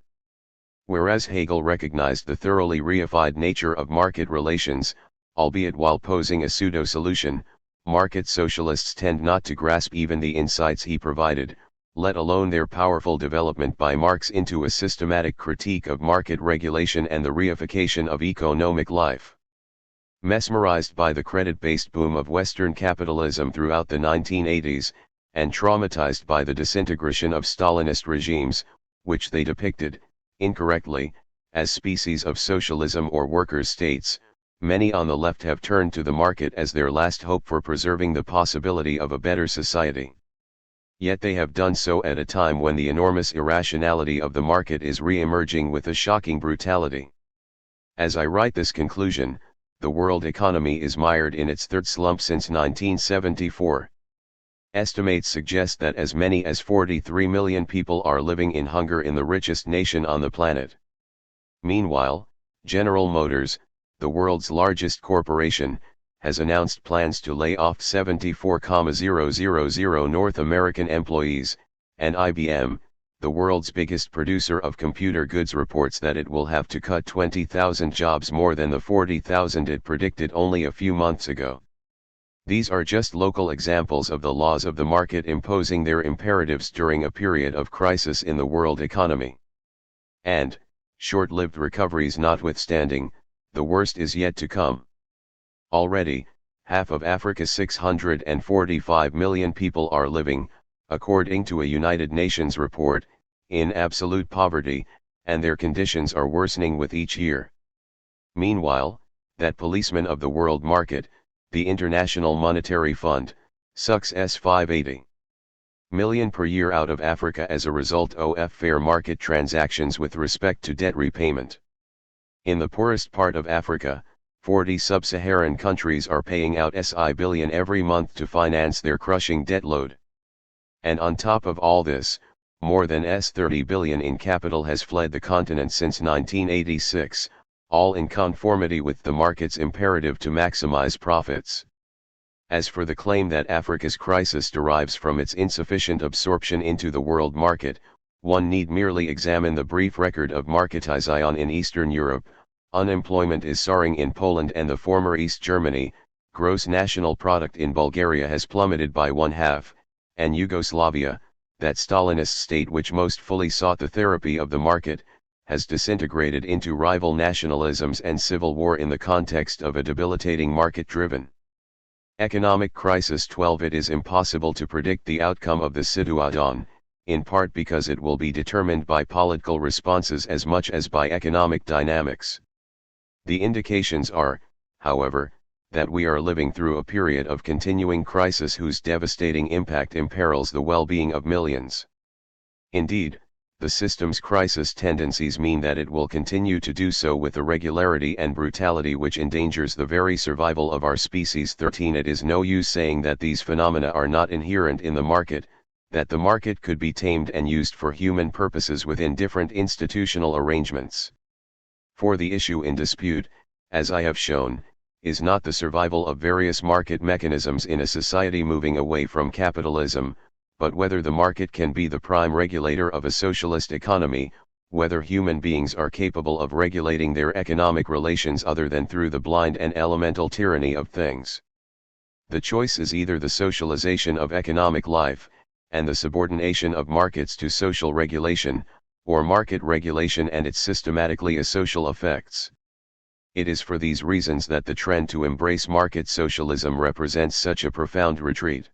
Whereas Hegel recognized the thoroughly reified nature of market relations, albeit while posing a pseudo-solution, market socialists tend not to grasp even the insights he provided, let alone their powerful development by Marx into a systematic critique of market regulation and the reification of economic life. Mesmerized by the credit-based boom of Western capitalism throughout the 1980s, and traumatized by the disintegration of Stalinist regimes, which they depicted, incorrectly, as species of socialism or workers' states, many on the left have turned to the market as their last hope for preserving the possibility of a better society. Yet they have done so at a time when the enormous irrationality of the market is re-emerging with a shocking brutality. As I write this conclusion, the world economy is mired in its third slump since 1974. Estimates suggest that as many as 43 million people are living in hunger in the richest nation on the planet. Meanwhile, General Motors, the world's largest corporation, has announced plans to lay off 74,000 North American employees, and IBM, the world's biggest producer of computer goods, reports that it will have to cut 20,000 jobs, more than the 40,000 it predicted only a few months ago. These are just local examples of the laws of the market imposing their imperatives during a period of crisis in the world economy. And, short-lived recoveries notwithstanding, the worst is yet to come. Already, half of Africa's 645 million people are living, according to a United Nations report, in absolute poverty, and their conditions are worsening with each year. Meanwhile, that policeman of the world market, the International Monetary Fund, sucks $580 million per year out of Africa as a result of fair market transactions with respect to debt repayment. In the poorest part of Africa, 40 sub-Saharan countries are paying out $1 billion every month to finance their crushing debt load. And on top of all this, more than $30 billion in capital has fled the continent since 1986, all in conformity with the market's imperative to maximize profits. As for the claim that Africa's crisis derives from its insufficient absorption into the world market, one need merely examine the brief record of marketization in Eastern Europe. Unemployment is soaring in Poland and the former East Germany, gross national product in Bulgaria has plummeted by 1/2, and Yugoslavia, that Stalinist state which most fully sought the therapy of the market, has disintegrated into rival nationalisms and civil war in the context of a debilitating market-driven economic crisis. 12. It is impossible to predict the outcome of the situation, in part because it will be determined by political responses as much as by economic dynamics. The indications are, however, that we are living through a period of continuing crisis whose devastating impact imperils the well-being of millions. Indeed, the system's crisis tendencies mean that it will continue to do so with a regularity and brutality which endangers the very survival of our species. 13. It is no use saying that these phenomena are not inherent in the market, that the market could be tamed and used for human purposes within different institutional arrangements. For the issue in dispute, as I have shown, is not the survival of various market mechanisms in a society moving away from capitalism, but whether the market can be the prime regulator of a socialist economy, whether human beings are capable of regulating their economic relations other than through the blind and elemental tyranny of things. The choice is either the socialization of economic life, and the subordination of markets to social regulation, or market regulation and its systematically asocial effects. It is for these reasons that the trend to embrace market socialism represents such a profound retreat.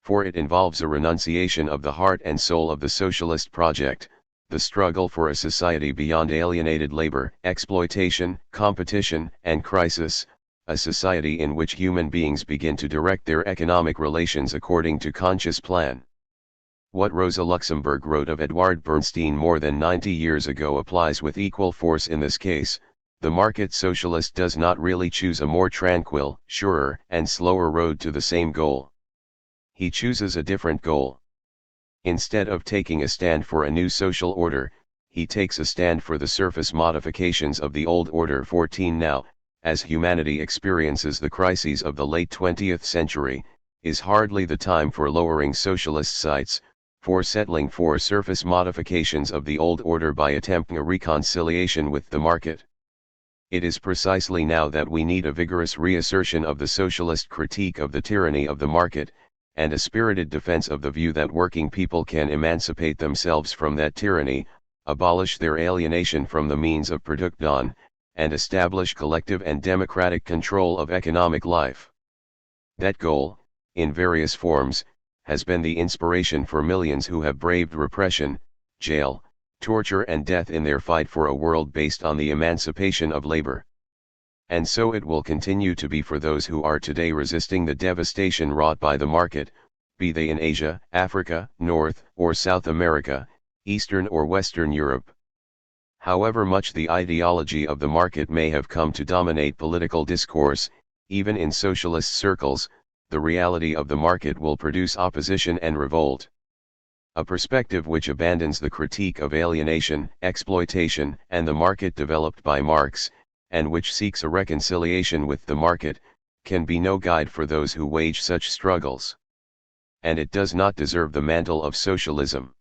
For it involves a renunciation of the heart and soul of the socialist project, the struggle for a society beyond alienated labor, exploitation, competition, and crisis, a society in which human beings begin to direct their economic relations according to conscious plan. What Rosa Luxemburg wrote of Edward Bernstein more than 90 years ago applies with equal force in this case. The market socialist does not really choose a more tranquil, surer, and slower road to the same goal. He chooses a different goal. Instead of taking a stand for a new social order, he takes a stand for the surface modifications of the old order. 14. Now, as humanity experiences the crises of the late 20th century, is hardly the time for lowering socialist sights, for settling for surface modifications of the old order by attempting a reconciliation with the market. It is precisely now that we need a vigorous reassertion of the socialist critique of the tyranny of the market, and a spirited defense of the view that working people can emancipate themselves from that tyranny, abolish their alienation from the means of production, and establish collective and democratic control of economic life. That goal, in various forms, has been the inspiration for millions who have braved repression, jail, torture and death in their fight for a world based on the emancipation of labor. And so it will continue to be for those who are today resisting the devastation wrought by the market, be they in Asia, Africa, North or South America, Eastern or Western Europe. However much the ideology of the market may have come to dominate political discourse, even in socialist circles, the reality of the market will produce opposition and revolt. A perspective which abandons the critique of alienation, exploitation, and the market developed by Marx, and which seeks a reconciliation with the market, can be no guide for those who wage such struggles. And it does not deserve the mantle of socialism.